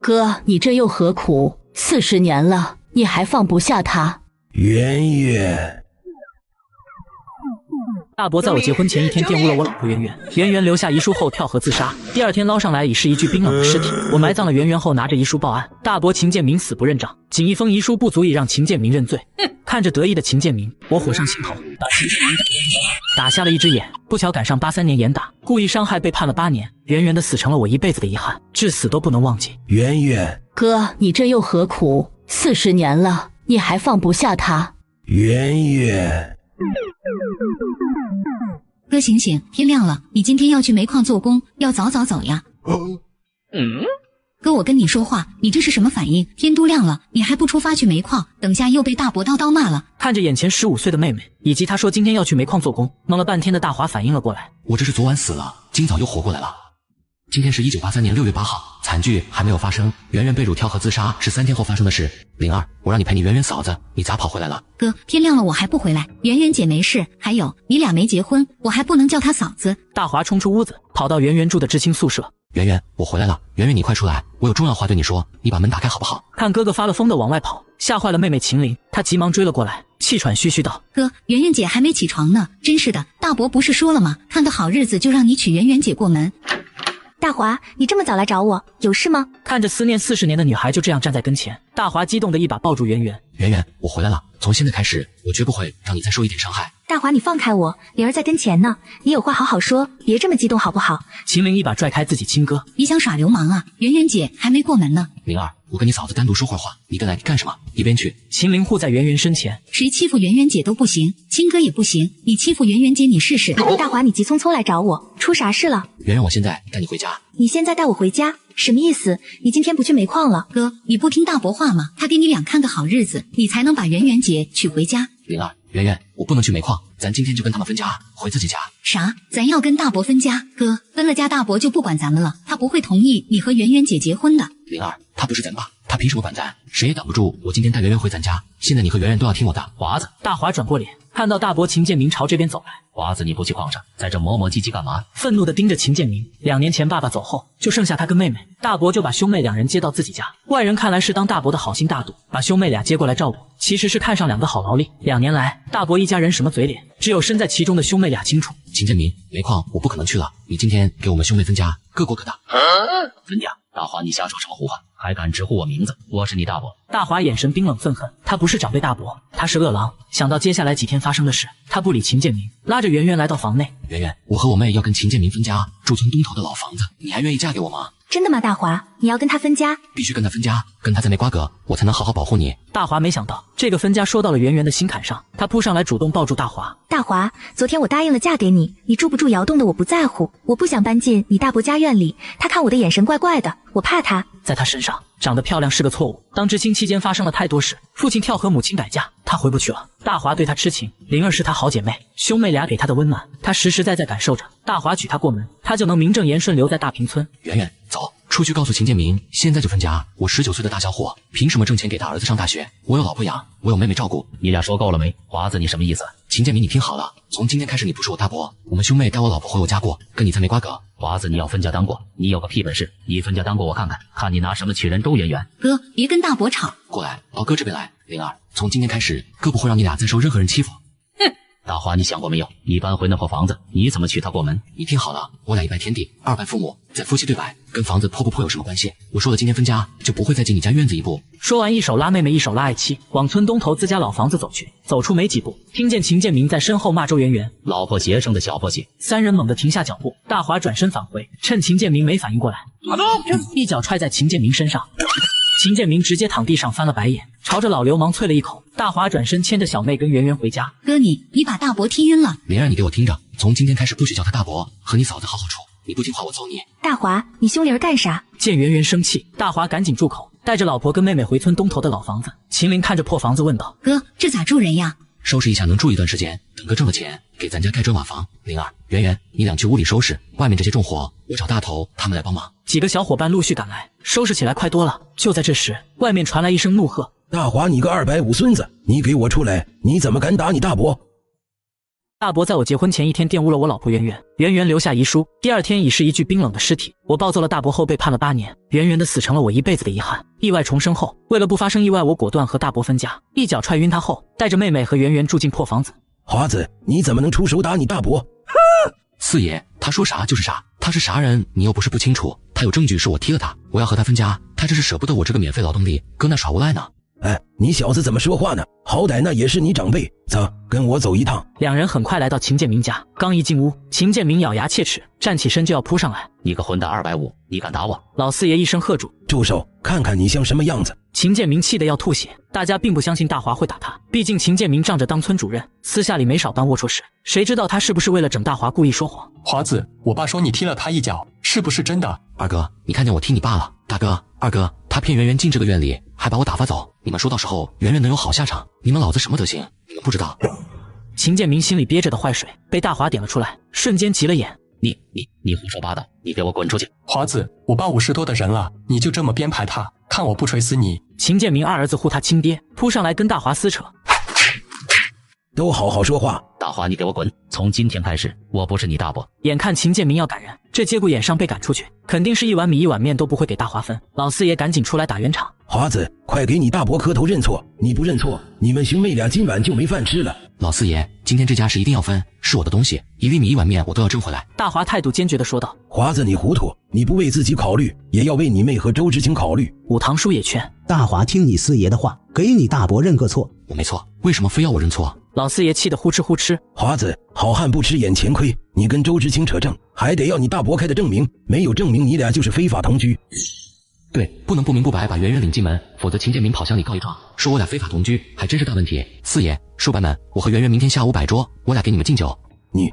哥，你这又何苦？40年了，你还放不下他？圆圆，大伯在我结婚前一天玷污了我老婆圆圆，圆圆留下遗书后跳河自杀，第二天捞上来已是一具冰冷的尸体。我埋葬了圆圆后，拿着遗书报案。大伯秦建明死不认账，仅一封遗书不足以让秦建明认罪。看着得意的秦建明，我火上心头，把秦建明打瞎了一只眼，不巧赶上83年严打，故意伤害被判了8年。圆圆的死成了我一辈子的遗憾，至死都不能忘记。圆圆，哥，你这又何苦？40年了，你还放不下他？圆圆。哥醒醒，天亮了，你今天要去煤矿做工，要早早走呀。哥，我跟你说话，你这是什么反应？天都亮了，你还不出发去煤矿，等下又被大伯叨叨骂了。看着眼前15岁的妹妹，以及她说今天要去煤矿做工，懵了半天的大华反应了过来。我这是昨晚死了，今早又活过来了。今天是1983年6月8号，惨剧还没有发生，圆圆被辱跳河自杀是3天后发生的事。灵儿，我让你陪你圆圆嫂子，你咋跑回来了？哥，天亮了我还不回来，圆圆姐没事，还有你俩没结婚，我还不能叫她嫂子。大华冲出屋子，跑到圆圆住的知青宿舍。圆圆，我回来了，圆圆你快出来，我有重要话对你说，你把门打开好不好？看哥哥发了疯的往外跑，吓坏了妹妹秦玲，她急忙追了过来，气喘吁吁道：哥，圆圆姐还没起床呢，真是的，大伯不是说了吗？看个好日子就让你娶圆圆姐过门。大华，你这么早来找我，有事吗？看着思念40年的女孩就这样站在跟前，大华激动的一把抱住圆圆。圆圆，我回来了，从现在开始，我绝不会让你再受一点伤害。大华，你放开我，灵儿在跟前呢，你有话好好说，别这么激动好不好？秦玲一把拽开自己亲哥，你想耍流氓啊？圆圆姐还没过门呢。灵儿，我跟你嫂子单独说会儿话，你跟来干什么？一边去。秦玲护在圆圆身前，谁欺负圆圆姐都不行，亲哥也不行，你欺负圆圆姐你试试。大华，你急匆匆来找我，出啥事了？圆圆，我现在带你回家。你现在带我回家？什么意思？你今天不去煤矿了？哥，你不听大伯话吗？他给你俩看个好日子，你才能把圆圆姐娶回家。灵儿，圆圆，我不能去煤矿，咱今天就跟他们分家，回自己家。啥？咱要跟大伯分家？哥，分了家大伯就不管咱们了，他不会同意你和圆圆姐结婚的。灵儿，他不是咱爸，他凭什么管咱？谁也挡不住我今天带圆圆回咱家，现在你和圆圆都要听我的。华子，大华转过脸，看到大伯秦建明朝这边走来。华子，你不去矿上，在这磨磨唧唧干嘛？愤怒地盯着秦建明。2年前爸爸走后，就剩下他跟妹妹，大伯就把兄妹2人接到自己家。外人看来是当大伯的好心大度，把兄妹俩接过来照顾，其实是看上2个好劳力。2年来，大伯一家人什么嘴脸，只有身在其中的兄妹俩清楚。秦建明，煤矿我不可能去了，你今天给我们兄妹分家，各过各的。分家？大华，你瞎说什么胡话？还敢直呼我名字？我是你大伯。大华眼神冰冷愤恨，他不是长辈大伯，他是恶狼。想到接下来几天发生的事，他不理秦建明，拉着圆圆来到房内。圆圆，我和我妹要跟秦建明分家，住村东头的老房子，你还愿意嫁给我吗？真的吗？大华，你要跟他分家？必须跟他分家，跟他在没瓜葛，我才能好好保护你。大华没想到这个分家说到了圆圆的心坎上，他扑上来主动抱住大华。大华，昨天我答应了嫁给你，你住不住窑洞的我不在乎，我不想搬进你大伯家院里，他看我的眼神怪怪的，我怕他。在他身上长得漂亮是个错误，当知青期间发生了太多事，父亲跳河，母亲改嫁，他回不去了。大华对他痴情，灵儿是他好姐妹，兄妹俩给他的温暖，他实实在在感受着。大华娶她过门，他就能名正言顺留在大平村。圆圆，走出去告诉秦建明，现在就分家。我19岁的大小伙，凭什么挣钱给他儿子上大学？我有老婆养，我有妹妹照顾。你俩说够了没？华子，你什么意思？秦建明，你听好了，从今天开始你不是我大伯，我们兄妹带我老婆回我家过，跟你才没瓜葛。华子，你要分家当过，你有个屁本事？你分家当过我看看，看你拿什么娶人周圆圆。哥，别跟大伯吵，过来，到哥这边来。灵儿，从今天开始，哥不会让你俩再受任何人欺负。大华，你想过没有？你搬回那破房子，你怎么娶她过门？你听好了，我俩1拜天地，2拜父母，再夫妻对拜，跟房子破不破有什么关系？我说了，今天分家就不会再进你家院子一步。说完，一手拉妹妹，一手拉爱妻，往村东头自家老房子走去。走出没几步，听见秦建明在身后骂周圆圆：“老婆鞋生的小破鞋。”3人猛地停下脚步，大华转身返回，趁秦建明没反应过来，一脚踹在秦建明身上。秦建明直接躺地上翻了白眼，朝着老流氓啐了一口。大华转身牵着小妹跟圆圆回家。哥，你把大伯踢晕了。灵儿，你给我听着，从今天开始不许叫他大伯，和你嫂子好好处。你不听话，我揍你。大华，你凶灵儿干啥？见圆圆生气，大华赶紧住口，带着老婆跟妹妹回村东头的老房子。秦玲看着破房子问道：“哥，这咋住人呀？”收拾一下，能住一段时间。等哥挣了钱，给咱家盖砖瓦房。灵儿、圆圆，你俩去屋里收拾，外面这些重活，我找大头他们来帮忙。几个小伙伴陆续赶来，收拾起来快多了。就在这时，外面传来一声怒喝：“大华，你个250孙子，你给我出来！你怎么敢打你大伯？”大伯在我结婚前一天玷污了我老婆圆圆，圆圆留下遗书，第二天已是一具冰冷的尸体。我暴揍了大伯后被判了8年，圆圆的死成了我一辈子的遗憾。意外重生后，为了不发生意外，我果断和大伯分家，一脚踹晕他后，带着妹妹和圆圆住进破房子。华子，你怎么能出手打你大伯？四爷，他说啥就是啥，他是啥人你又不是不清楚，他有证据是我踢了他，我要和他分家，他这是舍不得我这个免费劳动力，搁那耍无赖呢。哎，你小子怎么说话呢？好歹那也是你长辈，走，跟我走一趟。两人很快来到秦建明家，刚一进屋，秦建明咬牙切齿，站起身就要扑上来。你个混蛋250，你敢打我？老四爷一声喝住，住手，看看你像什么样子。秦建明气得要吐血，大家并不相信大华会打他，毕竟秦建明仗着当村主任，私下里没少办龌龊事，谁知道他是不是为了整大华故意说谎？华子，我爸说你踢了他一脚，是不是真的？二哥，你看见我踢你爸了？大哥，二哥，他骗圆圆进这个院里，还把我打发走，你们说到时候圆圆能有好下场？你们老子什么德行？你们不知道。秦建明心里憋着的坏水被大华点了出来，瞬间急了眼。你胡说八道！你给我滚出去！华子，我爸50多的人了，你就这么编排他，看我不锤死你！秦建明二儿子护他亲爹，扑上来跟大华撕扯。都好好说话。大华，你给我滚！从今天开始，我不是你大伯。眼看秦建明要赶人，这节骨眼上被赶出去，肯定是一碗米一碗面都不会给大华分。老四爷赶紧出来打圆场。华子，快给你大伯磕头认错！你不认错，你们兄妹俩今晚就没饭吃了。老四爷，今天这家是一定要分，是我的东西，1粒米1碗面我都要挣回来。大华态度坚决地说道。华子，你糊涂，你不为自己考虑，也要为你妹和周知青考虑。武堂叔也劝大华听你四爷的话，给你大伯认个错。我没错，为什么非要我认错？老四爷气得呼哧呼哧。华子，好汉不吃眼前亏，你跟周知青扯证，还得要你大伯开的证明，没有证明你俩就是非法同居。对，不能不明不白把圆圆领进门，否则秦建明跑向里告一状，说我俩非法同居，还真是大问题。四爷，叔伯们，我和圆圆明天下午摆桌，我俩给你们敬酒。你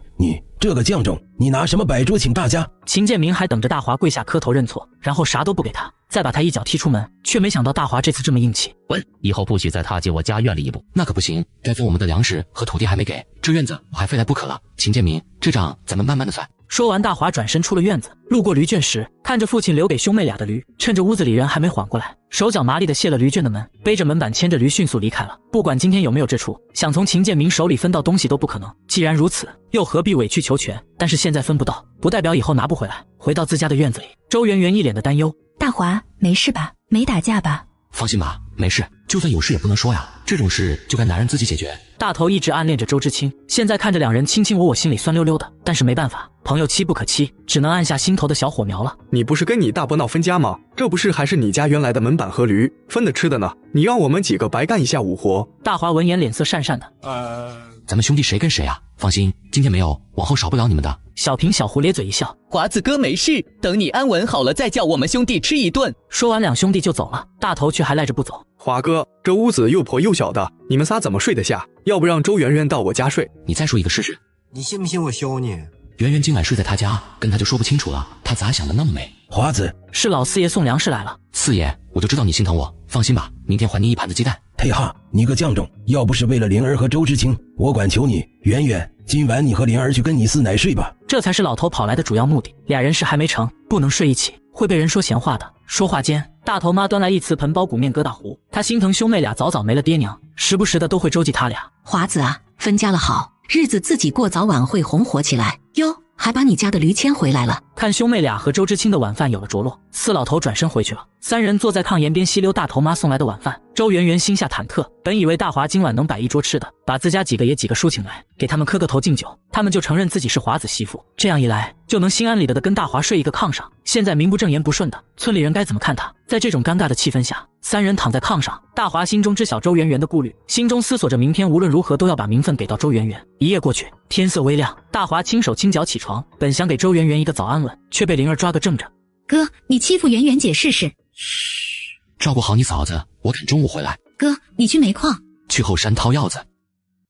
这个犟种，你拿什么摆桌请大家？秦建明还等着大华跪下磕头认错，然后啥都不给他，再把他一脚踢出门，却没想到大华这次这么硬气。滚！以后不许再踏进我家院里一步。那可不行，该分我们的粮食和土地还没给，这院子我还非来不可了。秦建明，这账咱们慢慢的算。说完，大华转身出了院子，路过驴圈时，看着父亲留给兄妹俩的驴，趁着屋子里人还没缓过来，手脚麻利的卸了驴圈的门，背着门板牵着驴迅速离开了。不管今天有没有这出，想从秦建明手里分到东西都不可能。既然如此，又何必委曲求全？但是现在分不到，不代表以后拿不回来。回到自家的院子里，周圆圆一脸的担忧。大华，没事吧？没打架吧？放心吧，没事，就算有事也不能说呀，这种事就该男人自己解决。大头一直暗恋着周知青，现在看着两人卿卿我我，心里酸溜溜的，但是没办法，朋友妻不可欺，只能按下心头的小火苗了。你不是跟你大伯闹分家吗？这不是还是你家原来的门板和驴，分的吃的呢？你让我们几个白干一下午活。大华闻言脸色讪讪的。咱们兄弟谁跟谁啊？放心，今天没有，往后少不了你们的。小平小胡咧嘴一笑，华子哥没事，等你安稳好了再叫我们兄弟吃一顿。说完两兄弟就走了，大头却还赖着不走。华哥，这屋子又破又小的，你们仨怎么睡得下？要不让周圆圆到我家睡？你再说一个试试。你信不信我削你？圆圆今晚睡在他家，跟他就说不清楚了，他咋想的那么美？华子，是老四爷送粮食来了。四爷，我就知道你心疼我，放心吧，明天还你1盘子鸡蛋。忒哈，你个犟种，要不是为了灵儿和周知青，我管求你，圆圆，今晚你和灵儿去跟你四奶睡吧。这才是老头跑来的主要目的。俩人事还没成，不能睡一起，会被人说闲话的。说话间，大头妈端来一瓷盆包谷面疙瘩糊，她心疼兄妹俩早早没了爹娘，时不时的都会周济他俩。华子啊，分家了好，日子自己过，早晚会红火起来哟。还把你家的驴牵回来了。看兄妹俩和周知青的晚饭有了着落，四老头转身回去了。三人坐在炕沿边吸溜大头妈送来的晚饭。周圆圆心下忐忑，本以为大华今晚能摆一桌吃的，把自家几个爷几个叔请来，给他们磕个头敬酒，他们就承认自己是华子媳妇，这样一来就能心安理得的跟大华睡一个炕上。现在名不正言不顺的，村里人该怎么看他？在这种尴尬的气氛下，三人躺在炕上，大华心中知晓周圆圆的顾虑，心中思索着明天无论如何都要把名分给到周圆圆。一夜过去，天色微亮，大华轻手轻脚起床，本想给周圆圆一个早安吻，却被灵儿抓个正着。哥，你欺负圆圆姐试试。照顾好你嫂子，我赶中午回来。哥，你去煤矿，去后山掏药子。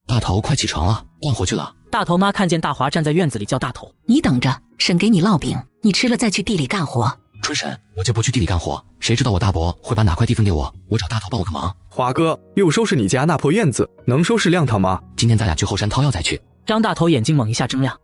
大头快起床了，换回去了。大头妈看见大华站在院子里叫大头，你等着，婶给你烙饼，你吃了再去地里干活。春婶，我就不去地里干活，谁知道我大伯会把哪块地分给我？我找大头帮我个忙。华哥，又收拾你家那破院子，能收拾亮堂吗？今天咱俩去后山掏药再去。张大头眼睛猛一下睁亮，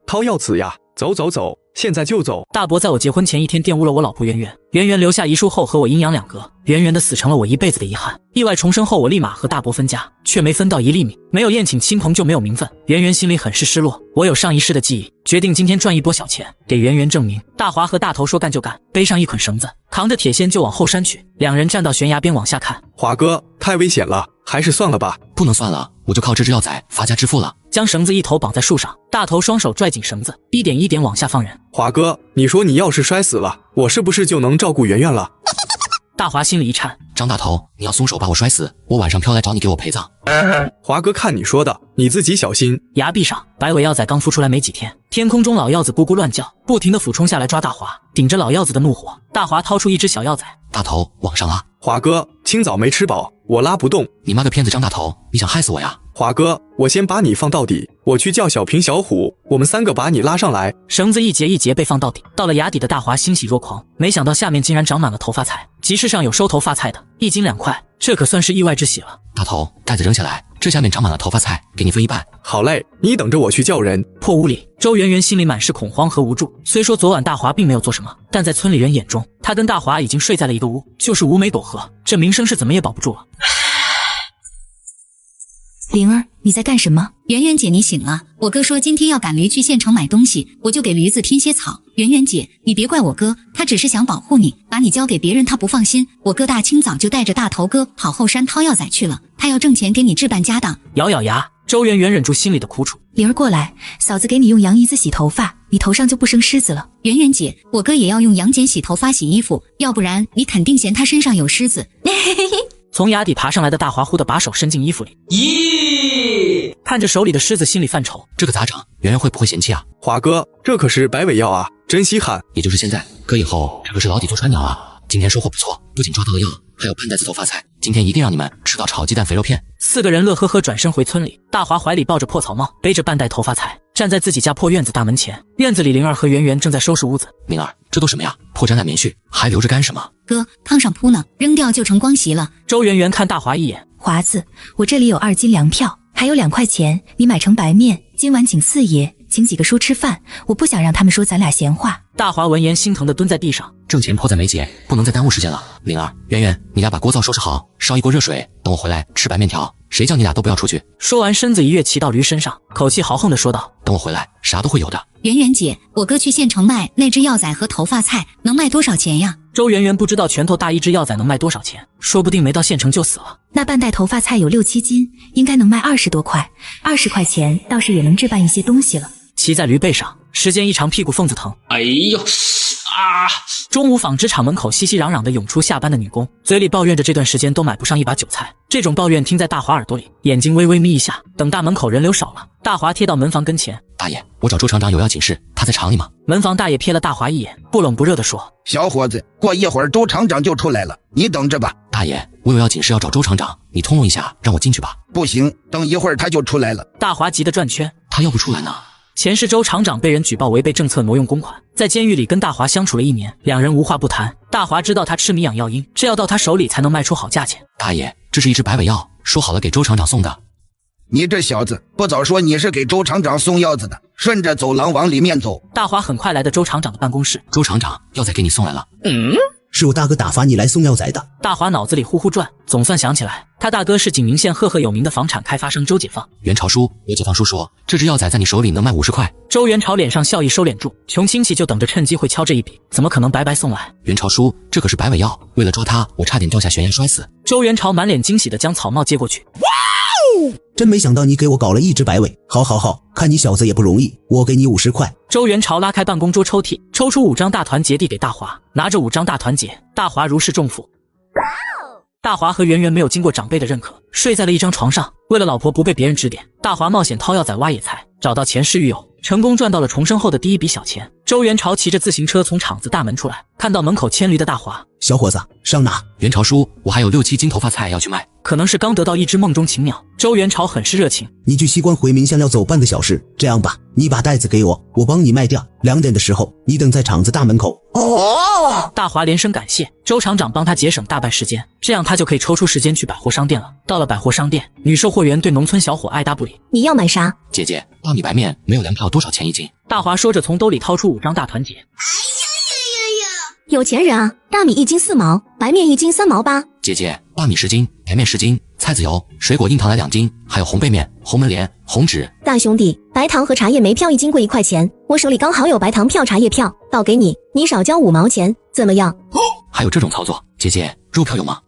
掏药子呀，走走走，现在就走。大伯在我结婚前一天玷污了我老婆圆圆，圆圆留下遗书后和我阴阳两隔，圆圆的死成了我一辈子的遗憾。意外重生后，我立马和大伯分家，却没分到1粒米，没有宴请亲朋就没有名分，圆圆心里很是失落。我有上一世的记忆，决定今天赚一波小钱，给圆圆证明。大华和大头说干就干，背上一捆绳子，扛着铁锨就往后山去。两人站到悬崖边往下看。华哥，太危险了，还是算了吧。不能算了，我就靠这只药仔发家致富了。将绳子一头绑在树上，大头双手拽紧绳子，一点一点往下放人。华哥，你说你要是摔死了，我是不是就能照顾圆圆了？大华心里一颤，张大头，你要松手把我摔死，我晚上飘来找你给我陪葬。华哥，看你说的，你自己小心。崖壁上，白尾药仔刚孵出来没几天，天空中老药子咕咕乱叫，不停地俯冲下来抓大华，顶着老药子的怒火，大华掏出一只小药仔，大头往上拉。华哥，清早没吃饱，我拉不动。你妈个骗子张大头，你想害死我呀？华哥，我先把你放到底，我去叫小平小虎，我们3个把你拉上来。绳子一节一节被放到底，到了崖底的大华欣喜若狂，没想到下面竟然长满了头发菜，集市上有收头发菜的，1斤2块，这可算是意外之喜了。大头，袋子扔下来，这下面长满了头发菜，给你分一半。好嘞，你等着我去叫人。破屋里，周圆圆心里满是恐慌和无助。虽说昨晚大华并没有做什么，但在村里人眼中，他跟大华已经睡在了一个屋，就是无眉斗河，这名声是怎么也保不住了。灵儿，你在干什么？圆圆姐，你醒了。我哥说今天要赶驴去县城买东西，我就给驴子添些草。圆圆姐，你别怪我哥，他只是想保护你，把你交给别人他不放心。我哥大清早就带着大头哥跑后山掏药仔去了，他要挣钱给你置办家当。咬咬牙，周圆圆忍住心里的苦楚。灵儿过来，嫂子给你用羊胰子洗头发，你头上就不生虱子了。圆圆姐，我哥也要用羊碱洗头发洗衣服，要不然你肯定嫌他身上有虱子。从崖底爬上来的大华忽地把手伸进衣服里，咦，看着手里的虱子，心里犯愁，这个咋整？圆圆会不会嫌弃啊？华哥，这可是白尾药啊，真稀罕。也就是现在，哥以后这可是牢底坐穿鸟啊。今天收获不错，不仅抓到了药，还有半袋子头发菜，今天一定让你们吃到炒鸡蛋肥肉片。4个人乐呵呵转身回村里，大华怀里抱着破草帽，背着半袋头发菜，站在自己家破院子大门前。院子里，灵儿和圆圆正在收拾屋子。灵儿，这都什么呀？破毡烂棉絮，还留着干什么？哥，炕上铺呢，扔掉就成光席了。周圆圆看大华一眼，华子，我这里有2斤粮票，还有2块钱，你买成白面，今晚请4爷，请几个叔吃饭，我不想让他们说咱俩闲话。大华闻言心疼地蹲在地上，挣钱迫在眉睫，不能再耽误时间了。灵儿、圆圆，你俩把锅灶收拾好，烧一锅热水，等我回来吃白面条。谁叫你俩都不要出去。说完，身子一跃骑到驴身上，口气豪横地说道：等我回来，啥都会有的。圆圆姐，我哥去县城卖那只药仔和头发菜，能卖多少钱呀？周圆圆不知道拳头大一只药仔能卖多少钱，说不定没到县城就死了。那半袋头发菜有6、7斤，应该能卖20多块，20块钱倒是也能置办一些东西了。骑在驴背上，时间一长，屁股缝子疼。哎呦啊！中午纺织厂门口熙熙攘攘地涌出下班的女工，嘴里抱怨着这段时间都买不上一把韭菜。这种抱怨听在大华耳朵里，眼睛微微眯一下。等大门口人流少了，大华贴到门房跟前：大爷，我找周厂长有要紧事，他在厂里吗？门房大爷瞥了大华一眼，不冷不热地说：小伙子，过一会儿周厂长就出来了，你等着吧。大爷，我有要紧事要找周厂长，你通融一下，让我进去吧。不行，等一会儿他就出来了。大华急得转圈，他要不出来呢？前世周厂长被人举报违背政策挪用公款，在监狱里跟大华相处了1年，两人无话不谈。大华知道他痴迷养药因，这要到他手里才能卖出好价钱。大爷，这是一支白尾药，说好了给周厂长送的。你这小子，不早说你是给周厂长送药子的，顺着走廊往里面走。大华很快来到周厂长的办公室。周厂长，药仔给你送来了。是我大哥打发你来送药仔的。大华脑子里呼呼转，总算想起来，他大哥是景宁县赫赫有名的房产开发商周解放。袁朝叔，刘解放叔说，这只药仔在你手里能卖50块。周元朝脸上笑意收敛住，穷亲戚就等着趁机会敲这一笔，怎么可能白白送来？袁朝叔，这可是白尾药，为了抓他，我差点掉下悬崖摔死。周元朝满脸惊喜地将草帽接过去。真没想到你给我搞了一只白尾，好，看你小子也不容易，我给你50块。周元朝拉开办公桌抽屉，抽出5张大团结递给大华，拿着5张大团结，大华如释重负。大华和圆圆没有经过长辈的认可，睡在了一张床上。为了老婆不被别人指点，大华冒险掏药仔挖野菜，找到前世狱友，成功赚到了重生后的第一笔小钱。周元朝骑着自行车从厂子大门出来，看到门口牵驴的大华，小伙子上哪？袁朝叔，我还有6、7斤头发菜要去卖，可能是刚得到一只梦中禽鸟。周元朝很是热情，你去西关回民巷要走半个小时，这样吧，你把袋子给我，我帮你卖掉。2点的时候，你等在厂子大门口。大华连声感谢，周厂长帮他节省大半时间，这样他就可以抽出时间去百货商店了。到了百货商店，女售货员对农村小伙爱答不理。你要买啥？姐姐，大米白面没有粮票多少钱一斤？大华说着从兜里掏出5张大团结。有钱人啊，大米1斤4毛，白面1斤3毛8。姐姐，大米10斤，白面10斤，菜籽油、水果硬糖来2斤，还有红贝面、红门莲、红纸。大兄弟，白糖和茶叶没票1斤贵1块钱，我手里刚好有白糖票、茶叶票，倒给你，你少交5毛钱，怎么样？还有这种操作？姐姐，肉票有吗？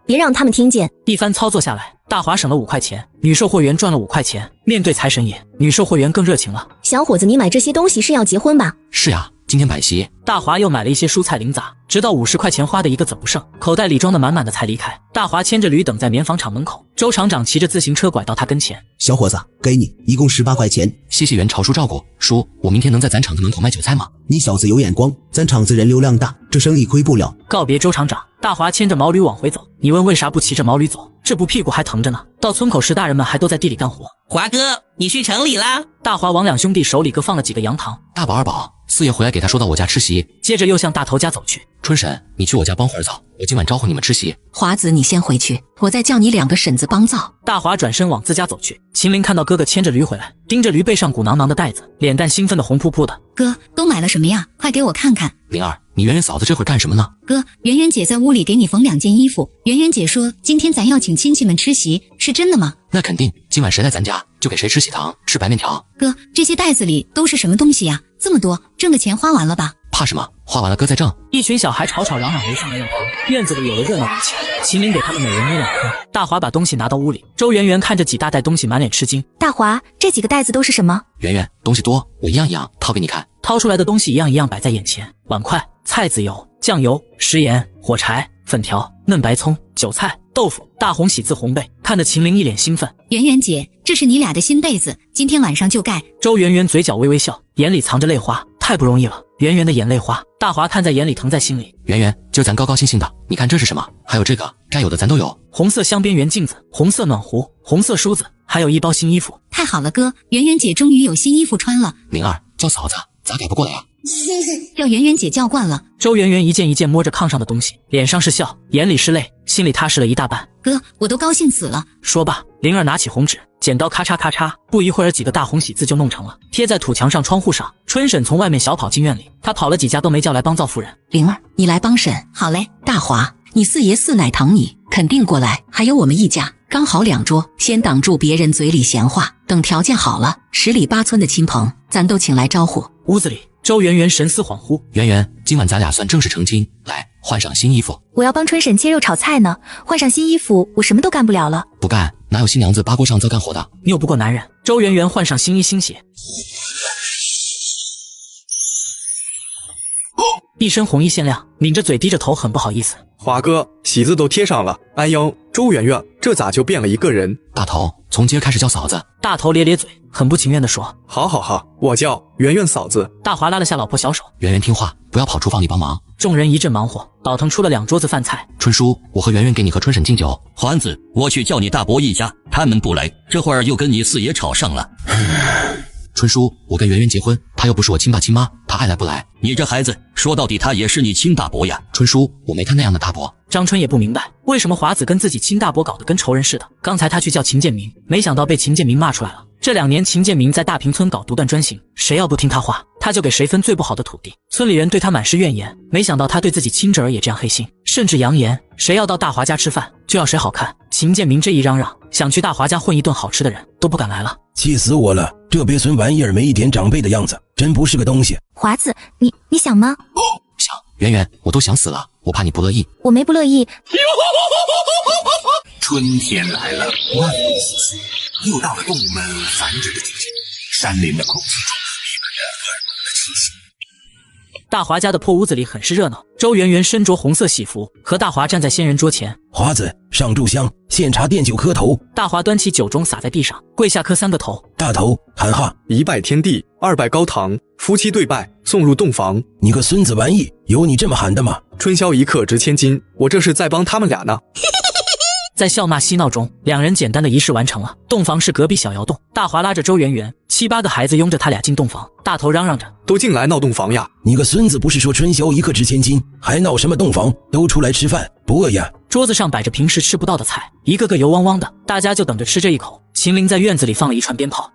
别让他们听见。一番操作下来，大华省了5块钱，女售货员赚了5块钱。面对财神爷，女售货员更热情了。小伙子，你买这些东西是要结婚吧？是呀，今天摆席。大华又买了一些蔬菜零杂，直到50块钱花的一个子不剩，口袋里装的满满的才离开。大华牵着驴等在棉纺厂门口，周厂长骑着自行车拐到他跟前。小伙子，给你，一共18块钱。谢谢袁朝叔照顾，叔，我明天能在咱厂子门口卖韭菜吗？你小子有眼光，咱厂子人流量大，这生意亏不了。告别周厂长，大华牵着毛驴往回走。你问为啥不骑着毛驴走？这不屁股还疼着呢。到村口时，大人们还都在地里干活。华哥，你去城里啦？大华往2兄弟手里各放了几个羊糖。大宝二宝，四爷回来给他说到我家吃席，接着又向大头家走去。春婶，你去我家帮会儿早，我今晚招呼你们吃席。华子，你先回去，我再叫你2个婶子帮灶。大华转身往自家走去。秦林看到哥哥牵着驴回来，盯着驴背上鼓囊囊的袋子，脸蛋兴奋的红扑扑的。哥，都买了什么呀？快给我看看。灵儿，你圆圆嫂子这会儿干什么呢？哥，圆圆姐在屋里给你缝2件衣服。圆圆姐说今天咱要请亲戚们吃席，是真的吗？那肯定，今晚谁来咱家就给谁吃喜糖，吃白面条。哥，这些袋子里都是什么东西呀？这么多，挣的钱花完了吧？怕什么？花完了哥再挣。一群小孩吵吵嚷嚷围上来要糖，院子里有了热闹的气氛。秦林给他们每人捏2颗。大华把东西拿到屋里，周圆圆看着几大袋东西，满脸吃惊。大华，这几个袋子都是什么？圆圆，东西多，我一样一样掏给你看。掏出来的东西一样一样摆在眼前，碗筷、菜籽油、酱油、食盐、火柴、粉条、嫩白葱、韭菜、豆腐。大红喜字红被，看得秦林一脸兴奋。圆圆姐，这是你俩的新被子，今天晚上就盖。周圆圆嘴角微微笑，眼里藏着泪花，太不容易了。圆圆的眼泪花，大华看在眼里，疼在心里。圆圆，今儿咱高高兴兴的，你看这是什么？还有这个，该有的咱都有。红色镶边圆镜子，红色暖壶，红色梳子，还有一包新衣服。太好了哥，圆圆姐终于有新衣服穿了。灵儿，叫嫂子，咋改不过来呀？叫圆圆姐叫惯了。周圆圆一件一件摸着炕上的东西，脸上是笑，眼里是泪，心里踏实了一大半。哥，我都高兴死了。说罢，灵儿拿起红纸，剪刀咔嚓咔嚓，不一会儿几个大红喜字就弄成了，贴在土墙上、窗户上。春婶从外面小跑进院里，她跑了几家都没叫来帮灶夫人。灵儿，你来帮婶。好嘞。大华，你四爷四奶疼你，肯定过来。还有我们一家，刚好2桌，先挡住别人嘴里闲话，等条件好了，10里8村的亲朋，咱都请来招呼。屋子里，周圆圆神思恍惚。圆圆，今晚咱俩算正式成亲，来换上新衣服。我要帮春婶切肉炒菜呢，换上新衣服，我什么都干不了了。不干，哪有新娘子扒锅上灶干活的？拗不过男人。周圆圆换上新衣新鞋，一身红衣鲜亮，抿着嘴低着头，很不好意思。华哥，喜字都贴上了。哎呦，周圆圆，这咋就变了一个人？大头，从今儿开始叫嫂子。大头咧咧嘴，很不情愿地说：好好好，我叫圆圆嫂子。大华拉了下老婆小手，圆圆听话，不要跑厨房里帮忙。众人一阵忙活，倒腾出了2桌子饭菜。春叔，我和圆圆给你和春婶敬酒。环子，我去叫你大伯一家，他们不来，这会儿又跟你四爷吵上了。春叔，我跟圆圆结婚，他又不是我亲爸亲妈，他爱来不来？你这孩子，说到底他也是你亲大伯呀。春叔，我没他那样的大伯。张春也不明白，为什么华子跟自己亲大伯搞得跟仇人似的。刚才他去叫秦建明，没想到被秦建明骂出来了。这2年秦建明在大平村搞独断专行，谁要不听他话，他就给谁分最不好的土地。村里人对他满是怨言，没想到他对自己亲侄儿也这样黑心，甚至扬言谁要到大华家吃饭，就要谁好看。秦建明这一嚷嚷，想去大华家混一顿好吃的人都不敢来了。气死我了，这鳖孙玩意儿没一点长辈的样子，真不是个东西。华子，你想吗？想，圆圆，我都想死了，我怕你不乐意。我没不乐意。春天来了，万物复苏，又到了动物们繁殖的季节，山林的空气中弥漫着荷尔蒙的气息。大华家的破屋子里很是热闹。周圆圆身着红色喜服，和大华站在仙人桌前。华子，上炷香，献茶奠酒磕头。大华端起酒盅洒在地上，跪下磕3个头。大头喊哈：1拜天地，2拜高堂，夫妻对拜，送入洞房。你个孙子玩意，有你这么喊的吗？春宵一刻值千金，我这是在帮他们俩呢。在笑骂嬉闹中，两人简单的仪式完成了。洞房是隔壁小窑洞，大华拉着周圆圆，7、8个孩子拥着他俩进洞房。大头嚷嚷着：“都进来闹洞房呀！你个孙子不是说春宵一刻值千金，还闹什么洞房？都出来吃饭，不饿呀？”桌子上摆着平时吃不到的菜，一个个油汪汪的，大家就等着吃这一口。秦陵在院子里放了一串鞭炮，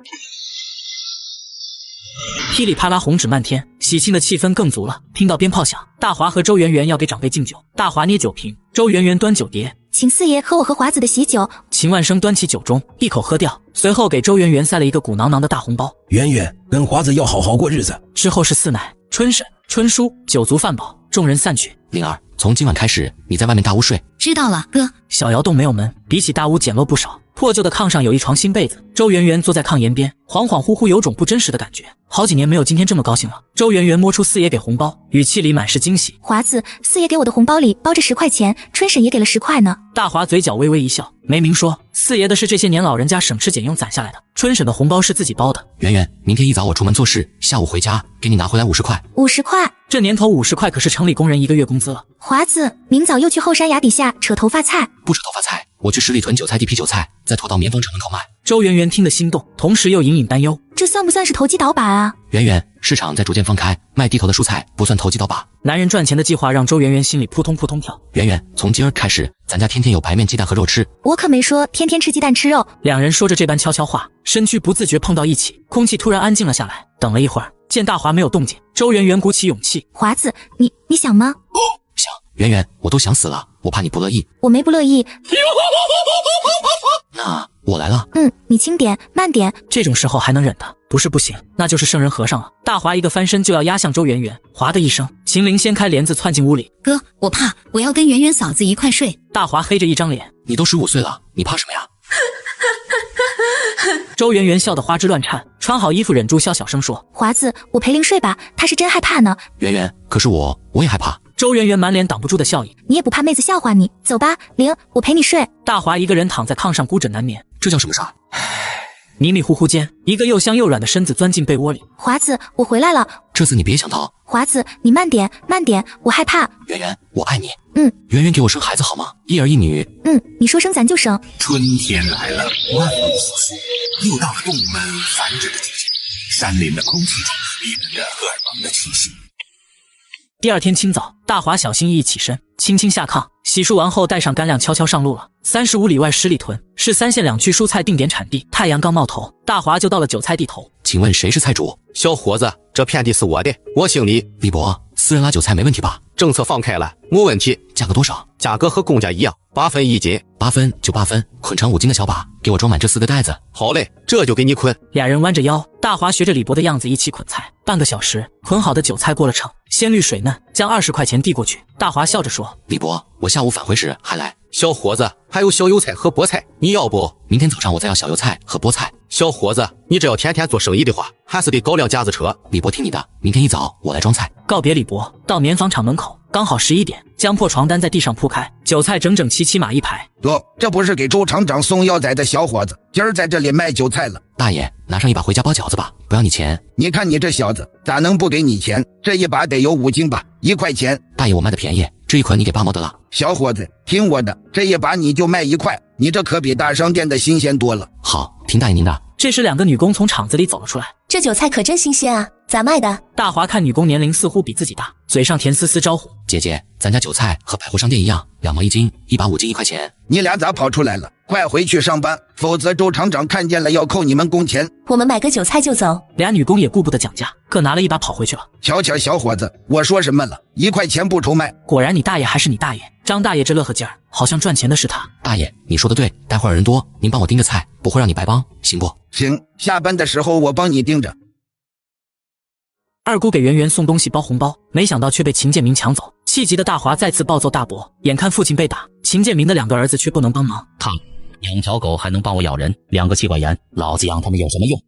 噼里啪啦，红纸漫天，喜庆的气氛更足了。听到鞭炮响，大华和周圆圆要给长辈敬酒。大华捏酒瓶，周圆圆端酒碟，请四爷喝我和华子的喜酒。秦万生端起酒盅，一口喝掉，随后给周圆圆塞了一个鼓囊囊的大红包。圆圆跟华子要好好过日子。之后是四奶、春婶、春叔，酒足饭饱，众人散去。灵儿，从今晚开始，你在外面大屋睡。知道了，哥。小窑洞没有门，比起大屋简陋不少。破旧的炕上有一床新被子，周圆圆坐在炕沿边，恍恍惚惚有种不真实的感觉。好几年没有今天这么高兴了。周圆圆摸出四爷给红包，语气里满是惊喜。华子，四爷给我的红包里包着10块钱，春婶也给了10块呢。大华嘴角微微一笑，没明说，四爷的是这些年老人家省吃俭用攒下来的，春婶的红包是自己包的。圆圆，明天一早我出门做事，下午回家给你拿回来50块。50块？这年头50块可是城里工人1个月工资了。华子，明早又去后山崖底下扯头发菜。不扯头发菜，我去十里屯韭菜地批韭菜，再拖到棉纺厂门口卖。周圆圆听得心动，同时又隐隐担忧，这算不算是投机倒把啊？圆圆，市场在逐渐放开，卖地头的蔬菜不算投机倒把。男人赚钱的计划让周圆圆心里扑通扑通跳。圆圆，从今儿开始，咱家天天有白面鸡蛋和肉吃。我可没说天天吃鸡蛋吃肉。两人说着这般悄悄话，身躯不自觉碰到一起，空气突然安静了下来。等了一会儿，见大华没有动静，周圆圆鼓起勇气：华子，你想吗？想。圆圆，我都想死了，我怕你不乐意。我没不乐意。那我来了。你轻点，慢点。这种时候还能忍的，不是不行，那就是圣人和尚了。大华一个翻身就要压向周圆圆，哗的一声，秦陵掀开帘子窜进屋里。哥，我怕，我要跟圆圆嫂子一块睡。大华黑着一张脸，你都15岁了，你怕什么呀？周圆圆笑得花枝乱颤，穿好衣服忍住笑，小声说：华子，我陪灵睡吧，他是真害怕呢。圆圆，可是我也害怕。周圆圆满脸挡不住的笑意，你也不怕妹子笑话你？走吧，灵，我陪你睡。大华一个人躺在炕上孤枕难眠，这叫什么事儿？迷迷糊糊间，一个又香又软的身子钻进被窝里。华子，我回来了。这次你别想逃。华子，你慢点，慢点，我害怕。圆圆，我爱你。圆圆给我生孩子好吗？一儿一女。你说生咱就生。春天来了，万物复苏，又到了动物们繁殖的季节，山林的空气中弥漫着荷尔蒙的气息。第二天清早，大华小心翼翼起身，轻轻下炕，洗漱完后带上干粮，悄悄上路了。35里外十里屯是3县2区蔬菜定点产地。太阳刚冒头，大华就到了韭菜地头。请问谁是菜主？小伙子，这片地是我的，我姓李。李伯，私人拉韭菜没问题吧？政策放开了，没问题。价格多少？价格和公家一样，8分1斤。8分就8分，捆成5斤的小把，给我装满这4个袋子。好嘞，这就给你捆。俩人弯着腰，大华学着李伯的样子一起捆菜。半个小时，捆好的韭菜过了秤，鲜绿水嫩，将20块钱递过去。大华笑着说：李伯，我下午返回时还来。小伙子，还有小油菜和菠菜，你要不？明天早上我再要小油菜和菠菜。小伙子，你这要天天做生意的话，还是得搞辆架子车。李伯听你的，明天一早我来装菜。告别李伯，到棉纺厂门口，刚好11点，将破床单在地上铺开，韭菜整整齐齐码一排。哟，这不是给周厂长送药材的小伙子，今儿在这里卖韭菜了。大爷，拿上一把回家包饺子吧，不要你钱。你看你这小子，咋能不给你钱？这一把得有5斤吧，1块钱。大爷，我卖的便宜，这一捆你给8毛得了。小伙子，听我的，这一把你就卖1块，你这可比大商店的新鲜多了。好，听大爷您的。这时2个女工从厂子里走了出来。这韭菜可真新鲜啊，咋卖的？大华看女工年龄似乎比自己大，嘴上甜丝丝招呼：姐姐，咱家韭菜和百货商店一样，2毛1斤，1把5斤1块钱。你俩咋跑出来了？快回去上班，否则周厂长看见了要扣你们工钱。我们买个韭菜就走。俩女工也顾不得讲价，各拿了一把跑回去了。瞧瞧小伙子，我说什么了？1块钱不愁卖。果然你大爷还是你大爷。张大爷这乐呵劲儿，好像赚钱的是他。大爷，你说的对，待会儿人多，您帮我盯着菜，不会让你白帮，行不？行，下班的时候我帮你盯着。二姑给圆圆送东西包红包，没想到却被秦建明抢走。气急的大华再次暴揍大伯，眼看父亲被打，秦建明的2个儿子却不能帮忙。看，2条狗还能帮我咬人，2个气管炎，老子养他们有什么用？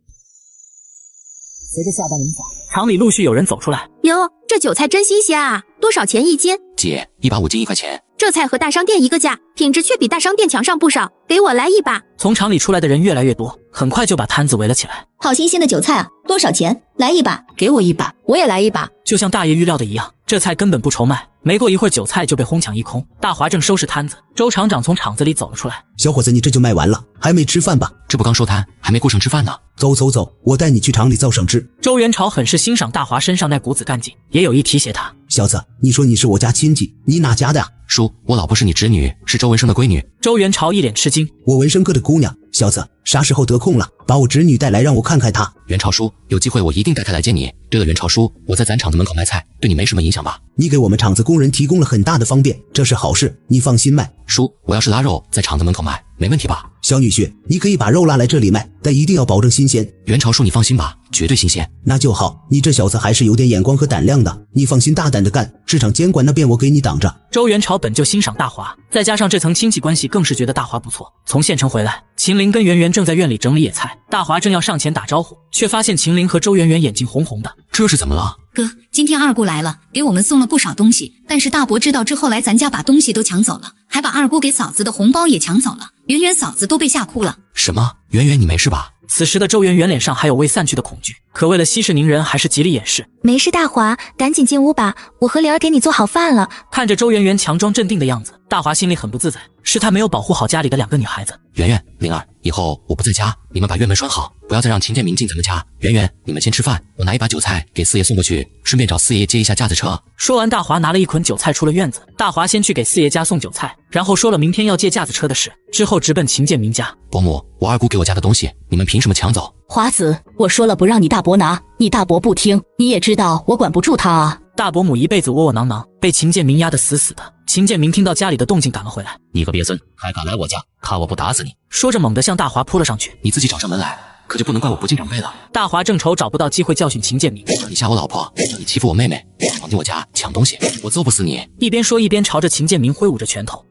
随着下班铃响，厂里陆续有人走出来。哟，这韭菜真新鲜啊，多少钱一斤？姐，150斤1块钱。这菜和大商店一个价，品质却比大商店强上不少，给我来1把。从厂里出来的人越来越多，很快就把摊子围了起来。好新鲜的韭菜啊，多少钱？来1把。给我1把，我也来1把。就像大爷预料的一样，这菜根本不愁卖。没过一会儿，韭菜就被哄抢一空。大华正收拾摊子，周厂长从厂子里走了出来。小伙子，你这就卖完了，还没吃饭吧？这不刚收摊，还没顾上吃饭呢。走走走，我带你去厂里造省吃。周元朝很是欣赏大华身上那股子干劲，也有意提携他。小子，你说你是我家亲戚，你哪家的呀？叔，我老婆是你侄女，是周文生的闺女。周元朝一脸吃惊，我文生哥的姑娘。小子，啥时候得空了，把我侄女带来让我看看她。元朝叔，有机会我一定带她来见你。对了，元朝叔，我在咱厂子门口卖菜，对你没什么影响吧？你给我们厂子工人提供了很大的方便，这是好事，你放心卖。叔，我要是拉肉在厂子门口卖，没问题吧？小女婿，你可以把肉拉来这里卖，但一定要保证新鲜。元朝叔，你放心吧，绝对新鲜。那就好，你这小子还是有点眼光和胆量的，你放心大胆的干，市场监管那边我给你挡着。周元朝本就欣赏大华，再加上这层亲戚关系，更是觉得大华不错。从县城回来，秦林跟圆圆正在院里整理野菜，大华正要上前打招呼，却发现秦林和周圆圆眼睛红红的。这是怎么了？哥，今天二姑来了，给我们送了不少东西，但是大伯知道之后来咱家把东西都抢走了，还把二姑给嫂子的红包也抢走了，圆圆嫂子都被吓哭了。什么？圆圆你没事吧？此时的周圆圆脸上还有未散去的恐惧，可为了息事宁人，还是极力掩饰。没事，大华，赶紧进屋吧，我和莲儿给你做好饭了。看着周圆圆强装镇定的样子，大华心里很不自在，是他没有保护好家里的2个女孩子。圆圆、灵儿，以后我不在家，你们把院门拴好，不要再让秦建明进咱们家。圆圆，你们先吃饭，我拿1把韭菜给四爷送过去，顺便找四爷接一下架子车。说完，大华拿了1捆韭菜出了院子。大华先去给四爷家送韭菜，然后说了明天要借架子车的事，之后直奔秦建明家。伯母，我二姑给我家的东西，你们凭什么抢走？华子，我说了不让你大伯拿，你大伯不听，你也知道我管不住他啊。大伯母一辈子窝窝囊囊，被秦建明压得死死的。秦建明听到家里的动静赶了回来，你个鳖孙，还敢来我家，看我不打死你！说着猛地向大华扑了上去。你自己找上门来，可就不能怪我不敬长辈了。大华正愁找不到机会教训秦建明，你吓我老婆，你欺负我妹妹，闯进我家抢东西，我揍不死你！一边说一边朝着秦建明挥舞着拳头。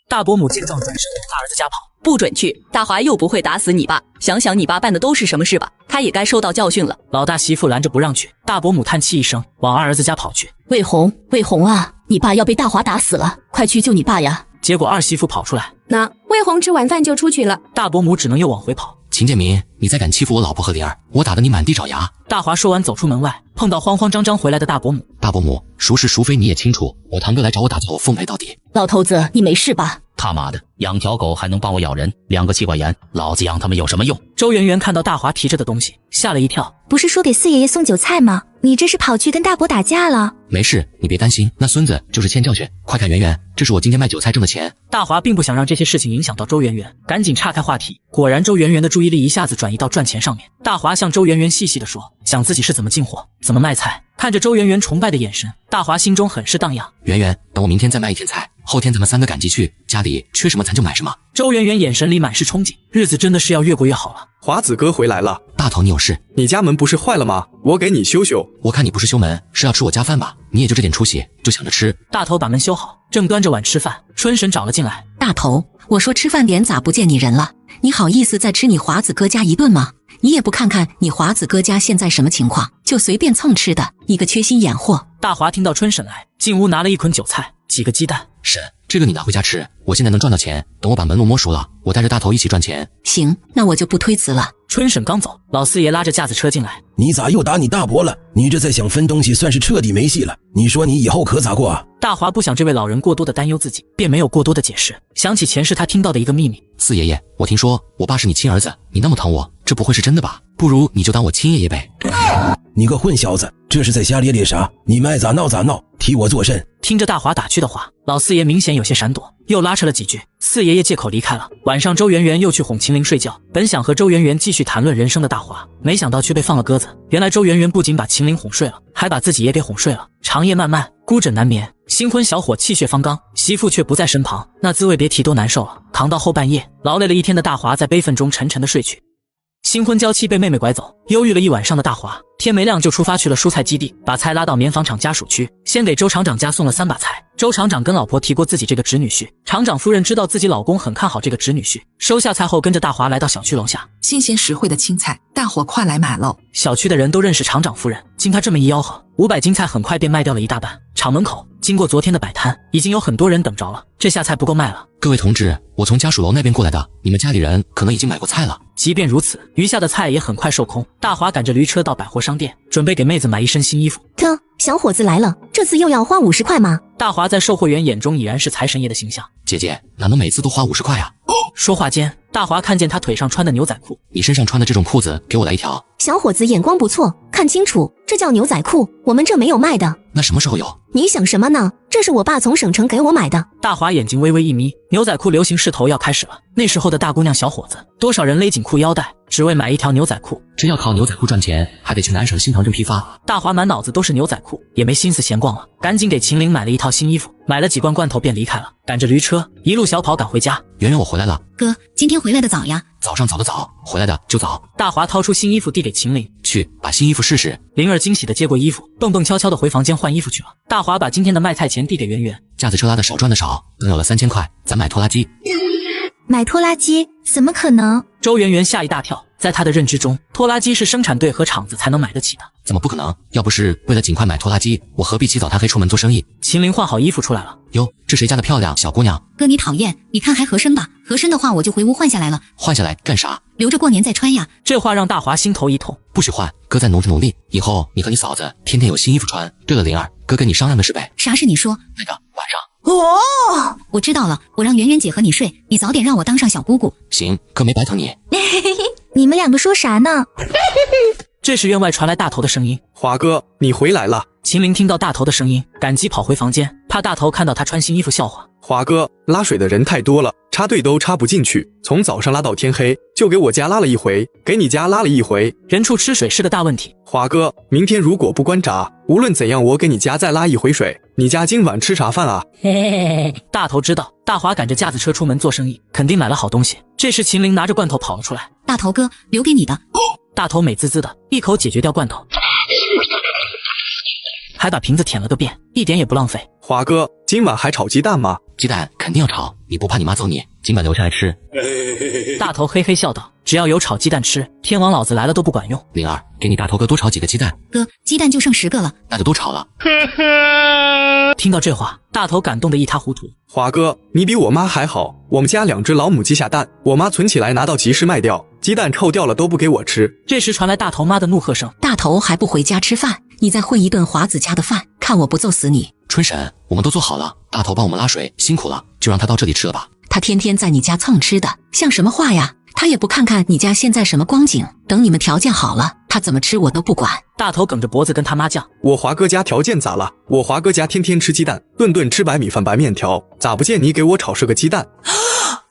大伯母见状转身往大儿子家跑，不准去！大华又不会打死你爸，想想你爸办的都是什么事吧，他也该受到教训了。老大媳妇拦着不让去，大伯母叹气一声，往二儿子家跑去。魏红，魏红啊，你爸要被大华打死了，快去救你爸呀！结果二媳妇跑出来，那魏红吃完饭就出去了，大伯母只能又往回跑。秦建明，你再敢欺负我老婆和灵儿，我打得你满地找牙！大华说完走出门外，碰到慌慌张张回来的大伯母。大伯母，孰是孰非你也清楚，我堂哥来找我打架，我奉陪到底。老头子，你没事吧？他妈的，养条狗还能帮我咬人，2个气管炎，老子养他们有什么用？周圆圆看到大华提着的东西，吓了一跳。不是说给四爷爷送韭菜吗？你这是跑去跟大伯打架了？没事，你别担心，那孙子就是欠教训。快看圆圆，这是我今天卖韭菜挣的钱。大华并不想让这些事情影响到周圆圆，赶紧岔开话题。果然，周圆圆的注意力一下子转移到赚钱上面。大华向周圆圆细细地说，想自己是怎么进货，怎么卖菜。看着周圆圆崇拜的眼神，大华心中很是荡漾。圆圆，等我明天再卖1天菜，后天咱们3个赶集去，家里缺什么咱就买什么。周圆圆眼神里满是憧憬，日子真的是要越过越好了。华子哥回来了，大头你有事？你家门不是坏了吗？我给你修修。我看你不是修门，是要吃我家饭吧？你也就这点出息，就想着吃。大头把门修好，正端着碗吃饭，春婶找了进来。大头，我说吃饭点咋不见你人了？你好意思再吃你华子哥家一顿吗？你也不看看你华子哥家现在什么情况，就随便蹭吃的，一个缺心眼货。大华听到春婶来，进屋拿了1捆韭菜，几个鸡蛋。婶，这个你拿回家吃，我现在能赚到钱，等我把门路摸熟了，我带着大头一起赚钱。行，那我就不推辞了。春婶刚走，老四爷拉着架子车进来。你咋又打你大伯了？你这再想分东西，算是彻底没戏了。你说你以后可咋过啊？大华不想这位老人过多的担忧自己，便没有过多的解释。想起前世他听到的一个秘密，四爷爷，我听说我爸是你亲儿子，你那么疼我，这不会是真的吧？不如你就当我亲爷爷呗。你个混小子，这是在瞎咧咧啥？你们爱咋闹咋闹，替我做甚？听着大华打趣的话，老四爷明显有些闪躲，又拉扯了几句，四爷爷借口离开了。晚上周圆圆又去哄秦玲睡觉，本想和周圆圆继续谈论人生的大华，没想到却被放了鸽子。原来周圆圆不仅把秦玲哄睡了，还把自己也给哄睡了。长夜漫漫，孤枕难眠，新婚小伙气血方刚，媳妇却不在身旁，那滋味别提多难受了。扛到后半夜，劳累了一天的大华在悲愤中沉沉的睡去。新婚娇妻被妹妹拐走，忧郁了一晚上的大华，天没亮就出发去了蔬菜基地，把菜拉到棉纺厂家属区。先给周厂长家送了3把菜。周厂长跟老婆提过自己这个侄女婿，厂长夫人知道自己老公很看好这个侄女婿，收下菜后跟着大华来到小区楼下。新鲜实惠的青菜，大伙快来买喽！小区的人都认识厂长夫人，经他这么一吆喝，500斤菜很快便卖掉了一大半。厂门口经过昨天的摆摊，已经有很多人等着了，这下菜不够卖了。各位同志，我从家属楼那边过来的，你们家里人可能已经买过菜了。即便如此，余下的菜也很快售空。大华赶着驴车到百货商店，准备给妹子买一身新衣服。嘚，小伙子来了，这次又要花50块吗？大华在售货员眼中已然是财神爷的形象。姐姐，哪能每次都花50块啊？说话间，大华看见他腿上穿的牛仔裤。你身上穿的这种裤子，给我来一条。小伙子眼光不错，看清楚，这叫牛仔裤，我们这没有卖的。那什么时候有？你想什么呢？这是我爸从省城给我买的。大华眼睛微微一眯，牛仔裤流行势头要开始了。那时候的大姑娘小伙子，多少人勒紧裤腰带，只为买一条牛仔裤。真要靠牛仔裤赚钱，还得去南省新塘镇批发。大华满脑子都是牛仔裤，也没心思闲逛了，赶紧给秦岭买了一套新衣服，买了几罐罐头便离开了，赶着驴车一路小跑赶回家。圆圆，我回来了。哥，今天回来的早呀？早上早的早，回来的就早。大华掏出新衣服递给秦岭，去把新衣服试试。灵儿惊喜的接过衣服，蹦蹦悄悄的回房间换衣服去了。大华把今天的卖菜钱递给圆圆，架子车拉的少赚的少，等有了3000块，咱买拖拉机。买拖拉机？怎么可能？周圆圆吓一大跳，在她的认知中，拖拉机是生产队和厂子才能买得起的。怎么不可能？要不是为了尽快买拖拉机，我何必起早贪黑出门做生意？秦岭换好衣服出来了。哟，这谁家的漂亮小姑娘？哥你讨厌，你看还合身吧？合身的话我就回屋换下来了。换下来干啥？留着过年再穿呀。这话让大华心头一痛。不许换，哥在努力，以后你和你嫂子天天有新衣服穿。对了，灵儿，哥跟你商量的事呗。啥事你说？那个晚上。哦，我知道了，我让圆圆姐和你睡，你早点让我当上小姑姑。行，哥没白疼你。你们两个说啥呢？这时院外传来大头的声音：华哥，你回来了。秦岭听到大头的声音，赶急跑回房间，怕大头看到他穿新衣服笑话。华哥，拉水的人太多了，插队都插不进去，从早上拉到天黑，就给我家拉了一回，给你家拉了一回。人畜吃水是个大问题。华哥，明天如果不关闸，无论怎样我给你家再拉一回水。你家今晚吃啥饭啊？大头知道大华赶着架子车出门做生意，肯定买了好东西。这时秦岭拿着罐头跑了出来。大头哥，留给你的。大头美滋滋的一口解决掉罐头，还把瓶子舔了个遍，一点也不浪费。华哥，今晚还炒鸡蛋吗？鸡蛋肯定要炒，你不怕你妈揍你？今晚留下来吃。大头嘿嘿笑道：只要有炒鸡蛋吃，天王老子来了都不管用。灵儿，给你大头哥多炒几个鸡蛋。哥，鸡蛋就剩10个了，那就都炒了。听到这话，大头感动得一塌糊涂。华哥，你比我妈还好，我们家2只老母鸡下蛋，我妈存起来拿到集市卖掉，鸡蛋臭掉了都不给我吃。这时传来大头妈的怒喝声：大头还不回家吃饭？你再混一顿华子家的饭，看我不揍死你！春婶，我们都做好了，大头帮我们拉水，辛苦了，就让他到这里吃了吧。他天天在你家蹭吃的，像什么话呀？他也不看看你家现在什么光景，等你们条件好了，他怎么吃我都不管。大头梗着脖子跟他妈犟：我华哥家条件咋了？我华哥家天天吃鸡蛋，顿顿吃白米饭白面条，咋不见你给我炒是个鸡蛋？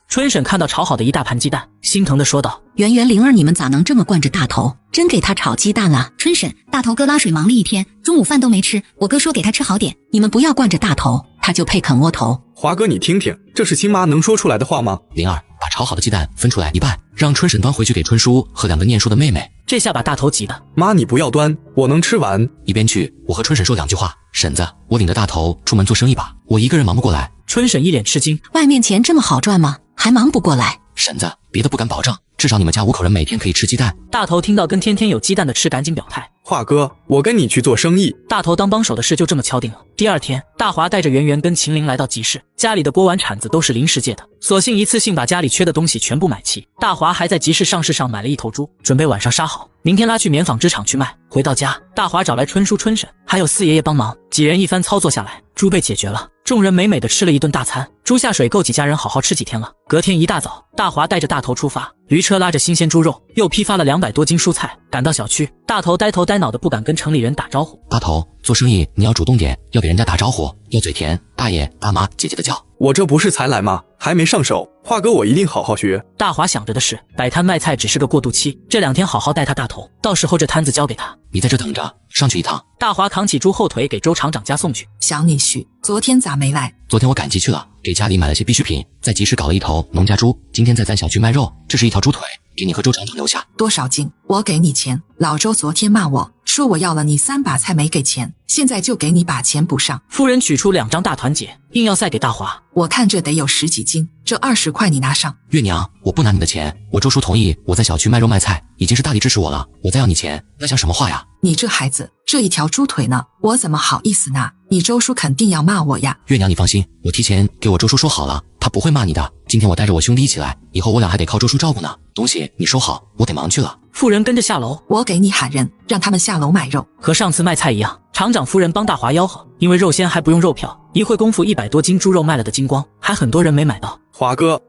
春婶看到炒好的一大盘鸡蛋，心疼地说道：圆圆、灵儿，你们咋能这么惯着大头？真给他炒鸡蛋了？春婶，大头哥拉水忙了一天，中午饭都没吃，我哥说给他吃好点。你们不要惯着大头，他就配啃窝头。华哥，你听听，这是亲妈能说出来的话吗？灵儿，把炒好的鸡蛋分出来一半，让春婶端回去给春叔和2个念书的妹妹。这下把大头急的：妈，你不要端，我能吃完。一边去，我和春婶说2句话。婶子，我领着大头出门做生意吧，我一个人忙不过来。春婶一脸吃惊：外面钱这么好赚吗？还忙不过来？婶子，别的不敢保证，至少你们家5口人每天可以吃鸡蛋。大头听到跟天天有鸡蛋的吃，赶紧表态：华哥，我跟你去做生意。大头当帮手的事就这么敲定了。第2天，大华带着圆圆跟秦岭来到集市，家里的锅碗铲子都是临时借的，索性一次性把家里缺的东西全部买齐。大华还在集市上市上买了1头猪，准备晚上杀好，明天拉去棉纺织厂去卖。回到家，大华找来春叔、春婶还有4爷爷帮忙，几人一番操作下来，猪被解决了。众人美美的吃了一顿大餐，猪下水够几家人好好吃几天了。隔天一大早，大华带着大头出发，驴车拉着新鲜猪肉，又批发了200多斤蔬菜，赶到小区。大头呆头呆脑的不敢跟城里人打招呼。大头，做生意你要主动点，要给人家打招呼，要嘴甜，大爷、大妈、姐姐的叫。我这不是才来吗？还没上手，华哥我一定好好学。大华想着的是，摆摊卖菜只是个过渡期，这2天好好带他大头，到时候这摊子交给他。你在这等着，上去一趟。大华扛起猪后腿给周厂长家送去。小女婿，昨天咋没来？昨天我赶集去了，给家里买了些必需品，在集市搞了1头农家猪，今天在咱小区卖肉，这是1条猪腿，给你和周厂长留下。多少斤？我给你钱。老周昨天骂我说我要了你3把菜没给钱，现在就给你把钱补上。夫人取出2张大团结，硬要塞给大华。我看这得有10几斤，这20块你拿上。月娘，我不拿你的钱，我周叔同意我在小区卖肉卖菜，已经是大力支持我了，我再要你钱，那像什么话呀？你这孩子，这一条猪腿呢，我怎么好意思拿？你周叔肯定要骂我呀。月娘你放心，我提前给我周叔说好了，他不会骂你的。今天我带着我兄弟一起来，以后我俩还得靠周叔照顾呢。东西你收好，我得忙去了。妇人跟着下楼，我给你喊人，让他们下楼买肉。和上次卖菜一样，厂长夫人帮大华吆喝，因为肉鲜还不用肉票，一会功夫100多斤猪肉卖了的精光，还很多人没买到。华哥，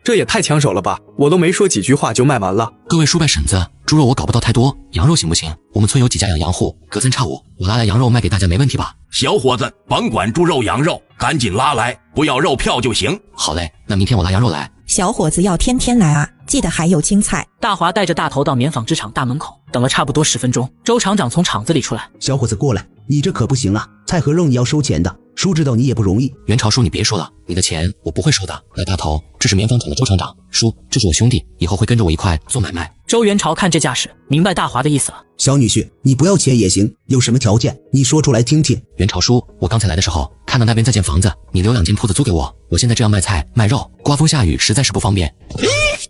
这也太抢手了吧！我都没说几句话就卖完了。各位叔伯婶子，猪肉我搞不到太多，羊肉行不行？我们村有几家养羊户，隔三差五我拉来羊肉卖给大家，没问题吧？小伙子，甭管猪肉羊肉，赶紧拉来，不要肉票就行。好嘞，那明天我拉羊肉来。小伙子要天天来啊，记得还有青菜。大华带着大头到棉纺织厂大门口，等了差不多10分钟，周厂长从厂子里出来。小伙子过来，你这可不行啊，菜和肉你要收钱的，叔知道你也不容易。元朝叔你别说了，你的钱我不会收的。来大头，这是棉纺厂的周厂长，叔这是我兄弟，以后会跟着我一块做买卖。周元朝看这架势，明白大华的意思了。小女婿，你不要钱也行，有什么条件你说出来听听。元朝叔，我刚才来的时候看到那边在建房子，你留2间铺子租给我，我现在这样卖菜卖肉，刮风下雨实在是不方便。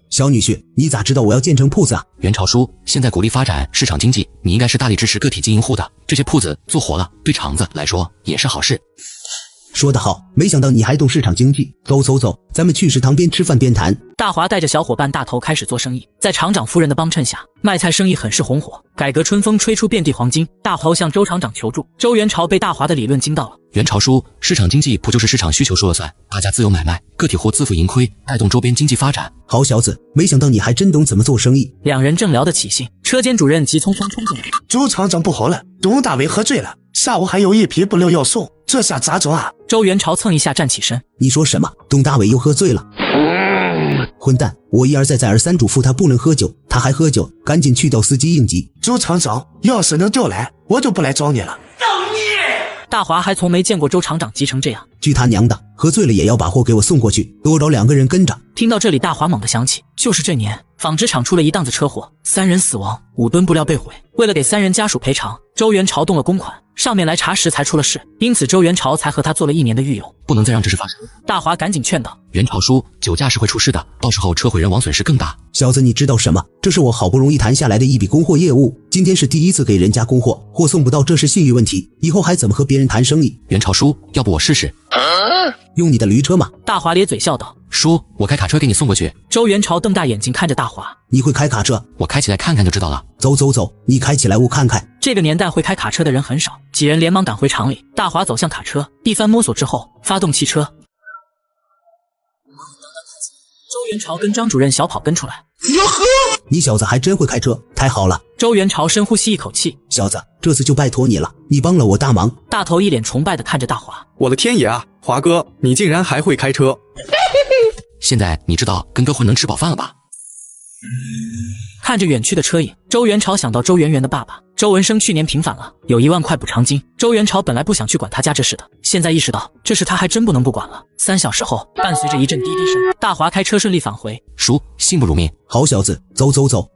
小女婿，你咋知道我要建成铺子啊？元朝叔，现在鼓励发展市场经济，你应该是大力支持个体经营户的，这些铺子做活了，对厂子来说也是好事。说得好，没想到你还懂市场经济。走，咱们去食堂边吃饭边谈。大华带着小伙伴大头开始做生意，在厂长夫人的帮衬下，卖菜生意很是红火。改革春风吹出遍地黄金，大头向周厂长求助，周元朝被大华的理论惊到了。元朝叔，市场经济不就是市场需求说了算，大家自由买卖，个体户自负盈亏，带动周边经济发展。好小子，没想到你还真懂怎么做生意。两人正聊得起兴，车间主任急匆匆冲进来。周厂长不好了，董大伟喝醉了，下午还有一批布料要送，这下咋整啊？周元朝蹭一下站起身。你说什么？董大伟又喝醉了？混蛋！我一而再再而三嘱咐他不能喝酒，他还喝酒，赶紧去调司机应急。周厂长，要是能调来，我就不来找你了。大华还从没见过周厂长急成这样。去他娘的，喝醉了也要把货给我送过去，多找2个人跟着。听到这里，大华猛地想起，就是这年纺织厂出了一档子车祸，3人死亡，5吨布料被毁。为了给3人家属赔偿，周元朝动了公款，上面来查实才出了事，因此周元朝才和他做了1年的狱友。不能再让这事发生。大华赶紧劝道：元朝叔，酒驾是会出事的，到时候车毁人亡损失更大。小子，你知道什么？这是我好不容易谈下来的一笔供货业务，今天是第一次给人家供货，货送不到这是信誉问题，以后还怎么和别人谈生意？元朝叔，要不我试试？用你的驴车吗？大华咧嘴笑道：叔，我开卡车给你送过去。周元朝瞪大眼睛看着大华：你会开卡车？我开起来看看就知道了。走，你开起来我看看。这个年代会开卡车的人很少，几人连忙赶回厂里。大华走向卡车，一番摸索之后发动汽车。周元朝跟张主任小跑跟出来。哟呵，你小子还真会开车，太好了。周元朝深呼吸一口气，小子，这次就拜托你了，你帮了我大忙。大头一脸崇拜地看着大华，我的天爷啊，华哥，你竟然还会开车！现在你知道跟哥混能吃饱饭了吧？看着远去的车影，周元朝想到周圆圆的爸爸周文生去年平反了，有1万块补偿金。周元朝本来不想去管他家这事的，现在意识到这事他还真不能不管了。3小时后，伴随着一阵滴滴声，大华开车顺利返回。叔，幸不辱命。好小子，走，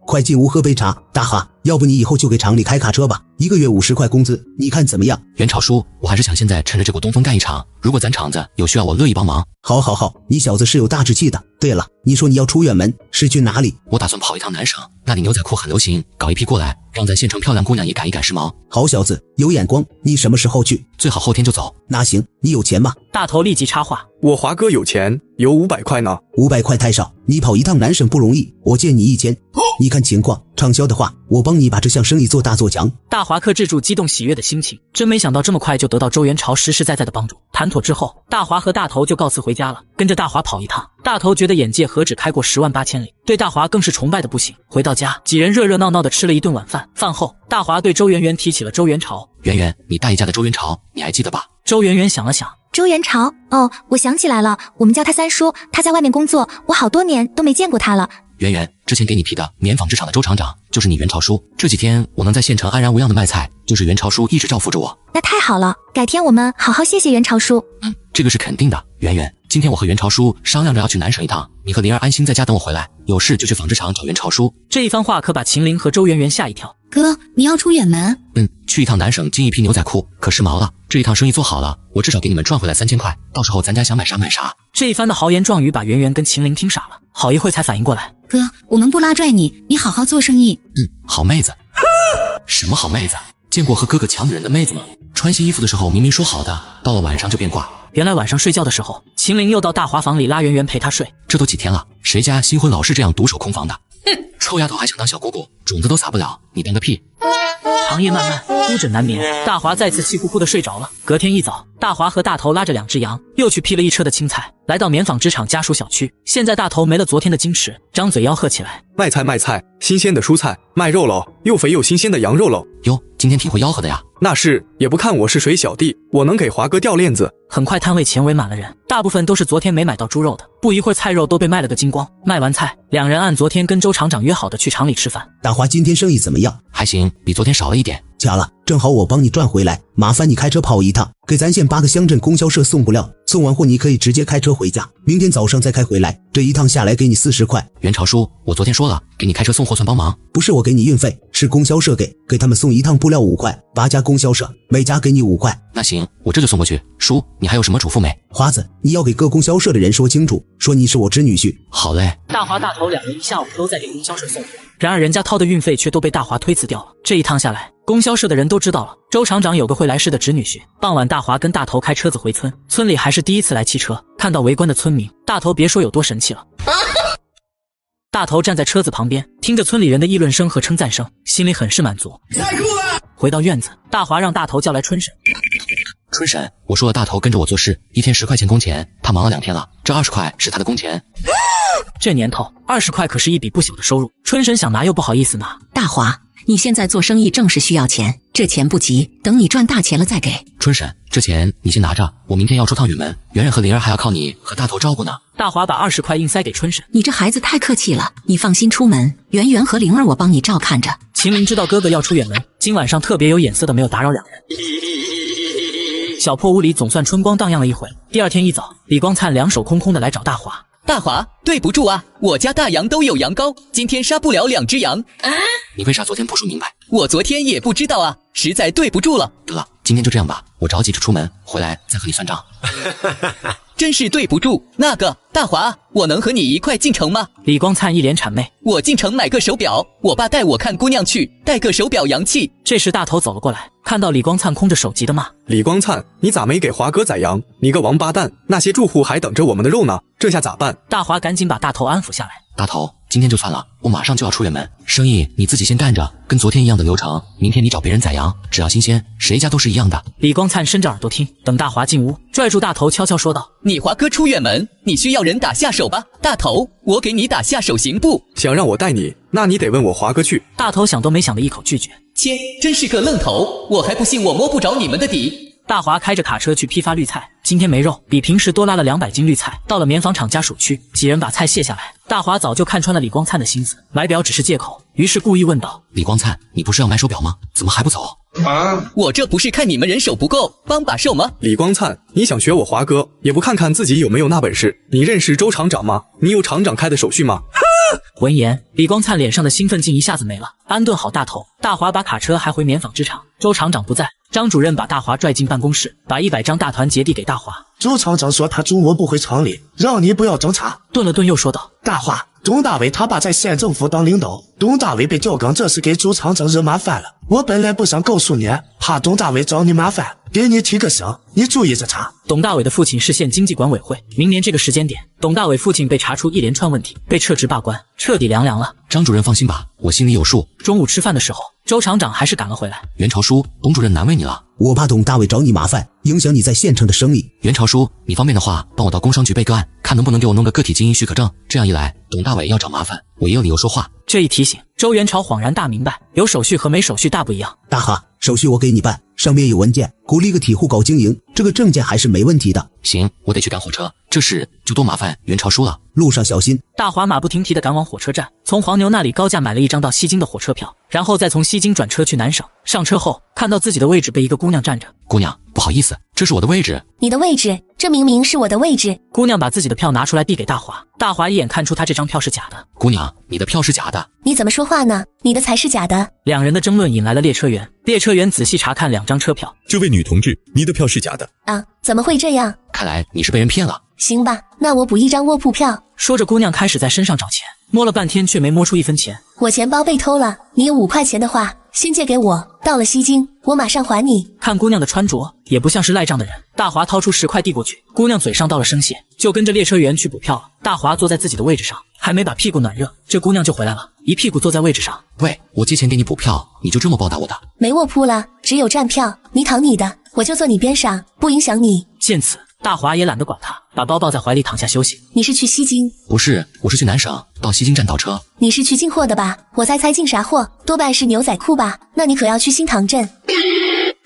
快进屋喝杯茶。大华，要不你以后就给厂里开卡车吧，1个月50块工资，你看怎么样？元朝叔，我还是想现在趁着这股东风干一场，如果咱厂子有需要，我乐意帮忙。好，你小子是有大志气的。对了，你说你要出远门，是去哪里？我打算跑一趟南省，那里牛仔裤很流行，搞一批过来，让咱县城漂亮姑娘也赶一赶时髦。好小子，有眼光，你什么时候去？最好后天就走。那行，你有钱吗？大头立即插话：我华哥有钱，有500块呢。500块太少，你跑一趟南省不容易，我借你1000。你看情况，畅销的话，我帮你把这项生意做大做强。大华克制住激动喜悦的心情，真没想到这么快就得到周元朝实实在在的帮助。谈妥之后，大华和大头就告辞回家了，跟着大华跑一趟。大头觉得眼界何止开过108000里，对大华更是崇拜的不行。回到家，几人热热闹闹的吃了一顿晚饭。饭后，大华对周圆圆提起了周元朝。圆圆，你大姨家的周元朝，你还记得吧？周圆圆想了想，周元朝，哦，我想起来了，我们叫他三叔，他在外面工作，我好多年都没见过他了。圆圆，之前给你提的棉纺织厂的周厂长就是你元朝叔，这几天我能在县城安然无恙的卖菜，就是元朝叔一直照顾着我。那太好了，改天我们好好谢谢元朝叔。这个是肯定的。圆圆，今天我和元朝叔商量着要去南省一趟，你和灵儿安心在家等我回来，有事就去纺织厂找元朝叔。这一番话可把秦陵和周圆圆吓一跳，哥，你要出远门？去一趟南省进一批牛仔裤，可时髦了。这一趟生意做好了，我至少给你们赚回来3000块，到时候咱家想买啥买啥。这一番的豪言壮语把圆圆跟秦玲听傻了，好一会才反应过来。哥，我们不拉拽你，你好好做生意。好妹子。什么好妹子？见过和哥哥抢女人的妹子吗？穿新衣服的时候明明说好的，到了晚上就变卦。原来晚上睡觉的时候，秦玲又到大华房里拉圆圆陪她睡。这都几天了，谁家新婚老是这样独守空房的？臭丫头还想当小姑姑，种子都撒不了，你当个屁！长夜漫漫，孤枕难眠，大华再次气呼呼的睡着了。隔天一早，大华和大头拉着2只羊，又去批了一车的青菜，来到棉纺织厂家属小区。现在大头没了昨天的矜持，张嘴吆喝起来：卖菜卖菜，新鲜的蔬菜，卖肉喽，又肥又新鲜的羊肉喽。哟，今天挺会吆喝的呀。那是，也不看我是谁小弟，我能给华哥掉链子。很快摊位前围满了人，大部分都是昨天没买到猪肉的，不一会儿菜肉都被卖了个精光。卖完菜，两人按昨天跟周厂长约好的去厂里吃饭。大华今天生意怎么样？还行，比昨天少了一点。假了，正好我帮你赚回来，麻烦你开车跑一趟，给咱县8个乡镇供销社送布料，送完货你可以直接开车回家，明天早上再开回来，这一趟下来给你40块。袁朝叔，我昨天说了，给你开车送货算帮忙。不是我给你运费，是供销社给他们送一趟布料5块，8家供销社每家给你5块。那行，我这就送过去。叔，你还有什么嘱咐没？华子，你要给各供销社的人说清楚，说你是我侄女婿。好嘞。大华大头两人一下午都在给供销社送货，然而人家掏的运费却都被大华推辞掉了。这一趟下来，供销社的人都知道了，周厂长有个会来事的侄女婿。傍晚，大华跟大头开车子回村，村里还是第一次来汽车，看到围观的村民，大头别说有多神气了。大头站在车子旁边，听着村里人的议论声和称赞声，心里很是满足。太酷了！回到院子，大华让大头叫来春婶。春婶，我说了大头跟着我做事，一天10块钱工钱，他忙了2天了，这20块是他的工钱。这年头20块可是一笔不小的收入，春婶想拿又不好意思拿。大华，你现在做生意正是需要钱，这钱不急，等你赚大钱了再给。春婶，这钱你先拿着，我明天要出趟远门，圆圆和灵儿还要靠你和大头照顾呢。大华把20块硬塞给春婶。你这孩子太客气了，你放心出门，圆圆和灵儿我帮你照看着。秦玲知道哥哥要出远门，今晚上特别有眼色的没有打扰两人。小破屋里总算春光荡漾了一回。第二天一早，李光灿两手空空的来找大华。大华，对不住啊，我家大羊都有羊羔，今天杀不了2只羊。你为啥昨天不说明白？我昨天也不知道啊，实在对不住了。得了，今天就这样吧，我着急着出门，回来再和你算账。真是对不住。那个大华，我能和你一块进城吗？李光灿一脸谄媚。我进城买个手表，我爸带我看姑娘去，带个手表洋气。这时大头走了过来，看到李光灿空着手急的骂：李光灿，你咋没给华哥宰羊？你个王八蛋，那些住户还等着我们的肉呢，这下咋办？大华赶紧把大头安抚下来。大头，今天就算了，我马上就要出远门，生意你自己先干着，跟昨天一样的流程，明天你找别人宰羊，只要新鲜，谁家都是一样的。李光灿伸着耳朵听，等大华进屋，拽住大头悄悄说道：你华哥出远门，你需要人打下手吧？大头，我给你打下手行不？想让我带你，那你得问我华哥去。大头想都没想的一口拒绝。切，真是个愣头，我还不信我摸不着你们的底。大华开着卡车去批发绿菜，今天没肉，比平时多拉了200斤绿菜。到了棉纺厂家属区，几人把菜卸下来。大华早就看穿了李光灿的心思，买表只是借口，于是故意问道：李光灿，你不是要买手表吗？怎么还不走？我这不是看你们人手不够，帮把手吗？李光灿，你想学我华哥，也不看看自己有没有那本事。你认识周厂长吗？你有厂长开的手续吗？闻言，李光灿脸上的兴奋劲一下子没了。安顿好大头，大华把卡车还回棉纺织厂。周厂长不在，张主任把大华拽进办公室，把100张大团结递给大华。周厂长说他中午不回厂里，让你不要侦查。顿了顿又说道：大华，董大伟他爸在县政府当领导，董大伟被调岗，这是给周厂长惹麻烦了。我本来不想告诉你，怕董大伟找你麻烦，给你提个醒，你注意着查。董大伟的父亲是县经济管委会，明年这个时间点，董大伟父亲被查出一连串问题，被撤职罢官，彻底凉了。张主任放心吧，我心里有数。中午吃饭的时候，周厂长还是赶了回来。袁朝叔，董主任难为你了。我怕董大伟找你麻烦，影响你在县城的生意。袁朝叔，你方便的话，帮我到工商局备个案，看能不能给我弄个个体经营许可证。这样一来，董大伟要找麻烦，我也有理由说话。这一提醒，周元朝恍然大明白，有手续和没手续大不一样。大哈，手续我给你办，上面有文件，鼓励个体户搞经营，这个证件还是没问题的。行，我得去赶火车，这事就多麻烦袁朝叔了。路上小心。大华马不停蹄地赶往火车站，从黄牛那里高价买了一张到西京的火车票，然后再从西京转车去南省。上车后，看到自己的位置被一个姑娘占着。姑娘，不好意思，这是我的位置。你的位置，这明明是我的位置。姑娘把自己的票拿出来递给大华，大华一眼看出她这张票是假的。姑娘，你的票是假的。你怎么说话呢？你的才是假的。两人的争论引来了列车员，列车员仔细查看2张车票。这位女同志，你的票是假的。啊，怎么会这样？看来你是被人骗了。行吧，那我补一张卧铺票。说着，姑娘开始在身上找钱，摸了半天却没摸出1分钱。我钱包被偷了，你有5块钱的话，先借给我，到了西京，我马上还你。看姑娘的穿着，也不像是赖账的人。大华掏出10块递过去，姑娘嘴上道了声谢，就跟着列车员去补票了。大华坐在自己的位置上，还没把屁股暖热，这姑娘就回来了，一屁股坐在位置上。喂，我借钱给你补票，你就这么报答我的？没卧铺了，只有站票，你躺你的，我就坐你边上，不影响你。见此，大华也懒得管他，把包抱在怀里躺下休息。你是去西京？不是，我是去南省，到西京站倒车。你是去进货的吧？我猜进啥货？多半是牛仔裤吧？那你可要去新塘镇。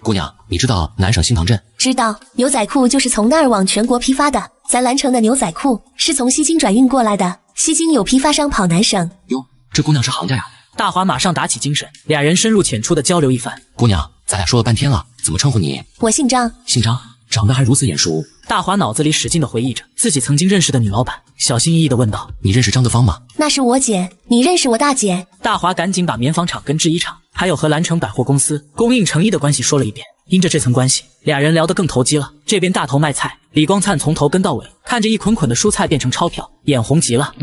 姑娘，你知道南省新塘镇？知道，牛仔裤就是从那儿往全国批发的。咱蓝城的牛仔裤是从西京转运过来的，西京有批发商跑南省。哟，这姑娘是行家呀！大华马上打起精神，俩人深入浅出的交流一番。姑娘，咱俩说了半天了，怎么称呼你？我姓张。姓张，长得还如此眼熟。大华脑子里使劲地回忆着自己曾经认识的女老板，小心翼翼地问道：“你认识张德芳吗？”那是我姐。你认识我大姐？大华赶紧把棉纺厂跟制衣厂，还有和蓝城百货公司供应成衣的关系说了一遍。因着这层关系，俩人聊得更投机了。这边大头卖菜，李光灿从头跟到尾，看着一捆捆的蔬菜变成钞票，眼红极了。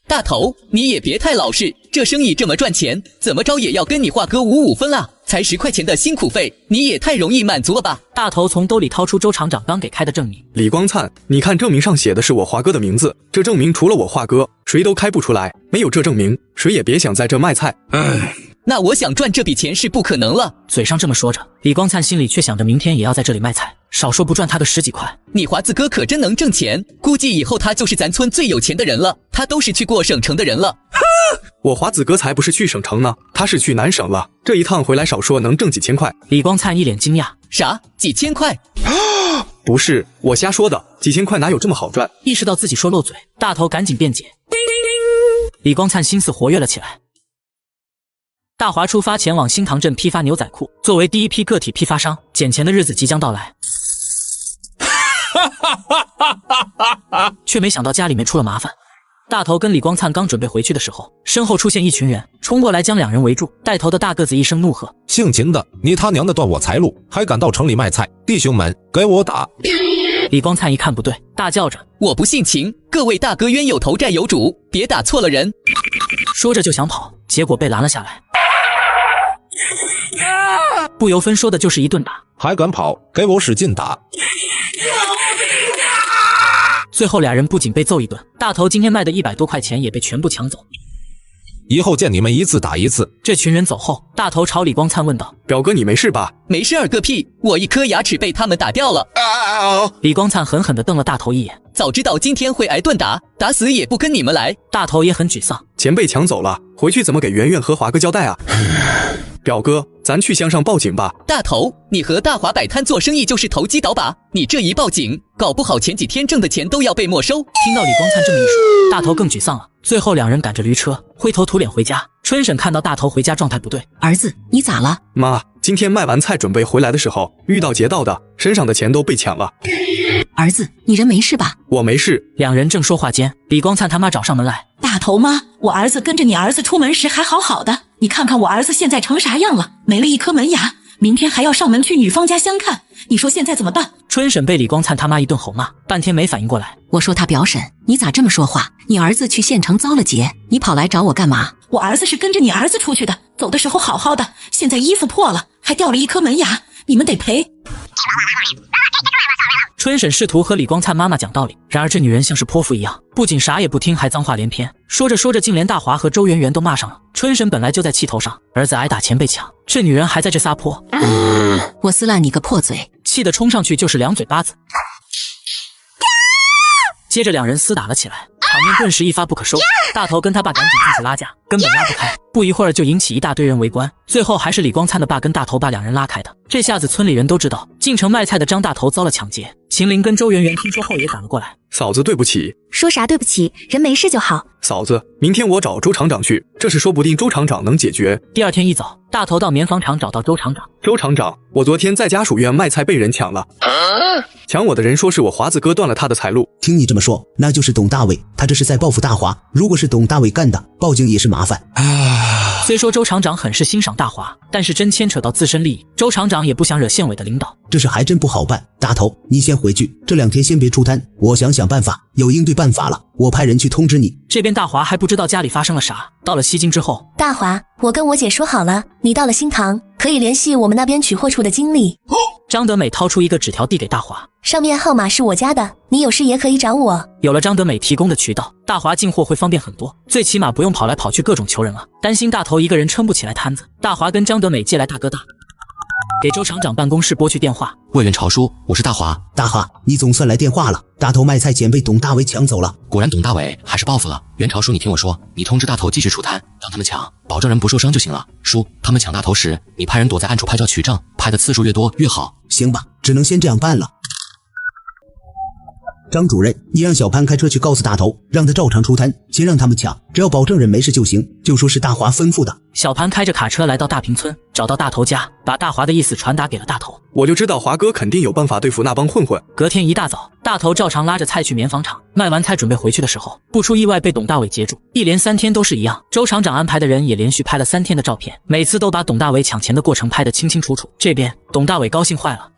大头，你也别太老实，这生意这么赚钱，怎么着也要跟你华哥55分啦！才10块钱的辛苦费，你也太容易满足了吧？大头从兜里掏出周厂长刚给开的证明。李光灿，你看证明上写的是我华哥的名字，这证明除了我华哥，谁都开不出来。没有这证明，谁也别想在这卖菜。那我想赚这笔钱是不可能了。嘴上这么说着，李光灿心里却想着明天也要在这里卖菜，少说不赚他个10几块。你华子哥可真能挣钱，估计以后他就是咱村最有钱的人了。他都是去过省城的人了。我华子哥才不是去省城呢，他是去南省了。这一趟回来少说能挣几千块。李光灿一脸惊讶：啥？几千块？不是，我瞎说的，几千块哪有这么好赚？意识到自己说漏嘴，大头赶紧辩解。李光灿心思活跃了起来。大华出发前往新塘镇批发牛仔裤，作为第一批个体批发商，捡钱的日子即将到来。却没想到家里面出了麻烦。大头跟李光灿刚准备回去的时候，身后出现一群人，冲过来将两人围住。带头的大个子一声怒喝：“姓秦的，你他娘的断我财路，还敢到城里卖菜！弟兄们，给我打！”李光灿一看不对，大叫着：“我不姓秦，各位大哥冤有头债有主，别打错了人。”说着就想跑，结果被拦了下来。不由分说的就是一顿打。还敢跑，给我使劲打！最后俩人不仅被揍一顿，大头今天卖的100多块钱也被全部抢走。以后见你们一次打一次。这群人走后，大头朝李光灿问道：“表哥，你没事吧？”“没事儿个屁，我一颗牙齿被他们打掉了。”李光灿狠狠地瞪了大头一眼。早知道今天会挨顿打，打死也不跟你们来。大头也很沮丧，钱被抢走了，回去怎么给圆圆和华哥交代啊？表哥，咱去乡上报警吧。大头，你和大华摆摊做生意就是投机倒把，你这一报警，搞不好前几天挣的钱都要被没收。听到李光灿这么一说，大头更沮丧了。最后两人赶着驴车，灰头土脸回家。春婶看到大头回家状态不对，儿子，你咋了？妈，今天卖完菜准备回来的时候，遇到劫道的，身上的钱都被抢了。儿子，你人没事吧？我没事。两人正说话间，李光灿他妈找上门来。大头妈，我儿子跟着你儿子出门时还好好的，你看看我儿子现在成啥样了，没了一颗门牙，明天还要上门去女方家相看，你说现在怎么办？春婶被李光灿他妈一顿吼骂，半天没反应过来。我说他表婶，你咋这么说话？你儿子去县城遭了劫，你跑来找我干嘛？我儿子是跟着你儿子出去的，走的时候好好的，现在衣服破了，还掉了一颗门牙，你们得赔。春婶试图和李光灿妈妈讲道理，然而这女人像是泼妇一样，不仅啥也不听，还脏话连篇。说着说着，竟连大华和周圆圆都骂上了。春婶本来就在气头上，儿子挨打钱被抢，这女人还在这撒泼。我撕烂你个破嘴！气得冲上去就是2嘴巴子。接着两人厮打了起来，场面顿时一发不可收拾。大头跟他爸赶紧进去拉架，根本拉不开，不一会儿就引起一大堆人围观。最后还是李光灿的爸跟大头把两人拉开的。这下子村里人都知道进城卖菜的张大头遭了抢劫。秦林跟周圆圆听说后也赶了过来。嫂子，对不起。说啥对不起？人没事就好。嫂子，明天我找周厂长去，这事说不定周厂长能解决。第二天一早，大头到棉纺厂找到周厂长。周厂长，我昨天在家属院卖菜被人抢了，抢我的人说是我华子哥断了他的财路。听你这么说，那就是董大伟，他这是在报复大华。如果是董大伟干的，报警也是麻烦。虽说周厂长很是欣赏大华，但是真牵扯到自身利益，周厂长也不想惹县委的领导。这事还真不好办，大头，你先回去，这2天先别出摊，我想办法，有应对办法了，我派人去通知你。这边大华还不知道家里发生了啥，到了西京之后，大华，我跟我姐说好了，你到了新塘可以联系我们那边取货处的经理。张德美掏出一个纸条递给大华，上面号码是我家的，你有事也可以找我。有了张德美提供的渠道，大华进货会方便很多，最起码不用跑来跑去各种求人了。担心大头一个人撑不起来摊子，大华跟张德美借来大哥大，给周厂长办公室拨去电话。魏元朝叔，我是大华。大华，你总算来电话了。大头卖菜捡被董大伟抢走了。果然董大伟还是报复了。元朝叔，你听我说，你通知大头继续出摊，让他们抢，保证人不受伤就行了。叔，他们抢大头时，你派人躲在暗处拍照取证，拍的次数越多越好。行吧，只能先这样办了。张主任，你让小潘开车去告诉大头，让他照常出摊，先让他们抢，只要保证人没事就行，就说是大华吩咐的。小潘开着卡车来到大坪村，找到大头家，把大华的意思传达给了大头。我就知道华哥肯定有办法对付那帮混混。隔天一大早，大头照常拉着菜去棉纺厂，卖完菜准备回去的时候，不出意外被董大伟截住。一连3天都是一样，周厂长安排的人也连续拍了3天的照片，每次都把董大伟抢钱的过程拍得清清楚楚。这边董大伟高兴坏了，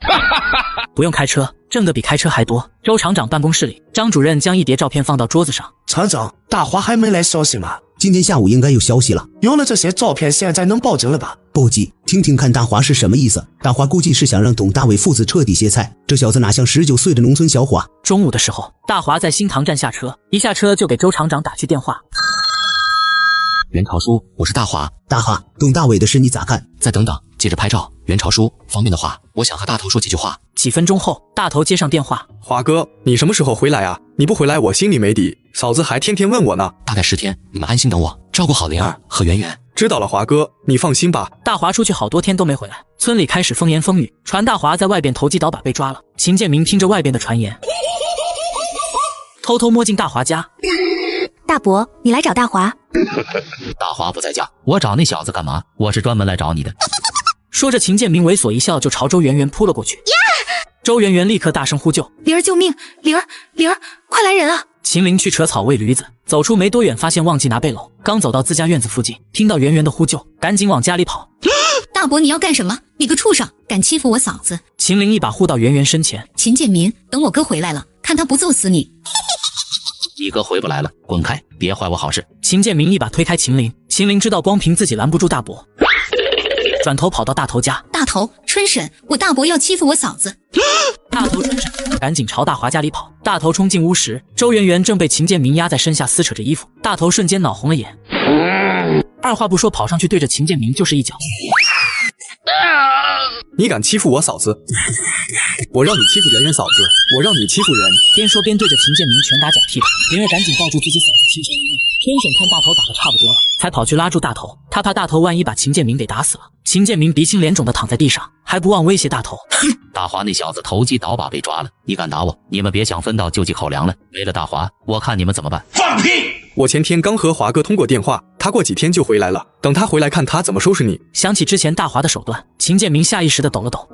不用开车，挣得比开车还多。周厂长办公室里，张主任将一叠照片放到桌子上。厂长，大华还没来消息吗？今天下午应该有消息了。有了这些照片，现在能报警了吧？不急，听听看大华是什么意思。大华估计是想让董大伟父子彻底歇菜，这小子哪像19岁的农村小伙。中午的时候，大华在新塘站下车，一下车就给周厂长打去电话。元朝叔，我是大华。大华，董大伟的事你咋看？再等等，接着拍照。元朝叔，方便的话，我想和大头说几句话。几分钟后，大头接上电话。华哥，你什么时候回来啊？你不回来我心里没底，嫂子还天天问我呢。大概10天，你们安心等我，照顾好灵儿和圆圆。知道了，华哥，你放心吧。大华出去好多天都没回来，村里开始风言风语，传大华在外边投机倒把被抓了。秦建明听着外边的传言，偷偷摸进大华家。大伯，你来找大华？大华不在家，我找那小子干嘛？我是专门来找你的。说着，秦建明猥琐一笑，就朝周圆圆扑了过去。周圆圆立刻大声呼救：“灵儿，救命！灵儿，灵儿，快来人啊！”秦林去扯草喂驴子，走出没多远，发现忘记拿背篓，刚走到自家院子附近，听到圆圆的呼救，赶紧往家里跑。大伯，你要干什么？你个畜生，敢欺负我嫂子！秦林一把护到圆圆身前。秦建民，等我哥回来了，看他不揍死你！你哥回不来了，滚开，别坏我好事。秦建明一把推开秦林，秦林知道光凭自己拦不住大伯，转头跑到大头家。大头，春婶，我大伯要欺负我嫂子。大头春婶赶紧朝大华家里跑。大头冲进屋时，周圆圆正被秦建明压在身下撕扯着衣服。大头瞬间恼红了眼，二话不说跑上去对着秦建明就是一脚。你敢欺负我嫂子，我让你欺负圆圆嫂子，我让你欺负人。边说边对着秦建明拳打脚踢的。圆圆赶紧抱住自己嫂子轻声一念。春婶看大头打得差不多了，才跑去拉住大头，他怕大头万一把秦建明给打死了。秦建明鼻青脸肿的躺在地上，还不忘威胁大头。大华那小子投机倒把被抓了，你敢打我，你们别想分到救济口粮了。没了大华，我看你们怎么办。放屁！我前天刚和华哥通过电话，他过几天就回来了，等他回来看他怎么收拾你。想起之前大华的手段，秦建明下意识的抖了抖，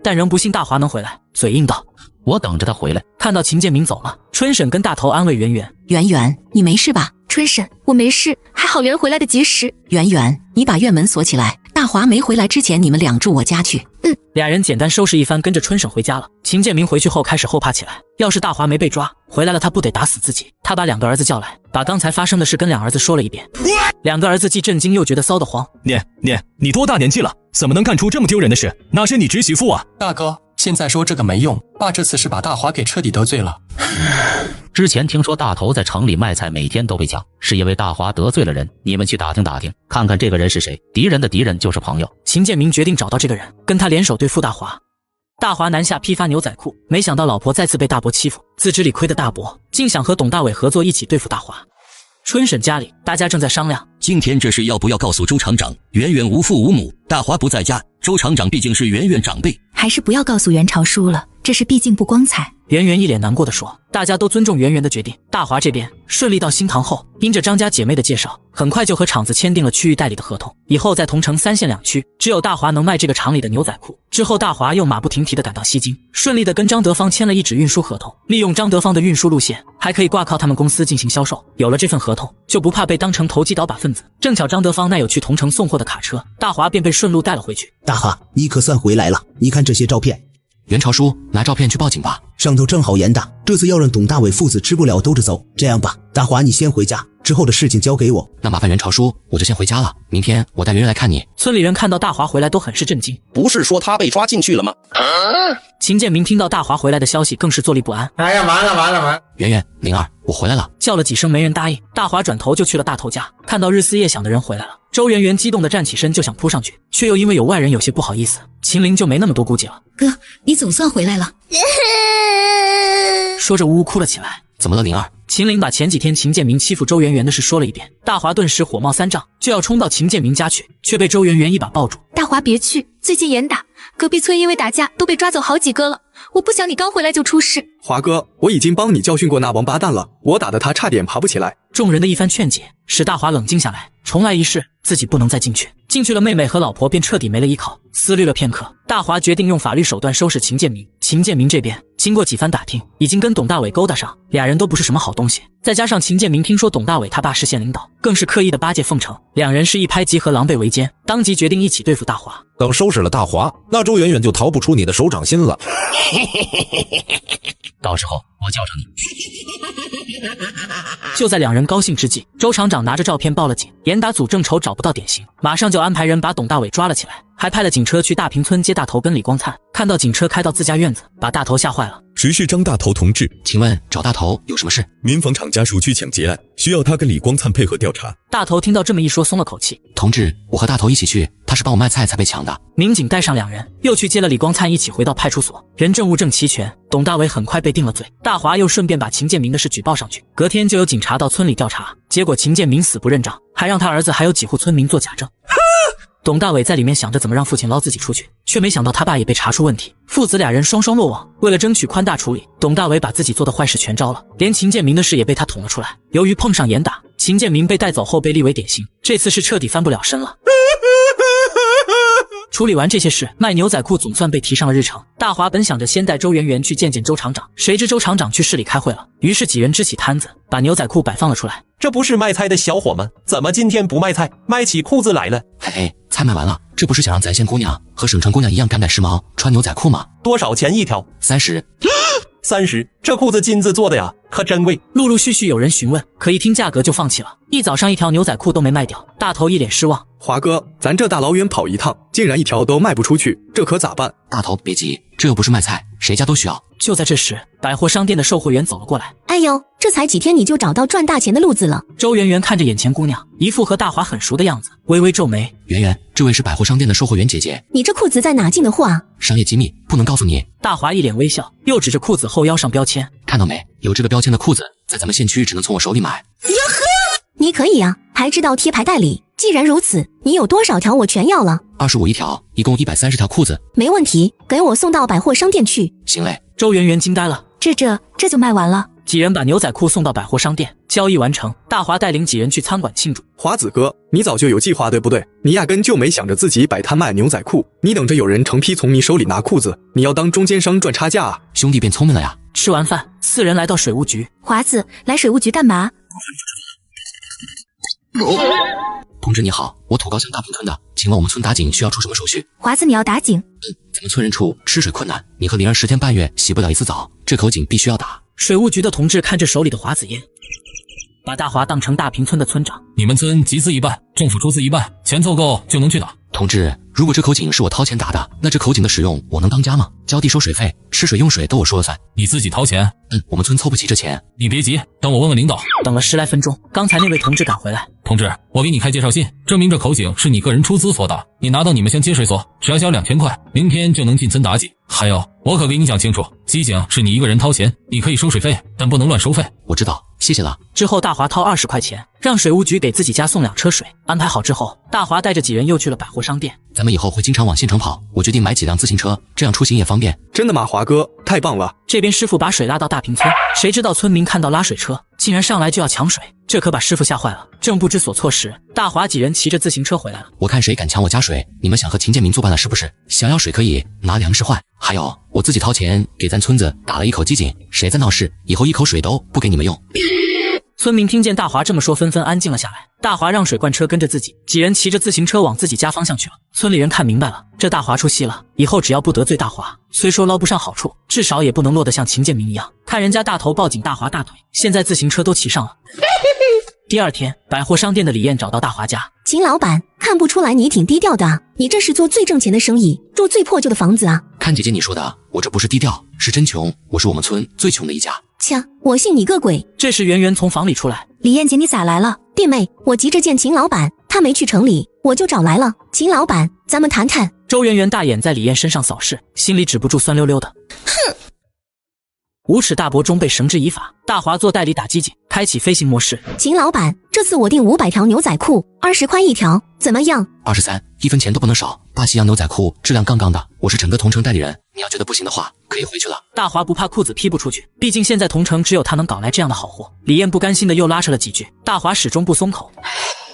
但仍不信大华能回来，嘴硬道：我等着他回来。看到秦建明走了，春婶跟大头安慰圆圆：圆圆，你没事吧？春婶，我没事，还好灵儿回来的及时。圆圆，你把院门锁起来，大华没回来之前，你们俩住我家去。俩人简单收拾一番，跟着春婶回家了。秦建明回去后开始后怕起来，要是大华没被抓回来了，他不得打死自己。他把2个儿子叫来，把刚才发生的事跟2儿子说了一遍。2个儿子既震惊又觉得骚得慌。你多大年纪了，怎么能干出这么丢人的事？那是你侄媳妇啊！大哥，现在说这个没用，爸这次是把大华给彻底得罪了。之前听说大头在城里卖菜，每天都被抢，是因为大华得罪了人。你们去打听打听，看看这个人是谁。敌人的敌人就是朋友。秦建明决定找到这个人，跟他联手对付大华。大华南下批发牛仔裤，没想到老婆再次被大伯欺负，自知理亏的大伯竟想和董大伟合作，一起对付大华。春婶家里，大家正在商量，今天这事要不要告诉周厂长？圆圆无父无母，大华不在家，周厂长毕竟是圆圆长辈，还是不要告诉袁朝叔了，这事毕竟不光彩。圆圆一脸难过的说，大家都尊重圆圆的决定。大华这边顺利到新塘后，因着张家姐妹的介绍，很快就和厂子签订了区域代理的合同，以后在同城3县2区，只有大华能卖这个厂里的牛仔裤。之后大华又马不停蹄地赶到西京，顺利地跟张德芳签了一纸运输合同，利用张德芳的运输路线，还可以挂靠他们公司进行销售。有了这份合同，就不怕被当成投机倒把分子。正巧张德芳那有去同城送货的卡车，大华便被顺路带了回去。大华，你可算回来了，你看这些照片。袁朝叔，拿照片去报警吧。上头正好严打，这次要让董大伟父子吃不了兜着走。这样吧，大华你先回家，之后的事情交给我。那麻烦袁朝叔，我就先回家了，明天我带圆圆来看你。村里人看到大华回来都很是震惊，不是说他被抓进去了吗？秦建明听到大华回来的消息更是坐立不安。哎呀，完了！圆圆，灵儿，我回来了。叫了几声没人答应，大华转头就去了大头家，看到日思夜想的人回来了。周圆圆激动地站起身就想扑上去，却又因为有外人有些不好意思，秦玲就没那么多顾忌了。哥，你总算回来了。说着呜呜哭了起来。怎么了，灵儿？秦玲把前几天秦建明欺负周圆圆的事说了一遍，大华顿时火冒三丈，就要冲到秦建明家去，却被周圆圆一把抱住。大华别去，最近严打，隔壁村因为打架都被抓走好几个了，我不想你刚回来就出事。华哥，我已经帮你教训过那王八蛋了，我打得他差点爬不起来。众人的一番劝解使大华冷静下来，重来一试，自己不能再进去。进去了，妹妹和老婆便彻底没了依靠。思虑了片刻，大华决定用法律手段收拾秦建明。秦建明这边经过几番打听，已经跟董大伟勾搭上，俩人都不是什么好东西。再加上秦建明听说董大伟他爸是县领导，更是刻意的巴结奉承，两人是一拍即合，狼狈为奸，当即决定一起对付大华。等收拾了大华，那周圆圆就逃不出你的手掌心了。到时候我叫上你。就在两人高兴之际，周厂长拿着照片报了警。严打组正愁找不到典型，马上就安排人把董大伟抓了起来，还派了警车去大坪村接大头跟李光灿。看到警车开到自家院子，把大头吓坏了。谁是张大头同志？请问找大头有什么事？民纺厂家属去抢劫案，需要他跟李光灿配合调查。大头听到这么一说，松了口气。同志，我和大头一起去，他是帮我卖菜才被抢的。民警带上两人，又去接了李光灿，一起回到派出所。人证物证齐全，董大伟很快被定了罪。大华又顺便把秦建明的事举报上去，隔天就有警察到村里调查，结果秦建明死不认账，还让他儿子还有几户村民做假证。董大伟在里面想着怎么让父亲捞自己出去，却没想到他爸也被查出问题，父子俩人双双落网。为了争取宽大处理，董大伟把自己做的坏事全招了，连秦建明的事也被他捅了出来。由于碰上严打，秦建明被带走后被立为典型，这次是彻底翻不了身了。处理完这些事，卖牛仔裤总算被提上了日程。大华本想着先带周圆圆去见见周厂长，谁知周厂长去市里开会了，于是几人支起摊子，把牛仔裤摆放了出来。这不是卖菜的小伙们，怎么今天不卖菜，卖起裤子来了？嘿嘿，菜卖完了，这不是想让咱县姑娘和省城姑娘一样赶时髦，穿牛仔裤吗？多少钱一条？30。30，这裤子金子做的呀，可真贵。陆陆续续有人询问，可一听价格就放弃了。一早上一条牛仔裤都没卖掉，大头一脸失望。华哥，咱这大老远跑一趟，竟然一条都卖不出去，这可咋办？大头别急，这又不是卖菜，谁家都需要。就在这时，百货商店的售货员走了过来。哎呦，这才几天你就找到赚大钱的路子了。周圆圆看着眼前姑娘，一副和大华很熟的样子，微微皱眉。圆圆，这位是百货商店的售货员姐姐。你这裤子在哪进的货啊？商业机密，不能告诉你。大华一脸微笑，又指着裤子后腰上标签，看到没？有这个标签的裤子，在咱们县区只能从我手里买。哟呵，你可以啊，还知道贴牌代理。既然如此，你有多少条我全要了。25一条，一共130条裤子。没问题，给我送到百货商店去。行嘞。周圆圆惊呆了，这就卖完了。几人把牛仔裤送到百货商店，交易完成。大华带领几人去餐馆庆祝。华子哥，你早就有计划对不对？你压根就没想着自己摆摊卖牛仔裤，你等着有人成批从你手里拿裤子，你要当中间商赚差价啊！兄弟变聪明了呀！吃完饭，四人来到水务局。华子，来水务局干嘛？同志你好，我土高乡大坪村的，请问我们村打井需要出什么手续？华子，你要打井？咱们村人处吃水困难，你和灵儿10天半月洗不了一次澡，这口井必须要打。水务局的同志看着手里的华子烟，把大华当成大坪村的村长。你们村集资一半，政府出资一半，钱凑够就能去打。同志，如果这口井是我掏钱打的，那这口井的使用我能当家吗？交地收水费，吃水用水都我说了算。你自己掏钱？我们村凑不齐这钱。你别急，等我问问领导。等了10来分钟，刚才那位同志赶回来。同志，我给你开介绍信，证明这口井是你个人出资所打，你拿到你们乡接水所，只要交2000块，明天就能进村打井。还有，我可给你讲清楚，机井是你一个人掏钱，你可以收水费，但不能乱收费。我知道，谢谢了。之后大华掏20块钱，让水务局给自己家送2车水。安排好之后，大华带着几人又去了百货商店。咱们以后会经常往县城跑，我决定买几辆自行车，这样出行也方便。真的吗，华哥？太棒了！这边师傅把水拉到大坪村，谁知道村民看到拉水车，竟然上来就要抢水，这可把师傅吓坏了。正不知所措时，大华几人骑着自行车回来了。我看谁敢抢我家水，你们想和秦建明作伴了是不是？想要水可以拿粮食换，还有我自己掏钱给咱村子打了一口机井，谁再闹事，以后一口水都不给你们用。村民听见大华这么说，纷纷安静了下来。大华让水罐车跟着自己，几人骑着自行车往自己家方向去了。村里人看明白了，这大华出息了，以后只要不得罪大华，虽说捞不上好处，至少也不能落得像秦建明一样。看人家大头抱紧大华大腿，现在自行车都骑上了。第二天，百货商店的李艳找到大华家。秦老板，看不出来你挺低调的，你这是做最挣钱的生意，住最破旧的房子啊。看姐姐你说的，我这不是低调，是真穷，我是我们村最穷的一家。切，我信你个鬼！这时圆圆从房里出来，李艳姐你咋来了？弟妹，我急着见秦老板，他没去城里，我就找来了。秦老板，咱们谈谈。周圆圆大眼在李艳身上扫视，心里止不住酸溜溜的。哼！无耻大伯终被绳之以法，大华坐袋里打机警，开启飞行模式。秦老板，这次我订500条牛仔裤，20块一条，怎么样？23，一分钱都不能少。大西洋牛仔裤质量杠杠的，我是整个同城代理人，你要觉得不行的话，可以回去了。大华不怕裤子披不出去，毕竟现在同城只有他能搞来这样的好货。李艳不甘心的又拉扯了几句，大华始终不松口。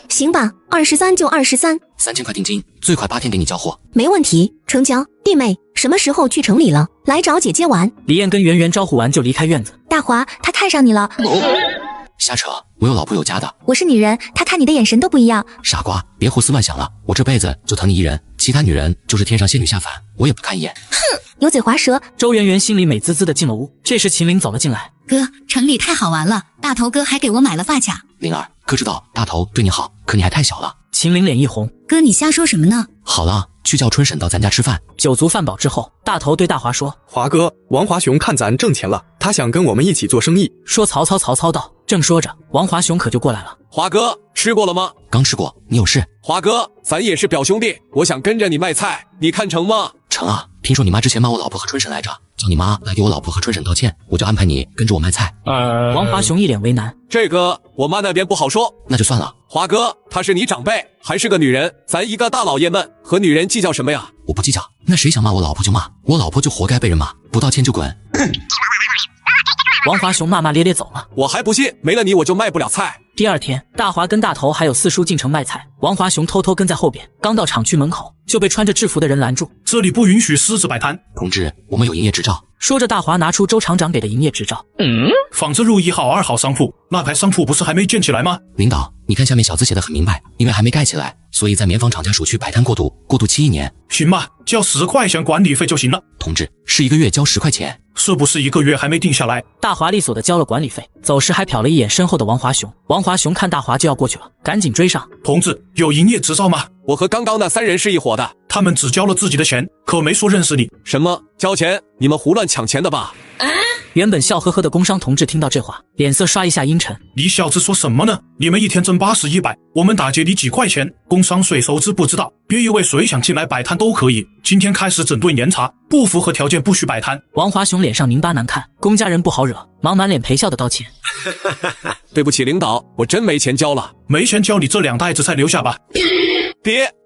行吧，23就23，3000块定金，最快8天给你交货，没问题，成交。弟妹，什么时候去城里了？来找姐姐玩。李艳跟圆圆招呼完就离开院子。大华，他看上你了。瞎扯，我有老婆有家的。我是女人，他看你的眼神都不一样。傻瓜，别胡思乱想了，我这辈子就疼你一人，其他女人就是天上仙女下凡，我也不看一眼。哼，油嘴滑舌。周圆圆心里美滋滋的进了屋。这时秦岭走了进来。哥，城里太好玩了，大头哥还给我买了发卡。灵儿，哥知道大头对你好，可你还太小了。秦岭脸一红。哥，你瞎说什么呢？好了，去叫春婶到咱家吃饭。酒足饭饱之后，大头对大华说：华哥，王华雄看咱挣钱了，他想跟我们一起做生意。说曹操道。正说着，王华雄可就过来了。华哥，吃过了吗？刚吃过，你有事？华哥，咱也是表兄弟，我想跟着你卖菜，你看成吗？成啊，听说你妈之前骂我老婆和春婶来着，叫你妈来给我老婆和春婶道歉，我就安排你跟着我卖菜。王华雄一脸为难，这个我妈那边不好说，那就算了。华哥，她是你长辈，还是个女人，咱一个大老爷们和女人计较什么呀？我不计较，那谁想骂我老婆就骂，我老婆就活该被人骂，不道歉就滚。王华雄骂骂咧咧走了。我还不信，没了你我就卖不了菜。第二天，大华跟大头还有四叔进城卖菜，王华雄偷偷跟在后边，刚到厂区门口就被穿着制服的人拦住。这里不允许私自摆摊。同志，我们有营业执照。说着，大华拿出周厂长给的营业执照。仿制入1号、2号商铺，那排商铺不是还没建起来吗？领导，你看下面小字写的很明白，因为还没盖起来，所以在棉纺厂家属区摆摊过渡期1年。行吧，交10块钱管理费就行了。同志，是1个月交10块钱。是不是1个月还没定下来？大华利索的交了管理费，走时还瞟了一眼身后的王华雄。王华雄看大华就要过去了，赶紧追上。同志，有营业执照吗？我和刚刚那3人是一伙的，他们只交了自己的钱，可没说认识你。什么交钱？你们胡乱抢钱的吧？原本笑呵呵的工商同志听到这话，脸色刷一下阴沉。你小子说什么呢？你们一天挣80、100，我们打劫你几块钱，工商税收支不知道。别以为谁想进来摆摊都可以，今天开始整顿严查，不符合条件不许摆摊。王华雄脸上拧巴难看，公家人不好惹，忙满脸陪笑的道歉。对不起领导，我真没钱交了。没钱交，你这2袋子菜留下吧。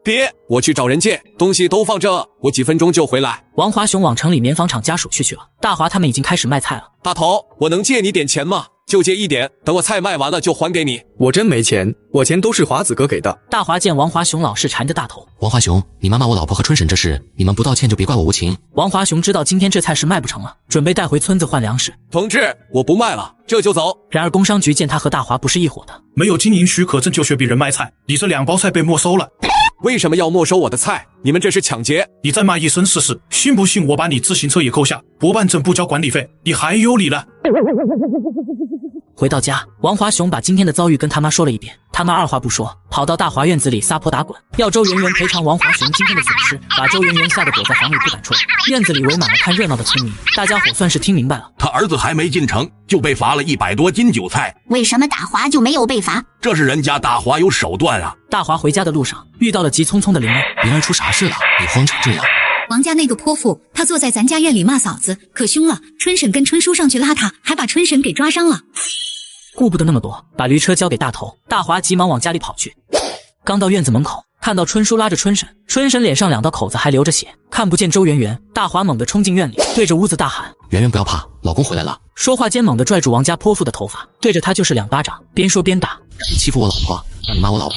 别，我去找人借，东西都放这，我几分钟就回来。王华雄往城里棉纺厂家属去了，大华他们已经开始卖菜了。大头，我能借你点钱吗？就借一点，等我菜卖完了就还给你。我真没钱，我钱都是华子哥给的。大华见王华雄老是缠着大头。王华雄，你妈骂我老婆和春婶这事，你们不道歉就别怪我无情。王华雄知道今天这菜是卖不成了，准备带回村子换粮食。同志，我不卖了，这就走。然而工商局见他和大华不是一伙的，没有经营许可证就学别人卖菜，你这2包菜被没收了。为什么要没收我的菜？你们这是抢劫！你再骂一声试试，信不信我把你自行车也扣下，不办证不交管理费，你还有理了。回到家，王华雄把今天的遭遇跟他妈说了一遍，他妈二话不说，跑到大华院子里撒泼打滚，要周圆圆赔偿王华雄今天的损失，把周圆圆吓得躲在房里不敢出来。院子里围满了看热闹的村民，大家伙算是听明白了，他儿子还没进城就被罚了100多斤韭菜，为什么大华就没有被罚？这是人家大华有手段啊！大华回家的路上遇到了急匆匆的灵儿，灵儿出啥事了？你慌成这样？王家那个泼妇，他坐在咱家院里骂嫂子，可凶了。春婶跟春叔上去拉他，还把春婶给抓伤了。顾不得那么多，把驴车交给大头。大华急忙往家里跑去。刚到院子门口，看到春叔拉着春婶，春婶脸上2道口子还流着血，看不见周圆圆。大华猛地冲进院里，对着屋子大喊：圆圆不要怕，老公回来了。说话间猛地拽住王家泼妇的头发，对着她就是2巴掌，边说边打。让你欺负我老婆，让你骂我老婆，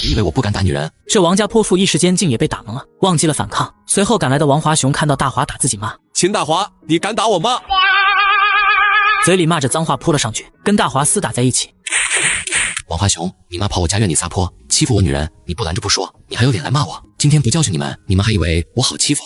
你以为我不敢打女人？这王家泼妇一时间竟也被打懵了，忘记了反抗。随后赶来的王华雄看到大华打自己骂：秦大华，你敢打我吗？嘴里骂着脏话扑了上去，跟大华厮打在一起。王华雄，你妈跑我家院里撒泼，欺负我女人，你不拦着不说，你还有脸来骂我？今天不教训你们，你们还以为我好欺负？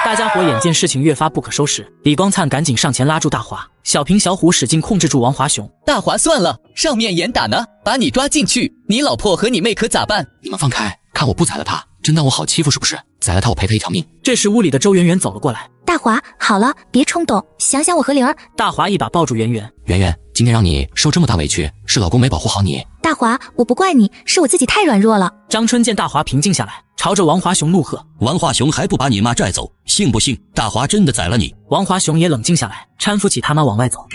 大家伙眼见事情越发不可收拾，李光灿赶紧上前拉住大华，小平小虎使劲控制住王华雄。大华算了，上面严打呢，把你抓进去，你老婆和你妹可咋办？你们放开，看我不宰了她，真当我好欺负是不是？宰了她我赔她一条命。这时屋里的周圆圆走了过来。大华，好了，别冲动，想想我和灵儿。大华一把抱住圆圆。圆圆，今天让你受这么大委屈，是老公没保护好你。大华，我不怪你，是我自己太软弱了。张春见大华平静下来，朝着王华雄怒喝：王华雄还不把你妈拽走，信不信大华真的宰了你？王华雄也冷静下来，搀扶起他妈往外走。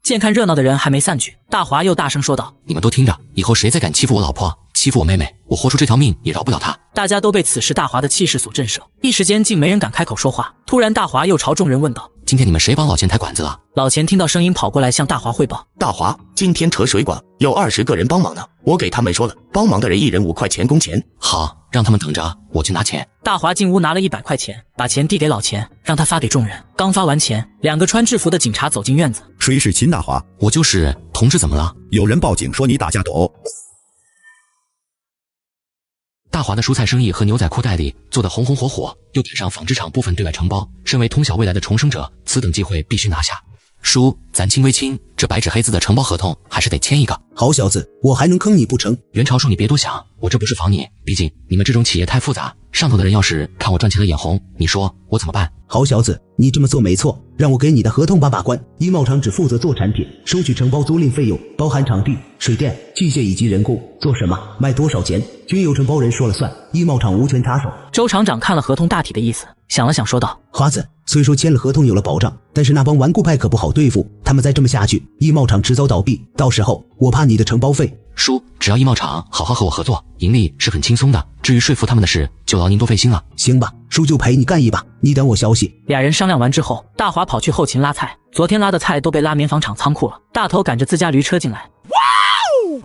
见看热闹的人还没散去，大华又大声说道：你们都听着，以后谁再敢欺负我老婆，欺负我妹妹，我活出这条命也饶不了她。大家都被此时大华的气势所震慑，一时间竟没人敢开口说话。突然大华又朝众人问道：今天你们谁帮老钱抬管子了？老钱听到声音跑过来向大华汇报：大华，今天扯水管有20个人帮忙呢，我给他们说了，帮忙的人1人5块钱工钱。好，让他们等着，我去拿钱。大华进屋拿了100块钱，把钱递给老钱，让他发给众人。刚发完钱，2个穿制服的警察走进院子。谁是秦大华？我就是。同志怎么了？有人报警说你打架斗殴。大华的蔬菜生意和牛仔裤代理做得红红火火，又赶上纺织厂部分对外承包，身为通晓未来的重生者，此等机会必须拿下。叔，咱亲归亲，这白纸黑字的承包合同还是得签一个。好小子，我还能坑你不成？袁朝叔，你别多想，我这不是防你，毕竟你们这种企业太复杂，上头的人要是看我赚钱了眼红，你说我怎么办？好小子，你这么做没错，让我给你的合同把关。衣帽厂只负责做产品，收取承包租赁费用，包含场地、水电、器械以及人工，做什么卖多少钱均由承包人说了算，衣帽厂无权插手。周厂长看了合同大体的意思，想了想说道：华子，虽说签了合同有了保障，但是那帮顽固派可不好对付，他们再这么下去，衣帽厂迟早倒闭，到时候我怕你的承包费。叔，只要衣帽厂好好和我合作，盈利是很轻松的，至于说服他们的事，就劳您多费心了。行吧，叔就陪你干一把，你等我消息。俩人商量完之后，大华跑去后勤拉菜，昨天拉的菜都被拉棉纺厂仓库了。大头赶着自家驴车进来。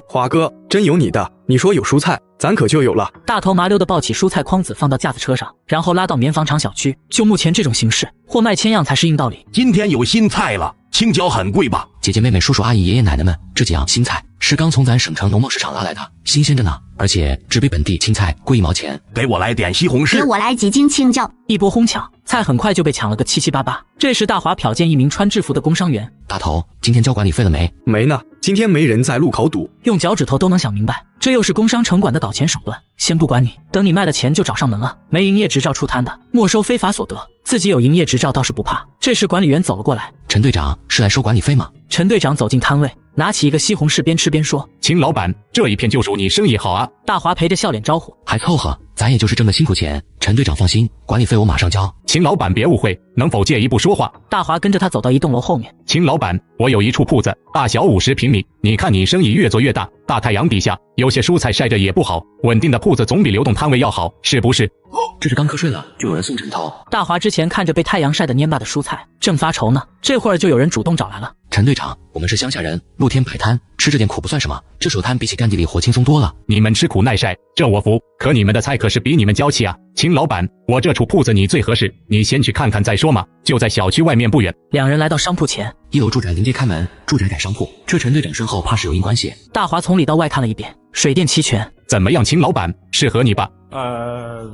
华哥，真有你的，你说有蔬菜，咱可就有了。大头麻溜的抱起蔬菜筐子放到架子车上，然后拉到棉纺厂小区。就目前这种形势，货卖千样才是硬道理。今天有新菜了，青椒很贵吧？姐姐妹妹叔叔阿姨爷爷奶奶们，这几样新菜是刚从咱省城农贸市场拉来的，新鲜着呢，而且只比本地青菜贵1毛钱。给我来点西红柿，给我来几斤青椒。一波哄抢，菜很快就被抢了个七七八八。这时大华瞟见一名穿制服的工商员：大头，今天交管理费了没？没呢，今天没人在路口堵。用脚趾头都能想明白，这又是工商城管的倒钱手段。先不管你，等你卖的钱就找上门了。没营业执照出摊的，没收非法所得，自己有营业执照倒是不怕。这时管理员走了过来：陈队长是来收管理费吗？陈队长走进摊位，拿起一个西红柿，边吃边说：秦老板，这一片就属你生意好啊。大华陪着笑脸招呼：还凑合，咱也就是挣的辛苦钱。陈队长放心，管理费我马上交。秦老板别误会，能否借一步说话？大华跟着他走到一栋楼后面。秦老板，我有一处铺子，大小50平米，你看你生意越做越大，大太阳底下有些蔬菜晒着也不好，稳定的铺子总比流动摊位要好，是不是？这是刚瞌睡了就有人送枕头。大华之前看着被太阳晒得蔫巴的蔬菜正发愁呢，这会儿就有人主动找来了。陈队长，我们是乡下人，露天摆摊，吃这点苦不算什么，这手摊比起干地里活轻松多了。你们吃苦耐晒，这我服，可你们的菜可是比你们娇气啊。秦老板，我这处铺子你最合适，你先去看看再说嘛，就在小区外面不远。两人来到商铺前，1楼住宅临街开门，住宅改商铺，这陈队长身后怕是有因关系。大华从里到外看了一遍，水电齐全。怎么样，秦老板，适合你吧？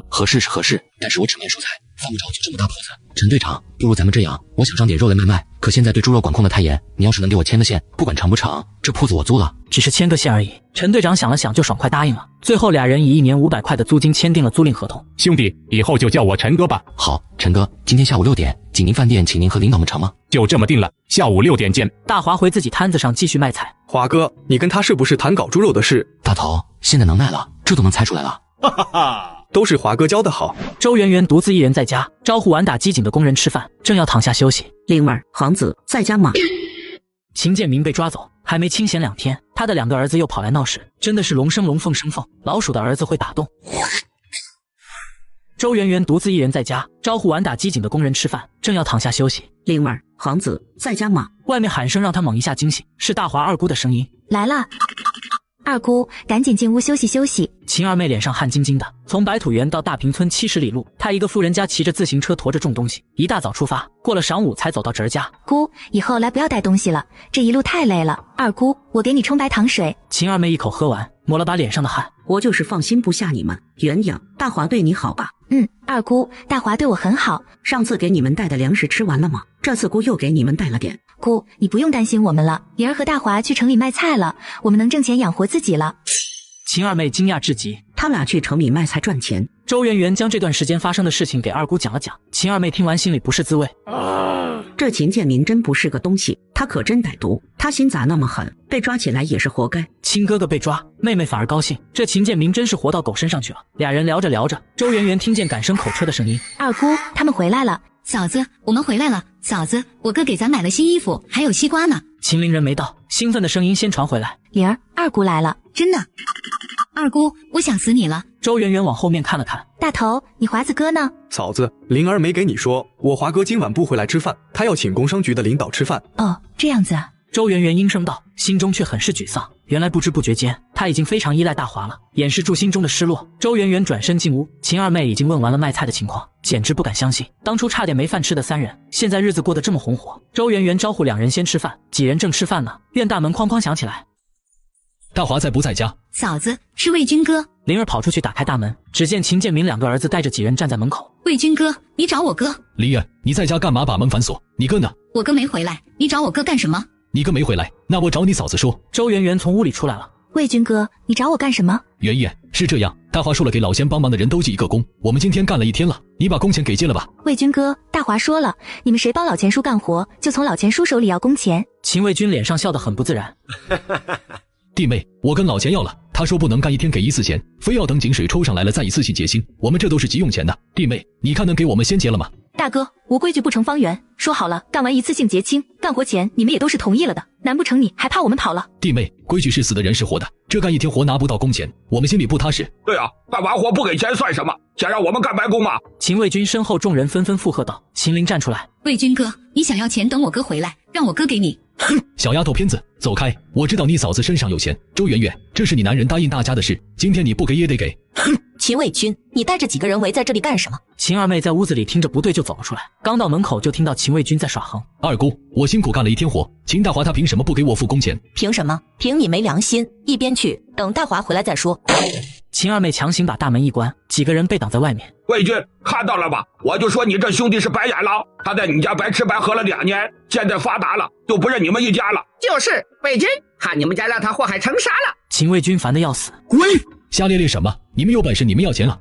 合适是合适，但是我只卖蔬菜，犯不着就这么大铺子。陈队长，不如咱们这样，我想上点肉类卖卖，可现在对猪肉管控的太严，你要是能给我牵个线，不管成不成，这铺子我租了。只是牵个线而已。陈队长想了想，就爽快答应了。最后俩人以1年500块的租金签订了租赁合同。兄弟，以后就叫我陈哥吧。好，陈哥，今天下午6点，锦宁饭店请您和领导们成吗？就这么定了，下午6点见。大华回自己摊子上继续卖菜。华哥，你跟他是不是谈搞猪肉的事？大头，现在能耐了，这都能猜出来了。哈哈哈，都是华哥教的好。周圆圆独自一人在家，招呼完打机井的工人吃饭，正要躺下休息。灵儿，皇子在家吗？秦建明被抓走，还没清闲2天，他的2个儿子又跑来闹事，真的是龙生龙，凤生凤。老鼠的儿子会打洞。周圆圆独自一人在家，招呼完打机井的工人吃饭，正要躺下休息。灵儿，皇子在家吗？外面喊声让他猛一下惊醒，是大华二姑的声音。来了，二姑，赶紧进屋休息休息。秦二妹脸上汗津津的，从白土园到大平村70里路，她一个富人家骑着自行车驮着重东西，一大早出发，过了晌午才走到侄儿家。姑，以后来不要带东西了，这一路太累了。二姑，我给你冲白糖水。秦二妹一口喝完，抹了把脸上的汗。我就是放心不下你们。圆圆，大华对你好吧？二姑，大华对我很好。上次给你们带的粮食吃完了吗？这次姑又给你们带了点。姑，你不用担心我们了，灵儿和大华去城里卖菜了，我们能挣钱养活自己了。秦二妹惊讶至极，他俩去城里卖菜赚钱。周圆圆将这段时间发生的事情给二姑讲了讲，秦二妹听完心里不是滋味。这秦建民真不是个东西，他可真歹毒，他心咋那么狠，被抓起来也是活该。亲哥哥被抓，妹妹反而高兴，这秦建明真是活到狗身上去了。俩人聊着聊着，周圆圆听见赶声口车的声音。二姑，他们回来了。嫂子，我们回来了。嫂子，我哥给咱买了新衣服，还有西瓜呢。秦陵人没到，兴奋的声音先传回来。灵儿，二姑来了。真的？二姑，我想死你了。周圆圆往后面看了看。大头，你华子哥呢？嫂子，灵儿没给你说，我华哥今晚不回来吃饭，他要请工商局的领导吃饭。哦，这样子啊。周圆圆应声道，心中却很是沮丧。原来不知不觉间，他已经非常依赖大华了。掩饰住心中的失落，周圆圆转身进屋。秦二妹已经问完了卖菜的情况，简直不敢相信，当初差点没饭吃的3人，现在日子过得这么红火。周圆圆招呼2人先吃饭，几人正吃饭呢，院大门哐哐响起来。大华在不在家？嫂子，是魏军哥。灵儿跑出去打开大门，只见秦建明2个儿子带着几人站在门口。魏军哥，你找我哥。灵儿，你在家干嘛把门反锁？你哥呢？我哥没回来，你找我哥干什么？你哥没回来，那我找你嫂子说。周圆圆从屋里出来了。魏军哥，你找我干什么？圆圆，是这样，大华说了给老仙帮忙的人都记一个工，我们今天干了1天了，你把工钱给结了吧。魏军哥，大华说了，你们谁帮老钱叔干活，就从老钱叔手里要工钱。秦卫军脸上笑得很不自然。弟妹，我跟老钱要了，他说不能干1天给1次钱，非要等井水抽上来了再一次性结薪，我们这都是急用钱的。弟妹，你看能给我们先结了吗？大哥，无规矩不成方圆，说好了干完1次性结清，干活钱你们也都是同意了的，难不成你还怕我们跑了？弟妹，规矩是死的，人是活的，这干1天活拿不到工钱，我们心里不踏实。对啊，干完活不给钱算什么？想让我们干白工吗？秦卫军身后众人纷纷附和道。秦陵站出来，魏军哥，你想要钱，等我哥回来，让我哥给你。哼，小丫头片子，走开！我知道你嫂子身上有钱。周圆圆，这是你男人答应大家的事，今天你不给也得给。哼，秦卫军，你带着几个人围在这里干什么？秦二妹在屋子里听着不对就走了出来，刚到门口就听到秦卫军在耍横。二姑，我辛苦干了1天活，秦大华他凭什么不给我付工钱？凭什么？凭你没良心！一边去，等大华回来再说。秦二妹强行把大门一关，几个人被挡在外面。魏军，看到了吧？我就说你这兄弟是白眼狼，他在你家白吃白喝了2年，现在发达了，就不认你们一家了。就是魏军，看你们家让他祸害成啥了。秦卫军烦得要死，滚！瞎咧咧什么？你们有本事你们要钱了。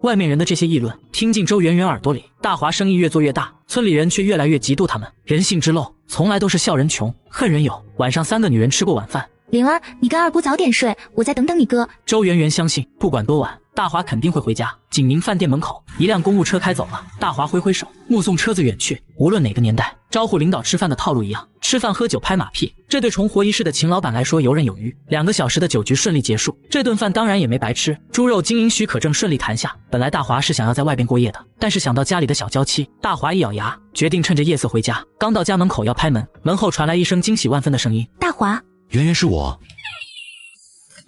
外面人的这些议论听进周圆圆耳朵里，大华生意越做越大，村里人却越来越嫉妒他们。人性之陋，从来都是笑人穷，恨人有。晚上3个女人吃过晚饭。灵儿，你跟二姑早点睡，我再等等你哥。周圆圆相信，不管多晚，大华肯定会回家。景宁饭店门口，一辆公务车开走了，大华挥挥手，目送车子远去。无论哪个年代，招呼领导吃饭的套路一样，吃饭喝酒拍马屁，这对重活一世的秦老板来说游刃有余。2个小时的酒局顺利结束，这顿饭当然也没白吃，猪肉经营许可证顺利谈下。本来大华是想要在外边过夜的，但是想到家里的小娇妻，大华一咬牙，决定趁着夜色回家。刚到家门口要拍门，门后传来一声惊喜万分的声音：大华。圆圆是我。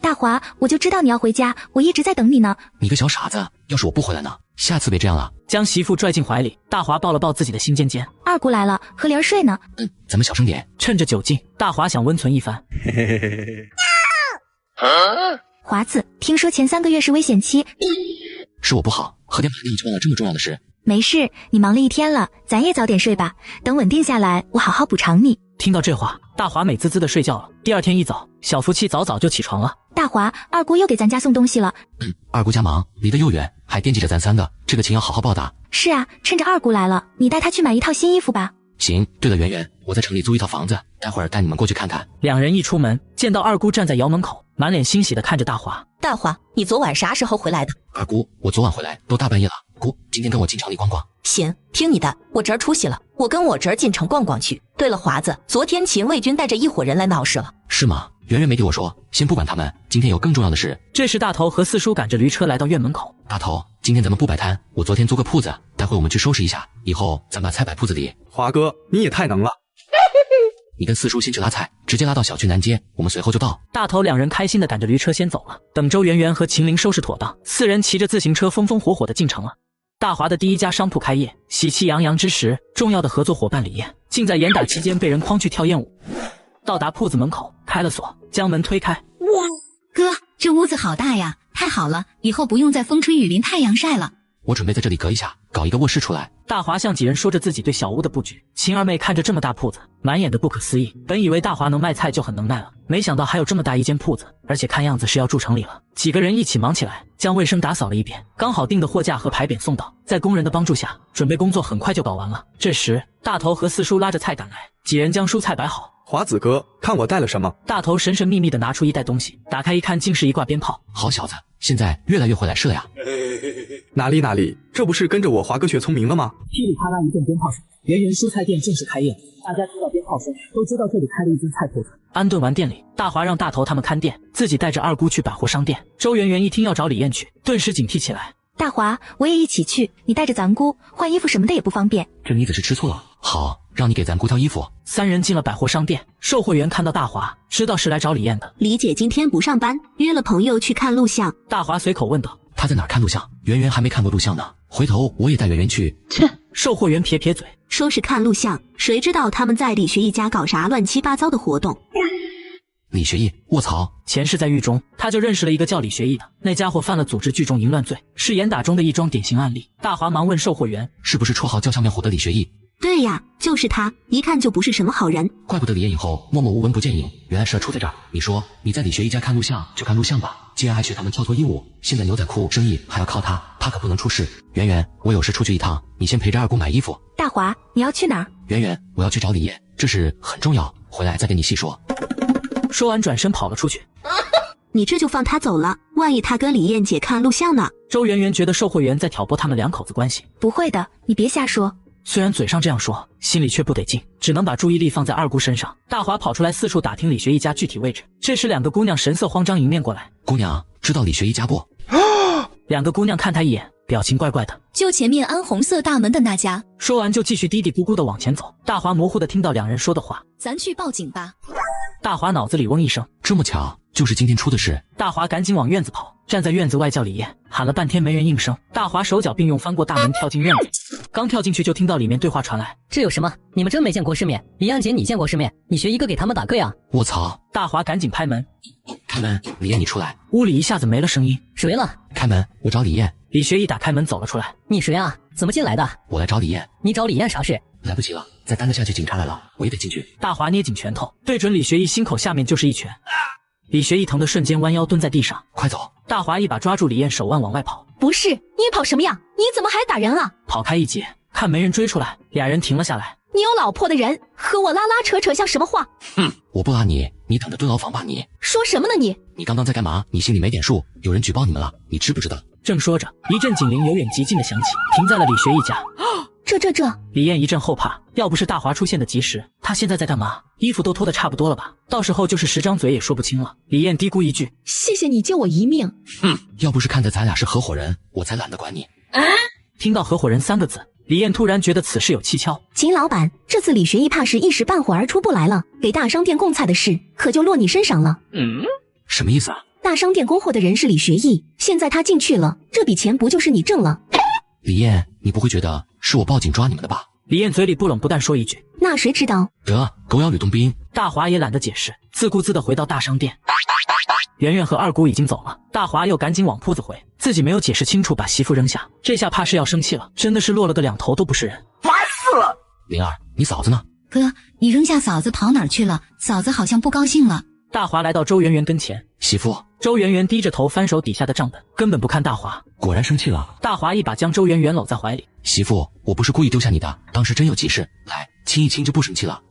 大华，我就知道你要回家，我一直在等你呢。你个小傻子，要是我不回来呢？下次别这样了。将媳妇拽进怀里，大华抱了抱自己的心尖尖。二姑来了，和灵儿睡呢。咱们小声点。趁着酒劲，大华想温存一番。华子，听说前3个月是危险期。是我不好，和天盘你出了这么重要的事。没事，你忙了1天了，咱也早点睡吧，等稳定下来，我好好补偿你。听到这话，大华美滋滋的睡觉了。第2天一早，小夫妻早早就起床了。大华，二姑又给咱家送东西了。二姑家忙，离得又远，还惦记着咱3个，这个情要好好报答。是啊，趁着二姑来了，你带她去买1套新衣服吧。行，对了，圆圆，我在城里租一套房子，待会儿带你们过去看看。两人一出门，见到二姑站在窑门口，满脸欣喜地看着大华。大华，你昨晚啥时候回来的？二姑，我昨晚回来都大半夜了。姑，今天跟我进城里逛逛。行，听你的，我侄儿出息了，我跟我侄儿进城逛逛去。对了，华子，昨天秦卫军带着一伙人来闹事了。是吗？圆圆没给我说，先不管他们，今天有更重要的事。这时大头和四叔赶着驴车来到院门口。大头，今天咱们不摆摊，我昨天租个铺子，待会我们去收拾一下，以后咱把菜摆铺子里。华哥，你也太能了。你跟四叔先去拉菜，直接拉到小区南街，我们随后就到。大头两人开心的赶着驴车先走了。等周圆圆和秦玲收拾妥当，四人骑着自行车风风火火的进城了。大华的第一家商铺开业，喜气洋洋之时，重要的合作伙伴李艳竟在严打期间被人诓去跳艳舞。到达铺子门口，开了锁，将门推开。哇，哥，这屋子好大呀，太好了，以后不用再风吹雨淋太阳晒了。我准备在这里隔一下，搞一个卧室出来。大华向几人说着自己对小屋的布局。秦二妹看着这么大铺子，满眼的不可思议。本以为大华能卖菜就很能耐了，没想到还有这么大一间铺子，而且看样子是要住城里了。几个人一起忙起来，将卫生打扫了一遍，刚好订的货架和牌匾送到，在工人的帮助下，准备工作很快就搞完了。这时大头和四叔拉着菜赶来，几人将蔬菜摆好。华子哥，看我带了什么？大头神神秘秘地拿出一袋东西，打开一看，竟是一挂鞭炮。好小子，现在越来越会来事了呀！哪里，这不是跟着我华哥学聪明了吗？噼里啪啦一阵鞭炮声，圆圆蔬菜店正式开业了。大家听到鞭炮声，都知道这里开了一间菜铺子。安顿完店里，大华让大头他们看店，自己带着二姑去百货商店。周圆圆一听要找李艳去，顿时警惕起来。大华，我也一起去，你带着咱姑换衣服什么的也不方便。这妮子是吃醋了。好，让你给咱姑挑衣服。三人进了百货商店，售货员看到大华，知道是来找李艳的。李姐今天不上班，约了朋友去看录像。大华随口问道：她在哪儿看录像？圆圆还没看过录像呢，回头我也带圆圆去。切！售货员撇撇嘴，说是看录像，谁知道他们在理学一家搞啥乱七八糟的活动。李学义，卧槽！前世在狱中，他就认识了一个叫李学义的，那家伙犯了组织聚众淫乱罪，是严打中的一桩典型案例。大华忙问售货员：是不是绰号叫笑面虎的李学义？对呀，就是他，一看就不是什么好人。怪不得李艳以后默默无闻不见影，原来事儿出在这儿。你说你在李学义家看录像就看录像吧，既然还学他们跳脱衣舞，现在牛仔裤生意还要靠他，他可不能出事。圆圆，我有事出去一趟，你先陪着二姑买衣服。大华，你要去哪儿？圆圆，我要去找李艳，这事很重要，回来再跟你细说。说完转身跑了出去。你这就放他走了，万一他跟李艳姐看录像呢？周圆圆觉得售货员在挑拨他们两口子关系。不会的，你别瞎说。虽然嘴上这样说，心里却不得劲，只能把注意力放在二姑身上。大华跑出来四处打听李学一家具体位置。这时两个姑娘神色慌张迎面过来。姑娘，知道李学一家不？两个姑娘看他一眼，表情怪怪的。就前面安红色大门的那家。说完就继续嘀嘀咕咕的往前走。大华模糊的听到两人说的话：咱去报警吧。大华脑子里嗡一声，这么巧，就是今天出的事。大华赶紧往院子跑，站在院子外叫李艳，喊了半天没人应声。大华手脚并用翻过大门跳进院子，刚跳进去就听到里面对话传来：这有什么？你们真没见过世面。李艳姐你见过世面，你学一个给他们打个呀。我操！大华赶紧拍门，开门，李艳你出来。屋里一下子没了声音。谁了？开门，我找李艳。李学义打开门走了出来。你谁啊？怎么进来的？我来找李艳。你找李艳啥事？来不及了，再耽搁下去警察来了，我也得进去。大华捏紧拳头，对准李学义心口下面就是一拳。李学义疼的瞬间弯腰蹲在地上。快走！大华一把抓住李艳手腕往外跑。不是，你跑什么呀？你怎么还打人啊？跑开一截，看没人追出来，俩人停了下来。你有老婆的人和我拉拉扯扯像什么话？哼，我不拉你，你等着蹲牢房吧你。说什么呢你？你刚刚在干嘛？你心里没点数？有人举报你们了，你知不知道？正说着，一阵警铃由远及近的响起，停在了李学义家。这，李艳一阵后怕，要不是大华出现的及时，她现在在干嘛？衣服都脱得差不多了吧？到时候就是10张嘴也说不清了。李艳嘀咕一句：谢谢你救我一命。哼，要不是看在咱俩是合伙人，我才懒得管你。啊！听到合伙人3个字，李艳突然觉得此事有蹊跷。秦老板，这次李学义怕是一时半会儿出不来了，给大商店供菜的事可就落你身上了。什么意思啊？大商店供货的人是李学义，现在他进去了，这笔钱不就是你挣了？李艳，你不会觉得是我报警抓你们的吧？李艳嘴里不冷不淡说一句：那谁知道？得，狗咬吕洞宾。大华也懒得解释，自顾自地回到大商店。圆圆和二姑已经走了，大华又赶紧往铺子回，自己没有解释清楚，把媳妇扔下，这下怕是要生气了，真的是落了个两头都不是人，烦死了！灵儿，你嫂子呢？哥，你扔下嫂子跑哪儿去了？嫂子好像不高兴了。大华来到周圆圆跟前，媳妇。周圆圆低着头翻手底下的账本，根本不看大华，果然生气了。大华一把将周圆圆搂在怀里，媳妇，我不是故意丢下你的，当时真有急事，来，亲一亲就不生气了。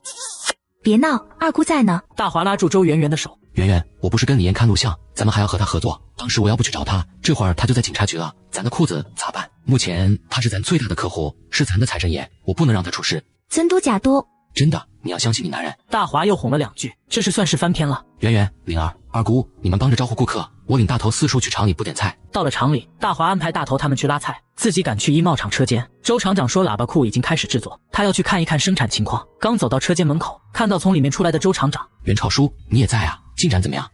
别闹，二姑在呢。大华拉住周圆圆的手。圆圆，我不是跟李岩看录像，咱们还要和他合作。当时我要不去找他，这会儿他就在警察局了，咱的裤子咋办？目前他是咱最大的客户，是咱的财神爷，我不能让他出事。真嘟假嘟。真的，你要相信你男人。大华又哄了2句，这是算是翻篇了。圆圆、灵儿、二姑，你们帮着招呼顾客，我领大头四处去厂里补点菜。到了厂里，大华安排大头他们去拉菜，自己赶去衣帽厂车间。周厂长说喇叭裤已经开始制作，他要去看一看生产情况。刚走到车间门口，看到从里面出来的周厂长。袁朝叔，你也在啊？进展怎么样？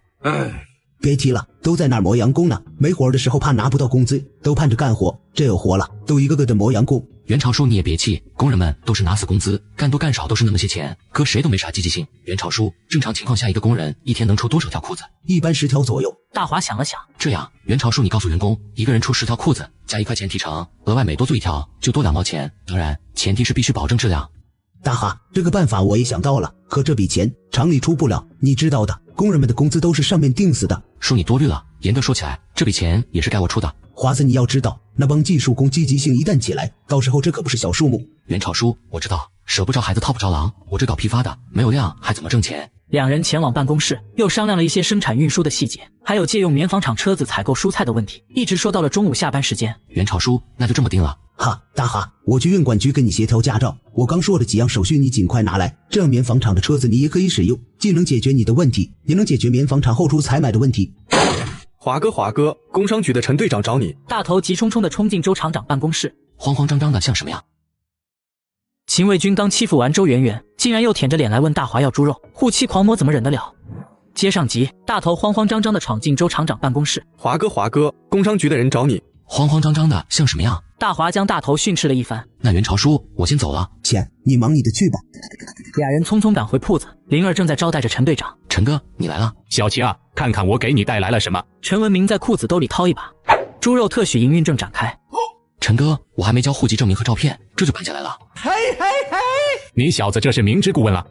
别提了，都在那儿磨洋工呢，没活的时候怕拿不到工资，都盼着干活，这有活了，都一个个的磨洋工。袁朝叔你也别气，工人们都是拿死工资，干多干少都是那么些钱，哥谁都没啥积极性。袁朝叔，正常情况下一个工人一天能出多少条裤子？一般10条左右。大华想了想，这样，袁朝叔你告诉员工，一个人出10条裤子，加1块钱提成，额外每多做1条就多2毛钱，当然前提是必须保证质量。大哈，这个办法我也想到了，可这笔钱厂里出不了，你知道的，工人们的工资都是上面定死的。叔你多虑了，严格说起来，这笔钱也是该我出的。华子你要知道，那帮技术工积极性一旦起来，到时候这可不是小数目。袁朝叔，我知道，舍不着孩子套不着狼，我这搞批发的，没有量还怎么挣钱？两人前往办公室，又商量了一些生产运输的细节，还有借用棉纺厂车子采购蔬菜的问题，一直说到了中午下班时间。袁朝叔，那就这么定了。哈，大哈，我去运管局跟你协调驾照，我刚说的几样手续你尽快拿来，这样棉纺厂的车子你也可以使用，既能解决你的问题，也能解决棉纺厂后厨采买的问题。华哥，工商局的陈队长找你。大头急冲冲地冲进周厂长办公室，慌慌张张的像什么样？秦卫军刚欺负完周圆圆，竟然又舔着脸来问大华要猪肉，护妻狂魔怎么忍得了？接上集，大头慌慌张张地闯进周厂长办公室。华哥，工商局的人找你。慌慌张张的像什么样？大华将大头训斥了一番。那袁朝叔，我先走了。钱，你忙你的去吧。俩人匆匆赶回铺子，灵儿正在招待着陈队长。陈哥，你来了。小齐啊，看看我给你带来了什么。陈文明在裤子兜里掏一把，猪肉特许营运正展开。陈哥，我还没交户籍证明和照片，这就办下来了。嘿嘿嘿，你小子这是明知故问了。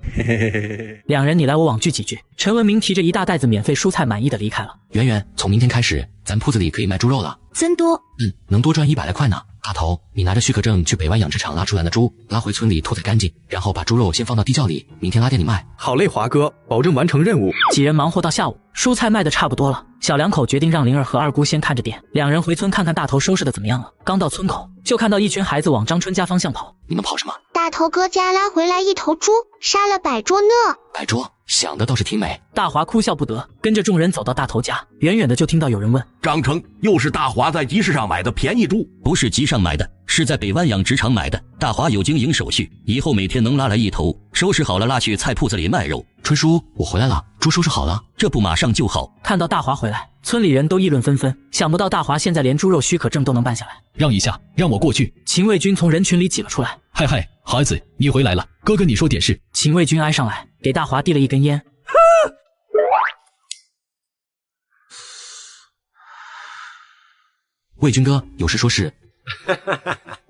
两人你来我往聚几句，陈文明提着一大袋子免费蔬菜满意的离开了。圆圆，从明天开始，咱铺子里可以卖猪肉了。真多。能多赚100来块呢。大头，你拿着许可证去北湾养殖场拉出来的猪，拉回村里屠宰干净，然后把猪肉先放到地窖里，明天拉店里卖。好嘞，华哥，保证完成任务。几人忙活到下午，蔬菜卖的差不多了，小两口决定让灵儿和二姑先看着点，两人回村看看大头收拾的怎么样了。刚到村口，就看到一群孩子往张春家方向跑。你们跑什么？大头哥家拉回来1头猪，杀了摆桌呢。摆桌，想的倒是挺美。大华哭笑不得，跟着众人走到大头家，远远的就听到有人问：张成，又是大华在集市上买的便宜猪？不是集上买的，是在北湾养殖场买的。大华有经营手续，以后每天能拉来1头，收拾好了拉去菜铺子里卖肉。春叔，我回来了，猪收拾好了，这不马上就好。看到大华回来，村里人都议论纷纷，想不到大华现在连猪肉许可证都能办下来。让一下，让我过去。秦卫军从人群里挤了出来。嗨，孩子，你回来了，哥跟你说点事。秦卫军挨上来，给大华递了一根烟。卫军哥，有事说事。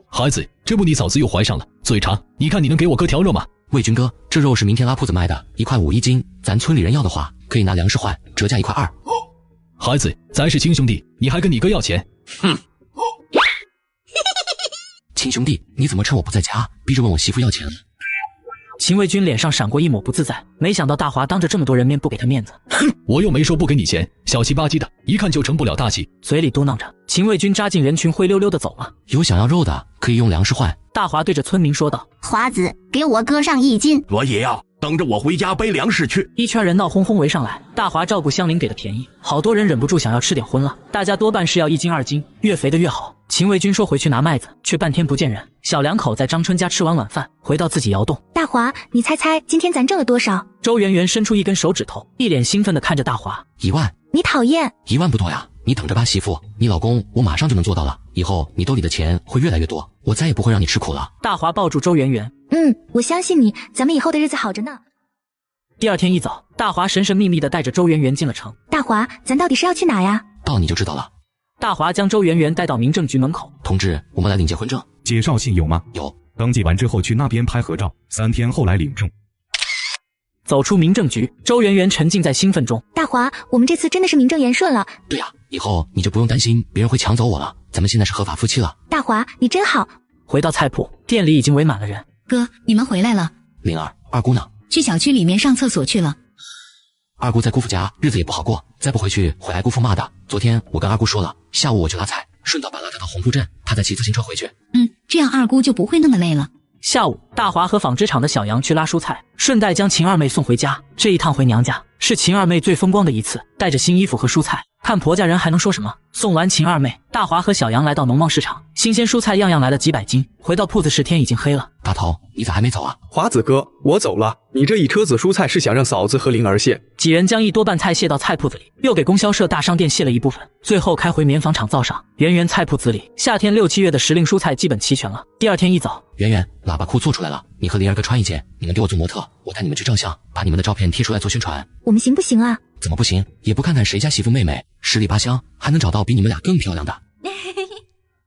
孩子，这不你嫂子又怀上了，嘴馋，你看你能给我哥条肉吗？卫军哥，这肉是明天拉铺子卖的，1块5一斤，咱村里人要的话，可以拿粮食换，折价1块2。孩子，咱是亲兄弟，你还跟你哥要钱？哼！亲兄弟，你怎么趁我不在家，逼着问我媳妇要钱了？秦卫军脸上闪过一抹不自在，没想到大华当着这么多人面不给他面子。哼，我又没说不给你钱，小气吧唧的，一看就成不了大器。嘴里嘟囔着，秦卫军扎进人群，灰溜溜的走了。有想要肉的，可以用粮食换。大华对着村民说道：华子，给我哥上1斤。我也要，等着我回家背粮食去。一圈人闹哄哄围上来，大华照顾乡邻给的便宜，好多人忍不住想要吃点荤了。大家多半是要1斤2斤，越肥的越好。秦卫军说回去拿麦子，却半天不见人。小两口在张春家吃完晚饭，回到自己窑洞。大华，你猜猜今天咱挣了多少？周圆圆伸出一根手指头，一脸兴奋地看着大华。1万。你讨厌。1万不多呀，你等着吧，媳妇，你老公我马上就能做到了，以后你兜里的钱会越来越多，我再也不会让你吃苦了。大华抱住周圆圆。我相信你，咱们以后的日子好着呢。第二天一早，大华神神秘秘地带着周圆圆进了城。大华，咱到底是要去哪呀？到你就知道了。大华将周圆圆带到民政局门口。同志，我们来领结婚证。介绍信有吗？有。登记完之后去那边拍合照，3天后来领证。走出民政局，周圆圆沉浸在兴奋中。大华，我们这次真的是名正言顺了。对呀，以后你就不用担心别人会抢走我了，咱们现在是合法夫妻了。大华，你真好。回到菜铺，店里已经围满了人。哥，你们回来了。灵儿，二姑呢？去小区里面上厕所去了。二姑在姑父家日子也不好过，再不回去会挨姑父骂的。昨天我跟二姑说了，下午我去拉菜，顺道把拉她到红铺镇，她再骑自行车回去。这样二姑就不会那么累了。下午，大华和纺织厂的小杨去拉蔬菜，顺带将秦二妹送回家。这一趟回娘家是秦二妹最风光的一次，带着新衣服和蔬菜，看婆家人还能说什么？送完秦二妹，大华和小杨来到农贸市场，新鲜蔬菜样样来了几百斤。回到铺子时，天已经黑了。大头，你咋还没走啊？华子哥，我走了。你这一车子蔬菜是想让嫂子和灵儿卸？几人将一多半菜卸到菜铺子里，又给供销社大商店卸了一部分，最后开回棉纺厂造上。圆圆菜铺子里，夏天6、7月的时令蔬菜基本齐全了。第二天一早，圆圆，喇叭裤做出来了，你和灵儿各穿一件，你们给我做模特，我带你们去照相，把你们的照片贴出来做宣传。我们行不行啊？怎么不行？也不看看谁家媳妇妹妹十里八乡，还能找到比你们俩更漂亮的。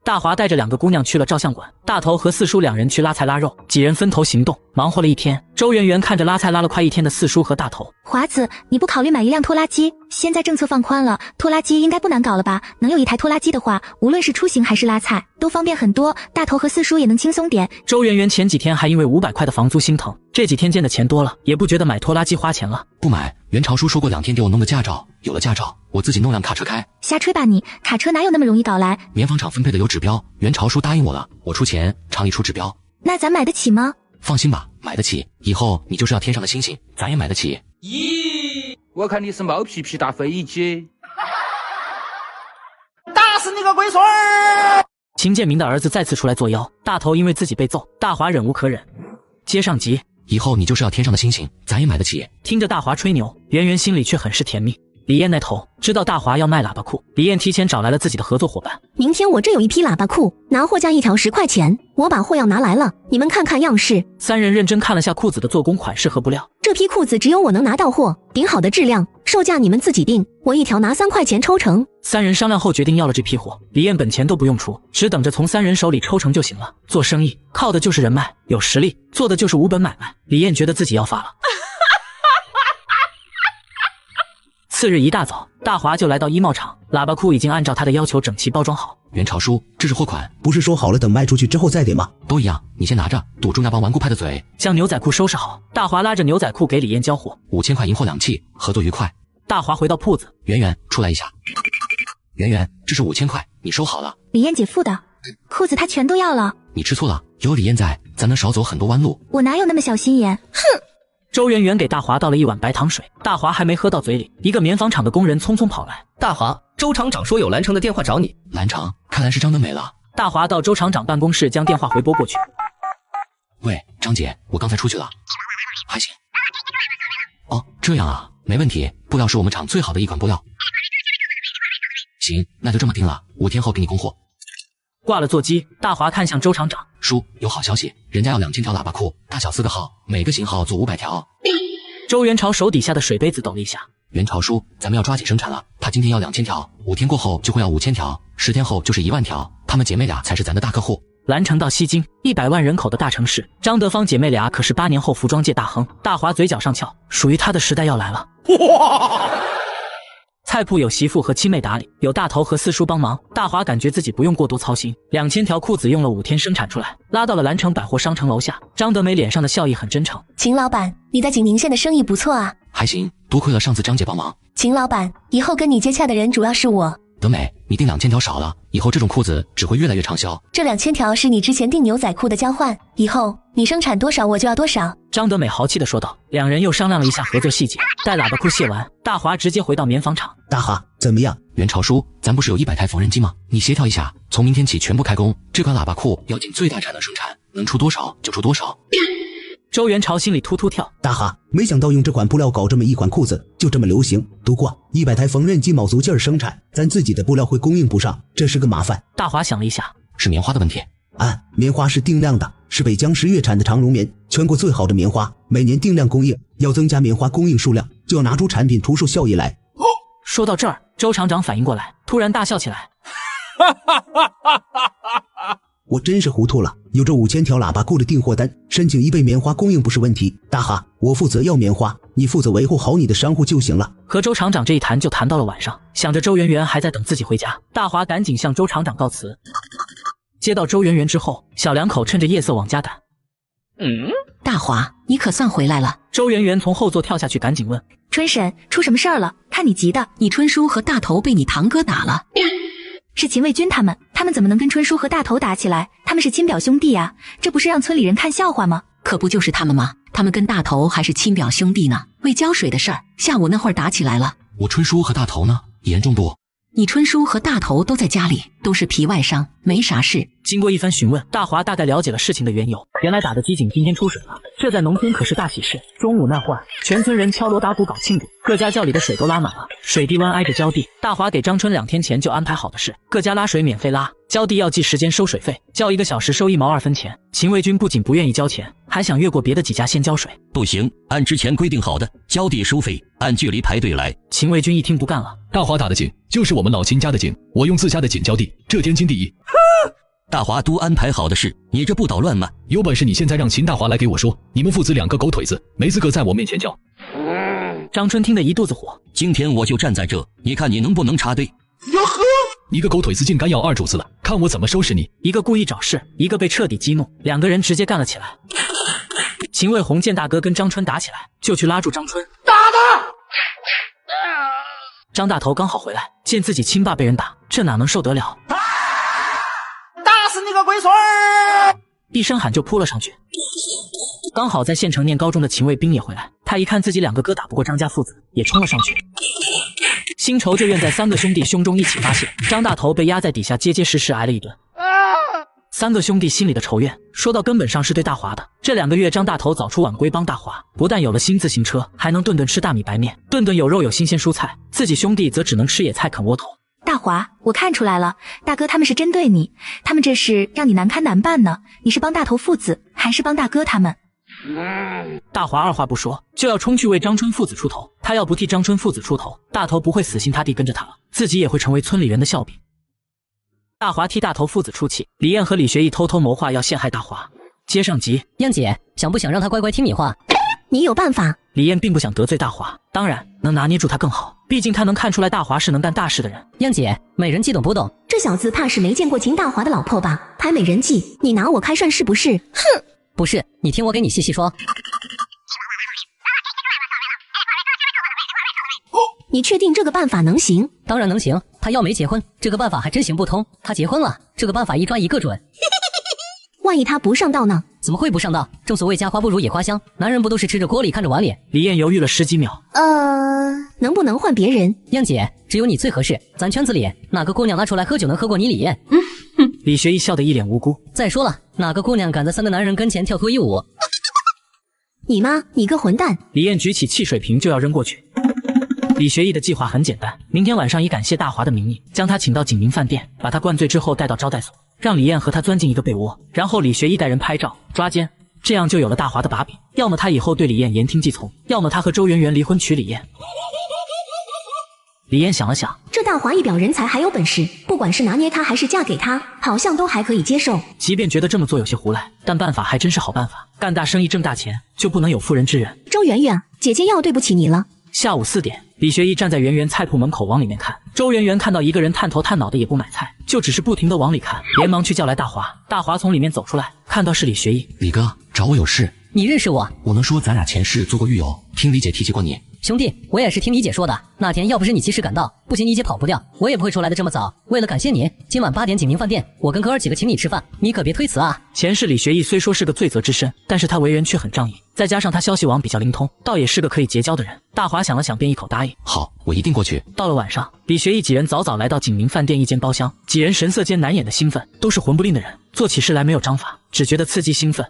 大华带着2个姑娘去了照相馆，大头和四叔2人去拉菜拉肉，几人分头行动，忙活了一天。周圆圆看着拉菜拉了快1天的四叔和大头，华子，你不考虑买一辆拖拉机？现在政策放宽了，拖拉机应该不难搞了吧？能有一台拖拉机的话，无论是出行还是拉菜，都方便很多。大头和四叔也能轻松点。周圆圆前几天还因为500块的房租心疼，这几天见的钱多了，也不觉得买拖拉机花钱了。不买，袁朝叔说过2天给我弄个驾照，有了驾照，我自己弄辆卡车开。瞎吹吧你，卡车哪有那么容易搞来？棉纺厂分配的有指标，袁朝叔答应我了，我出钱，厂里出指标。那咱买得起吗？放心吧，买得起。以后你就是要天上的星星，咱也买得起。咦，我看你是冒皮皮大飞机，打死你个龟孙儿！秦建明的儿子再次出来作妖，大头因为自己被揍，大华忍无可忍，接上集。以后你就是要天上的星星，咱也买得起。听着大华吹牛，圆圆心里却很是甜蜜。李艳那头知道大华要卖喇叭裤，李艳提前找来了自己的合作伙伴。明天我这有一批喇叭裤，拿货价1条10块钱，我把货要拿来了，你们看看样式。3人认真看了下裤子的做工款式和布料，这批裤子只有我能拿到货，顶好的质量，售价你们自己定，我1条拿3块钱抽成。3人商量后决定要了这批货，李艳本钱都不用出，只等着从3人手里抽成就行了。做生意靠的就是人脉，有实力做的就是无本买卖。李艳觉得自己要发了。次日一大早，大华就来到衣帽厂，喇叭裤已经按照他的要求整齐包装好。袁朝叔，这是货款，不是说好了等卖出去之后再给吗？都一样，你先拿着，堵住那帮顽固派的嘴。将牛仔裤收拾好，大华拉着牛仔裤给李艳交货，5000块银货2器，合作愉快。大华回到铺子，圆圆出来一下。圆圆，这是5000块，你收好了。李艳姐付的，裤子她全都要了。你吃醋了，有李艳在，咱能少走很多弯路。我哪有那么小心眼？哼！周圆圆给大华倒了一碗白糖水，大华还没喝到嘴里，一个棉纺厂的工人匆匆跑来。大华，周厂长说有蓝城的电话找你。蓝城，看来是张德美了。大华到周厂长办公室将电话回拨过去。喂，张姐，我刚才出去了，还行。哦，这样啊，没问题，布料是我们厂最好的一款布料。行，那就这么定了，5天后给你供货。挂了座机，大华看向周厂长，叔，有好消息，人家要2000条喇叭裤，大小4个号，每个型号做500条。周元朝手底下的水杯子抖了一下。元朝叔，咱们要抓紧生产了，他今天要2000条，5天过后就会要5000条，10天后就是1万条，她们姐妹俩才是咱的大客户。蓝城到西京，100万人口的大城市，张德芳姐妹俩可是8年后服装界大亨。大华嘴角上翘，属于他的时代要来了。哇！菜铺有媳妇和亲妹打理，有大头和四叔帮忙。大华感觉自己不用过多操心，2000条裤子用了5天生产出来，拉到了蓝城百货商城楼下。张德美脸上的笑意很真诚。秦老板，你在景宁县的生意不错啊。还行，多亏了上次张姐帮忙。秦老板，以后跟你接洽的人主要是我。德美，你订2000条少了，以后这种裤子只会越来越畅销。这2000条是你之前订牛仔裤的交换，以后你生产多少我就要多少。张德美豪气地说道。2人又商量了一下合作细节。待喇叭裤卸完，大华直接回到棉纺厂。大哈，怎么样？袁朝叔，咱不是有100台缝纫机吗？你协调一下，从明天起全部开工。这款喇叭裤要尽最大产能生产，能出多少就出多少。周元朝心里突突跳，大哈，没想到用这款布料搞这么一款裤子就这么流行。不过100台缝纫机卯足劲儿生产，咱自己的布料会供应不上，这是个麻烦。大华想了一下，是棉花的问题。棉花是定量的，是北疆10月产的长绒棉，全国最好的棉花，每年定量供应，要增加棉花供应数量，就要拿出产品图数效益来。说到这儿，周厂长反应过来，突然大笑起来。我真是糊涂了，有这5000条喇叭裤的订货单，申请1倍棉花供应不是问题。大哈，我负责要棉花，你负责维护好你的商户就行了。和周厂长这一谈就谈到了晚上，想着周圆圆还在等自己回家，大华赶紧向周厂长告辞。接到周圆圆之后，小两口趁着夜色往家赶。大华，你可算回来了。周圆圆从后座跳下去，赶紧问春婶，出什么事儿了？看你急的。你春叔和大头被你堂哥打了。是秦卫军他们怎么能跟春叔和大头打起来？他们是亲表兄弟啊，这不是让村里人看笑话吗？可不就是他们吗？他们跟大头还是亲表兄弟呢。为浇水的事儿，下午那会儿打起来了。我春叔和大头呢？严重不？你春叔和大头都在家里，都是皮外伤，没啥事。经过一番询问，大华大概了解了事情的缘由。原来打的机井今天出水了，这在农村可是大喜事。中午那会儿，全村人敲锣打鼓搞庆祝，各家窖里的水都拉满了，水滴湾挨着浇地。大华给张春2天前就安排好的事，各家拉水免费拉，浇地要计时间收水费，浇1个小时收1毛2分钱。秦卫军不仅不愿意交钱，还想越过别的几家先浇水。不行，按之前规定好的浇地收费，按距离排队来。秦卫军一听不干了，大华打的井就是我们老秦家的井，我用自家的井浇地，这天经地义。大华都安排好的事，你这不捣乱吗？有本事你现在让秦大华来给我说，你们父子2个狗腿子，没资格在我面前叫。张春听得一肚子火，今天我就站在这，你看你能不能插队？哟呵，你个狗腿子竟敢咬二主子了，看我怎么收拾你！一个故意找事，一个被彻底激怒，2个人直接干了起来。秦卫红见大哥跟张春打起来，就去拉住张春，打他！张大头刚好回来，见自己亲爸被人打，这哪能受得了？打死你个龟孙儿！一声喊就扑了上去。刚好在县城念高中的秦卫兵也回来，他一看自己2个哥打不过张家父子，也冲了上去。新仇旧怨在3个兄弟胸中一起发泄，张大头被压在底下结结实实挨了一顿。3个兄弟心里的仇怨，说到根本上是对大华的。这2个月，张大头早出晚归帮大华，不但有了新自行车，还能顿顿吃大米白面，顿顿有肉有新鲜蔬菜，自己兄弟则只能吃野菜啃窝头。大华，我看出来了，大哥他们是针对你，他们这是让你难堪难办呢。你是帮大头父子，还是帮大哥他们？大华二话不说，就要冲去为张春父子出头。他要不替张春父子出头，大头不会死心塌地跟着他了，自己也会成为村里人的笑柄。大华替大头父子出气，李艳和李学义偷偷谋划要陷害大华。接上集，燕姐想不想让他乖乖听你话？你有办法。李艳并不想得罪大华，当然能拿捏住他更好，毕竟他能看出来大华是能干大事的人。燕姐，美人计懂不懂？这小子怕是没见过秦大华的老婆吧？拍美人计，你拿我开涮是不是？哼！不是，你听我给你细细说。你确定这个办法能行？当然能行，他要没结婚，这个办法还真行不通。他结婚了，这个办法一抓一个准。万一他不上道呢？怎么会不上道？正所谓家花不如野花香，男人不都是吃着锅里看着碗里？李艳犹豫了10几秒，能不能换别人？燕姐，只有你最合适。咱圈子里哪个姑娘拿出来喝酒能喝过你李艳？李学义笑得一脸无辜。再说了，哪个姑娘敢在3个男人跟前跳脱衣舞？你妈，你个混蛋！李艳举起汽水瓶就要扔过去。李学义的计划很简单，明天晚上以感谢大华的名义，将他请到景明饭店，把他灌醉之后带到招待所，让李艳和他钻进一个被窝，然后李学义带人拍照抓奸，这样就有了大华的把柄。要么他以后对李艳言听计从，要么他和周圆圆离婚娶李艳。李艳想了想，这大华一表人才，还有本事，不管是拿捏他还是嫁给他，好像都还可以接受。即便觉得这么做有些胡来，但办法还真是好办法。干大生意挣大钱，就不能有妇人之仁。周圆圆，姐姐要对不起你了。下午4点，李学义站在圆圆菜铺门口往里面看。周圆圆看到一个人探头探脑的也不买菜，就只是不停地往里看，连忙去叫来大华。大华从里面走出来，看到是李学义。李哥，找我有事。你认识我？我能说咱俩前世做过狱友，听李姐提起过你。兄弟，我也是听你姐说的。那天要不是你及时赶到，不仅你姐跑不掉，我也不会出来的这么早。为了感谢你，今晚8点景明饭店，我跟哥儿几个请你吃饭，你可别推辞啊。前世李学义虽说是个罪责之身，但是他为人却很仗义，再加上他消息网比较灵通，倒也是个可以结交的人。大华想了想，便一口答应。好，我一定过去。到了晚上，李学义几人早早来到景明饭店一间包厢，几人神色间难掩的兴奋，都是混不吝的人，做起事来没有章法，只觉得刺激兴奋。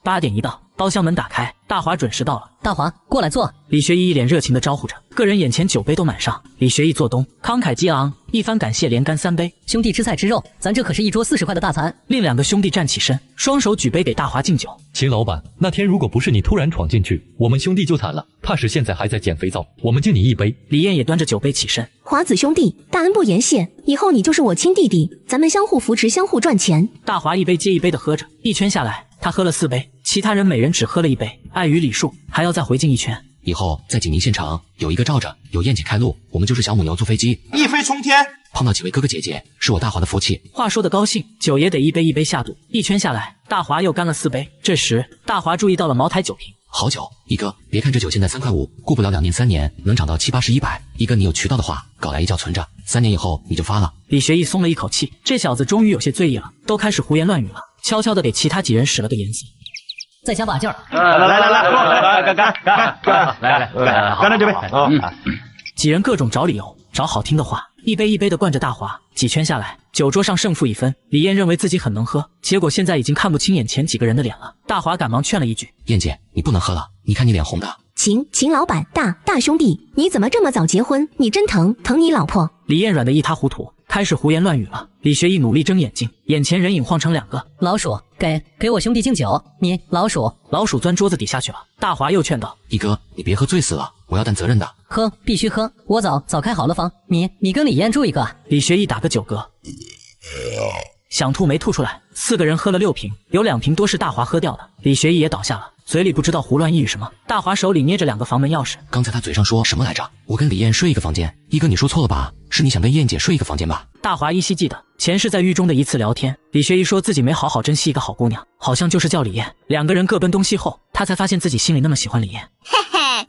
8点一到，包厢门打开，大华准时到了。大华，过来坐。李学义一脸热情地招呼着，个人眼前酒杯都满上。李学义坐东，慷慨激昂，一番感谢连干3杯。兄弟吃菜吃肉，咱这可是一桌40块的大餐。另2个兄弟站起身，双手举杯给大华敬酒。秦老板，那天如果不是你突然闯进去，我们兄弟就惨了。怕是现在还在捡肥皂，我们敬你一杯。李艳也端着酒杯起身。华子兄弟，大恩不言谢，以后你就是我亲弟弟，咱们相互扶持，相互赚钱。大华一杯接一杯的喝着，一圈下来，他喝了4杯，其他人每人只喝了1杯，碍于礼数，还要再回敬一圈。以后在景宁县城有一个罩着，有燕姐开路，我们就是小母牛坐飞机，一飞冲天。碰到几位哥哥姐姐，是我大华的福气。话说的高兴，酒也得一杯一杯下肚，一圈下来，大华又干了4杯。这时，大华注意到了茅台酒瓶。好酒，一哥，别看这酒现在3块5，过不了2年3年能涨到70、80、100。一哥，你有渠道的话，搞来一窖存着，3年以后你就发了。李学义松了一口气，这小子终于有些醉意了，都开始胡言乱语了，悄悄地给其他几人使了个眼色。再加把劲儿！来，干了这杯。几人各种找理由，找好听的话，一杯一杯的灌着大华。几圈下来，酒桌上胜负已分。李艳认为自己很能喝，结果现在已经看不清眼前几个人的脸了。大华赶忙劝了一句：“燕姐，你不能喝了，你看你脸红的。”秦老板，大兄弟，你怎么这么早结婚？你真疼你老婆？李艳软得一塌糊涂，开始胡言乱语了。李学义努力睁眼睛，眼前人影晃成2个。老鼠，给我兄弟敬酒。你老鼠钻桌子底下去了。大华又劝道：“一哥，你别喝醉死了，我要担责任的。喝，必须喝。我早开好了房，你跟李艳住一个。”李学义打个酒嗝，想吐没吐出来。4个人喝了6瓶，有2瓶多是大华喝掉的。李学义也倒下了，嘴里不知道胡乱呓语什么。大华手里捏着2个房门钥匙。刚才他嘴上说什么来着？我跟李艳睡一个房间。一哥，你说错了吧？是你想跟燕姐睡一个房间吧？大华依稀记得前世在狱中的一次聊天，李学义说自己没好好珍惜一个好姑娘，好像就是叫李艳。2个人各奔东西后，他才发现自己心里那么喜欢李艳。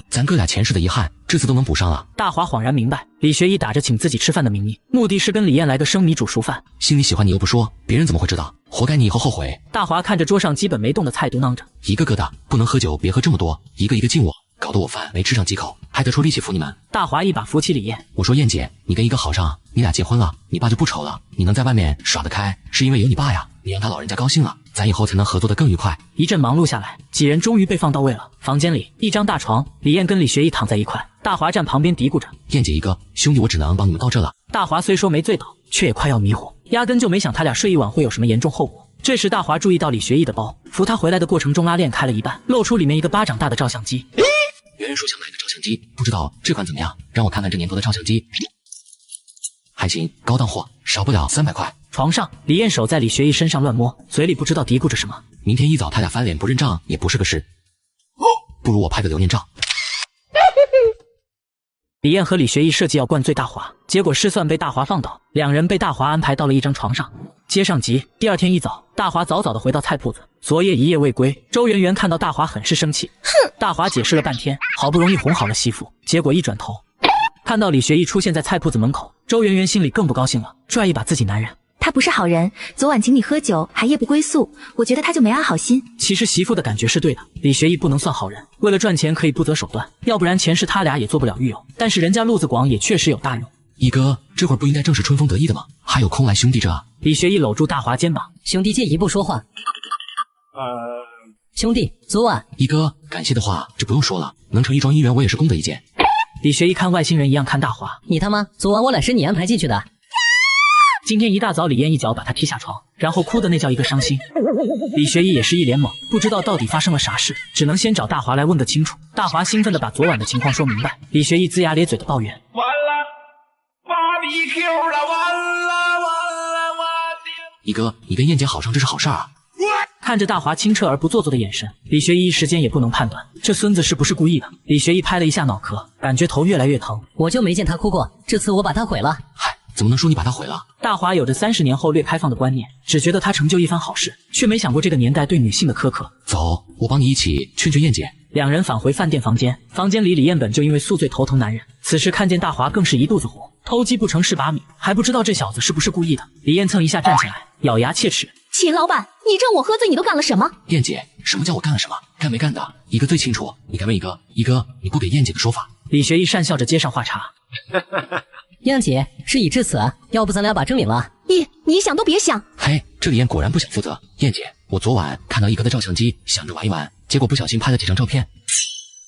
咱哥俩前世的遗憾，这次都能补上了。大华恍然明白，李学义打着请自己吃饭的名义，目的是跟李艳来个生米煮熟饭。心里喜欢你又不说，别人怎么会知道？活该你以后后悔。大华看着桌上基本没动的菜，嘟囔着：“一个个的，不能喝酒，别喝这么多，一个一个敬我，搞得我饭没吃上几口，还得出力气扶你们。”大华一把扶起李艳：“我说燕姐，你跟一哥好上，你俩结婚了，你爸就不愁了。你能在外面耍得开，是因为有你爸呀。你让他老人家高兴了，咱以后才能合作得更愉快。”一阵忙碌下来，几人终于被放到位了。房间里一张大床，李艳跟李学义躺在一块，大华站旁边嘀咕着：“燕姐一哥，兄弟我只能帮你们到这了。”大华虽说没醉倒，却也快要迷糊，压根就没想他俩睡一晚会有什么严重后果。这时大华注意到李学义的包，扶他回来的过程中拉链开了一半，露出里面一个巴掌大的照相机。圆圆说想买个照相机，不知道这款怎么样，让我看看这年头的照相机。还行，高档货，少不了300块。床上，李艳手在李学义身上乱摸，嘴里不知道嘀咕着什么。明天一早他俩翻脸不认账也不是个事。不如我拍个留念照。李艳和李学义设计要灌醉大华，结果失算被大华放倒，2人被大华安排到了一张床上。接上集，第2天一早，大华早早的回到菜铺子，昨夜一夜未归。周圆圆看到大华很是生气，哼！大华解释了半天，好不容易哄好了媳妇，结果一转头，看到李学义出现在菜铺子门口，周圆圆心里更不高兴了，拽一把自己男人。他不是好人，昨晚请你喝酒还夜不归宿，我觉得他就没安好心。其实媳妇的感觉是对的，李学义不能算好人，为了赚钱可以不择手段，要不然前世他俩也做不了狱友。但是人家路子广也确实有大用。一哥，这会儿不应该正是春风得意的吗？还有空来兄弟这？李学义搂住大华肩膀，兄弟借一步说话。兄弟，昨晚一哥，感谢的话这不用说了，能成一桩姻缘我也是功德一件。李学义看外星人一样看大华，你他妈，昨晚我俩是你安排进去的。今天一大早，李艳一脚把他踢下床，然后哭的那叫一个伤心。李学义也是一脸懵，不知道到底发生了啥事，只能先找大华来问个清楚。大华兴奋的把昨晚的情况说明白，李学义龇牙咧嘴的抱怨：“完了，BBQ 了，完了！一哥，你跟燕姐好上，这是好事啊！”看着大华清澈而不做作的眼神，李学义一时间也不能判断这孙子是不是故意的。李学义拍了一下脑壳，感觉头越来越疼。我就没见他哭过，这次我把他毁了。嗨，怎么能说你把他毁了？大华有着30年后略开放的观念，只觉得他成就一番好事，却没想过这个年代对女性的苛刻。走，我帮你一起劝劝燕姐。2人返回饭店房间，房间里李艳本就因为宿醉头疼难忍，此时看见大华更是一肚子火，偷鸡不成蚀把米，还不知道这小子是不是故意的。李艳蹭一下站起来，咬牙切齿：“秦老板，你趁我喝醉，你都干了什么？”燕姐，什么叫我干了什么？干没干的，一哥最清楚。你敢问一哥，一哥你不给燕姐个说法？李学义讪笑着接上话茬：“燕姐，事已至此，要不咱俩把证领了？”你想都别想。嘿，这李艳果然不想负责。燕姐，我昨晚看到一哥的照相机，想着玩一玩，结果不小心拍了几张照片。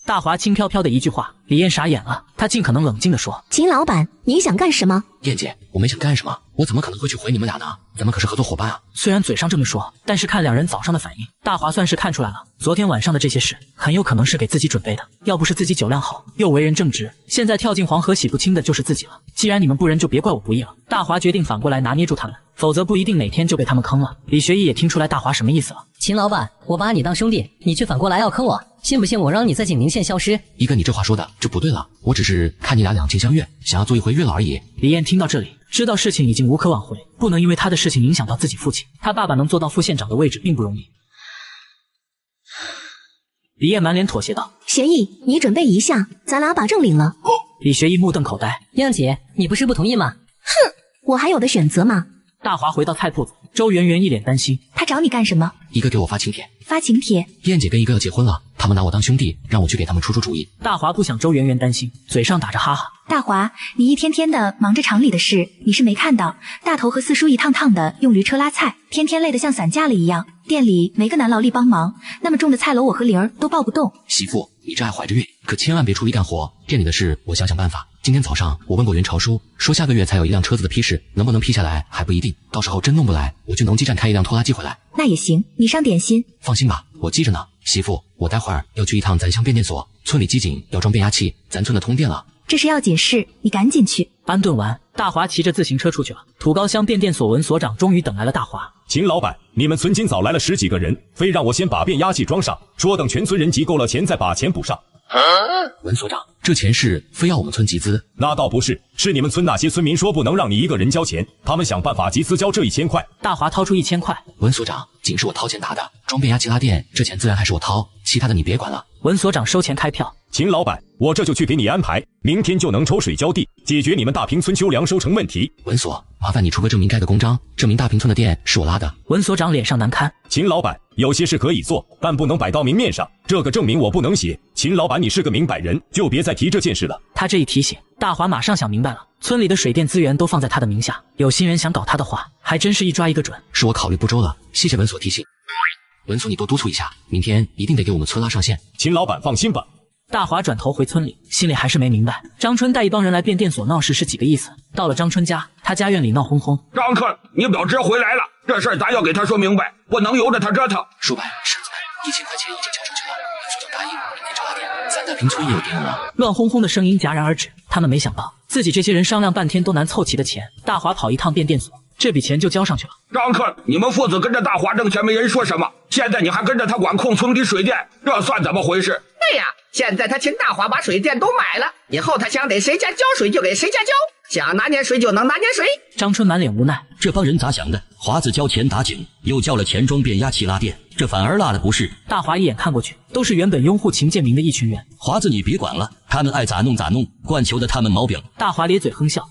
大华轻飘飘的一句话，李艳傻眼了，她尽可能冷静地说：“秦老板，你想干什么？”燕姐，我没想干什么，我怎么可能会去回你们俩呢？咱们可是合作伙伴啊！虽然嘴上这么说，但是看2人早上的反应，大华算是看出来了，昨天晚上的这些事很有可能是给自己准备的。要不是自己酒量好，又为人正直，现在跳进黄河洗不清的就是自己了。既然你们不仁，就别怪我不义了。大华决定反过来拿捏住他们，否则不一定哪天就被他们坑了。李学义也听出来大华什么意思了。秦老板，我把你当兄弟，你却反过来要坑我，信不信我让你在景宁县消失？一哥，你这话说的就不对了，我只是看你俩两情相悦，想要做一回月老而已。李艳听到这里，知道事情已经无可挽回，不能因为他的事情影响到自己父亲。他爸爸能做到副县长的位置并不容易。李艳满脸妥协道：学义，你准备一下，咱俩把证领了。李学义目瞪口呆。燕姐，你不是不同意吗？哼，我还有的选择吗？大华回到菜铺子，周圆圆一脸担心。他找你干什么？一哥给我发请帖。发请帖？燕姐跟一哥要结婚了，他们拿我当兄弟，让我去给他们出主意。大华不想周圆圆担心，嘴上打着哈哈。大华，你一天天的忙着厂里的事，你是没看到，大头和四叔一趟趟的用驴车拉菜，天天累得像散架了一样，店里没个男劳力帮忙，那么重的菜篓我和玲儿都抱不动。媳妇，你这还怀着孕，可千万别出力干活，店里的事我想想办法。今天早上我问过袁朝叔，说下个月才有一辆车子的批示，能不能批下来还不一定，到时候真弄不来，我去农机站开一辆拖拉机回来。那也行，你上点心。放心吧，我记着呢。媳妇，我待会儿要去一趟咱乡变电所，村里机井要装变压器，咱村的通电了。这是要紧事，你赶紧去。安顿完，大华骑着自行车出去了。土高乡变电所文所长终于等来了大华。秦老板，你们村今早来了10几个人，非让我先把变压器装上，说等全村人集够了钱再把钱补上。文所长，这钱是非要我们村集资？那倒不是，是你们村那些村民说不能让你一个人交钱，他们想办法集资交这1000块。大华掏出1000块。文所长，井是我掏钱打的，装变压器拉电，这钱自然还是我掏，其他的你别管了。文所长收钱开票。秦老板，我这就去给你安排，明天就能抽水浇地，解决你们大平村秋粮收成问题。文所，麻烦你出个证明盖个公章，证明大平村的电是我拉的。文所长脸上难堪。秦老板，有些事可以做，但不能摆到明面上，这个证明我不能写。秦老板，你是个明白人，就别再提这件事了。他这一提醒，大华马上想明白了，村里的水电资源都放在他的名下，有心人想搞他的话，还真是一抓一个准。是我考虑不周了，谢谢文所提醒。文所，你多督促一下，明天一定得给我们村拉上线。秦老板放心吧。大华转头回村里，心里还是没明白，张春带一帮人来变电所闹事是几个意思。到了张春家，他家院里闹哄哄。张克，你表侄回来了，这事儿咱要给他说明白，不能由着他折腾。叔伯，婶子们，1000块钱已经交上去了，文所长答应明天就拉电，咱大平村也有电了。乱哄哄的声音戛然而止，他们没想到自己这些人商量半天都难凑齐的钱，大华跑一趟变电所，这笔钱就交上去了。张克，你们父子跟着大华挣钱没人说什么，现在你还跟着他管控村里水电，这算怎么回事？对呀，现在他秦大华把水电都买了，以后他想给谁家交水就给谁家交，想拿年水就能拿年水。张春满脸无奈，这帮人咋想的？华子交钱打井，又交了钱装变压器拉电，这反而落了不是？大华一眼看过去，都是原本拥护秦建明的一群人。华子你别管了，他们爱咋弄咋弄，惯求的他们毛病。大华咧嘴哼笑，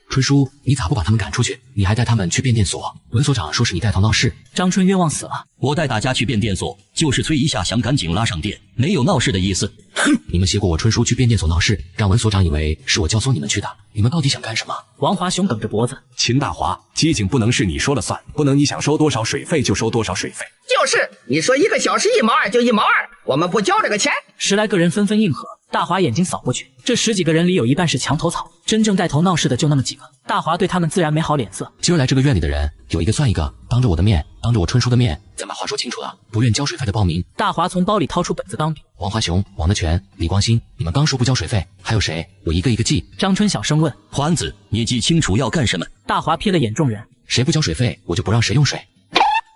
春叔，你咋不把他们赶出去？你还带他们去变电所？文所长说是你带头闹事。张春冤枉死了。我带大家去变电所，就是催一下想赶紧拉上电，没有闹事的意思。哼，你们挟过我春叔去变电所闹事，让文所长以为是我教唆你们去的。你们到底想干什么？王华雄梗着脖子。秦大华，机井不能是你说了算，不能你想收多少水费就收多少水费。就是你说1个小时1毛2就1毛2，我们不交这个钱。10来个人纷纷应和。大华眼睛扫过去，这10几个人里有一半是墙头草，真正带头闹事的就那么几个。大华对他们自然没好脸色。今儿来这个院里的人，有一个算一个，当着我的面，当着我春叔的面，咱把话说清楚了，不愿交水费的报名。大华从包里掏出本子钢笔。王华雄、王德全、李光新，你们刚说不交水费，还有谁？我一个一个记。张春小声问：环子，你记清楚要干什么？大华瞥了眼众人，谁不交水费，我就不让谁用水。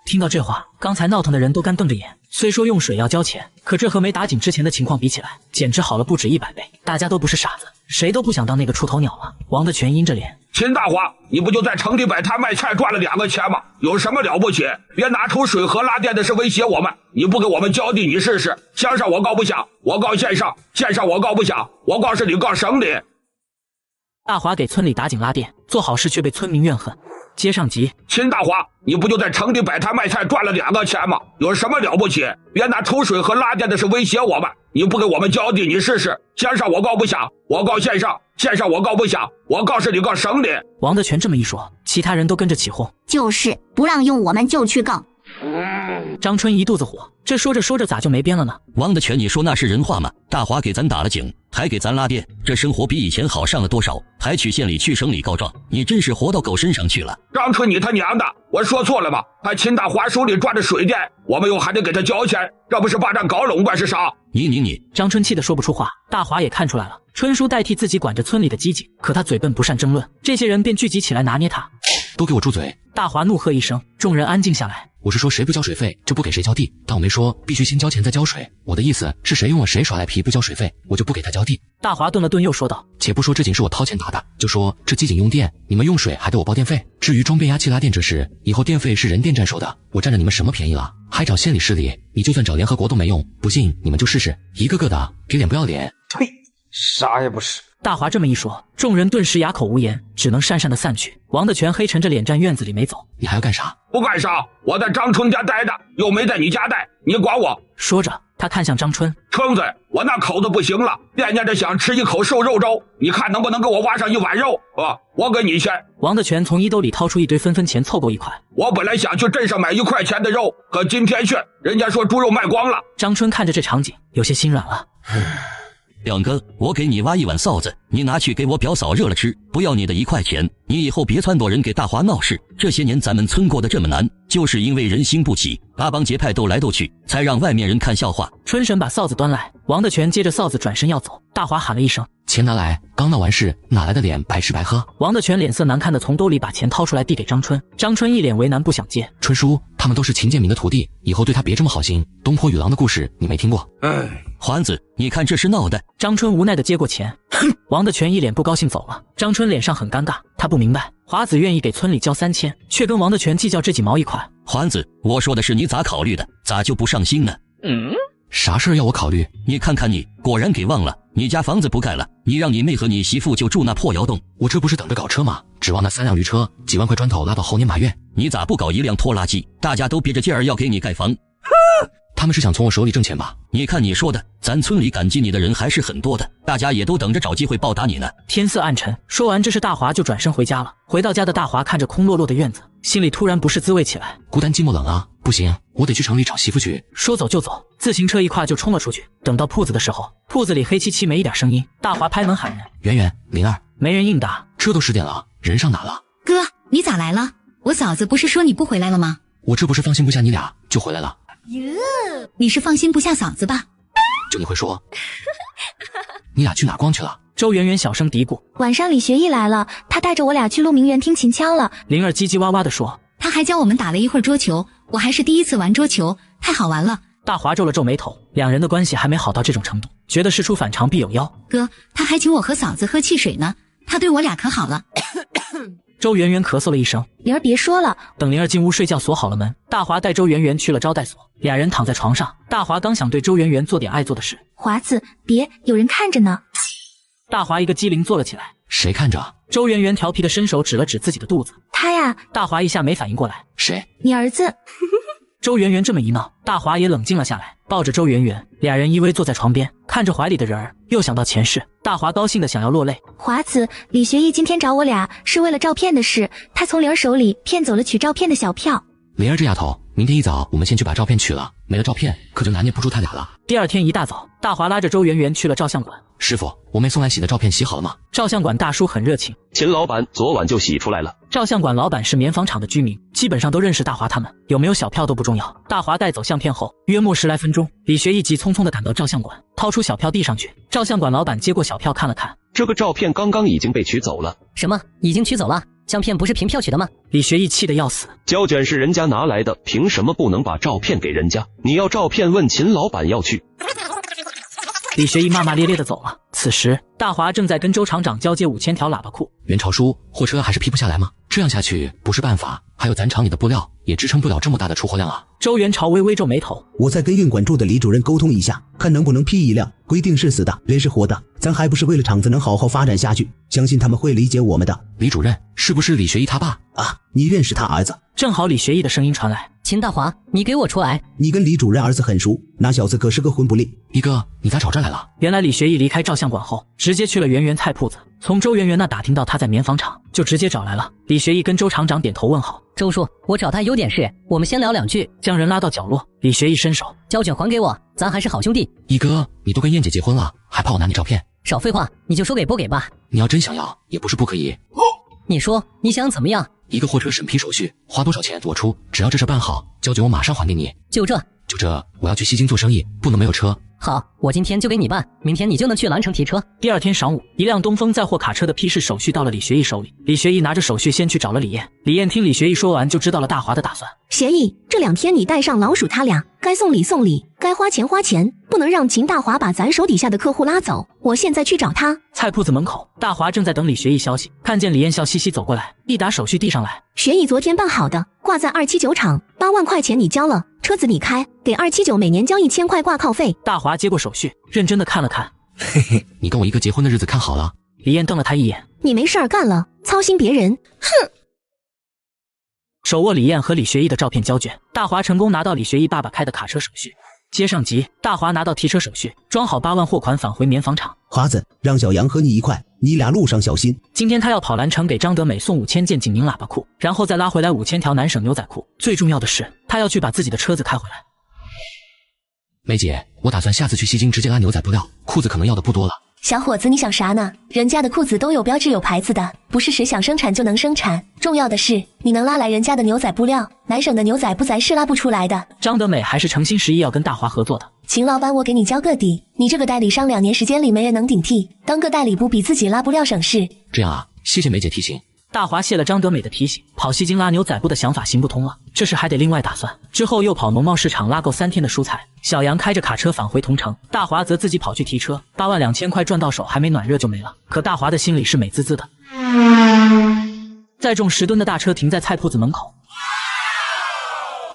听到这话，刚才闹腾的人都干瞪着眼。虽说用水要交钱，可这和没打井之前的情况比起来，简直好了不止100倍。大家都不是傻子，谁都不想当那个出头鸟了。王德全阴着脸：秦大华，你不就在城里摆摊卖菜赚了2个钱吗？有什么了不起？别拿出水和拉电的事威胁我们，你不给我们交地，你试试。乡上我告不响，我告县上，县上我告不响，我告市里，告省里。大华给村里打井拉电，做好事却被村民怨恨。接上集：秦大华，你不就在城里摆摊卖菜赚了2个钱吗？有什么了不起？别拿出水和拉电的事威胁我们，你不给我们交地，你试试。乡上我告不响，我告县上，县上我告不响，我告市里，告省里。王德全这么一说，其他人都跟着起哄，就是不让用我们就去告。张春一肚子火，这说着说着咋就没边了呢？王德全，你说那是人话吗？大华给咱打了井，还给咱拉电，这生活比以前好上了多少？还去县里去省里告状，你真是活到狗身上去了。张春，你他娘的，我说错了吗？他秦大华手里抓着水电，我们又还得给他交钱，这不是霸占搞垄断是啥？你！张春气得说不出话。大华也看出来了，春叔代替自己管着村里的机井，可他嘴笨不善争论，这些人便聚集起来拿捏他。都给我住嘴！大华怒喝一声，众人安静下来。我是说谁不交水费就不给谁交地，但我没说必须先交钱再交水。我的意思是谁用了谁耍赖皮不交水费，我就不给他交地。大华顿了顿，又说道：且不说这井是我掏钱打的，就说这机井用电，你们用水还得我报电费。至于装变压器拉电这事，以后电费是人电站收的，我占着你们什么便宜了？还找县里市里，你就算找联合国都没用，不信你们就试试，一个个的给脸不要脸。呸，啥也不是。大华这么一说，众人顿时哑口无言，只能讪讪的散去。王德全黑沉着脸站院子里没走。你还要干啥？不干啥，我在张春家待的，又没在你家待，你管我？说着，他看向张春，春子，我那口子不行了，惦念着想吃一口瘦肉粥，你看能不能给我挖上一碗肉啊？我给你钱。王德全从衣兜里掏出一堆分分钱，凑够1块。我本来想去镇上买1块钱的肉，可今天去，人家说猪肉卖光了。张春看着这场景，有些心软了。两哥，我给你挖一碗臊子，你拿去给我表嫂热了吃，不要你的1块钱。你以后别撺掇人给大华闹事。这些年咱们村过得这么难，就是因为人心不齐，八帮结派斗来斗去，才让外面人看笑话。春婶把臊子端来，王德全接着臊子转身要走，大华喊了一声：钱拿来！刚闹完事，哪来的脸白吃白喝？王德全脸色难看的从兜里把钱掏出来递给张春，张春一脸为难不想接。春叔，他们都是秦建明的徒弟，以后对他别这么好心。东坡与狼的故事你没听过？环子，你看这是闹的。张春无奈的接过钱，王德全一脸不高兴走了。张春脸上很尴尬，他不明白华子愿意给村里交3000，却跟王德全计较这几毛1块。环子，我说的是你咋考虑的，咋就不上心呢？啥事要我考虑？你看看你，果然给忘了。你家房子不盖了，你让你妹和你媳妇就住那破窑洞。我这不是等着搞车吗？指望那3辆驴车，几万块砖头拉到后年马院。你咋不搞1辆拖拉机？大家都憋着劲儿要给你盖房。他们是想从我手里挣钱吧？你看你说的，咱村里感激你的人还是很多的，大家也都等着找机会报答你呢。天色暗沉，说完这事，大华就转身回家了。回到家的大华看着空落落的院子，心里突然不是滋味起来。孤单寂寞冷啊，不行，我得去城里找媳妇去。说走就走，自行车一跨就冲了出去。等到铺子的时候，铺子里黑漆漆没一点声音。大华拍门喊人：圆圆、灵儿。没人应答。这都10点了，人上哪了？哥，你咋来了？我嫂子不是说你不回来了吗？我这不是放心不下你俩就回来了。你是放心不下嫂子吧？就你会说。你俩去哪逛去了？周圆圆小声嘀咕。晚上李学义来了，他带着我俩去鹿鸣园听秦腔了。灵儿叽叽哇哇地说。他还教我们打了一会儿桌球，我还是第一次玩桌球，太好玩了。大华皱了皱眉头，两人的关系还没好到这种程度，觉得事出反常必有妖。哥，他还请我和嫂子喝汽水呢，他对我俩可好了。周圆圆咳嗽了一声，灵儿别说了。等灵儿进屋睡觉，锁好了门，大华带周圆圆去了招待所，俩人躺在床上，大华刚想对周圆圆做点爱做的事，华子，别，有人看着呢。大华一个机灵坐了起来。谁看着？周圆圆调皮的伸手指了指自己的肚子。他呀。大华一下没反应过来。谁？你儿子。周圆圆这么一闹，大华也冷静了下来，抱着周圆圆，俩人依偎坐在床边，看着怀里的人儿，又想到前世，大华高兴的想要落泪。华子，李学义今天找我俩是为了照片的事，他从灵儿手里骗走了取照片的小票。灵儿这丫头，明天一早我们先去把照片取了，没了照片可就拿捏不出他俩了。第二天一大早，大华拉着周圆圆去了照相馆。师傅，我妹送来洗的照片洗好了吗？照相馆大叔很热情。秦老板昨晚就洗出来了。照相馆老板是棉纺厂的居民，基本上都认识大华他们，有没有小票都不重要。大华带走相片后，约莫10来分钟，李学义急匆匆地赶到照相馆，掏出小票递上去。照相馆老板接过小票看了看，这个照片刚刚已经被取走了。什么？已经取走了？相片不是凭票取的吗？李学义气得要死。胶卷是人家拿来的，凭什么不能把照片给人家？你要照片问秦老板要去。李学义骂骂咧咧地走了。此时，大华正在跟周厂长交接5000条喇叭裤。袁朝叔，货车还是批不下来吗？这样下去不是办法。还有咱厂里的布料也支撑不了这么大的出货量啊。周元朝微微皱眉头，我再跟运管处的李主任沟通一下，看能不能批1辆。规定是死的，人是活的，咱还不是为了厂子能好好发展下去？相信他们会理解我们的。李主任是不是李学义他爸啊？你认识他儿子？正好李学义的声音传来。秦大华，你给我出来！你跟李主任儿子很熟，那小子可是个混不吝。一哥，你咋找这来了？原来李学义离开照相馆后，直接去了圆圆菜铺子，从周圆圆那打听到他在棉纺厂，就直接找来了。李学义跟周厂长点头问好。周叔，我找他有点事，我们先聊2句。将人拉到角落，李学义伸手，胶卷还给我，咱还是好兄弟。一哥，你都跟燕姐结婚了，还怕我拿你照片？少废话，你就说给不给吧。你要真想要，也不是不可以。你说你想怎么样？一个货车审批手续花多少钱我出，只要这事办好，胶卷我马上还给你。就这，我要去西京做生意，不能没有车。好，我今天就给你办，明天你就能去蓝城提车。第二天上午，一辆东风载货卡车的批示手续到了李学义手里。李学义拿着手续先去找了李艳。李艳听李学义说完，就知道了大华的打算。学义，这2天你带上老鼠他俩，该送礼送礼，该花钱花钱，不能让秦大华把咱手底下的客户拉走。我现在去找他。菜铺子门口，大华正在等李学义消息，看见李艳笑嘻嘻走过来，一沓手续递上来。学义昨天办好的，挂在279厂，8万块钱你交了，车子你开，给279每年交1000块挂靠费。大华接过手续，认真的看了看。嘿嘿，你跟我一个结婚的日子看好了。李艳瞪了他一眼，你没事儿干了，操心别人，哼！手握李艳和李学义的照片交卷，大华成功拿到李学义爸爸开的卡车手续。接上集，大华拿到提车手续，装好8万货款返回棉纺厂。华子，让小杨和你一块，你俩路上小心。今天他要跑蓝城给张德美送5000件警铃喇叭裤，然后再拉回来5000条南省牛仔裤。最重要的是，他要去把自己的车子开回来。梅姐，我打算下次去西京直接拉牛仔布料，裤子可能要的不多了。小伙子，你想啥呢？人家的裤子都有标志有牌子的，不是谁想生产就能生产。重要的是你能拉来人家的牛仔布料，南省的牛仔布咱是拉不出来的。张德美还是诚心实意要跟大华合作的。秦老板，我给你交个底，你这个代理商2年时间里没人能顶替，当个代理不比自己拉布料省事。这样啊，谢谢梅姐提醒。大华谢了张德美的提醒，跑西京拉牛仔布的想法行不通了，这事还得另外打算。之后又跑农贸市场拉够3天的蔬菜。小杨开着卡车返回同城，大华则自己跑去提车，8万2000块赚到手还没暖热就没了。可大华的心里是美滋滋的。载重10吨的大车停在菜铺子门口，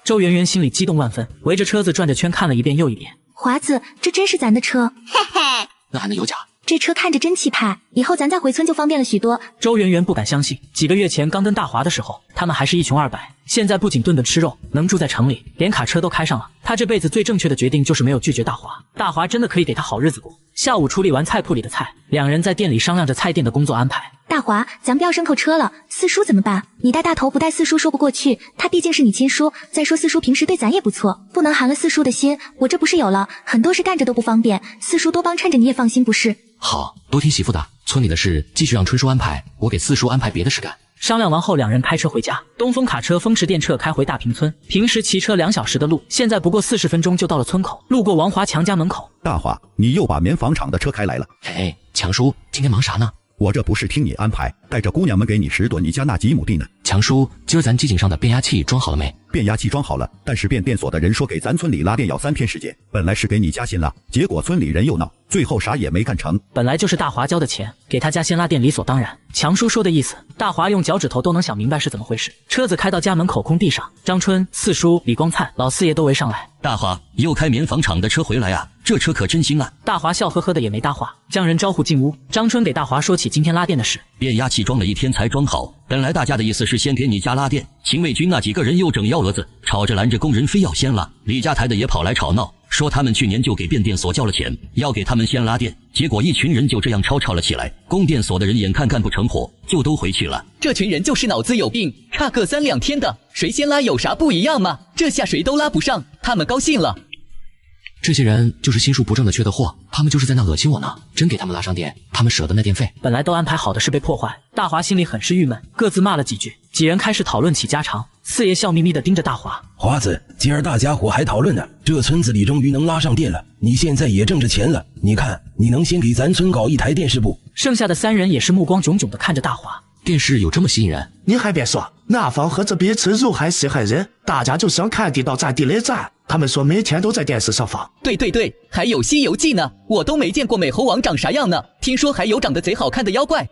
周圆圆心里激动万分，围着车子转着圈看了一遍又一遍。华子，这真是咱的车，嘿嘿，那还能有假？这车看着真气派，以后咱再回村就方便了许多。周圆圆不敢相信，几个月前刚跟大华的时候，他们还是一穷二白，现在不仅顿顿吃肉，能住在城里，连卡车都开上了。他这辈子最正确的决定就是没有拒绝大华，大华真的可以给他好日子过。下午处理完菜铺里的菜，两人在店里商量着菜店的工作安排。大华，咱不要牲口车了，四叔怎么办？你带大头不带四叔说不过去，他毕竟是你亲叔。再说四叔平时对咱也不错，不能寒了四叔的心。我这不是有了很多事干着都不方便，四叔多帮衬着你也放心不是？好，都听媳妇的。村里的事继续让春叔安排，我给四叔安排别的事干。商量完后，两人开车回家。东风卡车风驰电掣开回大坪村，平时骑车2小时的路，现在不过40分钟就到了村口。路过王华强家门口，大华，你又把棉纺厂的车开来了。嘿，强叔，今天忙啥呢？我这不是听你安排，带着姑娘们给你拾掇你家那几亩地呢。强叔，今儿咱机井上的变压器装好了没？变压器装好了，但是变电所的人说给咱村里拉电要3天时间，本来是给你家先拉，结果村里人又闹，最后啥也没干成。本来就是大华交的钱，给他家先拉电理所当然。强叔说的意思，大华用脚趾头都能想明白是怎么回事。车子开到家门口空地上，张春、四叔、李光灿、老四爷都围上来。大华又开棉纺厂的车回来啊，这车可真新啊。大华笑呵呵的也没搭话，将人招呼进屋。张春给大华说起今天拉电的事，变压器装了1天才装好，本来大家的意思是先给你家拉电，秦卫军那几个人又整幺蛾子，吵着拦着工人非要先拉。李家台的也跑来吵闹，说他们去年就给变电所交了钱，要给他们先拉电，结果一群人就这样吵了起来。供电所的人眼看干不成活，就都回去了。这群人就是脑子有病，差个3、2天的，谁先拉有啥不一样吗？这下谁都拉不上，他们高兴了。这些人就是心术不正的缺德货，他们就是在那恶心我呢。真给他们拉上电，他们舍得那电费。本来都安排好的事被破坏，大华心里很是郁闷，各自骂了几句，几人开始讨论起家常。四爷笑眯眯地盯着大华，华子，今儿大家伙还讨论呢，这村子里终于能拉上电了，你现在也挣着钱了，你看你能先给咱村搞一台电视不？剩下的3人也是目光炯炯地看着大华。电视有这么吸引人？你还别说，那方和这比吃肉还稀罕人，大家就想看地道战地雷战，他们说每天都在电视上放。对对对，还有西游记呢，我都没见过美猴王长啥样呢，听说还有长得贼好看的妖怪。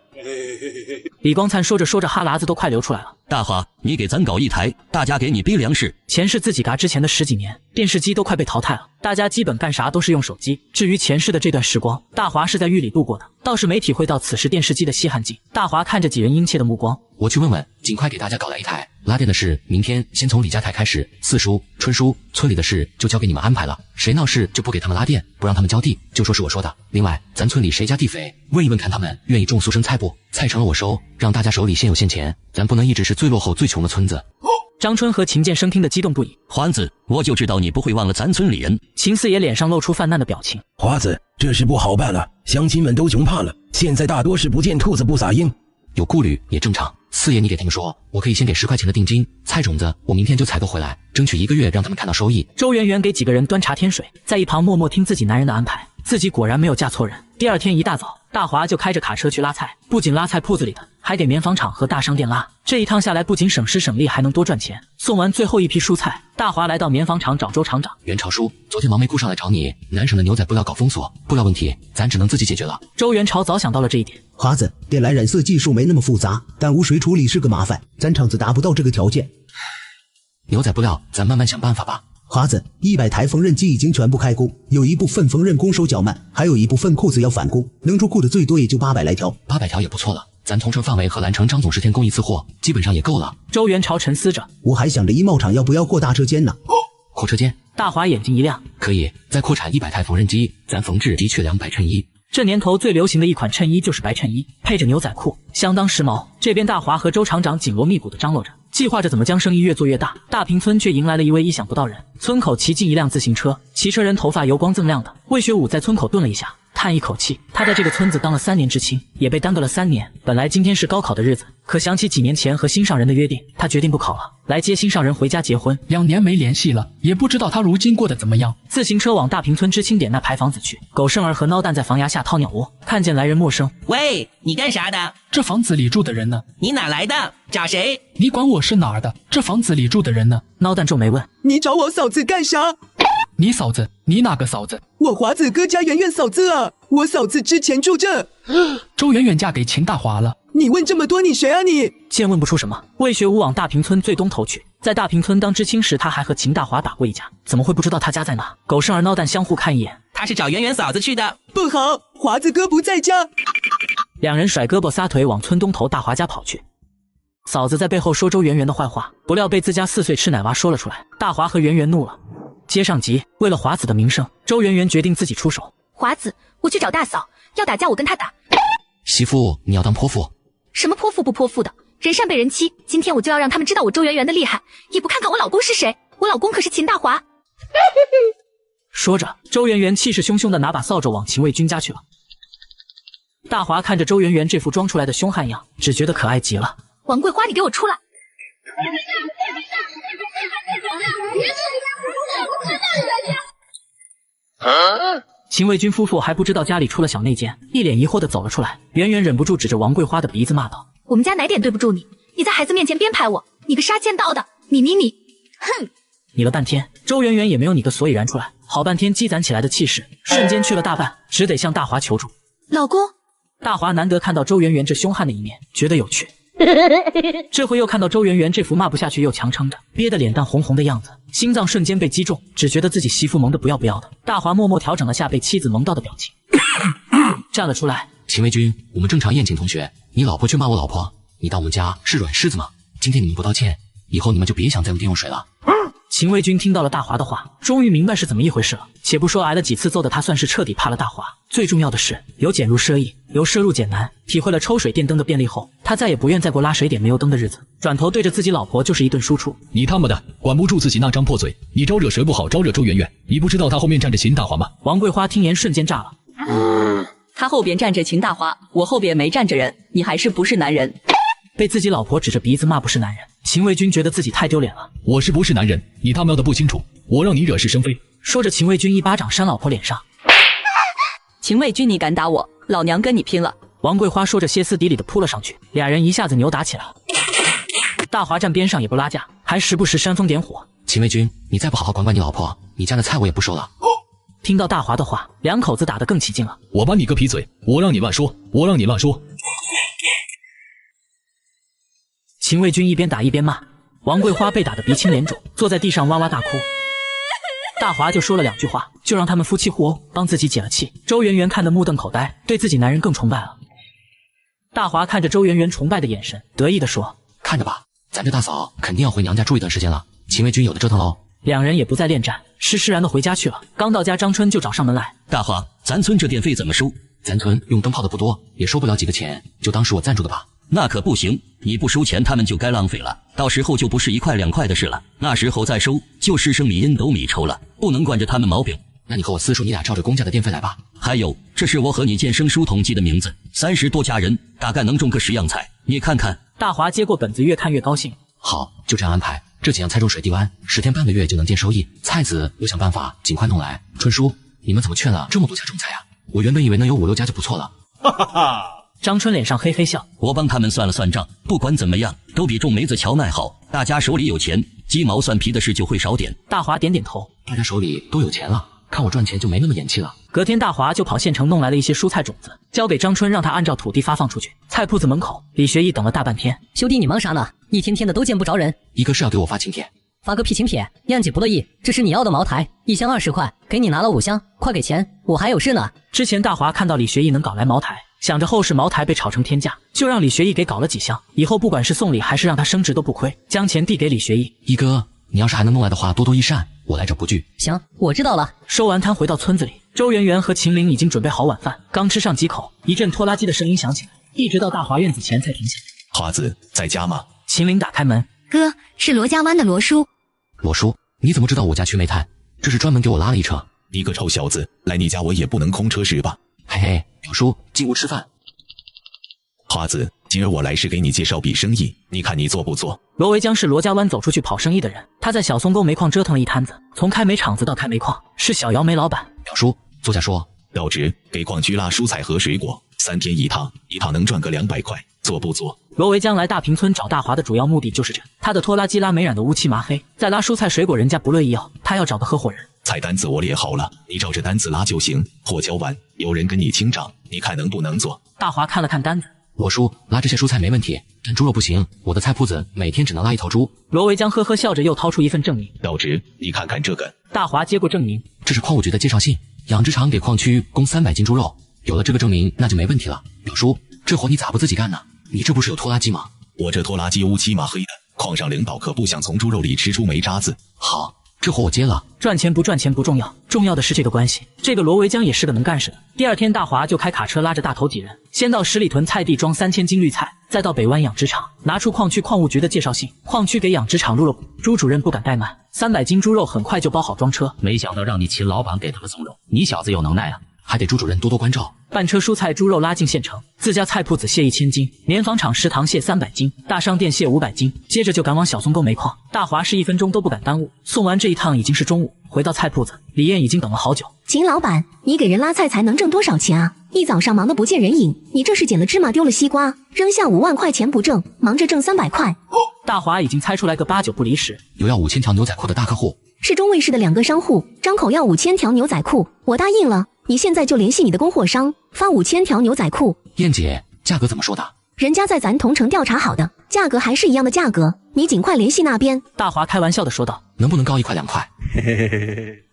李光灿说着说着哈喇子都快流出来了。大华，你给咱搞一台，大家给你逼粮食。钱是自己嘎之前的10几年，电视机都快被淘汰了，大家基本干啥都是用手机。至于前世的这段时光，大华是在狱里度过的，倒是没体会到此时电视机的稀罕劲。大华看着几人殷切的目光，我去问问，尽快给大家搞来一台。拉电的事明天先从李家台开始，四叔、春叔，村里的事就交给你们安排了。谁闹事就不给他们拉电，不让他们交地，就说是我说的。另外，咱村里谁家地肥，问一问看他们愿意种速生菜不？菜成了我收，让大家手里现有现钱，咱不能一直是最落后最穷的村子。张春和秦建生听得激动不已。华子，我就知道你不会忘了咱村里人。秦四爷脸上露出泛滥的表情。华子，这事不好办了，乡亲们都穷怕了，现在大多是不见兔子不撒鹰。有顾虑也正常，四爷，你给他们说，我可以先给10块钱的定金，菜种子我明天就采购回来，争取1个月让他们看到收益。周圆圆给几个人端茶添水，在一旁默默听自己男人的安排，自己果然没有嫁错人。第二天一大早，大华就开着卡车去拉菜，不仅拉菜铺子里的，还给棉纺厂和大商店拉。这一趟下来，不仅省时省力，还能多赚钱。送完最后一批蔬菜，大华来到棉纺厂找周厂长。袁朝叔，昨天王梅姑上来找你，南省的牛仔布料搞封锁，布料问题咱只能自己解决了。周元朝早想到了这一点。华子，电缆染色技术没那么复杂，但污水处理是个麻烦，咱厂子达不到这个条件。牛仔布料咱慢慢想办法吧。华子，100台缝纫机已经全部开工，有一部分缝纫工手脚慢，还有一部分裤子要返工，能出裤的最多也就800来条。800条也不错了，咱同城范围和蓝城张总10天供一次货，基本上也够了。周元朝沉思着，我还想着衣帽厂要不要扩大车间呢？扩车间？大华眼睛一亮，可以再扩产100台缝纫机，咱缝制的确200衬衣。这年头最流行的一款衬衣就是白衬衣，配着牛仔裤，相当时髦。这边大华和周厂长紧锣密鼓地张罗着，计划着怎么将生意越做越大。大坪村却迎来了一位意想不到人。村口骑进一辆自行车，骑车人头发油光锃亮的。魏学武在村口顿了一下，叹一口气，他在这个村子当了3年知青，也被耽搁了3年。本来今天是高考的日子，可想起几年前和心上人的约定，他决定不考了，来接心上人回家结婚。2年没联系了，也不知道他如今过得怎么样。自行车往大坪村知青点那排房子去，狗剩儿和孬蛋在房檐下掏鸟窝，看见来人陌生，喂，你干啥的？这房子里住的人呢？你哪来的？找谁？你管我是哪儿的？这房子里住的人呢？孬蛋皱眉问，你找我嫂子干啥？你嫂子？你哪个嫂子？我华子哥家圆圆嫂子啊，我嫂子之前住这。周圆圆嫁给秦大华了。你问这么多，你谁啊你？见问不出什么，魏学武往大坪村最东头去。在大坪村当知青时，他还和秦大华打过一架，怎么会不知道他家在哪？狗剩儿孬蛋相互看一眼，他是找圆圆嫂子去的。不好，华子哥不在家。两人甩胳膊撒腿往村东头大华家跑去。嫂子在背后说周圆圆的坏话，不料被自家4岁吃奶娃说了出来。大华和圆圆怒了。接上集，为了华子的名声，周圆圆决定自己出手。华子，我去找大嫂，要打架我跟她打。媳妇，你要当泼妇？什么泼妇不泼妇的，人善被人欺。今天我就要让他们知道我周圆圆的厉害，也不看看我老公是谁。我老公可是秦大华。说着，周圆圆气势汹汹地拿把扫帚往秦卫军家去了。大华看着周圆圆这副装出来的凶悍样，只觉得可爱极了。王桂花，你给我出来！秦卫军夫妇还不知道家里出了小内奸，一脸疑惑地走了出来。圆圆忍不住指着王桂花的鼻子骂道：“我们家哪点对不住你？你在孩子面前编排我，你个杀千刀的！你！哼！”你了半天，周圆圆也没有你个所以然出来，好半天积攒起来的气势瞬间去了大半，只得向大华求助。老公，大华难得看到周圆圆这凶悍的一面，觉得有趣。这回又看到周圆圆这副骂不下去又强撑着，憋得脸蛋红红的样子，心脏瞬间被击中，只觉得自己媳妇萌得不要不要的。大华默默调整了下被妻子萌到的表情，站了出来。秦卫军，我们正常宴请同学，你老婆却骂我老婆，你当我们家是软柿子吗？今天你们不道歉，以后你们就别想再用电用水了。秦卫军听到了大华的话，终于明白是怎么一回事了。且不说挨了几次揍的他算是彻底怕了大华，最重要的是由俭入奢易，由奢入俭难。体会了抽水电灯的便利后，他再也不愿再过拉水点煤油灯的日子，转头对着自己老婆就是一顿输出。你他妈的管不住自己那张破嘴，你招惹谁不好，招惹周圆圆，你不知道他后面站着秦大华吗？王桂花听言瞬间炸了。他后边站着秦大华，我后边没站着人，你还是不是男人？被自己老婆指着鼻子骂不是男人，秦卫军觉得自己太丢脸了。我是不是男人，你他喵的不清楚，我让你惹是生非。说着，秦卫军一巴掌扇老婆脸上。秦卫军，你敢打我，老娘跟你拼了！王桂花说着歇斯底里的扑了上去，俩人一下子扭打起来了。大华站边上也不拉架，还时不时煽风点火。秦卫军，你再不好好管管你老婆，你家的菜我也不收了。听到大华的话，两口子打得更起劲了。我把你个皮嘴，我让你乱说，我让你乱说。秦卫军一边打一边骂，王桂花被打得鼻青脸肿，坐在地上哇哇大哭。大华就说了2句话，就让他们夫妻互殴，帮自己解了气。周圆圆看得目瞪口呆，对自己男人更崇拜了。大华看着周圆圆崇拜的眼神，得意地说：“看着吧，咱这大嫂肯定要回娘家住一段时间了，秦卫军有的折腾喽。”两人也不再恋战，施施然的回家去了。刚到家，张春就找上门来：“大华，咱村这电费怎么收？咱村用灯泡的不多，也收不了几个钱，就当是我赞助的吧。”那可不行，你不收钱，他们就该浪费了，到时候就不是1块2块的事了，那时候再收就10升米阴斗米抽了，不能惯着他们毛病。那你和我四叔，你俩照着公家的电费来吧。还有，这是我和你建生叔统计的名字，30多家人，大概能种个10样菜，你看看。大华接过本子，越看越高兴。好，就这样安排。这几样菜种水地湾，10天半个月就能见收益。菜籽我想办法尽快弄来。春叔，你们怎么劝了这么多家种菜啊？我原本以为能有5、6家就不错了。哈哈哈！张春脸上嘿嘿笑，我帮他们算了算账，不管怎么样，都比种梅子荞麦好。大家手里有钱，鸡毛蒜皮的事就会少点。大华点点头，大家手里都有钱了，看我赚钱就没那么眼气了。隔天，大华就跑县城弄来了一些蔬菜种子，交给张春，让他按照土地发放出去。菜铺子门口，李学义等了大半天。兄弟，你忙啥呢？一天天的都见不着人。一哥是要给我发请帖，发个屁请帖，燕姐不乐意。这是你要的茅台，1箱20块，给你拿了5箱，快给钱，我还有事呢。之前大华看到李学义能搞来茅台，想着后世茅台被炒成天价，就让李学义给搞了几箱，以后不管是送礼还是让他升职都不亏，将钱递给李学义。一哥，你要是还能弄来的话，多多益善，我来者不拒。行，我知道了。收完摊回到村子里，周圆圆和秦玲已经准备好晚饭，刚吃上几口，一阵拖拉机的声音响起来，一直到大华院子前才停下来。华子在家吗？秦玲打开门，哥，是罗家湾的罗叔。罗叔，你怎么知道我家缺煤炭？这是专门给我拉了一车。你个臭小子，来你家我也不能空车是吧？嘿嘿，表叔，进屋吃饭。华子，今儿我来是给你介绍笔生意，你看你做不做？罗维江是罗家湾走出去跑生意的人，他在小松沟煤矿折腾了一摊子，从开煤厂子到开煤矿，是小姚煤老板。表叔，作家说，到职给矿区拉蔬菜和水果，3天一趟，一趟能赚个200块，做不做？罗维江来大坪村找大华的主要目的就是这，他的拖拉机拉煤染得乌漆麻黑，再拉蔬菜水果人家不乐意要，他要找个合伙人。菜单子我列好了，你照着单子拉就行，货交完有人跟你清账，你看能不能做？大华看了看单子，罗叔，拉这些蔬菜没问题，但猪肉不行，我的菜铺子每天只能拉1头猪。罗维江呵呵笑着又掏出一份证明，到职，你看看这个。大华接过证明，这是矿务局的介绍信，养殖场给矿区供300斤猪肉，有了这个证明那就没问题了。表叔，这活你咋不自己干呢？你这不是有拖拉机吗？我这拖拉机乌漆麻黑的，矿上领导可不想从猪肉里吃出煤渣子。好，这活我接了。赚钱不赚钱不重要，重要的是这个关系。这个罗维江也是个能干事的。第二天，大华就开卡车拉着大头几人，先到十里屯菜地装3000斤绿菜，再到北湾养殖场拿出矿区矿务局的介绍信。矿区给养殖场入了股，朱主任不敢怠慢，300斤猪肉很快就包好装车。没想到让你秦老板给他们送肉，你小子有能耐啊！还得朱主任多多关照。半车蔬菜猪肉拉进县城，自家菜铺子卸1000斤，棉纺厂食堂卸300斤，大商店卸500斤，接着就赶往小松沟煤矿。大华是1分钟都不敢耽误，送完这一趟已经是中午。回到菜铺子，李艳已经等了好久。秦老板，你给人拉菜才能挣多少钱啊？一早上忙得不见人影，你这是捡了芝麻丢了西瓜，扔下5万块钱不挣，忙着挣300块。大华已经猜出来个8、9不离10，有要5000条牛仔裤的大客户，是中卫市的2个商户，张口要5000条牛仔裤，我答应了。你现在就联系你的供货商，发5000条牛仔裤。燕姐，价格怎么说的？人家在咱同城调查好的，价格还是一样的价格，你尽快联系那边。大华开玩笑的说道，能不能高1块2块？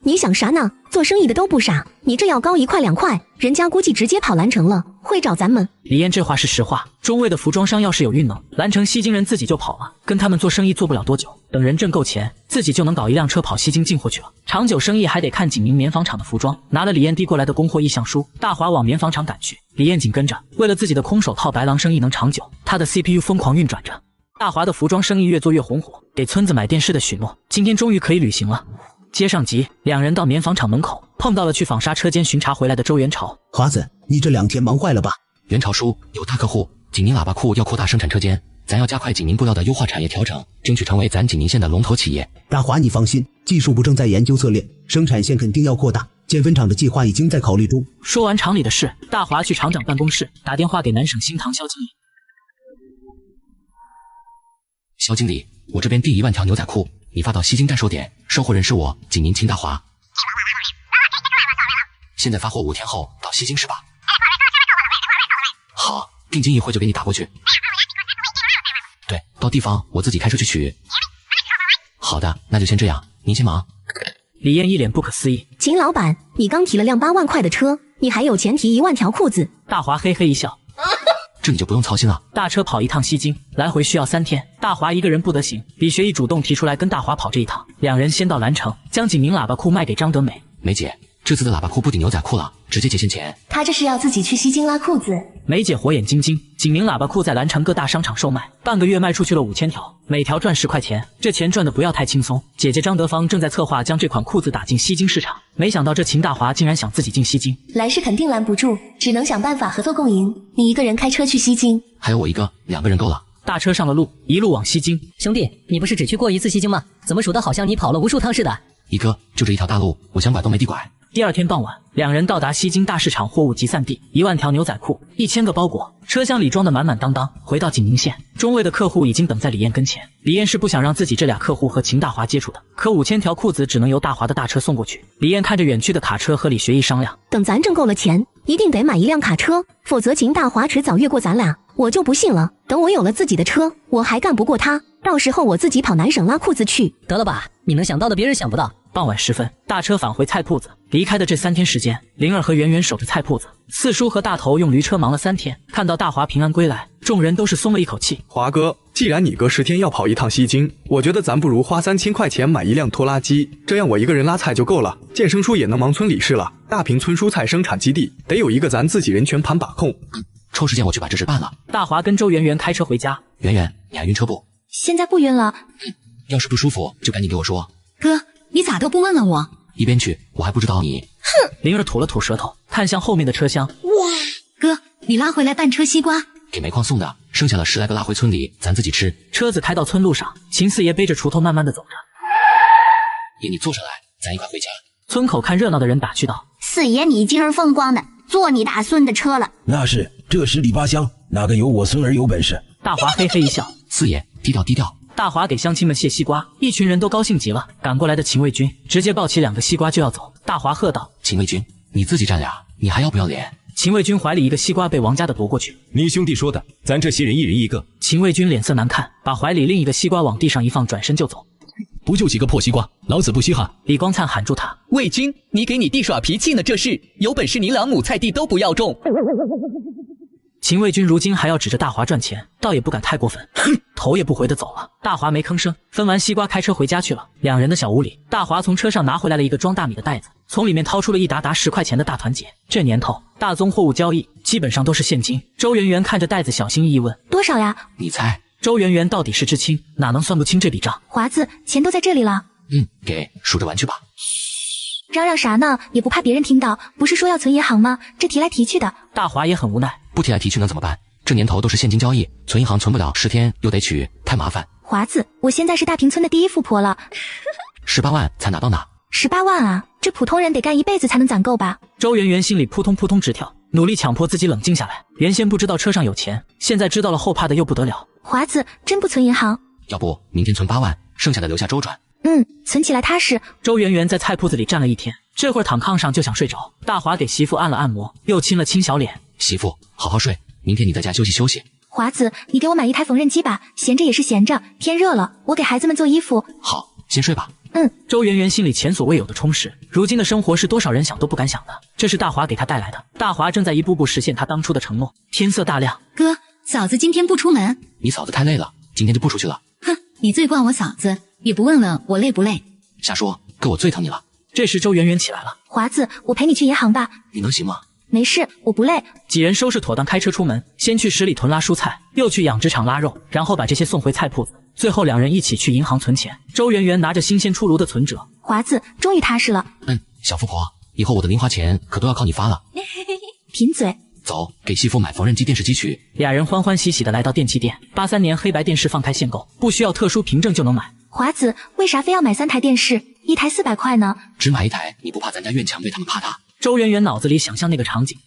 你想啥呢？做生意的都不傻，你这要高1块2块，人家估计直接跑蓝城了，会找咱们。李艳这话是实话，中卫的服装商要是有运能，蓝城西京人自己就跑了，跟他们做生意做不了多久，等人挣够钱，自己就能搞一辆车跑西京进货去了。长久生意还得看景明棉纺厂的服装。拿了李艳递过来的供货意向书，大华往棉纺厂赶去，李艳紧跟着。为了自己的空手套白狼生意能长久，他的 CPU 疯狂运转着。大华的服装生意越做越红火，给村子买电视的许诺，今天终于可以履行了。接上集，两人到棉纺厂门口碰到了去纺纱车间巡查回来的周元朝。华子，你这2天忙坏了吧？元朝叔，有大客户，景宁喇叭裤要扩大生产车间，咱要加快景宁布料的优化产业调整，争取成为咱景宁县的龙头企业。大华，你放心，技术部正在研究策略，生产线肯定要扩大，建分厂的计划已经在考虑中。说完厂里的事，大华去厂长办公室打电话给南省新塘肖经理。肖经理，我这边订1万条牛仔裤，你发到西京代收点，收货人是我，景宁秦大华。现在发货5天后到西京是吧？好，定金一会就给你打过去。对，到地方我自己开车去取。好的，那就先这样，您先忙。李艳一脸不可思议，秦老板，你刚提了辆8万块的车，你还有钱提1万条裤子？大华嘿嘿一笑。这你就不用操心了。大车跑一趟西京，来回需要3天，大华一个人不得行。李学义主动提出来跟大华跑这一趟，两人先到蓝城，将景宁喇叭裤卖给张德美。梅姐，这次的喇叭裤不顶牛仔裤了，直接结现钱。他这是要自己去西京拉裤子。梅姐火眼金睛，景宁喇叭裤在蓝城各大商场售卖，半个月卖出去了5000条，每条赚10块钱，这钱赚的不要太轻松。姐姐张德芳正在策划将这款裤子打进西京市场，没想到这秦大华竟然想自己进西京，来是肯定拦不住，只能想办法合作共赢。你一个人开车去西京，还有我一个，2个人够了。大车上了路，一路往西京。兄弟，你不是只去过一次西京吗？怎么数得好像你跑了无数趟似的？一哥，就这一条大路，我想拐都没地拐。第二天傍晚，两人到达西京大市场货物集散地，1万条牛仔裤，1000个包裹，车厢里装得满满当当。回到景宁县，中卫的客户已经等在李艳跟前。李艳是不想让自己这俩客户和秦大华接触的，可5000条裤子只能由大华的大车送过去。李艳看着远去的卡车，和李学义商量，等咱挣够了钱，一定得买一辆卡车，否则秦大华迟早越过咱俩。我就不信了，等我有了自己的车，我还干不过他。到时候我自己跑南省拉裤子去。得了吧，你能想到的别人想不到。傍晚时分，大车返回菜铺子。离开的这3天时间，灵儿和圆圆守着菜铺子，四叔和大头用驴车忙了3天。看到大华平安归来，众人都是松了一口气。华哥，既然你哥10天要跑一趟西京，我觉得咱不如花3000块钱买一辆拖拉机，这样我一个人拉菜就够了。健生叔也能忙村里事了，大坪村蔬菜生产基地得有一个咱自己人全盘把控。抽时间我去把这事办了。大华跟周圆圆开车回家。圆圆，你还晕车不？现在不晕了。要是不舒服就赶紧给我说。哥，你咋都不问问我？一边去，我还不知道你。哼！灵儿吐了吐舌头，看向后面的车厢。哇，哥，你拉回来半车西瓜，给煤矿送的，剩下了10来个拉回村里，咱自己吃。车子开到村路上，秦四爷背着锄头慢慢的走着。爷，你坐上来，咱一块回家。村口看热闹的人打趣道：“四爷，你今儿风光的，坐你大孙的车了。”那是，这10里8乡，哪个有我孙儿有本事？大华嘿嘿一笑：“四爷，低调低调。”大华给乡亲们卸西瓜，一群人都高兴极了。赶过来的秦卫军直接抱起2个西瓜就要走。大华喝道：“秦卫军，你自己占俩，你还要不要脸？”秦卫军怀里一个西瓜被王家的夺过去。你兄弟说的，咱这些人一人一个。秦卫军脸色难看，把怀里另一个西瓜往地上一放，转身就走。不就几个破西瓜，老子不稀罕。李光灿喊住他：“卫军，你给你弟耍脾气呢？这是有本事你2亩菜地都不要种。”秦卫军如今还要指着大华赚钱，倒也不敢太过分，哼，头也不回的走了。大华没吭声，分完西瓜开车回家去了。2人的小屋里，大华从车上拿回来了一个装大米的袋子，从里面掏出了一沓10块钱的大团结。这年头，大宗货物交易基本上都是现金。周圆圆看着袋子，小心翼翼问：“多少呀？”你猜。周圆圆到底是知青，哪能算不清这笔账？华子，钱都在这里了。给数着玩去吧。嚷嚷啥呢？也不怕别人听到？不是说要存银行吗？这提来提去的。大华也很无奈，不提来提去能怎么办？这年头都是现金交易，存银行存不了10天，又得取，太麻烦。华子，我现在是大坪村的第1富婆了。18万才拿到哪？18万啊，这普通人得干一辈子才能攒够吧？周圆圆心里扑通扑通直跳，努力强迫自己冷静下来。原先不知道车上有钱，现在知道了后怕的又不得了。华子，真不存银行？要不明天存8万，剩下的留下周转。存起来踏实。周圆圆在菜铺子里站了1天，这会儿躺炕上就想睡着。大华给媳妇按了按摩，又亲了亲小脸。媳妇，好好睡，明天你在家休息休息。华子，你给我买一台缝纫机吧，闲着也是闲着，天热了，我给孩子们做衣服。好，先睡吧。周圆圆心里前所未有的充实，如今的生活是多少人想都不敢想的，这是大华给她带来的。大华正在一步步实现他当初的承诺。天色大亮，哥，嫂子今天不出门。你嫂子太累了，今天就不出去了。哼，你最惯我嫂子，也不问问我累不累。瞎说，哥我最疼你了。这时周圆圆起来了。华子，我陪你去银行吧。你能行吗？没事，我不累。几人收拾妥当，开车出门，先去10里屯拉蔬菜，又去养殖场拉肉，然后把这些送回菜铺子，最后2人一起去银行存钱。周圆圆拿着新鲜出炉的存折。华子，终于踏实了。小富婆，以后我的零花钱可都要靠你发了。贫嘴。走，给媳妇买缝纫机电视机去。2人欢欢喜喜的来到电器店，83年黑白电视放开限购，不需要特殊凭证就能买。华子，为啥非要买3台电视，1台400块呢？只买1台，你不怕咱家院墙被他们怕他？周圆圆脑子里想象那个场景。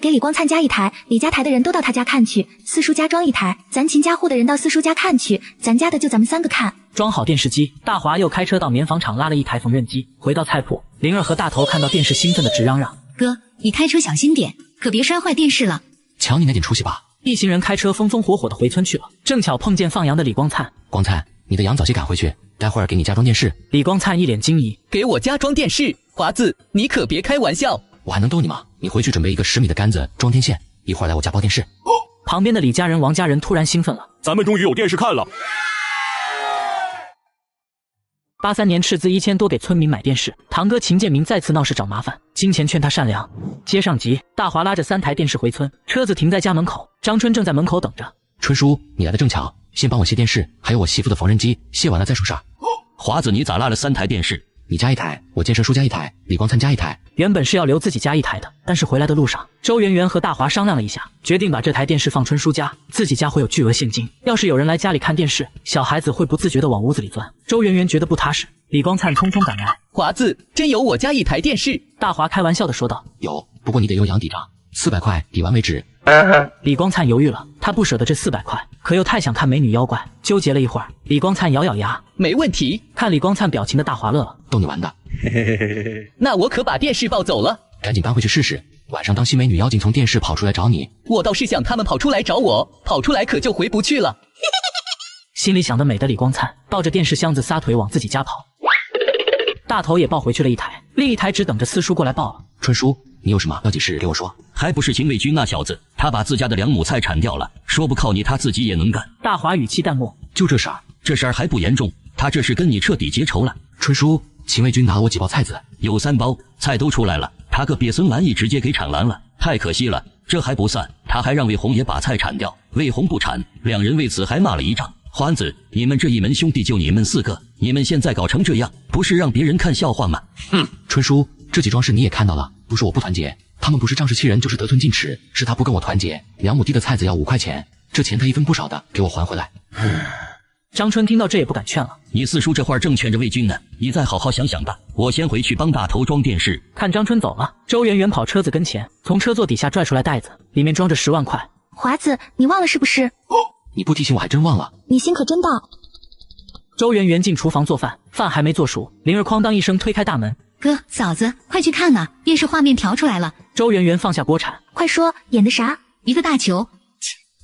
给李光灿家1台，李家台的人都到他家看去。四叔家装1台，咱秦家户的人到四叔家看去，咱家的就咱们3个看。装好电视机，大华又开车到棉纺厂拉了1台缝纫机。回到菜铺，灵儿和大头看到电视兴奋的直嚷嚷：“哥，你开车小心点，可别摔坏电视了。”瞧你那点出息吧！一行人开车风风火火的回村去了，正巧碰见放羊的李光灿。光灿，你的羊早些赶回去，待会儿给你加装电视。李光灿一脸惊疑：“给我加装电视？华子，你可别开玩笑！我还能逗你吗？你回去准备一个10米的杆子装天线，一会儿来我家包电视。”旁边的李家人、王家人突然兴奋了：“咱们终于有电视看了！”83年斥资1000多给村民买电视，堂哥秦建明再次闹事找麻烦，金钱劝他善良。接上集，大华拉着3台电视回村，车子停在家门口，张春正在门口等着。春叔，你来的正巧，先帮我卸电视，还有我媳妇的缝纫机，卸完了再说事儿。华子，你咋拉了3台电视？你加1台，我健身叔加1台，李光灿加1台，原本是要留自己家一台的，但是回来的路上，周圆圆和大华商量了一下，决定把这台电视放春叔家，自己家会有巨额现金，要是有人来家里看电视，小孩子会不自觉地往屋子里钻。周圆圆觉得不踏实，李光灿匆匆赶来，华子，真有我家一台电视？大华开玩笑地说道。有，不过你得有养抵账，400块抵完为止。李光灿犹豫了，他不舍得这400块，可又太想看美女妖怪，纠结了一会儿。李光灿咬咬牙，没问题。看李光灿表情的大华乐了，逗你玩的。那我可把电视抱走了，赶紧搬回去试试。晚上当心美女妖精从电视跑出来找你。我倒是想他们跑出来找我，跑出来可就回不去了。心里想的美的李光灿抱着电视箱子撒腿往自己家跑，大头也抱回去了一台，另一台只等着四叔过来抱了。春叔，你有什么要紧事给我说？还不是秦卫军那小子，他把自家的2亩菜铲掉了，说不靠你他自己也能干。大华语气淡漠，就这事儿？这事儿还不严重，他这是跟你彻底结仇了。春叔，秦卫军拿了我几包菜籽，有3包，菜都出来了，他个瘪孙玩意直接给铲完了，太可惜了。这还不算，他还让魏红也把菜铲掉，魏红不铲，2人为此还骂了一仗。欢子，你们这一门兄弟就你们4个，你们现在搞成这样，不是让别人看笑话吗？春叔，这几桩事你也看到了，不是我不团结，他们不是仗势欺人，就是得寸进尺，是他不跟我团结。2亩地的菜籽要5块钱，这钱他一分不少的给我还回来。张春听到这也不敢劝了，你四叔这会儿正劝着魏军呢，你再好好想想吧。我先回去帮大头装电视。看张春走了，周圆圆跑车子跟前，从车座底下拽出来袋子，里面装着10万块。华子，你忘了是不是？你不提醒我还真忘了。你心可真大。周圆圆进厨房做饭，饭还没做熟，灵儿哐当一声推开大门，哥嫂子，快去看呐，电视画面调出来了。周圆圆放下锅铲，快说演的啥？一个大球。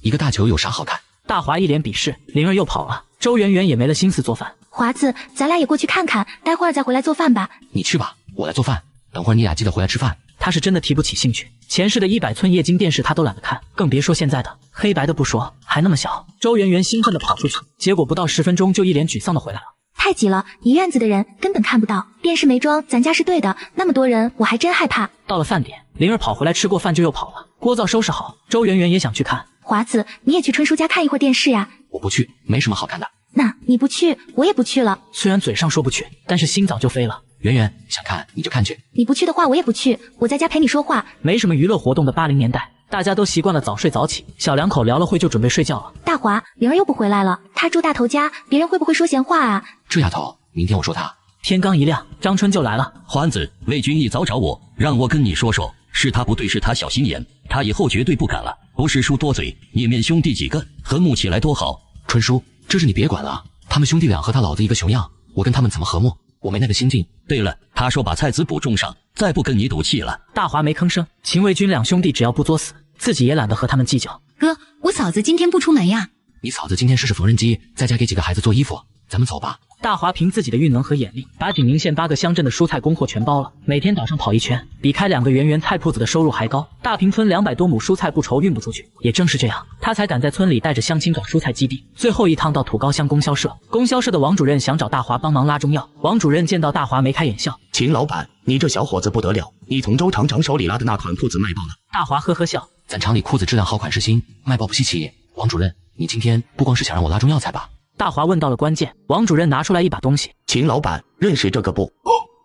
一个大球有啥好看？大华一脸鄙视，灵儿又跑了，周圆圆也没了心思做饭。华子，咱俩也过去看看，待会儿再回来做饭吧。你去吧，我来做饭，等会儿你俩记得回来吃饭。他是真的提不起兴趣，前世的100寸液晶电视他都懒得看，更别说现在的黑白的不说，还那么小。周圆圆兴奋地跑出去，结果不到10分钟就一脸沮丧地回来了。太挤了，一院子的人根本看不到，电视没装，咱家是对的，那么多人我还真害怕。到了饭点，灵儿跑回来吃过饭就又跑了，锅灶收拾好，周圆圆也想去看。华子，你也去春叔家看一会儿电视呀。我不去，没什么好看的。那你不去，我也不去了。虽然嘴上说不去，但是心早就飞了。圆圆想看你就看去，你不去的话我也不去，我在家陪你说话。没什么娱乐活动的80年代，大家都习惯了早睡早起，小两口聊了会就准备睡觉了。大华，灵儿又不回来了，她住大头家，别人会不会说闲话啊？这丫头，明天我说她。天刚一亮，张春就来了。欢子，魏军一早找我，让我跟你说说，是他不对，是他小心眼，他以后绝对不敢了。不是叔多嘴，你们兄弟几个和睦起来多好。春叔，这事你别管了，他们兄弟俩和他老子一个熊样，我跟他们怎么和睦？我没那个心境。对了，他说把菜籽补种上，再不跟你赌气了。大华没吭声，秦卫军2兄弟只要不作死，自己也懒得和他们计较。哥，我嫂子今天不出门呀。你嫂子今天试试缝纫机，在家给几个孩子做衣服，咱们走吧。大华凭自己的运能和眼力，把景宁县8个乡镇的蔬菜供货全包了，每天早上跑1圈，比开2个圆圆菜铺子的收入还高。大坪村200多亩蔬菜不愁运不出去，也正是这样，他才敢在村里带着乡亲找蔬菜基地。最后一趟到土高乡供销社，供销社的王主任想找大华帮忙拉中药，王主任见到大华眉开眼笑，秦老板，你这小伙子不得了，你从周厂长手里拉的那款裤子卖爆了。大华呵呵笑，咱厂里裤子质量好，款式新，卖爆不稀奇。王主任，你今天不光是想让我拉中药材吧？大华问到了关键，王主任拿出来一把东西。秦老板，认识这个不？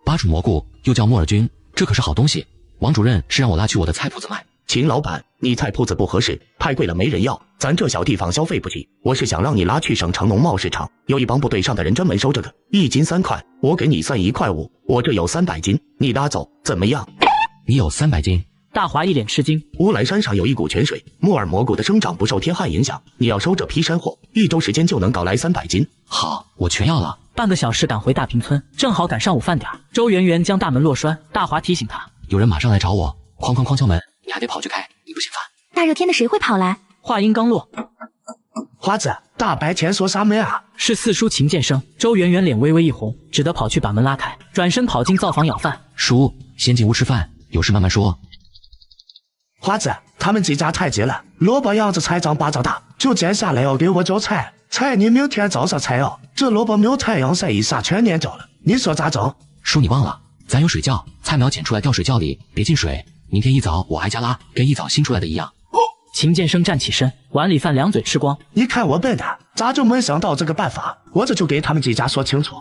巴主蘑菇，又叫木耳菌，这可是好东西。王主任是让我拉去我的菜铺子卖。秦老板，你菜铺子不合适，太贵了没人要，咱这小地方消费不起。我是想让你拉去省城农贸市场，有一帮部队上的人专门收这个，1斤3块，我给你算1块5，我这有300斤，你拉走怎么样？你有300斤？大华一脸吃惊。乌来山上有一股泉水，木耳蘑菇的生长不受天旱影响，你要收这批山货，1周时间就能搞来300斤。好，我全要了。半个小时赶回大坪村，正好赶上午饭点。周圆圆将大门落栓，大华提醒他，有人马上来找我，哐哐哐敲门，你还得跑去开，你不嫌烦？大热天的谁会跑来？话音刚落，花子，大白天锁啥门啊？是四叔秦建生。周圆圆脸微微一红，只得跑去把门拉开，转身跑进灶房舀饭。叔，先进屋吃饭，有事慢慢说。花子，他们这家太急了，萝卜秧子才长8丈大，就摘下来要给我浇菜。菜你明天早上采哦，这萝卜没有太阳晒一下全蔫着了，你说咋整？叔，你忘了，咱有水窖，菜苗捡出来掉水窖里，别进水。明天一早我还加拉，跟一早新出来的一样。秦建生站起身，碗里饭2嘴吃光。你看我笨的，咋就没想到这个办法？我这就给他们这家说清楚。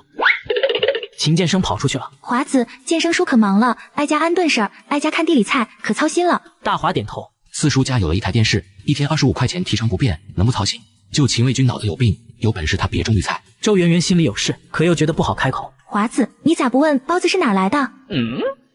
秦建生跑出去了。华子，建生叔可忙了，挨家安顿事儿，挨家看地里菜，可操心了。大华点头。四叔家有了一台电视，一天25块钱提成不变，能不操心？就秦卫军脑子有病，有本事他别种绿菜。周圆圆心里有事，可又觉得不好开口。华子，你咋不问包子是哪来的？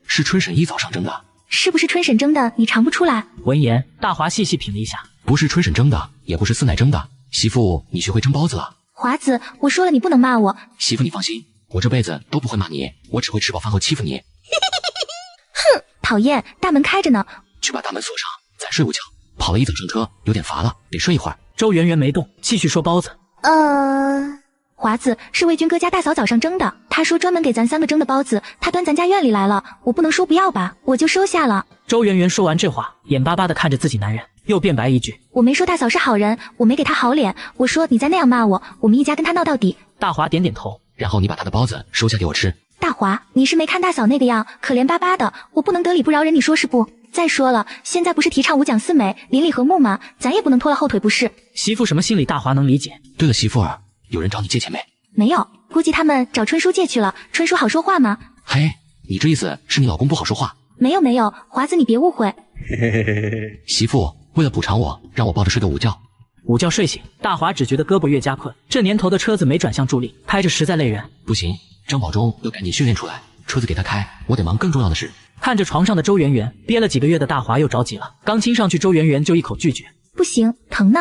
是春婶一早上蒸的。是不是春婶蒸的？你尝不出来？闻言，大华细细品了一下，不是春婶蒸的，也不是四奶蒸的。媳妇，你学会蒸包子了？华子，我说了你不能骂我。媳妇，你放心，我这辈子都不会骂你，我只会吃饱饭后欺负你。哼，讨厌，大门开着呢。去把大门锁上，咱睡午觉。跑了一早上车，有点乏了，得睡一会儿。周圆圆没动，继续说包子。华子，是魏军哥家大嫂早上蒸的，他说专门给咱3个蒸的包子，他端咱家院里来了，我不能说不要吧，我就收下了。周圆圆说完这话，眼巴巴地看着自己男人，又辩白一句：我没说大嫂是好人，我没给他好脸，我说你再那样骂我，我们一家跟他闹到底。大华点点头，然后你把他的包子收下给我吃。大华，你是没看大嫂那个样，可怜巴巴的，我不能得理不饶人，你说是不？再说了，现在不是提倡5讲4美，邻里和睦吗？咱也不能拖了后腿不是？媳妇什么心理，大华能理解。对了，媳妇儿，有人找你借钱没？没有，估计他们找春叔借去了。春叔好说话吗？嘿，你这意思是你老公不好说话？没有，华子你别误会。媳妇，为了补偿我，让我抱着睡个午觉。午觉睡醒，大华只觉得胳膊越加困，这年头的车子没转向助力，开着实在累人。不行，张保忠要赶紧训练出来，车子给他开，我得忙更重要的事。看着床上的周圆圆，憋了几个月的大华又着急了，刚亲上去，周圆圆就一口拒绝。不行，疼呢。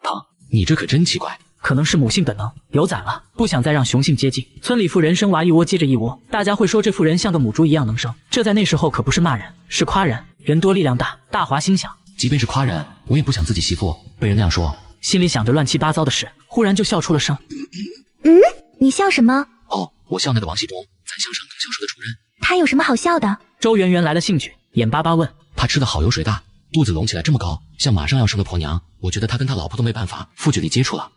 疼？你这可真奇怪。可能是母性本能，有崽了，不想再让雄性接近。村里妇人生娃一窝接着一窝，大家会说这妇人像个母猪一样能生，这在那时候可不是骂人，是夸人，人多力量大。大华心想，即便是夸人，我也不想自己媳妇被人那样说。心里想着乱七八糟的事，忽然就笑出了声。你笑什么？哦，我笑那个王喜忠，咱乡上更销售的主任。他有什么好笑的？周圆圆来了兴趣，眼巴巴问。他吃的好油水大，肚子隆起来这么高，像马上要生的婆娘。我觉得他跟他老婆都没办法负距离接触了。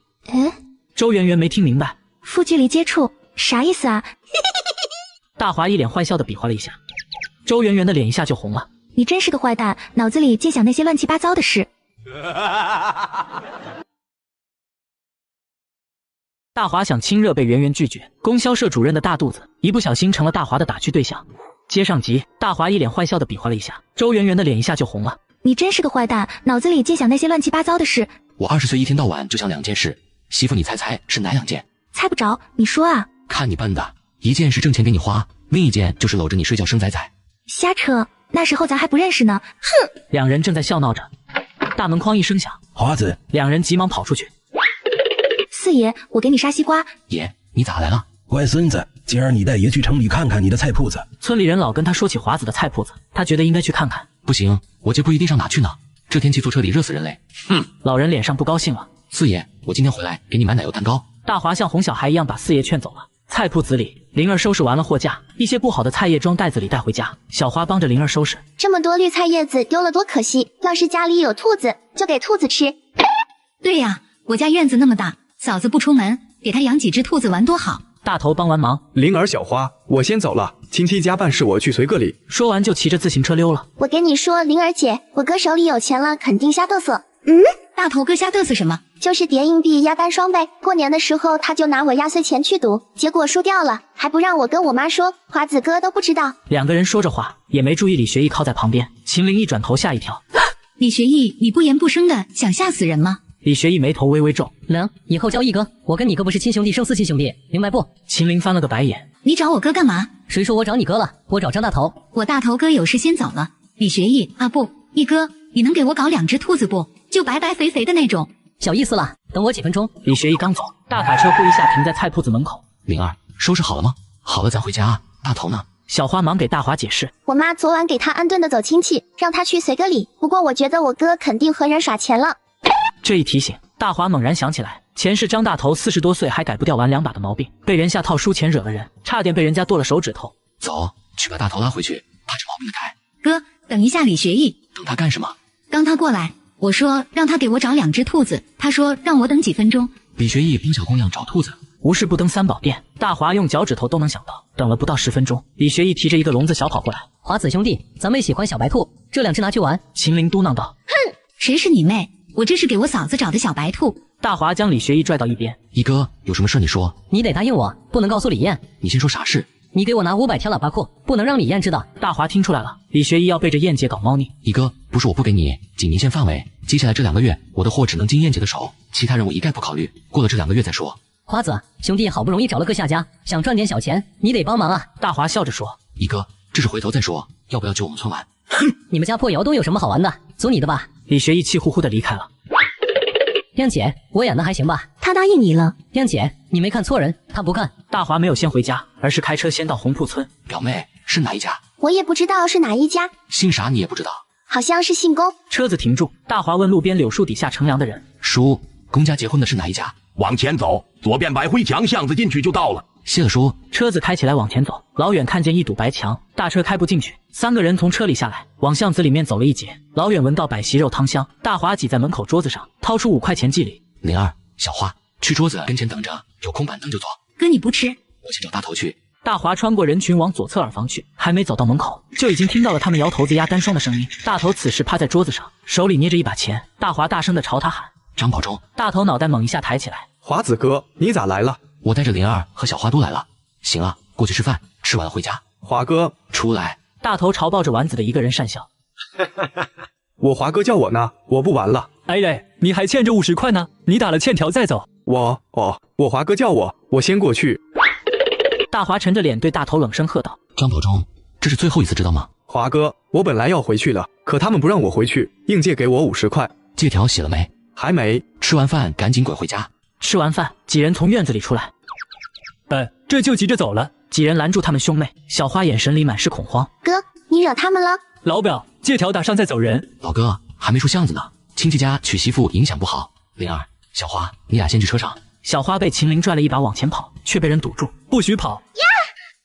周圆圆没听明白，负距离接触啥意思啊？大华一脸坏笑的比划了一下，周圆圆的脸一下就红了。你真是个坏蛋，脑子里净想那些乱七八糟的事。大华想亲热被圆圆拒绝，供销社主任的大肚子一不小心成了大华的打趣对象。接上集，大华一脸坏笑的比划了一下，周圆圆的脸一下就红了。你真是个坏蛋，脑子里净想那些乱七八糟的事。我20岁一天到晚就想2件事，媳妇你猜是哪2件？猜不着，你说啊。看你笨的，一件是挣钱给你花，另一件就是搂着你睡觉生崽崽。瞎扯，那时候咱还不认识呢。哼！两人正在笑闹着，大门哐一声响，华子，两人急忙跑出去。四爷，我给你杀西瓜。爷，你咋来了？乖孙子，今儿你带爷去城里看看你的菜铺子。村里人老跟他说起华子的菜铺子，他觉得应该去看看。不行，我这不一定上哪去呢，这天气坐车里热死人嘞。老人脸上不高兴了。四爷，我今天回来给你买奶油蛋糕。大华像哄小孩一样把四爷劝走了。菜铺子里，灵儿收拾完了货架，一些不好的菜叶装袋子里带回家。小花帮着灵儿收拾。这么多绿菜叶子丢了多可惜，要是家里有兔子，就给兔子吃。对呀，我家院子那么大，嫂子不出门，给她养几只兔子玩多好。大头帮完忙，灵儿、小花，我先走了，亲戚家办事我去随个礼。说完就骑着自行车溜了。我跟你说，灵儿姐，我哥手里有钱了，肯定瞎嘚瑟。大头哥瞎嘚瑟什么？就是叠硬币压单双倍，过年的时候他就拿我压岁钱去赌，结果输掉了，还不让我跟我妈说，华子哥都不知道。两个人说着话，也没注意李学义靠在旁边。秦陵一转头吓一跳，李学义，你不言不声的想吓死人吗？李学义眉头微微皱，能，以后叫义哥，我跟你哥不是亲兄弟胜似亲兄弟，明白不？秦陵翻了个白眼，你找我哥干嘛？谁说我找你哥了？我找张大头。我大头哥有事先走了。李学义啊不，义哥，你能给我搞2只兔子不？就白白肥肥的那种。小意思了，等我几分钟。李学义刚走，大卡车呼一下停在菜铺子门口。灵儿，收拾好了吗？好了，咱回家啊。大头呢？小花忙给大华解释，我妈昨晚给他安顿的走亲戚，让他去随个礼。不过我觉得我哥肯定和人耍钱了。这一提醒，大华猛然想起来，前世张大头40多岁还改不掉玩2把的毛病，被人下套输钱惹了人，差点被人家剁了手指头。走，去把大头拉回去，把这毛病的改。哥，等一下，李学义。等他干什么？刚他过来，我说让他给我找2只兔子，他说让我等几分钟。李学义帮小姑娘找兔子，无事不登三宝殿。大华用脚趾头都能想到，等了不到10分钟，李学义提着一个笼子小跑过来。华子兄弟，咱们也喜欢小白兔，这2只拿去玩。秦陵嘟囔道：哼，谁是你妹？我这是给我嫂子找的小白兔。大华将李学义拽到一边，一哥，有什么事你说。你得答应我，不能告诉李艳。你先说啥事？你给我拿500条喇叭裤，不能让李艳知道。大华听出来了，李学义要背着燕姐搞猫腻。一哥，不是我不给你，仅年限范围，接下来这2个月，我的货只能进燕姐的手，其他人我一概不考虑。过了这2个月再说。花子，兄弟好不容易找了个下家，想赚点小钱，你得帮忙啊。大华笑着说，一哥，这是回头再说，要不要救我们村玩？哼，你们家破窑洞有什么好玩的？走你的吧。李学义气呼呼的离开了。亮姐，我演的还行吧？他答应你了。亮姐，你没看错人，他不看。大华没有先回家，而是开车先到红铺村。表妹，是哪一家？我也不知道是哪一家。姓啥你也不知道？好像是姓龚。车子停住，大华问路边柳树底下乘凉的人：叔，龚家结婚的是哪一家？往前走，左边摆回墙，巷子进去就到了。谢了叔。车子开起来往前走，老远看见一堵白墙，大车开不进去。3个人从车里下来，往巷子里面走了一截，老远闻到摆席肉汤香。大华挤在门口桌子上，掏出5块钱祭礼。灵儿，小花，去桌子跟前等着，有空板凳就坐。哥你不吃？我去找大头去。大华穿过人群往左侧耳房去，还没走到门口，就已经听到了他们摇头子压单双的声音。大头此时趴在桌子上，手里捏着一把钱。大华大声的朝他喊：张保忠！大头脑袋猛一下抬起来，华子哥，你咋来了？我带着灵儿和小花都来了。行了，过去吃饭，吃完了回家。华哥，出来！大头朝抱着丸子的一个人讪笑。我华哥叫我呢，我不玩了。哎嘞，你还欠着50块呢，你打了欠条再走。我华哥叫我先过去。大华沉着脸对大头冷声喝道：张保忠，这是最后一次知道吗？华哥，我本来要回去了，可他们不让我回去，硬借给我50块。借条写了没？还没。吃完饭赶紧滚回家。吃完饭，几人从院子里出来。这就急着走了。几人拦住他们兄妹，小花眼神里满是恐慌。哥，你惹他们了？老表，借条打上再走人。老哥，还没出巷子呢，亲戚家娶媳妇影响不好。灵儿，小花，你俩先去车上。小花被秦陵拽了一把往前跑，却被人堵住，不许跑！呀！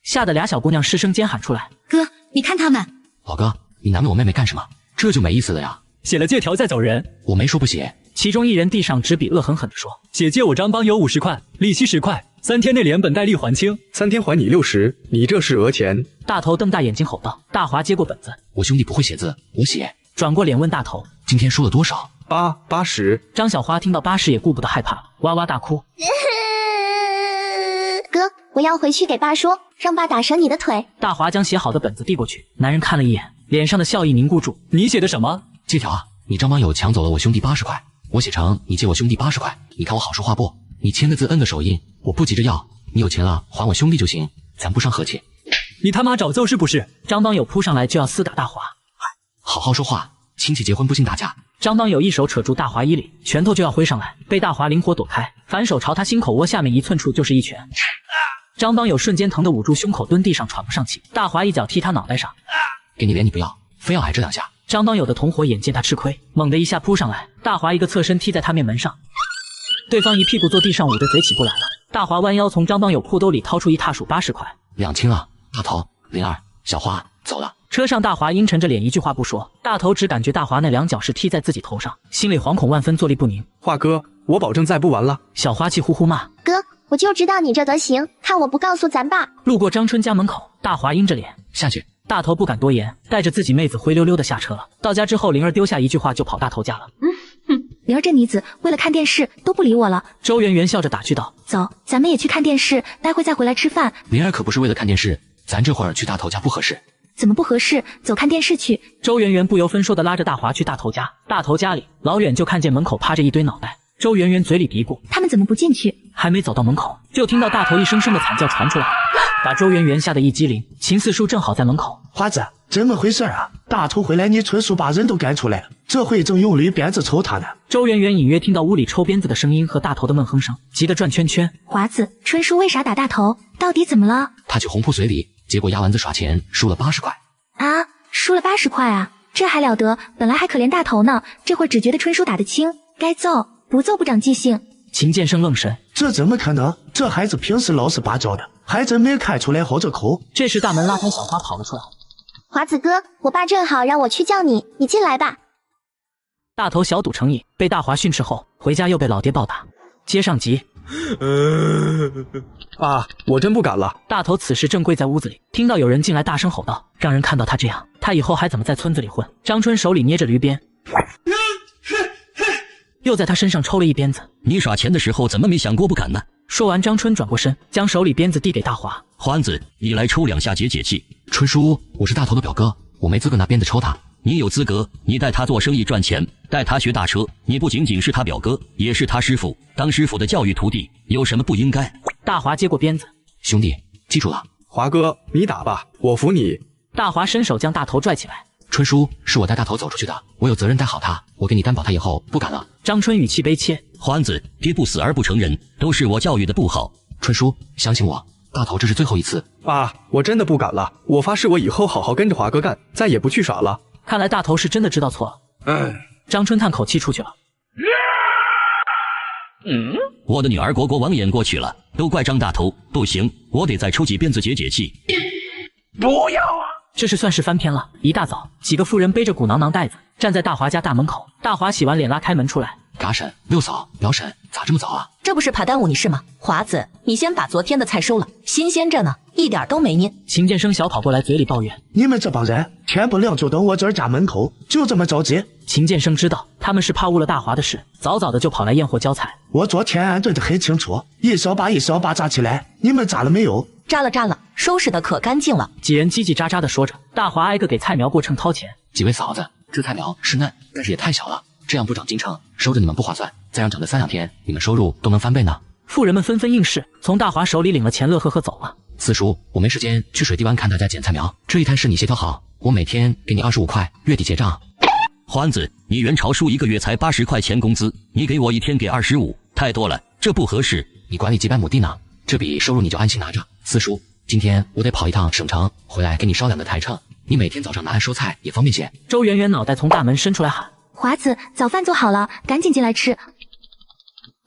吓得俩小姑娘失声尖喊出来：哥，你看他们！老哥，你难为我妹妹干什么？这就没意思了呀！写了借条再走人。我没说不写。其中一人递上纸笔，恶狠狠地说：姐借我张帮有50块，利息10块，3天内连本带利还清。3天还你60，你这是讹钱！大头瞪大眼睛吼道。大华接过本子，我兄弟不会写字，我写。转过脸问大头：今天输了多少？80。张小花听到80也顾不得害怕，哇哇大哭。哥，我要回去给爸说，让爸打折你的腿。大华将写好的本子递过去，男人看了一眼，脸上的笑意凝固住。你写的什么？借条啊！你张帮友抢走了我兄弟80块，我写成你借我兄弟80块，你看我好说话不？你签个字摁个手印，我不急着要，你有钱了还我兄弟就行，咱不伤和气。你他妈找揍是不是？张帮友扑上来就要厮打大华。好好说话，亲戚结婚不兴打架。张帮友一手扯住大华衣领，拳头就要挥上来，被大华灵活躲开，反手朝他心口窝下面1寸处就是一拳。张帮友瞬间疼得捂住胸口，蹲地上喘不上气。大华一脚踢他脑袋上，给你脸你不要，非要挨这2下。张帮友的同伙眼见他吃亏，猛地一下扑上来，大华一个侧身踢在他面门上，对方一屁股坐地上，捂着嘴起不来了。大华弯腰从张帮友裤兜里掏出一沓数80块，两清啊！大头、灵儿、小花走了。车上大华阴沉着脸一句话不说，大头只感觉大华那2脚是踢在自己头上，心里惶恐万分，坐立不宁。华哥，我保证再不玩了。小花气呼呼骂：哥，我就知道你这德行，看我不告诉咱爸。路过张春家门口，大华阴着脸下去。大头不敢多言，带着自己妹子灰溜溜的下车了。到家之后，灵儿丢下一句话就跑大头家了。灵儿这妮子为了看电视都不理我了。周圆圆笑着打趣道：走，咱们也去看电视，待会再回来吃饭。灵儿可不是为了看电视，咱这会儿去大头家不合适。怎么不合适？走，看电视去。周圆圆不由分说的拉着大华去大头家。大头家里老远就看见门口趴着一堆脑袋，周圆圆嘴里嘀咕：他们怎么不进去？还没走到门口，就听到大头一声声的惨叫传出来，把周圆圆吓得一激灵。秦四叔正好在门口。华子，怎么回事啊？大头回来，你村叔把人都赶出来了，这回正用铝鞭子抽他呢。周圆圆隐约听到屋里抽鞭子的声音和大头的闷哼声，急得转圈圈。华子，春叔为啥打大头？到底怎么了？他去红铺随礼，结果压丸子耍钱，输了80块。啊，输了80块啊？这还了得！本来还可怜大头呢，这会儿只觉得春叔打得轻，该揍，不揍不长记性。秦剑生愣神，这怎么可能？这孩子平时老实巴交的，还真没看出来好这口。这时大门拉开，小花跑了出来。华子哥，我爸正好让我去叫你，你进来吧。大头小赌成瘾，被大华训斥后，回家又被老爹暴打。接上集。我真不敢了。大头此时正跪在屋子里，听到有人进来，大声吼道：让人看到他这样，他以后还怎么在村子里混？张春手里捏着驴鞭，又在他身上抽了一鞭子。你耍钱的时候怎么没想过不敢呢？说完，张春转过身，将手里鞭子递给大华。欢子，你来抽2下解解气。春叔，我是大头的表哥，我没资格拿鞭子抽他。你有资格，你带他做生意赚钱，带他学大车，你不仅仅是他表哥，也是他师傅。当师傅的教育徒弟，有什么不应该？大华接过鞭子，兄弟，记住了。华哥，你打吧，我服你。大华伸手将大头拽起来。春叔，是我带大头走出去的，我有责任带好他，我给你担保他以后不敢了。张春语气悲切，欢子，爹不死而不成人，都是我教育的不好。春叔，相信我，大头这是最后一次。爸，我真的不敢了，我发誓我以后好好跟着华哥干，再也不去耍了。看来大头是真的知道错了。张春叹口气出去了。我的女儿国国王演过去了，都怪张大头，不行，我得再抽几鞭子解解气。不要啊！这是算是翻篇了。一大早，几个妇人背着鼓囊囊袋子站在大华家大门口。大华洗完脸拉开门出来。嘎婶、六嫂、表婶，咋这么早啊？这不是怕耽误你是吗？华子，你先把昨天的菜收了，新鲜着呢，一点都没蔫。秦建生小跑过来，嘴里抱怨：你们这帮人，天不亮就等我这儿家门口，就这么着急？秦建生知道他们是怕误了大华的事，早早的就跑来验货交菜。我昨天安顿得很清楚，一小把一小把扎起来，你们扎了没有？扎了扎了，收拾的可干净了。几人叽叽喳喳的说着，大华挨个给菜苗过秤掏钱。几位嫂子，这菜苗是嫩，但是也太小了，这样不长进秤，收着你们不划算，再让长个3-2天，你们收入都能翻倍呢。妇人们纷纷应是，从大华手里领了钱，乐呵呵走了。四叔，我没时间去水滴湾看大家捡菜苗，这一摊事你协调好，我每天给你25块，月底结账。欢子，你元朝叔1个月才80块钱工资，你给我一天给25，太多了，这不合适。你管理几百亩地呢，这笔收入你就安心拿着。四叔，今天我得跑一趟省城，回来给你烧2个台秤，你每天早上拿来收菜也方便些。周圆圆脑袋从大门伸出来喊：华子，早饭做好了，赶紧进来吃。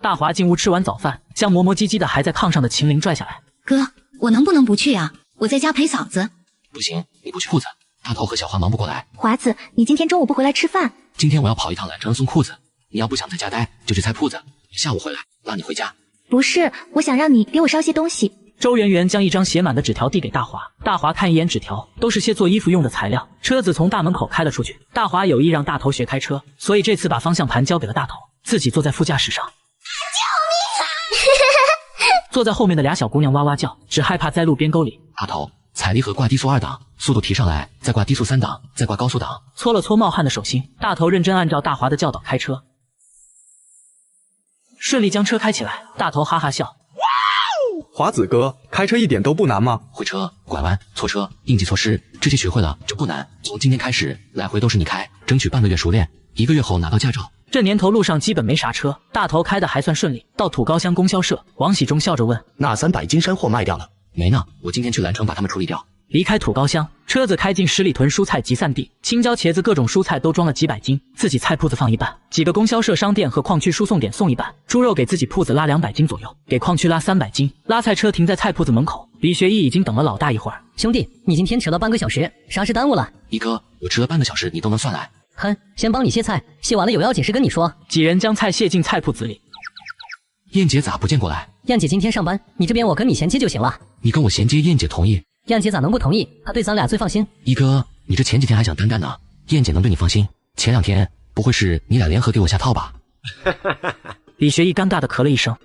大华进屋吃完早饭，将磨磨唧唧的还在炕上的秦玲拽下来。哥，我能不能不去啊？我在家陪嫂子。不行，你不去铺子，大头和小花忙不过来。华子，你今天中午不回来吃饭？今天我要跑一趟兰城送裤子，你要不想在家待，就去菜铺子，下午回来拉你回家。不是，我想让你给我捎些东西。周圆圆将一张写满的纸条递给大华，大华看一眼纸条，都是些做衣服用的材料。车子从大门口开了出去，大华有意让大头学开车，所以这次把方向盘交给了大头，自己坐在副驾驶上。坐在后面的俩小姑娘哇哇叫，只害怕在路边沟里。大头，踩离合挂低速2档，速度提上来，再挂低速3档，再挂高速档。搓了搓冒汗的手心，大头认真按照大华的教导开车，顺利将车开起来。大头哈哈笑。华子哥，开车一点都不难吗？会车、拐弯、错车、应急措施，这些学会了就不难。从今天开始，来回都是你开，争取半个月熟练，1个月后拿到驾照。这年头路上基本没啥车，大头开的还算顺利。到土高乡供销社，王喜忠笑着问：那300斤山货卖掉了没呢？我今天去兰城把它们处理掉。离开土高乡，车子开进十里屯蔬菜集散地，青椒、茄子各种蔬菜都装了几百斤，自己菜铺子放一半，几个供销社商店和矿区输送点送一半。猪肉给自己铺子拉200斤左右，给矿区拉300斤。拉菜车停在菜铺子门口，李学义已经等了老大一会儿。兄弟，你今天迟了半个小时，啥事耽误了？一哥，我迟了半个小时，你都能算来。哼，先帮你卸菜，卸完了有要紧事跟你说。几人将菜卸进菜铺子里。燕姐咋不见过来？燕姐今天上班，你这边我跟你衔接就行了。你跟我衔接，燕姐同意？燕姐咋能不同意？她对咱俩最放心。一哥，你这前几天还想单干呢，燕姐能对你放心？前2天不会是你俩联合给我下套吧？李学义尴尬的咳了一声。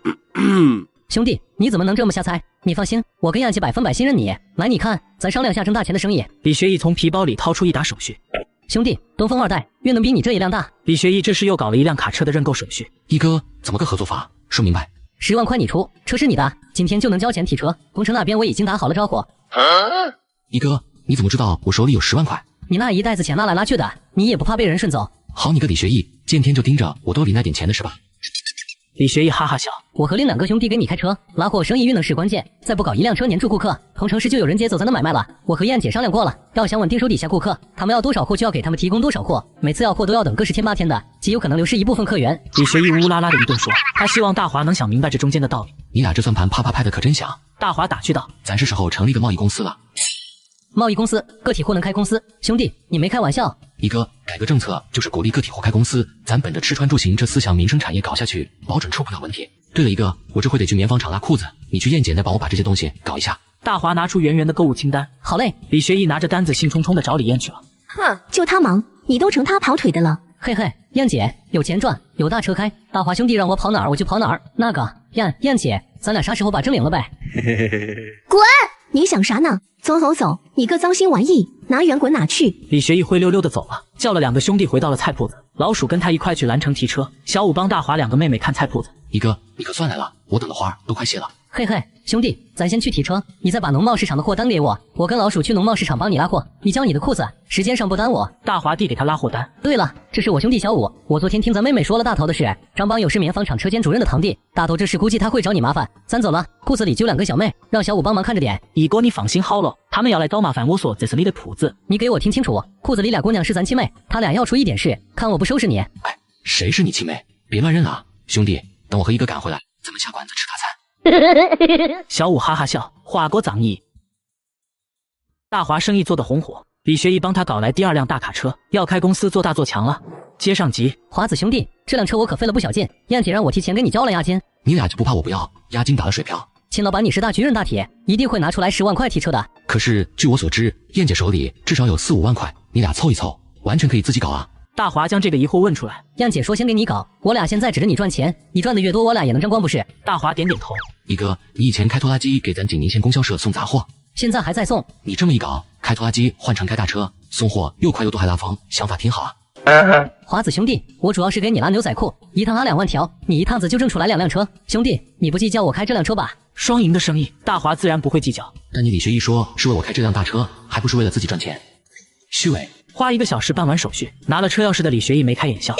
兄弟，你怎么能这么瞎猜？你放心，我跟燕姐100%信任你。来，你看，咱商量下挣大钱的生意。李学义从皮包里掏出一沓手续。兄弟，东风2代越能比你这一辆大。李学义这是又搞了一辆卡车的认购手续。一哥，怎么个合作法？说明白。10万块你出，车是你的，今天就能交钱提车。工程那边我已经打好了招呼。一哥，你怎么知道我手里有10万块？你那一袋子钱拉来拉去的，你也不怕被人顺走？好你个李学义，见天就盯着我兜里那点钱的是吧？李学义哈哈笑。我和另2个兄弟给你开车，拉货生意运能是关键，再不搞1辆车黏住顾客，同城市就有人接走咱的买卖了。我和燕姐商量过了，要想稳定手底下顾客，他们要多少货就要给他们提供多少货，每次要货都要等个10天8天的，极有可能流失一部分客源。李学义乌拉拉的一顿说，他希望大华能想明白这中间的道理。你俩这算盘啪啪拍的可真响。大华打趣道，咱是时候成立个贸易公司了。贸易公司，个体户能开公司？兄弟，你没开玩笑。一哥，改革政策就是鼓励个体户开公司，咱本着吃穿住行这4项民生产业搞下去，保准出不了问题。对了，一哥，我这会得去棉纺厂拉裤子，你去燕姐那帮我把这些东西搞一下。大华拿出圆圆的购物清单。好嘞。李学义拿着单子兴冲冲的找李燕去了。哼，就他忙，你都成他跑腿的了。嘿嘿，燕姐，有钱赚，有大车开。大华兄弟让我跑哪儿我就跑哪儿。那个燕姐，咱俩啥时候把证领了呗？滚！你想啥呢？走走走，你个脏心玩意，拿远滚哪去！李学义灰溜溜的走了，叫了2个兄弟回到了菜铺子。老鼠跟他一块去蓝城提车，小五帮大华2个妹妹看菜铺子。一哥，你可算来了，我等的花都快谢了。嘿嘿，兄弟，咱先去提车，你再把农贸市场的货单给我，我跟老鼠去农贸市场帮你拉货，你交你的裤子，时间上不耽误。大华递给他拉货单。对了，这是我兄弟小五，我昨天听咱妹妹说了大头的事，张帮友是棉纺厂车间主任的堂弟，大头这事估计他会找你麻烦，咱走了。裤子里就2个小妹，让小五帮忙看着点。一哥你放心好了，他们要来找麻烦，我说这是你的铺子，你给我听清楚，裤子里2姑娘是咱亲妹，她俩要出一点事，看我不收拾你。哎，谁是你亲妹？别乱认啊，兄弟，等我和一哥赶回来，咱们下馆子吃大餐。小五哈哈笑，华国仗义。大华生意做得红火，李学义帮他搞来第2辆大卡车，要开公司做大做强了。接上集，华子兄弟，这辆车我可费了不少劲，燕姐让我提前给你交了押金。你俩就不怕我不要？押金打了水漂。秦老板你是大局任大体，一定会拿出来10万块提车的。可是据我所知，燕姐手里至少有4、5万块，你俩凑一凑，完全可以自己搞啊。大华将这个疑惑问出来，燕姐说先给你搞，我俩现在指着你赚钱，你赚的越多，我俩也能沾光不是？大华点点头。一哥，你以前开拖拉机给咱景宁县供销社送杂货，现在还在送。你这么一搞，开拖拉机换成开大车，送货又快又多还拉风，想法挺好啊。华子兄弟，我主要是给你拉牛仔裤，一趟拉2万条，你一趟子就挣出来2辆车。兄弟，你不计较我开这辆车吧？双赢的生意，大华自然不会计较。但你李学义说是为我开这辆大车，还不是为了自己赚钱？虚伪。花1个小时办完手续，拿了车钥匙的李学义眉开眼笑，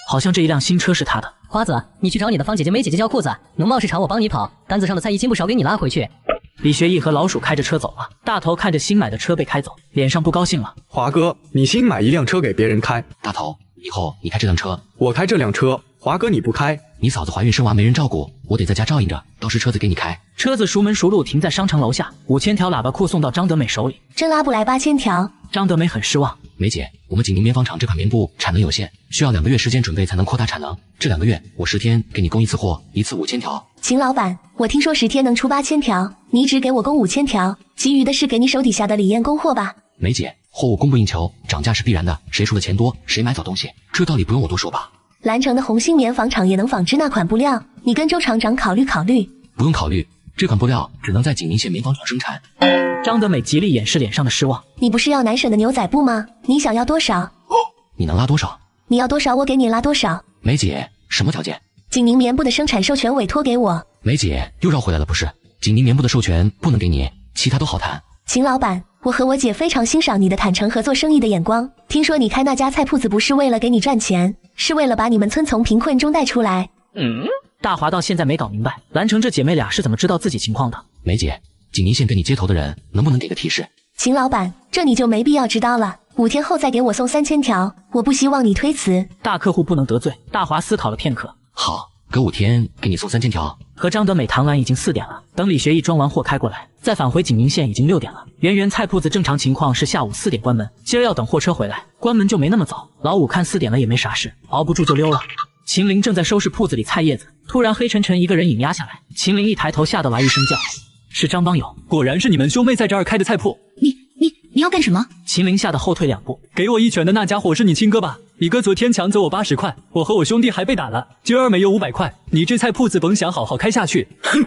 好像这一辆新车是他的。花子，你去找你的方姐姐梅姐姐交裤子，农贸市场我帮你跑，单子上的菜一斤不少给你拉回去。李学义和老鼠开着车走了，大头看着新买的车被开走，脸上不高兴了。华哥，你新买一辆车给别人开，大头，以后你开这辆车，我开这辆车，华哥你不开，你嫂子怀孕生娃没人照顾，我得在家照应着，到时车子给你开。车子熟门熟路停在商城楼下，5000条喇叭裤送到张德美手里，真拉不来8000条。张德美很失望。梅姐，我们景宁棉纺厂这款棉布产能有限，需要2个月时间准备才能扩大产能。这2个月，我10天给你供一次货，一次5000条。秦老板，我听说10天能出8000条，你只给我供5000条，其余的是给你手底下的李燕供货吧？梅姐，货物供不应求，涨价是必然的，谁出的钱多，谁买走东西，这道理不用我多说吧？蓝城的红星棉纺厂也能仿制那款布料，你跟周厂长考虑考虑。不用考虑，这款布料只能在景宁县棉纺厂生产。张德美极力掩饰脸上的失望。你不是要南省的牛仔布吗？你想要多少？你能拉多少？你要多少我给你拉多少。梅姐，什么条件？景宁棉布的生产授权委托给我。梅姐又绕回来了不是？景宁棉布的授权不能给你，其他都好谈。秦老板，我和我姐非常欣赏你的坦诚合作生意的眼光。听说你开那家菜铺子不是为了给你赚钱，是为了把你们村从贫困中带出来。大华到现在没搞明白，蓝城这姐妹俩是怎么知道自己情况的。梅姐，景宁县跟你接头的人能不能给个提示？秦老板，这你就没必要知道了，5天后再给我送3000条，我不希望你推辞。大客户不能得罪。大华思考了片刻，好，隔5天给你送3000条。和张德美谈完已经4点了，等李学义装完货开过来，再返回景宁县已经6点了。圆圆菜铺子正常情况是下午4点关门，今儿要等货车回来，关门就没那么早。老五看4点了也没啥事，熬不住就溜了。秦陵正在收拾铺子里菜叶子，突然黑沉沉一个人影压下来，秦陵一抬头吓得哇一声叫，是张帮友。果然是你们兄妹在这儿开的菜铺。你要干什么？秦陵吓得后退2步。给我一拳的那家伙是你亲哥吧？你哥昨天抢走我80块，我和我兄弟还被打了，今儿没有500块，你这菜铺子甭想好好开下去。哼！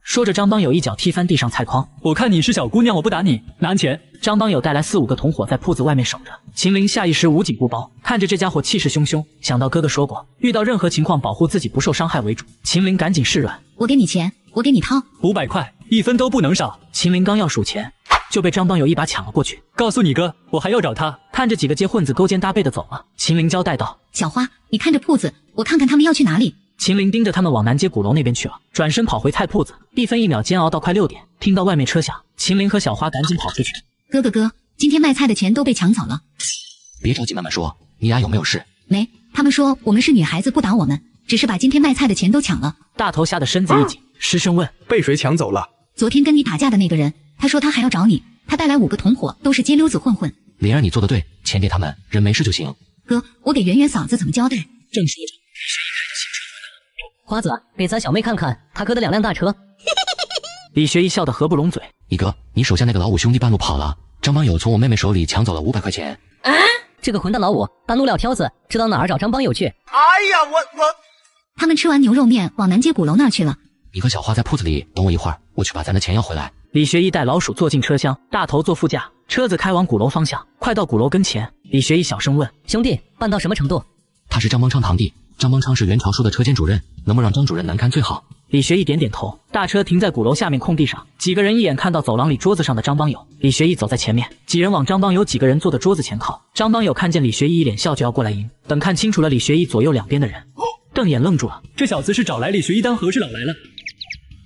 说着，张帮友一脚踢翻地上菜筐。我看你是小姑娘，我不打你，拿钱。张帮友带来4、5个同伙在铺子外面守着。秦陵下意识捂紧布包，看着这家伙气势汹汹，想到哥哥说过，遇到任何情况保护自己不受伤害为主。秦陵赶紧示软，我给你钱，我给你掏500块，1分都不能少。秦陵刚要数钱，就被张帮友一把抢了过去。告诉你哥，我还要找他。看着几个街混子勾肩搭背的走了，秦陵交代道：小花，你看着铺子，我看看他们要去哪里。秦陵盯着他们往南街鼓楼那边去了，转身跑回菜铺子。1分1秒煎熬到快6点，听到外面车响，秦陵和小花赶紧跑出去。哥，今天卖菜的钱都被抢走了。别着急，慢慢说。你俩有没有事？没，他们说我们是女孩子不打我们，只是把今天卖菜的钱都抢了。大头吓得身子一紧，失声问：被谁抢走了？昨天跟你打架的那个人，他说他还要找你，他带来5个同伙，都是街溜子混混。灵儿，你做的对，钱给他们，人没事就行。哥，我给圆圆嫂子怎么交代？正说着，花子，给咱小妹看看他哥的2辆大车。李学义笑得合不拢嘴。一哥，你手下那个老五兄弟半路跑了，张帮友从我妹妹手里抢走了500块钱。这个混蛋老五，半路撂挑子，知道哪儿找张帮友去。哎呀，我他们吃完牛肉面往南街鼓楼那儿去了。你和小花在铺子里等我一会儿，我去把咱的钱要回来。李学义带老鼠坐进车厢，大头坐副驾，车子开往鼓楼方向。快到鼓楼跟前，李学义小声问：“兄弟，办到什么程度？”他是张邦昌堂弟，张邦昌是元朝书的车间主任，能不让张主任难堪最好。李学义点点头。大车停在鼓楼下面空地上，几个人一眼看到走廊里桌子上的张邦友。李学义走在前面，几人往张邦友几个人坐的桌子前靠。张邦友看见李学义一脸笑就要过来迎，等看清楚了李学义左右两边的人，瞪眼愣住了。这小子是找来李学义当和事佬来了。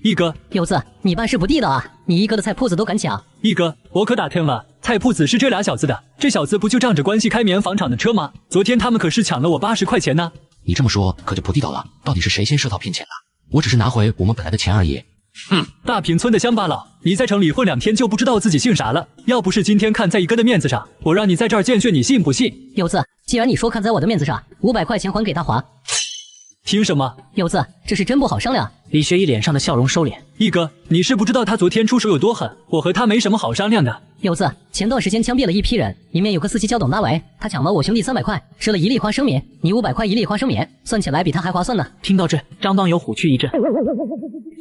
一哥，柚子，你办事不地道啊！你一哥的菜铺子都敢抢。一哥，我可打听了，菜铺子是这俩小子的。这小子不就仗着关系开棉纺厂的车吗？昨天他们可是抢了我80块钱呢。你这么说可就不地道了，到底是谁先设套骗钱的？我只是拿回我们本来的钱而已。哼，大坪村的乡巴佬，你在城里混2天就不知道自己姓啥了。要不是今天看在一哥的面子上，我让你在这儿见血，你信不信？柚子，既然你说看在我的面子上，500块钱还给大华。凭什么？柚子，这事真不好商量。李学义脸上的笑容收敛。一哥，你是不知道他昨天出手有多狠，我和他没什么好商量的。柚子，前段时间枪毙了一批人，里面有个司机叫董大伟，他抢了我兄弟300块，吃了1粒花生米，你500块1粒花生米，算起来比他还划算呢。听到这，张邦友虎躯一震，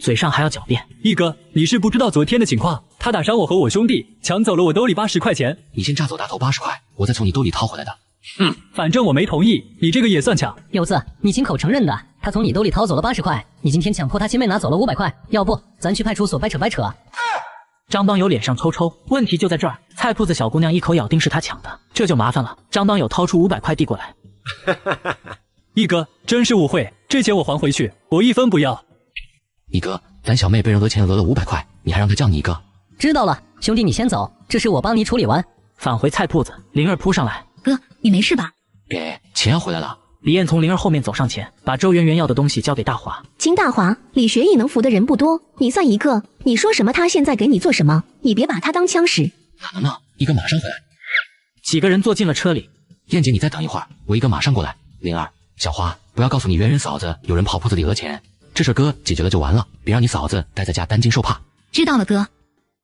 嘴上还要狡辩。一哥，你是不知道昨天的情况，他打伤我和我兄弟，抢走了我兜里80块钱。你先炸走大头80块，我再从你兜里掏回来的。哼，反正我没同意，你这个也算抢。柚子，你亲口承认的，他从你兜里掏走了80块，你今天强迫他亲妹拿走了500块，要不咱去派出所掰扯掰扯。张邦友脸上抽抽，问题就在这儿，菜铺子小姑娘一口咬定是他抢的，这就麻烦了。张邦友掏出500块递过来。一哥，真是误会，这钱我还回去，我1分不要。一哥，咱小妹被人讹钱讹了500块，你还让他叫你一个？知道了，兄弟你先走，这事我帮你处理完。返回菜铺子，灵儿扑上来。哥，你没事吧？给，钱要回来了。李艳从灵儿后面走上前，把周圆圆要的东西交给大华。金大华，李学义能服的人不多，你算一个。你说什么他现在给你做什么，你别把他当枪使。哪能呢？一哥马上回来。几个人坐进了车里。燕姐你再等一会儿，我一哥马上过来。灵儿，小花，不要告诉你圆圆嫂子有人跑铺子里讹钱，这事哥解决了就完了，别让你嫂子待在家担惊受怕。知道了哥。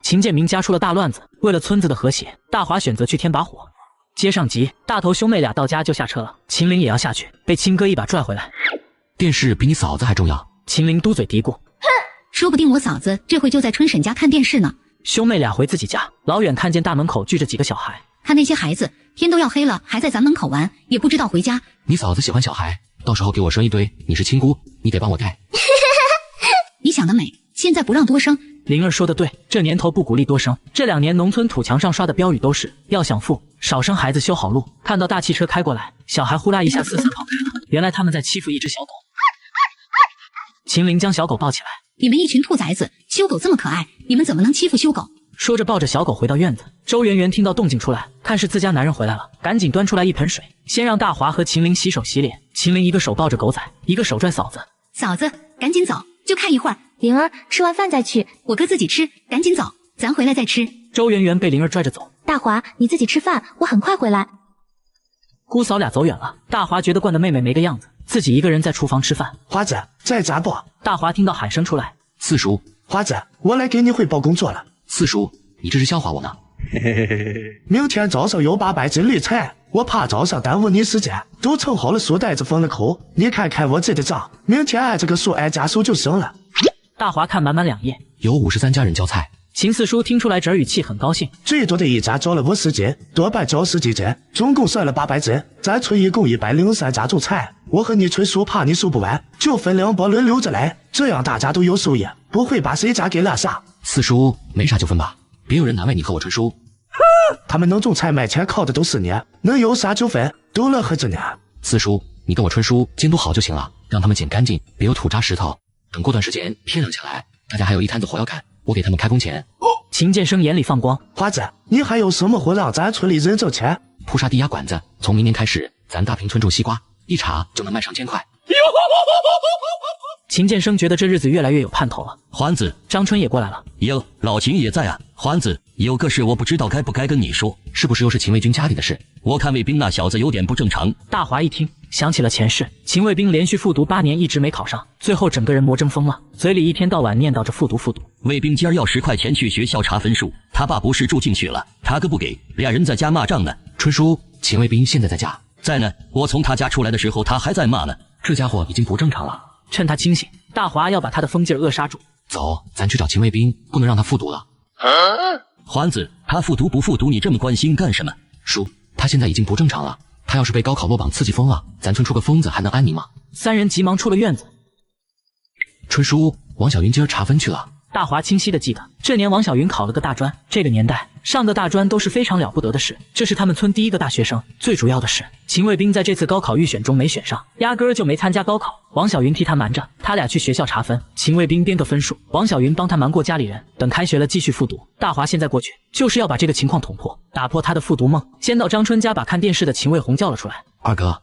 秦建明家出了大乱子，为了村子的和谐，大华选择去添把火。接上集，大头兄妹俩到家就下车了，秦岭也要下去，被亲哥一把拽回来。电视比你嫂子还重要。秦岭嘟嘴嘀咕：“哼，说不定我嫂子这会就在春婶家看电视呢。”兄妹俩回自己家，老远看见大门口聚着几个小孩，看那些孩子，天都要黑了，还在咱门口玩，也不知道回家。你嫂子喜欢小孩，到时候给我生一堆，你是亲姑，你得帮我带。你想得美，现在不让多生。灵儿说的对，这年头不鼓励多生。这2年农村土墙上刷的标语都是要想富，少生孩子，修好路。看到大汽车开过来，小孩呼啦一下4散跑开了。原来他们在欺负一只小狗。秦岭将小狗抱起来，你们一群兔崽子，修狗这么可爱，你们怎么能欺负修狗？说着抱着小狗回到院子。周圆圆听到动静出来，看是自家男人回来了，赶紧端出来一盆水，先让大华和秦岭洗手洗脸。秦岭一个手抱着狗仔，一个手拽嫂子。嫂子，赶紧走，就看一会儿。灵儿，吃完饭再去，我哥自己吃，赶紧走，咱回来再吃。周圆圆被灵儿拽着走。大华，你自己吃饭，我很快回来。姑嫂俩走远了，大华觉得惯的妹妹没个样子，自己一个人在厨房吃饭。华子，在家不？大华听到喊声出来。四叔，华子，我来给你汇报工作了。四叔，你这是笑话我呢？明天早上有800斤绿菜，我怕早上耽误你时间，都称好了书袋子封了口，你看看我这的账，明天按这个数按家数就行了。大华看满满2页，有53家人交菜。秦四叔听出来这儿语气很高兴，最多的一家交了50斤，多半交10几斤，总共算了800斤，咱村一共103家种菜，我和你村叔怕你数不完，就分2波轮流着来，这样大家都有收益，不会把谁家给落下。四叔，没啥就分吧，别有人难为你和我村叔。他们能种菜卖钱靠的都是你，能有啥就分，都乐呵着呢。四叔，你跟我村叔监督好就行了，让他们捡干净，别有土渣石头。等过段时间天亮下来，大家还有一摊子活要干，我给他们开工钱。秦建生眼里放光，华子，你还有什么活让咱村里人挣钱？扑杀低压管子，从明年开始，咱大坪村种西瓜，一茬就能卖上1000块。秦建生觉得这日子越来越有盼头了。环子，张春也过来了。哟，老秦也在啊。环子，有个事我不知道该不该跟你说，是不是又是秦卫兵家里的事？我看卫兵那小子有点不正常。大华一听，想起了前世，秦卫兵连续复读8年，一直没考上，最后整个人魔怔疯了，嘴里一天到晚念叨着复读复读。卫兵今儿要10块钱去学校查分数，他爸不是住进去了，他哥不给，俩人在家骂仗呢。春叔，秦卫兵现在在家，在呢。我从他家出来的时候，他还在骂呢。这家伙已经不正常了。趁他清醒，大华要把他的疯劲儿扼杀住。走，咱去找秦卫兵，不能让他复读了。环子，他复读不复读，你这么关心干什么？叔，他现在已经不正常了。他要是被高考落榜刺激疯了，咱村出个疯子还能安宁吗？三人急忙出了院子。春叔，王小云今儿查分去了。大华清晰地记得，这年王小云考了个大专。这个年代上个大专都是非常了不得的事，这是他们村第一个大学生。最主要的是，秦卫兵在这次高考预选中没选上，压根儿就没参加高考。王小云替他瞒着，他俩去学校查分，秦卫兵编个分数，王小云帮他瞒过家里人，等开学了继续复读。大华现在过去就是要把这个情况捅破，打破他的复读梦。先到张春家把看电视的秦卫红叫了出来。二哥，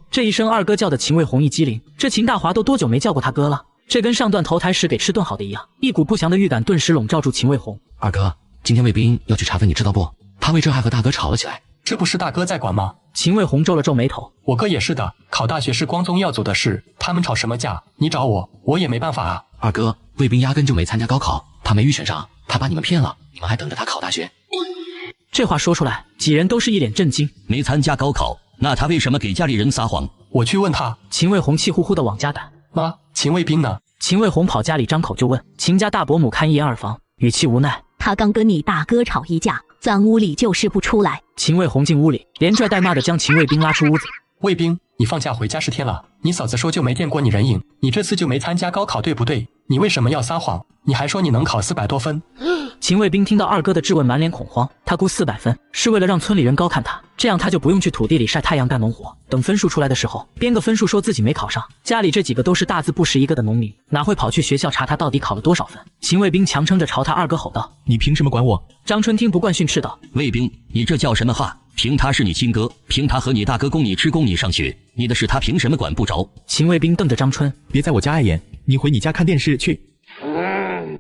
这一声二哥叫的秦卫红一激灵，这秦大华都多久没叫过他哥了？这跟上段投胎时给吃顿好的一样，一股不祥的预感顿时笼罩住秦卫红。二哥，今天卫兵要去查分，你知道不？他为这还和大哥吵了起来。这不是大哥在管吗？秦卫红皱了皱眉头。我哥也是的，考大学是光宗耀祖的事，他们吵什么架？你找我，我也没办法啊。二哥，卫兵压根就没参加高考，他没预选上，他把你们骗了，你们还等着他考大学。这话说出来，几人都是一脸震惊。没参加高考，那他为什么给家里人撒谎？我去问他。秦卫红气呼呼地往家赶。妈，秦卫兵呢？秦卫红跑家里张口就问。秦家大伯母看一眼二房，语气无奈。他刚跟你大哥吵一架，咱屋里就是不出来。秦卫红进屋里，连拽带骂的将秦卫兵拉出屋子。卫兵，你放假回家10天了，你嫂子说就没见过你人影，你这次就没参加高考对不对？你为什么要撒谎？你还说你能考400多分。秦卫兵听到二哥的质问，满脸恐慌。他估400分是为了让村里人高看他，这样他就不用去土地里晒太阳干农活。等分数出来的时候，编个分数说自己没考上。家里这几个都是大字不识一个的农民，哪会跑去学校查他到底考了多少分？秦卫兵强撑着朝他二哥吼道：“你凭什么管我？”张春听不惯训斥道：“卫兵，你这叫什么话？凭他是你亲哥，凭他和你大哥供你吃供你上学，你的事他凭什么管不着？”秦卫兵瞪着张春：“别在我家碍眼，你回你家看电视去。”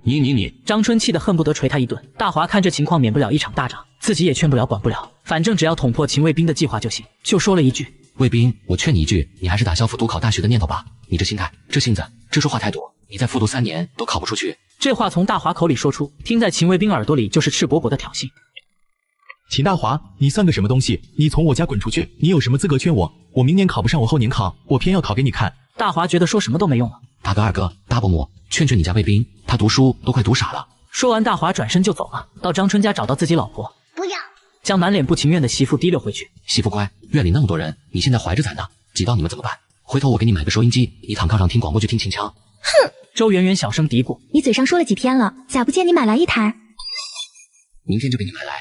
你！张春气得恨不得捶他一顿。大华看这情况免不了一场大仗，自己也劝不了管不了，反正只要捅破秦卫兵的计划就行，就说了一句：“卫兵，我劝你一句，你还是打消复读考大学的念头吧。你这心态，这性子，这说话态度，你再复读3年都考不出去。”这话从大华口里说出，听在秦卫兵耳朵里就是赤果果的挑衅。秦大华，你算个什么东西？你从我家滚出去！你有什么资格劝我？我明年考不上，我后年考，我偏要考给你看。大华觉得说什么都没用了。大哥、二哥、大伯母，劝劝你家卫兵，他读书都快读傻了。说完，大华转身就走了，到张春家找到自己老婆，不要，将满脸不情愿的媳妇提溜回去。媳妇乖，院里那么多人，你现在怀着崽呢，挤到你们怎么办？回头我给你买个收音机，你躺炕上听广播剧听秦腔。哼！周圆圆小声嘀咕：“你嘴上说了几天了，咋不见你买来一台？明天就给你买来。”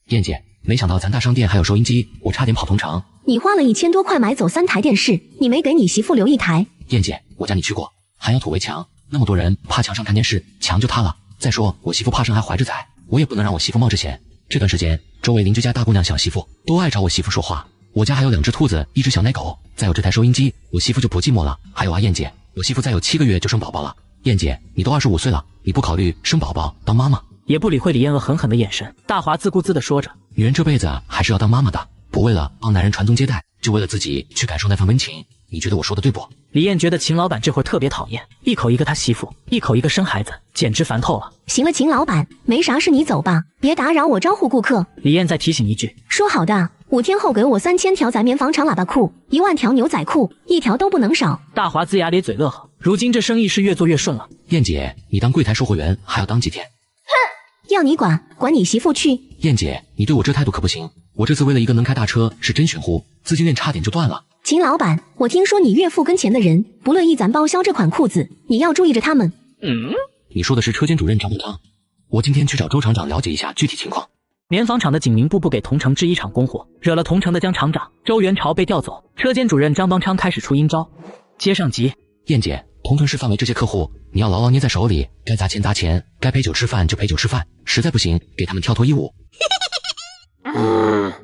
燕姐，没想到咱大商店还有收音机，我差点跑同城。你花了1000多块买走3台电视，你没给你媳妇留1台。燕姐，我家你去过，还有土围墙，那么多人怕墙上看电视，墙就塌了。再说我媳妇怕生还怀着崽，我也不能让我媳妇冒着险。这段时间，周围邻居家大姑娘小媳妇都爱找我媳妇说话。我家还有2只兔子，1只小奶狗，再有这台收音机，我媳妇就不寂寞了。还有燕姐，我媳妇再有7个月就生宝宝了。燕姐，你都25岁了，你不考虑生宝宝当妈妈？也不理会李艳娥狠狠的眼神，大华自顾自地说着：“女人这辈子还是要当妈妈的，不为了帮男人传宗接代，就为了自己去感受那份温情。你觉得我说的对不？”李艳觉得秦老板这会儿特别讨厌，一口一个他媳妇，一口一个生孩子，简直烦透了。行了，秦老板，没啥事你走吧，别打扰我招呼顾客。李艳再提醒一句：“说好的，5天后给我3000条仔棉纺厂喇叭裤，1万条牛仔裤，1条都不能少。”大华龇牙咧嘴乐呵，如今这生意是越做越顺了。燕姐，你当柜台售货员还要当几天？哼，要你管，管你媳妇去。燕姐，你对我这态度可不行，我这次为了一个能开大车是真玄乎，资金链差点就断了。秦老板，我听说你岳父跟前的人不乐意咱报销这款裤子，你要注意着他们。你说的是车间主任张木汤，我今天去找周厂长了解一下具体情况。棉纺厂的警民部不给同城制衣厂供货，惹了同城的江厂长周元朝被调走，车间主任张邦昌开始出阴招。接上集。燕姐，同城市范围这些客户，你要牢牢捏在手里，该砸钱砸钱，该陪酒吃饭就陪酒吃饭，实在不行给他们跳脱衣舞。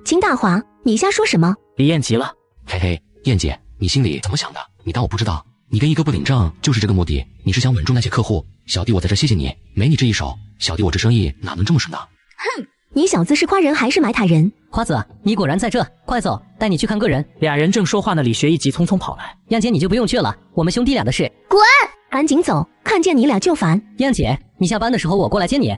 秦大华，你瞎说什么？李艳急了。嘿嘿，燕姐，你心里怎么想的？你当我不知道？你跟一个不领证就是这个目的，你是想稳住那些客户。小弟我在这谢谢你，没你这一手，小弟我这生意哪能这么顺当？哼，你小子是夸人还是埋汰人？花子，你果然在这，快走，带你去看个人。俩人正说话呢，李学义急匆匆跑来。燕姐你就不用去了，我们兄弟俩的事。滚！赶紧走，看见你俩就烦。燕姐，你下班的时候我过来接你。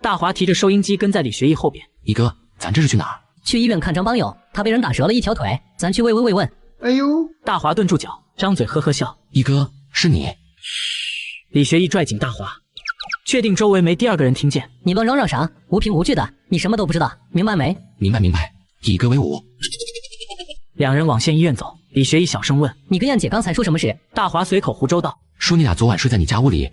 大华提着收音机跟在李学义后边。一哥，咱这是去哪儿？去医院看张帮友，他被人打折了一条腿，咱去慰问。哎呦！大华顿住脚，张嘴呵呵笑。一哥，是你。李学义拽紧大华，确定周围没第二个人听见。你乱嚷嚷啥？无凭无据的，你什么都不知道，明白没？明白，以哥为伍。两人往县医院走，李学义小声问：“你跟燕姐刚才说什么事？”大华随口胡诌道：“说你俩昨晚睡在你家屋里。”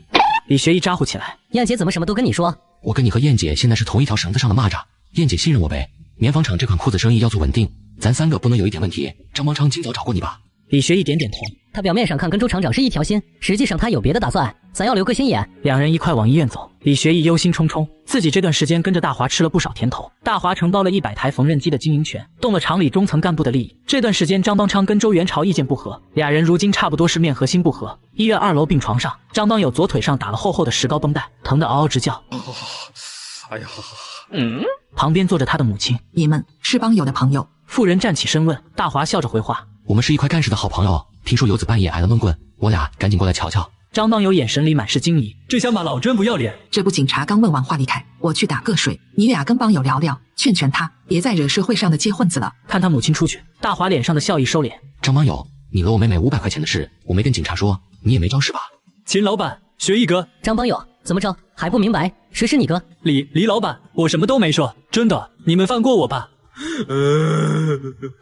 李学义咋呼起来：“燕姐怎么什么都跟你说？我跟你和燕姐现在是同一条绳子上的蚂蚱，燕姐信任我呗。棉纺厂这款裤子生意要做稳定，咱三个不能有一点问题。张邦昌今早找过你吧？”李学义点点头。他表面上看跟周厂长是一条心，实际上他有别的打算，咱要留个心眼。两人一块往医院走，李学义忧心忡忡，自己这段时间跟着大华吃了不少甜头。大华承包了100台缝纫机的经营权，动了厂里中层干部的利益。这段时间张邦昌跟周元朝意见不合，俩人如今差不多是面和心不和。医院2楼病床上，张邦友左腿上打了厚厚的石膏绷带，疼得嗷嗷直叫。哎呀，旁边坐着他的母亲。你们是帮友的朋友？妇人站起身问。大华笑着回话：我们是一块干事的好朋友，听说游子半夜挨了闷棍，我俩赶紧过来瞧瞧。张邦友眼神里满是惊疑，这小马老真不要脸。这不警察刚问完话离开，我去打个水，你俩跟帮友聊聊，劝劝他，别再惹社会上的街混子了。看他母亲出去，大华脸上的笑意收敛。张帮友，你讹我妹妹500块钱的事，我没跟警察说，你也没招是吧？秦老板，学义哥，张帮友，怎么着还不明白？谁是你哥？李老板，我什么都没说，真的，你们放过我吧。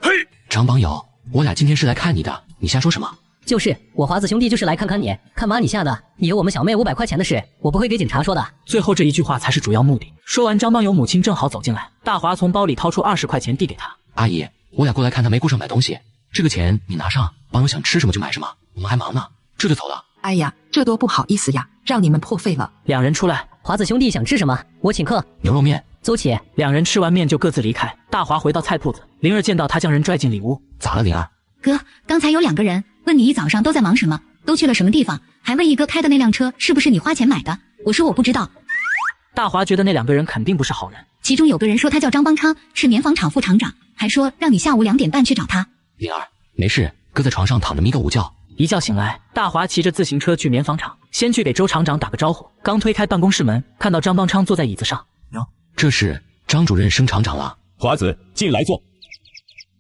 嘿，张帮友，我俩今天是来看你的，你瞎说什么？就是我华子兄弟就是来看看你，看把你吓的。你讹我们小妹500块钱的事，我不会给警察说的。最后这一句话才是主要目的。说完，张邦友母亲正好走进来，大华从包里掏出20块钱递给他。阿姨，我俩过来看他没顾上买东西，这个钱你拿上，帮友想吃什么就买什么，我们还忙呢，这就走了。哎呀，这多不好意思呀，让你们破费了。两人出来，华子兄弟想吃什么，我请客。牛肉面。走起。两人吃完面就各自离开。大华回到菜铺子，灵儿见到他将人拽进里屋。咋了，灵儿？哥，刚才有2个人问你一早上都在忙什么，都去了什么地方，还问一哥开的那辆车是不是你花钱买的。我说我不知道。大华觉得那2个人肯定不是好人，其中有个人说他叫张邦昌，是棉纺厂副厂长，还说让你下午2点半去找他。灵儿，没事，哥在床上躺着迷个午觉。一觉醒来，大华骑着自行车去棉纺厂，先去给周厂长打个招呼。刚推开办公室门，看到张邦昌坐在椅子上。这是张主任升厂长了。华子，进来坐。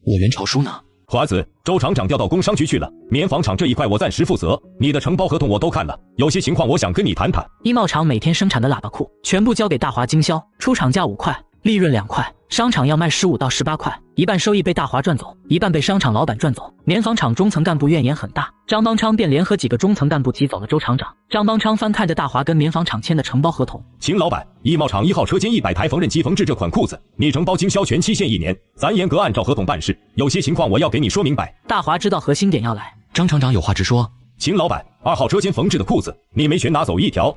我袁朝书呢？华子，周厂长调到工商局去了，棉纺厂这一块我暂时负责。你的承包合同我都看了，有些情况我想跟你谈谈。衣帽厂每天生产的喇叭裤全部交给大华经销，出厂价5块，利润2块，商场要卖15到18块，一半收益被大华赚走，一半被商场老板赚走。棉纺厂中层干部怨言很大，张邦昌便联合几个中层干部挤走了周厂长。张邦昌翻看着大华跟棉纺厂签的承包合同。秦老板，衣帽厂1号车间100台缝纫机缝制这款裤子，你承包经销权期限1年，咱严格按照合同办事，有些情况我要给你说明白。大华知道核心点要来，张厂长有话直说。秦老板，2号车间缝制的裤子，你没权拿走1条。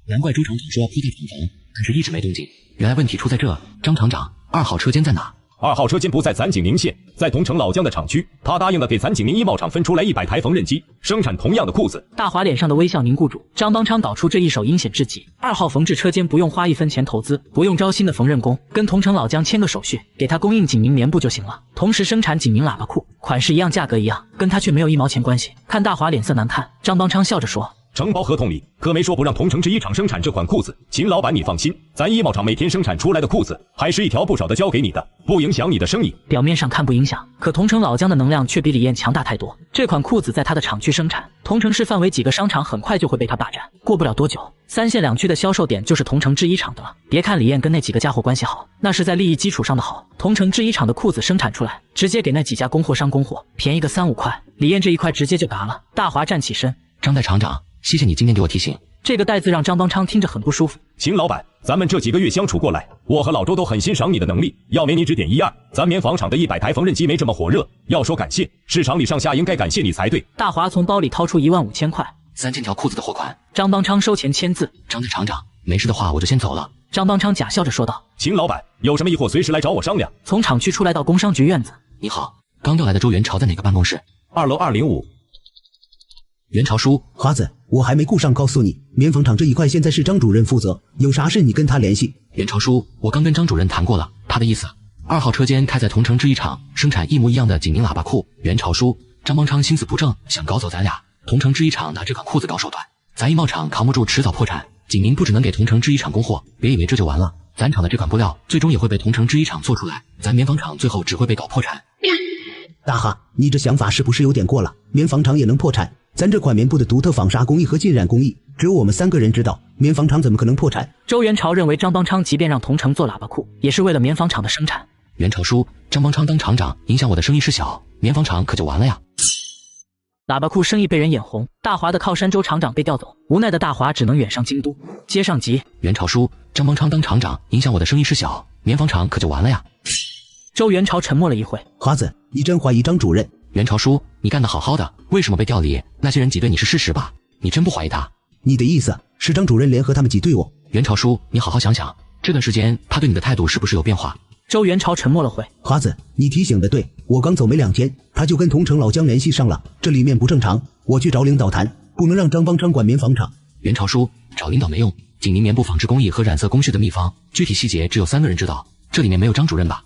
难怪周厂长说要铺盖厂房，但是一直没动静，原来问题出在这。张厂长，2号车间在哪？2号车间不在咱景宁县，在桐城老江的厂区。他答应了给咱景宁衣帽厂分出来100台缝纫机，生产同样的裤子。大华脸上的微笑凝固住。张邦昌搞出这一手阴险之计。2号缝制车间不用花1分钱投资，不用招新的缝纫工，跟桐城老江签个手续，给他供应景宁棉布就行了，同时生产景宁喇叭裤，款式一样，价格一样，跟他却没有1毛钱关系。看大华脸色难看，张邦昌笑着说。承包合同里可没说不让桐城制衣厂生产这款裤子，秦老板你放心，咱衣帽厂每天生产出来的裤子还是1条不少的交给你的，不影响你的生意。表面上看不影响，可桐城老江的能量却比李艳强大太多。这款裤子在他的厂区生产，桐城市范围几个商场很快就会被他霸占，过不了多久，3县2区的销售点就是桐城制衣厂的了。别看李艳跟那几个家伙关系好，那是在利益基础上的好。桐城制衣厂的裤子生产出来，直接给那几家供货商供货，便宜个3、5块，李艳这一块直接就嘎了。大华站起身，张代厂长，谢谢你今天给我提醒。这个带字让张邦昌听着很不舒服。秦老板，咱们这几个月相处过来，我和老周都很欣赏你的能力，要没你指点1、2，咱棉纺厂的100台缝纫机没这么火热。要说感谢，市场里上下应该感谢你才对。大华从包里掏出15000块，3000条裤子的货款。张邦昌收钱签字。张代厂长，没事的话我就先走了。张邦昌假笑着说道。秦老板，有什么疑惑随时来找我商量。从厂区出来到工商局院子。你好，刚调来的周元朝在哪个办公室？2楼205。袁朝书，华子，我还没顾上告诉你，棉纺厂这一块现在是张主任负责，有啥事你跟他联系。袁朝书，我刚跟张主任谈过了，他的意思，2号车间开在桐城制衣厂，生产一模一样的景宁喇叭裤。袁朝书，张邦昌心思不正，想搞走咱俩。桐城制衣厂拿这款裤子搞手段，咱衣帽厂扛不住，迟早破产。景宁不只能给桐城制衣厂供货，别以为这就完了，咱厂的这款布料最终也会被同城制衣厂做出来，咱棉纺厂最后只会被搞破产。大哈，你这想法是不是有点过了？棉纺厂也能破产？咱这款棉布的独特纺纱工艺和浸染工艺，只有我们3个人知道，棉纺厂怎么可能破产？周元朝认为张邦昌即便让同城做喇叭裤，也是为了棉纺厂的生产。元朝叔，张邦昌当厂长，影响我的生意事小，棉纺厂可就完了呀。喇叭裤生意被人眼红，大华的靠山周厂长被调走，无奈的大华只能远上京都。接上集，元朝叔，张邦昌当厂长，影响我的生意事小，棉纺厂可就完了呀。周元朝沉默了一会，华子，你真怀疑张主任？元朝叔，你干得好好的，为什么被调离？那些人挤兑你是事实吧？你真不怀疑他？你的意思是张主任联合他们挤兑我？元朝叔，你好好想想，这段时间他对你的态度是不是有变化？周元朝沉默了会，华子，你提醒的对，我刚走没2天，他就跟同城老姜联系上了，这里面不正常，我去找领导谈，不能让张邦昌管棉纺厂。元朝叔，找领导没用，景宁棉布纺织工艺和染色工序的秘方，具体细节只有3个人知道，这里面没有张主任吧？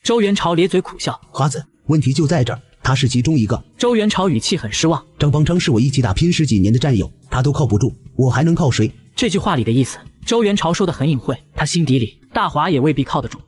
周元朝咧嘴苦笑，华子，问题就在这儿，他是其中一个。周元朝语气很失望，张邦昌是我一起打拼10几年的战友，他都靠不住，我还能靠谁？这句话里的意思，周元朝说的很隐晦，他心底里大华也未必靠得住。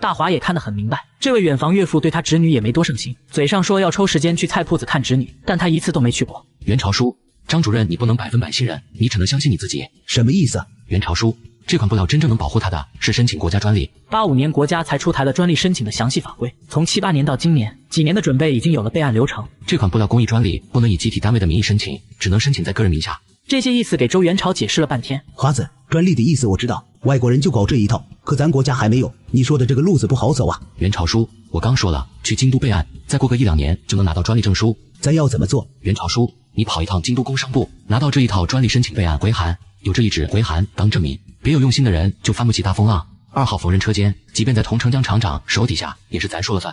大华也看得很明白，这位远房岳父对他侄女也没多上心，嘴上说要抽时间去菜铺子看侄女，但他一次都没去过。元朝叔，张主任你不能100%信任，你只能相信你自己。什么意思？元朝叔，这款布料真正能保护它的是申请国家专利。85年国家才出台了专利申请的详细法规，从78年到今年，几年的准备已经有了备案流程。这款布料工艺专利不能以集体单位的名义申请，只能申请在个人名下。这些意思给周元朝解释了半天。华子，专利的意思我知道，外国人就搞这一套，可咱国家还没有，你说的这个路子不好走啊。元朝叔，我刚说了，去京都备案，再过个1-2年就能拿到专利证书。咱要怎么做？元朝叔，你跑一趟京都工商部，拿到这一套专利申请备案回函，有这一纸回函当证明，别有用心的人就翻不起大风浪。2号缝纫车间，即便在同城江厂长手底下，也是咱说了算。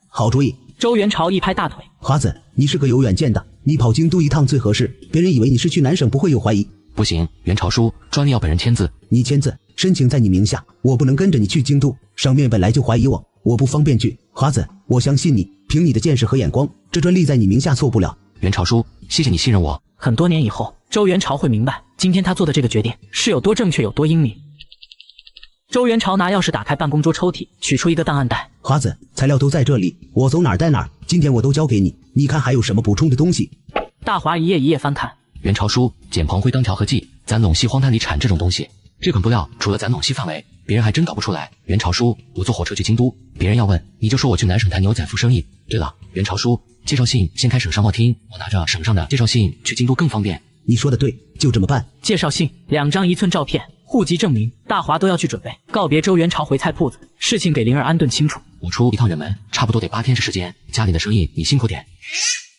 好主意。周元朝一拍大腿，华子，你是个有远见的，你跑京都一趟最合适，别人以为你是去南省不会有怀疑。不行，元朝叔，专利要本人签字。你签字，申请在你名下，我不能跟着你去京都，上面本来就怀疑我不方便去。华子，我相信你，凭你的见识和眼光，这专利在你名下错不了。元朝叔，谢谢你信任我。很多年以后，周元朝会明白，今天他做的这个决定是有多正确，有多英明。周元朝拿钥匙打开办公桌抽屉，取出一个档案袋。华子，材料都在这里，我走哪儿带哪儿，今天我都交给你，你看还有什么补充的东西？大华一页一页翻看。元朝叔，捡硼灰当调和剂，咱陇西荒滩里产这种东西，这款布料除了咱陇西范围，别人还真搞不出来。元朝叔，我坐火车去京都，别人要问你就说我去南省谈牛仔服生意。对了，元朝叔，介绍信先开省商贸厅，我拿着省上的介绍信去京都更方便。你说的对，就这么办。介绍信、2张1寸照片、户籍证明，大华都要去准备。告别周元朝回菜铺子，事情给灵儿安顿清楚。我出一趟远门，差不多得8天时间，家里的生意你辛苦点。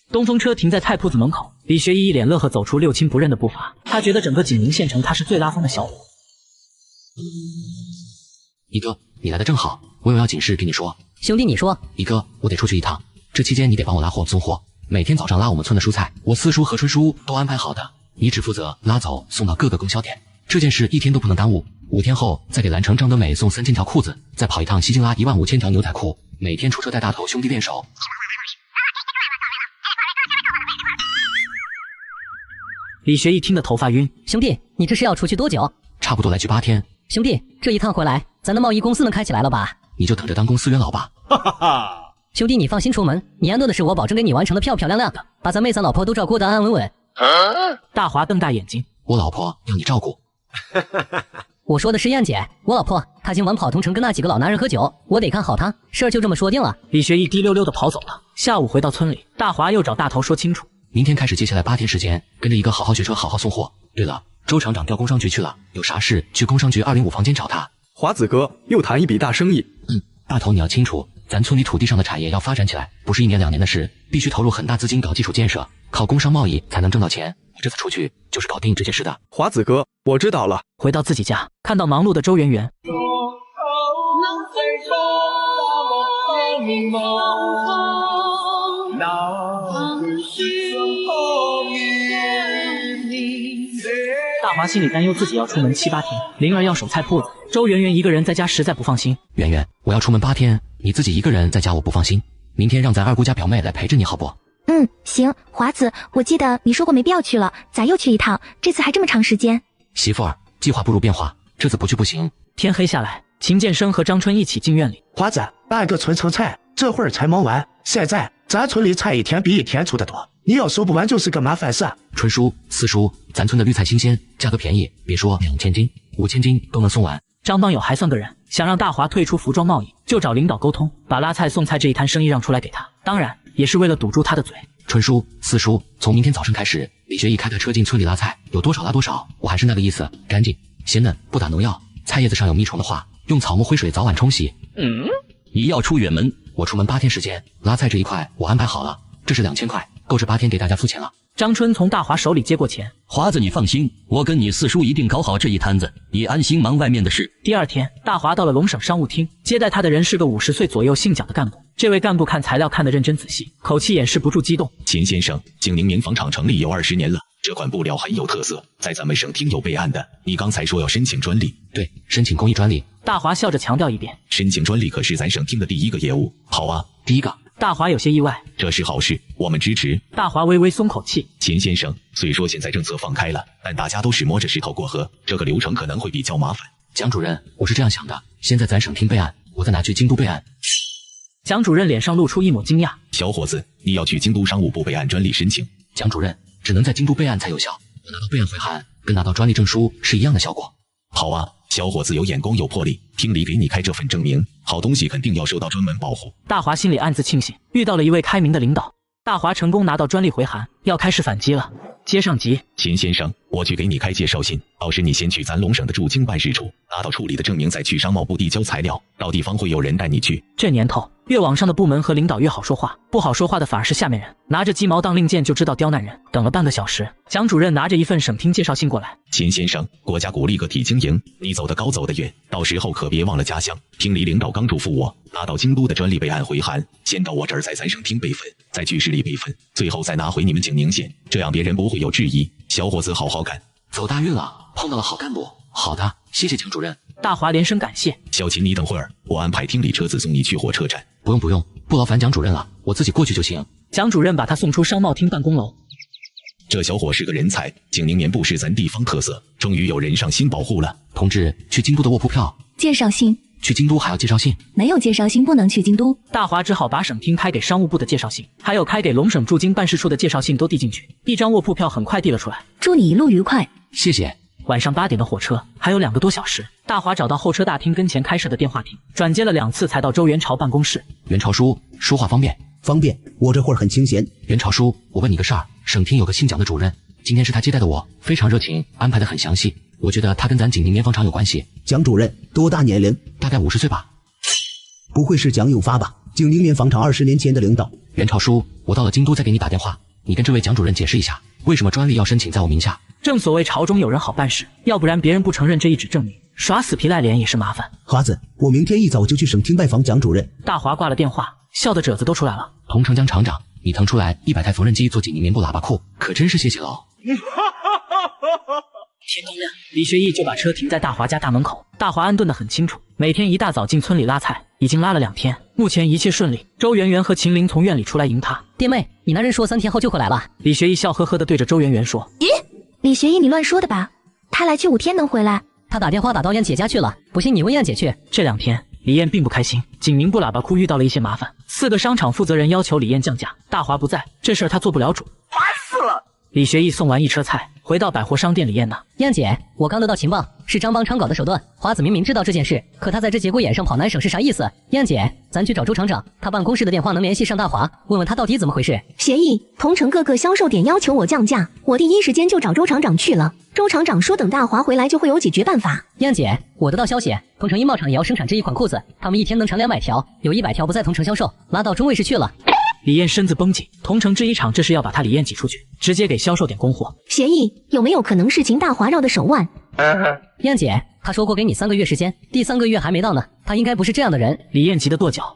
东风车停在菜铺子门口，李学一一脸乐呵走出六亲不认的步伐，他觉得整个景宁县城他是最拉风的小伙。一哥，你来的正好，我有要紧事跟你说。兄弟你说。一哥，我得出去一趟，这期间你得帮我拉货送货，每天早上拉我们村的蔬菜，我四叔和春叔都安排好的，你只负责拉走送到各个供销点，这件事1天都不能耽误。5天后再给兰城张德美送3000条裤子，再跑一趟西京拉15000条牛仔裤，每天出车带大头兄弟练手。李学义听得头发晕，兄弟，你这是要出去多久？差不多来去8天。兄弟，这一趟回来，咱的贸易公司能开起来了吧？你就等着当公司元老吧。哈哈哈！兄弟，你放心出门，你安顿的事我保证给你完成的漂漂亮亮的，把咱妹三老婆都照顾得安安稳稳。大华瞪大眼睛，我老婆要你照顾。我说的是燕姐，我老婆她今晚跑同城跟那几个老男人喝酒，我得看好她，事儿就这么说定了。李学义滴溜溜的跑走了。下午回到村里，大华又找大头说清楚，明天开始接下来8天时间，跟着一个好好学车，好好送货。对了，周厂长调工商局去了，有啥事去工商局205房间找他。华子哥又谈一笔大生意。大头你要清楚，咱村里土地上的产业要发展起来，不是1年2年的事，必须投入很大资金搞基础建设，靠工商贸易才能挣到钱。我这次出去就是搞定这些事的。华子哥，我知道了。回到自己家，看到忙碌的周圆圆，大华心里担忧自己要出门7、8天，灵儿要守菜铺子，周圆圆一个人在家实在不放心。圆圆，我要出门8天，你自己一个人在家我不放心，明天让咱二姑家表妹来陪着你好不？行，华子，我记得你说过没必要去了，咋又去一趟？这次还这么长时间？媳妇儿，计划不如变化，这次不去不行。天黑下来，秦建生和张春一起进院里。华子，按个村称菜，这会儿才忙完。现在咱村里菜一天比一天出的多，你要收不完就是个麻烦事。春叔、四叔，咱村的绿菜新鲜，价格便宜，别说2000斤，5000斤都能送完。张邦友还算个人，想让大华退出服装贸易，就找领导沟通，把拉菜送菜这一摊生意让出来给他。当然，也是为了堵住他的嘴。春叔、四叔，从明天早晨开始，李学义开台车进村里拉菜，有多少拉多少。我还是那个意思，干净、鲜嫩，不打农药。菜叶子上有蜜虫的话，用草木灰水早晚冲洗。你要出远门？我出门8天时间，拉菜这一块我安排好了，这是2000块，够这8天给大家付钱了。张春从大华手里接过钱，华子你放心，我跟你四叔一定搞好这一摊子，你安心忙外面的事。第二天，大华到了龙省商务厅，接待他的人是个50岁左右姓蒋的干部。这位干部看材料看得认真仔细，口气掩饰不住激动。秦先生，景宁棉纺厂成立有20年了，这款布料很有特色，在咱们省厅有备案的。你刚才说要申请专利？对，申请工艺专利。大华笑着强调一遍，申请专利可是咱省厅的第一个业务。好啊，第一个。大华有些意外，这是好事，我们支持。大华微微松口气。秦先生，虽说现在政策放开了，但大家都是摸着石头过河，这个流程可能会比较麻烦。蒋主任，我是这样想的，现在咱省厅备案，我再拿去京都备案。蒋主任脸上露出一抹惊讶。小伙子，你要去京都商务部备案专利申请。蒋主任，只能在京都备案才有效，我拿到备案回函跟拿到专利证书是一样的效果。好啊，小伙子有眼光有魄力，厅里给你开这份证明，好东西肯定要受到专门保护。大华心里暗自庆幸，遇到了一位开明的领导。大华成功拿到专利回函，要开始反击了。接上集，秦先生，我去给你开介绍信，到时你先去咱龙省的驻京办事处拿到处理的证明，再去商贸部递交材料，到地方会有人带你去。这年头，越往上的部门和领导越好说话，不好说话的反而是下面人，拿着鸡毛当令箭就知道刁难人。等了半个小时，蒋主任拿着一份省厅介绍信过来。秦先生，国家鼓励个体经营，你走得高走得远，到时候可别忘了家乡。厅里领导刚嘱咐我，拿到京都的专利备案回函，先到我这儿在咱省厅备份，再去市里备份，最后再拿回你们景宁县，这样别人不会有质疑。小伙子好好干，走大运了，碰到了好干部。好的，谢谢蒋主任。大华连声感谢。小秦，你等会儿，我安排厅里车子送你去火车站。不用，不劳烦蒋主任了，我自己过去就行。蒋主任把他送出商贸厅办公楼。这小伙是个人才，景宁棉布是咱地方特色，终于有人上新保护了。同志，去京都的卧铺票。介绍信。去京都还要介绍信？没有介绍信不能去京都。大华只好把省厅开给商务部的介绍信，还有开给龙省驻京办事处的介绍信都递进去，一张卧铺票很快递了出来。祝你一路愉快。谢谢。晚上8点的火车，还有2个多小时。大华找到候车大厅跟前开设的电话亭，转接了2次才到周元朝办公室。元朝叔，说话方便？方便，我这会儿很清闲。元朝叔，我问你个事儿，省厅有个姓蒋的主任，今天是他接待的我，非常热情，安排得很详细。我觉得他跟咱景宁棉纺厂有关系。蒋主任多大年龄？大概50岁吧。不会是蒋永发吧？景宁棉纺厂20年前的领导。元朝叔，我到了京都再给你打电话，你跟这位蒋主任解释一下，为什么专利要申请在我名下。正所谓朝中有人好办事，要不然别人不承认这一纸证明，耍死皮赖脸也是麻烦。华子，我明天一早就去省厅拜访蒋主任。大华挂了电话，笑的褶子都出来了。同城江厂长，你腾出来100台缝纫机做景宁棉布喇叭裤，可真是谢谢喽。天刚亮，李学义就把车停在大华家大门口。大华安顿得很清楚，每天一大早进村里拉菜，已经拉了2天，目前一切顺利。周圆圆和秦玲从院里出来迎他。弟妹，你那人说3天后就回来了。李学义笑呵呵地对着周圆圆说：咦，李学义你乱说的吧？他来去5天能回来？他打电话打到燕姐家去了，不信你问燕姐去。这2天李燕并不开心，景宁布喇叭裤遇到了一些麻烦，4个商场负责人要求李燕降价，大华不在，这事儿他做不了主，烦死了。李学义送完一车菜，回到百货商店李燕呢。燕姐，我刚得到情报，是张邦昌搞的手段。华子明明知道这件事，可他在这节骨眼上跑南省是啥意思？燕姐，咱去找周厂长，他办公室的电话能联系上大华，问问他到底怎么回事。协议，同城各个销售点要求我降价，我第一时间就找周厂长去了。周厂长说等大华回来就会有解决办法。燕姐，我得到消息，同城衣帽厂也要生产这一款裤子，他们一天能产200条，有100条不在同城销售，拉到中卫市去了。李燕身子绷紧，同城制衣厂这是要把他李燕挤出去，直接给销售点供货。协议，有没有可能是秦大华绕的手腕？燕姐，他说过给你3个月时间，第3个月还没到呢，他应该不是这样的人。李燕急得跺脚。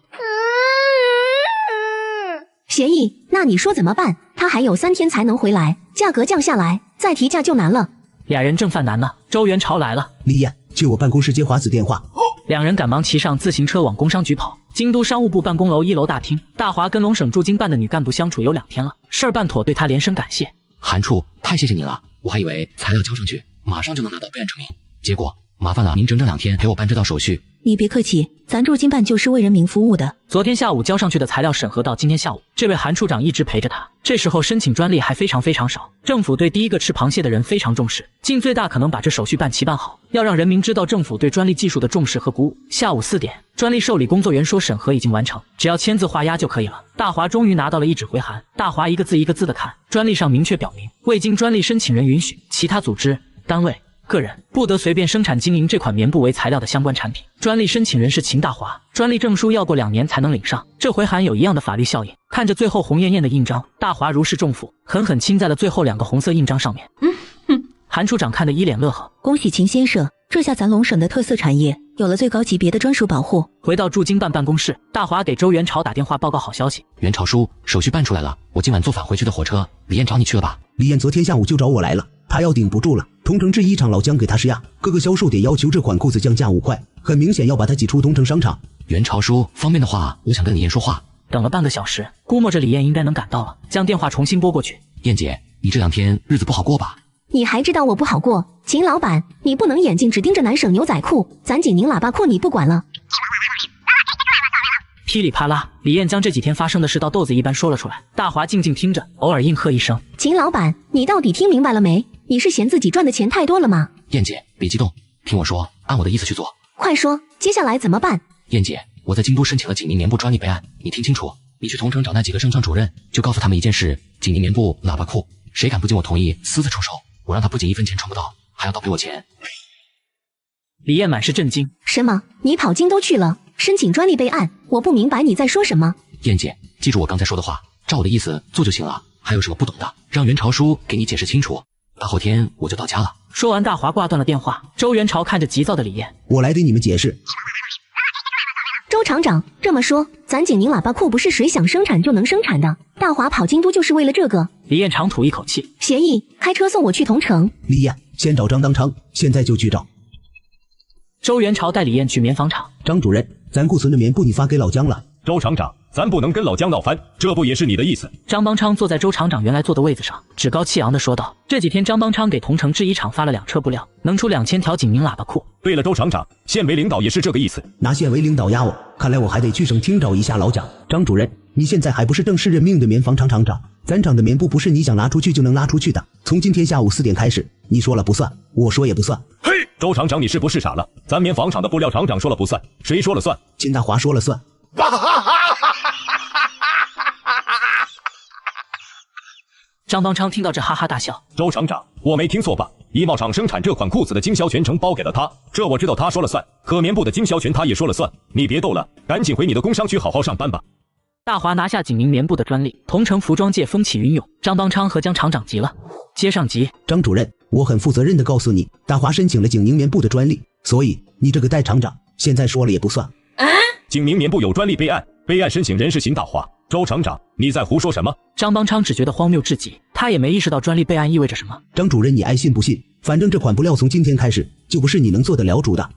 协议，那你说怎么办？他还有3天才能回来，价格降下来，再提价就难了。俩人正犯难呢，周元朝来了。李燕，去我办公室接华子电话。2人赶忙骑上自行车往工商局跑。京都商务部办公楼1楼大厅，大华跟龙省驻京办的女干部相处有2天了，事儿办妥，对他连声感谢。韩处，太谢谢你了，我还以为材料交上去马上就能拿到备案证明，结果麻烦了您整整2天陪我办这道手续。你别客气，咱驻京办就是为人民服务的。昨天下午交上去的材料审核到今天下午，这位韩处长一直陪着他。这时候申请专利还非常少，政府对第一个吃螃蟹的人非常重视，尽最大可能把这手续办齐办好，要让人民知道政府对专利技术的重视和鼓舞。下午4点，专利受理工作员说审核已经完成，只要签字画押就可以了。大华终于拿到了一纸回函，大华一个字一个字的看，专利上明确表明，未经专利申请人允许，其他组织、单位、个人不得随便生产经营这款棉布为材料的相关产品。专利申请人是秦大华，专利证书要过2年才能领上。这回函有一样的法律效应。看着最后红艳艳的印章，大华如释重负，狠狠亲在了最后2个红色印章上面。韩处长看得一脸乐呵，恭喜秦先生，这下咱龙省的特色产业有了最高级别的专属保护。回到驻京办办公室，大华给周元朝打电话报告好消息。元朝叔，手续办出来了，我今晚坐返回去的火车，李燕找你去了吧？李燕昨天下午就找我来了，他要顶不住了。同城制衣厂老姜给他施压，各个销售点要求这款裤子降价5块，很明显要把他挤出同城商场。元朝叔，方便的话，我想跟李燕说话。等了半个小时，估摸着李燕应该能赶到了，将电话重新拨过去。燕姐，你这2天日子不好过吧？你还知道我不好过？秦老板，你不能眼睛只盯着南省牛仔裤，咱济宁喇叭裤你不管了。噼里啪啦，李燕将这几天发生的事到豆子一般说了出来。大华静静听着，偶尔应和一声：秦老板，你到底听明白了没？你是嫌自己赚的钱太多了吗？燕姐，别激动，听我说，按我的意思去做。快说，接下来怎么办？燕姐，我在京都申请了景宁棉布专利备案，你听清楚，你去同城找那几个生产主任，就告诉他们一件事：景宁棉布喇叭裤，谁敢不经我同意私自出售，我让他不仅1分钱赚不到，还要倒赔我钱。李燕满是震惊：什么？你跑京都去了，申请专利备案？我不明白你在说什么。燕姐，记住我刚才说的话，照我的意思做就行了，还有什么不懂的，让元朝叔给你解释清楚。大后天我就到家了。说完，大华挂断了电话。周元朝看着急躁的李燕：我来给你们解释。周厂长，这么说，咱景宁喇叭裤不是谁想生产就能生产的，大华跑京都就是为了这个？李燕长吐一口气：协议，开车送我去同城。李燕，先找张当昌，现在就去找。周元朝带李燕去棉纺厂。张主任，咱库存的棉布你发给老姜了。周厂长，咱不能跟老姜闹翻，这不也是你的意思？张邦昌坐在周厂长原来坐的位子上，趾高气扬地说道：这几天张邦昌给同城制衣厂发了2车布料，能出2000条景宁喇叭裤。对了，周厂长，县委领导也是这个意思。拿县委领导压我，看来我还得去省厅找一下老蒋。张主任，你现在还不是正式任命的棉纺厂厂长，咱厂的棉布不是你想拉出去就能拉出去的。从今天下午4点开始，你说了不算，我说也不算。嘿，周厂长，你是不是傻了？咱棉纺厂的布料厂长说了不算，谁说了算？秦大华说了算。张邦昌听到这哈哈大笑。周厂长，我没听错吧？衣帽厂生产这款裤子的经销权承包给了他，这我知道他说了算，可棉布的经销权他也说了算。你别逗了，赶紧回你的工商区好好上班吧。大华拿下景宁棉布的专利，同城服装界风起云涌。张邦昌和姜厂长急了。接上急，张主任，我很负责任的告诉你，大华申请了景宁棉布的专利，所以你这个代厂长现在说了也不算。景宁棉布有专利备案，备案申请人是邢大华。周厂长，你在胡说什么？张邦昌只觉得荒谬至极，他也没意识到专利备案意味着什么。张主任，你爱信不信，反正这款布料从今天开始就不是你能做得了主的。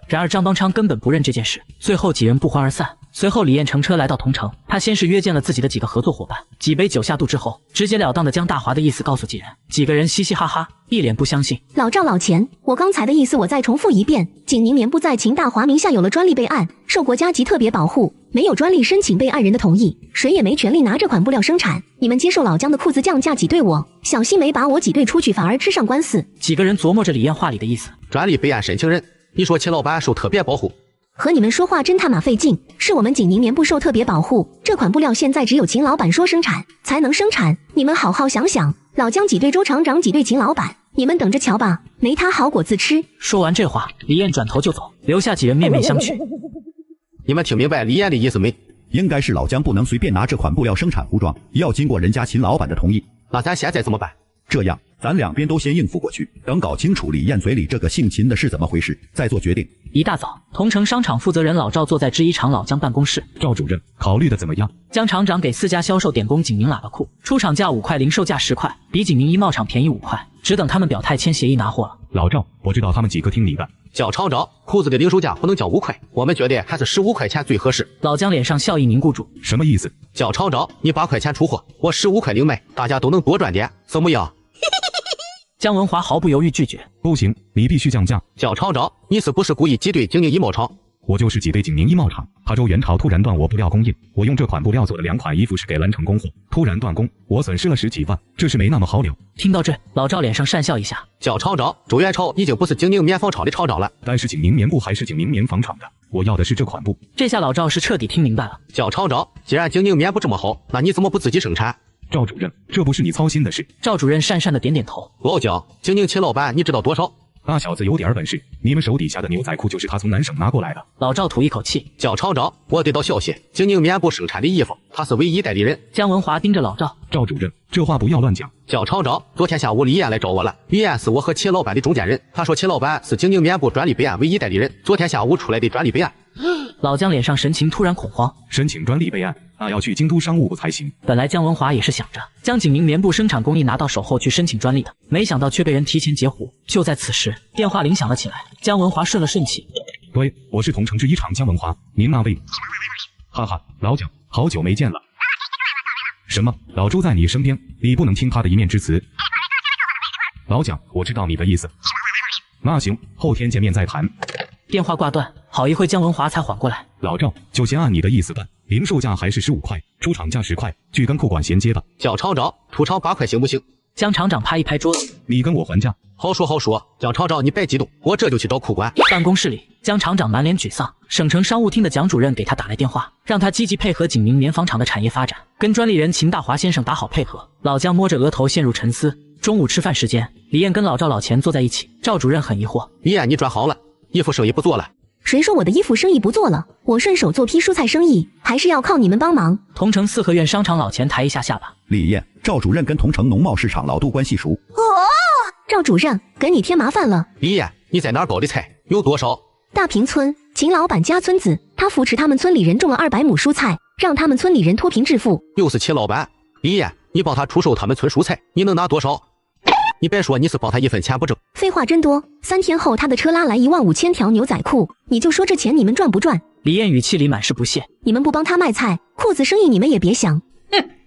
然而张邦昌根本不认这件事，最后几人不欢而散。随后李燕乘车来到同城，他先是约见了自己的几个合作伙伴，几杯酒下肚之后，直截了当的将大华的意思告诉几人。几个人嘻嘻哈哈，一脸不相信。老赵老钱，我刚才的意思我再重复一遍，景宁棉布在秦大华名下有了专利备案，受国家级特别保护，没有专利申请备案人的同意，谁也没权利拿这款布料生产。你们接受老姜的裤子降价挤兑我，小心没把我挤兑出去，反而吃上官司。几个人琢磨着李燕话里的意思。专利备案申请人，你说秦老板受特别保护？和你们说话真他妈费劲，是我们景宁棉布受特别保护，这款布料现在只有秦老板说生产才能生产，你们好好想想，老姜挤兑周厂长挤兑秦老板，你们等着瞧吧，没他好果子吃。说完这话，李燕转头就走，留下几人面面相觑。你们听明白李燕的意思没？应该是老姜不能随便拿这款布料生产服装，要经过人家秦老板的同意。那咱现在怎么办？这样，咱两边都先应付过去，等搞清楚李燕嘴里这个姓秦的是怎么回事，再做决定。一大早，同城商场负责人老赵坐在制衣厂老姜办公室。赵主任，考虑的怎么样？姜厂长给4家销售点供景宁喇叭裤，出厂价5块，零售价10块，比景宁衣帽厂便宜5块，只等他们表态签协议拿货了。老赵，我知道他们几个听你的。叫厂长，裤子的零售价不能降5块，我们觉得还是15块钱最合适。老姜脸上笑意凝固住。什么意思？叫厂长，你8块钱出货，我15块零卖，大家都能多赚点，怎么样？姜文华毫不犹豫拒绝。不行，你必须降价。蒋厂长，你是不是故意挤兑景宁衣帽厂？我就是挤兑景宁衣帽厂，他周元朝突然断我布料供应，我用这款布料做的2款衣服是给蓝城供货，突然断供，我损失了10几万，这是没那么好了。听到这，老赵脸上讪笑一下。蒋厂长，周元朝已经不是景宁棉纺厂的厂长了，但是景宁棉布还是景宁棉纺厂的，我要的是这款布。这下老赵是彻底听明白了。蒋厂长，既然景宁棉布这么好，那你怎么不自己生产？赵主任，这不是你操心的事。赵主任讪讪的点点头。老蒋，景宁秦老板你知道多少？那小子有点本事，你们手底下的牛仔裤就是他从南省拿过来的。老赵吐一口气。蒋厂长，我得到消息，景宁棉布生产的衣服，他是唯一代理人。姜文华盯着老赵。赵主任，这话不要乱讲。蒋厂长，昨天下午李艳来找我了，李艳是我和秦老板的中间人，他说秦老板是景宁棉布专利备案唯一代理人，昨天下午出来的专利备案。老姜脸上神情突然恐慌，申请专利备案，那要去京都商务部才行。本来姜文华也是想着将景宁棉布生产工艺拿到手后去申请专利的，没想到却被人提前截胡。就在此时，电话铃响了起来，姜文华顺了顺气。喂，我是同城制衣厂姜文华，您那位？哈哈，老蒋，好久没见了。什么？老周在你身边，你不能听他的一面之词。老蒋，我知道你的意思。那行，后天见面再谈。电话挂断，好一会姜文华才缓过来。老赵，就先按你的意思办，零售价还是15块，出厂价10块，据跟库管衔接吧。蒋厂长，出厂8块行不行？姜厂长拍一拍桌子，你跟我还价。好说好说，蒋厂长你别激动，我这就去找库管。办公室里，姜厂长满脸沮丧。省城商务厅的蒋主任给他打来电话，让他积极配合景宁棉纺厂的产业发展，跟专利人秦大华先生打好配合。老姜摸着额头陷入沉思。中午吃饭时间，李艳跟老赵老钱坐在一起。赵主任很疑惑：李艳，你转行了，衣服生意不做了？谁说我的衣服生意不做了？我顺手做批蔬菜生意，还是要靠你们帮忙。同城四合院商场老钱抬一下下巴。李艳，赵主任跟同城农贸市场老杜关系熟。赵主任，给你添麻烦了。李艳，你在哪儿搞的菜？有多少？大坪村秦老板家村子，他扶持他们村里人种了200亩蔬菜，让他们村里人脱贫致富。又是秦老板。李艳，你帮他出售他们村蔬菜，你能拿多少？你别说你是帮他1分钱不挣。废话真多，3天后他的车拉来15000条牛仔裤，你就说这钱你们赚不赚？李艳语气里满是不屑。你们不帮他卖菜，裤子生意你们也别想。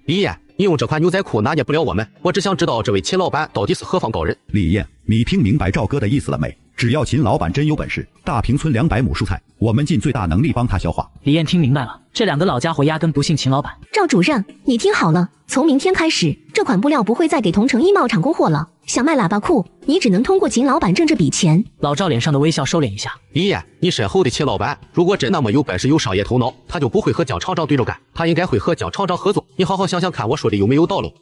李艳，你用这款牛仔裤拿捏不了我们，我只想知道这位秦老板到底是何方高人。李艳，你听明白赵哥的意思了没？只要秦老板真有本事，大坪村200亩蔬菜，我们尽最大能力帮他消化。李艳听明白了，这2个老家伙压根不信秦老板。赵主任，你听好了，从明天开始，这款布料不会再给同城衣帽厂供货了。想卖喇叭裤，你只能通过秦老板挣这笔钱。老赵脸上的微笑收敛一下。李艳，你身后的秦老板，如果真那么有本事有商业头脑，他就不会和蒋厂长对着干，他应该会和蒋厂长合作。你好好想想看，我说的有没有道理？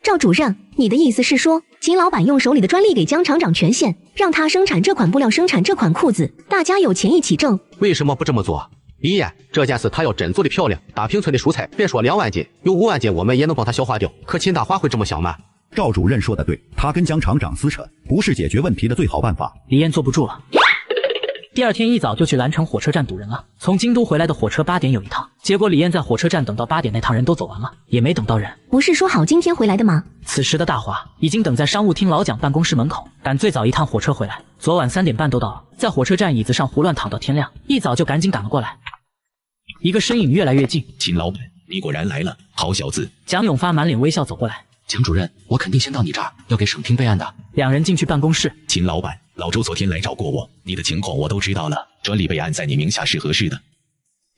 赵主任，你的意思是说，秦老板用手里的专利给姜厂长权限，让他生产这款布料，生产这款裤子，大家有钱一起挣。为什么不这么做？李艳，这件事他要真做的漂亮，大坪村的蔬菜别说2万斤，有5万斤我们也能帮他消化掉。可秦大华会这么想吗？赵主任说的对，他跟姜厂长撕扯，不是解决问题的最好办法。李艳坐不住了。第二天一早就去蓝城火车站堵人了。从京都回来的火车8点有一趟，结果李艳在火车站等到8点，那趟人都走完了，也没等到人。不是说好今天回来的吗？此时的大华已经等在商务厅老蒋办公室门口，赶最早一趟火车回来，昨晚3点半都到了，在火车站椅子上胡乱躺到天亮，一早就赶紧赶了过来。一个身影越来越近，秦老板，你果然来了，好小子。蒋永发满脸微笑走过来，蒋主任，我肯定先到你这儿，要给省厅备案的。两人进去办公室。秦老板，老周昨天来找过我，你的情况我都知道了，专利备案在你名下是合适的。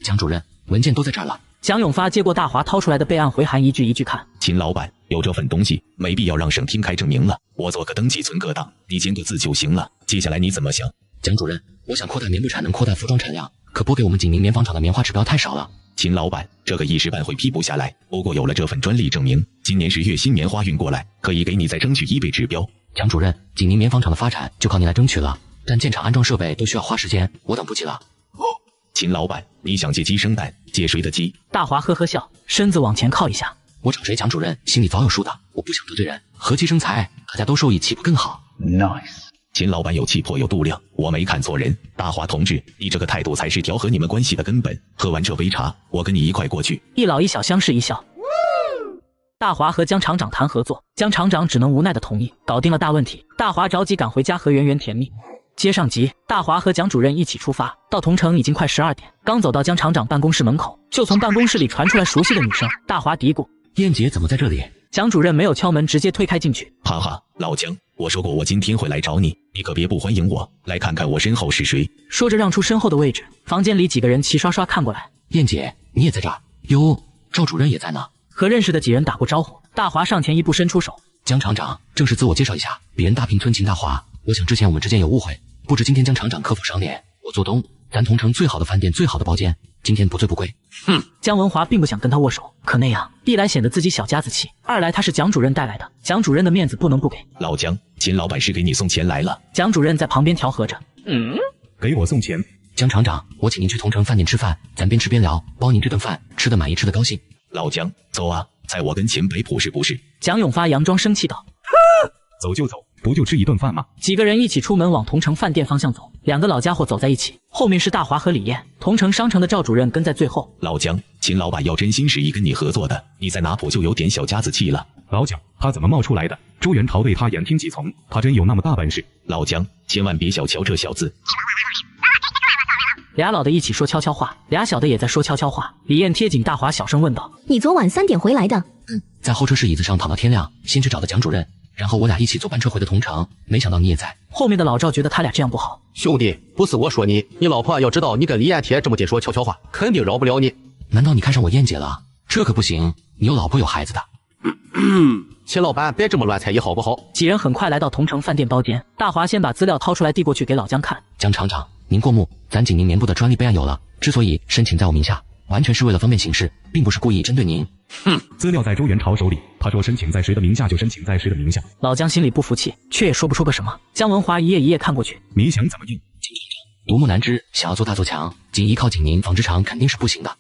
蒋主任，文件都在这儿了。蒋永发接过大华掏出来的备案回函，一句一句看。秦老板，有这份东西，没必要让省厅开证明了，我做个登记存个档，你签个字就行了。接下来你怎么想？蒋主任，我想扩大棉布产能，扩大服装产量，可拨给我们景宁棉纺厂的棉花指标太少了。秦老板，这个一时半会批不下来，不过有了这份专利证明，今年10月新棉花运过来，可以给你再争取1倍指标。蒋主任，景宁棉纺厂的发展就靠你来争取了，但建厂安装设备都需要花时间，我等不及了。秦老板，你想借鸡生蛋，借谁的鸡？大华呵呵笑，身子往前靠一下。我找谁？蒋主任心里早有数的，我不想得罪人，和气生财，大家都受益，岂不更好 ？Nice。秦老板有气魄有度量，我没看错人。大华同志，你这个态度才是调和你们关系的根本。喝完这杯茶，我跟你一块过去。一老一小相视一笑。大华和姜厂长谈合作，姜厂长只能无奈的同意，搞定了大问题。大华着急赶回家和圆圆甜蜜。接上集，大华和蒋主任一起出发，到同城已经快12点，刚走到姜厂长办公室门口，就从办公室里传出来熟悉的女声。大华嘀咕：燕姐怎么在这里？蒋主任没有敲门，直接推开进去。哈哈，老蒋，我说过我今天会来找你，你可别不欢迎我。来看看我身后是谁。说着让出身后的位置，房间里几个人齐刷刷看过来。燕姐，你也在这儿？哟，赵主任也在呢。和认识的几人打过招呼，大华上前一步伸出手。江厂长，正式自我介绍一下，鄙人大平村秦大华。我想之前我们之间有误会，不知今天江厂长可否赏脸？我做东，咱同城最好的饭店、最好的包间，今天不醉不归。哼，姜文华并不想跟他握手，可那样一来显得自己小家子气，二来他是蒋主任带来的，蒋主任的面子不能不给。老姜，秦老板是给你送钱来了。蒋主任在旁边调和着。给我送钱。江厂长，我请您去同城饭店吃饭，咱边吃边聊，包您这顿饭吃得满意，吃得高兴。老姜，走啊，在我跟前摆谱是不是？蒋永发佯装生气道。走就走，不就吃一顿饭吗？几个人一起出门往同城饭店方向走，两个老家伙走在一起，后面是大华和李艳，同城商城的赵主任跟在最后。老姜，秦老板要真心实意跟你合作的，你在拿谱就有点小家子气了。老蒋，他怎么冒出来的？朱元朝对他言听计从，他真有那么大本事？老姜，千万别小瞧这小子。俩老的一起说悄悄话，俩小的也在说悄悄话。李艳贴紧大华，小声问道：“你昨晚3点回来的？”在候车室椅子上躺到天亮，先去找的蒋主任，然后我俩一起坐班车回的同城，没想到你也在。后面的老赵觉得他俩这样不好。兄弟，不是我说你，你老婆要知道你跟李艳贴这么近说悄悄话，肯定饶不了你。难道你看上我燕姐了？这可不行，你有老婆有孩子的。秦老板，别这么乱猜疑好不好？几人很快来到同城饭店包间，大华先把资料掏出来递过去给老姜看。江厂长，您过目，咱景宁棉布的专利备案有了，之所以申请在我名下，完全是为了方便行事，并不是故意针对您。资料在周元朝手里，他说申请在谁的名下就申请在谁的名下。老姜心里不服气，却也说不出个什么。姜文华一页一页看过去，你想怎么硬？独木难支，想要做大做强，仅依靠景宁纺织厂肯定是不行的。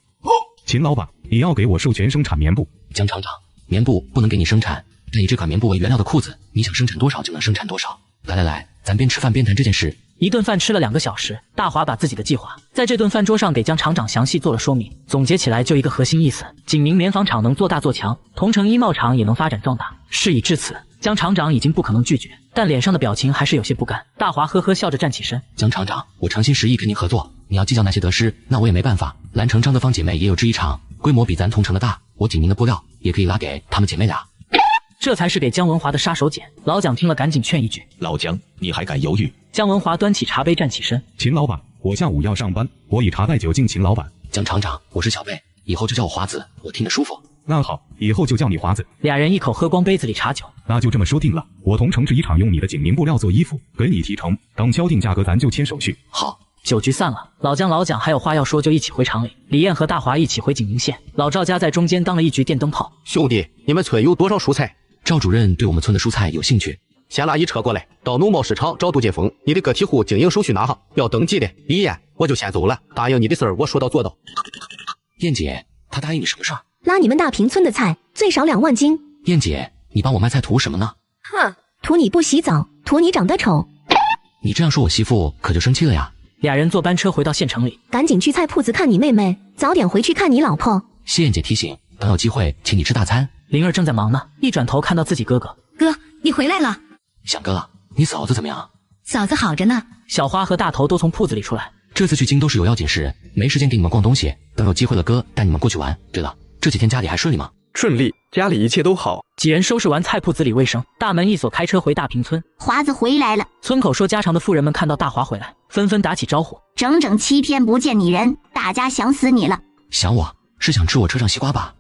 秦老板，你要给我授权生产棉布。江厂长，棉布不能给你生产，但以这款棉布为原料的裤子，你想生产多少就能生产多少。来，咱边吃饭边谈这件事。一顿饭吃了2个小时，大华把自己的计划在这顿饭桌上给江厂长详细做了说明，总结起来就一个核心意思：景宁棉纺厂能做大做强，同城衣贸厂也能发展壮大。事已至此，江厂长已经不可能拒绝，但脸上的表情还是有些不甘。大华呵呵笑着站起身：江厂长，我诚心实意跟您合作，你要计较那些得失，那我也没办法。兰城张德芳姐妹也有制衣厂，规模比咱同城的大，我景宁的布料也可以拉给她们姐妹俩。这才是给姜文华的杀手锏。老蒋听了赶紧劝一句：老姜，你还敢犹豫？姜文华端起茶杯站起身：秦老板，我下午要上班，我以茶代酒敬秦老板。江厂长，我是小贝，以后就叫我华子，我听着舒服。那好，以后就叫你华子。俩人一口喝光杯子里茶酒。那就这么说定了，我同城制衣厂用你的景宁布料做衣服，给你提成，等敲定价格咱就签手续。好。酒局散了，老姜老蒋还有话要说，就一起回厂里。李艳和大华一起回景宁县，老赵家在中间当了一局电灯泡。兄弟，你们村有多少蔬菜？赵主任对我们村的蔬菜有兴趣，先拉一车过来，到农贸市场找杜金峰，你的个体户经营手续拿上，要登记的。李艳，我就先走了，答应你的事儿我说到做到。燕姐，她答应你什么事儿？拉你们大平村的菜，最少2万斤。燕姐，你帮我卖菜图什么呢？哼，图你不洗澡，图你长得丑。你这样说我媳妇可就生气了呀。俩人坐班车回到县城里，赶紧去菜铺子看你妹妹，早点回去看你老婆。谢燕姐提醒，等有机会请你吃大餐。灵儿正在忙呢，一转头看到自己哥哥。哥，你回来了。想哥了，你嫂子怎么样？嫂子好着呢。小花和大头都从铺子里出来。这次去京都是有要紧事，没时间给你们逛东西，等有机会了哥带你们过去玩。对了，这几天家里还顺利吗？顺利，家里一切都好。几人收拾完菜铺子里卫生，大门一锁，开车回大平村。华子回来了。村口说家常的妇人们看到大华回来，纷纷打起招呼。整整7天不见你人，大家想死你了。想我是想吃我车上西瓜吧？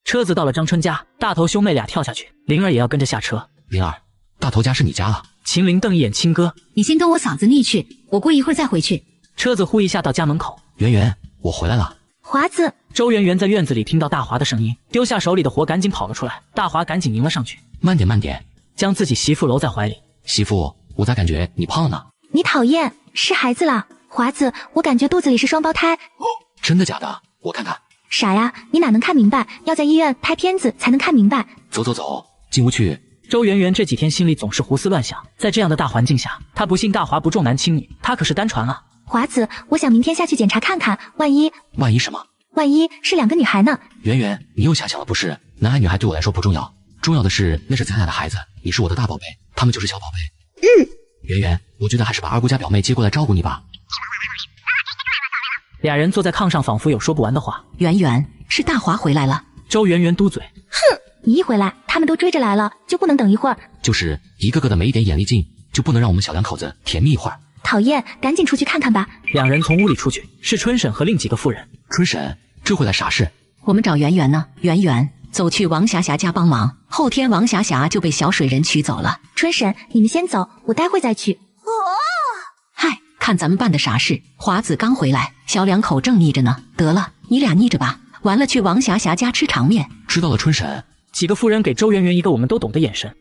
车子到了张春家，大头兄妹俩跳下去，灵儿也要跟着下车。灵儿，大头家是你家了。秦陵瞪一眼亲哥，你先跟我嫂子腻去，我过一会儿再回去。车子呼一下到家门口。圆圆，我回来了。华子，周圆圆在院子里听到大华的声音，丢下手里的活赶紧跑了出来。大华赶紧迎了上去。慢点慢点，将自己媳妇搂在怀里。媳妇，我咋感觉你胖呢？你讨厌，是孩子了。华子，我感觉肚子里是双胞胎。真的假的？我看看。傻呀，你哪能看明白？要在医院拍片子才能看明白。走走走，进屋去。周圆圆这几天心里总是胡思乱想，在这样的大环境下，她不信大华不重男轻女，她可是单传啊。华子，我想明天下去检查看看，万一什么？万一是2个女孩呢？圆圆，你又瞎想了不是？男孩女孩对我来说不重要，重要的是那是咱俩的孩子，你是我的大宝贝，他们就是小宝贝。圆圆，我觉得还是把二姑家表妹接过来照顾你吧。俩人坐在炕上，仿佛有说不完的话。圆圆，是大华回来了。周圆圆嘟嘴，哼，你一回来，他们都追着来了，就不能等一会儿？就是一个个的没一点眼力劲，就不能让我们小两口子甜蜜一会儿？讨厌，赶紧出去看看吧。两人从屋里出去，是春婶和另几个妇人。春婶，这回来啥事？我们找圆圆呢，圆圆走去王霞霞家帮忙，后天王霞霞就被小水人娶走了。春婶，你们先走，我待会再去。嗨，看咱们办的啥事？华子刚回来，小两口正腻着呢。得了，你俩腻着吧，完了去王霞霞家吃长面。知道了，春婶。几个妇人给周圆圆一个我们都懂的眼神，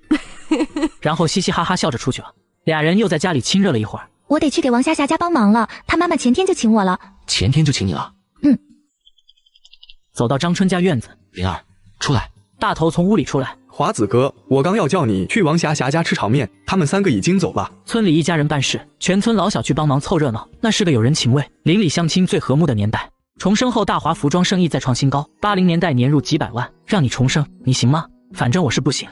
然后嘻嘻哈哈笑着出去了。俩人又在家里亲热了一会儿。我得去给王霞霞家帮忙了，她妈妈前天就请我了。前天就请你了？嗯。走到张春家院子，灵儿，出来。大头从屋里出来。华子哥，我刚要叫你去王霞霞家吃炒面，他们3个已经走了。村里一家人办事，全村老小去帮忙凑热闹，那是个有人情味、邻里乡亲最和睦的年代。重生后，大华服装生意再创新高，80年代年入几百万。让你重生，你行吗？反正我是不行。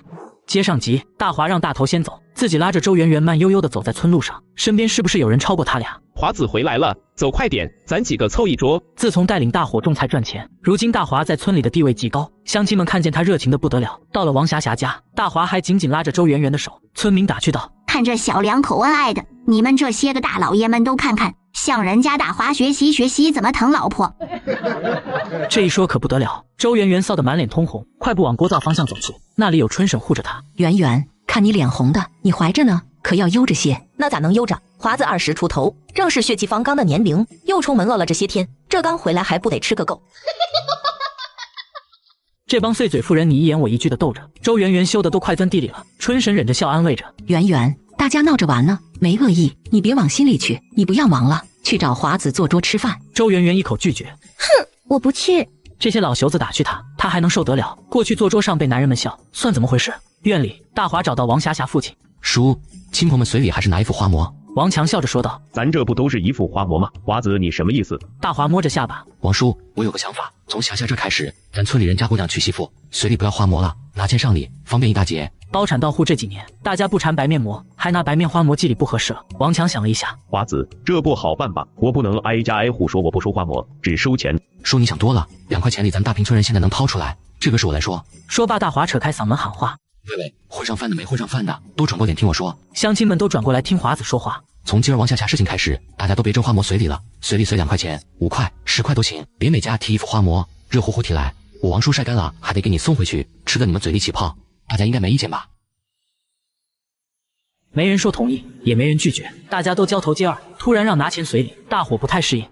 街上急，大华让大头先走，自己拉着周圆圆慢悠悠地走在村路上，身边是不是有人超过他俩？华子回来了，走快点，咱几个凑一桌。自从带领大伙种菜赚钱，如今大华在村里的地位极高，乡亲们看见他热情的不得了。到了王霞霞家，大华还紧紧拉着周圆圆的手。村民打趣道：看这小两口恩爱的，你们这些个大老爷们都看看，向人家大华学习学习怎么疼老婆。这一说可不得了，周圆圆臊得满脸通红，快步往锅灶方向走去，那里有春婶护着她。圆圆，看你脸红的，你怀着呢，可要悠着些。那咋能悠着？华子20出头，正是血气方刚的年龄，又出门饿了这些天，这刚回来还不得吃个够。这帮碎嘴妇人你一言我一句的斗着，周圆圆羞得都快钻地里了。春婶忍着笑安慰着圆圆，大家闹着玩呢，没恶意，你别往心里去，你不要忙了，去找华子做桌吃饭。周圆圆一口拒绝，哼，我不去。这些老熊子打趣他还能受得了？过去坐桌上被男人们笑，算怎么回事？院里，大华找到王霞霞父亲，叔，亲婆们随礼还是拿一副花模。王强笑着说道：咱这不都是一副花模吗？华子，你什么意思？大华摸着下巴，王叔，我有个想法，从霞霞这开始，咱村里人家姑娘娶媳妇，随礼不要花模了，拿钱上礼，方便一大截。包产到户这几年，大家不缠白面膜，还拿白面花模，祭礼不合适了。王强想了一下，华子，这不好办吧？我不能挨家挨户说我不收花模，只收钱。叔，你想多了，2块钱里咱大平村人现在能掏出来，这个是我来说。说罢，大华扯开嗓门喊话：喂，会上饭的没会上饭的，都转过脸听我说。乡亲们都转过来听华子说话。从今儿王霞霞事情开始，大家都别挣花模随礼了，随礼随2块钱、5块、10块都行，别每家提一副花模，热乎乎提来，我王叔晒干了还得给你送回去，吃的你们嘴里起泡，大家应该没意见吧？没人说同意，也没人拒绝，大家都交头接耳。突然让拿钱随礼，大伙不太适应。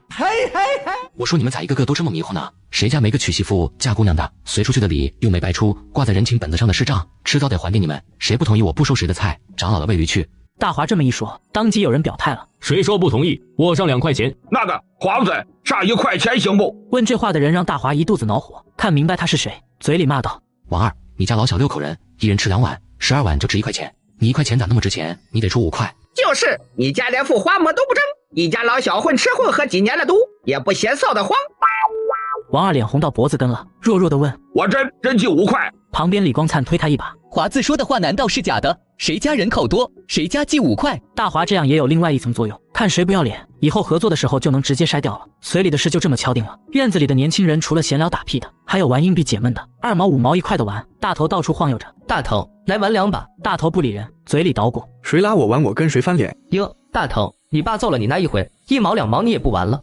我说你们咋一个个都这么迷糊呢？谁家没个娶媳妇嫁姑娘的，随出去的礼又没白出，挂在人情本子上的是账，迟早得还给你们。谁不同意我不收谁的菜，长老了喂驴去。大华这么一说，当即有人表态了。谁说不同意？我上2块钱。那个华子，上1块钱行不？问这话的人让大华一肚子恼火，看明白他是谁，嘴里骂道：王二，你家老小6口人，一人吃2碗，12碗就值1块钱，你1块钱咋那么值钱？你得出5块。就是你家连副花模都不挣，一家老小混吃混喝几年了都，也不嫌臊得慌。王二脸红到脖子根了，弱弱的问：我真记5块。旁边李光灿推他一把：华子说的话难道是假的？谁家人口多，谁家记5块。大华这样也有另外一层作用，看谁不要脸，以后合作的时候就能直接筛掉了。随礼的事就这么敲定了。院子里的年轻人除了闲聊打屁的，还有玩硬币解闷的，2毛5毛1块的玩。大头到处晃悠着：大头，来玩2把。大头不理人，嘴里捣鼓：谁拉我玩我跟谁翻脸。哟，大头，你爸揍了你那一回，1毛2毛你也不玩了。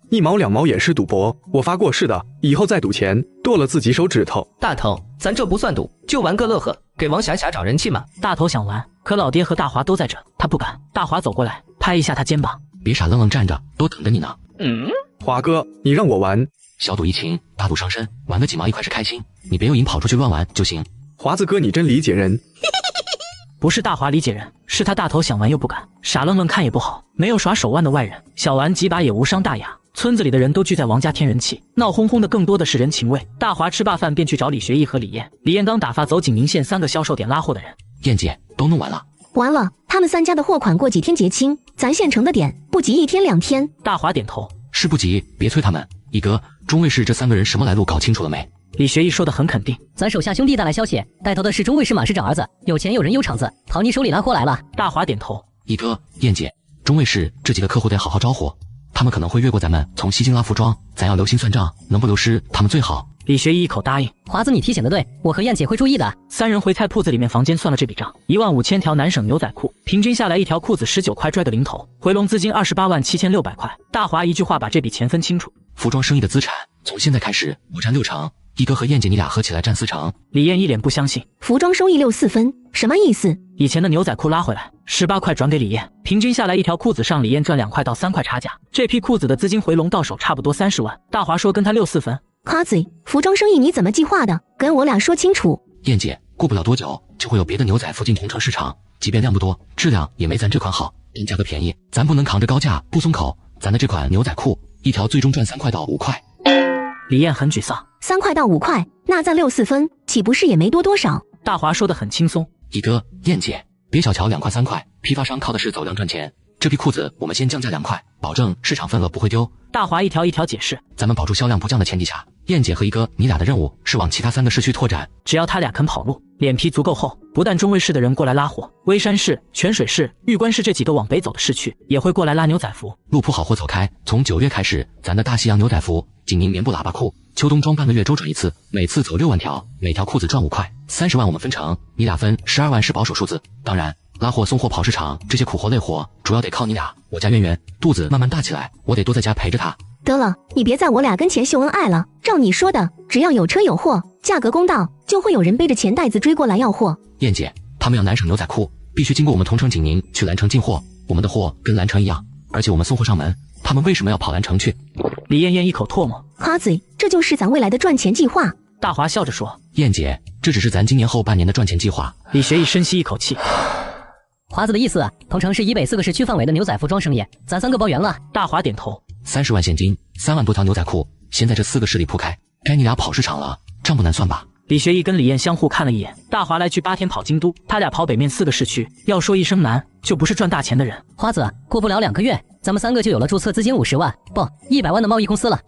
1毛2毛也是赌博，我发过誓的，以后再赌钱剁了自己手指头。大头，咱这不算赌，就玩个乐呵，给王霞霞找人气嘛。大头想玩，可老爹和大华都在这，他不敢。大华走过来，拍一下他肩膀：别傻愣愣站着，都等着你呢。华哥，你让我玩，小赌怡情，大赌伤身，玩个几毛1块是开心，你别又赢跑出去乱玩就行。华子哥，你真理解人。不是大华理解人，是他大头想玩又不敢，傻愣愣看也不好，没有耍手腕的外人，小玩几把也无伤大雅。村子里的人都聚在王家添人气，闹哄哄的更多的是人情味。大华吃罢饭便去找李学义和李艳。李艳刚打发走景宁县3个销售点拉货的人。燕姐，都弄完了。完了，他们3家的货款过几天结清，咱县城的点不急1天2天。大华点头，是不急，别催他们。一哥，中卫市这3个人什么来路搞清楚了没？李学义说得很肯定。咱手下兄弟带来消息，带头的是中卫市马市长儿子，有钱有人有场子，跑你手里拉货来了。大华点头。一哥，燕姐，中卫市这几个客户得好好招呼，他们可能会越过咱们从西京拉服装，咱要留心算账，能不流失他们最好。李学义一口答应。华子，你提醒的对，我和燕姐会注意的。三人回菜铺子里面房间算了这笔账，15000条南省牛仔裤，平均下来一条裤子19块拽个零头，回笼资金287600块。大华一句话把这笔钱分清楚。服装生意的资产，从现在开始我占6成，一哥和燕姐你俩合起来占4成。李燕一脸不相信，服装收益64分，什么意思？以前的牛仔裤拉回来，18块转给李燕，平均下来一条裤子上李燕赚2块到3块差价。这批裤子的资金回笼到手差不多30万。大华说跟他64分。夸嘴，服装生意你怎么计划的？跟我俩说清楚。燕姐，过不了多久就会有别的牛仔服进同城市场，即便量不多，质量也没咱这款好，但价格便宜，咱不能扛着高价不松口。咱的这款牛仔裤一条最终赚3块到5块。李燕很沮丧，3块到5块，那咱64分，岂不是也没多多少？大华说得很轻松。一哥，燕姐，别小瞧2块3块，批发商靠的是走量赚钱。这批裤子我们先降价2块，保证市场份额不会丢。大华一条一条解释，咱们保住销量不降的前提下，燕姐和一哥你俩的任务是往其他3个市区拓展。只要他俩肯跑路，脸皮足够厚，不但中卫市的人过来拉货，微山市、泉水市、玉关市这几个往北走的市区也会过来拉牛仔服。路铺好货走开，从9月开始，咱的大西洋牛仔服、紧宁棉布喇叭裤，秋冬装半个月周转一次，每次走6万条，每条裤子赚5块，30万我们分成，你俩分12万是保守数字。当然拉货送货跑市场这些苦活累活主要得靠你俩。我家圆圆肚子慢慢大起来，我得多在家陪着她。得了，你别在我俩跟前秀恩爱了。照你说的，只要有车有货，价格公道，就会有人背着钱袋子追过来要货。燕姐，他们要南省牛仔裤，必须经过我们同城景宁去蓝城进货，我们的货跟蓝城一样，而且我们送货上门，他们为什么要跑蓝城去？李燕燕一口唾沫，夸嘴，这就是咱未来的赚钱计划。大华笑着说，燕姐，这只是咱今年后半年的赚钱计划。李学义深吸一口气，华子的意思，同城市以北4个市区范围的牛仔服装生意，咱3个包圆了。大华点头。30万现金，3万多条牛仔裤，先在这4个市里铺开，该你俩跑市场了，账不难算吧？李学义跟李燕相互看了一眼，大华来去8天跑京都，他俩跑北面4个市区，要说一声难，就不是赚大钱的人。花子，过不了2个月，咱们3个就有了注册资金50万，不100万的贸易公司了。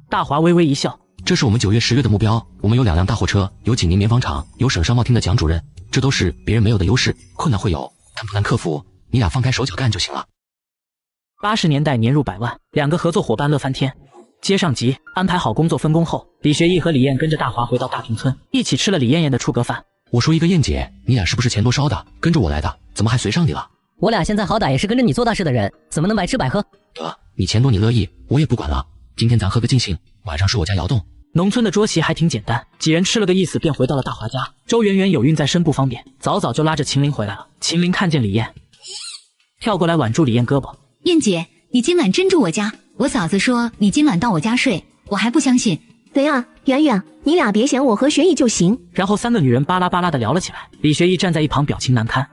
大华微微一笑，这是我们9月10月的目标，我们有2辆大货车，有景宁棉纺厂，有省商贸厅的蒋主任，这都是别人没有的优势。困难会有，但不难克服，你俩放开手脚干就行了。80年代年入100万，2个合作伙伴乐翻天。接上集，安排好工作分工后，李学义和李燕跟着大华回到大坪村，一起吃了李燕燕的出格饭。我说一个燕姐，你俩是不是钱多烧的，跟着我来的，怎么还随上你了？我俩现在好歹也是跟着你做大事的人，怎么能白吃白喝？得，你钱多你乐意，我也不管了。今天咱喝个尽兴，晚上睡我家窑洞。农村的桌席还挺简单，几人吃了个意思，便回到了大华家。周圆圆有孕在身不方便，早早就拉着秦玲回来了。秦玲看见李燕，跳过来挽住李燕胳膊。燕姐，你今晚真住我家？我嫂子说你今晚到我家睡，我还不相信。对啊，圆圆，你俩别嫌我和学艺就行。然后3个女人巴拉巴拉的聊了起来。李学义站在一旁表情难堪，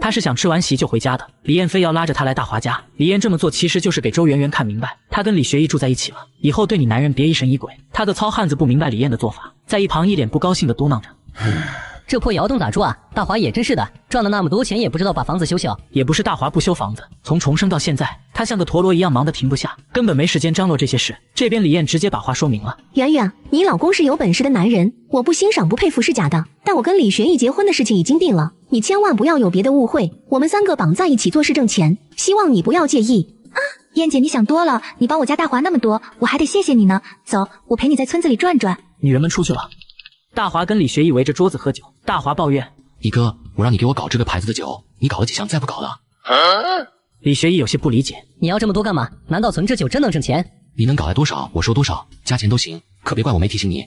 他是想吃完席就回家的，李燕非要拉着他来大华家。李燕这么做其实就是给周圆圆看明白，他跟李学义住在一起了，以后对你男人别疑神疑鬼。他个糙汉子不明白李燕的做法，在一旁一脸不高兴的嘟囔着。这破窑洞咋住啊？大华也真是的，赚了那么多钱也不知道把房子修修。也不是大华不修房子，从重生到现在，他像个陀螺一样忙得停不下，根本没时间张罗这些事。这边李燕直接把话说明了。圆圆，你老公是有本事的男人，我不欣赏不佩服是假的，但我跟李学义结婚的事情已经定了，你千万不要有别的误会，我们3个绑在一起做事挣钱，希望你不要介意。啊，燕姐你想多了，你帮我家大华那么多，我还得谢谢你呢。走，我陪你在村子里转转。女人们出去了。大华跟李学义围着桌子喝酒，大华抱怨：一哥，我让你给我搞这个牌子的酒，你搞了几箱再不搞了？李学义有些不理解，你要这么多干嘛？难道存这酒真能挣钱？你能搞来多少我收多少，加钱都行，可别怪我没提醒你。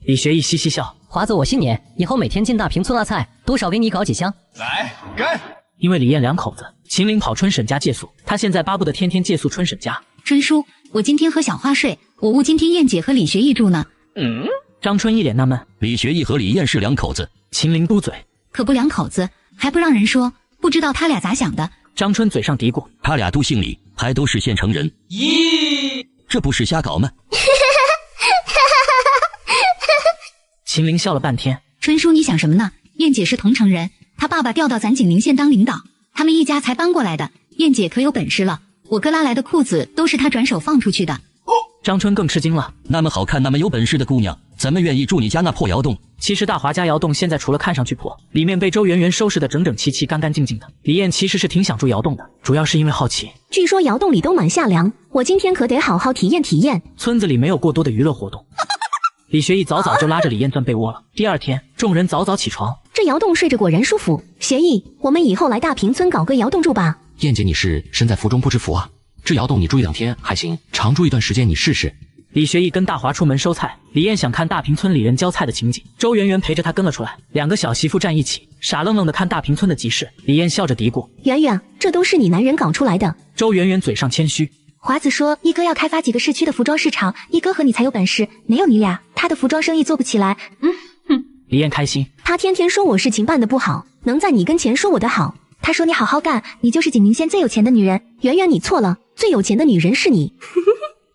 李学义嘻嘻笑，华子我信你，以后每天进大坪村拉菜，多少给你搞几箱。来干！因为李燕2口子，秦玲跑春婶家借宿，他现在巴不得天天借宿春婶家。春叔，我今天和小花睡，我误今天燕姐和李学义住呢。张春一脸纳闷，李学义和李燕是2口子。秦玲嘟嘴，可不2口子，还不让人说，不知道他俩咋想的。张春嘴上嘀咕，他俩都姓李，还都是县城人。咦，这不是瞎搞吗？秦玲笑了半天，春叔你想什么呢？燕姐是同城人，她爸爸调到咱景宁县当领导，他们一家才搬过来的。燕姐可有本事了，我哥拉来的裤子都是她转手放出去的。张春更吃惊了，那么好看那么有本事的姑娘，怎么愿意住你家那破窑洞？其实大华家窑洞现在除了看上去破，里面被周圆圆收拾得整整齐齐干干净净的。李燕其实是挺想住窑洞的，主要是因为好奇，据说窑洞里都满下粮，我今天可得好好体验体验。村子里没有过多的娱乐活动，李学义早早就拉着李艳钻被窝了。第二天，众人早早起床。这窑洞睡着果然舒服。学义，我们以后来大平村搞个窑洞住吧。燕姐，你是身在福中不知福啊！这窑洞你住1-2天还行，常住一段时间你试试。李学义跟大华出门收菜，李艳想看大平村里人浇菜的情景，周圆圆陪着他跟了出来。2个小媳妇站一起，傻愣愣的看大平村的集市。李艳笑着嘀咕：“圆圆，这都是你男人搞出来的。”周圆圆嘴上谦虚。华子说：“一哥要开发几个市区的服装市场，一哥和你才有本事，没有你俩，他的服装生意做不起来。”李艳开心，他天天说我事情办得不好，能在你跟前说我的好。他说你好好干，你就是景宁县最有钱的女人。圆圆，你错了，最有钱的女人是你。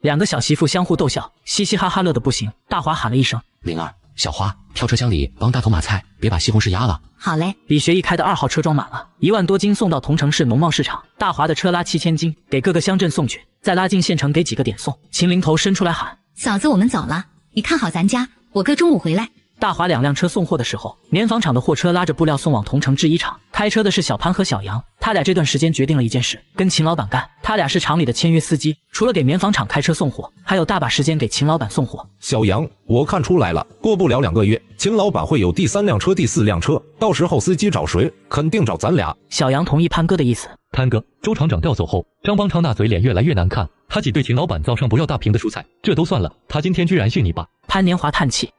2个小媳妇相互逗笑，嘻嘻哈哈乐得不行。大华喊了一声：“灵儿，小花，跳车厢里帮大头码菜，别把西红柿压了。”好嘞。李学义开的2号车装满了，1万多斤送到桐城市农贸市场。大华的车拉7000斤，给各个乡镇送去，再拉进县城给几个点送。秦林头伸出来喊：“嫂子，我们走了，你看好咱家，我哥中午回来。”大华2辆车送货的时候，棉纺厂的货车拉着布料送往桐城制衣厂，开车的是小潘和小杨。他俩这段时间决定了一件事，跟秦老板干。他俩是厂里的签约司机，除了给棉纺厂开车送货，还有大把时间给秦老板送货。小杨，我看出来了，过不了2个月，秦老板会有第3辆车、第4辆车，到时候司机找谁？肯定找咱俩。小杨同意潘哥的意思。潘哥，周厂长调走后，张邦昌那嘴脸越来越难看，他挤兑秦老板早上不要大瓶的蔬菜，这都算了，他今天居然训你爸。潘年华叹气，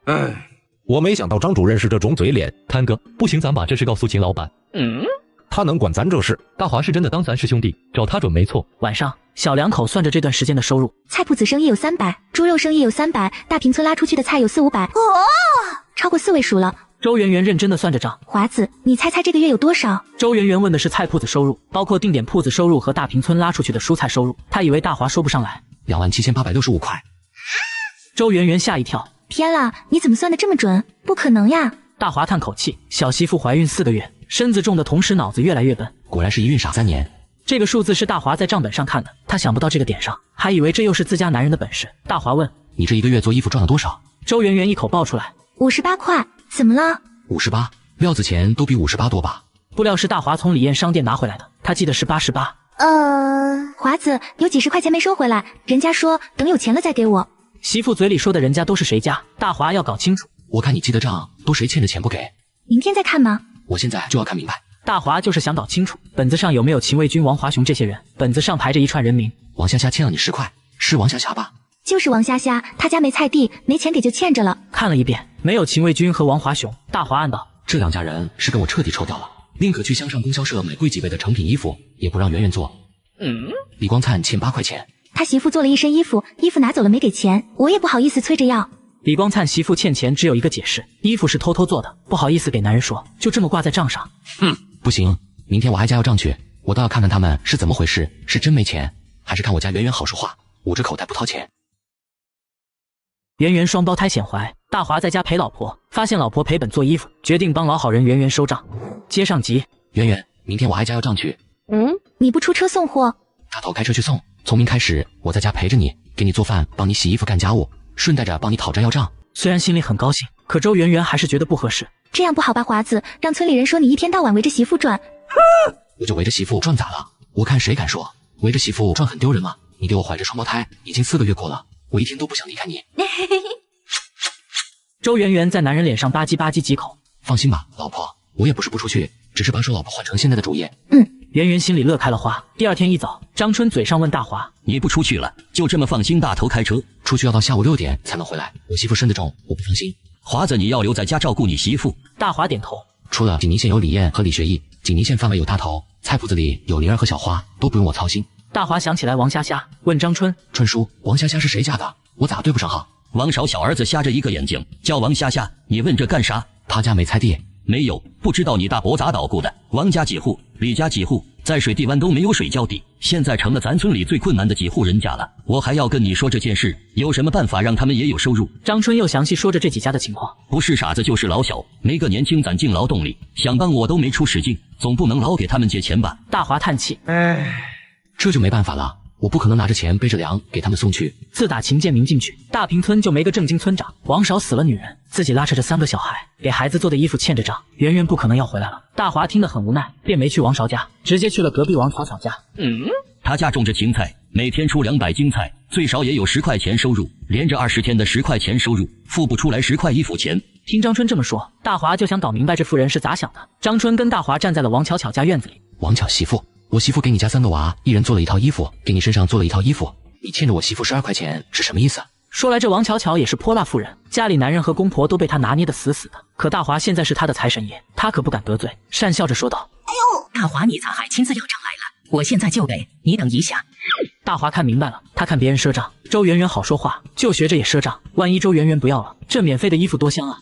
我没想到张主任是这种嘴脸。潘哥，不行，咱把这事告诉秦老板。他能管咱这事？大华是真的当咱是兄弟，找他准没错。晚上，小2口算着这段时间的收入，菜铺子生意有300，猪肉生意有300，大平村拉出去的菜有400-500，超过4位数了。周圆圆认真的算着账。华子，你猜猜这个月有多少？周圆圆问的是菜铺子收入，包括定点铺子收入和大平村拉出去的蔬菜收入。他以为大华说不上来。27865块。周圆圆吓一跳。天啦，你怎么算的这么准？不可能呀！大华叹口气，小媳妇怀孕4个月，身子重的同时脑子越来越笨，果然是一孕傻3年。这个数字是大华在账本上看的，他想不到这个点上，还以为这又是自家男人的本事。大华问：“你这1个月做衣服赚了多少？”周圆圆一口爆出来：“58块。”怎么了？58，料子钱都比58多吧？布料是大华从李艳商店拿回来的，他记得是88。华子有几10块钱没收回来，人家说等有钱了再给我。媳妇嘴里说的人家都是谁家，大华要搞清楚。我看你记的账都谁欠着钱不给？明天再看吗？我现在就要看明白。大华就是想搞清楚本子上有没有秦卫军、王华雄这些人，本子上排着一串人名。王霞霞欠了你10块，是王霞霞吧？就是王霞霞，她家没菜地，没钱给就欠着了。看了一遍，没有秦卫军和王华雄。大华暗道：这2家人是跟我彻底抽掉了，宁可去乡上供销社买贵几倍的成品衣服，也不让圆圆做。李光灿欠8块钱。他媳妇做了一身衣服，衣服拿走了没给钱，我也不好意思催着要。李光灿媳妇欠钱只有一个解释，衣服是偷偷做的，不好意思给男人说，就这么挂在账上。不行，明天我还家要账去，我倒要看看他们是怎么回事，是真没钱，还是看我家圆圆好说话，捂着口袋不掏钱。圆圆双胞胎显怀，大华在家陪老婆，发现老婆赔本做衣服，决定帮老好人圆圆收账。接上集，圆圆，明天我还家要账去。你不出车送货？大头开车去送。从明开始，我在家陪着你，给你做饭，帮你洗衣服干家务，顺带着帮你讨债要账。虽然心里很高兴，可周圆圆还是觉得不合适。这样不好吧，华子，让村里人说你一天到晚围着媳妇转。我就围着媳妇转咋了？我看谁敢说围着媳妇转很丢人吗？你给我怀着双胞胎已经4个月过了，我一天都不想离开你。周圆圆在男人脸上吧唧吧唧几口。放心吧，老婆，我也不是不出去，只是把手老婆换成现在的主业。圆圆心里乐开了花。第2天一早，张春嘴上问大华：“你不出去了，就这么放心大头开车？出去要到下午6点才能回来，我媳妇身子重，我不放心。”华子，你要留在家照顾你媳妇。大华点头。除了景宁县有李艳和李学义，景宁县范围有大头，菜铺子里有灵儿和小花，都不用我操心。大华想起来王虾虾，问张春：“春叔，王虾虾是谁家的？我咋对不上号？”王少小儿子瞎着一个眼睛，叫王虾虾，你问这干啥？他家没菜地。没有，不知道你大伯咋捣鼓的。王家几户，李家几户，在水地湾都没有水浇地，现在成了咱村里最困难的几户人家了。我还要跟你说这件事，有什么办法让他们也有收入？张春又详细说着这几家的情况。不是傻子就是老小，没个年轻攒进劳动力，想帮我都没出使劲，总不能老给他们借钱吧？大华叹气，这就没办法了。我不可能拿着钱背着粮给他们送去。自打秦建明进去，大平村就没个正经村长。王少死了女人，自己拉扯着3个小孩，给孩子做的衣服欠着账，圆圆不可能要回来了。大华听得很无奈，便没去王少家，直接去了隔壁王草草家。他家种着芹菜，每天出200斤菜，最少也有10块钱收入，连着20天的10块钱收入，付不出来10块衣服钱。听张春这么说，大华就想搞明白这妇人是咋想的。张春跟大华站在了王巧巧家院子里。王巧媳妇，我媳妇给你家3个娃，一人做了一套衣服，给你身上做了一套衣服，你欠着我媳妇12块钱是什么意思？说来这王巧巧也是泼辣妇人，家里男人和公婆都被她拿捏得死死的。可大华现在是她的财神爷，她可不敢得罪，讪笑着说道：“哎呦，大华你咋还亲自要账来了？我现在就给你等一下。”大华看明白了，他看别人赊账，周圆圆好说话，就学着也赊账。万一周圆圆不要了，这免费的衣服多香啊！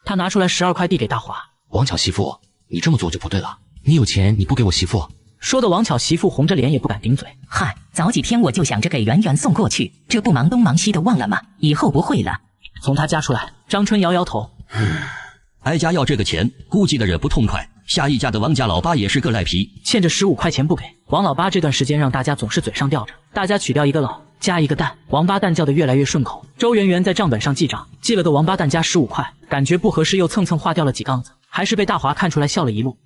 他拿出来12块递给大华。王巧媳妇，你这么做就不对了，你有钱你不给我媳妇？说的王巧媳妇红着脸也不敢顶嘴。嗨，早几天我就想着给圆圆送过去，这不忙东忙西的忘了吗？以后不会了。从他家出来，张春摇摇头，挨家要这个钱，估计的惹不痛快。下一家的王家老八也是个赖皮，欠着15块钱不给。王老八这段时间让大家总是嘴上吊着，大家取掉一个老，加一个蛋，王八蛋叫得越来越顺口。周圆圆在账本上记账，记了个王八蛋加15块，感觉不合适，又蹭蹭划掉了几杠子，还是被大华看出来笑了一路。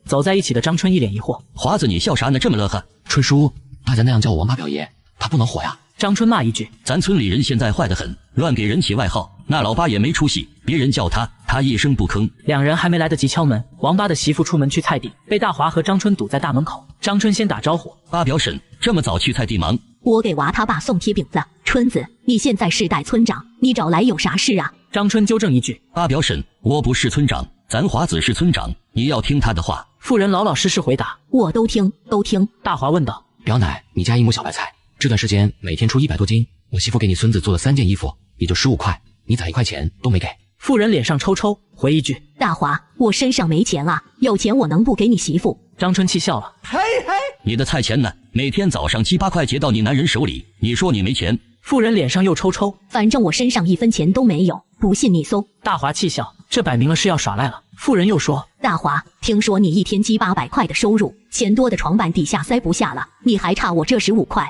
走在一起的张春一脸疑惑：“华子，你笑啥呢？这么乐呵？”春叔，大家那样叫我王八表爷，他不能火呀。张春骂一句：“咱村里人现在坏得很，乱给人起外号。那老八也没出息，别人叫他，他一声不吭。”两人还没来得及敲门，王八的媳妇出门去菜地，被大华和张春堵在大门口。张春先打招呼：“八表婶，这么早去菜地忙？”我给娃他爸送铁饼子。春子，你现在是代村长，你找来有啥事啊？张春纠正一句：“八表婶，我不是村长，咱华子是村长，你要听他的话。”妇人老老实实回答：“我都听，都听。”大华问道：“表奶，你家一亩小白菜，这段时间每天出100多斤，我媳妇给你孙子做了3件衣服，也就15块，你咋1块钱都没给？”妇人脸上抽抽，回一句：“大华，我身上没钱啊，有钱我能不给你媳妇？”张春气笑了：“嘿嘿，你的菜钱呢？每天早上7、8块结到你男人手里，你说你没钱？”妇人脸上又抽抽：“反正我身上1分钱都没有，不信你搜。”大华气笑，这摆明了是要耍赖了。妇人又说：“大华，听说你一天700、800块的收入，钱多的床板底下塞不下了，你还差我这15块。”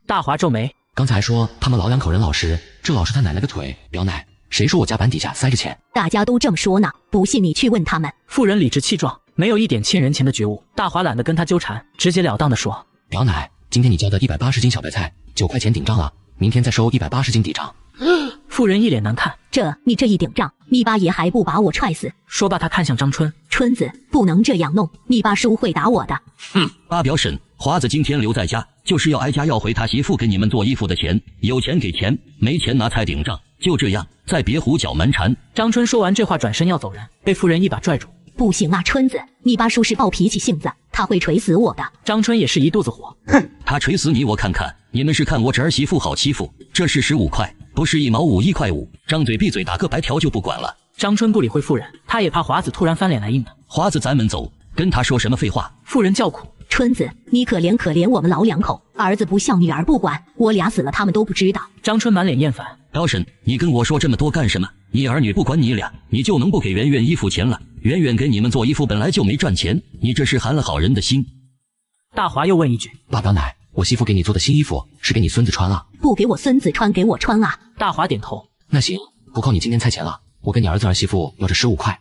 大华皱眉：“刚才说他们老两口人老实，这老是他奶奶个腿。表奶，谁说我家板底下塞着钱？大家都这么说呢，不信你去问他们。”妇人理直气壮，没有一点欠人钱的觉悟。大华懒得跟他纠缠，直截了当地说：“表奶，今天你交的180斤小白菜9块钱顶账了，明天再收180斤抵账。”妇人一脸难看：“你这一顶账，你爸爷还不把我踹死？”说罢，他看向张春：“春子，不能这样弄，你爸叔会打我的。”哼，八表婶，华子今天留在家，就是要挨家要回他媳妇给你们做衣服的钱，有钱给钱，没钱拿菜顶账，就这样，再别胡搅蛮缠。张春说完这话，转身要走人，被妇人一把拽住：“不行啊，春子，你爸叔是暴脾气性子，他会锤死我的。”张春也是一肚子火：“哼，他锤死你我看看。你们是看我这儿媳妇好欺负，这是15块。不是1毛5，1块5，张嘴闭嘴打个白条就不管了。”张春不理会妇人，他也怕华子突然翻脸来硬的。华子，咱们走，跟他说什么废话？妇人叫苦：“春子，你可怜可怜我们老两口，儿子不孝，女儿不管，我俩死了他们都不知道。”张春满脸厌烦：“表婶，你跟我说这么多干什么？你儿女不管你俩，你就能不给圆圆衣服钱了？圆圆给你们做衣服本来就没赚钱，你这是寒了好人的心。”大华又问一句：“爸表奶，我媳妇给你做的新衣服是给你孙子穿啊？不给我孙子穿，给我穿啊！”大华点头：“那行，不扣你今天菜钱了，我跟你儿子儿媳妇要这15块。”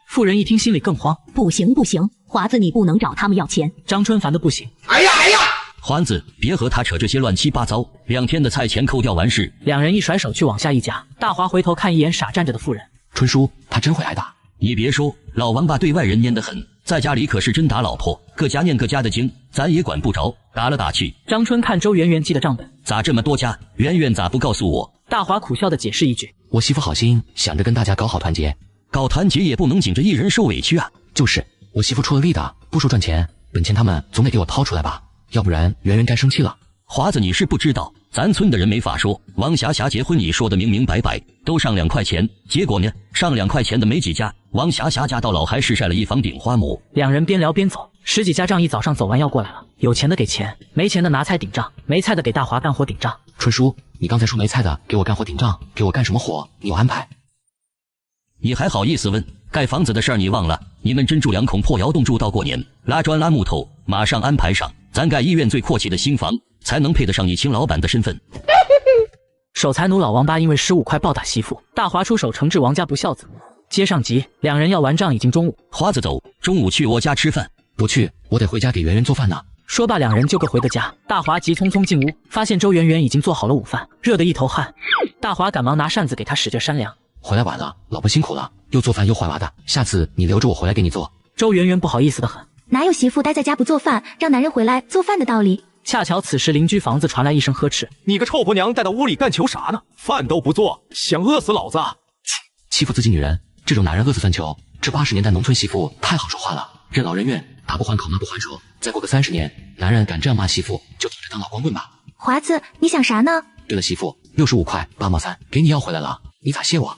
妇人一听心里更慌：“不行不行，华子你不能找他们要钱。”张春烦得不行：“哎呀哎呀！华子，别和他扯这些乱七八糟，2天的菜钱扣掉完事。”两人一甩手去往下一家。大华回头看一眼傻站着的妇人：“春叔，他真会挨打。”你别说，老王八对外人蔫得很，在家里可是真打老婆，各家念各家的经，咱也管不着，打了打去。张春看周圆圆记的账本：“咋这么多家？圆圆咋不告诉我？”大华苦笑的解释一句：“我媳妇好心，想着跟大家搞好团结，搞团结也不能紧着一人受委屈啊。”就是我媳妇出了力的，不说赚钱，本钱他们总得给我掏出来吧，要不然圆圆该生气了。华子，你是不知道，咱村的人没法说。王霞霞结婚你说的明明白白，都上2块钱，结果呢，上2块钱的没几家。王霞霞家到老还是晒了一房顶花母。两人边聊边走，10几家账一早上走完要过来了，有钱的给钱，没钱的拿菜顶账，没菜的给大华干活顶账。春叔，你刚才说没菜的给我干活顶账，给我干什么活？你有安排？你还好意思问？盖房子的事儿你忘了？你们真住2孔破窑洞住到过年，拉砖拉木头，马上安排上，咱盖医院最阔气的新房，才能配得上你秦老板的身份。守财奴老王八因为15块暴打媳妇，大华出手惩治王家不孝子。接上集，两人要完账已经中午。华子走，中午去我家吃饭。不去，我得回家给圆圆做饭呢。说罢，两人就各回的家。大华急匆匆进屋，发现周圆圆已经做好了午饭，热得一头汗。大华赶忙拿扇子给她使劲扇凉。回来晚了，老婆辛苦了，又做饭又怀娃的，下次你留着我回来给你做。周圆圆不好意思的很，哪有媳妇待在家不做饭，让男人回来做饭的道理？恰巧此时邻居房子传来一声呵斥：“你个臭婆娘，带到屋里干求啥呢？饭都不做，想饿死老子？欺负自己女人，这种男人饿死饭求。这80年代农村媳妇太好说话了，任劳任怨，打不还口，骂不还手。再过个30年，男人敢这样骂媳妇，就顶着当老光棍吧。”华子，你想啥呢？对了，媳妇，65块8毛3，给你要回来了，你咋谢我？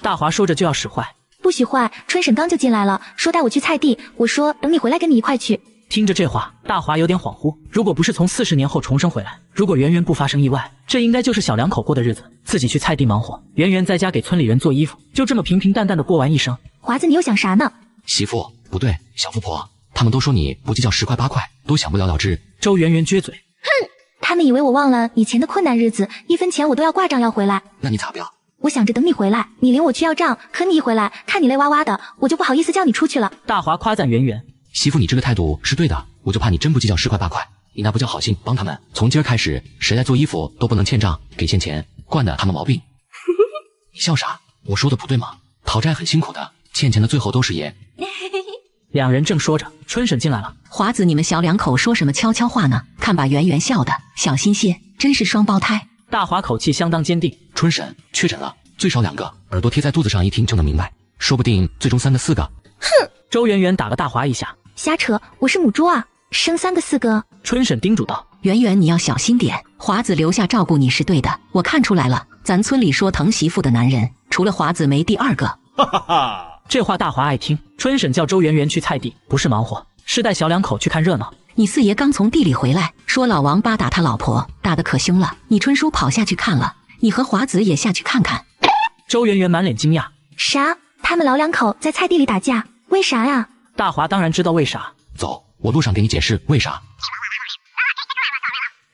大华说着就要使坏，不许坏！春婶刚就进来了，说带我去菜地，我说等你回来跟你一块去。听着这话，大华有点恍惚。如果不是从40年后重生回来，如果圆圆不发生意外，这应该就是小两口过的日子。自己去菜地忙活，圆圆在家给村里人做衣服，就这么平平淡淡的过完一生。华子，你又想啥呢？媳妇，不对，小富婆，他们都说你不计较10块8块，都想不了了之。周圆圆撅嘴，哼，他们以为我忘了以前的困难日子，1分钱我都要挂账要回来。那你咋不要？我想着等你回来，你领我去要账，可你一回来，看你泪哇哇的，我就不好意思叫你出去了。大华夸赞圆圆，媳妇，你这个态度是对的，我就怕你真不计较10块8块，你那不叫好心帮他们。从今儿开始，谁来做衣服都不能欠账，给欠钱，惯的他们毛病。你笑啥？我说的不对吗？讨债很辛苦的，欠钱的最后都是爷。两人正说着，春婶进来了。华子，你们小两口说什么悄悄话呢？看把圆圆笑的小心些，真是双胞胎。大华口气相当坚定。春婶确诊了，最少2个，耳朵贴在肚子上一听就能明白，说不定最终3个4个。哼！周圆圆打了大华一下。瞎扯，我是母猪啊，生3个4个。春婶叮嘱道：“圆圆，你要小心点，华子留下照顾你是对的，我看出来了，咱村里说疼媳妇的男人，除了华子没第2个。”哈哈哈！这话大华爱听。春婶叫周圆圆去菜地，不是忙活，是带小两口去看热闹。你四爷刚从地里回来，说老王八打他老婆，打得可凶了。你春叔跑下去看了，你和华子也下去看看。周圆圆满脸惊讶：啥？他们老两口在菜地里打架？为啥呀？大华当然知道为啥。走，我路上给你解释为啥。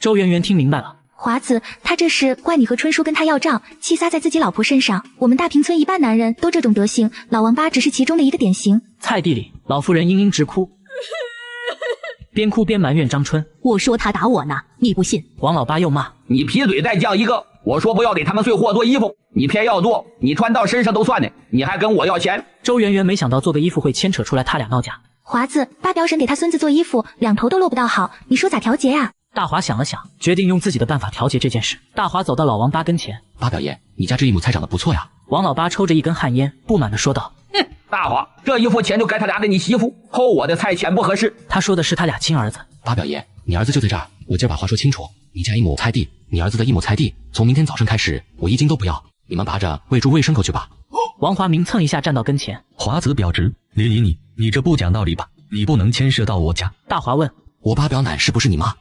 周圆圆听明白了。华子，他这是怪你和春叔跟他要账，气撒在自己老婆身上。我们大平村一半男人都这种德行，老王八只是其中的一个典型。菜地里，老妇人嘤嘤直哭，边哭边埋怨张春：“我说他打我呢，你不信。”王老八又骂：“你劈嘴再犟一个！我说不要给他们碎货做衣服，你偏要做，你穿到身上都算呢，你还跟我要钱。”周圆圆没想到做个衣服会牵扯出来他俩闹架。华子，八表婶给他孙子做衣服，2头都落不到好，你说咋调节呀？大华想了想，决定用自己的办法调节这件事。大华走到老王八跟前：“八表爷，你家这一亩菜长得不错呀。”王老八抽着一根旱烟，不满地说道：“哼，大华，这一副钱就该他俩的你媳妇，偷我的菜钱不合适。”他说的是他俩亲儿子。八表爷，你儿子就在这儿，我今儿把话说清楚，你家一亩菜地，你儿子的一亩菜地，从明天早晨开始，我1斤都不要，你们拔着喂猪喂牲口去吧。王华明蹭一下站到跟前：“华子表侄，你这不讲道理吧？你不能牵涉到我家。”大华问：“我八表奶是不是你妈？”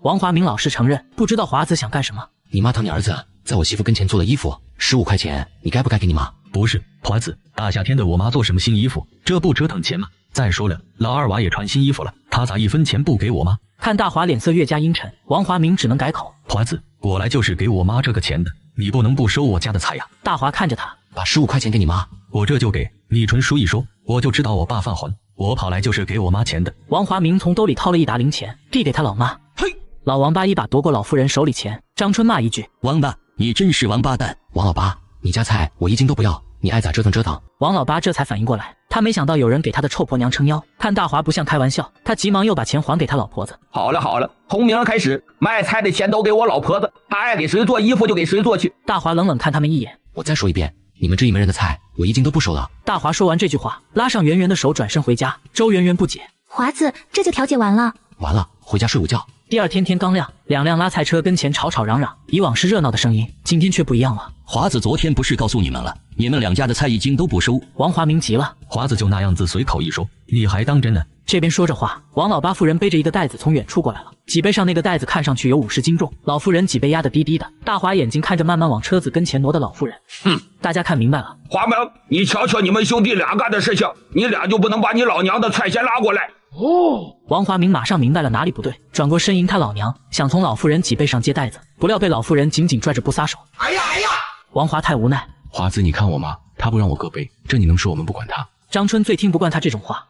王华明老实承认，不知道华子想干什么。你妈疼你儿子，在我媳妇跟前做了衣服，15块钱，你该不该给你妈？不是，华子，大夏天的我妈做什么新衣服？这不折腾钱吗？再说了，老二娃也穿新衣服了，他咋1分钱不给我妈？看大华脸色越加阴沉，王华明只能改口：“华子，我来就是给我妈这个钱的，你不能不收我家的菜呀。”大华看着他：“把15块钱给你妈，我这就给你纯说一说，我就知道我爸犯浑，我跑来就是给我妈钱的。”王华明从兜里掏了1沓零钱，递给他老妈。嘿，老王八一把夺过老妇人手里钱。张春骂一句：“王八，你真是王八蛋！”王老八，你家菜我1斤都不要，你爱咋折腾折腾。王老八这才反应过来，他没想到有人给他的臭婆娘撑腰。看大华不像开玩笑，他急忙又把钱还给他老婆子。好了，从明儿开始，卖菜的钱都给我老婆子，她爱给谁做衣服就给谁做去。大华冷冷看他们一眼：“我再说一遍，你们这一门人的菜，我1斤都不收了。”大华说完这句话，拉上圆圆的手转身回家。周圆圆不解：“华子，这就调解完了？”完了，回家睡午觉。第二天天刚亮，2辆拉菜车跟前吵吵嚷嚷，以往是热闹的声音，今天却不一样了。华子昨天不是告诉你们了，你们2家的菜1斤都不收。王华明急了：“华子就那样子随口一说，你还当真呢？”这边说着话，王老八妇人背着一个袋子从远处过来了，脊背上那个袋子看上去有50斤重，老妇人脊背压得低低的。大华眼睛看着慢慢往车子跟前挪的老妇人，哼，大家看明白了。华明，你瞧瞧你们兄弟俩干的事情，你俩就不能把你老娘的菜先拉过来？王华明马上明白了哪里不对，转过身迎他老娘，想从老妇人脊背上接袋子，不料被老妇人紧紧拽着不撒手。哎呀！王华太无奈：“华子，你看我妈，她不让我搁背，这你能说我们不管她？”张春最听不惯他这种话。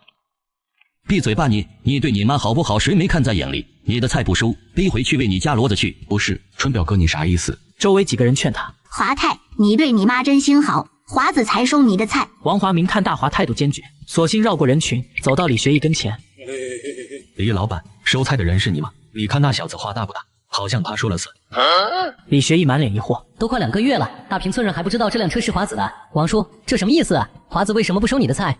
闭嘴吧你！你对你妈好不好？谁没看在眼里？你的菜不收，背回去喂你家骡子去。不是，春表哥你啥意思？周围几个人劝他。华太，你对你妈真心好，华子才收你的菜。王华明看大华态度坚决，索性绕过人群，走到李学义跟前。李老板，收菜的人是你吗？你看那小子话大不大？好像他说了算。李学义满脸疑惑，都快2个月了，大平村人还不知道这辆车是华子的。王叔，这什么意思啊？华子为什么不收你的菜？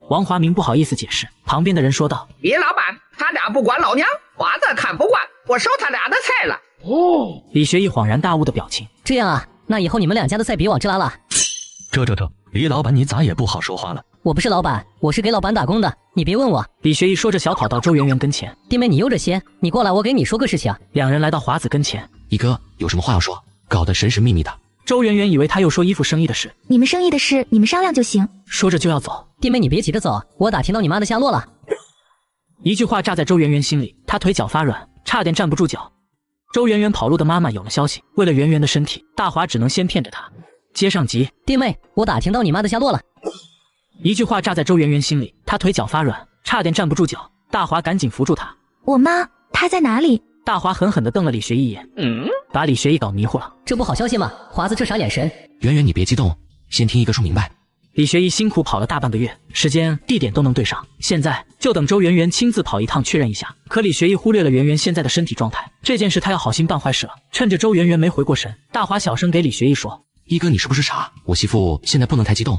王华明不好意思解释，旁边的人说道：李老板，他俩不管老娘，华子看不惯，我收他俩的菜了。李学义恍然大悟的表情。这样啊，那以后你们2家的菜别往这拉了。这，李老板你咋也不好说话了？我不是老板，我是给老板打工的，你别问我。李学义说着小跑到周圆圆跟前。弟妹，你悠着些，你过来，我给你说个事情。两人来到华子跟前。一哥，有什么话要说？搞得神神秘秘的。周圆圆以为他又说衣服生意的事。你们生意的事，你们商量就行。说着就要走。弟妹，你别急着走，我打听到你妈的下落了。一句话炸在周圆圆心里，她腿脚发软，差点站不住脚。周圆圆跑路的妈妈有了消息，为了圆圆的身体，大华只能先骗着她。接上集。弟妹，我打听到你妈的下落了。一句话炸在周圆圆心里，她腿脚发软，差点站不住脚。大华赶紧扶住她。我妈，她在哪里？大华狠狠地瞪了李学义一眼，把李学义搞迷糊了。这不好消息吗？华子这啥眼神？圆圆你别激动，先听一个说明白。李学义辛苦跑了大半个月，时间地点都能对上，现在就等周圆圆亲自跑一趟确认一下。可李学义忽略了圆圆现在的身体状态，这件事他要好心办坏事了。趁着周圆圆没回过神，大华小声给李学义说：一哥你是不是傻？我媳妇现在不能太激动。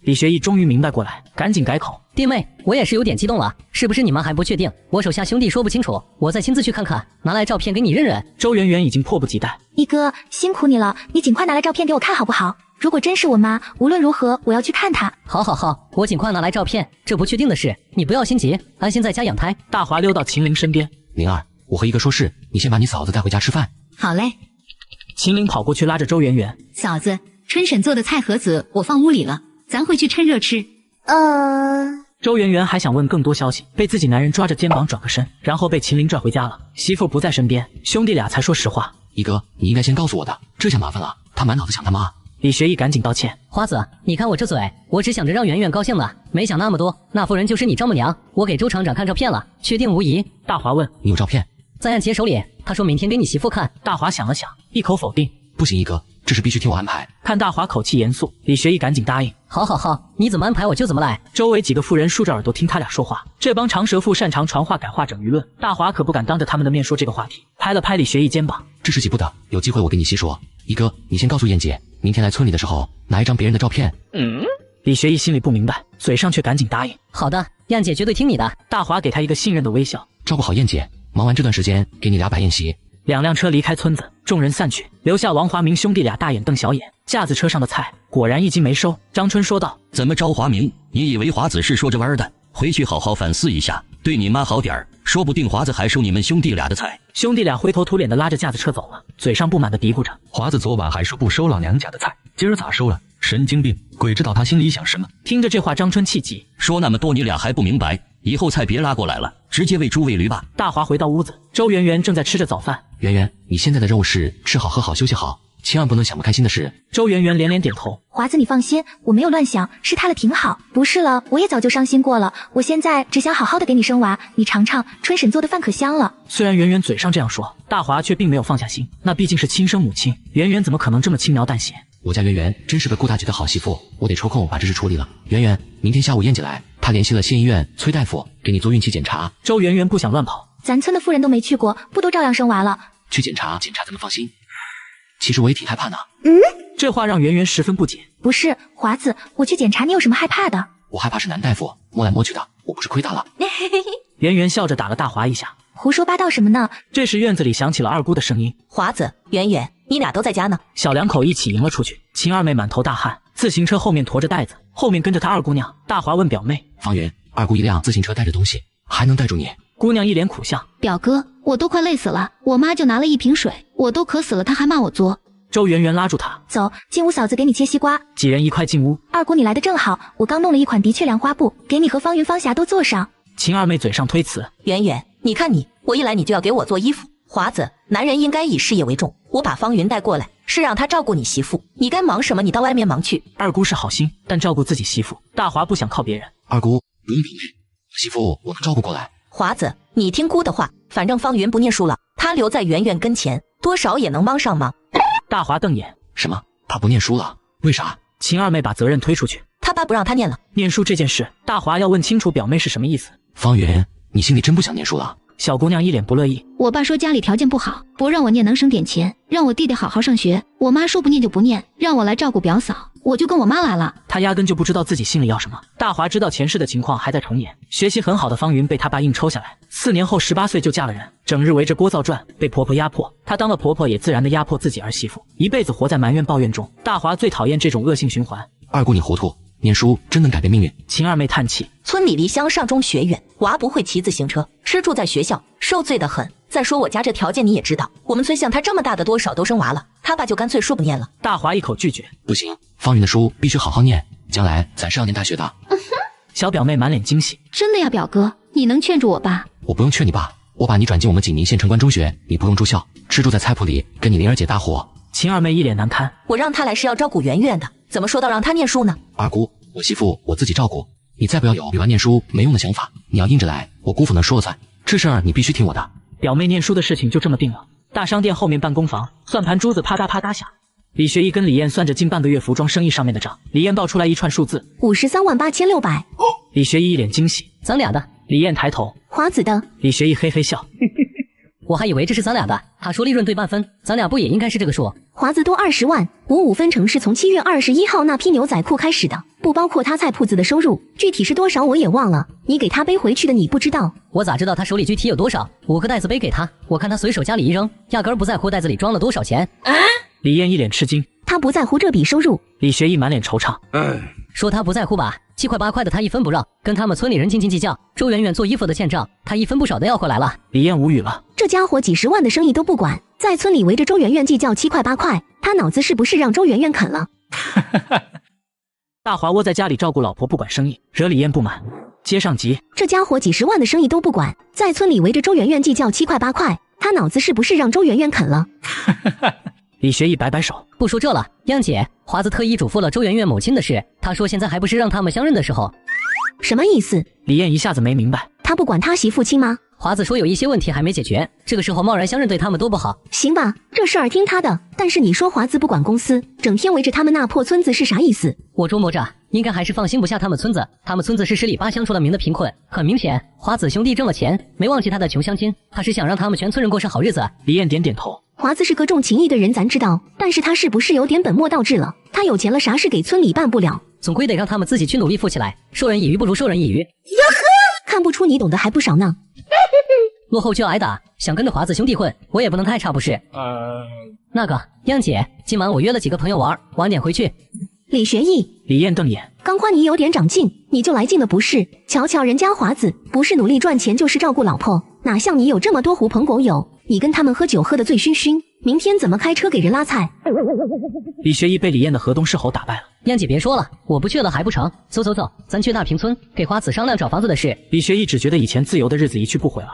李学义终于明白过来，赶紧改口：弟妹，我也是有点激动了，是不是你妈还不确定？我手下兄弟说不清楚，我再亲自去看看，拿来照片给你认认。周圆圆已经迫不及待。一哥辛苦你了，你尽快拿来照片给我看好不好？如果真是我妈，无论如何我要去看她。好，我尽快拿来照片。这不确定的事，你不要心急，安心在家养胎。大华溜到秦陵身边。灵儿，我和一哥说事，你先把你嫂子带回家吃饭。好嘞。秦陵跑过去拉着周圆圆。嫂子，春婶做的菜盒子我放屋里了，咱回去趁热吃。周圆圆还想问更多消息，被自己男人抓着肩膀转个身，然后被秦陵拽回家了。媳妇不在身边，兄弟俩才说实话。一哥，你应该先告诉我的，这下麻烦了，他满脑子想他妈。李学义赶紧道歉。花子，你看我这嘴，我只想着让圆圆高兴呢，没想那么多。那妇人就是你丈母娘，我给周厂长看照片了，确定无疑。大华问：你有照片？在按杰手里，他说明天给你媳妇看。大华想了想，一口否定。不行，一哥，这事必须听我安排。看大华口气严肃，李学义赶紧答应。好，你怎么安排我就怎么来。周围几个妇人竖着耳朵听他俩说话，这帮长舌妇擅长传话改话整舆论，大华可不敢当着他们的面说这个话题，拍了拍李学义肩膀。这事急不得，有机会我跟你细说。一哥，你先告诉燕姐，明天来村里的时候拿一张别人的照片。李学义心里不明白，嘴上却赶紧答应。好的，燕姐绝对听你的。大华给他一个信任的微笑。照顾好燕姐，忙完这段时间给你俩摆宴席。2辆车离开村子，众人散去，留下王华明兄弟俩大眼瞪小眼。架子车上的菜果然一斤没收。张春说道：怎么着，华明，你以为华子是说着玩的？回去好好反思一下，对你妈好点儿，说不定华子还收你们兄弟俩的菜。兄弟俩灰头土脸的拉着架子车走了，嘴上不满的嘀咕着：华子昨晚还说不收老娘家的菜，今儿咋收了？神经病，鬼知道他心里想什么。听着这话，张春气急，说那么多你俩还不明白，以后菜别拉过来了，直接喂猪喂驴吧。大华回到屋子，周圆圆正在吃着早饭。圆圆，你现在的任务是吃好喝好休息好，千万不能想不开心的事。周圆圆连连点头。华子你放心，我没有乱想，是他了挺好，不是了我也早就伤心过了，我现在只想好好的给你生娃，你尝尝春婶做的饭可香了。虽然圆圆嘴上这样说，大华却并没有放下心，那毕竟是亲生母亲，圆圆怎么可能这么轻描淡写。我家圆圆真是个顾大局的好媳妇，我得抽空把这事处理了。圆圆，明天下午燕姐来，她联系了县医院崔大夫给你做孕期检查。周圆圆不想乱跑，咱村的妇人都没去过，不都照样生娃了？去检查咱们放心。其实我也挺害怕的。这话让圆圆十分不解。不是华子，我去检查你有什么害怕的？我害怕是男大夫摸来摸去的，我不是亏大了。圆圆笑着打了大华一下。胡说八道什么呢？这时院子里响起了二姑的声音：华子、圆圆，你俩都在家呢。小两口一起迎了出去。秦二妹满头大汗，自行车后面驮着袋子，后面跟着她二姑娘。大华问表妹：方圆，二姑一辆自行车带着东西，还能带住你？姑娘一脸苦相：表哥，我都快累死了，我妈就拿了一瓶水，我都渴死了，她还骂我作。周圆圆拉住她：走进屋，嫂子给你切西瓜。几人一块进屋。二姑你来的正好，我刚弄了一款的确凉花布，给你和方云方霞都做上。秦二妹嘴上推辞：圆圆，你看你，我一来你就要给我做衣服。华子，男人应该以事业为重，我把方云带过来是让他照顾你媳妇，你该忙什么你到外面忙去。二姑是好心，但照顾自己媳妇，大华不想靠别人。二姑不用表妹，媳妇，我能照顾过来。华子，你听姑的话，反正方云不念书了，他留在圆圆跟前，多少也能帮上忙。大华瞪眼，什么？他不念书了？为啥？秦二妹把责任推出去，他爸不让他念了。念书这件事，大华要问清楚表妹是什么意思。方云，你心里真不想念书了？小姑娘一脸不乐意。我爸说家里条件不好，不让我念能省点钱，让我弟弟好好上学。我妈说不念就不念，让我来照顾表嫂，我就跟我妈来了。他压根就不知道自己心里要什么。大华知道前世的情况还在重演，学习很好的方云被他爸硬抽下来，4年后18岁就嫁了人，整日围着聒噪转，被婆婆压迫。她当了婆婆也自然的压迫自己儿媳妇，一辈子活在埋怨抱怨中。大华最讨厌这种恶性循环。二姑你糊涂，念书真能改变命运。秦二妹叹气，村里离乡上中学远，娃不会骑自行车，吃住在学校，受罪的很。再说我家这条件你也知道，我们村像他这么大的多少都生娃了，他爸就干脆说不念了。大华一口拒绝，不行，方云的书必须好好念，将来咱是要念大学的。小表妹满脸惊喜，真的呀，表哥，你能劝住我爸？我不用劝你爸，我把你转进我们景宁县城关中学，你不用住校，吃住在菜铺里，跟你灵儿姐搭伙。秦二妹一脸难堪，我让他来是要照顾圆圆的，怎么说到让他念书呢？二姑，我媳妇我自己照顾，你再不要有女儿念书没用的想法，你要硬着来，我姑父能说了算，这事儿你必须听我的。表妹念书的事情就这么定了。大商店后面办公房，算盘珠子啪嗒啪嗒响。李学义跟李艳算着近半个月服装生意上面的账，李艳报出来一串数字，538600。李学义一脸惊喜，咱俩的。李艳抬头，华子的。李学义嘿嘿笑，我还以为这是咱俩的，他说利润对半分，咱俩不也应该是这个数？华子多20万，我5分成是从7月21号那批牛仔裤开始的，不包括他菜铺子的收入，具体是多少我也忘了。你给他背回去的你不知道？我咋知道他手里具体有多少？5个袋子背给他，我看他随手家里一扔，压根儿不在乎袋子里装了多少钱。李艳一脸吃惊，他不在乎这笔收入。李学义满脸惆怅，说他不在乎吧，7块8块的他一分不让，跟他们村里人斤斤计较。周圆圆做衣服的欠账，他一分不少的要回来了。李艳无语了，这家伙几10万的生意都不管，在村里围着周圆圆计较7块8块，他脑子是不是让周圆圆啃了？大华窝在家里照顾老婆不管生意，惹李艳不满。接上集，这家伙几10万的生意都不管，在村里围着周圆圆计较7块8块，他脑子是不是让周圆圆啃了？李学义摆摆手，不说这了，央姐，华子特意嘱咐了周圆圆母亲的事，他说现在还不是让他们相认的时候。什么意思？李艳一下子没明白，他不管他媳妇亲吗？华子说有一些问题还没解决，这个时候贸然相认对他们都不好。行吧，这事儿听他的，但是你说华子不管公司，整天围着他们那破村子是啥意思？我琢磨着，应该还是放心不下他们村子，他们村子是10里8乡出了名的贫困，很明显，华子兄弟挣了钱，没忘记他的穷乡亲，他是想让他们全村人过上好日子。李艳点点头，华子是个重情义的人，咱知道，但是他是不是有点本末倒置了？他有钱了，啥事给村里办不了？总归得让他们自己去努力富起来，授人以鱼不如授人以渔。看不出你懂得还不少呢。落后就要挨打，想跟着华子兄弟混，我也不能太差不是？那个央姐，今晚我约了几个朋友玩，晚点回去。李学义，李艳瞪眼，刚夸你有点长进，你就来劲了不是？瞧瞧人家华子，不是努力赚钱就是照顾老婆，哪像你有这么多狐朋狗友？你跟他们喝酒喝得醉醺醺，明天怎么开车给人拉菜？李学义被李艳的河东狮吼打败了。燕姐别说了，我不去了还不成？走走走，咱去大坪村给华子商量找房子的事。李学义只觉得以前自由的日子一去不回了，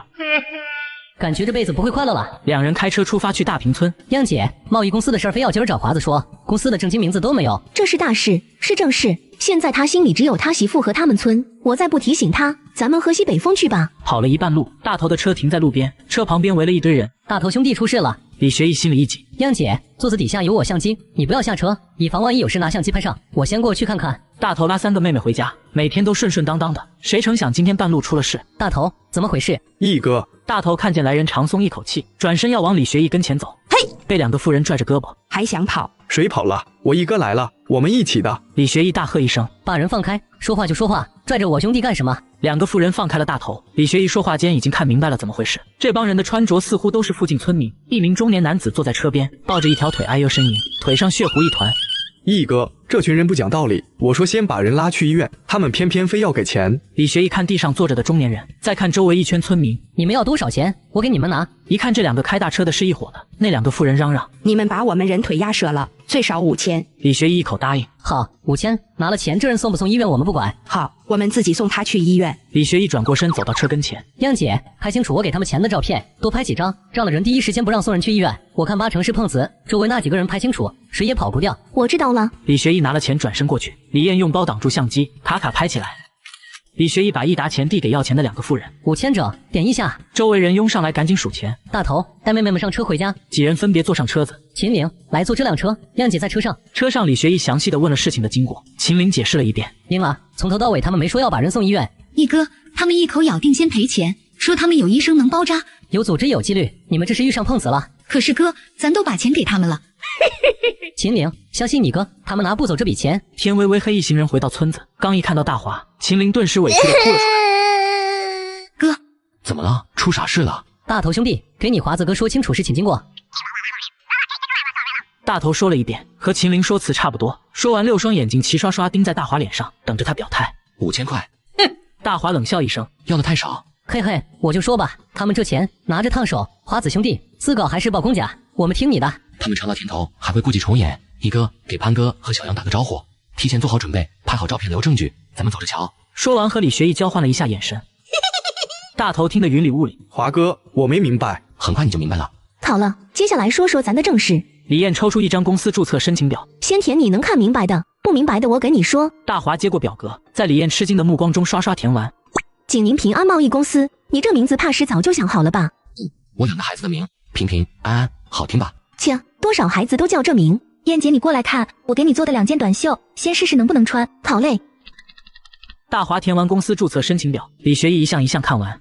感觉这辈子不会快乐了。两人开车出发去大坪村。燕姐，贸易公司的事儿非要今儿找华子说，公司的正经名字都没有。这是大事，是正事。现在他心里只有他媳妇和他们村，我再不提醒他，咱们喝西北风去吧。跑了一半路，大头的车停在路边，车旁边围了一堆人。大头兄弟出事了。李学义心里一紧，央姐，座子底下有我相机，你不要下车，以防万一有事拿相机拍上。我先过去看看。大头拉3个妹妹回家，每天都顺顺当当的，谁成想今天半路出了事。大头，怎么回事？义哥，大头看见来人长松一口气，转身要往李学义跟前走，嘿，被2个妇人拽着胳膊，还想跑？谁跑了？我义哥来了，我们一起的。李学义大喝一声，把人放开，说话就说话，拽着我兄弟干什么？2个妇人放开了大头。李学义说话间已经看明白了怎么回事，这帮人的穿着似乎都是附近村民。一名中年男子坐在车边，抱着一条腿哎呦呻吟，腿上血糊一团。义哥，这群人不讲道理，我说先把人拉去医院，他们偏偏非要给钱。李学义看地上坐着的中年人，再看周围一圈村民，你们要多少钱？我给你们拿。一看这2个开大车的是一伙的，那2个妇人嚷嚷，你们把我们人腿压折了，最少5000。李学义一口答应，好，5000，拿了钱，这人送不送医院我们不管。好，我们自己送他去医院。李学义转过身走到车跟前，央姐，拍清楚我给他们钱的照片，多拍几张，让了人第一时间不让送人去医院。我看8成是碰瓷，周围那几个人拍清楚，谁也跑不掉。我知道了。李学义拿了钱转身过去，李艳用包挡住相机，卡卡拍起来。李学义把一沓钱递给要钱的2个妇人，5000整，点一下。周围人拥上来，赶紧数钱。大头，带妹妹们上车回家。几人分别坐上车子。秦岭，来坐这辆车，亮姐在车上。车上，李学义详细的问了事情的经过，秦岭解释了一遍。晕了，从头到尾他们没说要把人送医院。一哥，他们一口咬定先赔钱，说他们有医生能包扎，有组织有纪律，你们这是遇上碰瓷了。可是哥，咱都把钱给他们了。秦岭，相信你哥，他们拿不走这笔钱。天微微黑一行人回到村子，刚一看到大华，秦岭顿时委屈的哭了出来。哥，怎么了？出啥事了？大头兄弟，给你华子哥说清楚事情经过。大头说了一遍，和秦岭说辞差不多。说完，6双眼睛齐刷刷盯在大华脸上，等着他表态。5000块。大华冷笑一声，要的太少。嘿嘿，我就说吧，他们这钱拿着烫手。华子兄弟，自稿还是报公家，我们听你的。他们尝了甜头，还会故伎重演。一哥，给潘哥和小杨打个招呼，提前做好准备，拍好照片留证据，咱们走着瞧。说完，和李学义交换了一下眼神。大头听得云里雾里。华哥，我没明白。很快你就明白了。好了，接下来说说咱的正事。李艳抽出一张公司注册申请表，先填你能看明白的，不明白的我给你说。大华接过表格，在李艳吃惊的目光中刷刷填完。景宁平安贸易公司，你这名字怕是早就想好了吧？我养的孩子的名，平平安安，好听吧？切，多少孩子都叫这名。燕姐，你过来看，我给你做的2件短袖，先试试能不能穿。好嘞。大华填完公司注册申请表，李学义一项一项看完，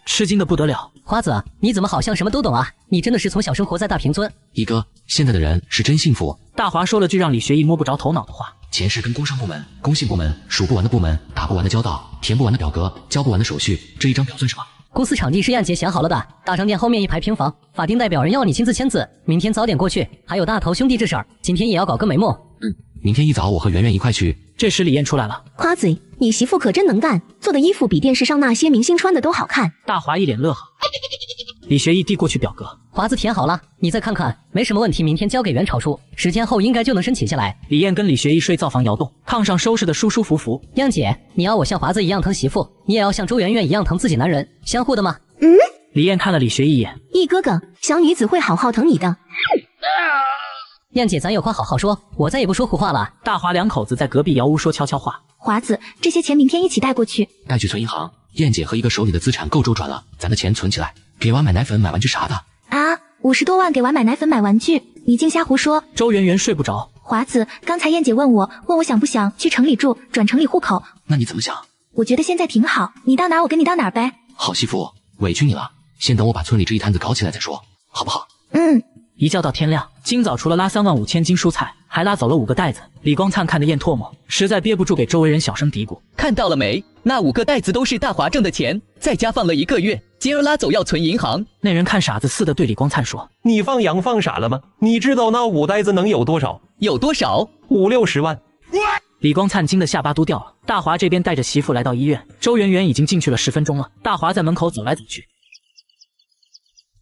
吃惊的不得了。花子，你怎么好像什么都懂啊？你真的是从小生活在大平村。一哥，现在的人是真幸福。大华说了句让李学义摸不着头脑的话。钱是跟工商部门、工信部门数不完的部门，打不完的交道，填不完的表格，交不完的手续，这一张表算什么？公司场地是燕姐想好了的，大商店后面1排平房，法定代表人要你亲自签字，明天早点过去。还有大头兄弟这事儿，今天也要搞个眉目。明天一早我和圆圆一块去。这时李艳出来了，夸嘴，你媳妇可真能干，做的衣服比电视上那些明星穿的都好看。大华一脸乐呵。李学义递过去表格，华子填好了，你再看看，没什么问题，明天交给袁炒书，10天后应该就能申请下来。李艳跟李学义睡灶房窑洞，炕上收拾的舒舒服服。亮姐，你要我像华子一样疼媳妇，你也要像周圆圆一样疼自己男人，相互的吗？李艳看了李学义一眼，易哥哥，小女子会好好疼你的。燕姐，咱有话好好说，我再也不说胡话了。大华2口子在隔壁窑屋说悄悄话。华子，这些钱明天一起带过去，带去存银行。燕姐和一个手里的资产够周转了，咱的钱存起来，给娃买奶粉、买玩具啥的。啊，50多万给娃买奶粉、买玩具，你净瞎胡说。周圆圆睡不着。华子，刚才燕姐问我想不想去城里住，转城里户口。那你怎么想？我觉得现在挺好，你到哪儿我跟你到哪儿呗。好媳妇，委屈你了，先等我把村里这一摊子搞起来再说，好不好？一觉到天亮，今早除了拉35000斤蔬菜，还拉走了5个袋子。李光灿看得咽唾沫，实在憋不住给周围人小声嘀咕：看到了没？那5个袋子都是大华挣的钱，在家放了1个月，今儿拉走要存银行。那人看傻子似的对李光灿说：你放羊放傻了吗？你知道那5袋子能有多少？有多少？50、60万。李光灿惊得下巴都掉了。大华这边带着媳妇来到医院，周圆圆已经进去了10分钟了。大华在门口走来走去。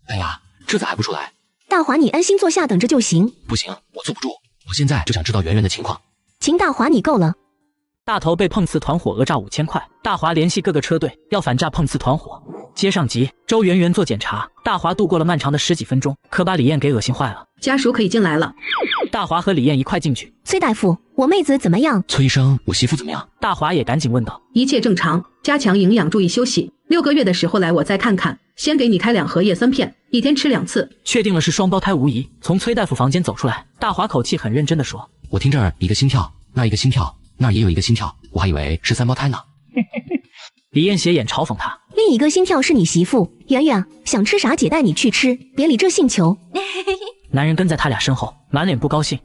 哎呀，这咋还不出来？大华，你安心坐下等着就行。不行，我坐不住，我现在就想知道圆圆的情况。秦大华，你够了。大头被碰瓷团伙讹诈5000块，大华联系各个车队要反诈碰瓷团伙。接上集，周圆圆做检查，大华度过了漫长的10几分钟，可把李艳给恶心坏了。家属可以进来了。大华和李艳一块进去。崔大夫，我妹子怎么样？崔医生，我媳妇怎么样？大华也赶紧问道。一切正常，加强营养，注意休息。6个月的时候来我再看看，先给你开2盒叶酸片，1天吃2次。确定了是双胞胎无疑。从崔大夫房间走出来，大华口气很认真地说：我听这儿一个心跳，那儿一个心跳，那儿也有一个心跳，我还以为是3胞胎呢。李艳斜眼嘲讽他。另一个心跳是你媳妇圆圆，想吃啥姐带你去吃，别理这性球。男人跟在他俩身后，满脸不高兴。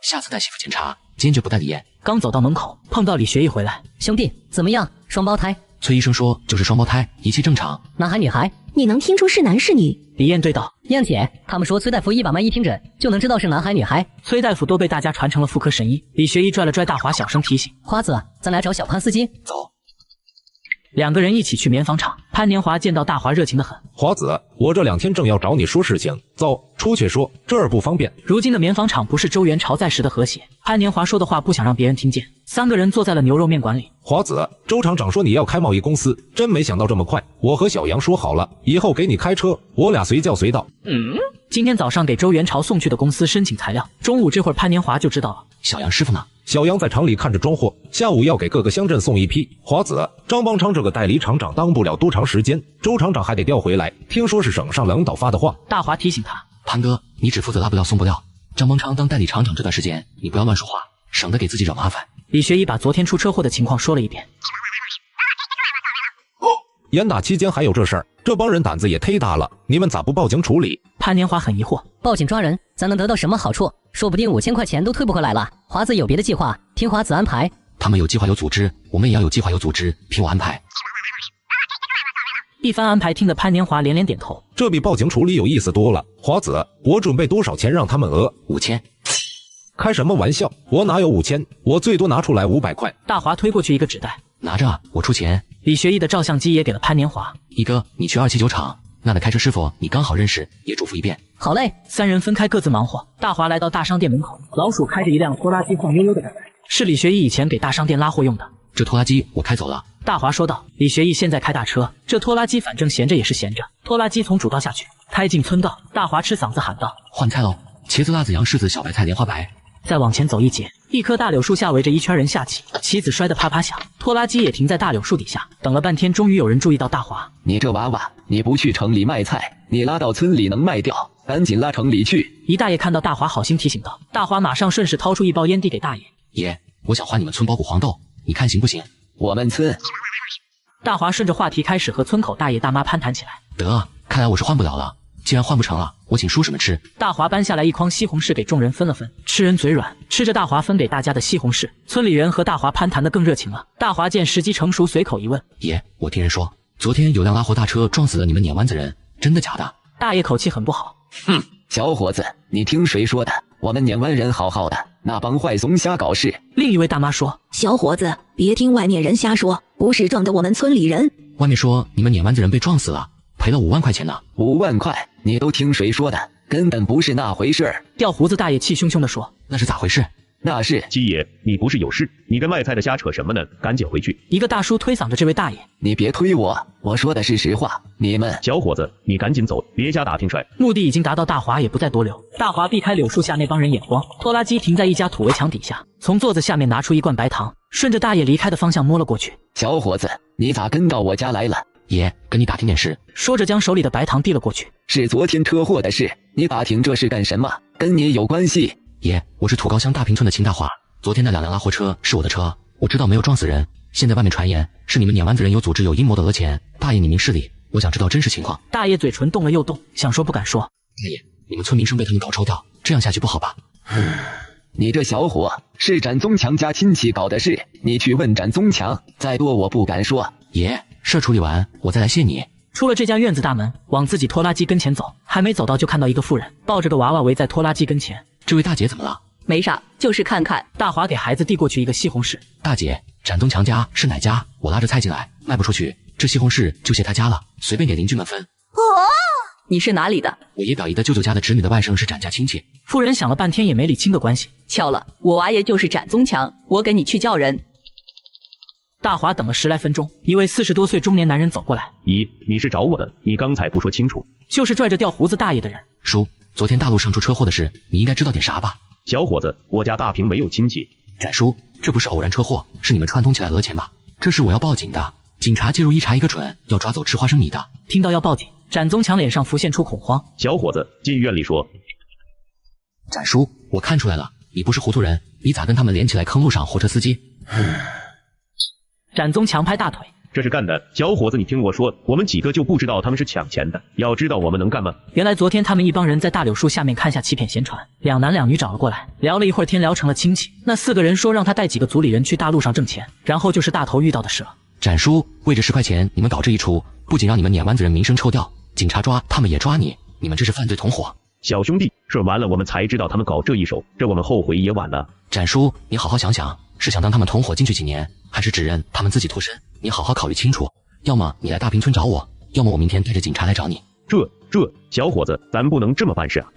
下次带媳妇检查，今天就不带李艳。刚走到门口，碰到李学义回来。兄弟，怎么样？双胞胎？崔医生说就是双胞胎，一切正常。男孩女孩？你能听出是男是女？李艳对道。燕姐，他们说崔大夫一把脉一听诊就能知道是男孩女孩。崔大夫都被大家传成了妇科神医。李学义拽了拽大华，小声提醒：花子，咱俩找小潘司机。走。2个人一起去棉纺厂。潘年华见到大华热情得很。华子，我这2天正要找你说事情，走，出去说，这儿不方便。如今的棉纺厂不是周元朝在时的和谐。潘年华说的话不想让别人听见。3个人坐在了牛肉面馆里。华子，周厂长说你要开贸易公司，真没想到这么快。我和小杨说好了，以后给你开车，我俩随叫随到。今天早上给周元朝送去的公司申请材料，中午这会儿潘年华就知道了。小杨师傅呢？小杨在厂里看着装货，下午要给各个乡镇送一批。华子，张邦昌这个代理厂长当不了多长时间，周厂长还得调回来。听说是省上领导发的话。大华提醒他，潘哥，你只负责拉不掉送不掉。张邦昌当代理厂长这段时间，你不要乱说话，省得给自己惹麻烦。李学义把昨天出车祸的情况说了一遍。严打期间还有这事儿，这帮人胆子也忒大了，你们咋不报警处理？潘年华很疑惑，报警抓人，咱能得到什么好处？说不定5000块钱都退不回来了。华子有别的计划，听华子安排。他们有计划有组织，我们也要有计划有组织，听我安排。一番安排听得潘年华连连点头，这比报警处理有意思多了。华子，我准备多少钱让他们讹？5000。开什么玩笑？我哪有5000？我最多拿出来500块。大华推过去一个纸袋，拿着，我出钱。李学义的照相机也给了潘年华。一哥，你去279厂，那的开车师傅你刚好认识，也嘱咐一遍。好嘞。三人分开各自忙活。大华来到大商店门口，老鼠开着一辆拖拉机晃悠悠的赶来，是李学义以前给大商店拉货用的。这拖拉机我开走了。大华说道。李学义现在开大车，这拖拉机反正闲着也是闲着。拖拉机从主道下去，开进村道。大华吃嗓子喊道：换菜喽！茄子、辣子、洋柿子、小白菜、莲花白。再往前走一截，一棵大柳树下围着一圈人下棋，棋子摔得啪啪响。拖拉机也停在大柳树底下，等了半天，终于有人注意到大华。你这娃娃，你不去城里卖菜，你拉到村里能卖掉，赶紧拉城里去。一大爷看到大华，好心提醒道。大华马上顺势掏出一包烟递给大爷。爷，我想换你们村包谷黄豆，你看行不行？我们村。大华顺着话题开始和村口大爷大妈攀谈起来。得，看来我是换不了了。既然换不成了，我请叔叔们吃。大华搬下来一筐西红柿给众人分了分，吃人嘴软，吃着大华分给大家的西红柿。村里人和大华攀谈得更热情了。大华见时机成熟，随口一问：爷，我听人说昨天有辆拉货大车撞死了你们碾湾子人，真的假的？大爷口气很不好。哼，小伙子，你听谁说的？我们碾湾人好好的，那帮坏怂瞎搞事。另一位大妈说：小伙子，别听外面人瞎说，不是撞的我们村里人。外面说你们碾湾子人被撞死了，赔了5万块钱呢。5万块？你都听谁说的？根本不是那回事儿。掉胡子大爷气汹汹地说：那是咋回事？那是鸡爷，你不是有事？你跟卖菜的瞎扯什么呢？赶紧回去！一个大叔推搡着这位大爷。你别推我，我说的是实话。你们小伙子，你赶紧走，别瞎打听出来。目的已经达到，大华也不再多留。大华避开柳树下那帮人眼光，拖拉机停在一家土围墙底下，从座子下面拿出一罐白糖，顺着大爷离开的方向摸了过去。小伙子，你咋跟到我家来了？爷，跟你打听点事。说着将手里的白糖递了过去。是昨天车祸的事，你打听这事干什么？跟你有关系？爷，我是土高乡大坪村的秦大华，昨天那2辆拉货车是我的车，我知道没有撞死人，现在外面传言是你们碾湾子人有组织有阴谋的讹钱，大爷你明事理，我想知道真实情况。大爷嘴唇动了又动，想说不敢说。大爷，你们村民生被他们搞抽掉，这样下去不好吧？你这小伙是展宗强家亲戚搞的事，你去问展宗强，再多我不敢说。爷，事处理完我再来谢你。出了这家院子大门，往自己拖拉机跟前走，还没走到就看到一个妇人抱着个娃娃围在拖拉机跟前。这位大姐怎么了？没啥，就是看看。大华给孩子递过去一个西红柿。大姐，展宗强家是哪家？我拉着菜进来，卖不出去，这西红柿就谢他家了，随便给邻居们分。哦，你是哪里的？我爷表姨的舅舅家的侄女的外甥是展家亲戚。妇人想了半天也没理清个关系。巧了，我娃爷就是展宗强，我给你去叫人。大华等了10来分钟，一位40多岁中年男人走过来。姨，你是找我的，你刚才不说清楚。就是拽着掉胡子大爷的人。叔，昨天大路上出车祸的事，你应该知道点啥吧？小伙子，我家大坪没有亲戚。展叔，这不是偶然车祸，是你们串通起来讹钱吧？这事我要报警的，警察介入一查一个准，要抓走吃花生米的。听到要报警，展宗强脸上浮现出恐慌。小伙子，进院里说。展叔，我看出来了，你不是糊涂人，你咋跟他们连起来坑路上货车司机？展宗强拍大腿。这是干的，小伙子，你听我说，我们几个就不知道他们是抢钱的，要知道我们能干吗？原来昨天他们一帮人在大柳树下面看下欺骗闲传，2男2女找了过来，聊了一会儿天，聊成了亲戚。那4个人说让他带几个组里人去大路上挣钱，然后就是大头遇到的事了。展叔，为这10块钱，你们搞这一出，不仅让你们碾湾子人名声臭掉，警察抓他们也抓你，你们这是犯罪同伙。小兄弟，事完了我们才知道他们搞这一手，这我们后悔也晚了。展叔，你好好想想，是想当他们同伙进去几年，还是指认他们自己脱身？你好好考虑清楚。要么你来大坪村找我，要么我明天带着警察来找你。这小伙子，咱不能这么办事啊！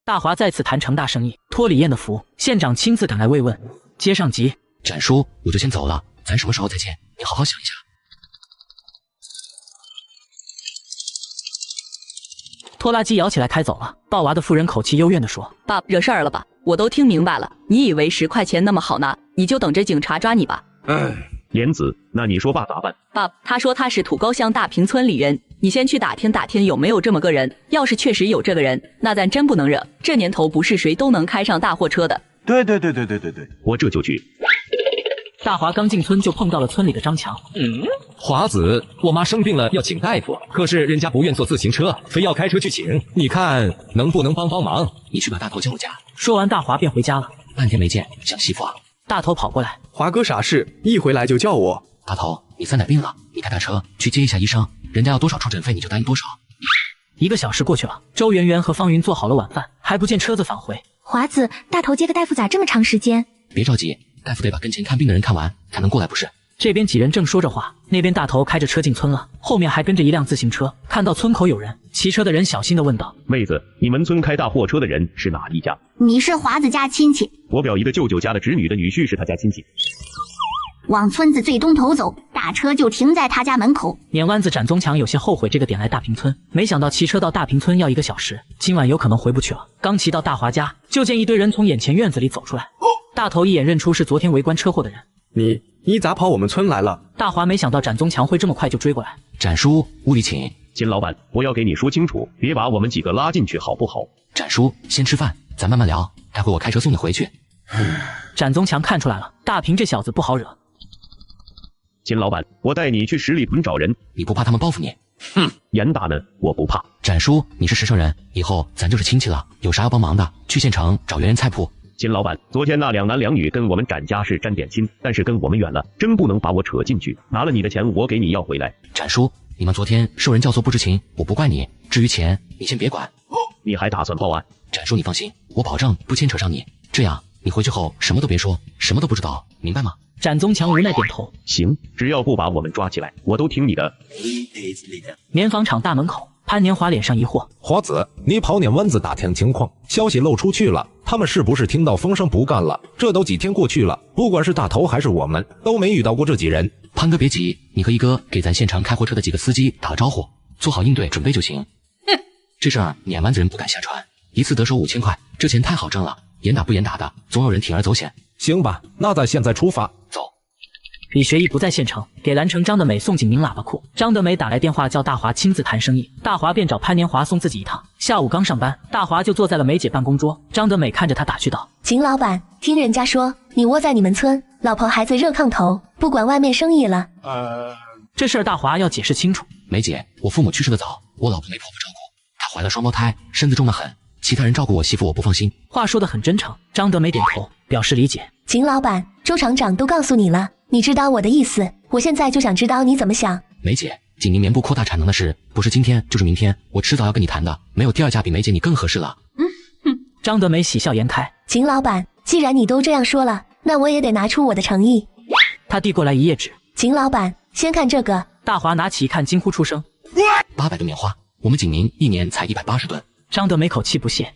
大华再次谈成大生意，托李燕的福，县长亲自赶来慰问。接上集。展叔，我就先走了，咱什么时候再见？你好好想一下。拖拉机摇起来开走了。抱娃的妇人口气幽怨地说：“爸，惹事儿了吧？我都听明白了，你以为10块钱那么好拿，你就等着警察抓你吧。莲子，那你说爸咋办？爸，他说他是土沟乡大平村里人，你先去打听打听有没有这么个人，要是确实有这个人，那咱真不能惹。这年头不是谁都能开上大货车的。对，我这就去。大华刚进村就碰到了村里的张强。华子，我妈生病了要请大夫，可是人家不愿坐自行车，非要开车去请，你看能不能帮忙？你去把大头叫我家。说完，大华便回家了。半天没见，想媳妇啊？大头跑过来，华哥啥事？一回来就叫我。大头，你三奶病了，你开大车去接一下医生，人家要多少出诊费你就答应多少。1个小时过去了，周圆圆和方云做好了晚饭，还不见车子返回。华子，大头接个大夫咋这么长时间？别着急，大夫得把跟前看病的人看完才能过来不是？这边几人正说着话，那边大头开着车进村了，后面还跟着一辆自行车。看到村口有人，骑车的人小心地问道：妹子，你们村开大货车的人是哪一家？你是华子家亲戚。我表姨的舅舅家的侄女的女婿是他家亲戚。往村子最东头走，大车就停在他家门口。碾湾子展宗强有些后悔这个点来大平村，没想到骑车到大平村要1个小时，今晚有可能回不去了。刚骑到大华家，就见一堆人从眼前院子里走出来。大头一眼认出是昨天围观车祸的人。你咋跑我们村来了？大华没想到展宗强会这么快就追过来。展叔，屋里请。金老板，我要给你说清楚，别把我们几个拉进去好不好？展叔，先吃饭，咱慢慢聊，待会我开车送你回去。展宗强看出来了，大平这小子不好惹。金老板，我带你去十里屯找人，你不怕他们报复你？严打呢，我不怕。展叔，你是实诚人，以后咱就是亲戚了，有啥要帮忙的，去县城找圆圆菜铺。金老板，昨天那2男2女跟我们展家是沾点亲，但是跟我们远了，真不能把我扯进去。拿了你的钱，我给你要回来。展叔，你们昨天受人教唆不知情，我不怪你。至于钱，你先别管。你还打算报案？展叔，你放心，我保证不牵扯上你。这样，你回去后什么都别说，什么都不知道，明白吗？展宗强无奈点头。行，只要不把我们抓起来，我都听你的。棉纺厂大门口，潘年华脸上疑惑：华子，你跑碾湾子打听情况，消息漏出去了，他们是不是听到风声不干了？这都几天过去了，不管是大头还是我们，都没遇到过这几人。潘哥别急，你和一哥给咱县城开货车的几个司机打个招呼，做好应对准备就行。这事儿碾湾子人不敢瞎传，一次得手5000块，这钱太好挣了，严打不严打的，总有人铤而走险。行吧，那咱现在出发。走。李学义不在县城，给蓝城张德美送警民喇叭裤。张德美打来电话叫大华亲自谈生意，大华便找潘年华送自己一趟。下午刚上班，大华就坐在了梅姐办公桌。张德美看着他打趣道：景老板，听人家说你窝在你们村，老婆孩子热炕头，不管外面生意了。这事儿大华要解释清楚。梅姐，我父母去世的早，我老婆没婆婆照顾，她怀了双胞胎，身子重得很，其他人照顾我媳妇我不放心。话说得很真诚，张德美点头表示理解。景老板，周厂长都告诉你了，你知道我的意思，我现在就想知道你怎么想。梅姐，景宁棉布扩大产能的事，不是今天就是明天，我迟早要跟你谈的，没有第二家比梅姐你更合适了。张德美喜笑颜开。景老板，既然你都这样说了，那我也得拿出我的诚意。他递过来一页纸。景老板，先看这个。大华拿起一看，惊呼出声：800吨棉花，我们景宁一年才180吨。张德美口气不屑：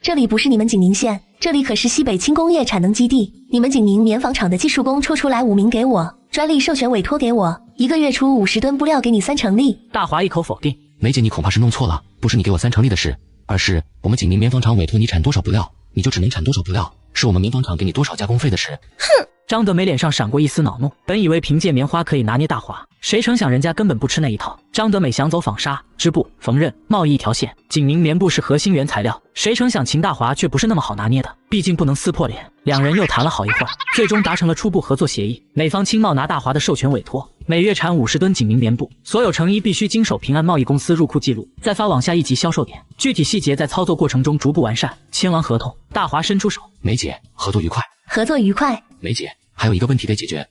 这里不是你们景宁县，这里可是西北轻工业产能基地。你们景宁棉纺厂的技术工抽出来5名给我，专利授权委托给我，1个月出50吨布料给你3成利。大华一口否定：梅姐，你恐怕是弄错了，不是你给我3成利的事，而是我们景宁棉纺厂委托你产多少布料，你就只能产多少布料，是我们棉纺厂给你多少加工费的事。哼！张德美脸上闪过一丝恼怒，本以为凭借棉花可以拿捏大华，谁成想人家根本不吃那一套。张德美想走纺纱、织布、缝纫、贸易一条线，景宁棉布是核心原材料，谁成想秦大华却不是那么好拿捏的，毕竟不能撕破脸。两人又谈了好一会儿，最终达成了初步合作协议。美方青茂拿大华的授权委托，每月产50吨景宁棉布，所有成衣必须经手平安贸易公司入库记录，再发往下一级销售点，具体细节在操作过程中逐步完善。签完合同，大华伸出手：梅姐，合作愉快。合作愉快。梅姐，还有一个问题得解决。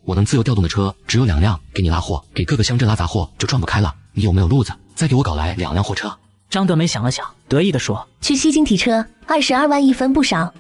我能自由调动的车只有2辆，给你拉货，给各个乡镇拉杂货就转不开了。你有没有路子？再给我搞来2辆货车。张德美想了想，得意地说：去西京提车，22万1分不少。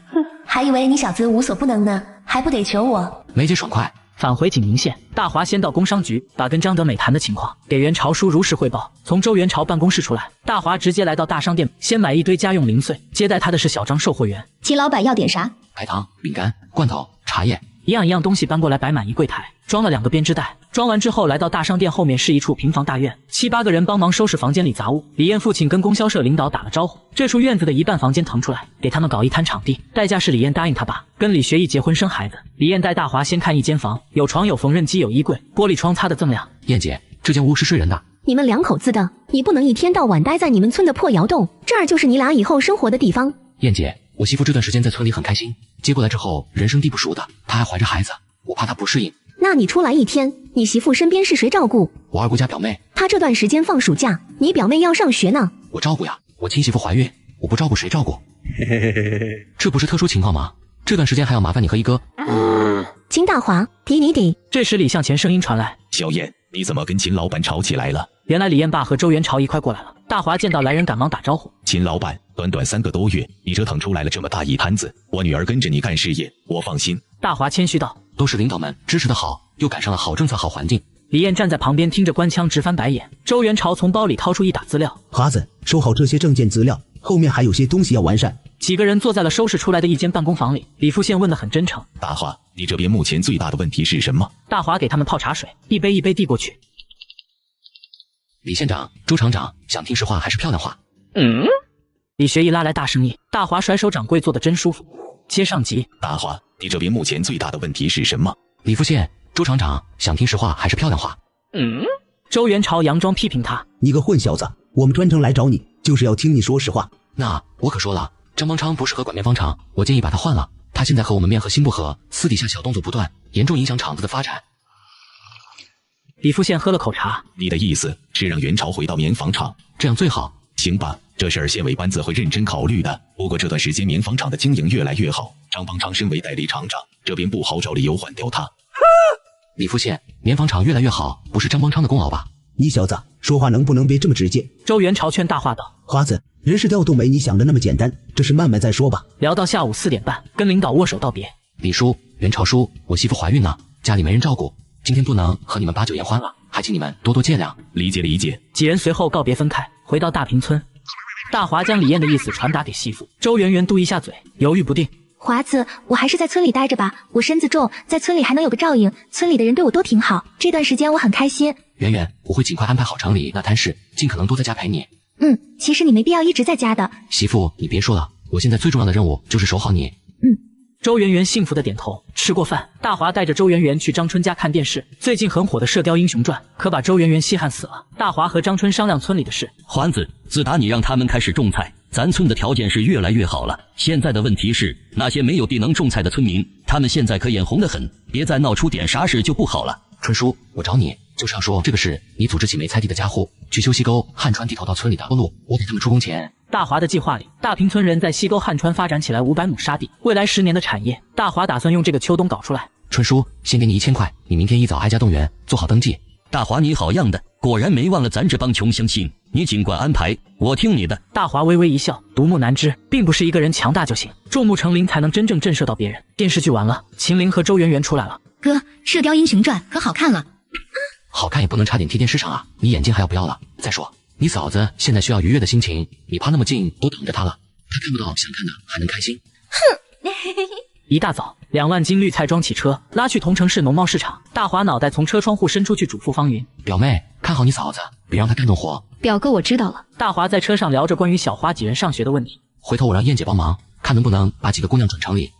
还以为你小子无所不能呢，还不得求我？梅姐爽快。返回景宁县，大华先到工商局，把跟张德美谈的情况给袁朝书如实汇报。从周元朝办公室出来，大华直接来到大商店，先买一堆家用零碎。接待他的是小张售货员。秦老板要点啥？白糖、饼干、罐头、茶叶，一样东西搬过来摆满一柜台，装了2个编织袋。装完之后，来到大商店后面是一处平房大院，7、8个人帮忙收拾房间里杂物。李艳父亲跟供销社领导打了招呼，这处院子的一半房间腾出来，给他们搞一摊场地，代价是李艳答应他爸跟李学义结婚生孩子。李艳带大华先看一间房，有床有缝纫机有衣柜，玻璃窗擦得锃亮。燕姐，这间屋是睡人的。你们2口子的，你不能一天到晚待在你们村的破窑洞，这儿就是你俩以后生活的地方。燕姐，我媳妇这段时间在村里很开心，接过来之后人生地不熟的，她还怀着孩子，我怕她不适应。那你出来一天，你媳妇身边是谁照顾？我二姑家表妹，她这段时间放暑假，你表妹要上学呢。我照顾呀，我亲媳妇怀孕，我不照顾谁照顾？这不是特殊情况吗？这段时间还要麻烦你和一哥。秦大华，提你得。这时李向前声音传来：小燕，你怎么跟秦老板吵起来了？原来李艳爸和周元朝一块过来了。大华见到来人赶忙打招呼：秦老板，短3个多月，你折腾出来了这么大一摊子，我女儿跟着你干事业，我放心。大华谦虚道：都是领导们支持的好，又赶上了好政策好环境。李艳站在旁边听着官腔直翻白眼。周元朝从包里掏出一沓资料：华子，收好这些证件资料，后面还有些东西要完善。几个人坐在了收拾出来的一间办公房里。李富宪问得很真诚：大华，你这边目前最大的问题是什么？大华给他们泡茶水，一杯一杯递过去。李县长、周厂长，想听实话还是漂亮话？李学义拉来大生意。大华甩手掌柜坐得真舒服。接上集。大华，你这边目前最大的问题是什么？李富县、周厂长，想听实话还是漂亮话？周元朝佯装批评他：你个混小子，我们专程来找你，就是要听你说实话。那我可说了，张邦昌不适合管面坊厂，我建议把他换了。他现在和我们面和心不和，私底下小动作不断，严重影响厂子的发展。李富宪喝了口茶：你的意思是让元朝回到棉纺厂，这样最好。行吧，这事儿县委班子会认真考虑的。不过这段时间棉纺厂的经营越来越好，张邦昌身为代理厂长，这边不好找理由换掉他。李富县，棉纺厂越来越好，不是张邦昌的功劳吧？你小子说话能不能别这么直接？周元朝劝大话道：华子，人事调动没你想的那么简单，这事慢慢再说吧。聊到下午4点半，跟领导握手道别。李叔、元朝叔，我媳妇怀孕呢，家里没人照顾，今天不能和你们把酒言欢了，还请你们多多见谅。理解理解。几人随后告别分开，回到大平村。大华将李艳的意思传达给媳妇。周圆圆嘟一下嘴，犹豫不定。华子，我还是在村里待着吧，我身子重，在村里还能有个照应，村里的人对我都挺好，这段时间我很开心。圆圆，我会尽快安排好城里那摊事，尽可能多在家陪你。其实你没必要一直在家的。媳妇，你别说了，我现在最重要的任务就是守好你。周圆圆幸福的点头。吃过饭，大华带着周圆圆去张春家看电视。最近很火的《射雕英雄传》可把周圆圆稀罕死了。大华和张春商量村里的事。环子，自打你让他们开始种菜，咱村的条件是越来越好了。现在的问题是，那些没有地能种菜的村民，他们现在可眼红得很，别再闹出点啥事就不好了。春叔，我找你就是要说这个事，你组织起没菜地的家户去修西沟、汉川地头到村里的坡路，我给他们出工钱。大华的计划里，大平村人在西沟汉川发展起来500亩沙地，未来10年的产业，大华打算用这个秋冬搞出来。春叔，先给你1000块，你明天一早挨家动员，做好登记。大华你好样的，果然没忘了咱这帮穷乡亲，你尽管安排，我听你的。大华微微一笑，独木难支，并不是一个人强大就行，众目成林才能真正震慑到别人。电视剧完了，秦陵和周圆圆出来了。哥，《射雕英雄传》可好看了。好看也不能差点贴电视上啊，你眼睛还要不要了？再说你嫂子现在需要愉悦的心情，你趴那么近都等着她了，她看不到想看的还能开心？哼！一大早，2万斤绿菜装起车，拉去桐城市农贸市场。大华脑袋从车窗户伸出去，嘱咐方云：表妹，看好你嫂子，别让她干动火。表哥，我知道了。大华在车上聊着关于小花几人上学的问题。回头我让燕姐帮忙，看能不能把几个姑娘转城里。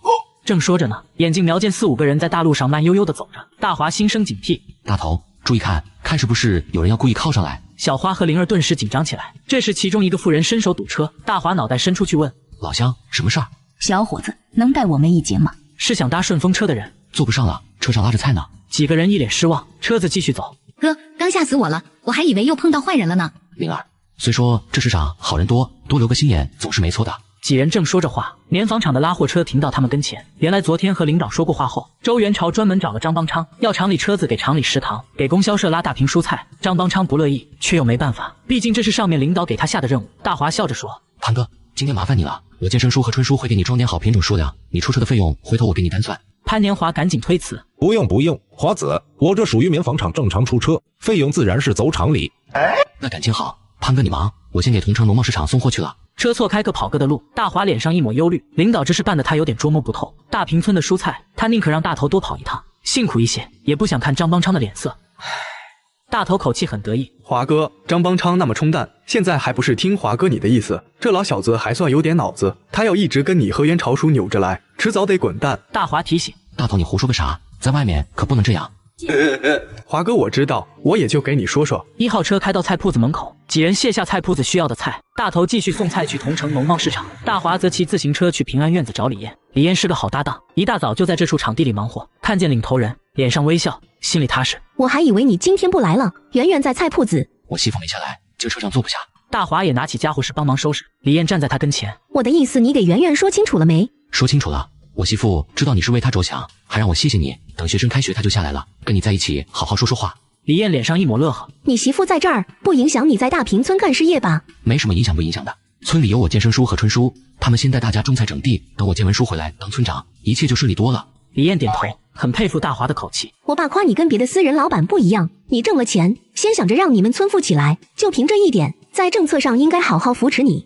正说着呢，眼睛瞄见4、5个人在大路上慢悠悠地走着。大华心生警惕，大头，注意看，看是不是有人要故意靠上来。小花和灵儿顿时紧张起来。这时其中一个妇人伸手堵车，大华脑袋伸出去问：老乡，什么事儿？小伙子，能带我们一节吗？是想搭顺风车的人。坐不上了，车上拉着菜呢。几个人一脸失望，车子继续走。哥，刚吓死我了，我还以为又碰到坏人了呢。灵儿，虽说这世上好人多，多留个心眼总是没错的。几人正说着话，棉纺厂的拉货车停到他们跟前。原来昨天和领导说过话后，周元朝专门找了张邦昌，要厂里车子给厂里食堂，给供销社拉大瓶蔬菜。张邦昌不乐意，却又没办法，毕竟这是上面领导给他下的任务。大华笑着说：潘哥，今天麻烦你了，我健身叔和春叔会给你装点好品种数量，你出车的费用回头我给你单算。潘年华赶紧推辞：不用，华子，我这属于棉纺厂正常出车，费用自然是走厂里。那感情好，潘哥你忙，我先给桐城农贸市场送货去了。车错开个跑个的路，大华脸上一抹忧虑，领导这事办得他有点捉摸不透。大平村的蔬菜，他宁可让大头多跑一趟，辛苦一些，也不想看张邦昌的脸色。大头口气很得意，华哥，张邦昌那么冲淡，现在还不是听华哥你的意思？这老小子还算有点脑子，他要一直跟你和元朝叔扭着来，迟早得滚蛋。大华提醒，大头你胡说个啥？在外面可不能这样。华哥我知道，我也就给你说说。1号车开到菜铺子门口，几人卸下菜铺子需要的菜，大头继续送菜去同城农贸市场，大华则骑自行车去平安院子找李燕。李燕是个好搭档，一大早就在这处场地里忙活，看见领头人，脸上微笑，心里踏实。我还以为你今天不来了，圆圆在菜铺子。我媳妇没下来，这车上坐不下。大华也拿起家伙事帮忙收拾，李燕站在他跟前。我的意思你给圆圆说清楚了没？说清楚了，我媳妇知道你是为她着想，还让我谢谢你，等学生开学她就下来了，跟你在一起好好说说话。李燕脸上一抹乐呵，你媳妇在这儿，不影响你在大平村干事业吧？没什么影响不影响的，村里有我健生叔和春叔，他们先带大家种菜整地，等我建文叔回来当村长，一切就顺利多了。李燕点头，很佩服大华的口气。我爸夸你跟别的私人老板不一样，你挣了钱，先想着让你们村富起来，就凭这一点，在政策上应该好好扶持你。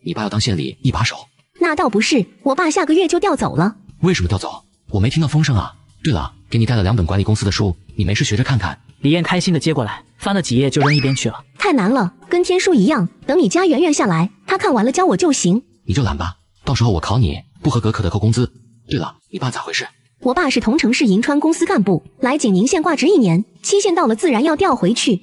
你爸要当县里一把手？那倒不是，我爸下个月就调走了。为什么调走？我没听到风声啊。对了，给你带了2本管理公司的书，你没事学着看看。李燕开心的接过来，翻了几页就扔一边去了。太难了，跟天书一样，等你家圆圆下来，他看完了教我就行。你就懒吧，到时候我考你，不合格可得扣工资。对了，你爸咋回事？我爸是同城市银川公司干部，来景宁县挂职1年，期限到了自然要调回去。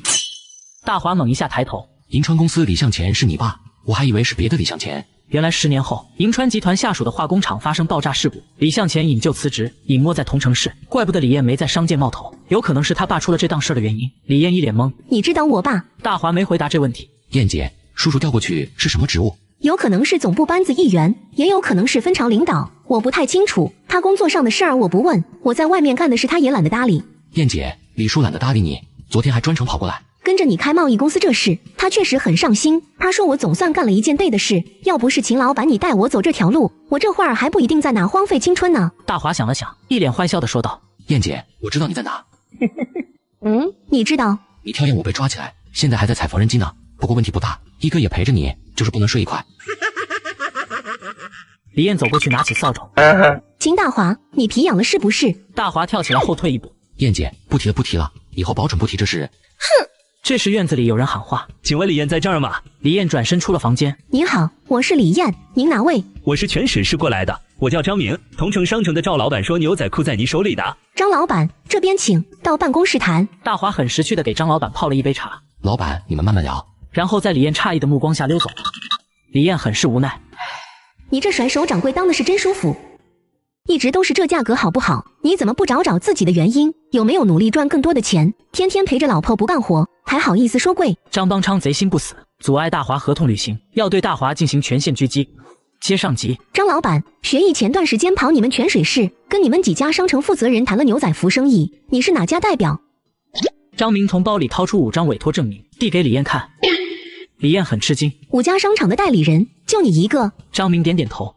大华猛一下抬头，银川公司李向前是你爸？我还以为是别的李向前。原来10年后，银川集团下属的化工厂发生爆炸事故，李向前引咎辞职，隐没在同城市。怪不得李燕没在商界冒头，有可能是他爸出了这档事的原因。李燕一脸懵，你知道我爸？大华没回答这问题。燕姐，叔叔调过去是什么职务？有可能是总部班子一员，也有可能是分巢领导，我不太清楚。他工作上的事儿我不问，我在外面干的事他也懒得搭理。燕姐，李叔懒得搭理你，昨天还专程跑过来。跟着你开贸易公司这事，他确实很上心。他说我总算干了一件对的事，要不是秦老板你带我走这条路，我这会儿还不一定在哪荒废青春呢。大华想了想，一脸坏笑的说道：燕姐，我知道你在哪。你知道？你跳艳舞被抓起来，现在还在踩缝纫机呢。不过问题不大，一哥也陪着你，就是不能睡一块。李燕走过去拿起扫帚，秦大华，你皮痒了是不是？大华跳起来后退一步。燕姐，不提了不提了，以后保准不提这事。哼！这时院子里有人喊话，请问李燕在这儿吗？李燕转身出了房间。你好，我是李燕，您哪位？我是全省市过来的，我叫张明。同城商城的赵老板说牛仔裤在你手里的。张老板，这边请，到办公室谈。大华很识趣的给张老板泡了一杯茶。老板，你们慢慢聊。然后在李燕诧异的目光下溜走了。李燕很是无奈，你这甩手掌柜当的是真舒服，一直都是这价格好不好？你怎么不找找自己的原因？有没有努力赚更多的钱？天天陪着老婆不干活，还好意思说贵？张邦昌贼心不死，阻碍大华合同履行，要对大华进行全线狙击。接上集，张老板，学艺前段时间跑你们泉水市，跟你们几家商城负责人谈了牛仔服生意，你是哪家代表？张明从包里掏出5张委托证明，递给李燕看。李燕很吃惊，5家商场的代理人就你一个？张明点点头。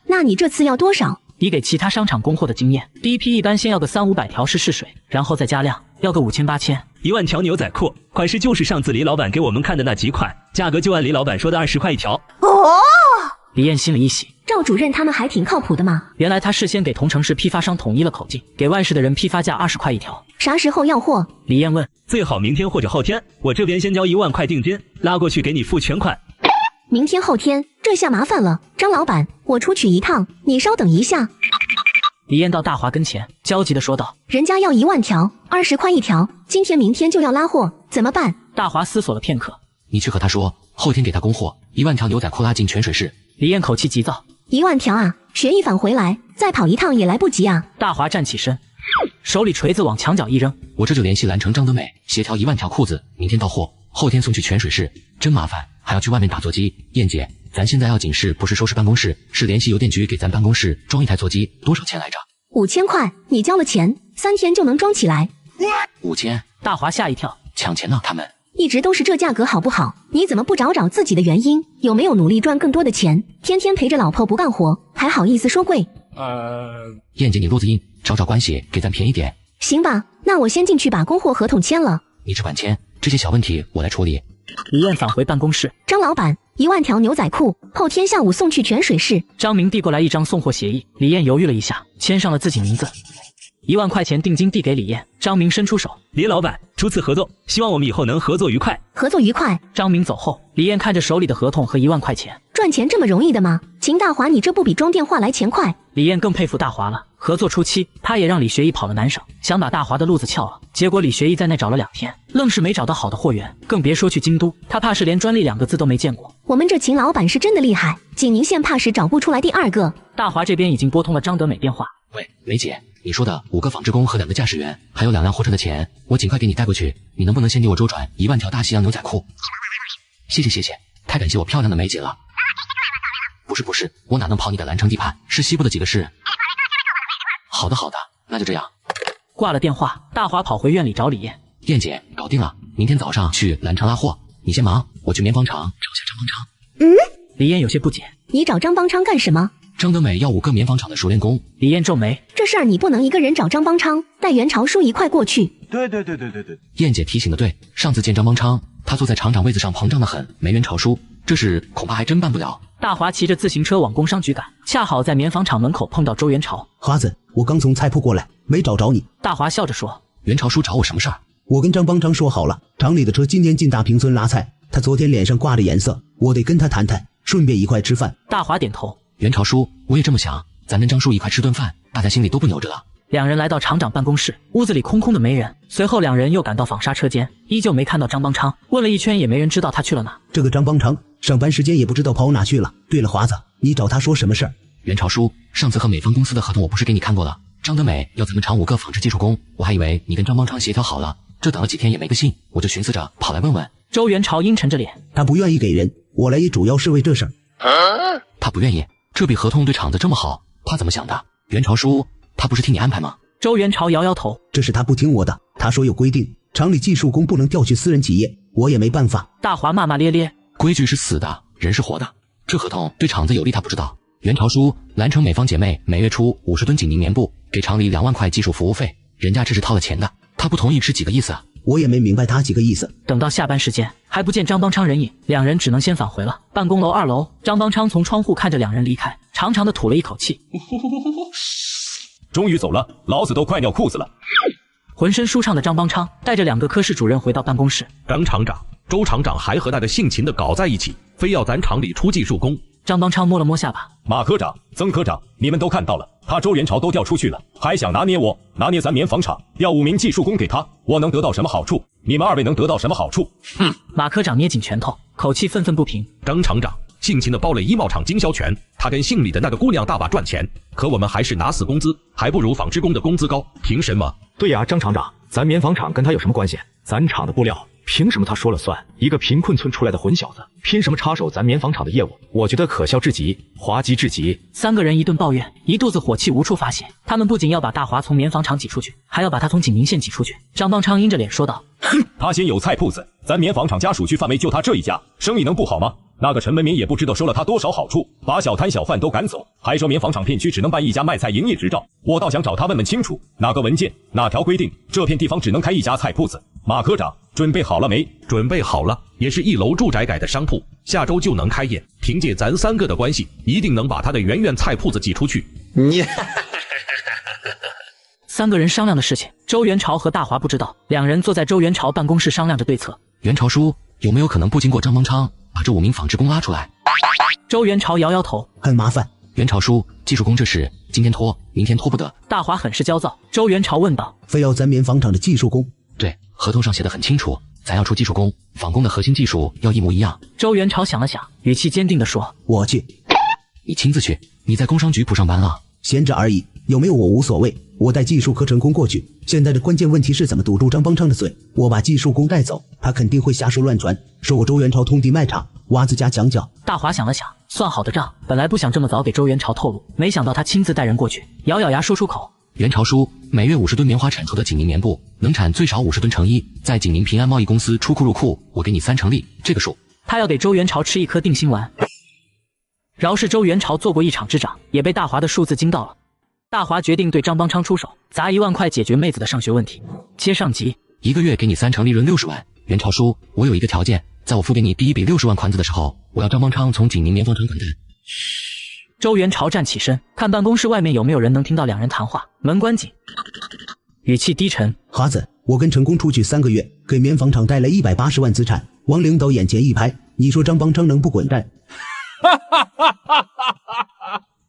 那你这次要多少？以给其他商场供货的经验，第一批一般先要个300-500条试水，然后再加量，要个5000-8000。1万条牛仔裤，款式就是上次李老板给我们看的那几款，价格就按李老板说的20块一条。哦！李燕心里一喜，赵主任他们还挺靠谱的嘛。原来他事先给同城市批发商统一了口径，给外市的人批发价20块一条。啥时候要货？李燕问。最好明天或者后天，我这边先交1万块定金，拉过去给你付全款。明天后天，这下麻烦了。张老板，我出去一趟，你稍等一下。李燕到大华跟前，焦急地说道：人家要1万条，20块一条，今天明天就要拉货，怎么办？大华思索了片刻，你去和他说，后天给他供货，1万条牛仔裤拉进泉水市。李燕口气急躁，1万条啊，学一返回来，再跑一趟也来不及啊。大华站起身，手里锤子往墙角一扔，我这就联系蓝城张德美，协调1万条裤子，明天到货，后天送去泉水市。真麻烦，还要去外面打座机。燕姐，咱现在要紧事不是收拾办公室，是联系邮电局给咱办公室装一台座机，多少钱来着？5000块，你交了钱，3天就能装起来。5000？大华吓一跳，抢钱呢？他们一直都是这价格好不好？你怎么不找找自己的原因？有没有努力赚更多的钱？天天陪着老婆不干活，还好意思说贵？燕姐你路子硬，找找关系给咱便宜点。行吧，那我先进去把供货合同签了。你只管签，这些小问题我来处理。李燕返回办公室，张老板， 1万条牛仔裤，后天下午送去泉水市。张明递过来一张送货协议，李艳犹豫了一下，签上了自己名字。1万块钱定金递给李艳，张明伸出手，李老板，初次合作，希望我们以后能合作愉快。合作愉快。张明走后，李艳看着手里的合同和1万块钱，赚钱这么容易的吗？秦大华，你这不比装电话来钱快？李艳更佩服大华了。合作初期，他也让李学义跑了南省，想把大华的路子撬了。结果李学义在那找了2天，愣是没找到好的货源，更别说去京都，他怕是连专利2个字都没见过。我们这秦老板是真的厉害，景宁县怕是找不出来第2个。大华这边已经拨通了张德美电话。喂，梅姐，你说的5个纺织工和2个驾驶员，还有2辆货车的钱，我尽快给你带过去。你能不能先给我周转1万条大西洋牛仔裤？谢谢，太感谢我漂亮的梅姐了。不是，我哪能跑你的蓝城地盘？是西部的几个市。好的，那就这样。挂了电话，大华跑回院里找李艳。燕姐，搞定了，明天早上去蓝城拉货，你先忙，我去棉纺厂找下张邦昌。李艳有些不解，你找张邦昌干什么？张德美要5个棉纺厂的熟练工。李艳皱眉，这事儿你不能一个人找张邦昌，带袁朝书一块过去。对。燕姐提醒的对，上次见张邦昌，他坐在厂长位子上膨胀的很，没袁朝书，这事恐怕还真办不了。大华骑着自行车往工商局赶，恰好在棉纺厂门口碰到周元朝。华子，我刚从菜铺过来，没找着你。大华笑着说，袁朝书找我什么事儿？我跟张邦昌说好了，厂里的车今天进大坪村拉菜，他昨天脸上挂着颜色，我得跟他谈谈，顺便一块吃饭。大华点头。袁朝书，我也这么想，咱跟张叔一块吃顿饭，大家心里都不扭着了。2人来到厂长办公室，屋子里空空的没人。随后2人又赶到纺纱车间，依旧没看到张邦昌，问了一圈也没人知道他去了哪。这个张邦昌上班时间也不知道跑哪去了。对了，华子，你找他说什么事儿？袁朝书，上次和美方公司的合同我不是给你看过了？张德美要咱们厂5个纺织技术工，我还以为你跟张邦昌协调好了，这等了几天也没个信，我就寻思着跑来问问。周元朝阴沉着脸，他不愿意给人，我来也主要是为这事儿。他不愿意？这笔合同对厂子这么好，他怎么想的？袁朝书，他不是替你安排吗？周元朝摇摇头，这是他不听我的，他说有规定，厂里技术工不能调去私人企业，我也没办法。大华骂骂咧咧，规矩是死的，人是活的，这合同对厂子有利他不知道。袁朝书，蓝城美方姐妹每月出50吨锦宁棉布，给厂里2万块技术服务费，人家这是掏了钱的，他不同意是几个意思啊？我也没明白他几个意思。等到下班时间还不见张邦昌人影，2人只能先返回了办公楼2楼。张邦昌从窗户看着2人离开，长长的吐了一口气，终于走了，老子都快尿裤子了。浑身舒畅的张邦昌带着2个科室主任回到办公室。张厂长、周厂长还和那个姓秦的搞在一起，非要咱厂里出技术工。张邦昌摸了摸下巴，马科长、曾科长，你们都看到了，他周元朝都调出去了，还想拿捏我，拿捏咱棉纺厂，要5名技术工给他，我能得到什么好处？你们2位能得到什么好处？马科长捏紧拳头，口气愤愤不平。张厂长，姓秦的包了衣帽厂经销权，他跟姓李的那个姑娘大把赚钱，可我们还是拿死工资，还不如纺织工的工资高，凭什么？对呀，张厂长，咱棉纺厂跟他有什么关系？咱厂的布料凭什么他说了算？一个贫困村出来的混小子，凭什么插手咱棉纺厂的业务？我觉得可笑至极，滑稽至极。3个人一顿抱怨，一肚子火气无处发泄。他们不仅要把大华从棉纺厂挤出去，还要把他从景宁县挤出去。张邦昌阴着脸说道：他先有菜铺子，咱棉纺厂家属区范围就他这一家，生意能不好吗？那个陈文民也不知道收了他多少好处，把小摊小贩都赶走，还说棉纺厂片区只能办1家卖菜营业执照。我倒想找他问问清楚，哪个文件哪条规定这片地方只能开1家菜铺子？马科长，准备好了没？准备好了，也是1楼住宅改的商铺，下周就能开业。凭借咱3个的关系，一定能把他的圆圆菜铺子挤出去。3个人商量的事情，周元朝和大华不知道。2人坐在周元朝办公室商量着对策。袁朝书，有没有可能不经过张邦昌，把这5名纺织工拉出来？周元朝摇摇头，很麻烦。袁朝书，技术工这事今天拖，明天拖不得。大华很是焦躁。周元朝问道：非要咱棉纺厂的技术工？对，合同上写的很清楚，咱要出技术工，纺工的核心技术要一模一样。周元朝想了想，语气坚定地说：我去。你亲自去？你在工商局铺上班啊？闲着而已，有没有我无所谓，我带技术科成功过去。现在的关键问题是怎么堵住张邦昌的嘴。我把技术工带走，他肯定会瞎说乱传，说我周元朝通敌卖场，挖自家墙角。大华想了想，算好的账，本来不想这么早给周元朝透露，没想到他亲自带人过去，咬咬牙说出口：袁朝书，每月50吨棉花产出的景宁棉布，能产最少50吨成衣，在景宁平安贸易公司出库入库，我给你3成利，这个数。他要给周元朝吃一颗定心丸。饶是周元朝做过一场之长，也被大华的数字惊到了。大华决定对张邦昌出手，砸1万块解决妹子的上学问题。切上集，一个月给你3成利润60万，袁朝叔，我有一个条件，在我付给你第一笔60万款子的时候，我要张邦昌从景宁棉纺厂滚蛋。周元朝站起身，看办公室外面有没有人能听到两人谈话。门关紧，语气低沉。华子，我跟陈工出去3个月，给棉纺厂带来180万资产，往领导眼前一拍，你说张邦昌能不滚蛋？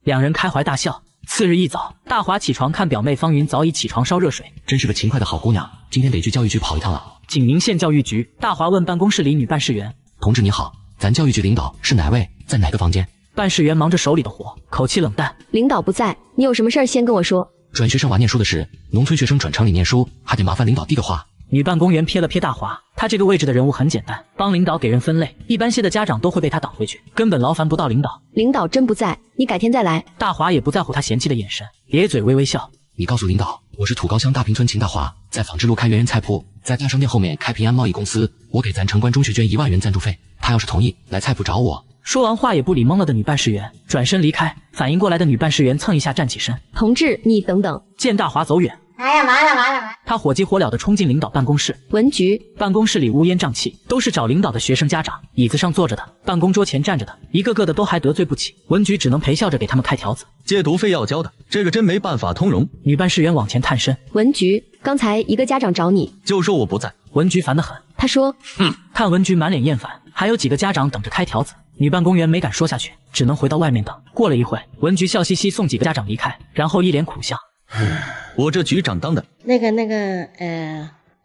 两人开怀大笑。次日一早，大华起床看表妹方云早已起床烧热水，真是个勤快的好姑娘，今天得去教育局跑一趟了。景宁县教育局，大华问办公室里女办事员：“同志你好，咱教育局领导是哪位，在哪个房间？”办事员忙着手里的活，口气冷淡：“领导不在，你有什么事儿先跟我说。”转学生娃念书的事，农村学生转城里念书，还得麻烦领导递个话。女办公员瞥了瞥大华，他这个位置的任务很简单，帮领导给人分类，一般些的家长都会被他挡回去，根本劳烦不到领导。领导真不在，你改天再来。大华也不在乎他嫌弃的眼神，咧嘴微微笑。你告诉领导，我是土高乡大坪村秦大华，在纺织路开原源菜铺，在大商店后面开平安贸易公司，我给咱城关中学捐1万元赞助费，他要是同意，来菜铺找我。说完话也不理懵了的女办事员，转身离开。反应过来的女办事员蹭一下站起身：“同志，你等等。”见大华走远，哎呀妈呀妈呀！他火急火燎地冲进领导办公室。文局办公室里乌烟瘴气，都是找领导的学生家长，椅子上坐着的，办公桌前站着的，一个个的都还得罪不起。文局只能陪笑着给他们开条子。戒毒费要交的，这个真没办法通融。女办事员往前探身：“文局，刚才一个家长找你，就说我不在。”文局烦得很，他说：“看文局满脸厌烦，还有几个家长等着开条子。”女办公员没敢说下去，只能回到外面等。过了一会，文局笑嘻嘻送几个家长离开，然后一脸苦相：“我这局长当的。”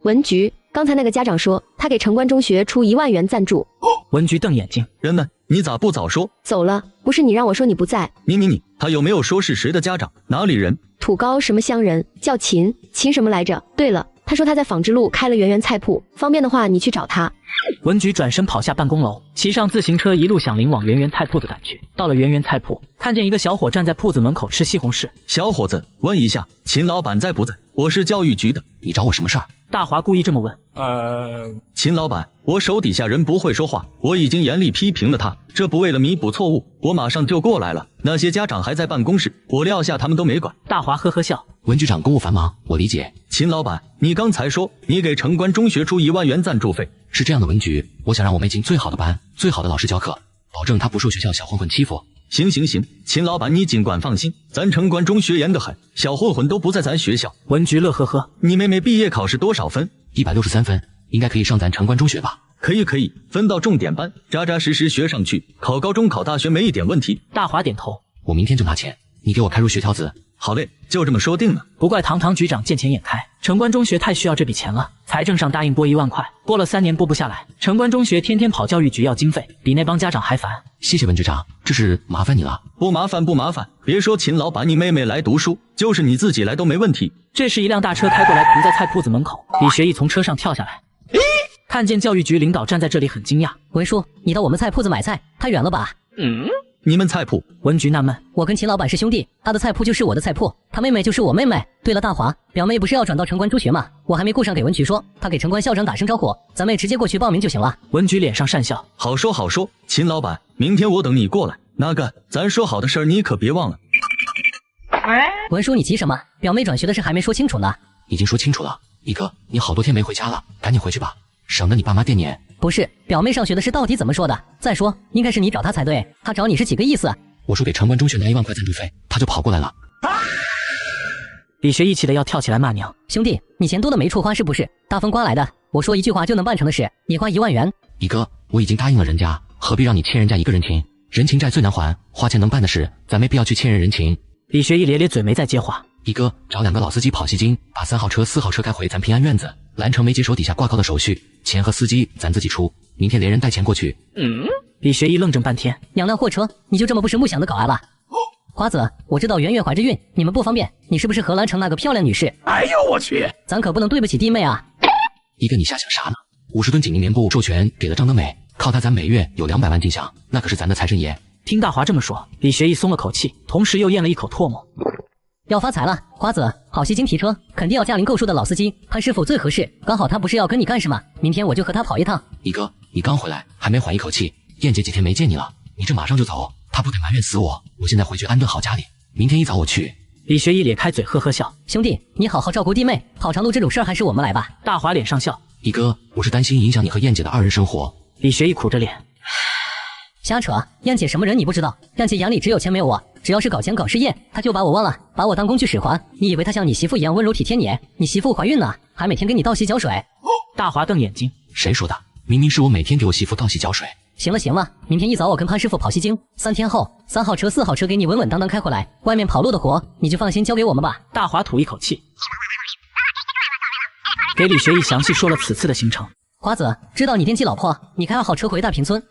文局，刚才那个家长说他给城关中学出1万元赞助。文局瞪眼睛：“人呢？你咋不早说？”走了，不是你让我说你不在。你，他有没有说是谁的家长？哪里人？土高什么乡人，叫秦什么来着？对了，他说他在纺织路开了圆圆菜铺，方便的话你去找他。文局转身跑下办公楼，骑上自行车一路响铃往圆圆菜铺子赶去。到了圆圆菜铺，看见一个小伙站在铺子门口吃西红柿。小伙子，问一下，秦老板在不在？我是教育局的，你找我什么事儿？大华故意这么问。秦老板，我手底下人不会说话，我已经严厉批评了他，这不为了弥补错误，我马上就过来了。那些家长还在办公室，我撂下他们都没管。大华呵呵笑。文局长公务繁忙，我理解。秦老板，你刚才说你给城关中学出1万元赞助费，是这样的，文局，我想让我妹进最好的班，最好的老师教课，保证她不受学校小混混欺负。行，秦老板你尽管放心，咱城关中学严得很，小混混都不在咱学校。文局乐呵呵。你妹妹毕业考试多少分？163分，应该可以上咱城关中学吧？可以，分到重点班，扎扎实实学上去，考高中考大学没一点问题。大华点头。我明天就拿钱，你给我开入学条子。好嘞，就这么说定了。不怪堂局长见钱眼开，城关中学太需要这笔钱了，财政上答应拨1万块，拨了3年拨不下来，城关中学天天跑教育局要经费，比那帮家长还烦。谢谢文局长，这是麻烦你了。不麻烦，别说秦老板你妹妹来读书，就是你自己来都没问题。这时一辆大车开过来，停在菜铺子门口，李学义从车上跳下来，看见教育局领导站在这里，很惊讶。文叔，你到我们菜铺子买菜，太远了吧？你们菜铺？文局纳闷，我跟秦老板是兄弟，他的菜铺就是我的菜铺，他妹妹就是我妹妹。对了，大华，表妹不是要转到城关中学吗？我还没顾上给文局说，他给城关校长打声招呼，咱们也直接过去报名就行了。文局脸上讪笑，好说，秦老板，明天我等你过来。那个，咱说好的事儿你可别忘了。文叔，你急什么？表妹转学的事还没说清楚呢。已经说清楚了，一哥，你好多天没回家了，赶紧回去吧，省得你爸妈惦念。不是，表妹上学的事到底怎么说的？再说，应该是你找她才对，她找你是几个意思？我说给城关中学拿1万块赞助费，他就跑过来了。李学义气得要跳起来骂娘。兄弟，你钱多的没处花是不是？大风刮来的，我说一句话就能办成的事，你花1万元。一哥，我已经答应了人家，何必让你欠人家一个人情？人情债最难还，花钱能办的事，咱没必要去欠人人情。李学义咧咧嘴没再接话。一哥，找2个老司机跑西京，把3号车、4号车开回咱平安院子，蓝城梅姐手底下挂靠的手续，钱和司机咱自己出，明天连人带钱过去。李学义愣怔半天，2辆货车，你就这么不声不响的搞挨了？华子，我知道圆圆怀着孕，你们不方便，你是不是荷兰城那个漂亮女士？哎呦我去，咱可不能对不起弟妹啊！一个你瞎想啥呢？50吨景宁棉布授权给了张德美，靠他咱每月有200万进项，那可是咱的财神爷。听大华这么说，李学义松了口气，同时又咽了一口唾沫。要发财了，华子，好西京提车，肯定要驾龄够数的老司机，潘师傅最合适。刚好他不是要跟你干事吗？明天我就和他跑一趟。一哥，你刚回来，还没缓一口气，燕姐几天没见你了，你这马上就走，她不得埋怨死我。我现在回去安顿好家里，明天一早我去。李学义咧开嘴呵呵笑，兄弟，你好好照顾弟妹，跑长路这种事儿还是我们来吧。大华脸上笑，一哥，我是担心影响你和燕姐的2人生活。李学义苦着脸，瞎扯，燕姐什么人你不知道？燕姐眼里只有钱没有我，只要是搞钱搞事业，她就把我忘了，把我当工具使唤。你以为她像你媳妇一样温柔体贴你？你媳妇怀孕呢，还每天给你倒洗脚水。大华瞪眼睛，谁说的？明明是我每天给我媳妇倒洗脚水。行了行了，明天一早我跟潘师傅跑西京，3天后3号车4号车给你稳稳当当开回来，外面跑路的活你就放心交给我们吧。大华吐一口气，给李学义详细说了此次的行程。华子，知道你惦记老婆，你开2号车回大平村。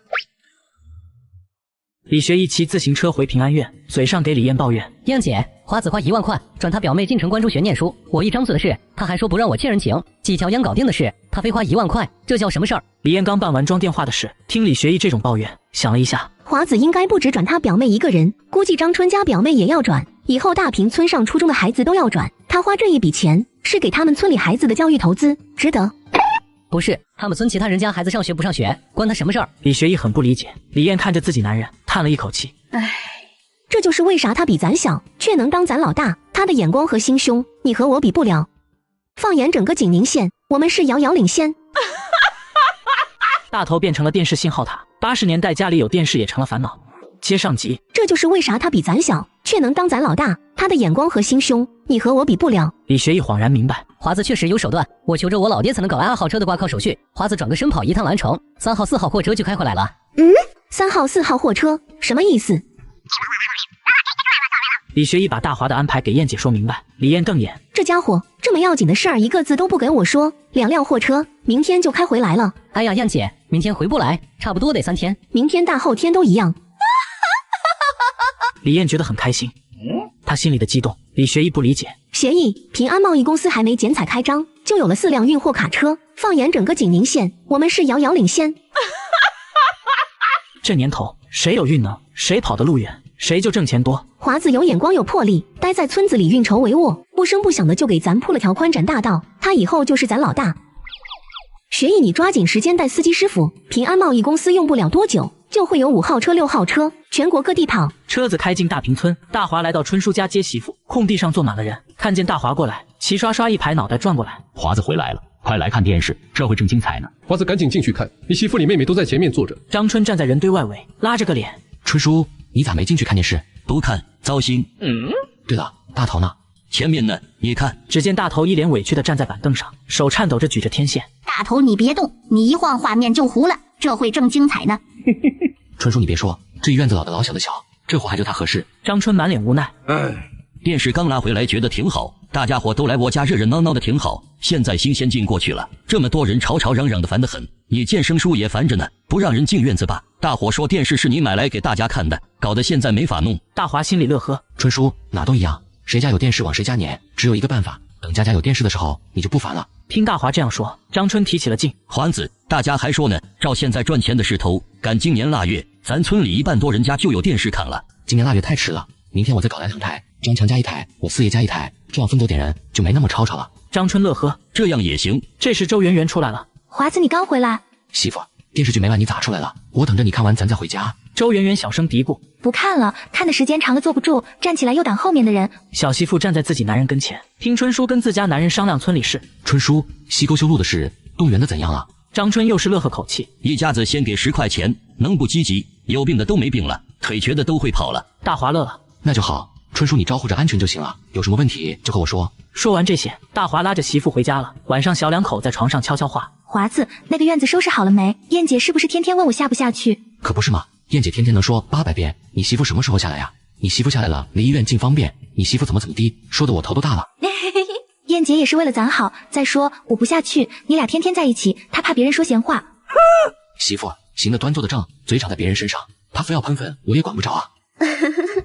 李学义骑自行车回平安院，嘴上给李燕抱怨：燕姐，华子花1万块转他表妹进城关中学念书，我一张嘴的事，他还说不让我欠人情，几条烟搞定的事，他非花1万块，这叫什么事儿？李燕刚办完装电话的事，听李学义这种抱怨，想了一下，华子应该不止转他表妹一个人，估计张春家表妹也要转，以后大平村上初中的孩子都要转，他花这一笔钱是给他们村里孩子的教育投资，值得。不是，他们村其他人家孩子上学不上学，关他什么事儿？李学义很不理解。李燕看着自己男人，叹了一口气，唉，这就是为啥他比咱小，却能当咱老大。他的眼光和心胸，你和我比不了。放眼整个景宁县，我们是遥遥领先。大头变成了电视信号塔，80年代家里有电视也成了烦恼。接上集，这就是为啥他比咱小，却能当咱老大。他的眼光和心胸，你和我比不了。李学义恍然明白，华子确实有手段，我求着我老爹才能搞2号车的挂靠手续，华子转个身跑一趟兰城，3号4号货车就开回来了。3号4号货车什么意思？李学义把大华的安排给燕姐说明白。李燕瞪眼，这家伙这么要紧的事儿一个字都不给我说，2辆货车明天就开回来了。哎呀，燕姐，明天回不来，差不多得3天，明天大后天都一样。李燕觉得很开心，她心里的激动，李学义不理解。协议，平安贸易公司还没剪彩开张，就有了4辆运货卡车。放眼整个景宁县，我们是遥遥领先。这年头，谁有运能，谁跑得路远，谁就挣钱多。华子有眼光有魄力，待在村子里运筹帷幄，不声不响的就给咱铺了条宽展大道，他以后就是咱老大。学义，你抓紧时间带司机师傅，平安贸易公司用不了多久就会有5号车6号车全国各地跑。车子开进大平村，大华来到春叔家接媳妇，空地上坐满了人，看见大华过来，齐刷刷一排脑袋转过来。华子回来了，快来看电视，这会正精彩呢。华子赶紧进去看，你媳妇你妹妹都在前面坐着。张春站在人堆外围，拉着个脸。春叔，你咋没进去看电视？不看，糟心。对了，大头呢？前面呢，你看。只见大头一脸委屈的站在板凳上，手颤抖着举着天线。大头你别动，你一晃画面就糊了，这会正精彩呢。春叔你别说，这院子老的老小的小，这活还就他合适。张春满脸无奈。电视刚拿回来觉得挺好，大家伙都来我家热热闹闹的挺好，现在新鲜劲过去了，这么多人吵吵嚷嚷的烦得很，你见生疏也烦着呢，不让人进院子吧？大伙说电视是你买来给大家看的，搞得现在没法弄。大华心里乐呵，春叔哪都一样，谁家有电视往谁家撵，只有一个办法，等家家有电视的时候你就不烦了。听大华这样说，张春提起了劲。环子，大家还说呢，照现在赚钱的势头，赶今年腊月咱村里1半多人家就有电视看了。今年腊月太迟了，明天我再搞来2台，张强家1台，我四爷家1台，这样分走点人，就没那么吵吵了。张春乐呵，这样也行。这时周圆圆出来了。华子，你刚回来？媳妇，电视剧没完，你咋出来了？我等着你看完咱再回家。周圆圆小声嘀咕，不看了，看的时间长了坐不住，站起来又挡后面的人。小媳妇站在自己男人跟前，听春叔跟自家男人商量村里事。春叔，西沟修路的事动员的怎样了？张春又是乐呵口气，一家子先给10块钱，能不积极？有病的都没病了，腿瘸的都会跑了。大华乐了，那就好。春叔你招呼着安全就行了，有什么问题就和我说。说完这些，大华拉着媳妇回家了。晚上小两口在床上悄悄话。华子，那个院子收拾好了没？燕姐是不是天天问我下不下去？可不是嘛，燕姐天天能说800遍，你媳妇什么时候下来呀？你媳妇下来了，离医院近方便，你媳妇怎么地，说的我头都大了。燕姐也是为了咱好，再说我不下去，你俩天天在一起，她怕别人说闲话。媳妇行得端坐得正，嘴长在别人身上，她非要喷粪，我也管不着啊。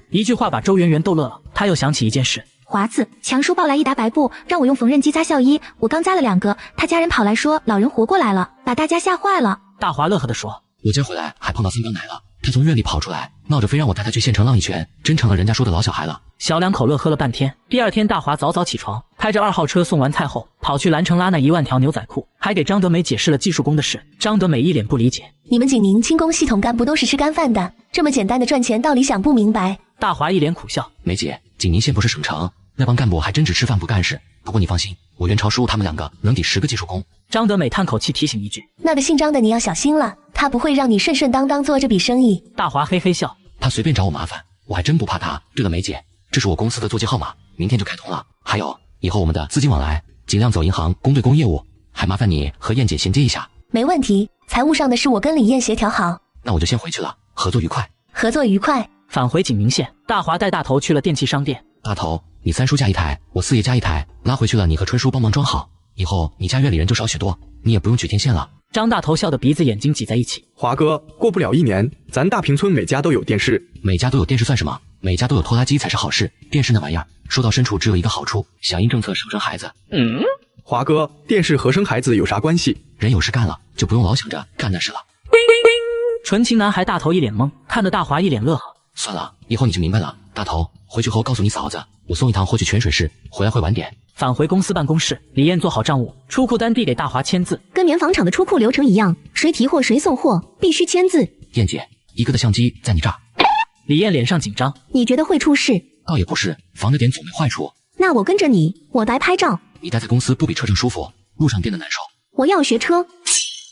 一句话把周圆圆逗乐了，她又想起一件事。华子，强叔抱来1沓白布，让我用缝纫机扎孝衣，我刚扎了2个，他家人跑来说老人活过来了，把大家吓坏了。大华乐呵地说，我今儿回来还碰到3缸奶了，他从院里跑出来，闹着非让我带他去县城浪一圈，真成了人家说的老小孩了。小两口乐呵了半天。第二天大华早早起床，开着2号车送完菜后，跑去兰城拉那1万条牛仔裤，还给张德美解释了技术工的事。张德美一脸不理解，你们景宁轻工系统干部都是吃干饭的，这么简单的赚钱道理想不明白。大华一脸苦笑，梅姐，景宁县不是省城，那帮干部还真只吃饭不干事，不过你放心，我袁朝叔他们2个能抵10个技术工。张德美叹口气提醒一句：“那个姓张的你要小心了，他不会让你顺顺当当做这笔生意。”大华嘿嘿笑：“他随便找我麻烦，我还真不怕他。对了，梅姐，这是我公司的座机号码，明天就开通了。还有，以后我们的资金往来尽量走银行公对公业务，还麻烦你和燕姐衔接一下。”没问题，财务上的事我跟李燕协调好。那我就先回去了，合作愉快。合作愉快。返回景明县，大华带大头去了电器商店。大头，你3叔加1台，我4爷加1台，拉回去了，你和春叔帮忙装好。以后你家院里人就少许多，你也不用举天线了。张大头笑得鼻子眼睛挤在一起。华哥，过不了1年，咱大平村每家都有电视。每家都有电视算什么？每家都有拖拉机才是好事。电视那玩意儿，说到深处只有一个好处，响应政策生孩子。华哥，电视和生孩子有啥关系？人有事干了，就不用老想着干那事了。纯情男孩大头一脸懵，看得大华一脸乐呵。算了，以后你就明白了。大头，回去后告诉你嫂子，我送一趟货去泉水市，回来会晚点。返回公司办公室，李燕做好账务，出库单递给大华签字，跟棉纺厂的出库流程一样，谁提货谁送货，必须签字。燕姐，1个的相机在你这儿。李燕脸上紧张，你觉得会出事？倒也不是，防着点总没坏处。那我跟着你，我来拍照。你待在公司不比车程舒服，路上颠得难受。我要学车。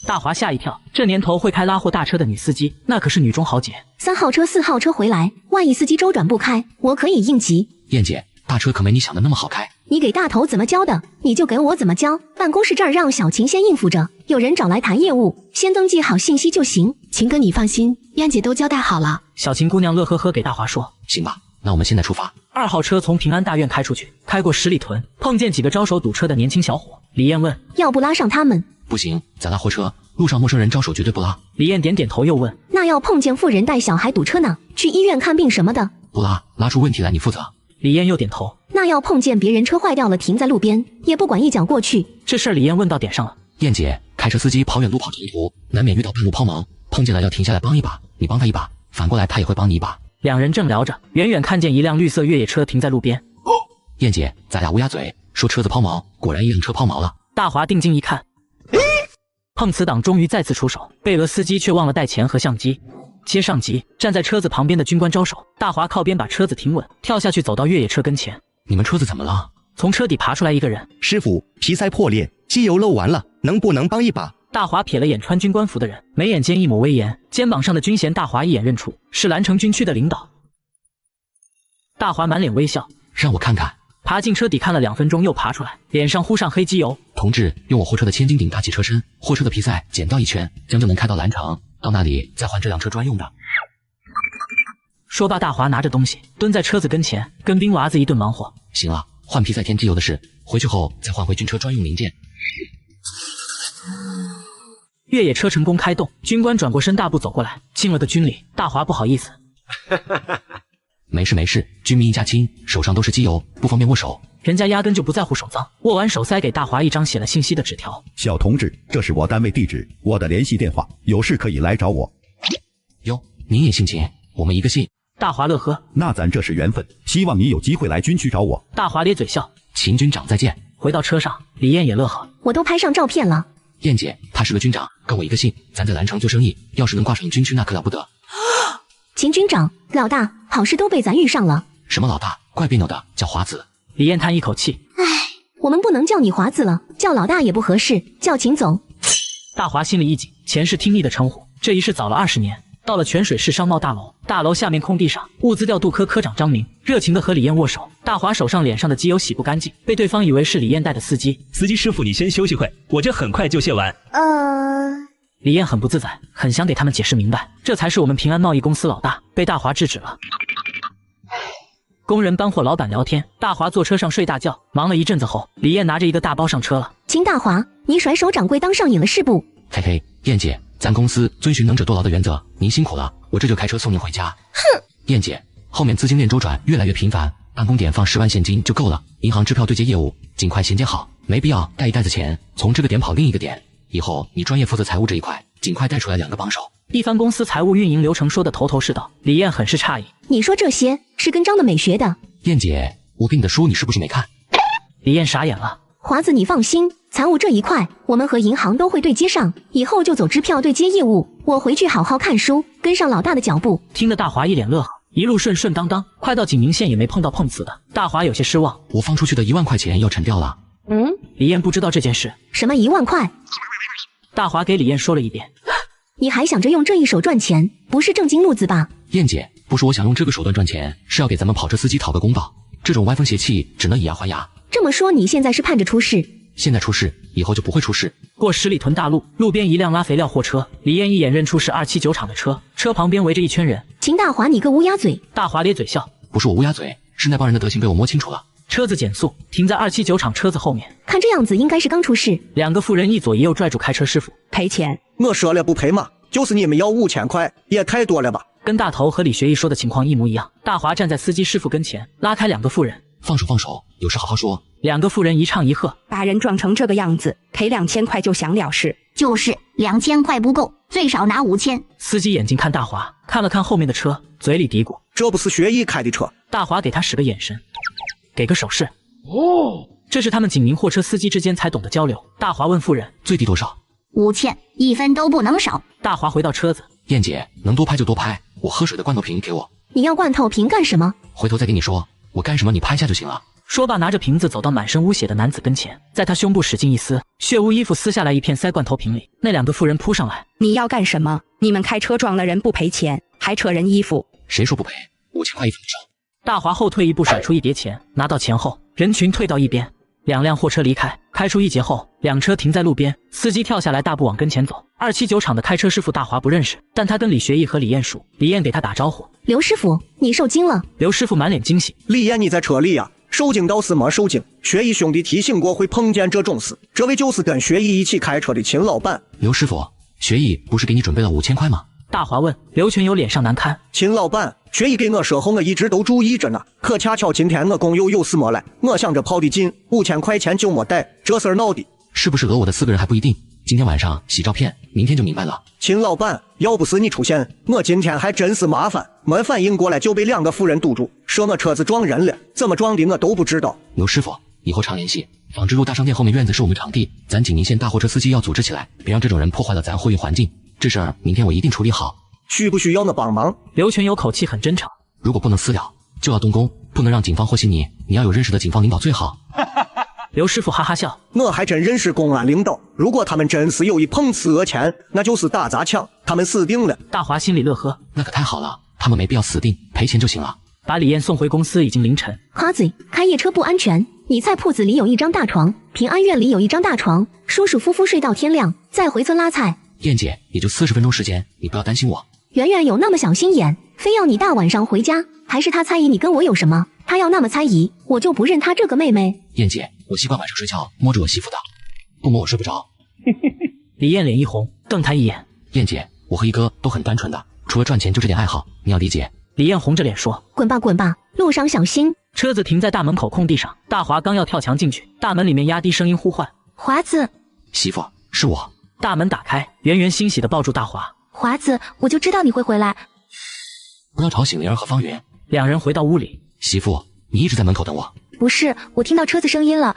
大华吓一跳，这年头会开拉货大车的女司机，那可是女中豪杰。3号车、4号车回来，万一司机周转不开，我可以应急。燕姐，大车可没你想的那么好开。你给大头怎么教的，你就给我怎么教。办公室这儿让小琴先应付着，有人找来谈业务，先登记好信息就行。秦哥你放心，燕姐都交代好了。小琴姑娘乐呵呵给大华说：“行吧，那我们现在出发。”2号车从平安大院开出去，开过10里屯，碰见几个招手堵车的年轻小伙。李燕问：“要不拉上他们？”不行，咱拉货车，路上陌生人招手绝对不拉。李燕点点头，又问：“那要碰见妇人带小孩堵车呢？去医院看病什么的？”不拉，拉出问题来你负责。李燕又点头。那要碰见别人车坏掉了停在路边，也不管一脚过去。这事儿李燕问到点上了。燕姐，开车司机跑远路跑长途，难免遇到半路抛锚，碰见了要停下来帮一把，你帮他一把，反过来他也会帮你一把。2人正聊着，远远看见一辆绿色越野车停在路边。燕姐，咱俩乌鸦嘴，说车子抛锚，果然一辆车抛锚了。大华定睛一看，碰瓷党终于再次出手，贝俄司机却忘了带钱和相机。接上级，站在车子旁边的军官招手，大华靠边把车子停稳，跳下去走到越野车跟前。你们车子怎么了？从车底爬出来一个人。师傅，皮塞破裂，机油漏完了，能不能帮一把？大华瞥了眼穿军官服的人，眉眼间一抹威严，肩膀上的军衔大华一眼认出，是蓝城军区的领导。大华满脸微笑，让我看看。爬进车底看了2分钟，又爬出来，脸上糊上黑机油。同志，用我货车的千斤顶打起车身，货车的皮塞剪到1圈，将就能开到蓝城，到那里再换这辆车专用的。说罢，大华拿着东西蹲在车子跟前，跟冰娃子一顿忙活。行了，换皮塞添机油的事，回去后再换回军车专用零件。越野车成功开动，军官转过身大步走过来，敬了个军礼。大华不好意思。没事没事，军民一家亲，手上都是机油，不方便握手。人家压根就不在乎手脏，握完手塞给大华一张写了信息的纸条。小同志，这是我单位地址，我的联系电话，有事可以来找我。哟，您也姓秦，我们一个姓。大华乐呵，那咱这是缘分，希望你有机会来军区找我。大华咧嘴笑，秦军长再见。回到车上，李燕也乐呵，我都拍上照片了。燕姐，他是个军长，跟我一个姓，咱在蓝城做生意，要是能挂上军区那可了不得。秦军长，老大，好事都被咱遇上了。什么老大？怪别扭的，叫华子。李燕叹一口气，唉，我们不能叫你华子了，叫老大也不合适，叫秦总。大华心里一紧，前世听力的称呼，这一世早了20年。到了泉水市商贸大楼，大楼下面空地上，物资调度科科长张明热情地和李燕握手。大华手上脸上的机油洗不干净，被对方以为是李燕带的司机。司机师傅，你先休息会，我这很快就卸完。李燕很不自在，很想给他们解释明白，这才是我们平安贸易公司老大，被大华制止了。工人搬货，老板聊天，大华坐车上睡大觉。忙了一阵子后，李燕拿着一个大包上车了。秦大华，你甩手掌柜当上瘾了是不？嘿嘿，燕姐，咱公司遵循能者多劳的原则，您辛苦了，我这就开车送您回家。哼，燕姐，后面资金链周转越来越频繁，办公点放10万现金就够了，银行支票对接业务尽快衔接好，没必要带一袋子钱从这个点跑另一个点。以后你专业负责财务这一块，尽快带出来2个帮手。一番公司财务运营流程说得头头是道，李燕很是诧异。你说这些是跟张的美学的？燕姐，我给你的书你是不是没看？李燕傻眼了。华子，你放心，财务这一块我们和银行都会对接上，以后就走支票对接业务。我回去好好看书，跟上老大的脚步。听得大华一脸乐呵，一路顺顺当当，快到景明县也没碰到碰瓷的。大华有些失望，我放出去的1万块钱要沉掉了，李艳不知道这件事。什么1万块？大华给李艳说了一遍。你还想着用这一手赚钱，不是正经路子吧？燕姐，不是我想用这个手段赚钱，是要给咱们跑车司机讨个公道。这种歪风邪气只能以牙还牙。这么说你现在是盼着出事？现在出事，以后就不会出事。过十里屯大路，路边一辆拉肥料货车，李艳一眼认出是279厂的车，车旁边围着一圈人。秦大华，你个乌鸦嘴！大华咧嘴笑，不是我乌鸦嘴，是那帮人的德行被我摸清楚了。车子减速，停在279厂车子后面。看这样子，应该是刚出事。2个妇人一左一右拽住开车师傅，赔钱。我说了不赔嘛，就是你们要5000块，也太多了吧？跟大头和李学义说的情况一模一样。大华站在司机师傅跟前，拉开2个妇人，放手放手，有事好好说。 2个妇人一唱一和，把人撞成这个样子，赔2000块就想了事。就是2000块不够，最少拿5000。司机眼睛看大华，看了看后面的车，嘴里嘀咕：“这不是学义开的车。”大华给他使个眼神，给个手势。哦，这是他们景宁货车司机之间才懂得交流。大华问妇人：“最低多少？5000，一分都不能少。”大华回到车子，燕姐能多拍就多拍，我喝水的罐头瓶给我。你要罐头瓶干什么？回头再跟你说，我干什么你拍下就行了。 说罢，拿着瓶子走到满身污血的男子跟前，在他胸部使劲一撕，血污衣服撕下来一片，塞罐头瓶里。那2个妇人扑上来：“你要干什么？你们开车撞了人不赔钱，还扯人衣服？谁说不赔？5000块一分不少。”大华后退一步，甩出一叠钱，拿到钱后，人群退到一边。2辆货车离开，开出一截后，2车停在路边，司机跳下来，大步往跟前走。279厂的开车师傅大华不认识，但他跟李学义和李艳熟。李艳给他打招呼：“刘师傅，你受惊了。”刘师傅满脸惊喜：“李艳，你在车里呀？” 受惊倒是没受惊，学义兄弟提醒过会碰见这种事。这位就是跟学义一起开车的秦老板。刘师傅，学义不是给你准备了5000块吗？大华问。刘全友脸上难堪。秦老板，学义给我说后，我一直都注意着呢。可恰巧今天我工友有事没来，我想着跑得近，5000块钱就没带，这事儿闹的。是不是讹我的4个人还不一定。今天晚上洗照片，明天就明白了。秦老板，要不是你出现，我今天还真是麻烦。没反应过来就被2个妇人堵住，说我车子撞人了，怎么撞的我都不知道。刘师傅，以后常联系。纺织路大商店后面院子是我们场地，咱景宁县大货车司机要组织起来，别让这种人破坏了咱货运环境。这事儿明天我一定处理好。需不需要我帮忙？刘全友口气很真诚。如果不能私了，就要动工，不能让警方和稀泥。你要有认识的警方领导最好。刘师傅哈哈笑，我还真认识公安领导。如果他们真是有意碰瓷讹钱，那就是打砸抢，他们死定了。大华心里乐呵，那可太好了，他们没必要死定，赔钱就行了。把李艳送回公司已经凌晨。哈嘴，开夜车不安全。你菜铺子里有一张大床，平安院里有一张大床，舒舒服服睡到天亮，再回村拉菜。燕姐，也就40分钟时间，你不要担心我。圆圆有那么小心眼，非要你大晚上回家，还是他猜疑你跟我有什么？他要那么猜疑，我就不认他这个妹妹。燕姐，我习惯晚上睡觉摸着我媳妇的，不摸我睡不着。李艳脸一红，瞪他一眼。燕姐，我和一哥都很单纯的，除了赚钱就这点爱好，你要理解。李艳红着脸说：“滚吧滚吧，路上小心。”车子停在大门口空地上，大华刚要跳墙进去，大门里面压低声音呼唤：“华子，媳妇，是我。”大门打开，圆圆欣喜地抱住大华：“华子，我就知道你会回来。”不要吵醒灵儿和方圆。2人回到屋里，媳妇，你一直在门口等我。不是，我听到车子声音了。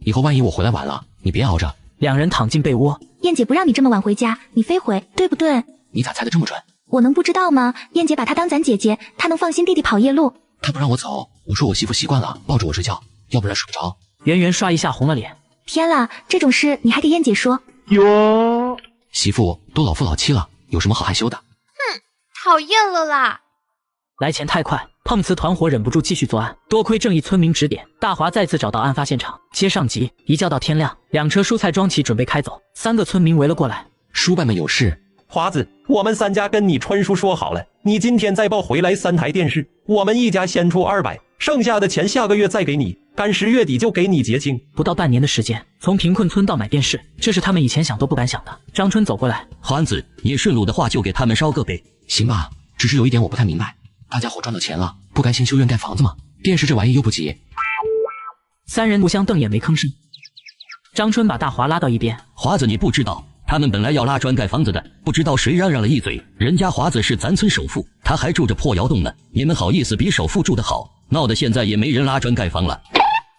以后万一我回来晚了，你别熬着。2人躺进被窝。燕姐不让你这么晚回家，你非回，对不对？你咋猜得这么准？我能不知道吗？燕姐把她当咱姐姐，她能放心弟弟跑夜路。她不让我走，我说我媳妇习惯了抱着我睡觉，要不然睡不着。圆圆刷一下红了脸。天啦，这种事你还给燕姐说？哟，媳妇都老夫老妻了，有什么好害羞的？哼，讨厌了啦！来钱太快，碰瓷团伙忍不住继续作案。多亏正义村民指点，大华再次找到案发现场，接上集，一觉到天亮，2车蔬菜装齐准备开走。3个村民围了过来。叔伯们有事。华子，我们3家跟你春叔说好了，你今天再抱回来3台电视，我们一家先出200，剩下的钱下个月再给你，赶10月底就给你结清。不到半年的时间，从贫困村到买电视，这是他们以前想都不敢想的。张春走过来，华子，你顺路的话就给他们烧个呗。行吧，只是有一点我不太明白，大家伙赚到钱了，不该先修院盖房子吗？电视这玩意又不急。3人互相瞪眼没吭声。张春把大华拉到一边，华子，你不知道。他们本来要拉砖盖房子的，不知道谁嚷嚷了一嘴，人家华子是咱村首富，他还住着破窑洞呢，你们好意思比首富住得好，闹得现在也没人拉砖盖房了。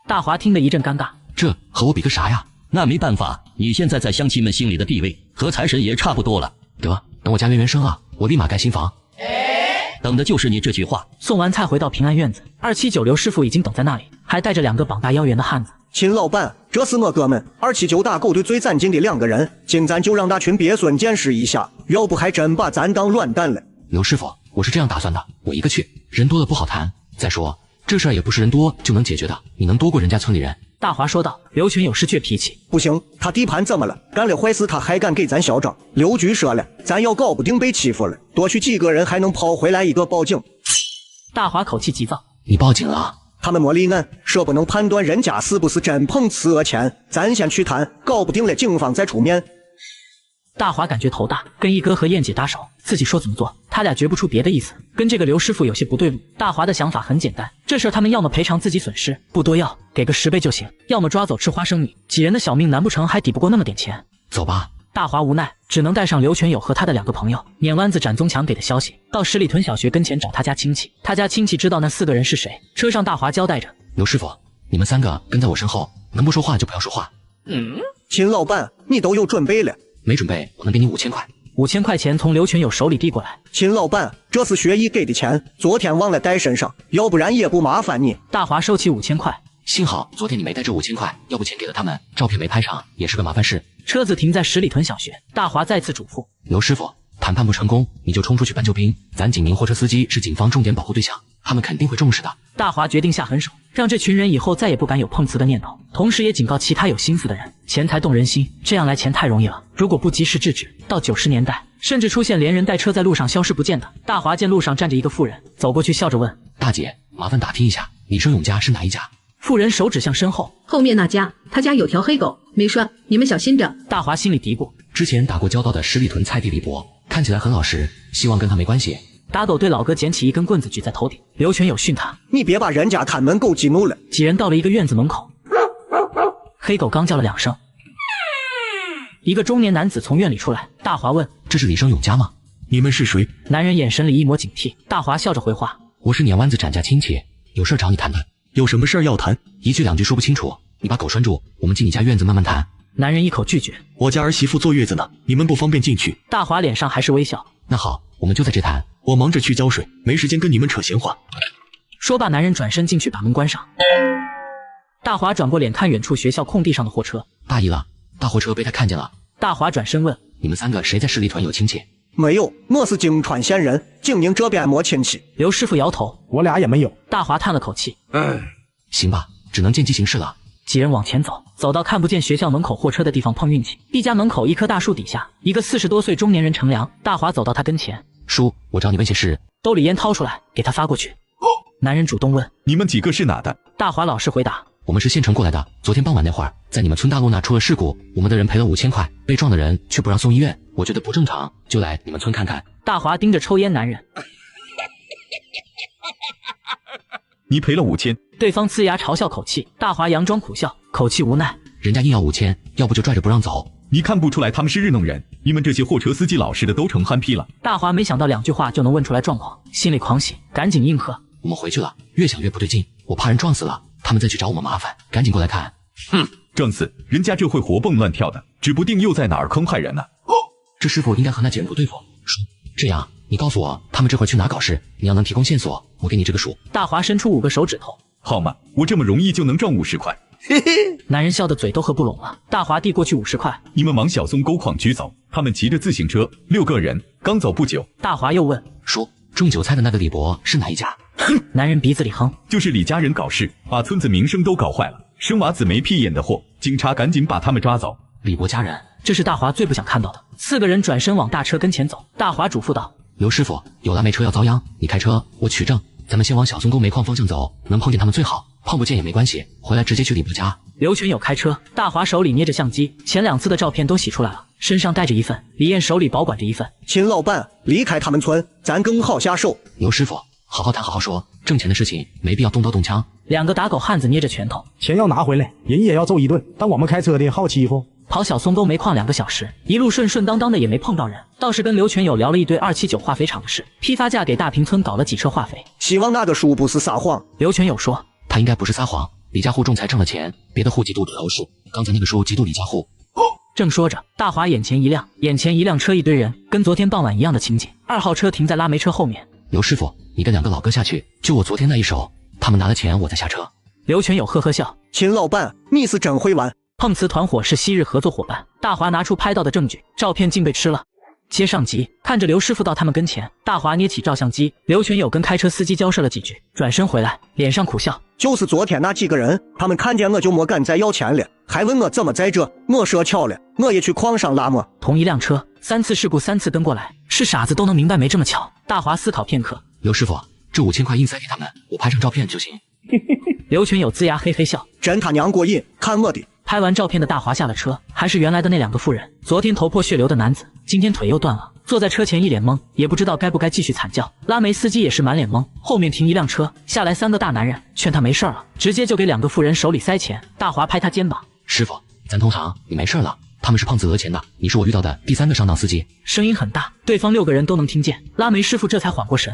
大华听得一阵尴尬，这和我比个啥呀？那没办法，你现在在乡亲们心里的地位和财神爷差不多了。得，等我家圆圆生了，我立马盖新房。等的就是你这句话。送完菜回到平安院子，279刘师傅已经等在那里，还带着2个膀大腰圆的汉子。秦老板，这是我哥们279大狗队最攒劲的2个人，今咱就让大群鳖孙见识一下，要不还真把咱当软蛋了。刘师傅，我是这样打算的，我一个去，人多了不好谈。再说这事儿也不是人多就能解决的，你能多过人家村里人？大华说道。刘全有失却脾气，不行，他地盘怎么了？干了坏事他还敢给咱嚣张？刘局说了，咱要搞不定被欺负了，多去几个人还能跑回来一个报警。大华口气急躁，你报警了？他们没立案，说不能判断人家是不是真碰瓷讹钱，咱先去谈，搞不定了警方再出面。大华感觉头大，跟一哥和燕姐搭手，自己说怎么做，他俩觉不出别的意思，跟这个刘师傅有些不对路。大华的想法很简单，这事他们要么赔偿自己损失，不多要，给个10倍就行；要么抓走吃花生米，几人的小命难不成还抵不过那么点钱？走吧。大华无奈，只能带上刘全友和他的2个朋友，撵湾子展宗强给的消息，到十里屯小学跟前找他家亲戚。他家亲戚知道那4个人是谁。车上大华交代着：刘师傅，你们3个跟在我身后，能不说话就不要说话。秦老板，你都有准备了？没准备，我能给你5000块。5000块钱从刘全友手里递过来。秦老板，这是学艺给的钱，昨天忘了带身上，要不然也不麻烦你。大华收起5000块。幸好昨天你没带这5000块，要不钱给了他们，照片没拍上，也是个麻烦事。车子停在十里屯小学，大华再次嘱咐：刘师傅，谈判不成功，你就冲出去搬救兵。咱警民货车司机是警方重点保护对象，他们肯定会重视的。大华决定下狠手，让这群人以后再也不敢有碰瓷的念头，同时也警告其他有心思的人，钱财动人心，这样来钱太容易了，如果不及时制止，到90年代甚至出现连人带车在路上消失不见的。大华见路上站着一个妇人，走过去笑着问：大姐，麻烦打听一下，李生勇家是哪一家？妇人手指向身后，后面那家，他家有条黑狗没拴，你们小心着。大华心里嘀咕，之前打过交道的十里屯菜地李伯，看起来很老实，希望跟他没关系。打狗对老哥捡起一根棍子举在头顶，刘全友训他：你别把人家看门狗激怒了。几人到了一个院子门口，黑狗刚叫了2声，一个中年男子从院里出来。大华问：这是李生勇家吗？你们是谁？男人眼神里一抹警惕。大华笑着回话：我是撵湾子展家亲戚，有事找你谈谈。有什么事要谈？一句2句说不清楚，你把狗拴住，我们进你家院子慢慢谈。男人一口拒绝：我家儿媳妇坐月子呢，你们不方便进去。大华脸上还是微笑：那好，我们就在这谈。我忙着去浇水，没时间跟你们扯闲话。说罢，男人转身进去把门关上。大华转过脸看远处学校空地上的货车，大意了，大货车被他看见了。大华转身问：你们3个谁在十里屯有亲戚？没有，我是京川县人，景宁这边没亲戚。刘师傅摇头：我俩也没有。大华叹了口气：行吧，只能见机行事了。几人往前走，走到看不见学校门口货车的地方碰运气。一家门口一棵大树底下，一个40多岁中年人乘凉。大华走到他跟前：叔，我找你问些事。兜里烟掏出来给他发过去。男人主动问：你们几个是哪的？大华老实回答：我们是县城过来的，昨天傍晚那会儿，在你们村大路那出了事故，我们的人赔了5000块，被撞的人却不让送医院，我觉得不正常，就来你们村看看。大华盯着抽烟男人：你赔了5000？对方呲牙嘲笑口气，大华佯装苦笑，口气无奈：人家硬要5000，要不就拽着不让走。你看不出来他们是日弄人？你们这些货车司机老实的都成憨批了。大华没想到2句话就能问出来状况，心里狂喜，赶紧应和：我们回去了，越想越不对劲，我怕人撞死了，他们再去找我们麻烦，赶紧过来看。撞死人家这会活蹦乱跳的，指不定又在哪儿坑害人呢。这师傅应该和那几人不对付。叔，这样你告诉我他们这会儿去哪搞事，你要能提供线索，我给你这个数。大华伸出5个手指头：好嘛，我这么容易就能赚50块。男人笑得嘴都合不拢了。大华递过去50块：你们往小松沟矿区走，他们骑着自行车，6个人，刚走不久。大华又问：叔，种韭菜的那个李伯是哪一家？男人鼻子里哼：就是李家人搞事，把村子名声都搞坏了，生娃子没屁眼的货，警察赶紧把他们抓走。李伯家人，这是大华最不想看到的。4个人转身往大车跟前走。大华嘱咐道：刘师傅，有蓝莓车要遭殃，你开车，我取证，咱们先往小松沟煤矿方向走，能碰见他们最好，碰不见也没关系，回来直接去李伯家。刘全友开车，大华手里捏着相机，前2次的照片都洗出来了，身上带着一份，李艳手里保管着一份。秦老板，离开他们村，咱更好下手。刘师傅，好好谈，好好说，挣钱的事情没必要动刀动枪。 2个打狗汉子捏着拳头，钱要拿回来，人也要揍一顿，但我们开车的好欺负。跑小松沟煤矿2个小时，一路顺顺当当的，也没碰到人，倒是跟刘全友聊了一堆279化肥厂的事，批发价给大坪村搞了几车化肥。希望那个叔不是撒谎。刘全友说，他应该不是撒谎。李家户仲裁挣了钱，别的户嫉妒投诉，刚才那个叔嫉妒李家户。正说着，大华眼前一亮，眼前一辆车一堆人，跟昨天傍晚一样的情景。2号车停在拉煤车后面。刘师傅，你跟2个老哥下去，就我昨天那一手，他们拿了钱我再下车。刘全友呵呵笑，秦老板，你是真会玩。碰瓷团伙是昔日合作伙伴，大华拿出拍到的证据，照片竟被吃了。接上集，看着刘师傅到他们跟前，大华捏起照相机，刘全友跟开车司机交涉了几句，转身回来，脸上苦笑。就是昨天那几个人，他们看见我就没敢再要钱了，还问我怎么在这，我说巧了，我也去矿上拉磨。同一辆车，3次事故3次跟过来，是傻子都能明白没这么巧。大华思考片刻，刘师傅，这5000块硬塞给他们，我拍张照片就行。刘全友龇牙嘿嘿笑，真他娘过瘾，看我的。拍完照片的大华下了车，还是原来的那2个妇人。昨天头破血流的男子，今天腿又断了，坐在车前一脸懵，也不知道该不该继续惨叫。拉煤司机也是满脸懵，后面停一辆车，下来3个大男人，劝他没事了，直接就给2个妇人手里塞钱。大华拍他肩膀，师傅，咱同行，你没事了。他们是碰瓷讹钱的，你是我遇到的第3个上当司机。声音很大，对方6个人都能听见。拉煤师傅这才缓过神，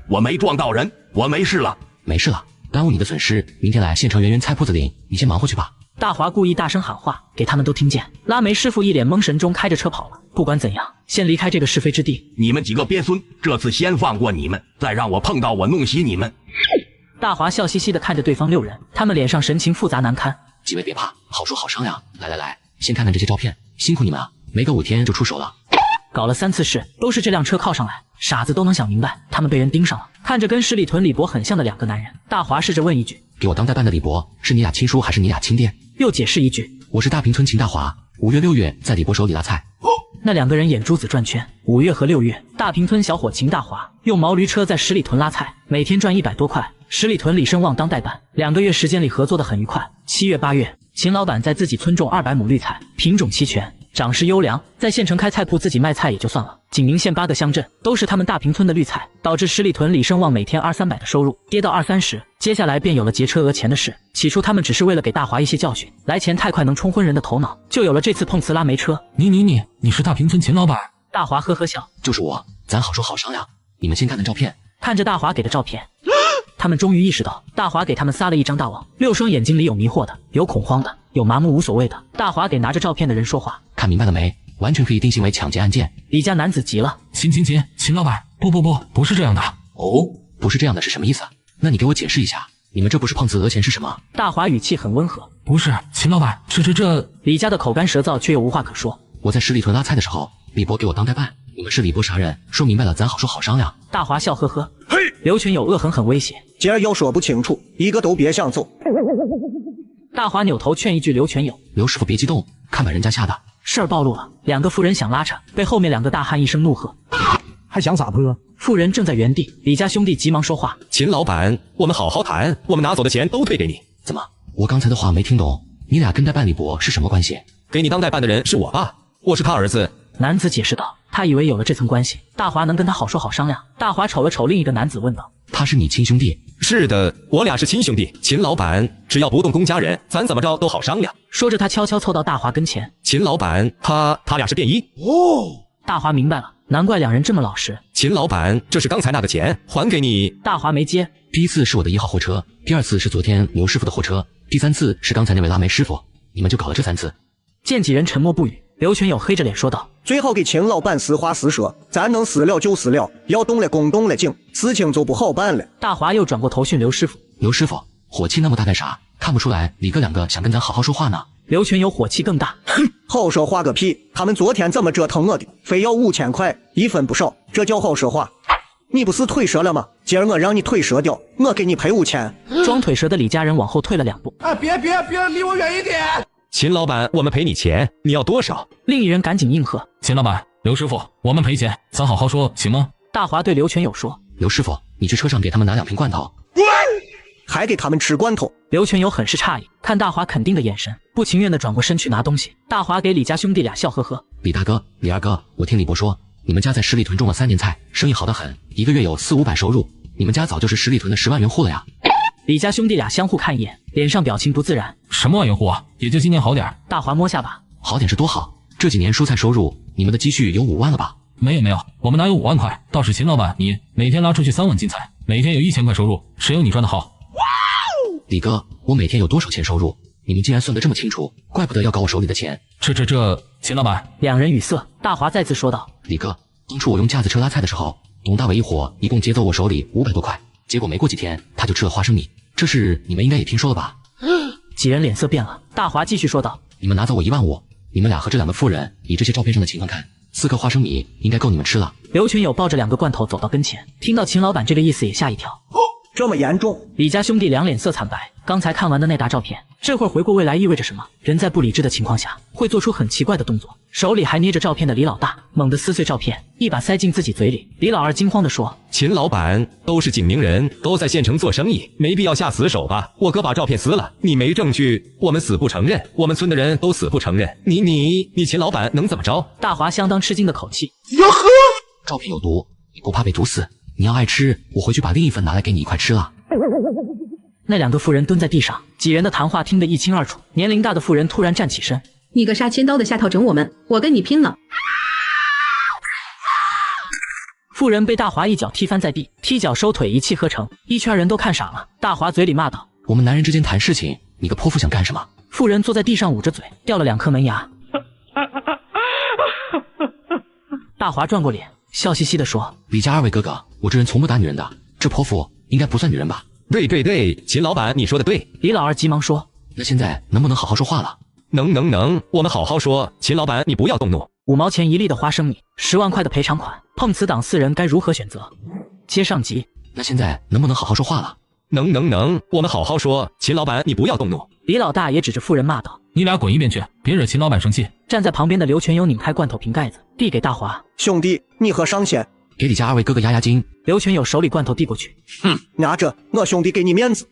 我没撞到人，我没事了，没事了，耽误你的损失，明天来县城圆圆菜铺子领，你先忙活去吧。大华故意大声喊话，给他们都听见。拉煤师傅一脸懵神中开着车跑了。不管怎样，先离开这个是非之地。你们几个鳖孙，这次先放过你们，再让我碰到我弄死你们。大华笑嘻嘻地看着对方6人，他们脸上神情复杂难堪。几位别怕，好说好商量。来，先看看这些照片，辛苦你们啊，没个5天就出手了。搞了3次事，都是这辆车靠上来，傻子都能想明白，他们被人盯上了。看着跟十里屯李博很像的2个男人，大华试着问一句：给我当代办的李博，是你俩亲叔还是你俩亲爹？又解释一句：我是大平村秦大华，5月6月在李博手里拉菜。那2个人眼珠子转圈。5月和6月，大平村小伙秦大华用毛驴车在十里屯拉菜，每天赚100多块。十里屯李胜旺当代办，2个月时间里合作的很愉快。7月8月，秦老板在自己村种200亩绿菜，品种齐全，长势优良，在县城开菜铺自己卖菜也就算了，景宁县8个乡镇都是他们大平村的绿菜，导致十里屯李胜旺每天200-300的收入跌到20-30。接下来便有了劫车讹钱的事。起初他们只是为了给大华一些教训，来钱太快能冲昏人的头脑，就有了这次碰瓷拉煤车。你是大平村秦老板？大华呵呵笑，就是我，咱好说好商量。你们先看看照片。看着大华给的照片，他们终于意识到，大华给他们撒了一张大网，6双眼睛里有迷惑的，有恐慌的，有麻木无所谓的。大华给拿着照片的人说话，看明白了没？完全可以定性为抢劫案件。李家男子急了，秦老板，不是这样的。哦，不是这样的是什么意思？那你给我解释一下，你们这不是碰瓷讹钱是什么？大华语气很温和，不是，秦老板，这……李家的口干舌燥却又无话可说。我在十里屯拉菜的时候，李博给我当代办，你们是李博啥人？说明白了，咱好说好商量。大华笑呵呵，嘿，刘全友恶狠狠威胁，今儿要说不清楚，一个都别想走。大华扭头劝一句刘全友，刘师傅别激动，看把人家吓的。事儿暴露了，2个妇人想拉扯，被后面2个大汉一声怒喝，还想撒泼？妇人正在原地，李家兄弟急忙说话，秦老板，我们好好谈，我们拿走的钱都退给你。怎么？我刚才的话没听懂，你俩跟代办李博是什么关系？给你当代办的人是我爸，我是他儿子。男子解释道，他以为有了这层关系，大华能跟他好说好商量。大华瞅了瞅另一个男子问道，他是你亲兄弟？是的，我俩是亲兄弟。秦老板，只要不动公家人，咱怎么着都好商量。说着他悄悄凑到大华跟前，秦老板，他俩是便衣。哦，大华明白了，难怪2人这么老实。秦老板，这是刚才那个钱，还给你。大华没接。第1次是我的1号货车，第2次是昨天刘师傅的货车，第3次是刚才那位拉煤师傅，你们就搞了这3次。见几人沉默不语，刘全友黑着脸说道，最好给秦老板实话实说，咱能私了就私了，要动了公动了警，事情就不好办了。大华又转过头训刘师傅，刘师傅火气那么大干啥？看不出来李哥2个想跟咱好好说话呢。刘全友火气更大，哼，好说话个屁！他们昨天怎么折腾我的，非要5000块，1分不少，这叫好说话？你不是腿折了吗？今儿我让你腿折掉，我给你赔5000。装腿折的李家人往后退了2步。哎，别，离我远一点！秦老板，我们赔你钱，你要多少？另一人赶紧应和，秦老板，刘师傅，我们赔钱，咱好好说，行吗？大华对刘全友说，刘师傅，你去车上给他们拿2瓶罐头。还给他们吃罐头。刘全友很是诧异，看大华肯定的眼神，不情愿地转过身去拿东西。大华给李家兄弟俩笑呵呵。李大哥，李二哥，我听李博说，你们家在十里屯种了3年菜，生意好得很，1个月有400-500收入，你们家早就是十里屯的10万元户了呀。李家兄弟俩相互看一眼，脸上表情不自然。什么万元户啊？也就今年好点。大华摸下巴，好点是多好，这几年蔬菜收入，你们的积蓄有5万了吧？没有，我们哪有5万块？倒是秦老板，你每天拉出去3碗进菜，每天有1000块收入，谁有你赚的好？李哥，我每天有多少钱收入？你们竟然算得这么清楚，怪不得要搞我手里的钱。这，秦老板。2人语塞，大华再次说道：李哥，当初我用架子车拉菜的时候，董大伟一伙一共劫走我手里500多块，结果没过几天他就吃了花生米，这事你们应该也听说了吧？几人脸色变了。大华继续说道：“你们拿走我15000，你们俩和这2个妇人，以这些照片上的情况看，4颗花生米应该够你们吃了。”刘全友抱着2个罐头走到跟前，听到秦老板这个意思也吓一跳。这么严重？李家兄弟俩脸色惨白。刚才看完的那沓照片，这会儿回过未来意味着什么？人在不理智的情况下，会做出很奇怪的动作。手里还捏着照片的李老大猛地撕碎照片，一把塞进自己嘴里。李老二惊慌地说：“秦老板都是景宁人，都在县城做生意，没必要下死手吧？我哥把照片撕了，你没证据，我们死不承认，我们村的人都死不承认。你秦老板能怎么着？”大华相当吃惊的口气：“哟呵，照片有毒，你不怕被毒死？你要爱吃，我回去把另一份拿来给你一块吃了。”那2个妇人蹲在地上，几人的谈话听得一清二楚。年龄大的妇人突然站起身：“你个杀千刀的下套整我们，我跟你拼了！”妇人被大华一脚踢翻在地，踢脚收腿一气呵成，一圈人都看傻了。大华嘴里骂道：“我们男人之间谈事情，你个泼妇想干什么？”妇人坐在地上捂着嘴，掉了2颗门牙。大华转过脸，笑嘻嘻地说：“李家2位哥哥，我这人从不打女人的，这泼妇应该不算女人吧？”对，秦老板你说的对。李老二急忙说：“那现在能不能好好说话了？”能，我们好好说。秦老板你不要动怒。5毛钱1粒的花生米，10万块的赔偿款，碰瓷党4人该如何选择？接上集。那现在能不能好好说话了？能，我们好好说。秦老板你不要动怒。李老大也指着妇人骂道：“你俩滚一边去，别惹秦老板生气。”站在旁边的刘全友拧开罐头瓶盖子，递给大华：“兄弟，你喝上先。”给李家2位哥哥压压惊。刘全友手里罐头递过去，拿着，我兄弟给你面子。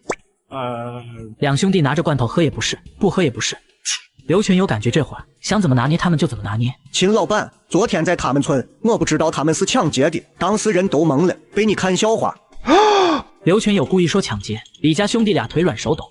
2兄弟拿着罐头喝也不是，不喝也不是。刘全友感觉这会儿想怎么拿捏他们就怎么拿捏。秦老板，昨天在他们村，我不知道他们是抢劫的，当时人都懵了，被你看笑话。刘全友故意说抢劫，李家兄弟俩腿软手抖。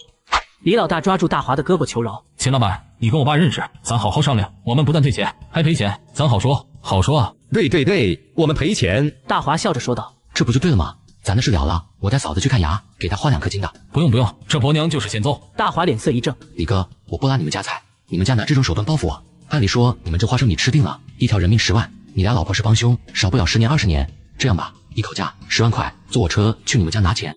李老大抓住大华的胳膊求饶：“秦老板，你跟我爸认识，咱好好商量，我们不但退钱，还赔钱，咱好说，好说啊。”对，我们赔钱。大华笑着说道：“这不就对了吗？咱的事了了，我带嫂子去看牙，给她换2颗金的。”不用，这婆娘就是欠揍。大华脸色一正：“李哥，我不拉你们家财，你们家拿这种手段报复我。按理说你们这花生米吃定了，一条人命10万，你俩老婆是帮凶，少不了10年20年。这样吧，一口价10万块，坐我车去你们家拿钱。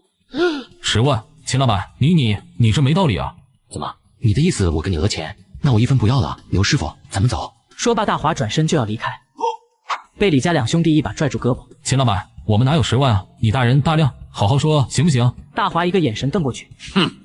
10万，秦老板，你这没道理啊！怎么？你的意思我给你讹钱？那我1分不要了。刘师傅，咱们走。”说罢，大华转身就要离开，被李家2兄弟一把拽住胳膊：“秦老板，我们哪有10万啊？你大人大量，好好说行不行？”大华一个眼神瞪过去，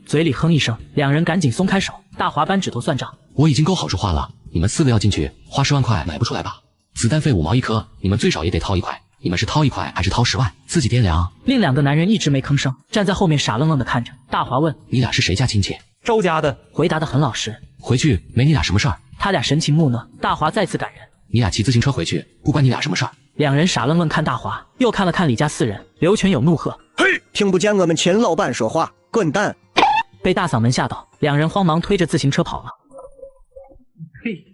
嘴里哼一声，2人赶紧松开手。大华扳指头算账：“我已经够好说话了，你们4个要进去，花10万块买不出来吧？子弹费5毛1颗，你们最少也得掏1块。你们是掏1块还是掏10万？自己掂量。”另2个男人一直没吭声，站在后面傻愣愣的看着。大华问：“你俩是谁家亲戚？”“周家的。”回答得很老实。回去没你俩什么事儿。他俩神情木讷。大华再次感人：“你俩骑自行车回去，不关你俩什么事儿。”2人傻愣愣看大华，又看了看李家4人。刘全友怒喝：“嘿，听不见我们秦老板说话，滚蛋！”被大嗓门吓到，2人慌忙推着自行车跑了。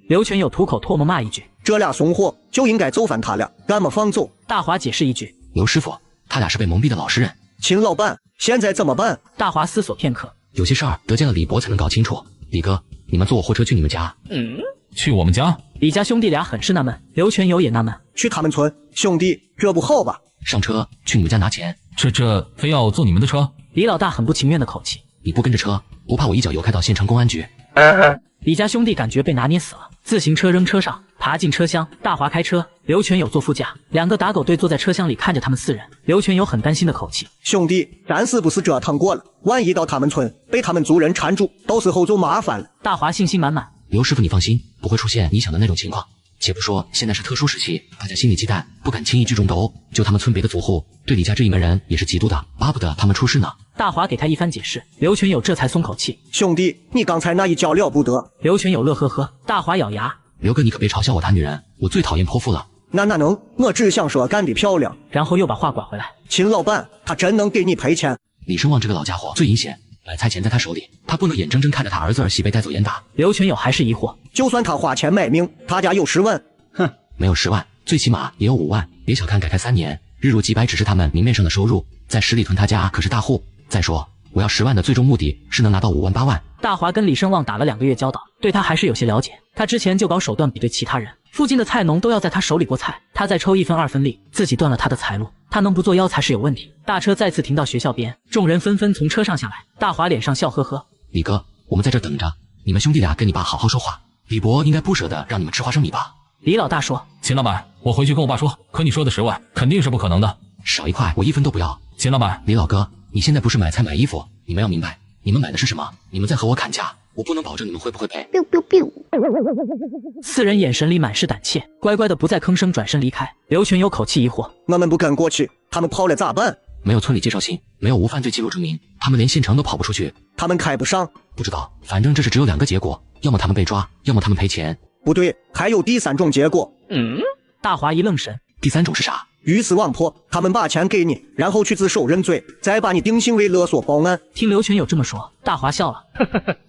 刘全友吐口唾沫骂一句：“这俩怂货就应该揍翻他俩，干嘛放走？”大华解释一句：“刘师傅，他俩是被蒙蔽的老实人。”秦老板，现在怎么办？大华思索片刻：“有些事儿得见了李伯才能搞清楚。李哥，你们坐我货车去你们家。”“去我们家？”李家兄弟俩很是纳闷，刘全友也纳闷：“去他们村，兄弟，这不好吧？”“上车去你们家拿钱。”“这非要坐你们的车？”李老大很不情愿的口气：“你不跟着车，不怕我一脚油开到县城公安局？”李家兄弟感觉被拿捏死了，自行车扔车上，爬进车厢。大华开车，刘全友坐副驾，2个打狗队坐在车厢里看着他们4人。刘全友很担心的口气：“兄弟，咱是不是折腾过了？万一到他们村被他们族人缠住，到时候就麻烦了。”大华信心满满：“刘师傅，你放心，不会出现你想的那种情况。且不说现在是特殊时期，大家心里忌惮，不敢轻易聚众斗殴。就他们村别的族户，对李家这一门人也是嫉妒的，巴不得他们出事呢。”大华给他一番解释，刘全友这才松口气：“兄弟，你刚才那一脚了不得。”刘全友乐呵呵。大华咬牙：“刘哥，你可别嘲笑我打女人，我最讨厌泼妇了。”“那能，我只想说干得漂亮。”然后又把话拐回来：“秦老板，他真能给你赔钱。”李胜旺这个老家伙最阴险，买菜钱在他手里，他不能眼睁睁看着他儿子儿媳被带走严打。刘全友还是疑惑：“就算他花钱买命，他家有10万。”“哼，没有10万，最起码也有5万。别小看改开3年，日入几百只是他们明面上的收入，在十里屯他家可是大户。再说我要10万的最终目的是能拿到5万8万。大华跟李胜旺打了2个月交道，对他还是有些了解。他之前就搞手段比对其他人，附近的菜农都要在他手里剥菜，他再抽1分2分利，自己断了他的财路。他能不作妖才是有问题。大车再次停到学校边，众人纷纷从车上下来。大华脸上笑呵呵：“李哥，我们在这等着，你们兄弟俩跟你爸好好说话。李伯应该不舍得让你们吃花生米吧？”李老大说：“秦老板，我回去跟我爸说，可你说的10万肯定是不可能的，少1块我1分都不要。”秦老板，李老哥，你现在不是买菜买衣服，你们要明白，你们买的是什么？你们在和我砍价，我不能保证你们会不会赔。4人眼神里满是胆怯，乖乖的不再吭声，转身离开。刘全有口气疑惑：“我们不跟过去，他们跑了咋办？”没有村里介绍信，没有无犯罪记录证明，他们连县城都跑不出去。他们开不上，不知道，反正这是只有2个结果，要么他们被抓，要么他们赔钱。不对，还有第3种结果。大华一愣神，第3种是啥？鱼死网破，他们把钱给你，然后去自首认罪，再把你定性为勒索报案。听刘全有这么说，大华笑了。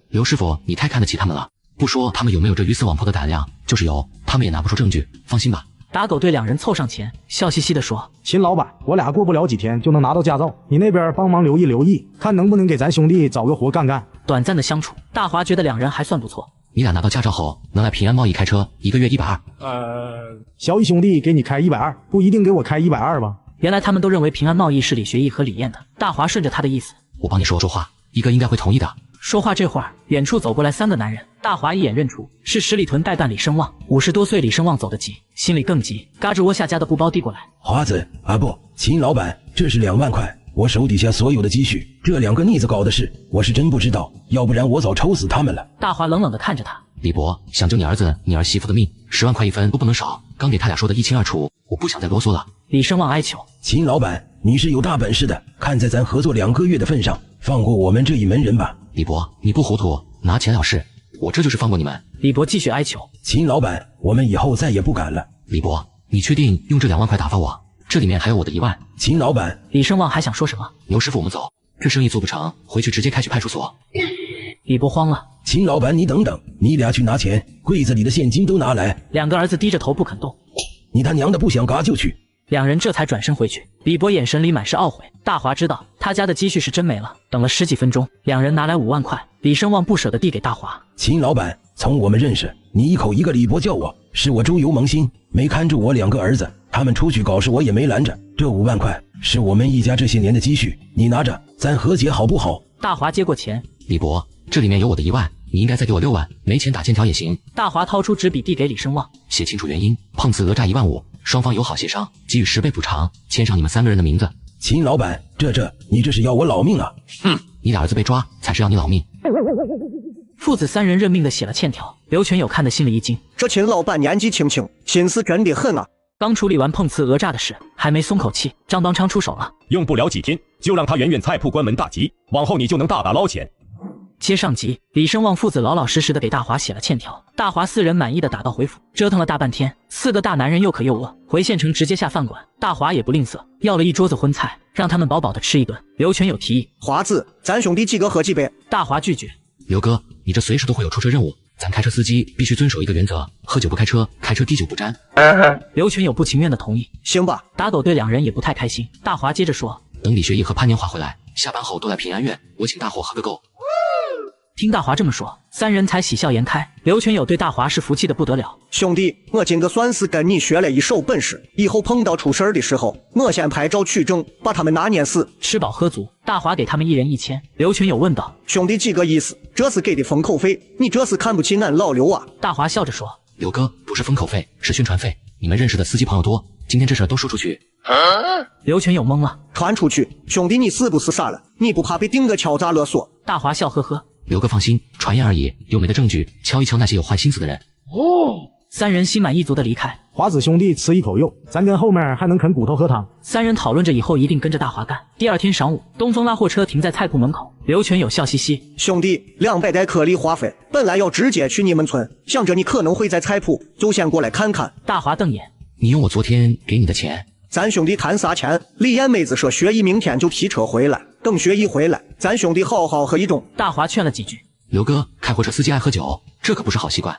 刘师傅，你太看得起他们了。不说他们有没有这鱼死网破的胆量，就是有，他们也拿不出证据。放心吧。打狗队2人凑上前，笑嘻嘻地说：“秦老板，我俩过不了几天就能拿到驾照，你那边帮忙留意，看能不能给咱兄弟找个活干干。”短暂的相处，大华觉得2人还算不错。你俩拿到驾照后，能来平安贸易开车，1个月120。小乙兄弟给你开120，不一定给我开120吧？原来他们都认为平安贸易是李学义和李艳的。大华顺着他的意思：“我帮你说话，一哥应该会同意的。”说话这会儿，远处走过来3个男人，大华一眼认出是十里屯代办李声旺。50多岁李声旺走得急，心里更急，嘎吱窝下家的布包递过来。华子啊不，秦老板，这是2万块，我手底下所有的积蓄，这2个逆子搞的事，我是真不知道，要不然我早抽死他们了。大华冷冷地看着他：“李伯，想救你儿子、你儿媳妇的命，10万块1分都不能少。刚给他俩说的一清二楚，我不想再啰嗦了。”李声旺哀求：“秦老板，你是有大本事的，看在咱合作2个月的份上，放过我们这一门人吧。”李伯，你不糊涂，拿钱了事，我这就是放过你们。李伯继续哀求：“秦老板，我们以后再也不敢了。”李伯，你确定用这2万块打发我？这里面还有我的1万。秦老板，李声旺还想说什么？牛师傅，我们走，这生意做不成，回去直接开去派出所。李伯慌了：“秦老板，你等等，你俩去拿钱，柜子里的现金都拿来。”2个儿子低着头不肯动。你他娘的不想嘎就去。2人这才转身回去。李伯眼神里满是懊悔。大华知道他家的积蓄是真没了。等了10几分钟，2人拿来5万块。李声旺不舍得递给大华：“秦老板，从我们认识，你一口一个李伯叫我，是我周游萌新，没看住我2个儿子，他们出去搞事我也没拦着。这5万块是我们一家这些年的积蓄，你拿着，咱和解好不好？”大华接过钱：“李伯，这里面有我的1万，你应该再给我6万，没钱打欠条也行。”大华掏出纸笔递给李声旺：“写清楚原因，碰瓷讹诈1万5，双方友好协商，给予10倍补偿，签上你们3个人的名字。”秦老板，你这是要我老命啊！你俩儿子被抓，才是要你老命。父子3人认命的写了欠条。刘全有看得心里一惊，这秦老板年纪轻轻，心思真的很啊！刚处理完碰瓷讹诈的事，还没松口气，张邦昌出手了。用不了几天，就让他圆圆菜铺关门大吉，往后你就能大大捞钱。接上集，李声旺父子老老实实的给大华写了欠条，大华4人满意的打道回府。折腾了大半天，4个大男人又渴又饿，回县城直接下饭馆。大华也不吝啬，要了1桌子荤菜，让他们饱饱的吃一顿。刘全有提议：“华子，咱兄弟几个喝几杯？”大华拒绝：“刘哥，你这随时都会有出车任务，咱开车司机必须遵守一个原则，喝酒不开车，开车滴酒不沾。”刘全有不情愿的同意：“行吧。”打狗队2人也不太开心。大华接着说：“等李学义和潘年华回来，下班后都来平安院，我请大伙喝个够。”听大华这么说，3人才喜笑颜开。刘全有对大华是服气的不得了：“兄弟，我今个算是跟你学了一手本事，以后碰到出事儿的时候，我先拍照取证，把他们拿捏死。”吃饱喝足，大华给他们1人1000。刘全有问道：“兄弟几个意思？这是给的封口费，你这是看不起俺老刘啊？”大华笑着说：“刘哥，不是封口费，是宣传费。你们认识的司机朋友多，今天这事儿都说出去。”刘全有懵了：“传出去？兄弟，你是不是傻了？你不怕被定个敲诈勒索？”大华笑呵呵：“刘哥放心，传言而已，有没的证据，敲一敲那些有坏心思的人。”哦，3人心满意足的离开。华子兄弟吃一口肉，咱跟后面还能啃骨头喝汤。3人讨论着以后一定跟着大华干。第2天上午，东风拉货车停在菜铺门口，刘全有笑嘻嘻：“兄弟，200袋颗粒化肥，本来要直接去你们村，想着你可能会在菜铺，就先过来看看。”大华瞪眼：“你用我昨天给你的钱？”咱兄弟谈啥钱？李艳妹子说学义明天就提车回来，等学义回来，咱兄弟好好喝一盅。大华劝了几句：“刘哥，开货车司机爱喝酒，这可不是好习惯。”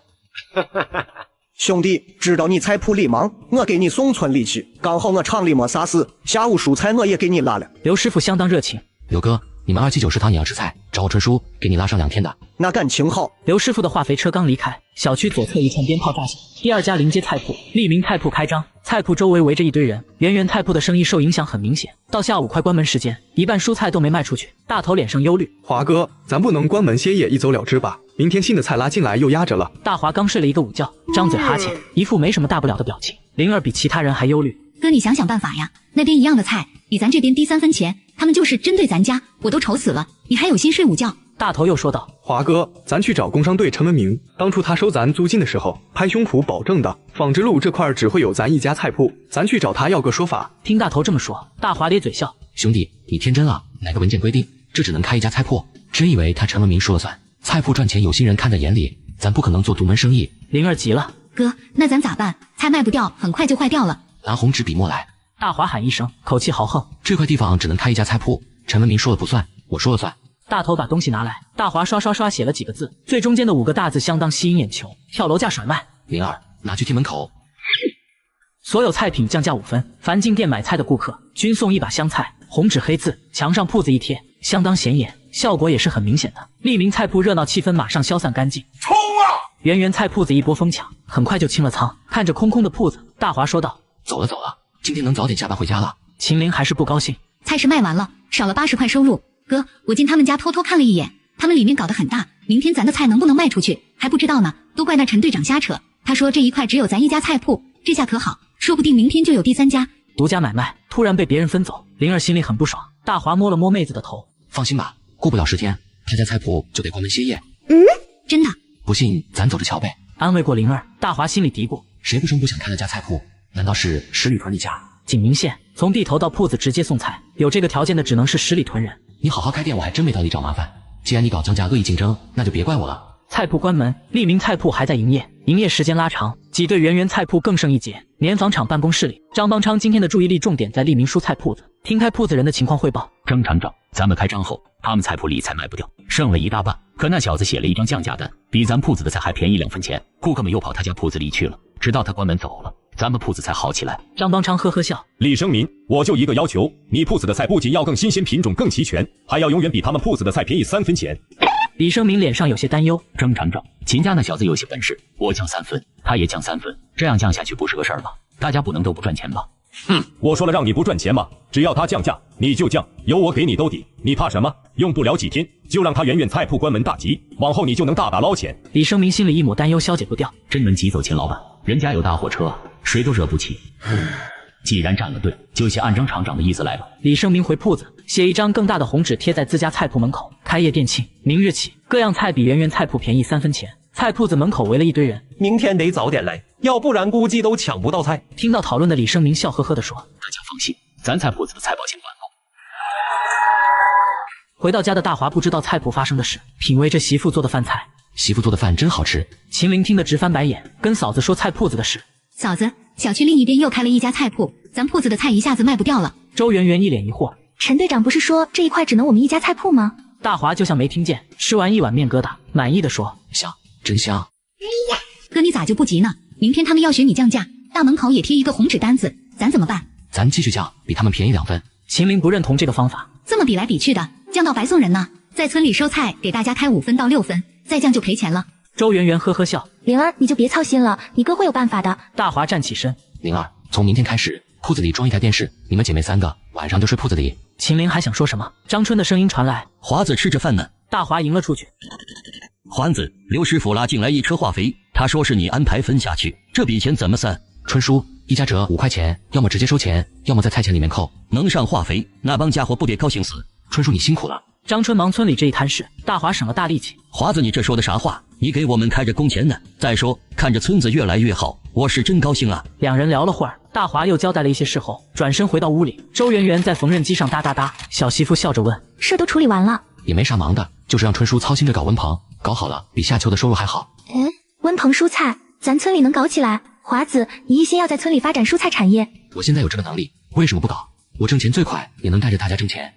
兄弟，知道你菜铺里忙，我给你送村里去。刚好我厂里没啥事，下午蔬菜我也给你拉了。刘师傅相当热情：“刘哥，你们279食堂也要吃菜，找我春叔给你拉上2天的。那感情好。刘师傅的化肥车刚离开，小区左侧一串鞭炮炸响，第2家临街菜铺利民菜铺开张，菜铺周围围着一堆人，圆圆菜铺的生意受影响很明显。到下午快关门时间，一半蔬菜都没卖出去，大头脸上忧虑。华哥，咱不能关门歇业一走了之吧？明天新的菜拉进来又压着了。大华刚睡了一个午觉，张嘴哈欠，一副没什么大不了的表情。灵儿比其他人还忧虑。哥，你想想办法呀，那边一样的菜比咱这边低3分钱，他们就是针对咱家，我都愁死了，你还有心睡午觉？大头又说道：华哥，咱去找工商队陈文明，当初他收咱租金的时候拍胸脯保证的，纺织路这块只会有咱一家菜铺，咱去找他要个说法。听大头这么说，大华咧嘴笑：兄弟，你天真啊，哪个文件规定这只能开一家菜铺？真以为他陈文明说了算？菜铺赚钱有心人看在眼里，咱不可能做独门生意。灵儿急了：哥，那咱咋办？菜卖不掉，很快就坏掉了。拿红纸笔墨来。大华喊一声，口气豪横：这块地方只能开一家菜铺，陈文明说了不算，我说了算。大头把东西拿来，大华刷刷刷写了几个字，最中间的5个大字相当吸引眼球：跳楼价甩卖。灵儿，拿去店门口。所有菜品降价5分，凡进店买菜的顾客均送1把香菜，红纸黑字，墙上铺子一贴，相当显眼，效果也是很明显的。利民菜铺热闹气氛马上消散干净。冲啊！圆圆菜铺子一波疯抢，很快就清了仓。看着空空的铺子，大华说道：走了，今天能早点下班回家了。秦玲还是不高兴，菜是卖完了，少了80块收入。哥，我进他们家偷偷看了一眼，他们里面搞得很大，明天咱的菜能不能卖出去还不知道呢，都怪那陈队长瞎扯。他说这一块只有咱一家菜铺，这下可好，说不定明天就有第3家。独家买卖突然被别人分走，灵儿心里很不爽。大华摸了摸妹子的头：放心吧，过不了10天，他家菜铺就得关门歇业。真的？不信咱走着瞧呗。安慰过灵儿，大华心里嘀咕：谁不声不响开了家菜铺？难道是十里屯一家？景明县从地头到铺子直接送菜，有这个条件的只能是十里屯人。你好好开店，我还真没找你找麻烦。既然你搞降价恶意竞争，那就别怪我了。菜铺关门，利民菜铺还在营业，营业时间拉长，挤兑圆圆菜铺更胜一截。年纺厂办公室里，张邦昌今天的注意力重点在利民蔬菜铺子，听开铺子人的情况汇报。张厂长，咱们开张后，他们菜铺里菜卖不掉，剩了一大半。可那小子写了一张降价单，比咱铺子的菜还便宜2分钱，顾客们又跑他家铺子里去了，直到他关门走了，咱们铺子才好起来。张邦昌呵呵笑：李生民，我就一个要求，你铺子的菜不仅要更新鲜，品种更齐全，还要永远比他们铺子的菜便宜3分钱。李生民脸上有些担忧：张厂长，秦家那小子有些本事，我降3分，他也降3分，这样降下去不是个事儿吧？大家不能都不赚钱吧？我说了让你不赚钱吗？只要他降价，你就降，有我给你兜底，你怕什么？用不了几天，就让他圆圆菜铺关门大吉，往后你就能大大捞钱。李生民心里一抹担忧消解不掉，真能急走秦老板，人家有大货车，谁都惹不起。既然站了队，就先按张厂长的意思来吧。李生民回铺子，写一张更大的红纸贴在自家菜铺门口，开业店庆，明日起各样菜比圆圆菜铺便宜3分钱。菜铺子门口围了一堆人，明天得早点来，要不然估计都抢不到菜。听到讨论的李生民笑呵呵地说：大家放心，咱菜铺子的菜保险管够。回到家的大华不知道菜铺发生的事，品味着媳妇做的饭菜。媳妇做的饭真好吃。秦玲听得直翻白眼，跟嫂子说菜铺子的事。嫂子，小区另一边又开了一家菜铺，咱铺子的菜一下子卖不掉了。周圆圆一脸疑惑：陈队长不是说这一块只能我们一家菜铺吗？大华就像没听见，吃完一碗面疙瘩，满意的说：香，真香。哥，你咋就不急呢？明天他们要学你降价，大门口也贴一个红纸单子，咱怎么办？咱继续降，比他们便宜2分。秦玲不认同这个方法，这么比来比去的，降到白送人呢。在村里收菜，给大家开5分到6分，再降就赔钱了。周圆圆呵呵笑：灵儿，你就别操心了，你哥会有办法的。大华站起身：灵儿，从明天开始，铺子里装一台电视，你们姐妹3个晚上就睡铺子里。秦玲还想说什么，张春的声音传来：华子吃着饭呢。大华迎了出去。环子，刘师傅拉进来1车化肥，他说是你安排分下去，这笔钱怎么算？春叔，一家折5块钱，要么直接收钱，要么在菜钱里面扣。能上化肥，那帮家伙不得高兴死？春叔你辛苦了。张春忙村里这一摊事，大华省了大力气。华子，你这说的啥话？你给我们开着工钱呢。再说，看着村子越来越好，我是真高兴啊。两人聊了会儿，大华又交代了一些事后，转身回到屋里。周圆圆在缝纫机上哒哒哒，小媳妇笑着问：事都处理完了？也没啥忙的，就是让春叔操心着搞温棚，搞好了比夏秋的收入还好。温棚蔬菜，咱村里能搞起来。华子，你一心要在村里发展蔬菜产业。我现在有这个能力，为什么不搞？我挣钱最快，也能带着大家挣钱。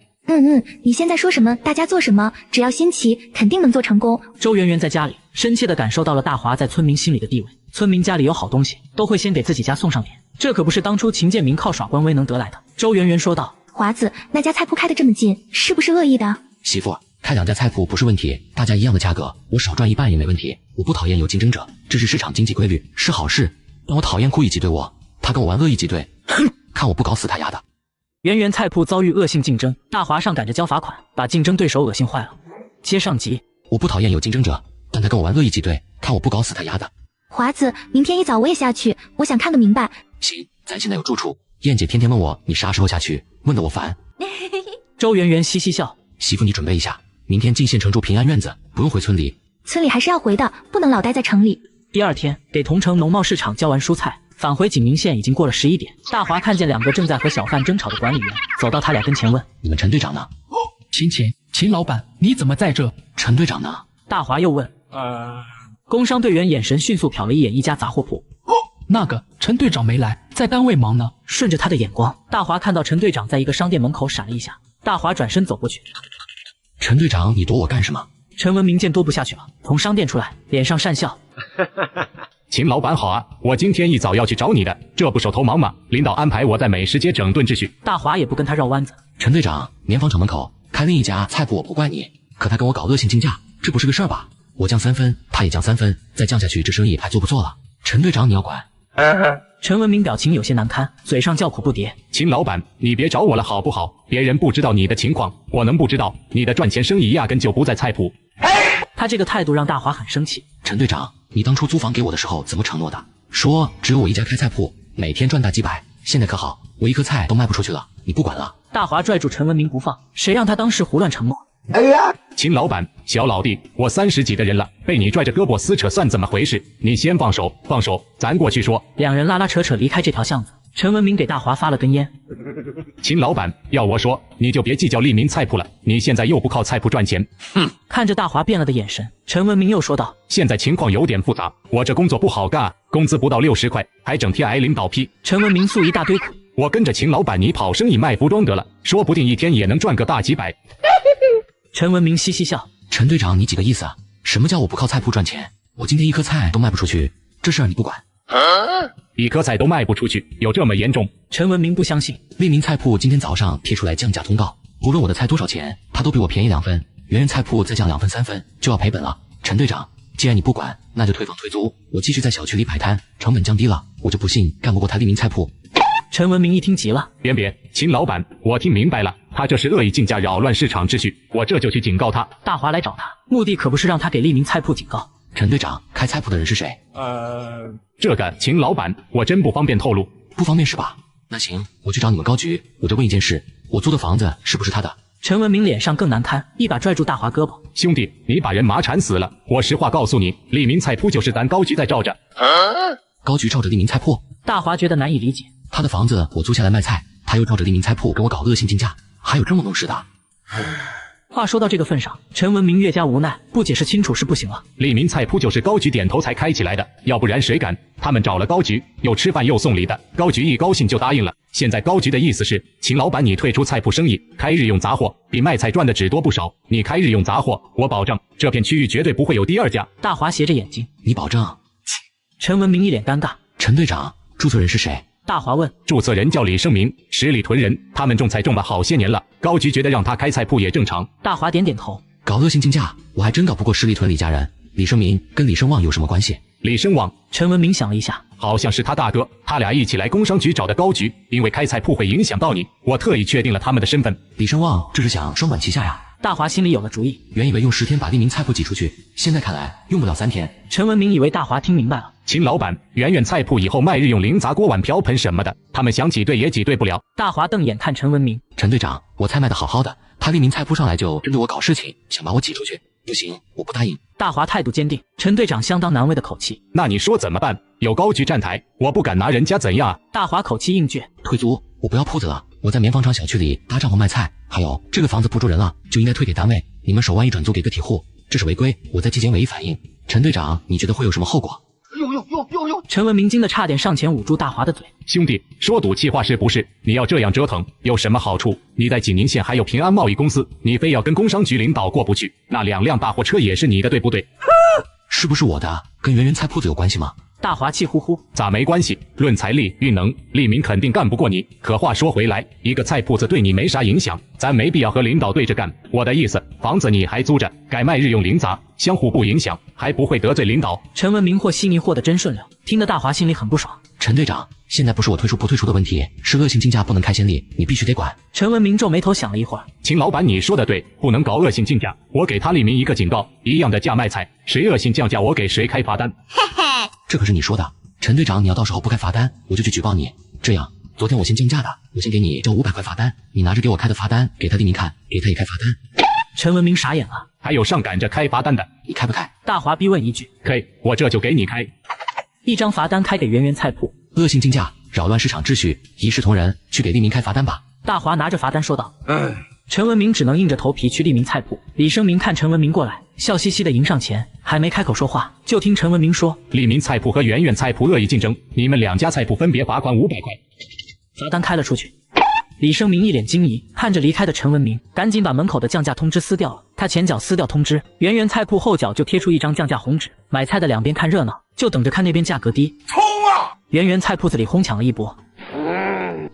你现在说什么大家做什么，只要心齐，肯定能做成功。周圆圆在家里深切地感受到了大华在村民心里的地位。村民家里有好东西，都会先给自己家送上点，这可不是当初秦建明靠耍官威能得来的。周圆圆说道：华子，那家菜铺开得这么近，是不是恶意的？媳妇，开2家菜铺不是问题，大家一样的价格，我少赚1半也没问题。我不讨厌有竞争者，这是市场经济规律，是好事。但我讨厌故意挤兑我，他跟我玩恶意挤兑，哼，看我不搞死他丫的！圆圆菜铺遭遇恶性竞争，大华上赶着交罚款，把竞争对手恶心坏了。接上集，我不讨厌有竞争者，但他跟我玩恶意挤兑，看我不搞死他丫的！华子，明天一早我也下去，我想看个明白。行，咱现在有住处。燕姐天天问我你啥时候下去，问得我烦。周圆圆嘻嘻笑，媳妇你准备一下，明天进县城住平安院子，不用回村里。村里还是要回的，不能老待在城里。第二天，给桐城农贸市场交完蔬菜，返回景宁县已经过了11点。大华看见2个正在和小贩争吵的管理员，走到他俩跟前问：“你们陈队长呢？”秦老板，你怎么在这？陈队长呢？大华又问：“工商队员眼神迅速瞟了一眼一家杂货铺。那个陈队长没来，在单位忙呢。”顺着他的眼光，大华看到陈队长在一个商店门口闪了一下。大华转身走过去：“陈队长，你躲我干什么？”陈文明见多不下去了，从商店出来，脸上讪笑：“秦老板好啊，我今天一早要去找你的，这不手头忙吗？领导安排我在美食街整顿秩序。”大华也不跟他绕弯子：“陈队长，棉纺厂门口开另一家菜铺，我不怪你，可他跟我搞恶性竞价，这不是个事儿吧？我降3分，他也降3分，再降下去，这生意还做不做了？陈队长，你要管。”陈文明表情有些难堪，嘴上叫苦不迭：“秦老板，你别找我了好不好？别人不知道你的情况，我能不知道？你的赚钱生意压根就不在菜铺。”他这个态度让大华很生气。陈队长，你当初租房给我的时候怎么承诺的？说只有我一家开菜铺，每天赚大几百。现在可好，我一颗菜都卖不出去了，你不管了？大华拽住陈文明不放，谁让他当时胡乱承诺？秦老板，小老弟，我30几的人了，被你拽着胳膊撕扯算怎么回事？你先放手，放手，咱过去说。2人拉拉扯扯离开这条巷子。陈文明给大华发了根烟。秦老板，要我说，你就别计较利民菜铺了，你现在又不靠菜铺赚钱。看着大华变了的眼神，陈文明又说道：“现在情况有点复杂，我这工作不好干，工资不到60块，还整天挨领导批。”陈文明诉一大堆苦。我跟着秦老板你跑生意卖服装得了，说不定一天也能赚个大几百。陈文明嘻嘻笑：“陈队长，你几个意思啊？什么叫我不靠菜铺赚钱？我今天一颗菜都卖不出去，这事儿你不管？一颗菜都卖不出去，有这么严重？”陈文明不相信。利民菜铺今天早上贴出来降价通告，无论我的菜多少钱，他都比我便宜2分。圆圆菜铺再降2分3分，就要赔本了。陈队长，既然你不管，那就退房退租，我继续在小区里摆摊，成本降低了，我就不信干不过他利民菜铺。陈文明一听急了：“别，秦老板，我听明白了，他这是恶意竞价，扰乱市场秩序，我这就去警告他。”大华来找他，目的可不是让他给利民菜铺警告。陈队长，开菜铺的人是谁？这个秦老板，我真不方便透露。不方便是吧？那行，我去找你们高局，我就问一件事，我租的房子是不是他的？陈文明脸上更难堪，一把拽住大华胳膊：“兄弟，你把人麻缠死了！我实话告诉你，利民菜铺就是咱高局在罩着。”高局罩着利民菜铺？大华觉得难以理解。他的房子我租下来卖菜，他又照着利民菜铺跟我搞恶性竞价，还有这么弄事的？话说到这个份上，陈文明越加无奈，不解释清楚是不行了。利民菜铺就是高局点头才开起来的，要不然谁敢？他们找了高局，又吃饭又送礼的，高局一高兴就答应了。现在高局的意思是，秦老板你退出菜铺生意，开日用杂货，比卖菜赚的只多不少。你开日用杂货，我保证这片区域绝对不会有第2家。大华斜着眼睛：“你保证？”陈文明一脸尴尬：“陈队长，注册人是谁？”大华问：“注册人叫李生明，十里屯人，他们种菜种了好些年了，高局觉得让他开菜铺也正常。”大华点点头：“搞恶性竞价，我还真搞不过十里屯李家人。李生明跟李生旺有什么关系？”李生旺，陈文明想了一下，好像是他大哥，他俩一起来工商局找的高局，因为开菜铺会影响到你，我特意确定了他们的身份。李生旺这是想双管齐下呀？大华心里有了主意，原以为用10天把利民菜铺挤出去，现在看来用不了3天。陈文明以为大华听明白了。秦老板，圆圆菜铺以后卖日用零杂锅碗瓢盆什么的，他们想挤兑也挤兑不了。大华瞪眼看陈文明：“陈队长，我菜卖的好好的，他利民菜铺上来就针对我搞事情，想把我挤出去，不行，我不答应。”大华态度坚定，陈队长相当难为的口气：“那你说怎么办？有高局站台，我不敢拿人家怎样啊？”大华口气硬倔：“退租，我不要铺子了，我在棉纺厂小区里搭帐篷卖菜。还有这个房子不住人了，就应该退给单位，你们手腕一转租给个体户，这是违规，我在纪检委一反映。陈队长，你觉得会有什么后果？”陈文明惊得差点上前捂住大华的嘴：“兄弟，说赌气话是不是？你要这样折腾有什么好处？你在景宁县还有平安贸易公司，你非要跟工商局领导过不去，那2辆大货车也是你的，对不对？”是不是我的？跟圆圆菜铺子有关系吗？大华气呼呼，咋没关系？论财力、运能，利民肯定干不过你。可话说回来，一个菜铺子对你没啥影响，咱没必要和领导对着干。我的意思，房子你还租着，改卖日用零杂，相互不影响，还不会得罪领导。陈文明和悉尼和得真顺溜，听得大华心里很不爽。陈队长，现在不是我退出不退出的问题，是恶性竞价不能开先例，你必须得管。陈文明皱眉头想了一会儿，秦老板，你说的对，不能搞恶性竞价，我给他利民一个警告，一样的价卖菜，谁恶性降价，我给谁开罚单。嘿嘿，这可是你说的，陈队长，你要到时候不开罚单，我就去举报你。这样，昨天我先降价的，我先给你交500块罚单，你拿着给我开的罚单给他利民看，给他也开罚单。陈文明傻眼了，还有上赶着开罚单的，你开不开？大华逼问一句，可以，我这就给你开。一张罚单开给圆圆菜铺，恶性竞价，扰乱市场秩序，一视同仁，去给利民开罚单吧。大华拿着罚单说道。陈文明只能硬着头皮去利民菜铺。李生明看陈文明过来，笑嘻嘻的迎上前，还没开口说话，就听陈文明说：利民菜铺和圆圆菜铺恶意竞争，你们2家菜铺分别罚款500块。罚单开了出去。李生明一脸惊疑，看着离开的陈文明，赶紧把门口的降价通知撕掉了。他前脚撕掉通知，圆圆菜铺后脚就贴出一张降价红纸。买菜的两边看热闹，就等着看那边价格低。冲啊！圆圆菜铺子里哄抢了一波。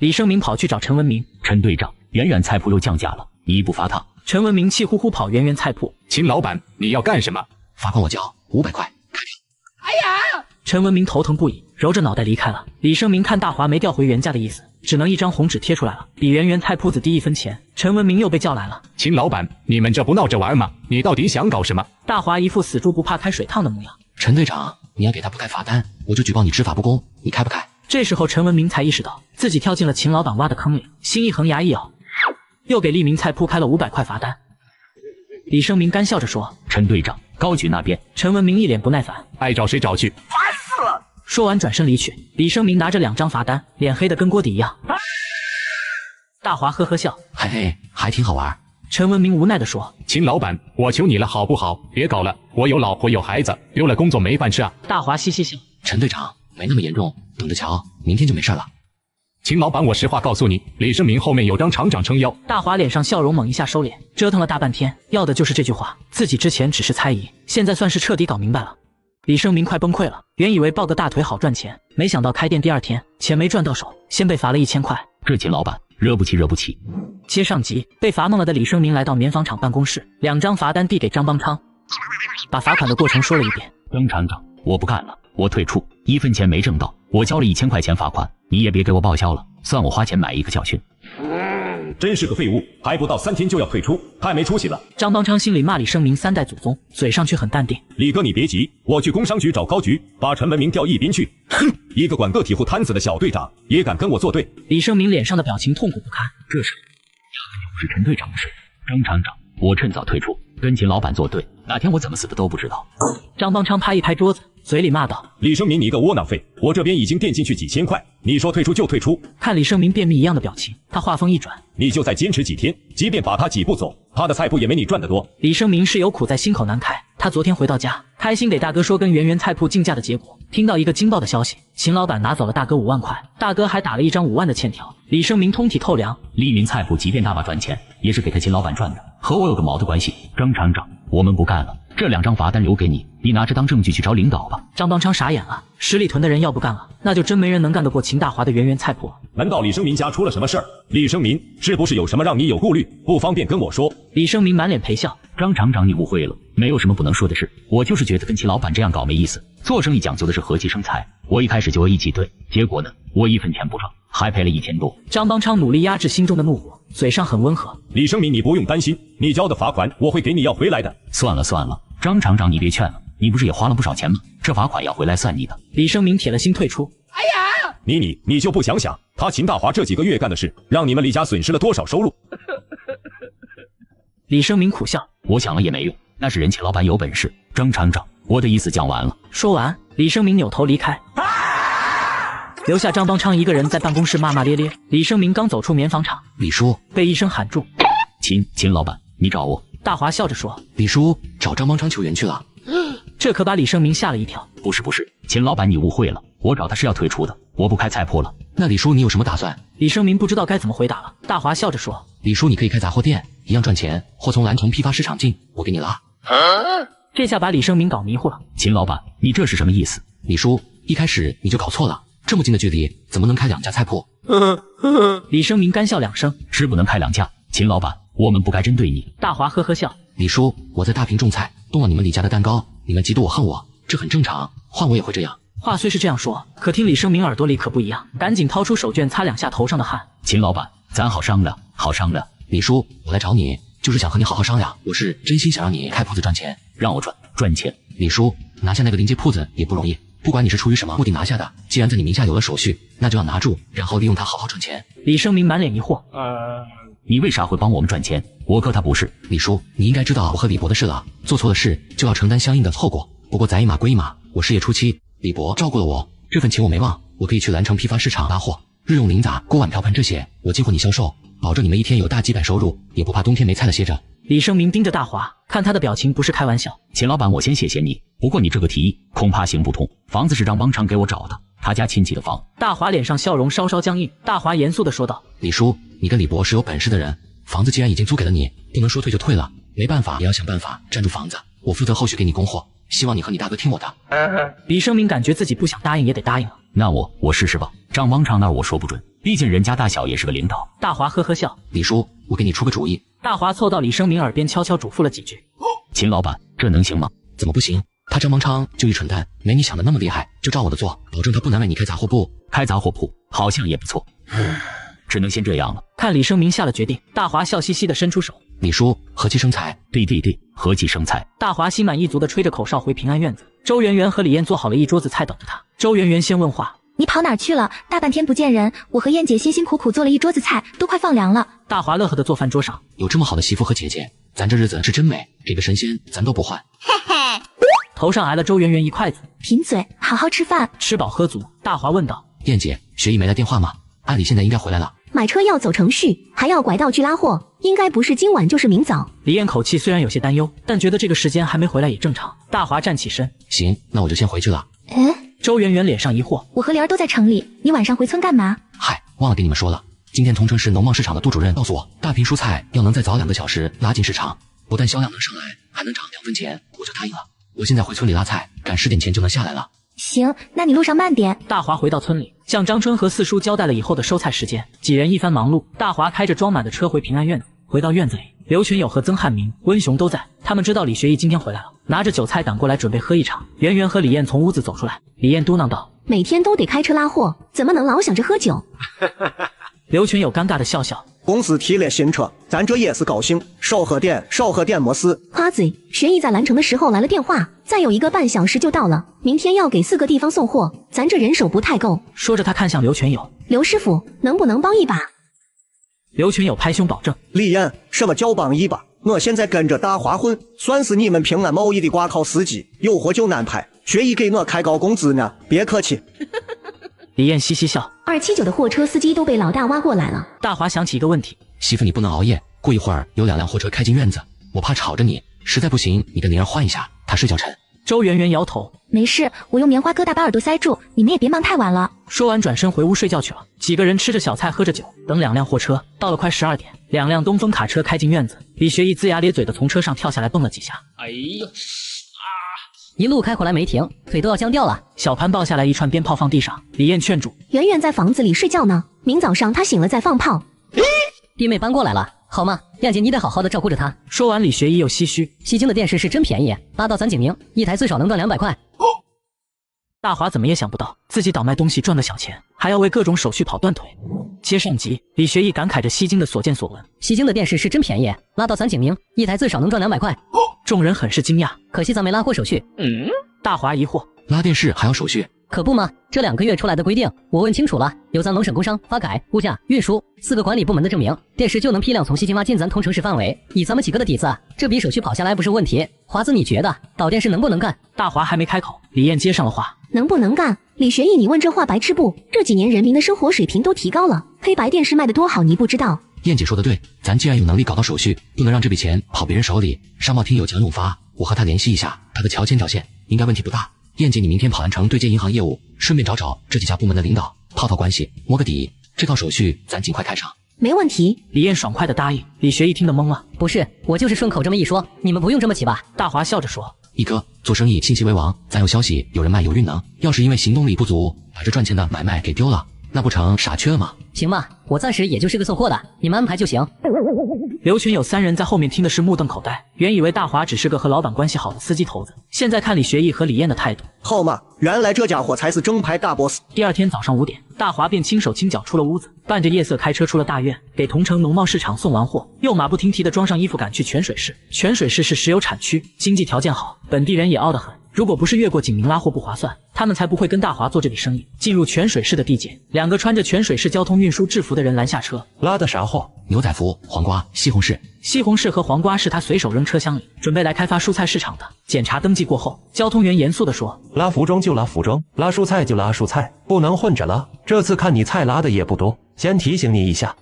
李生明跑去找陈文明，陈队长，圆圆菜铺又降价了，你不罚他？陈文明气呼呼跑圆圆菜铺。秦老板，你要干什么？罚款我交500块，开掉。哎呀！陈文明头疼不已，揉着脑袋离开了。李生明看大华没调回原价的意思，只能一张红纸贴出来了，比圆圆菜铺子低1分钱。陈文明又被叫来了。秦老板，你们这不闹着玩吗？你到底想搞什么？大华一副死猪不怕开水烫的模样。陈队长，你要给他不开罚单，我就举报你执法不公，你开不开？这时候陈文明才意识到自己跳进了秦老板挖的坑里，心一横，牙一咬，又给利民菜铺开了500块罚单。李生明干笑着说：陈队长，高局那边。陈文明一脸不耐烦，爱找谁找去，烦死了。说完转身离去。李生明拿着2张罚单，脸黑的跟锅底一样。大华呵呵笑，嘿嘿，还挺好玩。陈文明无奈地说：秦老板，我求你了好不好，别搞了，我有老婆有孩子，丢了工作没饭吃啊。大华嘻嘻笑，陈队长，没那么严重，等着瞧，明天就没事了。秦老板，我实话告诉你，李生明后面有张厂长撑腰。大华脸上笑容猛一下收敛，折腾了大半天，要的就是这句话。自己之前只是猜疑，现在算是彻底搞明白了。李生明快崩溃了，原以为抱个大腿好赚钱，没想到开店第2天，钱没赚到手，先被罚了1000块。这秦老板惹不起，惹不起。接上集，被罚懵了的李生明来到棉纺厂办公室，2张罚单递给张邦昌，把罚款的过程说了一遍。张厂长，我不干了，我退出，1分钱没挣到，我交了1000块钱罚款，你也别给我报销了，算我花钱买一个教训。真是个废物，还不到3天就要退出，太没出息了。张邦昌心里骂李生明3代祖宗，嘴上却很淡定。李哥，你别急，我去工商局找高局，把陈文明调一边去。哼，一个管个体户摊子的小队长，也敢跟我作对？李生明脸上的表情痛苦不堪。这事压根就不是陈队长的事。张厂长，我趁早退出，跟秦老板作对，哪天我怎么死的都不知道。张邦昌啪一拍桌子，嘴里骂道：李生明，你个窝囊废，我这边已经垫进去几千块，你说退出就退出？看李生明便秘一样的表情，他话锋一转：你就再坚持几天，即便把他挤不走，他的菜铺也没你赚得多。李生明是有苦在心口难开，他昨天回到家，开心给大哥说跟圆圆菜铺竞价的结果，听到一个惊爆的消息，秦老板拿走了大哥5万块，大哥还打了一张5万的欠条。李生明通体透凉，利民菜铺即便大把赚钱，也是给他秦老板赚的，和我有个毛的关系？张厂长，我们不干了，这2张罚单留给你，你拿着当证据去找领导吧。张邦昌傻眼了，十里屯的人要不干了，那就真没人能干得过秦大华的圆圆菜铺。难道李生民家出了什么事儿？李生民是不是有什么让你有顾虑，不方便跟我说？李生明满脸陪笑，张厂长，你误会了，没有什么不能说的事，我就是觉得跟秦老板这样搞没意思，做生意讲究的是和气生财，我一开始就恶意挤兑，结果呢，我1分钱不赚，还赔了1000多。张邦昌努力压制心中的怒火，嘴上很温和。李生民，你不用担心，你交的罚款我会给你要回来的。算了算了，张厂长你别劝了，你不是也花了不少钱吗？这罚款要回来算你的。李生明铁了心退出。哎呀，你就不想想，他秦大华这几个月干的事，让你们李家损失了多少收入？李生明苦笑，我想了也没用，那是人秦老板有本事。张厂长，我的意思讲完了。说完，李生明扭头离开，留下张邦昌一个人在办公室骂骂咧咧。李生明刚走出棉纺厂，李叔被一声喊住：秦老板，你找我？大华笑着说：李叔找张邦昌求援去了。这可把李生明吓了一跳。不是，秦老板你误会了，我找他是要退出的，我不开菜铺了。那李叔你有什么打算？李生明不知道该怎么回答了。大华笑着说：李叔你可以开杂货店，一样赚钱，货从蓝城批发市场进，我给你了。这下把李生明搞迷糊了。秦老板，你这是什么意思？李叔，一开始你就搞错了，这么近的距离怎么能开2家菜铺？李生明干笑2声，是不能开2家。秦老板，我们不该针对你。大华呵呵笑，李叔，我在大坪种菜，动了你们李家的蛋糕，你们嫉妒我恨我，这很正常，换我也会这样。话虽是这样说，可听李生明耳朵里可不一样，赶紧掏出手绢擦2下头上的汗。秦老板，咱好商量，好商量。李叔，我来找你就是想和你好好商量，我是真心想让你开铺子赚钱，让我赚钱。李叔，拿下那个临街铺子也不容易，不管你是出于什么目的拿下的，既然在你名下有了手续，那就要拿住，然后利用它好好赚钱。李生明满脸疑惑，你为啥会帮我们赚钱？我哥他不是。李叔，你应该知道我和李博的事了，做错了事就要承担相应的后果。不过宰一马归一马，我事业初期，李博照顾了我，这份情我没忘，我可以去兰城批发市场拉货，日用零杂、锅碗瓢盆这些，我进货你销售，保证你们一天有大几百收入，也不怕冬天没菜了歇着。李生明盯着大华，看他的表情不是开玩笑。秦老板，我先谢谢你，不过你这个提议恐怕行不通。房子是张邦昌给我找的，他家亲戚的房。大华脸上笑容稍稍僵硬，大华严肃地说道：李叔，你跟李博是有本事的人，房子既然已经租给了你，不能说退就退了，没办法也要想办法占住房子，我负责后续给你供货，希望你和你大哥听我的。李生明感觉自己不想答应也得答应了。那我试试吧。张邦昌那儿我说不准，毕竟人家大小也是个领导。大华呵呵笑。李叔，我给你出个主意。大华凑到李生明耳边悄悄嘱咐了几句。秦老板，这能行吗？怎么不行？他张邦昌就一蠢蛋，没你想的那么厉害，就照我的做，保证他不难为你开杂货铺。开杂货铺好像也不错，只能先这样了。看李生明下了决定，大华笑嘻嘻地伸出手。李叔，和气生财。对，和气生财。大华心满意足地吹着口哨回平安院子。周圆圆和李艳做好了一桌子菜等着他。周圆圆先问话：你跑哪儿去了？大半天不见人，我和燕姐辛辛苦苦做了一桌子菜，都快放凉了。大华乐呵地坐饭桌上，有这么好的媳妇和姐姐，咱这日子是真美，给个神仙咱都不换。嘿嘿，头上挨了周圆圆一筷子。贫嘴，好好吃饭。吃饱喝足，大华问道：燕姐，学艺没来电话吗？按理现在应该回来了。买车要走程序，还要拐道去拉货，应该不是今晚就是明早。李艳口气虽然有些担忧，但觉得这个时间还没回来也正常。大华站起身，行，那我就先回去了。周圆圆脸上疑惑：我和灵儿都在城里，你晚上回村干嘛？嗨，忘了跟你们说了，今天同城市农贸市场的杜主任告诉我，大坪蔬菜要能再早2个小时拉进市场，不但销量能上来，还能涨2分钱，我就答应了。我现在回村里拉菜，赶10点前就能下来了。行，那你路上慢点。大华回到村里，向张春和四叔交代了以后的收菜时间，几人一番忙碌，大华开着装满的车回平安院子。回到院子里，刘全友和曾汉明、温雄都在，他们知道李学义今天回来了，拿着酒菜赶过来准备喝一场。圆圆和李艳从屋子走出来，李艳嘟囔道：每天都得开车拉货，怎么能老想着喝酒？刘全友尴尬的笑笑，公司提了新车，咱这也是高兴，少喝点没事。夸嘴，学义在兰城的时候来了电话，再有1个半小时就到了，明天要给4个地方送货，咱这人手不太够。说着他看向刘全友，刘师傅能不能帮一把？刘全友拍胸保证：李艳，什么叫帮一把？我现在跟着大华混，算是你们平安贸易的挂靠司机，有活就安排。学义给我开高工资呢，别客气。李艳嘻嘻笑，279的货车司机都被老大挖过来了。大华想起一个问题：媳妇，你不能熬夜，过一会儿有2辆货车开进院子，我怕吵着你，实在不行你跟灵儿换一下，她睡觉沉。周圆圆摇头：没事，我用棉花疙瘩把耳朵塞住，你们也别忙太晚了。说完转身回屋睡觉去了。几个人吃着小菜喝着酒，等2辆货车到了快12点，2辆东风卡车开进院子，李学义龇牙咧嘴的从车上跳下来蹦了几下，哎呦一路开回来没停，腿都要僵掉了。小潘抱下来一串鞭炮放地上，李艳劝住：圆圆在房子里睡觉呢，明早上她醒了再放炮。弟妹搬过来了，好吗？燕姐你得好好的照顾着她。说完李学义又唏嘘：西京的电视是真便宜，拉到咱景宁一台最少能赚200块。大华怎么也想不到，自己倒卖东西赚的小钱，还要为各种手续跑断腿。接上集，李学义感慨着西京的所见所闻：西京的电视是真便宜，拉到咱景宁一台最少能赚200块。众人很是惊讶，可惜咱没拉过手续。大华疑惑：拉电视还要手续？可不吗？这2个月出来的规定，我问清楚了，有咱蒙省工商、发改、物价、运输4个管理部门的证明，电视就能批量从西京挖进咱同城市范围。以咱们几个的底子，这笔手续跑下来不是问题。华子，你觉得导电视能不能干？大华还没开口，李艳接上了话：能不能干？李学义，你问这话白痴不？这几年人民的生活水平都提高了，黑白电视卖得多好，你不知道？燕姐说的对，咱既然有能力搞到手续，不能让这笔钱跑别人手里。商贸厅有蒋永发，我和他联系一下，他的乔迁条线应该问题不大。燕姐，你明天跑兰城对接银行业务，顺便找找这几家部门的领导，套关系，摸个底。这套手续咱尽快开上。没问题。李艳爽快的答应。李学义听得懵了：不是，我就是顺口这么一说，你们不用这么急吧？大华笑着说：一哥，做生意信息为王，咱有消息有人脉有运能，要是因为行动力不足，把这赚钱的买卖给丢了，那不成傻缺了吗？行吧，我暂时也就是个送货的，你们安排就行。刘群有3人在后面听的是目瞪口呆，原以为大华只是个和老板关系好的司机头子，现在看李学义和李艳的态度，好嘛，原来这家伙才是正牌大 boss。第二天早上5点，大华便轻手轻脚出了屋子，伴着夜色开车出了大院，给桐城农贸市场送完货，又马不停蹄地装上衣服赶去泉水市。泉水市是石油产区，经济条件好，本地人也傲得很。如果不是越过景明拉货不划算，他们才不会跟大华做这笔生意。进入泉水市的地界，2个穿着泉水市交通运输制服的人拦下车。拉的啥货？牛仔服、黄瓜、西红柿。西红柿和黄瓜是他随手扔车厢里，准备来开发蔬菜市场的。检查登记过后，交通员严肃地说：拉服装就拉服装，拉蔬菜就拉蔬菜，不能混着拉。这次看你菜拉的也不多，先提醒你一下。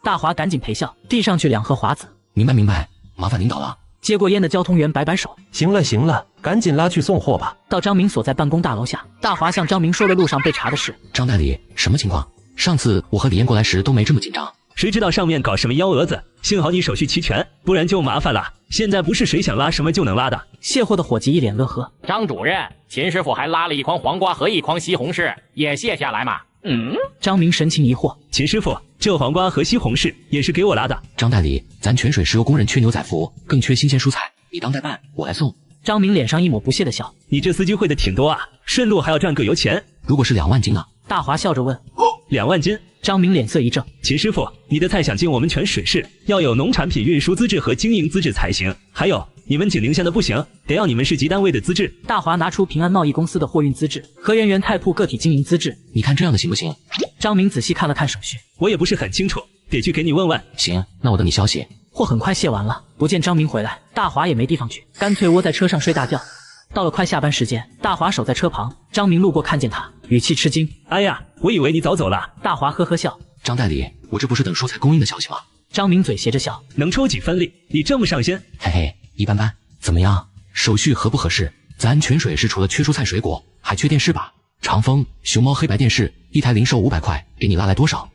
大华赶紧陪笑，递上去2盒华子。明白明白，麻烦领导了。接过烟的交通员摆摆手：行了行了，赶紧拉去送货吧。到张明所在办公大楼下，大华向张明说了路上被查的事。张代理，什么情况？上次我和李艳过来时都没这么紧张。谁知道上面搞什么幺蛾子？幸好你手续齐全，不然就麻烦了。现在不是谁想拉什么就能拉的。卸货的伙计一脸乐呵。张主任，秦师傅还拉了1筐黄瓜和1筐西红柿，也卸下来嘛。张明神情疑惑。秦师傅，这黄瓜和西红柿也是给我拉的。张代理，咱泉水石油工人缺牛仔服，更缺新鲜蔬菜，你当代办，我来送。张明脸上一抹不屑的笑。你这司机会的挺多啊，顺路还要赚个油钱。如果是2万斤呢？大华笑着问。2万斤？张明脸色一正。秦师傅，你的菜想进我们泉水市，要有农产品运输资质和经营资质才行。还有，你们景陵县的不行，得要你们市级单位的资质。大华拿出平安贸易公司的货运资质和源源太铺个体经营资质。你看这样的行不行？张明仔细看了看手续。我也不是很清楚，得去给你问问。行，那我等你消息。货很快卸完了，不见张明回来，大华也没地方去，干脆窝在车上睡大觉。到了快下班时间，大华守在车旁，张明路过看见他，语气吃惊：哎呀，我以为你早走了。大华呵呵笑：张代理，我这不是等蔬菜供应的消息吗？张明嘴斜着笑：能抽几分利？你这么上心？嘿嘿，一般般。怎么样，手续合不合适？咱泉水是除了缺蔬菜水果，还缺电视吧？长风、熊猫黑白电视，1台零售500块，给你拉来多少？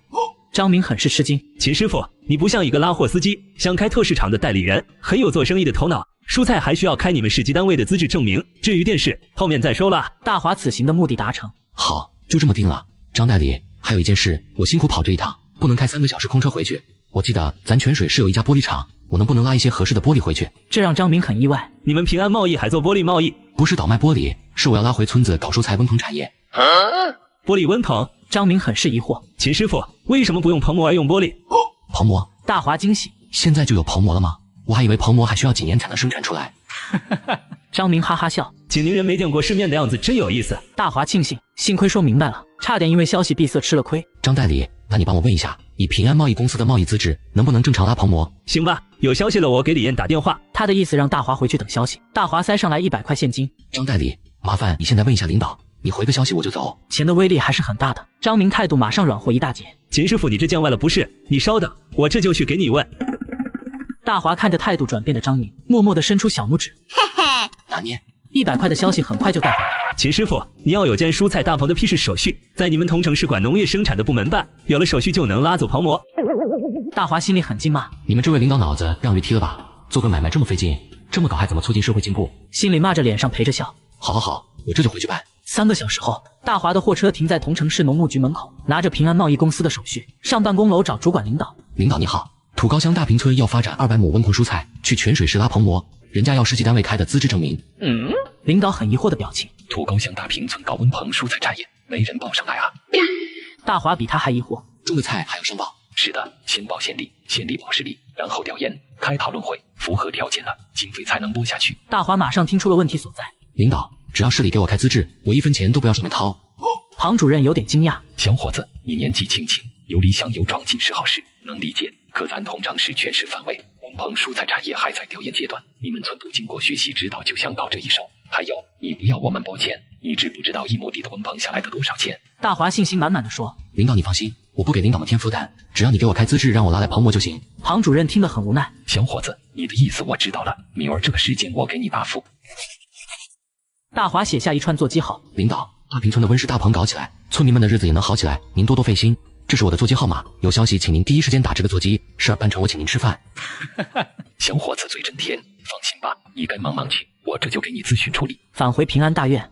张明很是吃惊。秦师傅，你不像一个拉货司机，想开特市场的代理人，很有做生意的头脑。蔬菜还需要开你们市级单位的资质证明，至于电视，后面再说了。大华此行的目的达成。好，就这么定了。张代理，还有一件事，我辛苦跑这一趟，不能开3个小时空车回去。我记得咱泉水是有一家玻璃厂，我能不能拉一些合适的玻璃回去？这让张明很意外。你们平安贸易还做玻璃贸易？不是倒卖玻璃，是我要拉回村子搞蔬菜温棚产业。玻璃温棚？张明很是疑惑。秦师傅，为什么不用棚膜而用玻璃？棚膜？大华惊喜。现在就有棚膜了吗？我还以为棚膜还需要几年才能生产出来。张明哈哈笑，景宁人没见过世面的样子真有意思。大华庆幸，幸亏说明白了，差点因为消息闭塞吃了亏。张代理，那你帮我问一下，以平安贸易公司的贸易资质，能不能正常拉棚膜？行吧，有消息了我给李艳打电话。他的意思让大华回去等消息。大华塞上来100块现金。张代理，麻烦你现在问一下领导，你回个消息我就走。钱的威力还是很大的。张明态度马上软和一大截。秦师傅，你这见外了不是？你稍等，我这就去给你问。大华看着态度转变的张明，默默地伸出小拇指。嘿嘿，拿捏。100块的消息很快就带回来。秦师傅，你要有件蔬菜大棚的批示手续，在你们桐城市管农业生产的部门办，有了手续就能拉走棚膜。大华心里很惊骂，你们这位领导脑子让驴踢了吧？做个买卖这么费劲，这么搞还怎么促进社会进步？心里骂着，脸上陪着笑。好好好，我这就回去办。3个小时后，大华的货车停在桐城市农牧局门口，拿着平安贸易公司的手续上办公楼找主管领导。领导你好，土高乡大坪村要发展200亩温棚蔬菜，去泉水市拉棚膜，人家要市级单位开的资质证明。领导很疑惑的表情。土高乡大坪村搞温棚蔬菜产业，没人报上来啊？大华比他还疑惑，种的菜还要上报？是的，先报县里，县里报市里，然后调研，开讨论会，符合条件了，经费才能拨下去。大华马上听出了问题所在。领导，只要市里给我开资质，我1分钱都不要顺便掏。庞主任有点惊讶，小伙子，你年纪轻轻，有理想有壮进是好事，能理解。可咱桐城市全市范围，温棚蔬菜产业还在调研阶段，你们村不经过学习指导就想搞这一手，还有，你不要我们拨钱，你知不知道1亩地的温棚下来的多少钱？大华信心满满的说。领导你放心，我不给领导们添负担，只要你给我开资质，让我拉来棚膜就行。庞主任听得很无奈。小伙子，你的意思我知道了，明儿这个时间我给你答复。大华写下一串座机号。领导，大坪村的温室大棚搞起来，村民们的日子也能好起来，您多多费心。这是我的座机号码，有消息请您第一时间打这个座机，事儿办成我请您吃饭。小伙子嘴真甜，放心吧，你该忙忙去，我这就给你咨询处理。返回平安大院，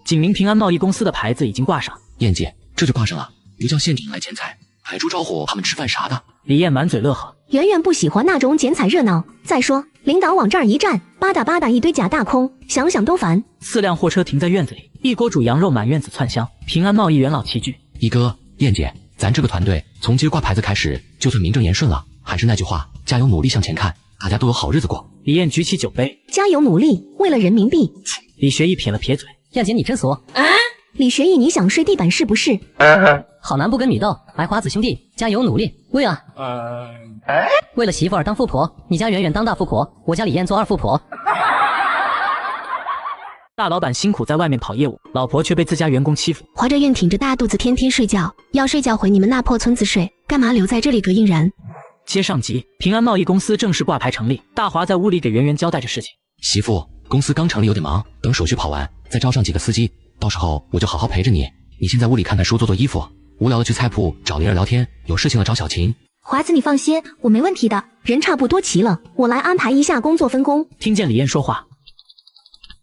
景明平安贸易公司的牌子已经挂上。燕姐，这就挂上了，不叫县长来剪彩，海珠招呼他们吃饭啥的。李艳满嘴乐呵，圆圆不喜欢那种剪彩热闹。再说，领导往这儿一站，吧嗒吧嗒一堆假大空，想想都烦。4辆货车停在院子里，一锅煮羊肉满院子窜香。平安贸易元老齐聚。一哥，燕姐，咱这个团队从今儿挂牌子开始，就算名正言顺了。还是那句话，加油努力向前看，大家都有好日子过。李艳举起酒杯，加油努力，为了人民币。李学义撇了撇嘴，燕姐你真俗。李学义，你想睡地板是不是？好男不跟米斗，来华子兄弟加油努力，为啊，为了媳妇儿当富婆，你家圆圆当大富婆，我家李艳做二富婆。大老板辛苦在外面跑业务，老婆却被自家员工欺负。华着院挺着大肚子天天睡觉，要睡觉回你们那破村子睡，干嘛留在这里膈应人？接上集，平安贸易公司正式挂牌成立。大华在屋里给圆圆交代着事情。媳妇，公司刚成立有点忙，等手续跑完，再招上几个司机，到时候我就好好陪着你。你先在屋里看看书，做做衣服，无聊的去菜铺找灵儿聊天，有事情了找小琴。华子，你放心，我没问题的。人差不多齐了，我来安排一下工作分工。听见李艳说话，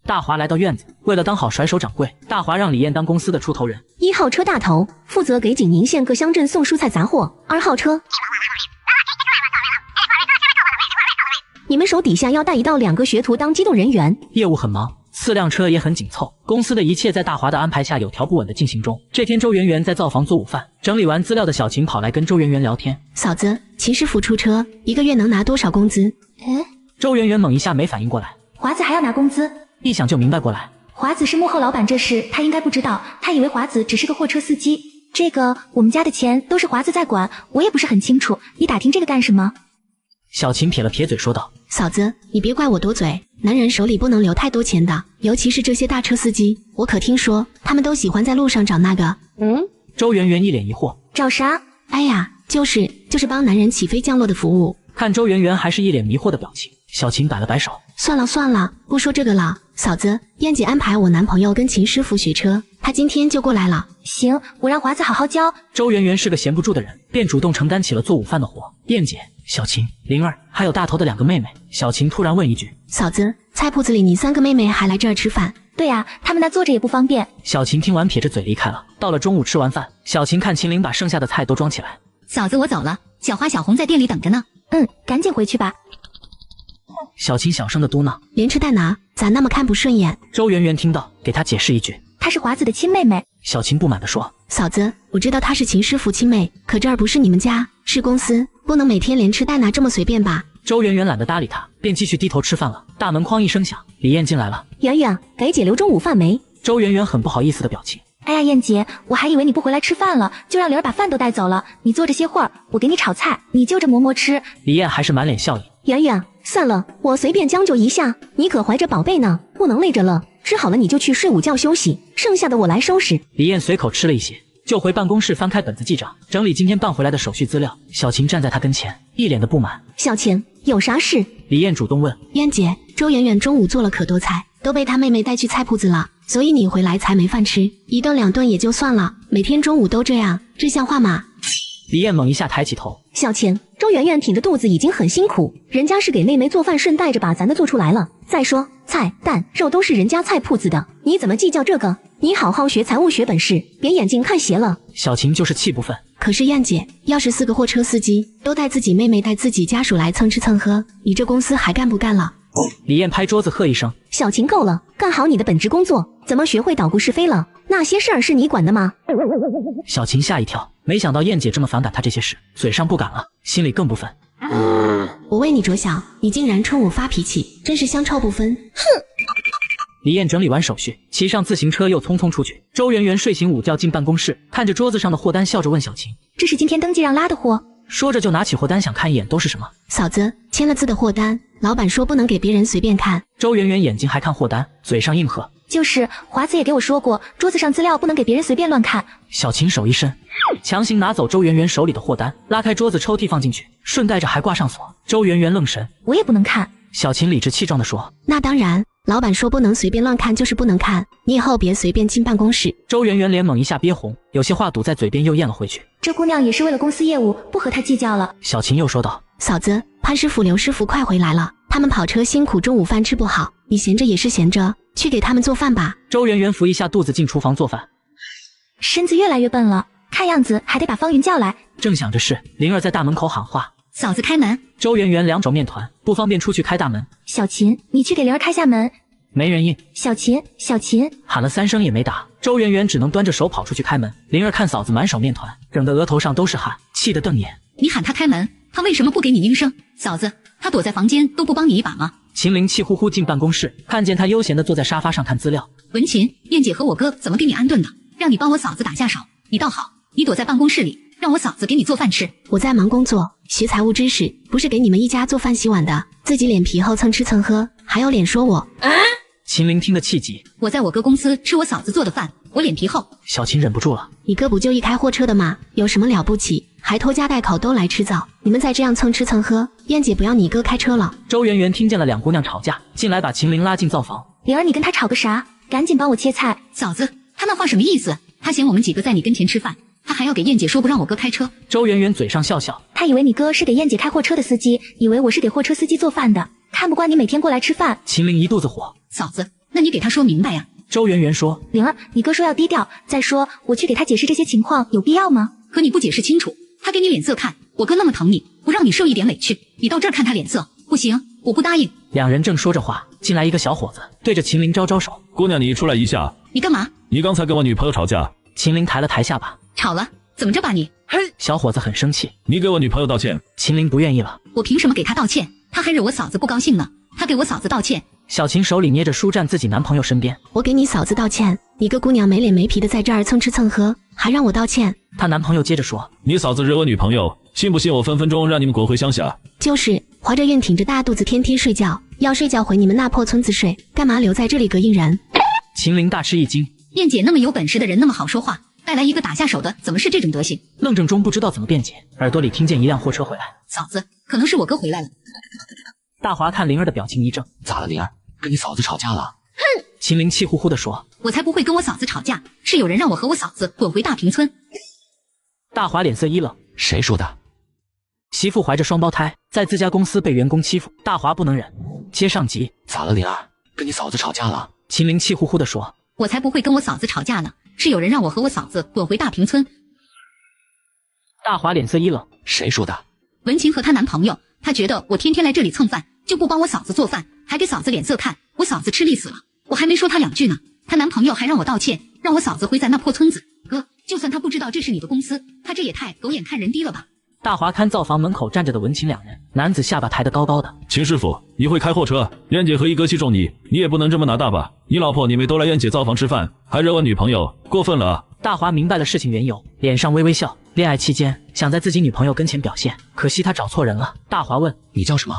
大华来到院子，为了当好甩手掌柜，大华让李艳当公司的出头人。1号车大头负责给景宁县各乡镇送蔬菜杂货，2号车你们手底下要带1到2个学徒当机动人员。业务很忙，4辆车也很紧凑，公司的一切在大华的安排下有条不紊的进行中。这天周圆圆在灶房做午饭，整理完资料的小琴跑来跟周圆圆聊天。嫂子，秦师傅出车，1个月能拿多少工资？周圆圆猛一下没反应过来，华子还要拿工资？一想就明白过来，华子是幕后老板，这事他应该不知道，他以为华子只是个货车司机。这个我们家的钱都是华子在管，我也不是很清楚，你打听这个干什么？小琴撇了撇嘴说道，嫂子，你别怪我多嘴，男人手里不能留太多钱的，尤其是这些大车司机，我可听说他们都喜欢在路上找那个。周圆圆一脸疑惑，找啥？哎呀，就是帮男人起飞降落的服务。看周圆圆还是一脸迷惑的表情，小琴摆了摆手，算了，不说这个了。嫂子，燕姐安排我男朋友跟秦师傅学车，他今天就过来了。行，我让华子好好教。周圆圆是个闲不住的人，便主动承担起了做午饭的活。燕姐、小琴、灵儿还有大头的2个妹妹。小琴突然问一句，嫂子，菜铺子里你3个妹妹还来这儿吃饭？对啊，他们那坐着也不方便。小琴听完撇着嘴离开了。到了中午吃完饭，小琴看秦玲把剩下的菜都装起来。嫂子，我走了，小花小红在店里等着呢。赶紧回去吧。小琴小声的嘟囔，连吃带拿，咋那么看不顺眼？周圆圆听到，给她解释一句，她是华子的亲妹妹。小琴不满地说，嫂子，我知道她是秦师傅亲妹，可这儿不是你们家，是公司，不能每天连吃带拿这么随便吧？周圆圆懒得搭理她，便继续低头吃饭了。大门哐一声响，李艳进来了。圆圆，给姐留中午饭没？周圆圆很不好意思的表情。哎呀，燕姐，我还以为你不回来吃饭了，就让玲儿把饭都带走了。你坐着歇会儿，我给你炒菜，你就着磨磨吃。李艳还是满脸笑意。圆圆，算了，我随便将就一下，你可怀着宝贝呢，不能累着了。吃好了你就去睡午觉休息，剩下的我来收拾。李艳随口吃了一些，就回办公室翻开本子记账，整理今天办回来的手续资料。小琴站在她跟前，一脸的不满。小琴，有啥事？李艳主动问。燕姐，周圆圆中午做了可多菜，都被她妹妹带去菜铺子了，所以你回来才没饭吃，1顿2顿也就算了，每天中午都这样，这像话吗？李艳猛一下抬起头。小琴，周圆圆挺着肚子已经很辛苦，人家是给妹妹做饭，顺带着把咱的做出来了。再说菜蛋肉都是人家菜铺子的，你怎么计较这个？你好好学财务学本事，别眼睛看斜了。小琴就是气不愤。可是燕姐，要是4个货车司机都带自己妹妹带自己家属来蹭吃蹭喝，你这公司还干不干了？李艳拍桌子喝一声，小琴够了，干好你的本职工作，怎么学会捣鼓是非了？那些事儿是你管的吗？小琴吓一跳，没想到燕姐这么反感她这些事，嘴上不敢了，心里更不忿。我为你着想，你竟然冲我发脾气，真是香臭不分。哼！李艳整理完手续，骑上自行车又匆匆出去。周圆圆睡醒午觉进办公室，看着桌子上的货单，笑着问小琴，这是今天登记让拉的货？说着就拿起货单想看一眼都是什么。嫂子，签了字的货单，老板说不能给别人随便看。周圆圆眼睛还看货单，嘴上应和，就是华子也给我说过，桌子上资料不能给别人随便乱看。小琴手一伸，强行拿走周圆圆手里的货单，拉开桌子抽屉放进去，顺带着还挂上锁。周圆圆愣神，我也不能看。小琴理直气壮地说，那当然，老板说不能随便乱看就是不能看，你以后别随便进办公室。周圆圆脸猛一下憋红，有些话堵在嘴边又咽了回去。这姑娘也是为了公司业务，不和她计较了。小琴又说道，嫂子，潘师傅刘师傅快回来了，他们跑车辛苦，中午饭吃不好，你闲着也是闲着，去给他们做饭吧。周圆圆扶一下肚子进厨房做饭，身子越来越笨了，看样子还得把方云叫来。正想着事，灵儿在大门口喊话：“嫂子开门。”周圆圆两手面团，不方便出去开大门。小琴，你去给灵儿开下门。没人应。小琴，小琴，喊了3声也没答。周圆圆只能端着手跑出去开门。灵儿看嫂子满手面团，整得额头上都是汗，气得瞪眼。你喊他开门，他为什么不给你应声？嫂子，他躲在房间都不帮你一把吗？秦玲气呼呼进办公室，看见他悠闲地坐在沙发上看资料。文琴，燕姐和我哥怎么给你安顿的？让你帮我嫂子打下手，你倒好，你躲在办公室里，让我嫂子给你做饭吃。我在忙工作，学财务知识，不是给你们一家做饭洗碗的，自己脸皮厚，蹭吃蹭喝，还有脸说我。秦玲听得气急，我在我哥公司吃我嫂子做的饭，我脸皮厚。小琴忍不住了，你哥不就一开货车的吗？有什么了不起？还拖家带口都来吃枣，你们再这样蹭吃蹭喝，燕姐不要你哥开车了。周圆圆听见了两姑娘吵架，进来把秦玲拉进灶房。灵儿，你跟他吵个啥？赶紧帮我切菜。嫂子，他那话什么意思？他嫌我们几个在你跟前吃饭，他还要给燕姐说不让我哥开车。周圆圆嘴上笑笑，他以为你哥是给燕姐开货车的司机，以为我是给货车司机做饭的，看不惯你每天过来吃饭。秦玲一肚子火，嫂子，那你给他说明白呀。周圆圆说，灵儿，你哥说要低调，再说我去给他解释这些情况有必要吗？可你不解释清楚，他给你脸色看，我哥那么疼你，不让你受一点委屈，你到这儿看他脸色，不行，我不答应。两人正说着话，进来一个小伙子，对着秦玲招招手。姑娘，你出来一下。你干嘛？你刚才跟我女朋友吵架。秦玲抬了抬下巴，吵了？怎么着吧你？嘿！小伙子很生气，你给我女朋友道歉。秦玲不愿意了，我凭什么给她道歉？她还惹我嫂子不高兴呢，她给我嫂子道歉。小琴手里捏着书站自己男朋友身边，我给你嫂子道歉，你个姑娘没脸没皮的在这儿蹭吃蹭喝，还让我道歉。她男朋友接着说，你嫂子惹我女朋友，信不信我分分钟让你们滚回乡下？就是怀着孕挺着大肚子天天睡觉，要睡觉回你们那破村子睡，干嘛留在这里膈应人？秦玲大吃一惊，燕姐那么有本事的人，那么好说话，带来一个打下手的，怎么是这种德行？愣怔中不知道怎么辩解，耳朵里听见一辆货车回来。嫂子，可能是我哥回来了。大华看灵儿的表情一怔，咋了灵儿？跟你嫂子吵架了？哼！秦玲气呼呼地说，我才不会跟我嫂子吵架，是有人让我和我嫂子滚回大平村。大华脸色一冷，谁说的？媳妇怀着双胞胎，在自家公司被员工欺负，大华不能忍，接上级。咋了灵儿？跟你嫂子吵架了？秦玲气呼呼地说，我才不会跟我嫂子吵架呢，是有人让我和我嫂子滚回大平村。大华脸色一冷，谁说的？文琴和她男朋友，他觉得我天天来这里蹭饭，就不帮我嫂子做饭，还给嫂子脸色看，我嫂子吃力死了。我还没说她2句呢，她男朋友还让我道歉，让我嫂子回咱那破村子。哥，就算他不知道这是你的公司，他这也太狗眼看人低了吧。大华看灶房门口站着的文琴两人，男子下巴抬得高高的。秦师傅，你会开货车，燕姐和一哥器重你，你也不能这么拿大吧？你老婆你妹都来燕姐灶房吃饭，还惹我女朋友，过分了啊！大华明白了事情缘由，脸上微微笑。恋爱期间想在自己女朋友跟前表现，可惜他找错人了。大华问，你叫什么？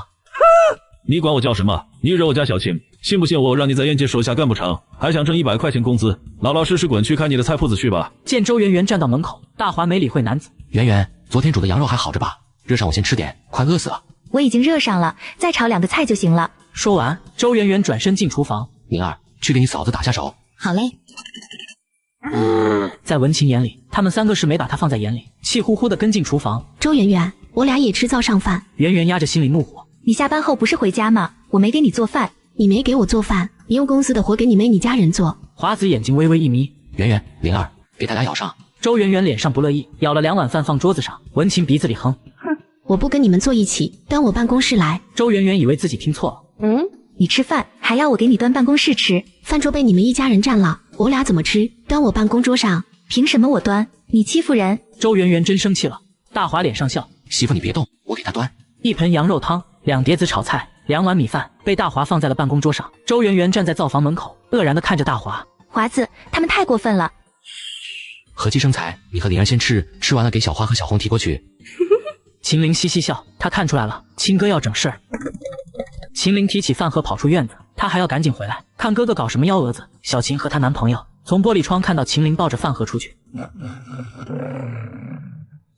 你管我叫什么？你惹我家小庆，信不信我让你在燕姐手下干不成，还想挣100块钱工资？老老实实滚去开你的菜铺子去吧。见周圆圆站到门口，大华没理会男子。圆圆，昨天煮的羊肉还好着吧？热上我先吃点，快饿死了。我已经热上了，再炒2个菜就行了。说完，周圆圆转身进厨房。灵儿，去给你嫂子打下手。好嘞。在文琴眼里，他们3个是没把她放在眼里，气呼呼地跟进厨房。周圆圆，我俩也吃灶上饭。圆圆压着心里怒火，你下班后不是回家吗？我没给你做饭。你没给我做饭，你用公司的活给你妹你家人做。华子眼睛微微一眯，圆圆，灵儿，给他俩舀上。周圆圆脸上不乐意，舀了2碗饭放桌子上。文琴鼻子里哼，我不跟你们坐一起，端我办公室来。周圆圆以为自己听错了。你吃饭还要我给你端办公室吃？饭桌被你们一家人占了，我俩怎么吃？端我办公桌上。凭什么我端？你欺负人！周圆圆真生气了。大华脸上笑，媳妇你别动，我给他端。一盆羊肉汤，2碟子炒菜，2碗米饭被大华放在了办公桌上。周圆圆站在灶房门口，愕然地看着大华。华子，他们太过分了。和气生财，你和灵儿先吃，吃完了给小花和小红提过去。秦玲嘻嘻笑，她看出来了，亲哥要整事儿。秦玲提起饭盒跑出院子，她还要赶紧回来看哥哥搞什么幺蛾子。小琴和她男朋友从玻璃窗看到秦玲抱着饭盒出去，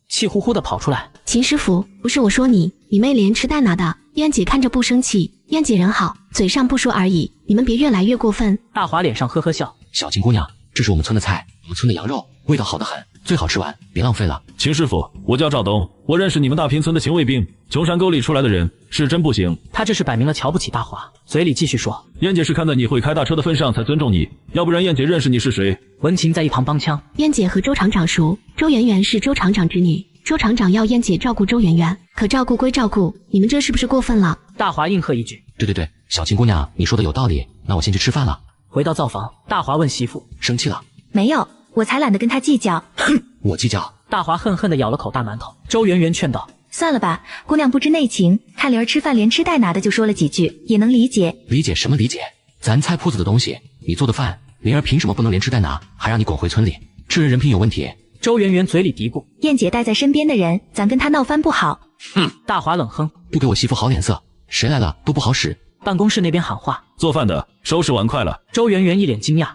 气呼呼地跑出来。秦师傅，不是我说你，你妹连吃带拿的。燕姐看着不生气，燕姐人好，嘴上不说而已，你们别越来越过分。大华脸上呵呵笑，小秦姑娘，这是我们村的菜，我们村的羊肉，味道好得很，最好吃完，别浪费了。秦师傅，我叫赵东，我认识你们大平村的秦卫兵，穷山沟里出来的人是真不行。他这是摆明了瞧不起大华，嘴里继续说：燕姐是看在你会开大车的份上才尊重你，要不然燕姐认识你是谁？文琴在一旁帮腔：燕姐和周厂长熟，周圆圆是周厂长侄女，周厂长要燕姐照顾周圆圆，可照顾归照顾，你们这是不是过分了？大华应和一句：对，小秦姑娘，你说的有道理，那我先去吃饭了。回到灶房，大华问媳妇：生气了？没有，我才懒得跟他计较。哼，我计较。大华恨恨地咬了口大馒头。周圆圆劝道：算了吧，姑娘不知内情，看玲儿吃饭连吃带拿的就说了几句，也能理解。理解什么理解？咱菜铺子的东西，你做的饭，玲儿凭什么不能连吃带拿，还让你滚回村里？这人人品有问题。周圆圆嘴里嘀咕：燕姐带在身边的人，咱跟她闹翻不好。哼！大华冷哼：不给我媳妇好脸色，谁来了都不好使。办公室那边喊话：做饭的，收拾碗筷了。周圆圆一脸惊讶：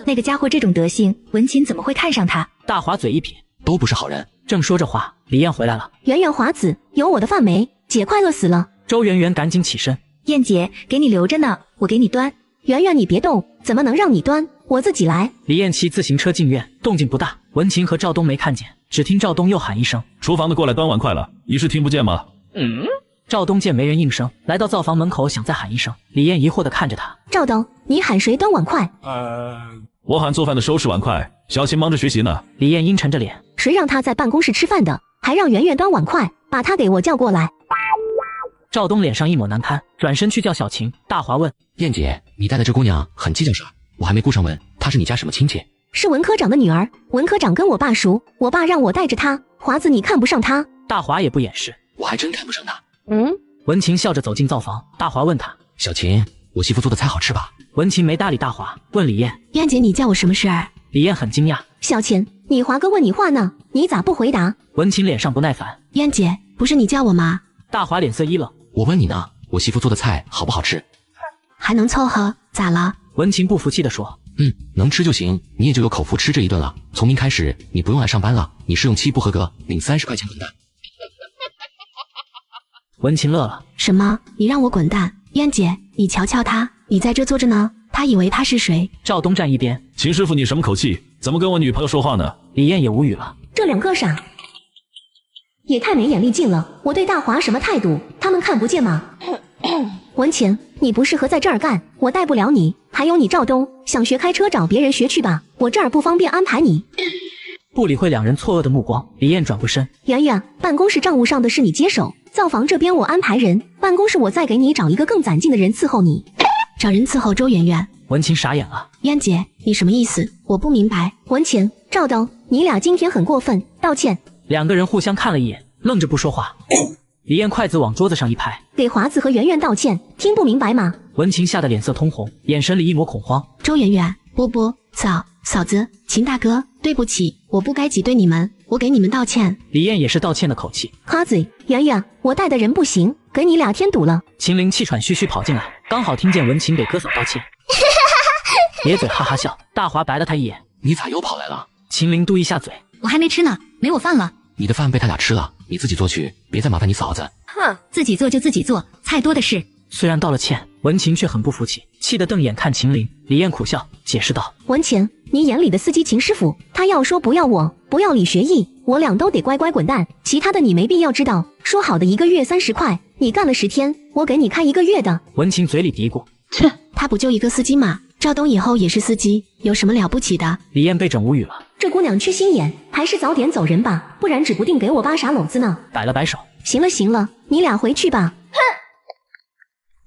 那个家伙这种德行，文琴怎么会看上他？大华嘴一撇：都不是好人。正说着话，李燕回来了。圆圆华子，有我的饭没？姐快饿死了。周圆圆赶紧起身：燕姐，给你留着呢，我给你端。圆圆你别动，怎么能让你端？我自己来。李燕骑自行车进院，动静不大，文琴和赵东没看见，只听赵东又喊一声：厨房的过来端碗筷了，你是听不见吗？赵东见没人应声，来到灶房门口想再喊一声。李燕疑惑地看着他：赵东，你喊谁端碗筷？我喊做饭的收拾碗筷，小琴忙着学习呢。李燕阴沉着脸：谁让他在办公室吃饭的，还让圆圆端碗筷，把他给我叫过来。赵东脸上一抹难堪，转身去叫小琴。大华问：燕姐，你带的这姑娘很计较啥？我还没顾上问，她是你家什么亲戚？是文科长的女儿，文科长跟我爸熟，我爸让我带着她。华子你看不上她？大华也不掩饰：我还真看不上她。文琴笑着走进灶房，大华问他：小琴，我媳妇做的菜好吃吧？文琴没搭理大华，问李燕：燕姐你叫我什么事儿？李燕很惊讶：小琴，你华哥问你话呢，你咋不回答？文琴脸上不耐烦：燕姐，不是你叫我吗？大华脸色一冷：我问你呢，我媳妇做的菜好不好吃？还能凑合，咋了？文琴不服气地说：能吃就行，你也就有口福吃这一顿了。从明开始，你不用来上班了，你试用期不合格，领30块钱滚蛋。文琴乐了：什么？你让我滚蛋？燕姐，你瞧瞧他，你在这坐着呢，他以为他是谁？赵东站一边：秦师傅你什么口气？怎么跟我女朋友说话呢？李燕也无语了：这两个傻，也太没眼力劲了。我对大华什么态度，他们看不见吗？文琴，你不适合在这儿干，我带不了你。还有你赵东，想学开车找别人学去吧，我这儿不方便安排你。不理会两人错愕的目光，李燕转过身：圆圆，办公室账务上的事你接手，灶房这边我安排人，办公室我再给你找一个更攒劲的人伺候你。找人伺候周圆圆。文琴傻眼了：燕姐，你什么意思？我不明白。文琴，赵东，你俩今天很过分，道歉。两个人互相看了一眼，愣着不说话。李燕筷子往桌子上一拍：给华子和圆圆道歉，听不明白吗？文琴吓得脸色通红，眼神里一抹恐慌：周圆圆，波波，嫂子，秦大哥，对不起，我不该挤兑你们，我给你们道歉。李燕也是道歉的口气：花子，圆圆，我带的人不行，给你俩添堵了。秦玲气喘吁吁跑进来，刚好听见文琴给哥嫂道歉，咧嘴哈哈笑。大华白了他一眼：你咋又跑来了？秦玲嘟一下嘴：我还没吃呢，没我饭了。你的饭被他俩吃了，你自己做去，别再麻烦你嫂子。哼，自己做就自己做，菜多的是。虽然道了歉，文琴却很不服气，气得瞪眼看秦玲。李燕苦笑，解释道：文琴，你眼里的司机秦师傅，他要说不要我，不要李学义，我俩都得乖乖滚蛋，其他的你没必要知道。说好的1个月30块，你干了10天，我给你开1个月的。文琴嘴里嘀咕：切，他不就一个司机吗？赵东以后也是司机，有什么了不起的？李燕被整无语了。这姑娘缺心眼，还是早点走人吧，不然指不定给我扒傻篓子呢。摆了摆手：行了，你俩回去吧。哼。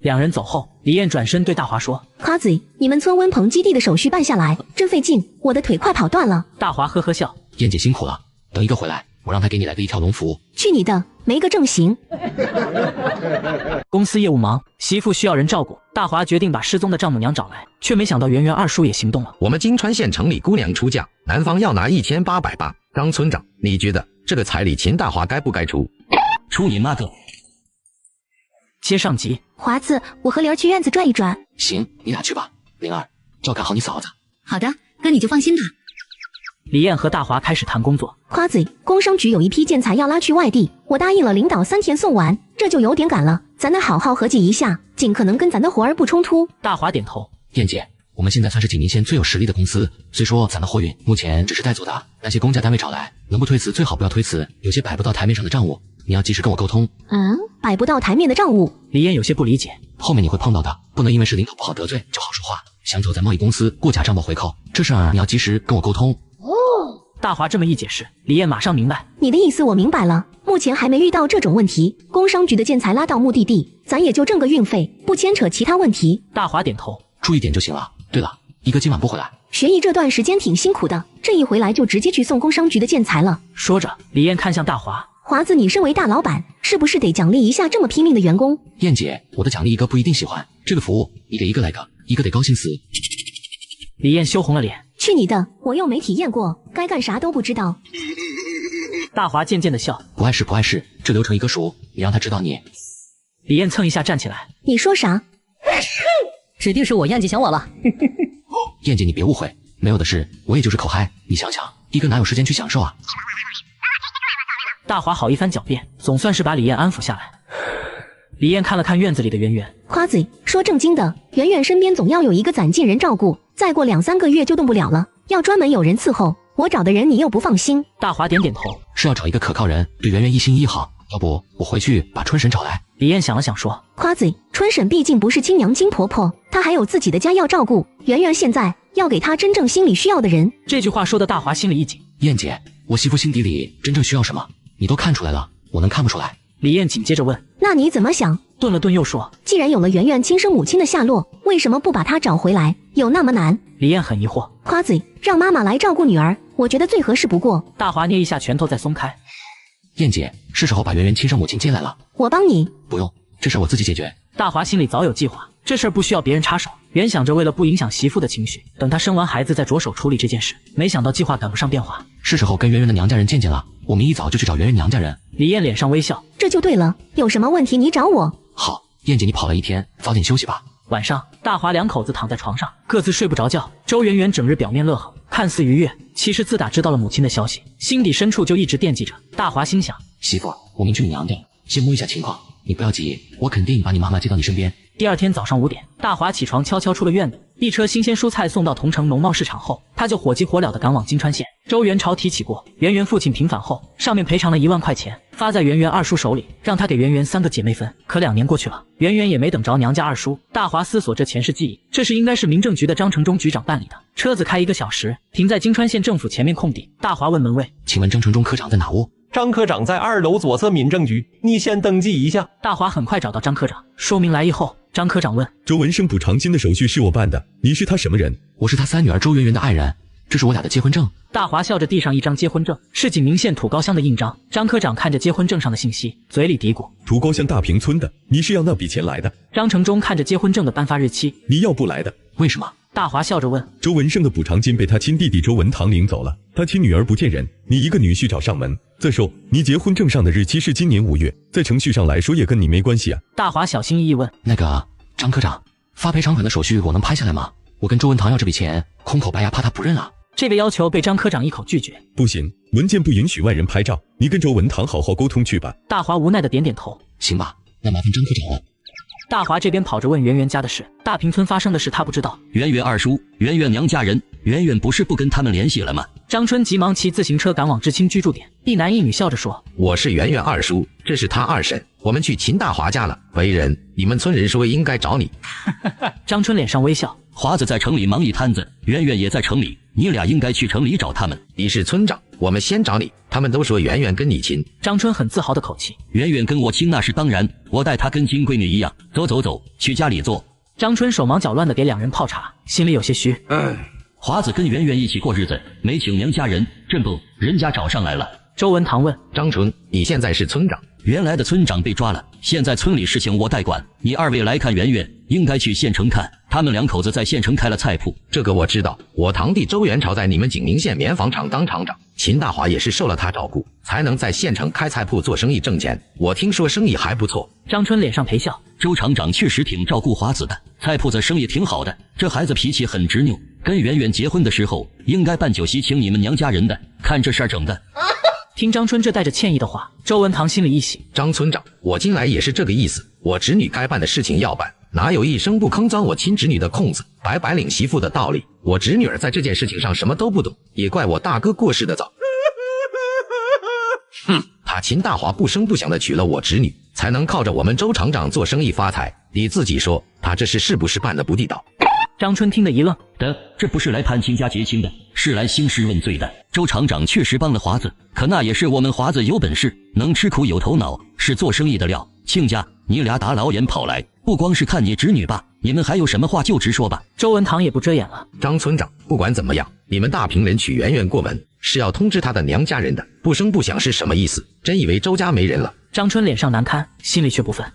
两人走后，李燕转身对大华说：花子，你们村温棚基地的手续办下来，真费劲，我的腿快跑断了。大华呵呵笑：燕姐辛苦了，等一个回来，我让他给你来个一条龙服务。去你的，没个正形。公司业务忙，媳妇需要人照顾，大华决定把失踪的丈母娘找来，却没想到圆圆二叔也行动了。我们金川县城里姑娘出嫁，男方要拿1880。张村长，你觉得这个彩礼秦大华该不该出？出你妈个！接上集，华子，我和玲儿去院子转一转。行，你俩去吧。灵儿，照看好你嫂子。好的，哥你就放心吧。李燕和大华开始谈工作。花子，工商局有一批建材要拉去外地，我答应了领导3天送完，这就有点赶了，咱得好好合计一下，尽可能跟咱的活儿不冲突。大华点头。燕姐，我们现在算是景宁县最有实力的公司，虽说咱的货运目前只是代做的，那些公家单位找来，能不推辞最好不要推辞，有些摆不到台面上的账务，你要及时跟我沟通。摆不到台面的账务，李艳有些不理解。后面你会碰到的，不能因为是领导不好得罪就好说话。想走在贸易公司过假账报回扣，这事儿你要及时跟我沟通。大华这么一解释，李艳马上明白。你的意思我明白了，目前还没遇到这种问题，工商局的建材拉到目的地，咱也就挣个运费，不牵扯其他问题。大华点头，注意点就行了。对了，一哥今晚不回来。学艺这段时间挺辛苦的，这一回来就直接去送工商局的建材了。说着，李艳看向大华，华子，你身为大老板，是不是得奖励一下这么拼命的员工？燕姐，我的奖励一哥不一定喜欢，这个服务你给一个来个，一个得高兴死。李艳羞红了脸，去你的，我又没体验过，该干啥都不知道。大华渐渐的笑，不碍事不碍事，这流程一哥熟，你让他知道你。李艳蹭一下站起来，你说啥？指定是我燕姐想我了。燕姐你别误会，没有的事，我也就是口嗨，你想想，一哥哪有时间去享受啊？大华好一番狡辩，总算是把李艳安抚下来。李艳看了看院子里的圆圆，夸嘴，说正经的，圆圆身边总要有一个攒劲人照顾，再过2-3个月就动不了了，要专门有人伺候。我找的人你又不放心。大华点点头，是要找一个可靠人，对圆圆一心一意好。要不我回去把春婶找来。李艳想了想说，夸嘴，春婶毕竟不是亲娘亲婆婆，她还有自己的家要照顾，圆圆现在要给她真正心里需要的人。这句话说的大华心里一紧。燕姐，我媳妇心底里真正需要什么，你都看出来了，我能看不出来？李艳紧接着问，那你怎么想？顿了顿又说，既然有了圆圆亲生母亲的下落，为什么不把她找回来？有那么难？李艳很疑惑。夸嘴，让妈妈来照顾女儿，我觉得最合适不过。大华捏一下拳头再松开。燕姐，是时候把圆圆亲生母亲接来了。我帮你。不用，这事我自己解决。大华心里早有计划，这事儿不需要别人插手。原想着为了不影响媳妇的情绪，等她生完孩子再着手处理这件事，没想到计划赶不上变化。是时候跟圆圆的娘家人见见了，我们一早就去找圆圆娘家人。李艳脸上微笑，这就对了，有什么问题你找我。好，燕姐你跑了一天，早点休息吧。晚上，大华两口子躺在床上，各自睡不着觉。周圆圆整日表面乐呵，看似愉悦，其实自打知道了母亲的消息，心底深处就一直惦记着。大华心想，媳妇，我明去你娘家，先摸一下情况，你不要急，我肯定把你妈妈接到你身边。第二天早上5点，大华起床悄悄出了院子，一车新鲜蔬菜送到同城农贸市场后，他就火急火燎地赶往金川县。周元朝提起过，圆圆父亲平反后，上面赔偿了1万块钱，发在圆圆二叔手里，让他给圆圆3个姐妹分。可2年过去了，圆圆也没等着娘家二叔。大华思索这前世记忆，这是应该是民政局的张成忠局长办理的。车子开1个小时，停在金川县政府前面空地。大华问门卫：“请问张成忠科长在哪屋？”张科长在2楼左侧民政局，你先登记一下。大华很快找到张科长，说明来意后，张科长问：“周文生补偿金的手续是我办的，你是他什么人？”我是他3女儿周圆圆的爱人，这是我俩的结婚证。大华笑着递上一张结婚证，是景宁县土高乡的印章。张科长看着结婚证上的信息，嘴里嘀咕：“土高乡大坪村的，你是要那笔钱来的？”张成忠看着结婚证的颁发日期：“你要不来的？为什么？”大华笑着问：“周文生的补偿金被他亲弟弟周文堂领走了，他亲女儿不见人，你一个女婿找上门。再说，你结婚证上的日期是今年5月，在程序上来说也跟你没关系啊。”大华小心翼翼问：“那个张科长，发赔偿款的手续我能拍下来吗？我跟周文堂要这笔钱，空口白牙怕他不认啊。”这个要求被张科长一口拒绝。不行，文件不允许外人拍照，你跟周文堂好好沟通去吧。大华无奈的点点头。行吧，那麻烦张科长了。大华这边跑着问圆圆家的事，大坪村发生的事他不知道。圆圆二叔，圆圆娘家人，圆圆不是不跟他们联系了吗？张春急忙骑自行车赶往知青居住点，一男一女笑着说：“我是圆圆二叔，这是他二婶，我们去秦大华家了。为人，你们村人说应该找你。”张春脸上微笑：“华子在城里忙一摊子，圆圆也在城里，你俩应该去城里找他们。你是村长，我们先找你。他们都说圆圆跟你亲。”张春很自豪的口气：“圆圆跟我亲那是当然，我待她跟亲闺女一样。走走走，去家里坐。”张春手忙脚乱的给2人泡茶，心里有些虚。华子跟圆圆一起过日子，没请娘家人，真不，人家找上来了。周文堂问：“张春，你现在是村长？”原来的村长被抓了，现在村里事情我代管。你2位来看圆圆，应该去县城看，他们2口子在县城开了菜铺。这个我知道，我堂弟周元朝在你们景宁县棉纺厂当厂长，秦大华也是受了他照顾，才能在县城开菜铺做生意挣钱。我听说生意还不错。张春脸上陪笑：“周厂长确实挺照顾华子的，菜铺子生意挺好的。这孩子脾气很执拗，跟圆圆结婚的时候应该办酒席请你们娘家人的，看这事儿整的。”听张春这带着歉意的话，周文堂心里一喜。张村长，我近来也是这个意思，我侄女该办的事情要办，哪有一声不吭钻我亲侄女的空子，白领媳妇的道理？我侄女儿在这件事情上什么都不懂，也怪我大哥过世的早。他秦大华不声不响的娶了我侄女，才能靠着我们周厂长做生意发财。你自己说，他这事是不是办得不地道？张春听得一愣，这不是来判亲家结亲的，是来兴师问罪的。周厂长确实帮了华子，可那也是我们华子有本事，能吃苦有头脑，是做生意的料。亲家，你俩大老远跑来，不光是看你侄女吧，你们还有什么话就直说吧。周文堂也不遮掩了。张村长，不管怎么样，你们大平人娶圆圆过门，是要通知她的娘家人的，不声不响是什么意思？真以为周家没人了？张春脸上难堪，心里却不忿。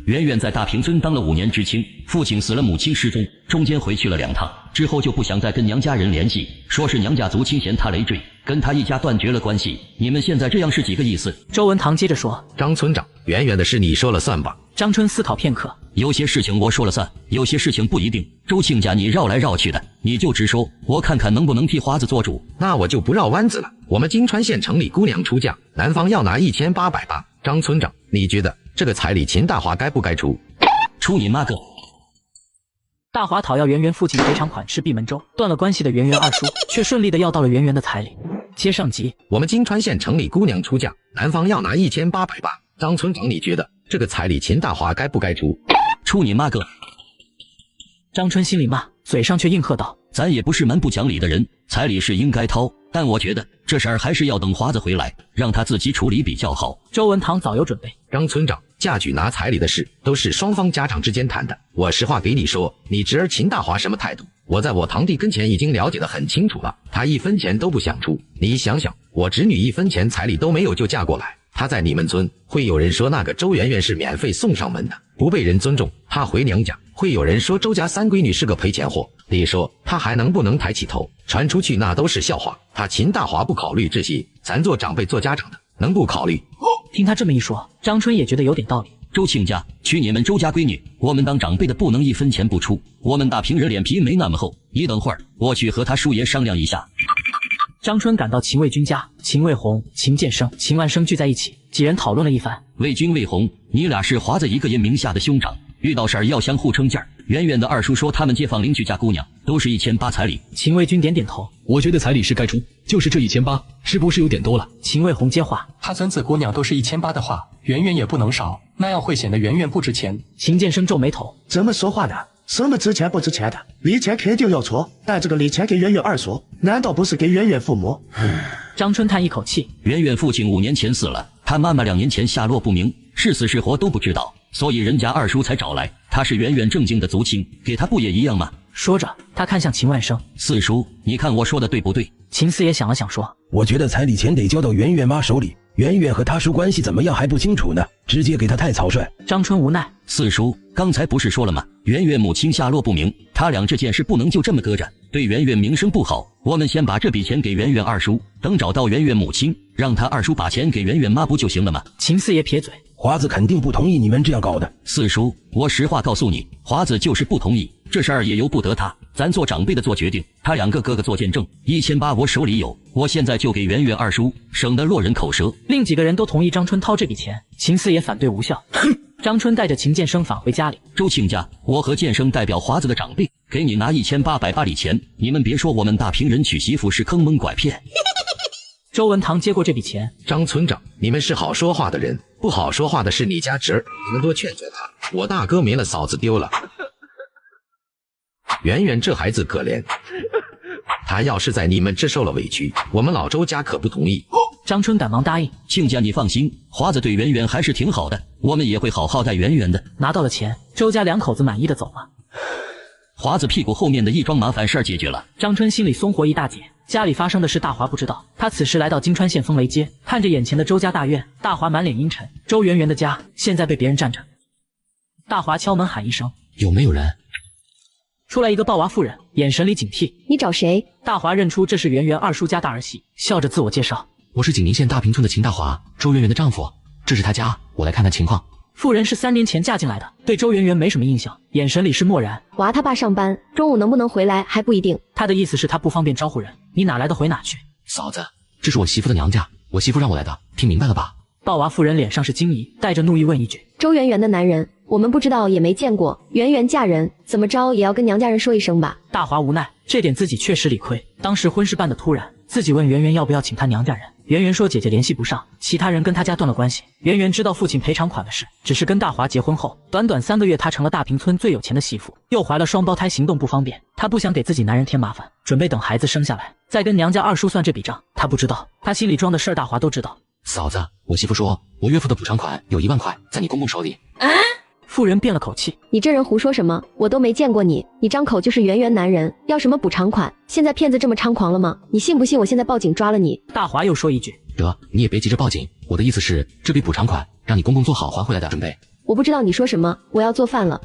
圆圆在大平村当了5年知青，父亲死了，母亲失踪，中间回去了2趟，之后就不想再跟娘家人联系，说是娘家族亲嫌他累赘，跟他一家断绝了关系。你们现在这样是几个意思？周文堂接着说：张村长，圆圆的事你说了算吧。张春思考片刻，有些事情我说了算，有些事情不一定。周亲家你绕来绕去的，你就直说，我看看能不能替华子做主。那我就不绕弯子了。我们金川县城里姑娘出嫁，男方要拿1888。张村长，你觉得这个彩礼秦大华该不该出？出你妈个！大华讨要圆圆父亲赔偿款是闭门粥，断了关系的圆圆二叔却顺利的要到了圆圆的彩礼。接上集，我们金川县城里姑娘出嫁，男方要拿1888。张村长，你觉得这个彩礼秦大华该不该出？出你妈个！张春心里骂，嘴上却应和道：咱也不是蛮不讲理的人，彩礼是应该掏，但我觉得这事儿还是要等华子回来，让他自己处理比较好。周文堂早有准备。张村长，嫁娶拿彩礼的事都是双方家长之间谈的，我实话给你说，你侄儿秦大华什么态度，我在我堂弟跟前已经了解得很清楚了，他1分钱都不想出。你想想，我侄女1分钱彩礼都没有就嫁过来，她在你们村会有人说那个周圆圆是免费送上门的，不被人尊重。她回娘家会有人说周家3闺女是个赔钱货。你说她还能不能抬起头？传出去那都是笑话。她秦大华不考虑这些，咱做长辈做家长的能不考虑？听他这么一说，张春也觉得有点道理。周亲家，娶你们周家闺女，我们当长辈的不能1分钱不出，我们大平人脸皮没那么厚。你等会儿，我去和他叔爷商量一下。张春赶到秦卫军家，秦卫红、秦建生、秦万生聚在一起，几人讨论了一番。卫军、卫红，你俩是华子一个人名下的兄长，遇到事儿要相互撑劲儿。圆圆的二叔说他们街坊邻居家姑娘都是1800彩礼。秦卫军点点头，我觉得彩礼是该出，就是这1800是不是有点多了？秦卫红接话，他孙子姑娘都是1800的话，圆圆也不能少，那样会显得圆圆不值钱。秦建生皱眉头，怎么说话的？什么值钱不值钱的？礼钱肯定要出，但这个礼钱给圆圆二叔，难道不是给圆圆父母？张春叹一口气，圆圆父亲5年前死了，他妈妈2年前下落不明，是死是活都不知道，所以人家二叔才找来。他是圆圆正经的族亲，给他不也一样吗？说着，他看向秦万生，四叔，你看我说的对不对？秦四爷想了想说，我觉得彩礼钱得交到圆圆妈手里，圆圆和他叔关系怎么样还不清楚呢，直接给他太草率。张春无奈，四叔，刚才不是说了吗？圆圆母亲下落不明，他俩这件事不能就这么搁着，对圆圆名声不好。我们先把这笔钱给圆圆二叔，等找到圆圆母亲，让他二叔把钱给圆圆妈不就行了吗？秦四爷撇嘴，华子肯定不同意你们这样搞的。四叔，我实话告诉你，华子就是不同意，这事儿也由不得他，咱做长辈的做决定，他2个哥哥做见证。1800我手里有，我现在就给圆圆二叔，省得落人口舌。另几个人都同意张春掏这笔钱，秦四爷反对无效。张春带着秦建生返回家里，周亲家，我和建生代表华子的长辈，给你拿1800礼钱，你们别说我们大平人娶媳妇是坑蒙拐骗。周文堂接过这笔钱，张村长，你们是好说话的人，不好说话的是你家侄儿，你们多劝劝他。我大哥没了，嫂子丢了。圆圆这孩子可怜，他要是在你们这受了委屈，我们老周家可不同意。张春赶忙答应，亲家你放心，华子对圆圆还是挺好的，我们也会好好待圆圆的。拿到了钱，周家2口子满意的走了。华子屁股后面的一桩麻烦事儿解决了，张春心里松活一大截。家里发生的事大华不知道，他此时来到金川县风雷街，看着眼前的周家大院，大华满脸阴沉。周圆圆的家现在被别人占着。大华敲门喊一声，有没有人？出来一个抱娃妇人，眼神里警惕。你找谁？大华认出这是圆圆二叔家大儿媳，笑着自我介绍，我是景宁县大平村的秦大华，周圆圆的丈夫，这是他家，我来看看情况。妇人是3年前嫁进来的，对周圆圆没什么印象，眼神里是漠然。娃他爸上班，中午能不能回来还不一定。他的意思是他不方便招呼人，你哪来的回哪去。嫂子，这是我媳妇的娘家，我媳妇让我来的，听明白了吧？抱娃妇人脸上是惊疑，带着怒意问一句，周圆圆的男人我们不知道也没见过。圆圆嫁人，怎么着也要跟娘家人说一声吧。大华无奈，这点自己确实理亏。当时婚事办得突然，自己问圆圆要不要请她娘家人，圆圆说姐姐联系不上，其他人跟她家断了关系。圆圆知道父亲赔偿款的事，只是跟大华结婚后，短短3个月，她成了大坪村最有钱的媳妇，又怀了双胞胎，行动不方便。她不想给自己男人添麻烦，准备等孩子生下来再跟娘家二叔算这笔账。她不知道，她心里装的事儿大华都知道。嫂子，我媳妇说，我岳父的补偿款有1万块，在你公公手里。妇人变了口气，你这人胡说什么？我都没见过你，你张口就是圆圆男人，要什么补偿款？现在骗子这么猖狂了吗？你信不信我现在报警抓了你？大华又说一句，得，你也别急着报警，我的意思是，这笔补偿款让你公公做好还回来的准备。我不知道你说什么，我要做饭了。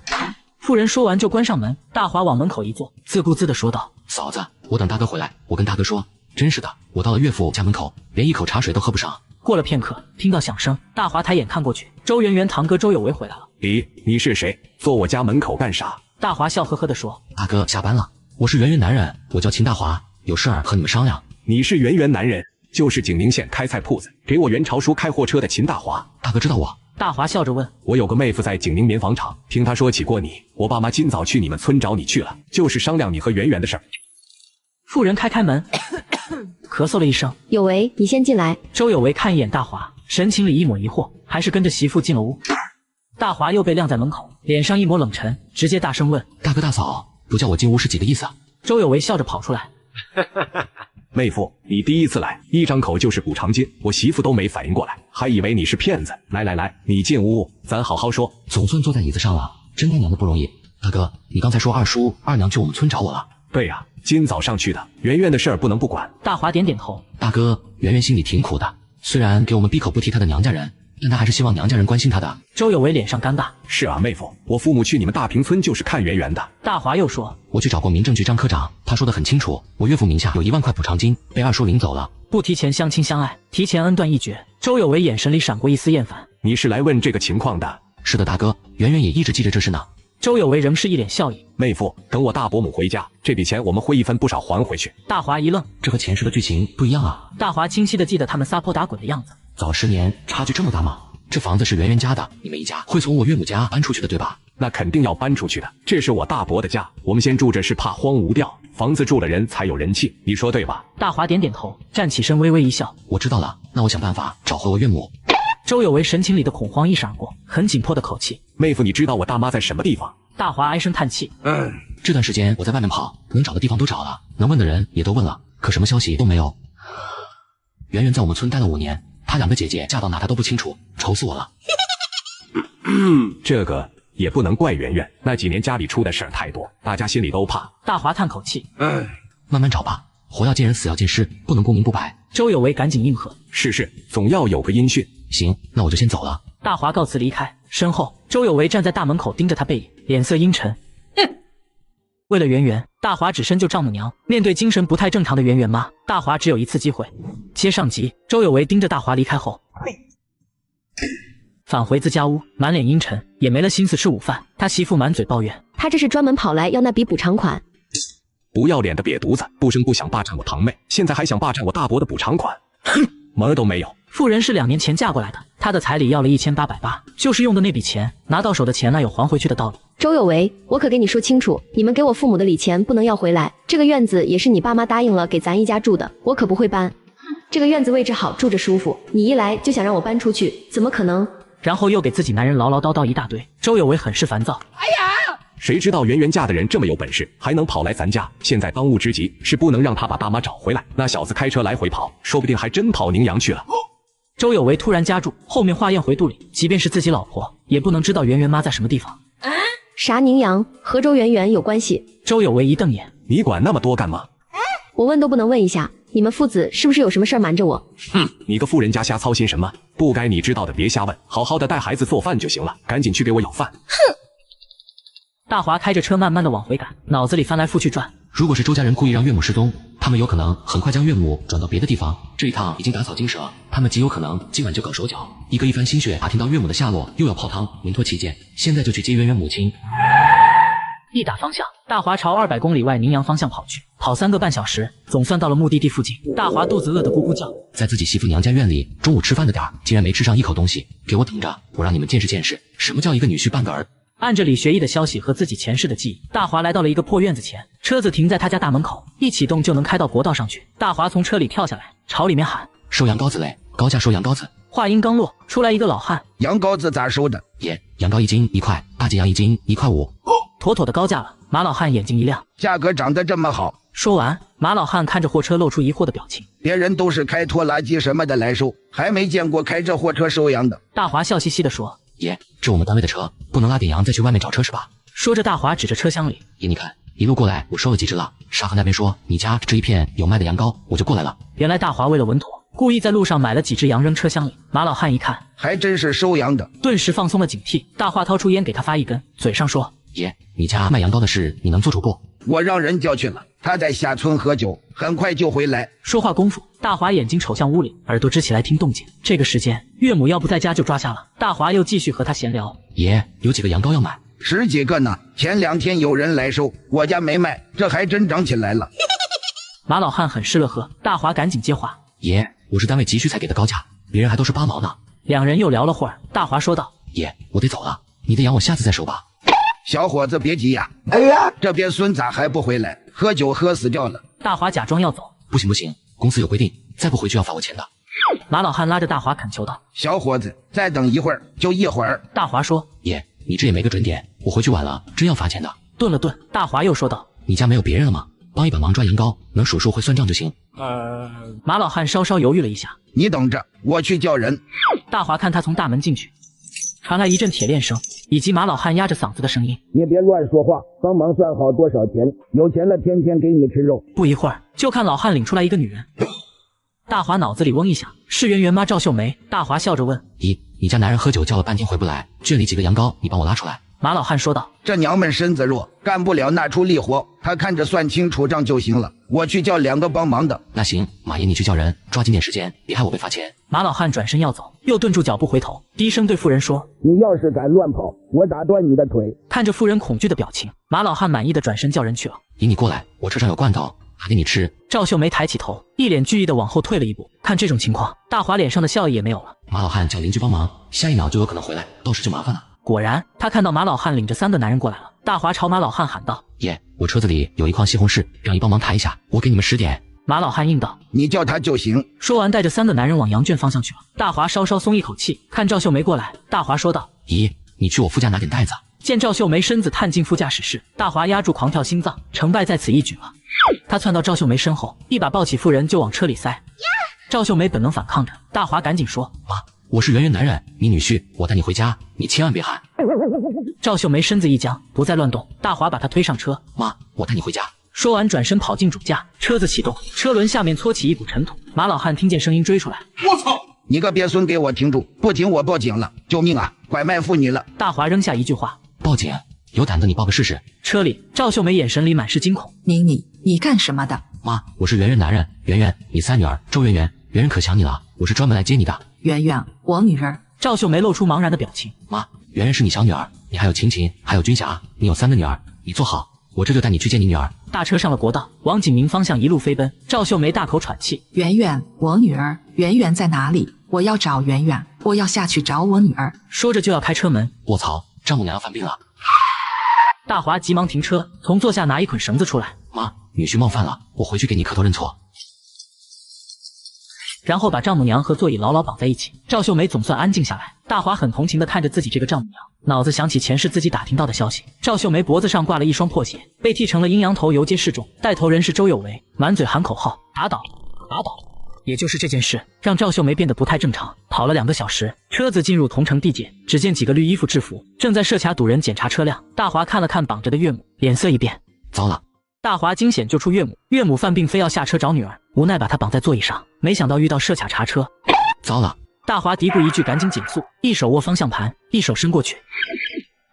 妇人说完就关上门，大华往门口一坐，自顾自地说道：嫂子，我等大哥回来，我跟大哥说，真是的，我到了岳父家门口，连一口茶水都喝不上。过了片刻，听到响声，大华抬眼看过去，周圆圆堂哥周有为回来了。咦，你是谁？坐我家门口干啥？大华笑呵呵地说：大哥下班了，我是圆圆男人，我叫秦大华，有事儿和你们商量。你是圆圆男人，就是景宁县开菜铺子给我元朝叔开货车的秦大华。大哥知道我？大华笑着问：我有个妹夫在景宁棉纺厂，听他说起过你，我爸妈今早去你们村找你去了，就是商量你和圆圆的事儿。妇人开门咳嗽了一声，有为，你先进来。周有为看一眼大华，神情里一抹疑惑，还是跟着媳妇进了屋。大华又被晾在门口，脸上一抹冷沉，直接大声问：大哥大嫂，不叫我进屋是几个意思啊？周有为笑着跑出来，妹夫，你第一次来，一张口就是补偿金，我媳妇都没反应过来，还以为你是骗子。来，你进屋，咱好好说。总算坐在椅子上了，真他娘的不容易。大哥，你刚才说二叔二娘去我们村找我了？对呀，今早上去的，圆圆的事儿不能不管。大华点点头。大哥，圆圆心里挺苦的，虽然给我们闭口不提她的娘家人，但她还是希望娘家人关心她的。周有为脸上尴尬。是啊，妹夫，我父母去你们大坪村就是看圆圆的。大华又说：我去找过民政局张科长，他说的很清楚，我岳父名下有1万块补偿金，被二叔领走了。不提前相亲相爱，提前恩断义绝。周有为眼神里闪过一丝厌烦。你是来问这个情况的？是的，大哥，圆圆也一直记着这事呢。周有为仍是一脸笑意。妹夫，等我大伯母回家，这笔钱我们会一分不少还回去。大华一愣，这和前世的剧情不一样啊。大华清晰地记得他们撒泼打滚的样子。早10年，差距这么大吗？这房子是圆圆家的，你们一家会从我岳母家搬出去的，对吧？那肯定要搬出去的，这是我大伯的家，我们先住着是怕荒芜掉，房子住了人才有人气，你说对吧？大华点点头，站起身微微一笑。我知道了，那我想办法找回我岳母。周有为神情里的恐慌一闪而过，很紧迫的口气。妹夫，你知道我大妈在什么地方？大华唉声叹气。这段时间我在外面跑，能找的地方都找了，能问的人也都问了，可什么消息都没有。圆圆在我们村待了5年，她2个姐姐嫁到哪她都不清楚，愁死我了。这个也不能怪圆圆，那几年家里出的事儿太多，大家心里都怕。大华叹口气，慢慢找吧，活要见人，死要见尸，不能不明不白。周有为赶紧应和，是，总要有个音讯。行，那我就先走了。大华告辞离开，身后周有为站在大门口盯着他背影，脸色阴沉。为了圆圆，大华只身救丈母娘。面对精神不太正常的圆圆妈，大华只有一次机会。接上集，周有为盯着大华离开后，返回自家屋，满脸阴沉，也没了心思吃午饭。他媳妇满嘴抱怨，他这是专门跑来要那笔补偿款。不要脸的瘪犊子，不声不响霸占我堂妹，现在还想霸占我大伯的补偿款，哼，门儿都没有。妇人是2年前嫁过来的，她的彩礼要了1880，就是用的那笔钱，拿到手的钱哪有还回去的道理？周有为，我可跟你说清楚，你们给我父母的礼钱不能要回来，这个院子也是你爸妈答应了给咱一家住的，我可不会搬。这个院子位置好，住着舒服，你一来就想让我搬出去，怎么可能？然后又给自己男人唠唠叨叨一大堆，周有为很是烦躁。哎呀，谁知道圆圆嫁的人这么有本事，还能跑来咱家，现在当务之急是不能让他把大妈找回来，那小子开车来回跑，说不定还真跑宁阳去了。周有为突然夹住，后面话咽回肚里，即便是自己老婆，也不能知道圆圆妈在什么地方。啥宁阳和周圆圆有关系？周有为一瞪眼，你管那么多干嘛？我问都不能问一下，你们父子是不是有什么事儿瞒着我？哼，你个富人家瞎操心什么？不该你知道的别瞎问，好好的带孩子做饭就行了，赶紧去给我舀饭。哼！大华开着车慢慢的往回赶，脑子里翻来覆去转。如果是周家人故意让岳母失踪，他们有可能很快将岳母转到别的地方。这一趟已经打草惊蛇，他们极有可能今晚就搞手脚。一个一番心血打听到岳母的下落，又要泡汤，稳妥起见，现在就去接圆圆母亲。一打方向，大华朝200公里外宁阳方向跑去。跑3个半小时，总算到了目的地附近。大华肚子饿得咕咕叫，在自己媳妇娘家院里，中午吃饭的点儿，竟然没吃上一口东西，给我等着！我让你们见识见识，什么叫一个女婿半个儿。按着李学义的消息和自己前世的记忆，大华来到了一个破院子前，车子停在他家大门口，一启动就能开到国道上去。大华从车里跳下来，朝里面喊：“收羊羔子嘞，高价收羊羔子！”话音刚落，出来一个老汉：“羊羔子咋收的？”“爷，羊羔1斤1块，8斤羊1斤1块5。”妥妥的高价了。马老汉眼睛一亮，价格涨得这么好。说完，马老汉看着货车露出疑惑的表情。别人都是开拖拉机什么的来收，还没见过开着货车收羊的。大华笑嘻嘻地说：“爷，这我们单位的车，不能拉点羊再去外面找车是吧？”说着，大华指着车厢里：“爷，你看，一路过来我收了几只了。沙河那边说你家这一片有卖的羊羔，我就过来了。”原来大华为了稳妥，故意在路上买了几只羊扔车厢里。马老汉一看，还真是收羊的，顿时放松了警惕。大华掏出烟给他发一根，嘴上说：“爷，你家卖羊羔的事你能做主不？”“我让人叫去了，他在下村喝酒，很快就回来。”说话功夫，大华眼睛瞅向屋里，耳朵支起来听动静。这个时间，岳母要不在家就抓瞎了。大华又继续和他闲聊：“爷，有几个羊羔要买？10几个呢，前2天有人来收，我家没卖，这还真涨起来了。”马老汉很是乐呵，大华赶紧接话：“爷，我是单位急需才给的高价，别人还都是8毛呢。”两人又聊了会儿，大华说道：“爷，我得走了，你的羊我下次再收吧。”“小伙子别急呀，哎呀，这边孙咋还不回来？喝酒喝死掉了。”大华假装要走：“不行不行，公司有规定，再不回去要罚我钱的。”马老汉拉着大华恳求道：“小伙子，再等一会儿，就一会儿。”大华说：“爷，你这也没个准点，我回去晚了真要罚钱的。”顿了顿，大华又说道：“你家没有别人了吗？帮一把忙抓羊羔，能数数会算账就行。”马老汉稍稍犹豫了一下：“你等着，我去叫人。”大华看他从大门进去，传来一阵铁链声，以及马老汉压着嗓子的声音：“你别乱说话，帮忙算好多少钱，有钱了天天给你吃肉。”不一会儿，就看老汉领出来一个女人。大华脑子里嗡一响，是圆圆妈赵秀梅。大华笑着问：“姨，你家男人喝酒叫了半天回不来，圈里几个羊羔你帮我拉出来。”马老汉说道：“这娘们身子弱，干不了那出力活，他看着算清楚账就行了，我去叫2个帮忙的。”那行，马爷你去叫人，抓紧点时间，别害我被罚钱。马老汉转身要走，又顿住脚步回头，低声对妇人说：“你要是敢乱跑，我打断你的腿。”看着妇人恐惧的表情，马老汉满意的转身叫人去了。姨你过来，我车上有罐头，拿给你吃。赵秀梅抬起头，一脸惧意的往后退了一步。看这种情况，大华脸上的笑意也没有了。马老汉叫邻居帮忙，下一秒就有可能回来，到时就麻烦了。果然，他看到马老汉领着3个男人过来了。大华朝马老汉喊道：“爷，我车子里有一筐西红柿，让姨帮忙抬一下，我给你们10点。”马老汉应道：“你叫他就行。”说完，带着3个男人往羊圈方向去了。大华稍稍松一口气，看赵秀梅过来，大华说道：“姨，你去我副驾拿点袋子。”见赵秀梅身子探进副驾驶室，大华压住狂跳心脏，成败在此一举了。他窜到赵秀梅身后，一把抱起妇人就往车里塞。赵秀梅本能反抗着，大华赶紧说：“妈，我是圆圆男人，你女婿，我带你回家，你千万别喊。”赵秀梅身子一僵，不再乱动。大华把她推上车：“妈，我带你回家。”说完转身跑进主驾，车子启动，车轮下面搓起一股尘土。马老汉听见声音追出来：“我操！你个鳖孙给我停住，不停我报警了！救命啊！拐卖妇女了！”大华扔下一句话：“报警？有胆子你报个试试。”车里，赵秀梅眼神里满是惊恐：“你干什么的？”“妈，我是圆圆男人，圆圆，你3女儿周圆圆，圆圆可想你了，我是专门来接你的。”“圆圆，我女儿。”赵秀梅露出茫然的表情：“妈，圆圆是你小女儿，你还有晴晴，还有君霞，你有3个女儿，你坐好，我这就带你去见你女儿。”大车上了国道，往景明方向一路飞奔。赵秀梅大口喘气：“圆圆，我女儿，圆圆在哪里？我要找圆圆，我要下去找我女儿。”说着就要开车门。卧槽，丈母娘要犯病了！大华急忙停车，从座下拿一捆绳子出来：“妈，女婿冒犯了，我回去给你磕头认错。”然后把丈母娘和座椅牢牢绑在一起。赵秀梅总算安静下来。大华很同情地看着自己这个丈母娘，脑子想起前世自己打听到的消息。赵秀梅脖子上挂了一双破鞋，被剃成了阴阳头，游街示众。带头人是周有为，满嘴喊口号：“打倒，打倒！”也就是这件事，让赵秀梅变得不太正常。跑了2个小时，车子进入同城地检，只见几个绿衣服制服正在设卡堵人检查车辆。大华看了看绑着的岳母，脸色一变：“糟了！”大华惊险救出岳母，岳母犯病非要下车找女儿，无奈把她绑在座椅上，没想到遇到设卡查车，糟了！大华嘀咕一句，赶紧减速，一手握方向盘，一手伸过去，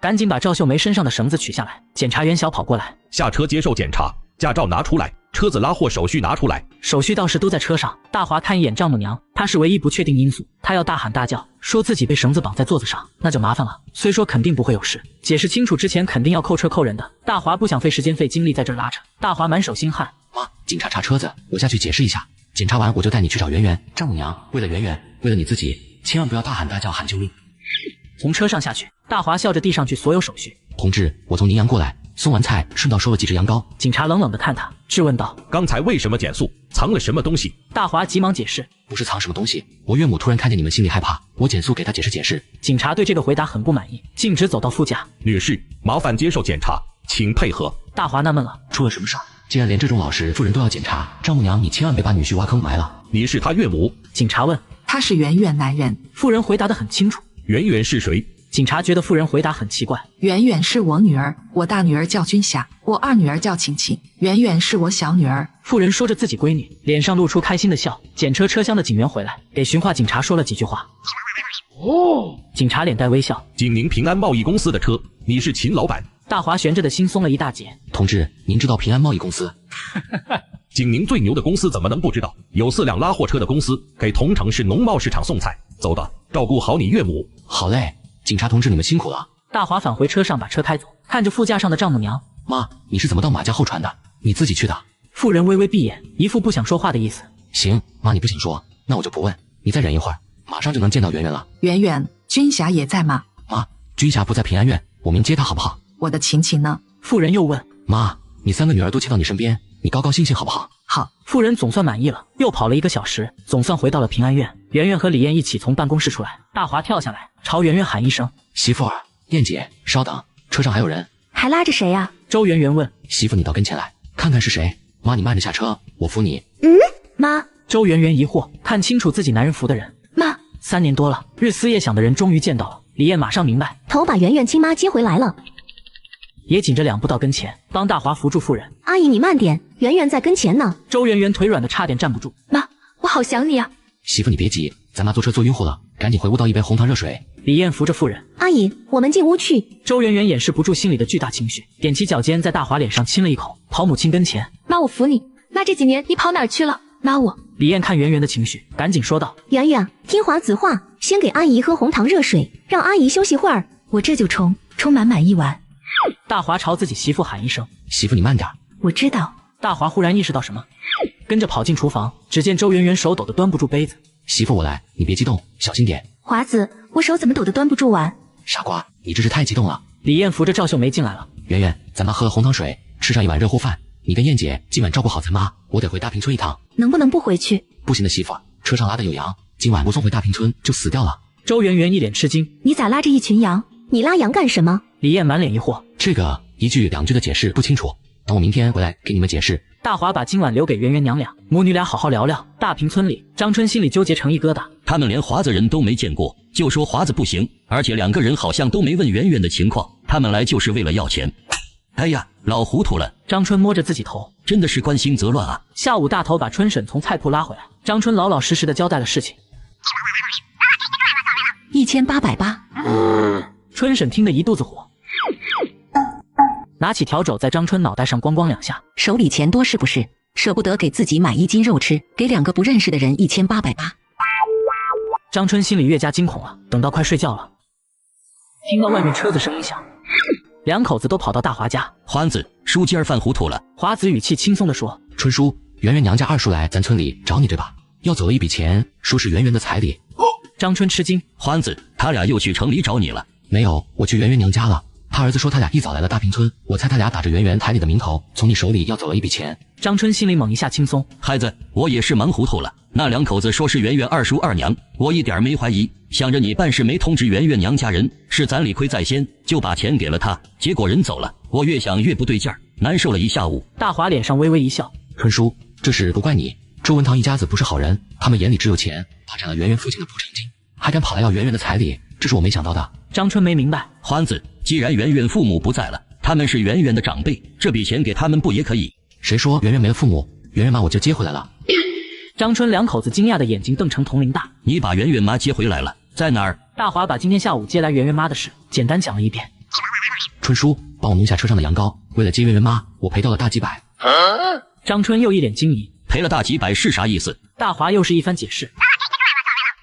赶紧把赵秀梅身上的绳子取下来。检察员小跑过来：“下车接受检查，驾照拿出来，车子拉货手续拿出来。”手续倒是都在车上。大华看一眼丈母娘，她是唯一不确定因素。他要大喊大叫，说自己被绳子绑在座子上，那就麻烦了。虽说肯定不会有事，解释清楚之前肯定要扣车扣人的。大华不想费时间费精力在这儿拉扯。大华满手心汗：“妈，警察查车子，我下去解释一下。检查完我就带你去找圆圆。丈母娘，为了圆圆，为了你自己，千万不要大喊大叫喊救命。从车上下去，大华笑着递上去所有手续。同志，我从宁阳过来，送完菜顺道收了几只羊羔。警察冷冷地看他，质问道：刚才为什么减速？藏了什么东西？大华急忙解释：不是藏什么东西，我岳母突然看见你们心里害怕，我减速给她解释解释。警察对这个回答很不满意，径直走到副驾。女士，麻烦接受检查，请配合。大华纳闷了，出了什么事儿？既然连这种老实妇人都要检查，丈母娘你千万别把女婿挖坑埋了。你是他岳母？警察问。他是圆圆男人。妇人回答得很清楚。圆圆是谁？警察觉得妇人回答很奇怪。圆圆是我女儿，我大女儿叫君霞，我二女儿叫晴晴，圆圆是我小女儿。妇人说着自己闺女，脸上露出开心的笑。检车车厢的警员回来，给询话警察说了几句话。警察脸带微笑。景宁平安贸易公司的车，你是秦老板。大华悬着的心松了一大截。同志，您知道平安贸易公司？景宁最牛的公司怎么能不知道？有4辆拉货车的公司，给同城市农贸市场送菜。走吧，照顾好你岳母。好嘞，警察同志你们辛苦了。大华返回车上把车开走，看着副驾上的丈母娘。妈，你是怎么到马家后船的？你自己去的？妇人微微闭眼，一副不想说话的意思。行，妈你不想说，那我就不问。你再忍一会儿，马上就能见到圆圆了。圆圆，君霞也在吗？妈，君霞不在平安院，我明接她好不好？我的晴晴呢？妇人又问。妈，你3个女儿都接到你身边，你高高兴兴好不好？好。妇人总算满意了，又跑了1个小时，总算回到了平安院。圆圆和李艳一起从办公室出来，大华跳下来，朝圆圆喊一声：媳妇儿，燕姐，稍等，车上还有人。还拉着谁呀？周圆圆问。媳妇，你到跟前来，看看是谁。妈，你慢着下车，我扶你。妈。周圆圆疑惑，看清楚自己男人扶的人。妈。 3年多了，日思夜想的人终于见到了。李艳马上明白，头把圆圆亲妈接回来了。也紧着2步到跟前，帮大华扶住妇人。阿姨，你慢点，圆圆在跟前呢。周圆圆腿软的差点站不住。妈，我好想你啊！媳妇，你别急，咱妈坐车坐晕乎了，赶紧回屋倒一杯红糖热水。李艳扶着妇人。阿姨，我们进屋去。周圆圆掩饰不住心里的巨大情绪，踮起脚尖在大华脸上亲了一口，跑母亲跟前。妈，我扶你。妈，这几年你跑哪儿去了？妈，我。李艳看圆圆的情绪，赶紧说道：圆圆，听华子话，先给阿姨喝红糖热水，让阿姨休息会儿。我这就冲满满1碗。大华朝自己媳妇喊一声：媳妇，你慢点。我知道。大华忽然意识到什么，跟着跑进厨房，只见周圆圆手抖得端不住杯子。媳妇，我来，你别激动，小心点。华子，我手怎么抖得端不住碗？傻瓜，你这是太激动了。李艳扶着赵秀梅进来了。圆圆，咱妈喝了红糖水，吃上1碗热乎饭。你跟燕姐今晚照顾好咱妈，我得回大平村一趟。能不能不回去？不行的，媳妇，车上拉的有羊，今晚不送回大平村就死掉了。周圆圆一脸吃惊：你咋拉着一群羊？你拉羊干什么？李艳满脸疑惑：这个1句2句的解释不清楚，等我明天回来给你们解释。大华把今晚留给圆圆娘俩，母女俩好好聊聊。大平村里，张春心里纠结成一疙瘩。他们连华子人都没见过，就说华子不行，而且2个人好像都没问圆圆的情况，他们来就是为了要钱。哎呀，老糊涂了。张春摸着自己头，真的是关心则乱啊。下午大头把春婶从菜铺拉回来，张春老老实实的交代了事情。1880。春婶听得一肚子火，拿起笤帚在张春脑袋上咣咣2下。手里钱多是不是？舍不得给自己买1斤肉吃，给2个不认识的人1880。张春心里越加惊恐了。等到快睡觉了，听到外面车子声音响，2口子都跑到大华家。华子，叔今儿犯糊涂了。华子语气轻松地说：春叔，圆圆娘家二叔来咱村里找你对吧？要走了一笔钱，说是圆圆的彩礼。张春吃惊：欢子，他俩又去城里找你了？没有，我去圆圆娘家了。他儿子说他俩一早来了大平村，我猜他俩打着圆圆彩礼的名头，从你手里要走了一笔钱。张春心里猛一下轻松。孩子，我也是忙糊涂了。那2口子说是圆圆二叔二娘，我一点没怀疑，想着你办事没通知圆圆娘家人，是咱理亏在先，就把钱给了他，结果人走了，我越想越不对劲儿，难受了一下午。大华脸上微微一笑：春叔，这事不怪你，周文堂一家子不是好人，他们眼里只有钱，霸占了圆圆父亲的不成金，还敢跑来要圆圆的彩礼，这是我没想到的。张春没明白。欢子，既然圆圆父母不在了，他们是圆圆的长辈，这笔钱给他们不也可以？谁说圆圆没了父母？圆圆妈我就接回来了。张春2口子惊讶的眼睛瞪成铜铃大。你把圆圆妈接回来了，在哪儿？大华把今天下午接来圆圆妈的事简单讲了一遍。春叔，帮我弄下车上的羊羔，为了接圆圆妈，我赔掉了大几百。张春又一脸惊疑，赔了大几百是啥意思？大华又是一番解释。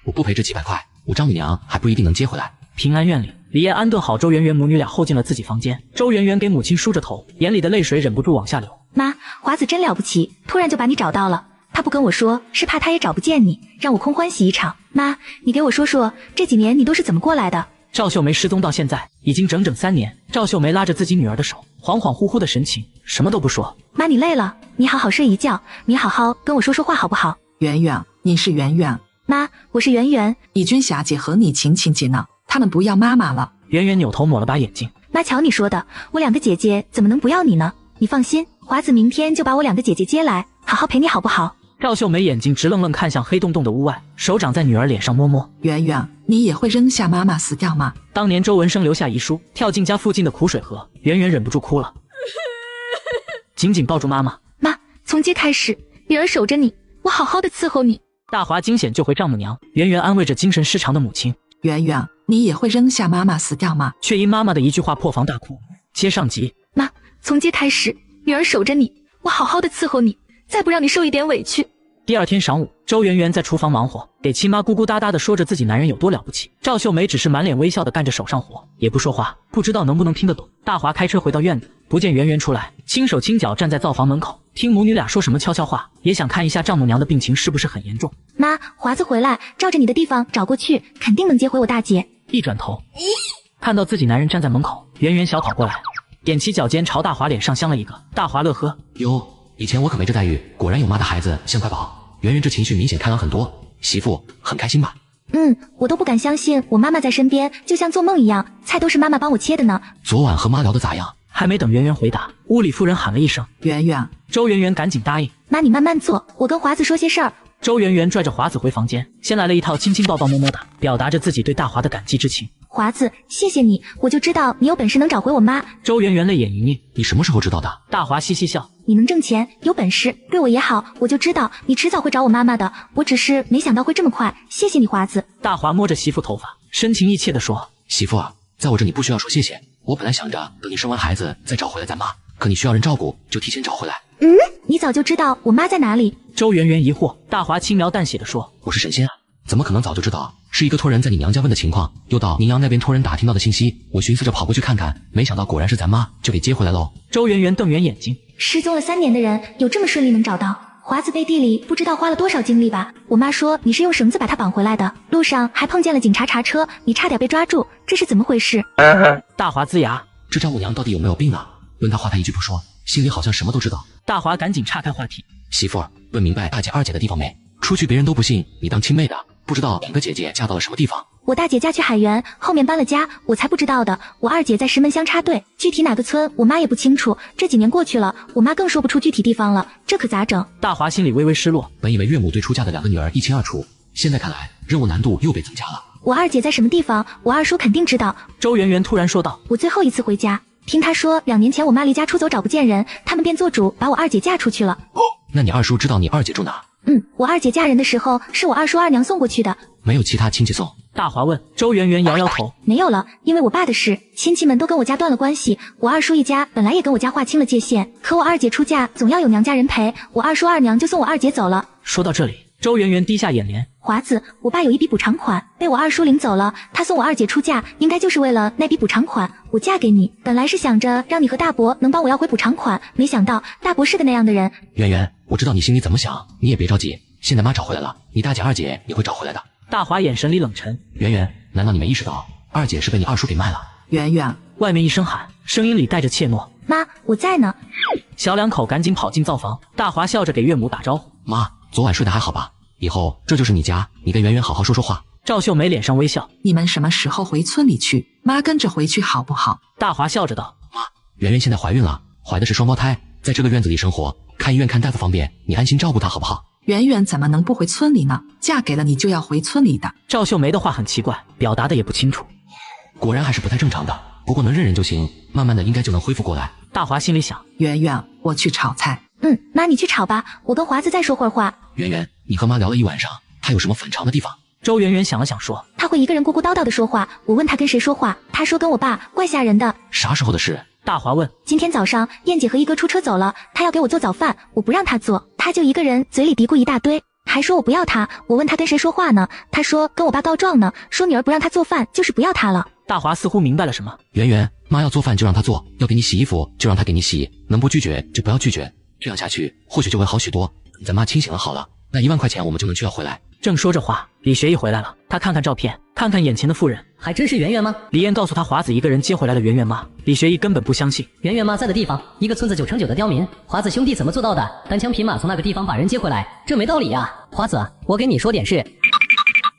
我不赔这几百块，我丈母娘还不一定能接回来。平安院里，李艳安顿好周圆圆母女俩后进了自己房间。周圆圆给母亲梳着头，眼里的泪水忍不住往下流。妈，华子真了不起，突然就把你找到了。他不跟我说，是怕他也找不见你，让我空欢喜一场。妈，你给我说说，这几年你都是怎么过来的？赵秀梅失踪到现在已经整整3年。赵秀梅拉着自己女儿的手，恍恍惚惚的神情，什么都不说。妈，你累了，你好好睡一觉，你好好跟我说说话好不好？圆圆，你是圆圆。妈，我是圆圆。以君霞姐和你亲姐呢，他们不要妈妈了。圆圆扭头抹了把眼睛。妈，瞧你说的，我2个姐姐怎么能不要你呢？你放心，华子明天就把我2个姐姐接来，好好陪你好不好？赵秀梅眼睛直愣愣看向黑洞洞的屋外，手掌在女儿脸上摸摸。圆圆，你也会扔下妈妈死掉吗？当年周文生留下遗书，跳进家附近的苦水河，圆圆忍不住哭了，紧紧抱住妈妈。妈，从今开始，女儿守着你，我好好的伺候你。大华惊险救回丈母娘，圆圆安慰着精神失常的母亲。圆圆，你也会扔下妈妈死掉吗？却因妈妈的一句话破防大哭。接上集。妈，从今开始，女儿守着你，我好好的伺候你，再不让你受一点委屈。第2天晌午，周圆圆在厨房忙活，给亲妈咕咕哒哒的说着自己男人有多了不起。赵秀梅只是满脸微笑的干着手上活，也不说话，不知道能不能听得懂。大华开车回到院子，不见圆圆出来，轻手轻脚站在灶房门口，听母女俩说什么悄悄话，也想看一下丈母娘的病情是不是很严重。妈，华子回来，照着你的地方找过去，肯定能接回我大姐。一转头，看到自己男人站在门口，圆圆小跑过来，踮起脚尖朝大华脸上镶了一个。大华乐呵，哟，以前我可没这待遇，果然有妈的孩子像块宝。圆圆这情绪明显开朗很多，媳妇很开心吧？我都不敢相信我妈妈在身边，就像做梦一样，菜都是妈妈帮我切的呢。昨晚和妈聊得咋样？还没等圆圆回答，屋里妇人喊了一声圆圆。周圆圆赶紧答应。妈，你慢慢坐，我跟华子说些事儿。周圆圆拽着华子回房间，先来了一套亲亲抱抱摸摸的，表达着自己对大华的感激之情。华子，谢谢你，我就知道你有本事能找回我妈。周圆圆泪眼盈盈，你什么时候知道的？大华嘻嘻笑，你能挣钱，有本事，对我也好，我就知道你迟早会找我妈妈的，我只是没想到会这么快，谢谢你，华子。大华摸着媳妇头发，深情意切地说：媳妇啊，在我这你不需要说谢谢，我本来想着等你生完孩子再找回来再骂，可你需要人照顾，就提前找回来。你早就知道我妈在哪里？周圆圆疑惑。大华轻描淡写地说：我是神仙啊，怎么可能早就知道？是一个托人在你娘家问的情况，又到您娘那边托人打听到的信息，我寻思着跑过去看看，没想到果然是咱妈，就给接回来喽。周圆圆瞪圆眼睛，失踪了3年的人，有这么顺利能找到？华子背地里不知道花了多少精力吧？我妈说你是用绳子把她绑回来的，路上还碰见了警察查车，你差点被抓住，这是怎么回事？大华呲牙，这丈母娘到底有没有病啊？问她话她一句不说，心里好像什么都知道。大华赶紧岔开话题，媳妇儿，问明白大姐二姐的地方没？出去别人都不信你当亲妹的，不知道2个姐姐嫁到了什么地方。我大姐嫁去海源，后面搬了家，我才不知道的。我2姐在石门乡插队，具体哪个村我妈也不清楚。这几年过去了，我妈更说不出具体地方了，这可咋整？大华心里微微失落，本以为岳母对出嫁的2个女儿一清二楚，现在看来任务难度又被增加了。我2姐在什么地方，我二叔肯定知道。周圆圆突然说道，我最后一次回家，听他说2年前我妈离家出走找不见人，他们便做主把我2姐嫁出去了。那你二叔知道你2姐住哪？我2姐嫁人的时候是我二叔2娘送过去的。没有其他亲戚送？大华问。周圆圆摇摇头，没有了，因为我爸的事，亲戚们都跟我家断了关系。我二叔一家本来也跟我家划清了界限，可我2姐出嫁总要有娘家人陪，我二叔2娘就送我2姐走了。说到这里，周圆圆低下眼帘。华子，我爸有一笔补偿款被我二叔领走了，他送我2姐出嫁应该就是为了那笔补偿款。我嫁给你本来是想着让你和大伯能帮我要回补偿款，没想到大伯是个那样的人。圆圆，我知道你心里怎么想，你也别着急，现在妈找回来了，你大姐2姐也会找回来的。大华眼神里冷沉。圆圆，难道你没意识到2姐是被你二叔给卖了？圆圆，外面一声喊，声音里带着怯懦。妈，我在呢。小2口赶紧跑进灶房，大华笑着给岳母打招呼。妈，昨晚睡得还好吧？以后这就是你家，你跟圆圆好好说说话。赵秀梅脸上微笑，你们什么时候回村里去？妈跟着回去好不好？大华笑着道，妈，圆圆现在怀孕了，怀的是双胞胎，在这个院子里生活，看医院看大夫方便，你安心照顾她好不好？圆圆怎么能不回村里呢？嫁给了你就要回村里的。赵秀梅的话很奇怪，表达的也不清楚。果然还是不太正常的，不过能认认就行，慢慢的应该就能恢复过来。大华心里想，圆圆，我去炒菜。妈你去炒吧，我跟华子再说会儿话。圆圆，你和妈聊了一晚上，她有什么反常的地方？周圆圆想了想说，她会一个人咕咕叨叨的说话，我问她跟谁说话，她说跟我爸，怪吓人的。啥时候的事？大华问。今天早上燕姐和一哥出车走了，她要给我做早饭，我不让她做，她就一个人嘴里嘀咕一大堆，还说我不要她。我问她跟谁说话呢，她说跟我爸告状呢，说女儿不让她做饭就是不要她了。大华似乎明白了什么。圆圆，妈要做饭就让她做，要给你洗衣服就让她给你洗，能不拒绝就不要拒绝，这样下去或许就会好许多。咱妈清醒了好了，那1万块钱我们就能去要回来。正说着话，李学义回来了，他看看照片，看看眼前的妇人，还真是圆圆吗？李艳告诉他华子一个人接回来了圆圆妈，李学义根本不相信。圆圆妈在的地方，一个村子9成9的刁民，华子兄弟怎么做到的？单枪匹马从那个地方把人接回来，这没道理呀！华子，我给你说点事。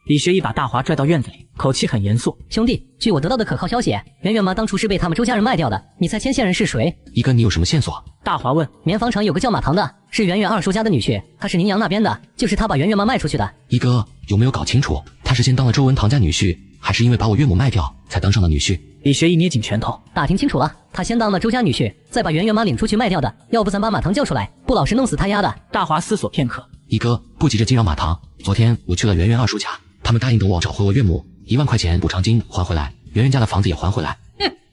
李学义把大华拽到院子里，口气很严肃。兄弟，据我得到的可靠消息，圆圆妈当初是被他们周家人卖掉的，你猜牵线人是谁？一哥，你有什么线索？大华问。棉纺厂有个叫马堂的，是圆圆二叔家的女婿，他是宁阳那边的，就是他把圆圆妈卖出去的。一哥，有没有搞清楚，他是先当了周文堂家女婿，还是因为把我岳母卖掉才当上了女婿？李学义捏紧拳头，打听清楚了，他先当了周家女婿，再把圆圆妈领出去卖掉的，要不咱把马堂叫出来，不老实弄死他丫的。大华思索片刻，一哥，不急着惊扰马堂，昨天我去了圆圆二叔家，他们答应等我找回我岳母，1万块钱补偿金还回来，圆圆家的房子也还回来。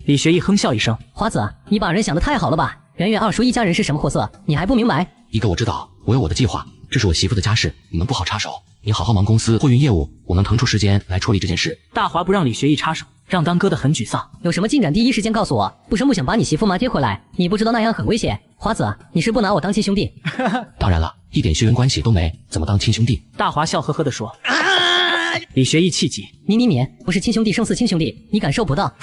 李学义哼笑一声，华子，你把人想得太好了吧？圆圆二叔一家人是什么货色，你还不明白？一哥，我知道，我有我的计划，这是我媳妇的家事，你们不好插手。你好好忙公司货运业务，我能腾出时间来处理这件事。大华不让李学义插手，让当哥的很沮丧。有什么进展第一时间告诉我，不声不响把你媳妇妈接回来，你不知道那样很危险。华子，你是不拿我当亲兄弟？当然了，一点血缘关系都没，怎么当亲兄弟？大华笑呵呵地说。李学义气急，你不是亲兄弟胜似亲兄弟，你感受不到。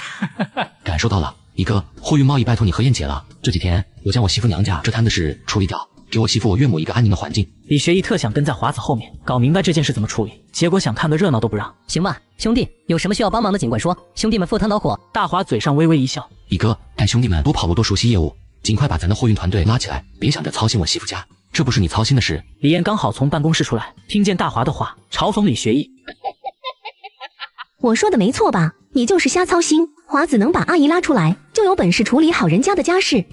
感受到了，一哥，货运贸易拜托你何燕姐了，这几天我将我媳妇娘家这摊子事处理掉，给我媳妇我岳母一个安宁的环境。李学义特想跟在华子后面搞明白这件事怎么处理，结果想看个热闹都不让。行吧，兄弟，有什么需要帮忙的尽管说，兄弟们赴汤蹈火。大华嘴上微微一笑，一哥，带兄弟们多跑路多熟悉业务，尽快把咱的货运团队拉起来，别想着操心我媳妇家，这不是你操心的事。李艳刚好从办公室出来，听见大华的话，嘲讽李学义。我说的没错吧？你就是瞎操心，华子能把阿姨拉出来，就有本事处理好人家的家事。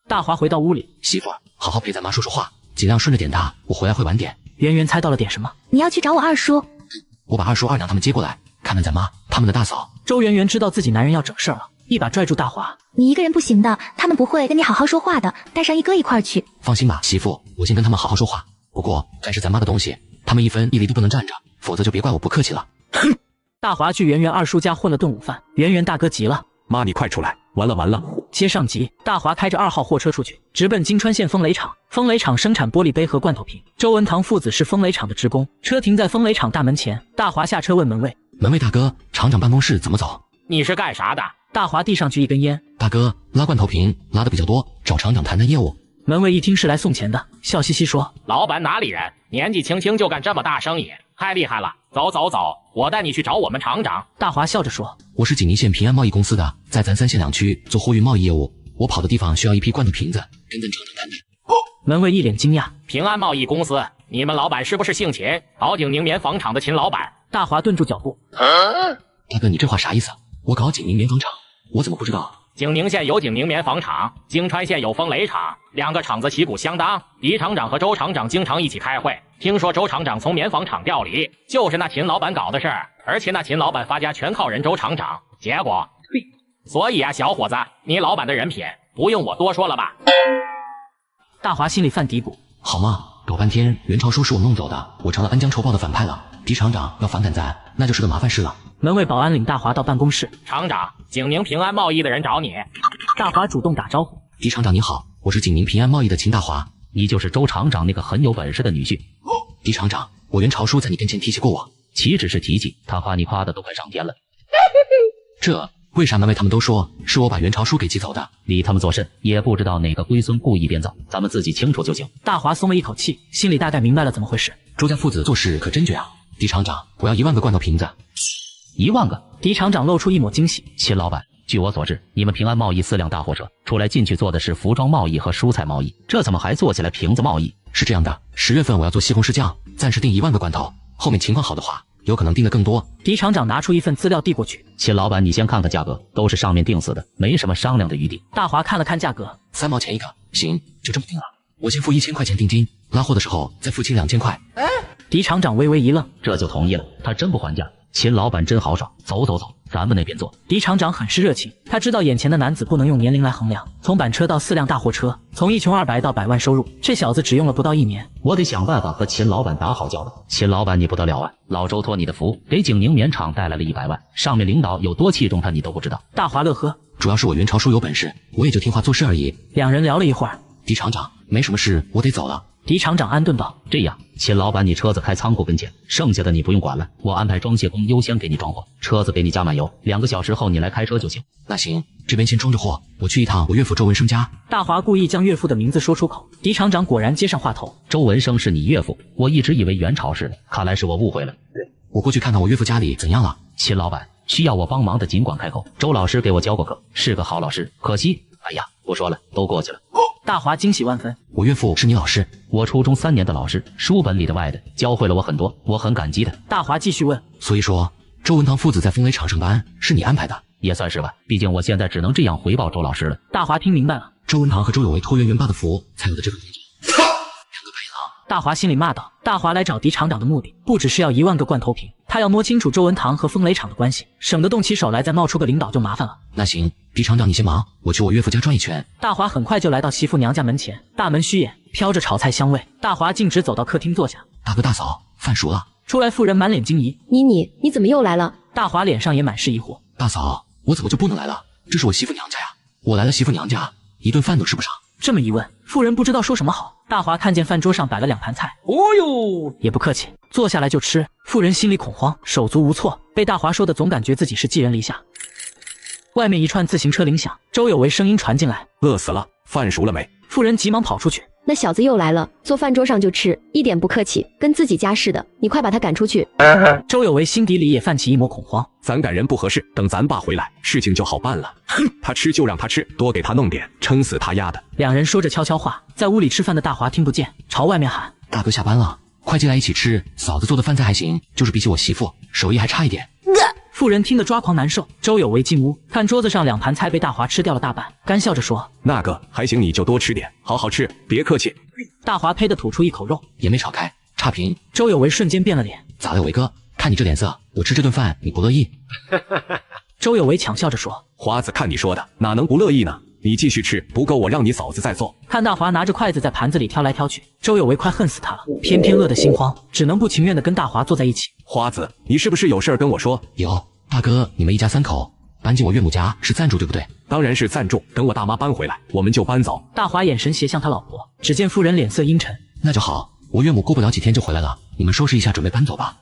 大华回到屋里，媳妇儿，好好陪咱妈说说话，尽量顺着点她，我回来会晚点。圆圆猜到了点什么，你要去找我二叔。我把二叔二娘他们接过来，看看咱妈他们的大嫂。周圆圆知道自己男人要整事儿了，一把拽住大华。你一个人不行的，他们不会跟你好好说话的，带上一哥一块儿去。放心吧，媳妇，我先跟他们好好说话。不过该是咱妈的东西，他们1分1厘都不能占着，否则就别怪我不客气了。大华去圆圆二叔家混了顿午饭，圆圆大哥急了，妈你快出来，完了。接上集，大华开着2号货车出去，直奔金川县风雷厂。风雷厂生产玻璃杯和罐头瓶，周文堂父子是风雷厂的职工，车停在风雷厂大门前。大华下车问门卫，门卫大哥，厂长办公室怎么走？你是干啥的？大华递上去一根烟。大哥，拉罐头瓶拉的比较多，找厂长谈谈业务。门卫一听是来送钱的，笑嘻嘻说，老板哪里人，年纪轻轻就干这么大生意，太厉害了。走，我带你去找我们厂长。大华笑着说，我是锦宁县平安贸易公司的，在咱3县2区做货运贸易业务，我跑的地方需要一批罐头瓶子，跟咱厂长谈谈。门卫一脸惊讶，平安贸易公司，你们老板是不是姓秦，搞景宁棉纺厂的秦老板？大华顿住脚步，大哥，你这话啥意思？我搞景宁棉纺厂，我怎么不知道？景宁县有景宁棉纺厂，京川县有风雷厂，2个厂子旗鼓相当。狄厂长和周厂长经常一起开会，听说周厂长从棉纺厂调离，就是那秦老板搞的事儿，而且那秦老板发家全靠人周厂长。结果，所以啊，小伙子，你老板的人品不用我多说了吧？大华心里犯嘀咕，好嘛，搞半天袁朝书是我弄走的，我成了恩将仇报的反派了。狄厂长要反感咱，那就是个麻烦事了。门卫保安领大华到办公室，厂长，景宁平安贸易的人找你。大华主动打招呼，狄厂长你好，我是景宁平安贸易的秦大华，你就是周厂长那个很有本事的女婿。狄厂长，我袁朝书在你跟前提起过我，岂止是提起，他夸你夸的都快上天了。这为啥门卫他们都说是我把袁朝书给寄走的？理他们做甚？也不知道哪个龟孙故意编造，咱们自己清楚就行。大华松了一口气，心里大概明白了怎么回事。周家父子做事可真绝啊！狄厂长，我要1万个罐头瓶子。1万个？狄厂长露出一抹惊喜。秦老板，据我所知，你们平安贸易4辆大货车出来进去做的是服装贸易和蔬菜贸易，这怎么还做起来瓶子贸易？是这样的，10月份我要做西红柿酱，暂时订1万个罐头，后面情况好的话，有可能订的更多。狄厂长拿出一份资料递过去，秦老板，你先看看价格，都是上面定死的，没什么商量的余地。大华看了看价格，3毛钱一个，行，就这么定了。我先付1000块钱定金，拉货的时候再付清2000块。狄厂长微微一愣，这就同意了。他真不还价，秦老板真豪爽。走，咱们那边坐。狄厂长很是热情，他知道眼前的男子不能用年龄来衡量。从板车到4辆大货车，从1穷2白到100万收入，这小子只用了不到1年。我得想办法和秦老板打好交道。秦老板你不得了啊！老周托你的福，给景宁棉厂带来了100万，上面领导有多器重他你都不知道。大华乐呵，主要是我袁朝书有本事，我也就听话做事而已。两人聊了一会儿，狄厂长，没什么事，我得走了。狄厂长安顿道：“这样，秦老板，你车子开仓库跟前，剩下的你不用管了，我安排装卸工优先给你装货，车子给你加满油，2个小时后你来开车就行。”那行，这边先装着货，我去一趟我岳父周文生家。大华故意将岳父的名字说出口，狄厂长果然接上话头：“周文生是你岳父，我一直以为元朝是的，看来是我误会了。我过去看看我岳父家里怎样了。”秦老板，需要我帮忙的尽管开口。周老师给我教过课，是个好老师，可惜，哎呀，不说了，都过去了。大华惊喜万分，我岳父是你老师？我初中3年的老师，书本里的外的，教会了我很多，我很感激的。大华继续问：所以说，周文堂父子在风雷厂上班是你安排的？也算是吧，毕竟我现在只能这样回报周老师了。大华听明白了，周文堂和周有为托袁元爸的福，才有的这个工作。2个白狼！大华心里骂道。大华来找狄厂长的目的，不只是要1万个罐头瓶，他要摸清楚周文堂和风雷厂的关系，省得动起手来再冒出个领导就麻烦了。那行，狄厂长你先忙，我去我岳父家转一圈。大华很快就来到媳妇娘家门前，大门虚掩，飘着炒菜香味。大华径直走到客厅坐下。大哥大嫂，饭熟了。出来妇人满脸惊疑：“你怎么又来了？”大华脸上也满是疑惑：“大嫂，我怎么就不能来了？这是我媳妇娘家呀，我来了媳妇娘家，一顿饭都吃不上。”这么一问，妇人不知道说什么好。大华看见饭桌上摆了2盘菜，哦哟，也不客气，坐下来就吃。妇人心里恐慌，手足无措，被大华说的总感觉自己是寄人篱下。外面一串自行车铃响，周有为声音传进来：“饿死了，饭熟了没？”妇人急忙跑出去：“那小子又来了，坐饭桌上就吃，一点不客气，跟自己家似的，你快把他赶出去。”周有为心底里也泛起一抹恐慌，咱赶人不合适，等咱爸回来，事情就好办了。哼，他吃就让他吃，多给他弄点，撑死他丫的。2人说着悄悄话，在屋里吃饭的大华听不见，朝外面喊：“大哥下班了，快进来一起吃，嫂子做的饭菜还行，就是比起我媳妇手艺还差一点。”妇人听得抓狂难受。周有为进屋，看桌子上2盘菜被大华吃掉了大半，干笑着说：“那个还行，你就多吃点，好好吃，别客气。”大华呸的吐出一口肉，也没炒开，差评。周有为瞬间变了脸：“咋的，伟哥？看你这脸色，我吃这顿饭你不乐意？”周有为强笑着说：“华子看你说的，哪能不乐意呢？你继续吃，不够我让你嫂子再做。”看大华拿着筷子在盘子里挑来挑去，周有为快恨死他了，偏偏饿得心慌，只能不情愿地跟大华坐在一起。华子，你是不是有事儿跟我说？有，大哥，你们一家3口搬进我岳母家是赞助对不对？当然是赞助，等我大妈搬回来，我们就搬走。大华眼神斜向他老婆，只见妇人脸色阴沉。那就好，我岳母过不了几天就回来了，你们收拾一下准备搬走吧。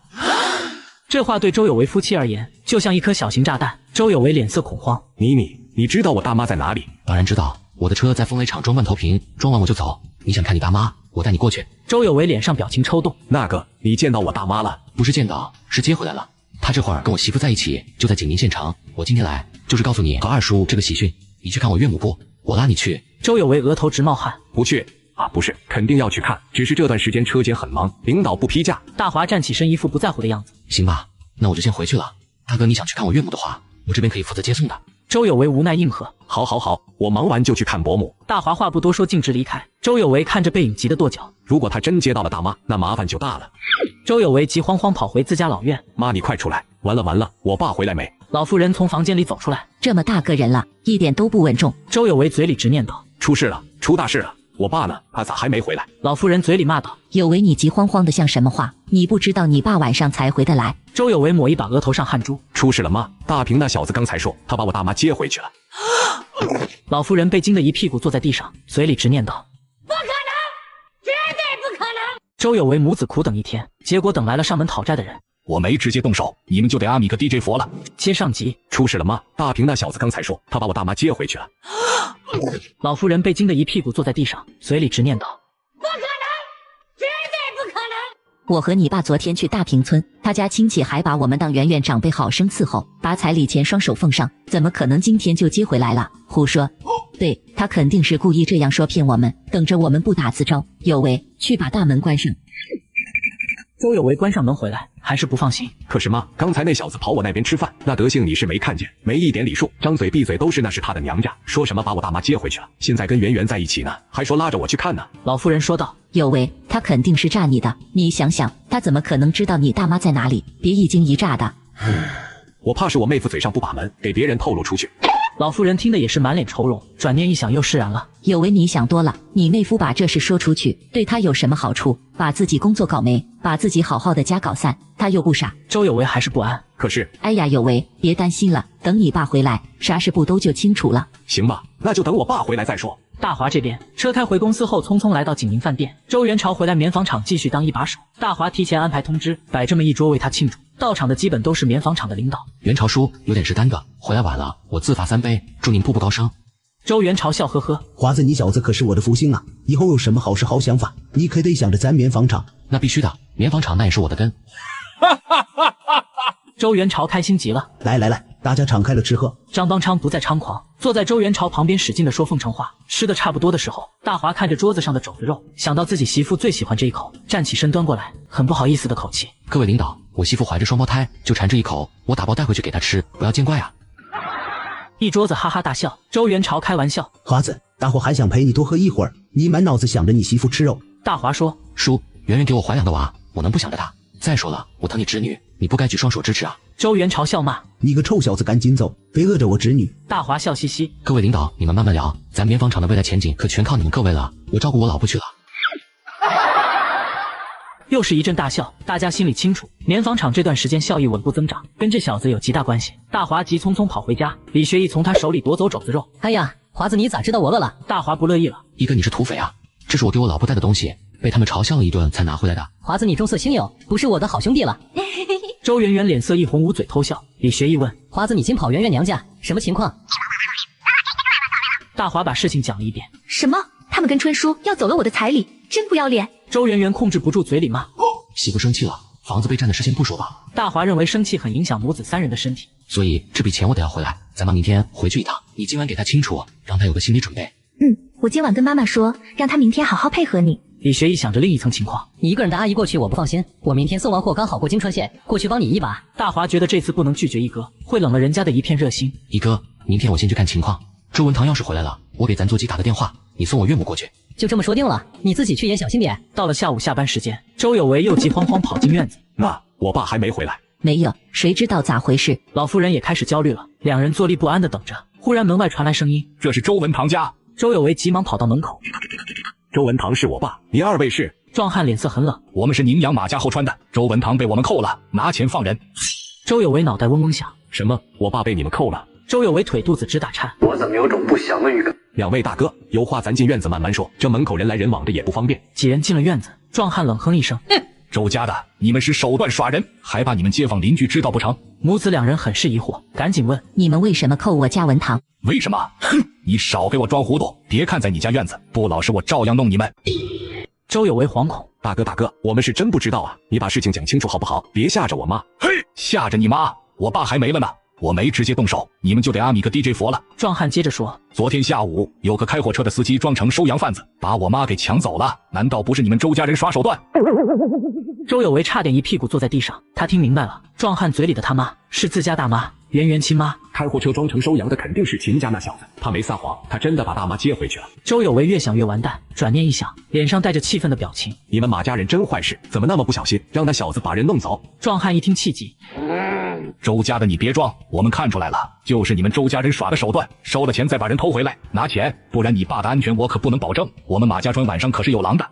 这话对周有为夫妻而言，就像一颗小型炸弹。周有为脸色恐慌。你知道我大妈在哪里？当然知道，我的车在风雷厂装罐头瓶，装完我就走。你想看你大妈，我带你过去。周有为脸上表情抽动。那个，你见到我大妈了？不是见到，是接回来了。她这会儿跟我媳妇在一起，就在景宁县城。我今天来就是告诉你和二叔这个喜讯，你去看我岳母不？我拉你去。周有为额头直冒汗。不去啊，不是，肯定要去看，只是这段时间车间很忙，领导不批假。大华站起身，一副不在乎的样子。行吧，那我就先回去了。大哥，你想去看我岳母的话，我这边可以负责接送的。周有为无奈应和。好，我忙完就去看伯母。大华话不多说，径直离开。周有为看着背影急得跺脚。如果他真接到了大妈，那麻烦就大了。周有为急慌慌跑回自家老院。妈，你快出来！完了，我爸回来没？老妇人从房间里走出来。这么大个人了，一点都不稳重。周有为嘴里直念叨：出事了，出大事了！我爸呢？他咋还没回来？老妇人嘴里骂道：有为，你急慌慌的像什么话？你不知道你爸晚上才回得来。周有为抹一把额头上汗珠。出事了妈！大平那小子刚才说他把我大妈接回去了。老妇人被惊得一屁股坐在地上，嘴里直念叨：不可能，绝对不可能！周有为母子苦等一天，结果等来了上门讨债的人。我没直接动手，你们就得阿弥个 DJ 佛了。接上集。出事了妈！大平那小子刚才说他把我大妈接回去了。老妇人被惊得一屁股坐在地上，嘴里直念叨：不可能，绝对不可能！我和你爸昨天去大平村，他家亲戚还把我们当圆圆长辈好生伺候，把彩礼钱双手奉上，怎么可能今天就接回来了？胡说！对，他肯定是故意这样说骗我们，等着我们不打自招。有为，去把大门关上。周有为关上门回来，还是不放心。可是妈，刚才那小子跑我那边吃饭，那德行你是没看见，没一点礼数，张嘴闭嘴都是那是他的娘家，说什么把我大妈接回去了，现在跟圆圆在一起呢，还说拉着我去看呢。老妇人说道：有为，他肯定是诈你的，你想想，他怎么可能知道你大妈在哪里？别一惊一乍的。我怕是我妹夫嘴上不把门，给别人透露出去。老妇人听的也是满脸愁容，转念一想又释然了。有为，你想多了，你妹夫把这事说出去，对他有什么好处？把自己工作搞没，把自己好好的家搞散，他又不傻。周有为还是不安。可是，哎呀，有为，别担心了，等你爸回来，啥事不都就清楚了？行吧，那就等我爸回来再说。大华这边车开回公司后，匆匆来到景宁饭店。周元朝回来棉纺厂继续当一把手，大华提前安排通知，摆这么一桌为他庆祝。到场的基本都是棉纺厂的领导。元朝叔有点事耽搁，回来晚了，我自罚3杯，祝您步步高升。周元朝笑呵呵，华子你小子可是我的福星啊！以后有什么好事好想法，你可得想着咱棉纺厂。那必须的，棉纺厂那也是我的根。周元朝开心极了，来来来，大家敞开了吃喝。张邦昌不再猖狂，坐在周元朝旁边使劲地说奉承话。吃的差不多的时候，大华看着桌子上的肘子肉，想到自己媳妇最喜欢这一口，站起身端过来，很不好意思的口气：各位领导，我媳妇怀着双胞胎，就馋这一口，我打包带回去给她吃，不要见怪啊。一桌子哈哈大笑。周元朝开玩笑：华子，大伙还想陪你多喝一会儿，你满脑子想着你媳妇吃肉。大华说：叔，圆圆给我怀2个娃，我能不想着她？再说了，我疼你侄女，你不该举双手支持啊。周元朝笑骂：你个臭小子，赶紧走，别饿着我侄女。大华笑嘻嘻：各位领导，你们慢慢聊，咱棉纺厂的未来前景可全靠你们各位了，我照顾我老婆去了。又是一阵大笑，大家心里清楚，棉纺厂这段时间效益稳步增长，跟这小子有极大关系。大华急匆匆跑回家，李学义从他手里夺走肘子肉。哎呀，华子你咋知道我饿了？大华不乐意了：一哥你是土匪啊，这是我给我老婆带的东西，被他们嘲笑了一顿才拿回来的。华子你重色轻友，不是我的好兄弟了。周圆圆脸色一红，捂嘴偷笑。李学义问：华子你今跑圆圆娘家，什么情况？大华把事情讲了一遍。什么？他们跟春叔要走了我的彩礼，真不要脸！周圆圆控制不住嘴里骂：媳妇生气了，房子被占的事先不说吧。大华认为生气很影响母子3人的身体，所以这笔钱我得要回来，咱妈明天回去一趟，你今晚给她清楚，让她有个心理准备。我今晚跟妈妈说，让她明天好好配合你。李学义想着另一层情况，你一个人的阿姨过去我不放心，我明天送完货刚好过京川县，过去帮你一把。大华觉得这次不能拒绝一哥，会冷了人家的一片热心。一哥，明天我先去看情况，周文堂要是回来了，我给咱座机打个电话，你送我岳母过去。就这么说定了，你自己去也小心点。到了下午下班时间，周有为又急慌慌跑进院子。那我爸还没回来？没有，谁知道咋回事？老夫人也开始焦虑了，两人坐立不安地等着。忽然门外传来声音：这是周文堂家。周有为急忙跑到门口。周文堂是我爸，你2位是？壮汉脸色很冷。我们是宁阳马家后川的，周文堂被我们扣了，拿钱放人。周有为脑袋嗡嗡响。什么？我爸被你们扣了？周有为腿肚子直打颤。我怎么有种不祥的预感？2位大哥，有话咱进院子慢慢说，这门口人来人往的也不方便。几人进了院子，壮汉冷哼一声：周家的，你们是手段耍人，还把你们街坊邻居知道不成？母子2人很是疑惑，赶紧问：你们为什么扣我家文堂？为什么？哼，你少给我装糊涂！别看在你家院子，不老实我照样弄你们。周有为惶恐：大哥，我们是真不知道啊，你把事情讲清楚好不好？别吓着我妈。嘿，吓着你妈？我爸还没了呢，我没直接动手，你们就得阿米个 DJ 佛了。壮汉接着说：昨天下午有个开货车的司机装成收洋贩子，把我妈给抢走了，难道不是你们周家人耍手段？周有为差点一屁股坐在地上，他听明白了，壮汉嘴里的他妈是自家大妈，圆圆亲妈。开货车装成收洋的肯定是秦家那小子，他没撒谎，他真的把大妈接回去了。周有为越想越完蛋，转念一想，脸上带着气愤的表情：你们马家人真坏事，怎么那么不小心，让那小子把人弄走？壮汉一听气急：周家的你别装，我们看出来了，就是你们周家人耍的手段，收了钱再把人偷回来，拿钱，不然你爸的安全我可不能保证，我们马家庄晚上可是有狼的。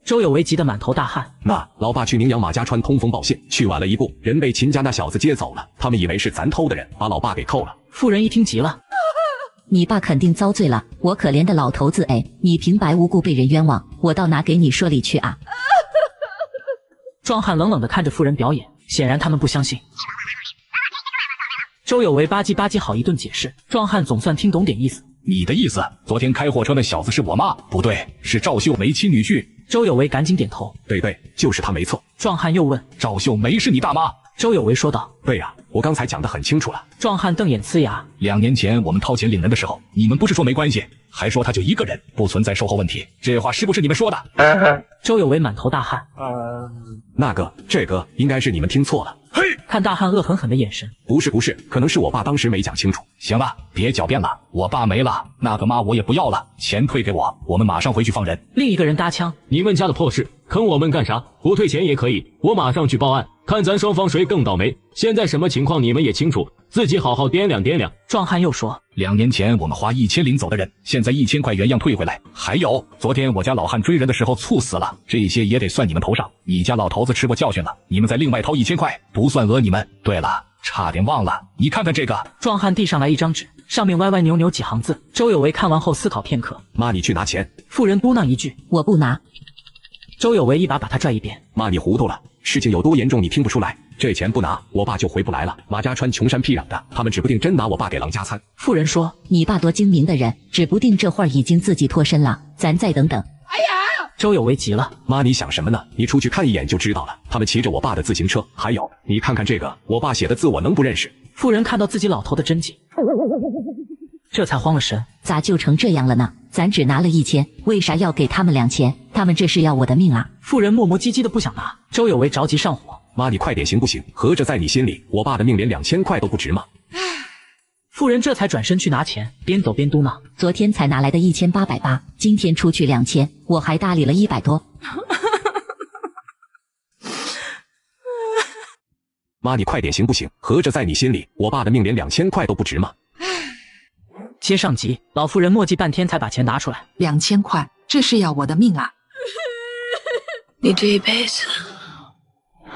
周有为急得满头大汗。那老爸去宁阳马家川通风报信，去晚了一步，人被秦家那小子接走了，他们以为是咱偷的人，把老爸给扣了。妇人一听急了：你爸肯定遭罪了，我可怜的老头子哎，你平白无故被人冤枉，我到哪给你说理去啊？壮汉冷冷地看着妇人表演，显然他们不相信。周有为吧唧吧唧好一顿解释，壮汉总算听懂点意思。你的意思，昨天开货车那小子是我妈？不对，是赵秀梅亲女婿。周有为赶紧点头：对，就是他没错。壮汉又问：赵秀梅是你大妈？周有为说道：对呀，我刚才讲得很清楚了。壮汉瞪眼呲牙：2年前我们掏钱领人的时候，你们不是说没关系，还说他就一个人，不存在售后问题，这话是不是你们说的？周有为满头大汗：那个，这个应该是你们听错了。嘿，看大汉恶狠狠的眼神：不是，可能是我爸当时没讲清楚。行了，别狡辩了，我爸没了，那个妈我也不要了，钱退给我，我们马上回去放人。另一个人搭腔：你们家的破事坑我们干啥？不退钱也可以，我马上去报案，看咱双方谁更倒霉。现在什么情况你们也清楚，自己好好掂量掂量。壮汉又说：2年前我们花1000领走的人，现在1000块原样退回来。还有，昨天我家老汉追人的时候猝死了，这些也得算你们头上。你家老头子吃过教训了，你们再另外掏1000块，不算讹你们。对了，差点忘了，你看看这个。壮汉递上来一张纸，上面歪歪扭扭几行字。周有为看完后思考片刻，妈，你去拿钱。妇人嘟囔一句：“我不拿。”周有为一把把他拽一边：“妈，你糊涂了，事情有多严重你听不出来？这钱不拿，我爸就回不来了。马家川穷山僻壤的，他们指不定真拿我爸给狼加餐。”妇人说：“你爸多精明的人，指不定这会儿已经自己脱身了，咱再等等。”周有为急了：“妈，你想什么呢？你出去看一眼就知道了。他们骑着我爸的自行车，还有，你看看这个，我爸写的字我能不认识？”妇人看到自己老头的真迹，这才慌了神：“咋就成这样了呢？咱只拿了1000，为啥要给他们2000？他们这是要我的命啊！”妇人磨磨唧唧的不想拿，周有为着急上火：“妈，你快点行不行？合着在你心里，我爸的命连2000块都不值吗？”妇人这才转身去拿钱，边走边嘟囔：“昨天才拿来的1880，今天出去2000，我还搭理了100多。”妈，你快点行不行？合着在你心里，我爸的命连2000块都不值吗？接上集，老妇人磨叽半天才把钱拿出来，2000块，这是要我的命啊！你这一辈子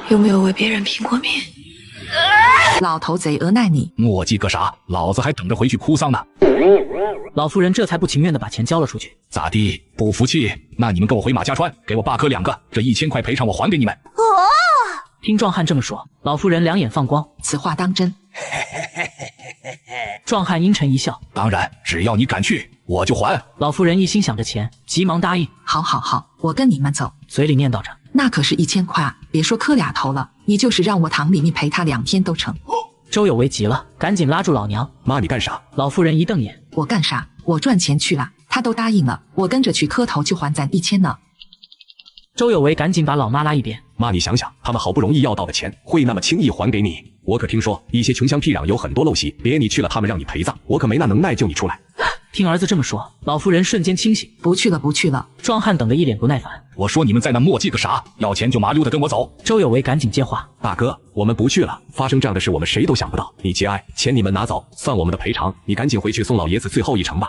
有没有为别人拼过命？老头贼讹耐你，磨叽个啥？老子还等着回去哭丧呢。老妇人这才不情愿的把钱交了出去。咋地？不服气？那你们跟我回马家川，给我爸哥2个，这1000块赔偿我还给你们。听壮汉这么说，老妇人两眼放光，此话当真？壮汉阴沉一笑：“当然，只要你敢去，我就还。”老妇人一心想着钱，急忙答应：“好好好，我跟你们走。”嘴里念叨着：“那可是1000块啊，别说磕俩头了，你就是让我堂里面陪他2天都成。”周有为急了，赶紧拉住老娘：“妈，你干啥？”老妇人一瞪眼：“我干啥？我赚钱去了，他都答应了，我跟着去磕头就还咱1000呢。”周有为赶紧把老妈拉一边：“妈，你想想，他们好不容易要到的钱，会那么轻易还给你？我可听说一些穷乡僻壤有很多陋习，别你去了，他们让你陪葬，我可没那能耐救你出来。”听儿子这么说，老妇人瞬间清醒：“不去了，不去了。”壮汉等得一脸不耐烦：“我说你们在那磨叽个啥？要钱就麻溜的跟我走。”周有为赶紧接话：“大哥，我们不去了，发生这样的事我们谁都想不到。你节哀，钱你们拿走，算我们的赔偿。你赶紧回去送老爷子最后一程吧。”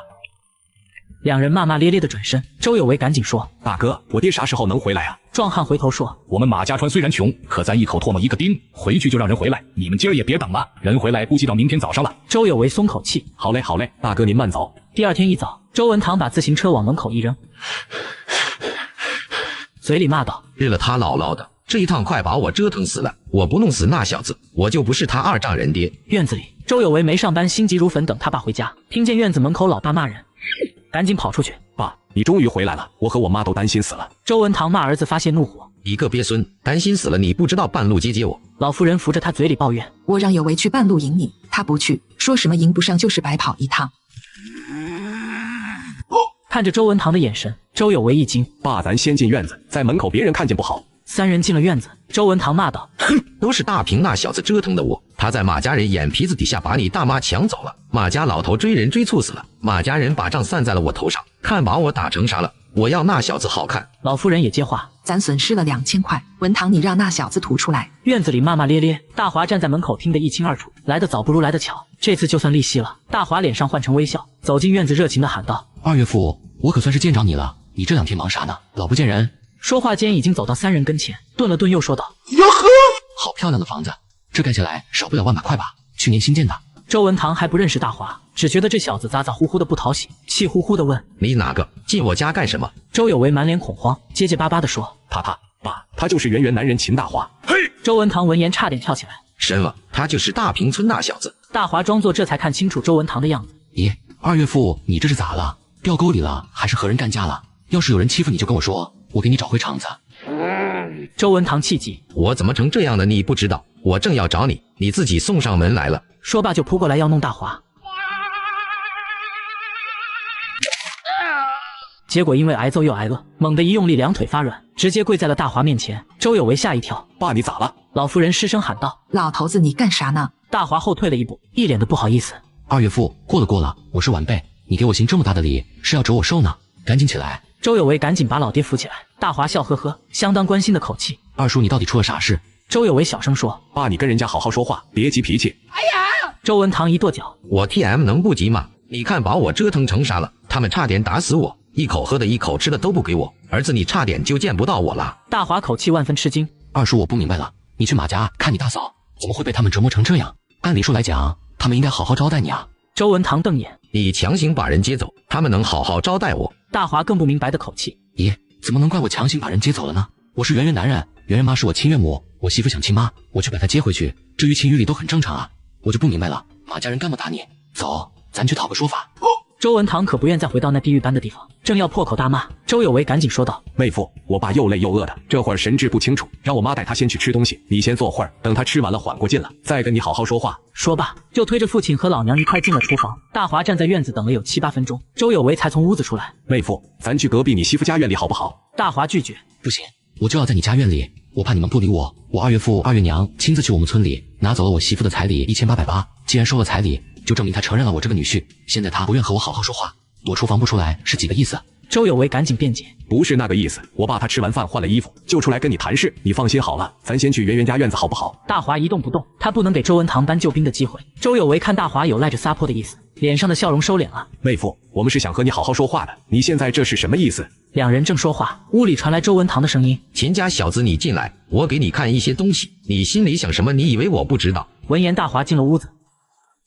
两人骂骂咧咧的转身，周有为赶紧说：“大哥，我爹啥时候能回来啊？”壮汉回头说：“我们马家川虽然穷，可咱一口唾沫一个钉，回去就让人回来。你们今儿也别等了，人回来估计到明天早上了。”周有为松口气：“好嘞，好嘞，大哥您慢走。”第二天一早，周文堂把自行车往门口一扔，嘴里骂道：“日了他姥姥的！这一趟快把我折腾死了！我不弄死那小子，我就不是他二丈人爹。”院子里，周有为没上班，心急如焚等他爸回家，听见院子门口老爸骂人，赶紧跑出去：“爸，你终于回来了，我和我妈都担心死了。”周文堂骂儿子发泄怒火：“你个鳖孙，担心死了你不知道半路接我。”老妇人扶着他嘴里抱怨：“我让有为去半路迎你，他不去，说什么迎不上就是白跑一趟。”看着周文堂的眼神，周有为一惊：“爸，咱先进院子，在门口别人看见不好。”三人进了院子，周文堂骂道：“哼，都是大平那小子折腾的我，他在马家人眼皮子底下把你大妈抢走了，马家老头追人追猝死了，马家人把账算在了我头上，看把我打成啥了，我要那小子好看。”老妇人也接话：“咱损失了2000块，文堂你让那小子吐出来。”院子里骂骂咧咧，大华站在门口听得一清二楚，来得早不如来得巧，这次就算利息了。大华脸上换成微笑，走进院子热情地喊道：“二岳父，我可算是见着你了，你这2天忙啥呢？老不见人。”说话间已经走到三人跟前，顿了顿又说道：“哟呵，好漂亮的房子，这盖起来少不了100块吧？去年新建的。”周文堂还不认识大华，只觉得这小子咋咋呼呼的不讨喜，气呼呼的问：“你哪个？进我家干什么？”周有为满脸恐慌，结结巴巴的说：“爸，他就是圆圆男人秦大华。”嘿！周文堂闻言差点跳起来：“神了，他就是大平村那小子。”大华装作这才看清楚周文堂的样子：“咦，二岳父，你这是咋了？掉沟里了，还是和人干架了？要是有人欺负你就跟我说，我给你找回场子。”周文堂气急：“我怎么成这样的？你不知道，我正要找你，你自己送上门来了。”说罢就扑过来要弄大华，结果因为挨揍又挨饿，猛地一用力，两腿发软，直接跪在了大华面前。周有为吓一跳：“爸，你咋了？”老妇人失声喊道：“老头子，你干啥呢？”大华后退了一步，一脸的不好意思：“二岳父，过了，我是晚辈，你给我行这么大的礼，是要折我寿呢？赶紧起来！”周有为赶紧把老爹扶起来，大华笑呵呵，相当关心的口气：“二叔，你到底出了啥事？”周有为小声说：“爸，你跟人家好好说话，别急脾气。”哎呀！周文堂一跺脚：“我 TM 能不急吗？你看把我折腾成啥了？他们差点打死我，一口喝的一口吃的都不给我，儿子你差点就见不到我了。”大华口气万分吃惊：“二叔，我不明白了，你去马家看你大嫂，怎么会被他们折磨成这样？按理说来讲，他们应该好好招待你啊。周文堂瞪眼，你强行把人接走，他们能好好招待我？大华更不明白的口气，咦，怎么能怪我强行把人接走了呢？我是圆圆男人，圆圆妈是我亲岳母，我媳妇想亲妈，我去把她接回去，这于情于理都很正常啊。我就不明白了，马家人干嘛打你？走，咱去讨个说法。周文堂可不愿再回到那地狱般的地方，正要破口大骂，周有为赶紧说道：妹夫，我爸又累又饿的，这会儿神志不清楚，让我妈带他先去吃东西，你先坐会儿，等他吃完了缓过劲了，再跟你好好说话。说罢，就推着父亲和老娘一块进了厨房。大华站在院子等了有7、8分钟，周有为才从屋子出来。妹夫，咱去隔壁你媳妇家院里好不好？大华拒绝，不行，我就要在你家院里，我怕你们不理我。我二岳父、二岳娘亲自去我们村里拿走了我媳妇的彩礼1880，既然收了彩礼，就证明他承认了我这个女婿。现在他不愿和我好好说话，躲厨房不出来是几个意思？周有为赶紧辩解，不是那个意思，我爸他吃完饭换了衣服就出来跟你谈事，你放心好了，咱先去圆圆家院子好不好？大华一动不动，他不能给周文堂搬救兵的机会。周有为看大华有赖着撒泼的意思，脸上的笑容收敛了。妹夫，我们是想和你好好说话的，你现在这是什么意思？两人正说话，屋里传来周文堂的声音：秦家小子，你进来，我给你看一些东西，你心里想什么？你以为我不知道？闻言，大华进了屋子。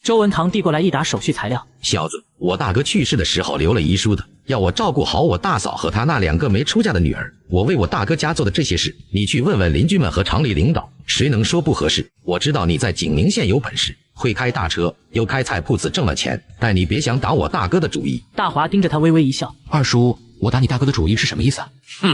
周文堂递过来一沓手续材料。小子，我大哥去世的时候留了遗书的，要我照顾好我大嫂和他那2个没出嫁的女儿。我为我大哥家做的这些事，你去问问邻居们和厂里领导，谁能说不合适？我知道你在景宁县有本事，会开大车，又开菜铺子挣了钱，但你别想打我大哥的主意。大华盯着他微微一笑。二叔，我打你大哥的主意是什么意思？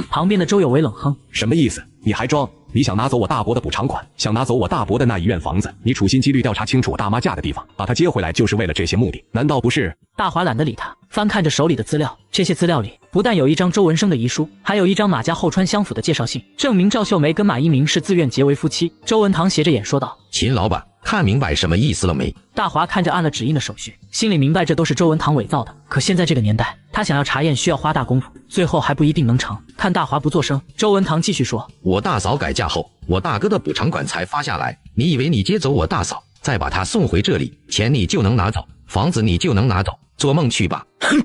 旁边的周有为冷哼，什么意思？你还装？你想拿走我大伯的补偿款，想拿走我大伯的那1院房子，你处心积虑调查清楚我大妈嫁的地方，把她接回来就是为了这些目的，难道不是？大华懒得理他，翻看着手里的资料，这些资料里不但有一张周文生的遗书，还有一张马家后川乡府的介绍信，证明赵秀梅跟马一鸣是自愿结为夫妻。周文堂斜着眼说道：秦老板，看明白什么意思了没？大华看着按了指印的手续，心里明白这都是周文堂伪造的，可现在这个年代，他想要查验需要花大功夫，最后还不一定能成。看大华不作声，周文堂继续说：我大嫂改嫁后，我大哥的补偿款才发下来，你以为你接走我大嫂，再把她送回这里，钱你就能拿走，房子你就能拿走，做梦去吧！哼！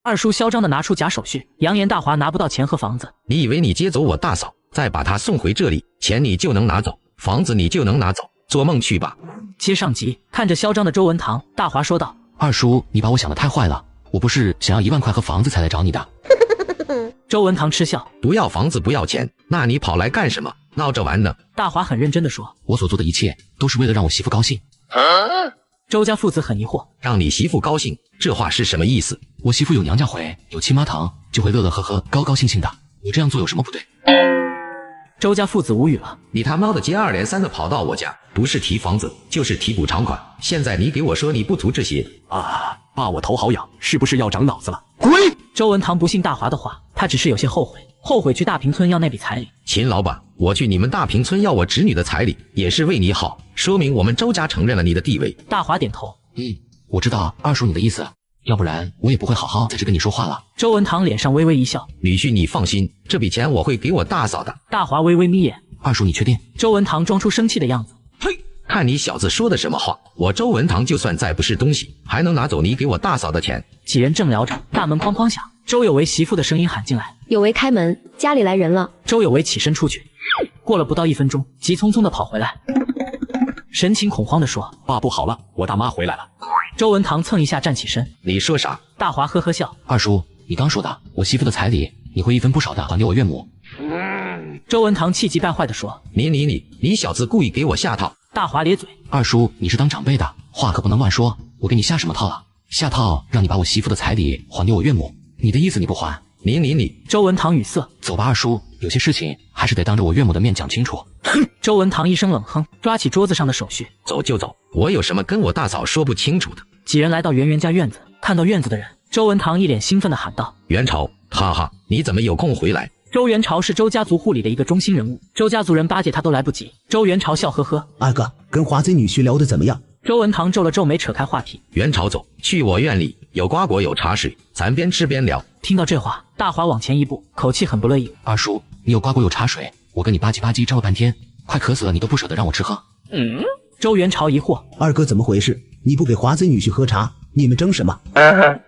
二叔嚣张地拿出假手续，扬言大华拿不到钱和房子。你以为你接走我大嫂，再把她送回这里，钱你就能拿走，房子你就能拿走，做梦去吧！接上集，看着嚣张的周文堂，大华说道：二叔，你把我想得太坏了，我不是想要1万块和房子才来找你的。周文堂嗤笑：不要房子不要钱，那你跑来干什么？闹着玩呢？大华很认真地说：我所做的一切都是为了让我媳妇高兴。周家父子很疑惑，让你媳妇高兴，这话是什么意思？我媳妇有娘家回，有亲妈堂，就会乐乐呵呵、高高兴兴的。我这样做有什么不对？周家父子无语了。你他妈的接二连三的跑到我家，不是提房子，就是提补偿款。现在你给我说你不图这些啊？爸，我头好痒，是不是要长脑子了？滚！周文堂不信大华的话，他只是有些后悔去大平村要那笔彩礼。秦老板，我去你们大平村要我侄女的彩礼，也是为你好，说明我们周家承认了你的地位。大华点头，我知道二叔你的意思，要不然我也不会好好在这跟你说话了。周文堂脸上微微一笑，女婿你放心，这笔钱我会给我大嫂的。大华微微眯眼，二叔你确定？周文堂装出生气的样子，嘿，看你小子说的什么话，我周文堂就算再不是东西，还能拿走你给我大嫂的钱？几人正聊着，大门哐哐响，周有为媳妇的声音喊进来：有为开门，家里来人了。周有为起身出去，过了不到1分钟，急匆匆地跑回来，神情恐慌地说：爸，不好了，我大妈回来了。周文堂蹭一下站起身，你说啥？大华呵呵笑：二叔，你刚说的，我媳妇的彩礼你会1分不少的还给我岳母。周文堂气急败坏地说：你小子故意给我下套！大华咧嘴：二叔，你是当长辈的，话可不能乱说，我给你下什么套了？下套让你把我媳妇的彩礼还给我岳母，你的意思你不还？你周文堂语塞：走吧，二叔，有些事情还是得当着我岳母的面讲清楚。哼！周文堂一声冷哼，抓起桌子上的手续：走就走，我有什么跟我大嫂说不清楚的？几人来到圆圆家院子，看到院子的人，周文堂一脸兴奋地喊道：元朝，哈哈，你怎么有空回来？周元朝是周家族护理的一个中心人物，周家族人巴结他都来不及。周元朝笑呵呵：二哥，跟华贼女婿聊得怎么样？周文堂皱了皱眉，扯开话题：元朝走，去我院里，有瓜果有茶水，咱边吃边聊。听到这话，大华往前一步，口气很不乐意：二叔，你有瓜果有茶水，我跟你吧唧吧唧争了半天，快渴死了，你都不舍得让我吃喝。周元朝疑惑：二哥怎么回事？你不给华贼女婿喝茶，你们争什么？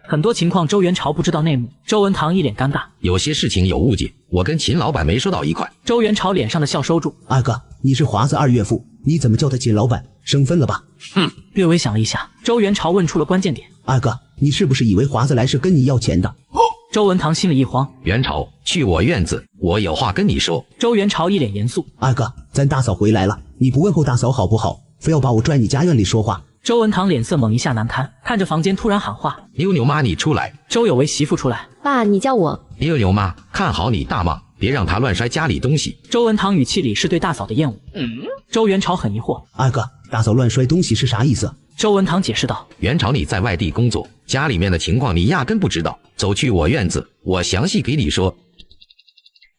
很多情况周元朝不知道内幕，周文堂一脸尴尬：有些事情有误解，我跟秦老板没说到一块。周元朝脸上的笑收住：二哥，你是华子二岳父，你怎么叫他秦老板？生分了吧？哼！略微想了一下，周元朝问出了关键点。二哥，你是不是以为华子来是跟你要钱的？周文堂心里一慌。元朝，去我院子，我有话跟你说。周元朝一脸严肃。二哥，咱大嫂回来了，你不问候大嫂好不好？非要把我拽你家院里说话。周文堂脸色猛一下难堪，看着房间突然喊话：“妞妞妈，你出来！”周有为媳妇出来。爸，你叫我。妞妞妈，看好你大妈，别让她乱摔家里东西。周文堂语气里是对大嫂的厌恶。周元朝很疑惑：“二哥，大嫂乱摔东西是啥意思？”周文堂解释道：“元朝，你在外地工作，家里面的情况你压根不知道。走去我院子，我详细给你说。”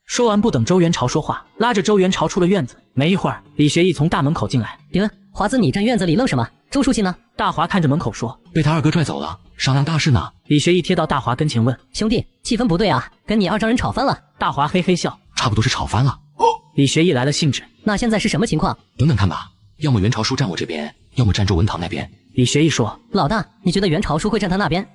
说完，不等周元朝说话，拉着周元朝出了院子。没一会儿，李学义从大门口进来。别问，华子，你站院子里愣什么？周书记呢？大华看着门口说：“被他二哥拽走了，商量大事呢。”李学义贴到大华跟前问：“兄弟，气氛不对啊，跟你二丈人吵翻了。”大华嘿嘿笑：“差不多是吵翻了。”李学义来了兴致：“那现在是什么情况？等等看吧，要么元朝叔站我这边，要么站周文堂那边。”李学义说：“老大，你觉得元朝叔会站他那边？”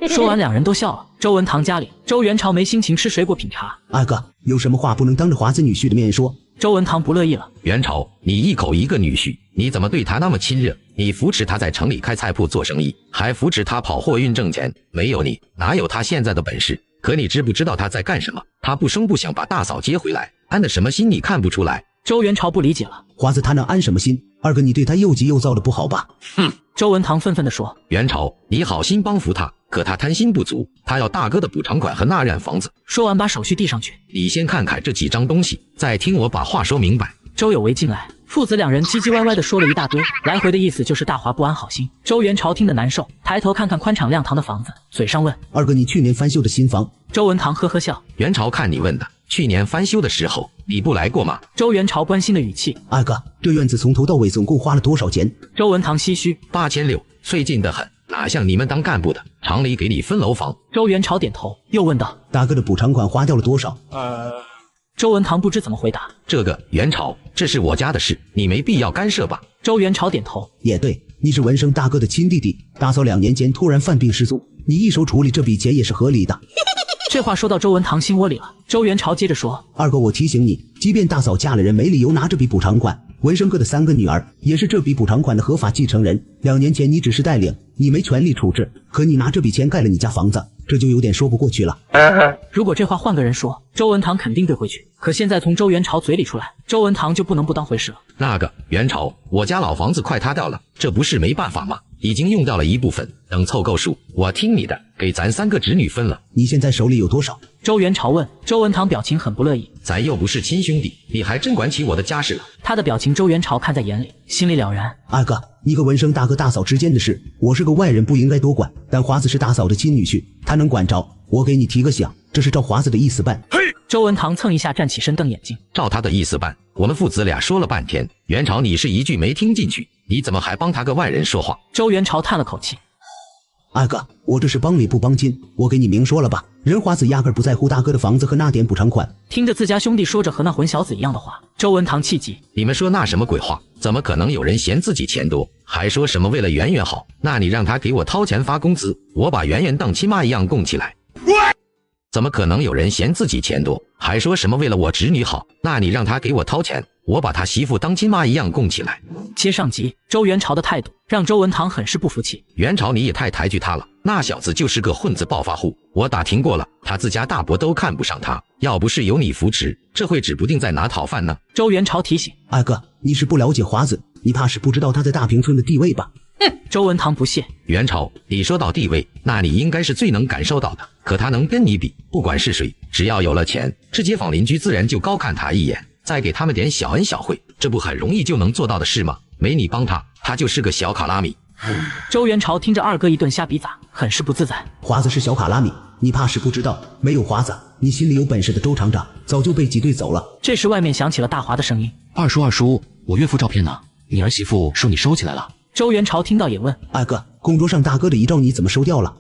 说完，两人都笑了。周文堂家里，周元朝没心情吃水果品茶。二哥，有什么话不能当着华子女婿的面说？周文堂不乐意了。元朝，你一口一个女婿，你怎么对他那么亲热？你扶持他在城里开菜铺做生意，还扶持他跑货运挣钱，没有你，哪有他现在的本事？可你知不知道他在干什么？他不声不响把大嫂接回来，安的什么心你看不出来？周元朝不理解了。华子他能安什么心？二哥，你对他又急又躁的不好吧？哼！周文堂愤愤地说：“元朝，你好心帮扶他，可他贪心不足，他要大哥的补偿款和那院房子。”说完，把手续递上去。你先看看这几张东西，再听我把话说明白。周有为进来，父子两人唧唧歪歪地说了一大堆，来回的意思就是大华不安好心。周元朝听得难受，抬头看看宽敞亮堂的房子，嘴上问：“二哥，你去年翻修的新房？”周文堂呵呵笑：“元朝，看你问的，去年翻修的时候你不来过吗？”周元朝关心的语气：“二哥，这院子从头到尾总共花了多少钱？”周文堂唏嘘：“8600，费劲得很，哪像你们当干部的，厂里给你分楼房。”周元朝点头，又问道：“大哥的补偿款花掉了多少？”周文堂不知怎么回答。这个元朝，这是我家的事，你没必要干涉吧？周元朝点头，也对，你是文生大哥的亲弟弟，大嫂2年前突然犯病失踪，你一手处理这笔钱也是合理的。这话说到周文堂心窝里了。周元朝接着说：“二哥，我提醒你，即便大嫂嫁了人，没理由拿这笔补偿款。文生哥的3个女儿也是这笔补偿款的合法继承人。2年前你只是带领，你没权利处置，可你拿这笔钱盖了你家房子，这就有点说不过去了。”如果这话换个人说，周文堂肯定对回去。可现在从周元朝嘴里出来，周文堂就不能不当回事了。那个元朝，我家老房子快塌掉了，这不是没办法吗？已经用掉了一部分，等凑够数，我听你的，给咱3个侄女分了。你现在手里有多少？周元朝问。周文堂表情很不乐意。咱又不是亲兄弟，你还真管起我的家事了。他的表情周元朝看在眼里，心里了然。二哥，你和文生大哥大嫂之间的事，我是个外人不应该多管，但华子是大嫂的亲女婿，他能管着。我给你提个醒，这是照华子的意思办。嘿！周文堂蹭一下站起身，瞪眼睛。照他的意思办。我们父子俩说了半天，元朝你是一句没听进去，你怎么还帮他个外人说话？周元朝叹了口气。二哥，我这是帮理不帮亲，我给你明说了吧，人华子压根不在乎大哥的房子和那点补偿款。听着自家兄弟说着和那混小子一样的话，周文堂气急。你们说那什么鬼话？怎么可能有人嫌自己钱多，还说什么为了圆圆好？那你让他给我掏钱发工资，我把圆圆当亲妈一样供起来。怎么可能有人嫌自己钱多，还说什么为了我侄女好？那你让他给我掏钱，我把他媳妇当亲妈一样供起来。接上集，周元朝的态度让周文堂很是不服气。元朝你也太抬举他了，那小子就是个混子暴发户，我打听过了，他自家大伯都看不上他，要不是有你扶持，这会指不定在哪讨饭呢。周元朝提醒。二哥，你是不了解华子，你怕是不知道他在大平村的地位吧？周文堂不屑。元朝，你说到地位，那你应该是最能感受到的，可他能跟你比？不管是谁，只要有了钱，这街坊邻居自然就高看他一眼，再给他们点小恩小惠，这不很容易就能做到的事吗？没你帮他，他就是个小卡拉米。周元朝听着二哥一顿瞎比咋，很是不自在。华子是小卡拉米，你怕是不知道，没有华子，你心里有本事的周厂长早就被挤兑走了。这时外面响起了大华的声音：“二叔，我岳父照片呢？你儿媳妇说你收起来了。”周元朝听到也问：“二哥，供桌上大哥的遗照你怎么收掉了？”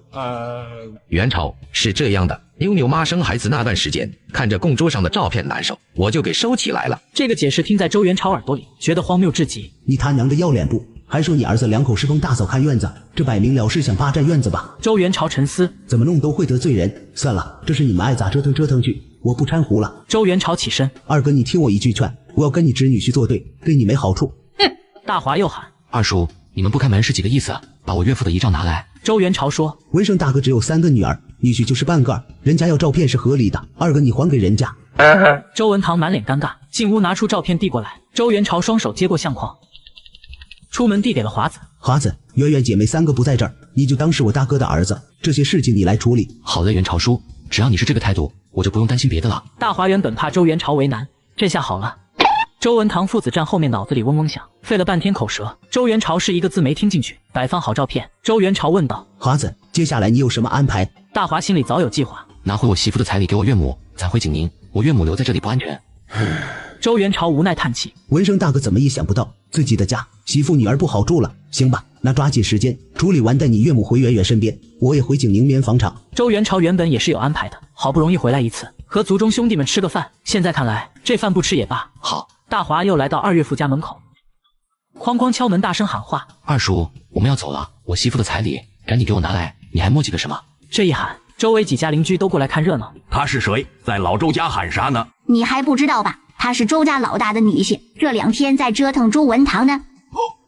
元朝，是这样的，妞妞妈生孩子那段时间，看着供桌上的照片难受，我就给收起来了。这个解释听在周元朝耳朵里，觉得荒谬至极。你他娘的要脸不？还说你儿子2口是帮大嫂看院子，这摆明了是想霸占院子吧？周元朝沉思，怎么弄都会得罪人。算了，这是你们爱咋折腾折腾去，我不掺和了。周元朝起身：“二哥，你听我一句劝，我要跟你侄女婿作对，对你没好处。大华又喊：二叔，你们不开门是几个意思？把我岳父的遗照拿来。周元朝说：文生大哥只有3个女儿，女婿就是半个，人家要照片是合理的，2个你还给人家。周文堂满脸尴尬，进屋拿出照片递过来。周元朝双手接过相框，出门递给了华子。华子，圆圆姐妹3个不在这儿，你就当是我大哥的儿子，这些事情你来处理。好的，元朝叔，只要你是这个态度，我就不用担心别的了。大华原本怕周元朝为难，这下好了。周文堂父子站后面，脑子里嗡嗡响，费了半天口舌。周元朝是一个字没听进去。摆放好照片，周元朝问道：华子，接下来你有什么安排？大华心里早有计划，拿回我媳妇的彩礼给我岳母，咱回景宁，我岳母留在这里不安全。周元朝无奈叹气，文生大哥怎么也想不到自己的家媳妇女儿不好住了。行吧，那抓紧时间处理完，带你岳母回圆圆身边，我也回景宁棉纺厂。周元朝原本也是有安排的，好不容易回来一次，和族中兄弟们吃个饭，现在看来这饭不吃也罢。好，大华又来到二岳父家门口，哐哐敲门，大声喊话：二叔，我们要走了，我媳妇的彩礼赶紧给我拿来，你还磨叽个什么？这一喊，周围几家邻居都过来看热闹。他是谁？在老周家喊啥呢？你还不知道吧？他是周家老大的女婿，这2天在折腾周文堂呢。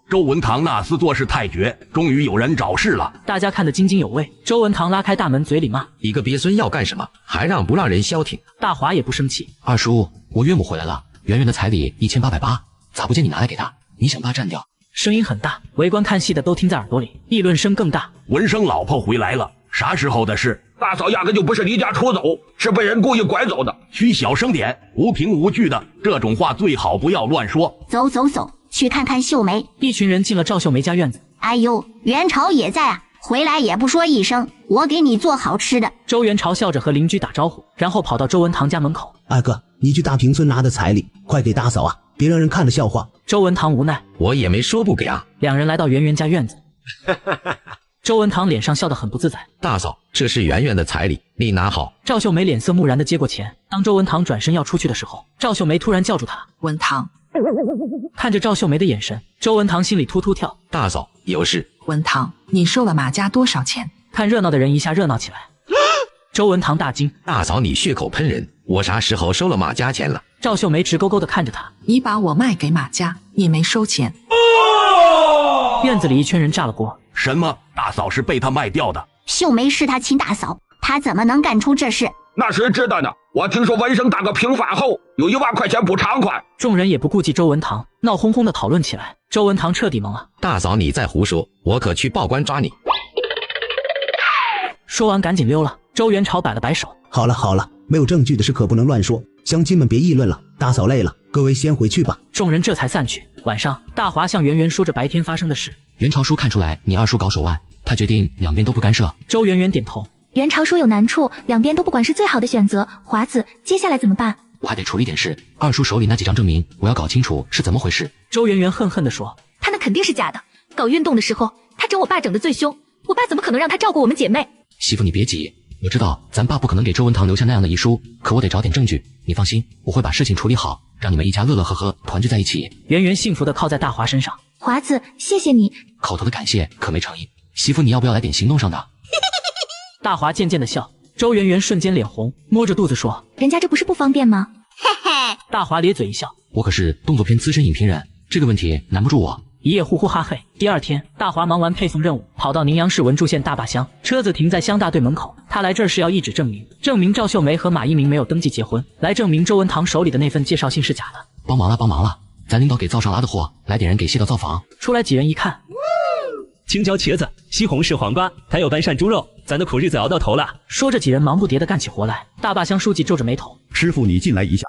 周文堂那厮做事太绝，终于有人找事了。大家看得津津有味。周文堂拉开大门，嘴里骂：一个鳖孙要干什么？还让不让人消停？大华也不生气。二叔，我岳母回来了，圆圆的彩礼1880，咋不见你拿来给她？你想霸占掉？声音很大，围观看戏的都听在耳朵里，议论声更大。文生老婆回来了，啥时候的事？大嫂压根就不是离家出走，是被人故意拐走的。需小声点，无凭无据的这种话最好不要乱说。走走走，去看看秀梅。一群人进了赵秀梅家院子。哎呦，元朝也在啊，回来也不说一声，我给你做好吃的。周元朝笑着和邻居打招呼，然后跑到周文堂家门口。二哥，你去大平村拿的彩礼，快给大嫂啊，别让人看了笑话。周文堂无奈，我也没说不给啊。两人来到圆圆家院子。周文堂脸上笑得很不自在。大嫂，这是圆圆的彩礼，你拿好。赵秀梅脸色木然地接过钱。当周文堂转身要出去的时候，赵秀梅突然叫住他：文堂。看着赵秀梅的眼神，周文堂心里突突跳。大嫂，有事。文堂，你收了马家多少钱？看热闹的人一下热闹起来。周文堂大惊：大嫂，你血口喷人，我啥时候收了马家钱了？赵秀梅直勾勾地看着他：你把我卖给马家，你没收钱。院子里一圈人炸了锅。什么？大嫂是被他卖掉的？秀梅是他亲大嫂，他怎么能干出这事？那谁知道呢？我听说文生大哥平反后有1万块钱补偿款。众人也不顾忌周文堂，闹哄哄地讨论起来。周文堂彻底懵了：大嫂，你再胡说，我可去报官抓你。说完赶紧溜了。周元朝摆了摆手：好了好了，没有证据的事可不能乱说，乡亲们别议论了。大嫂累了，各位先回去吧。众人这才散去。晚上，大华向圆圆说着白天发生的事。元朝叔看出来你二叔搞手腕，他决定两边都不干涉。周圆圆点头。元朝说有难处，两边都不管是最好的选择。华子，接下来怎么办？我还得处理点事，二叔手里那几张证明，我要搞清楚是怎么回事。周圆圆恨恨地说：他那肯定是假的。搞运动的时候，他整我爸整得最凶，我爸怎么可能让他照顾我们姐妹？媳妇你别急，我知道咱爸不可能给周文堂留下那样的遗书，可我得找点证据。你放心，我会把事情处理好，让你们一家乐乐呵呵团聚在一起。圆圆幸福地靠在大华身上。华子，谢谢你。口头的感谢可没诚意，媳妇你要不要来点行动上的？大华渐渐地笑。周圆圆瞬间脸红，摸着肚子说：人家这不是不方便吗？嘿嘿。大华咧嘴一笑：我可是动作片资深影评人，这个问题难不住我。一夜呼呼哈嘿。第二天，大华忙完配送任务，跑到宁阳市文柱县大坝乡，车子停在乡大队门口。他来这儿是要一纸证明，证明赵秀梅和马一鸣没有登记结婚，来证明周文堂手里的那份介绍信是假的。帮忙了帮忙了，咱领导给灶上拉的货，来点人给卸到灶房。出来几人一看，青椒茄子、西红柿黄瓜，还有半扇猪肉，咱的苦日子熬到头了。说着几人忙不迭地干起活来。大坝乡书记皱着眉头：师傅，你进来一下。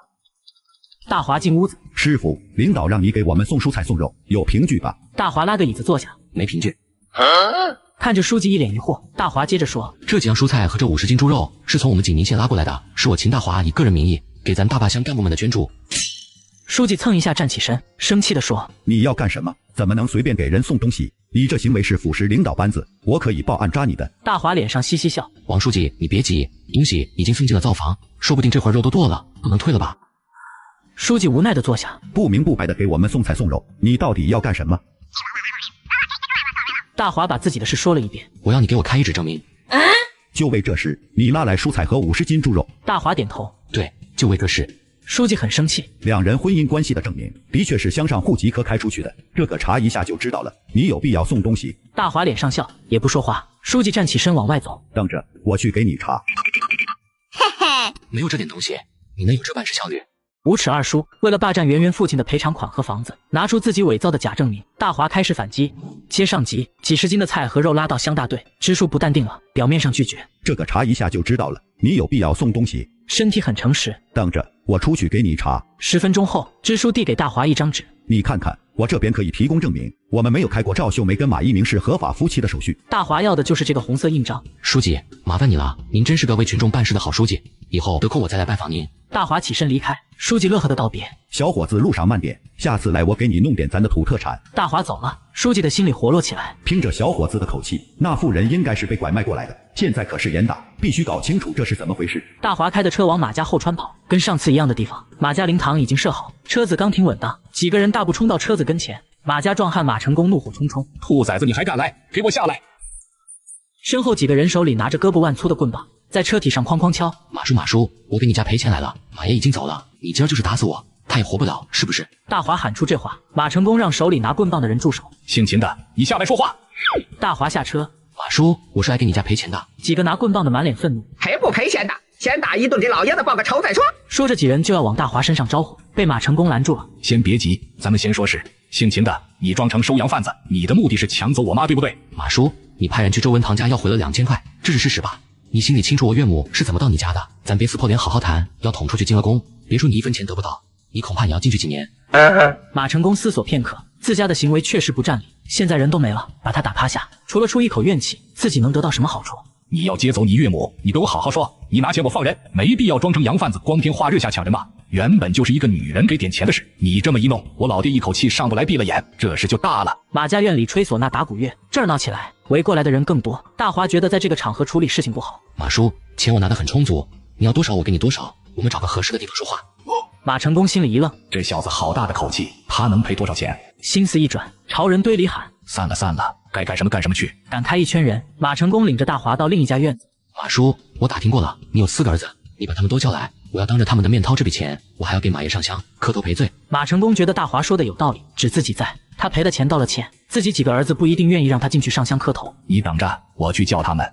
大华进屋子：师傅，领导让你给我们送蔬菜送肉，有凭据吧？大华拉个椅子坐下：没凭据。看着书记一脸疑惑，大华接着说：这几样蔬菜和这50斤猪肉是从我们景宁县拉过来的，是我秦大华以个人名义给咱大坝乡干部们的捐助。书记蹭一下站起身，生气地说：你要干什么？怎么能随便给人送东西？你这行为是腐蚀领导班子，我可以报案抓你的。大华脸上嘻嘻笑：王书记你别急，东西已经送进了灶房，说不定这会儿肉都剁了，不能退了吧？书记无奈地坐下：不明不白的给我们送菜送肉，你到底要干什么？大华把自己的事说了一遍：我要你给我开一纸证明。就为这事，你拉来蔬菜和50斤猪肉？大华点头：对，就为这事。书记很生气。两人婚姻关系的证明的确是乡上户籍科开出去的，这个查一下就知道了。你有必要送东西？大华脸上笑，也不说话。书记站起身往外走，等着，我去给你查。嘿嘿，没有这点东西，你能有这办事效率？无耻二叔为了霸占圆圆父亲的赔偿款和房子，拿出自己伪造的假证明。大华开始反击，接上级，几10斤的菜和肉拉到乡大队。支书不淡定了，表面上拒绝，这个查一下就知道了。你有必要送东西？身体很诚实。等着，我出去给你查。10分钟后，支书递给大华一张纸，你看看，我这边可以提供证明，我们没有开过赵秀梅跟马一鸣是合法夫妻的手续。大华要的就是这个红色印章。书记，麻烦你了，您真是个为群众办事的好书记，以后得空我再来拜访您。大华起身离开，书记乐呵的道别。小伙子，路上慢点，下次来我给你弄点咱的土特产。大华走了，书记的心里活络起来。凭着小伙子的口气，那妇人应该是被拐卖过来的，现在可是严打，必须搞清楚这是怎么回事。大华开的车往马家后川跑，跟上次一样的地方，马家灵堂已经设好，车子刚停稳当，几个人大步冲到车子跟前。马家壮汉马成功怒火冲冲，兔崽子你还敢来，给我下来！身后几个人手里拿着胳膊腕粗的棍棒，在车体上哐哐敲。马叔，我给你家赔钱来了，马爷已经走了，你今儿就是打死我，他也活不了，是不是？大华喊出这话，马成功让手里拿棍棒的人住手。姓秦的，你下来说话。大华下车，马叔，我是来给你家赔钱的。几个拿棍棒的满脸愤怒，赔不赔钱的，先打一顿给老爷子报个仇再说。说着几人就要往大华身上招呼，被马成功拦住了。先别急，咱们先说事。姓秦的，你装成收洋贩子，你的目的是抢走我妈，对不对？马叔，你派人去周文堂家要回了2000块，这是事实吧？你心里清楚我岳母是怎么到你家的，咱别撕破脸好好谈，要捅出去进了宫，别说你1分钱得不到，你恐怕也要进去几年。马成功思索片刻，自家的行为确实不占理，现在人都没了，把他打趴下，除了出一口怨气，自己能得到什么好处？你要接走你岳母，你给我好好说，你拿钱我放人，没必要装成洋贩子，光天化日下抢人吧。原本就是一个女人给点钱的事，你这么一弄，我老爹一口气上不来闭了眼，这事就大了。马家院里吹唢呐打鼓乐，这儿闹起来，围过来的人更多。大华觉得在这个场合处理事情不好。马叔，钱我拿得很充足，你要多少我给你多少，我们找个合适的地方说话。马成功心里一愣，这小子好大的口气，他能赔多少钱？心思一转，朝人堆里喊：散了散了，该干什么干什么去。赶开一圈人，马成功领着大华到另一家院子。马叔，我打听过了，你有4个儿子，你把他们都叫来，我要当着他们的面掏这笔钱，我还要给马爷上香磕头赔罪。马成功觉得大华说的有道理，只自己在，他赔的钱道了歉，自己几个儿子不一定愿意让他进去上香磕头。你等着，我去叫他们。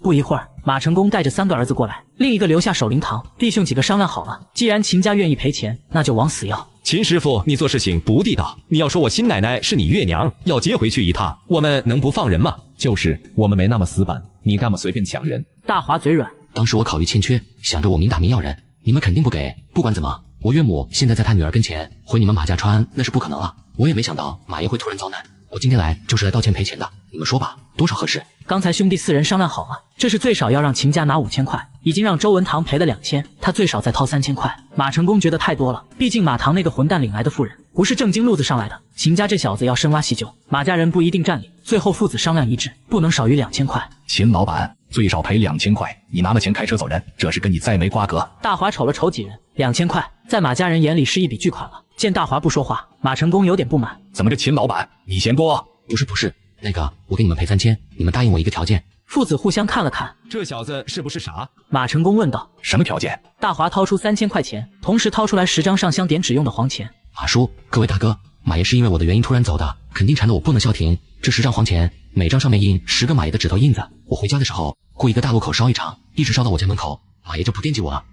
不一会儿，马成功带着3个儿子过来，另一个留下守灵堂。弟兄几个商量好了，既然秦家愿意赔钱，那就往死要。秦师傅，你做事情不地道。你要说我新奶奶是你月娘，要接回去一趟，我们能不放人吗？就是我们没那么死板，你干嘛随便抢人？大华嘴软，当时我考虑欠缺，想着我明打明要人，你们肯定不给。不管怎么，我岳母现在在她女儿跟前，回你们马家川那是不可能了。我也没想到马爷会突然遭难，我今天来就是来道歉赔钱的。你们说吧，多少合适？刚才兄弟4人商量好了，这是最少要让秦家拿5000块，已经让周文堂赔了2000，他最少再掏3000块。马成功觉得太多了，毕竟马堂那个混蛋领来的妇人不是正经路子上来的，秦家这小子要深挖细究，马家人不一定占理。最后父子商量一致，不能少于2000块。秦老板最少赔2000块，你拿了钱开车走人，这是跟你再没瓜葛。大华瞅了瞅几人，2000块在马家人眼里是一笔巨款了。见大华不说话，马成功有点不满，怎么这秦老板你嫌多？不是，那个我给你们赔3000，你们答应我一个条件。父子互相看了看，这小子是不是傻？马成功问道。什么条件？大华掏出3000块钱，同时掏出来10张上香点纸用的黄钱。马叔，各位大哥，马爷是因为我的原因突然走的，肯定缠得我不能消停。这10张黄钱，每张上面印10个马爷的指头印子，我回家的时候过一个大路口烧一场，一直烧到我家门口，马爷就不惦记我了。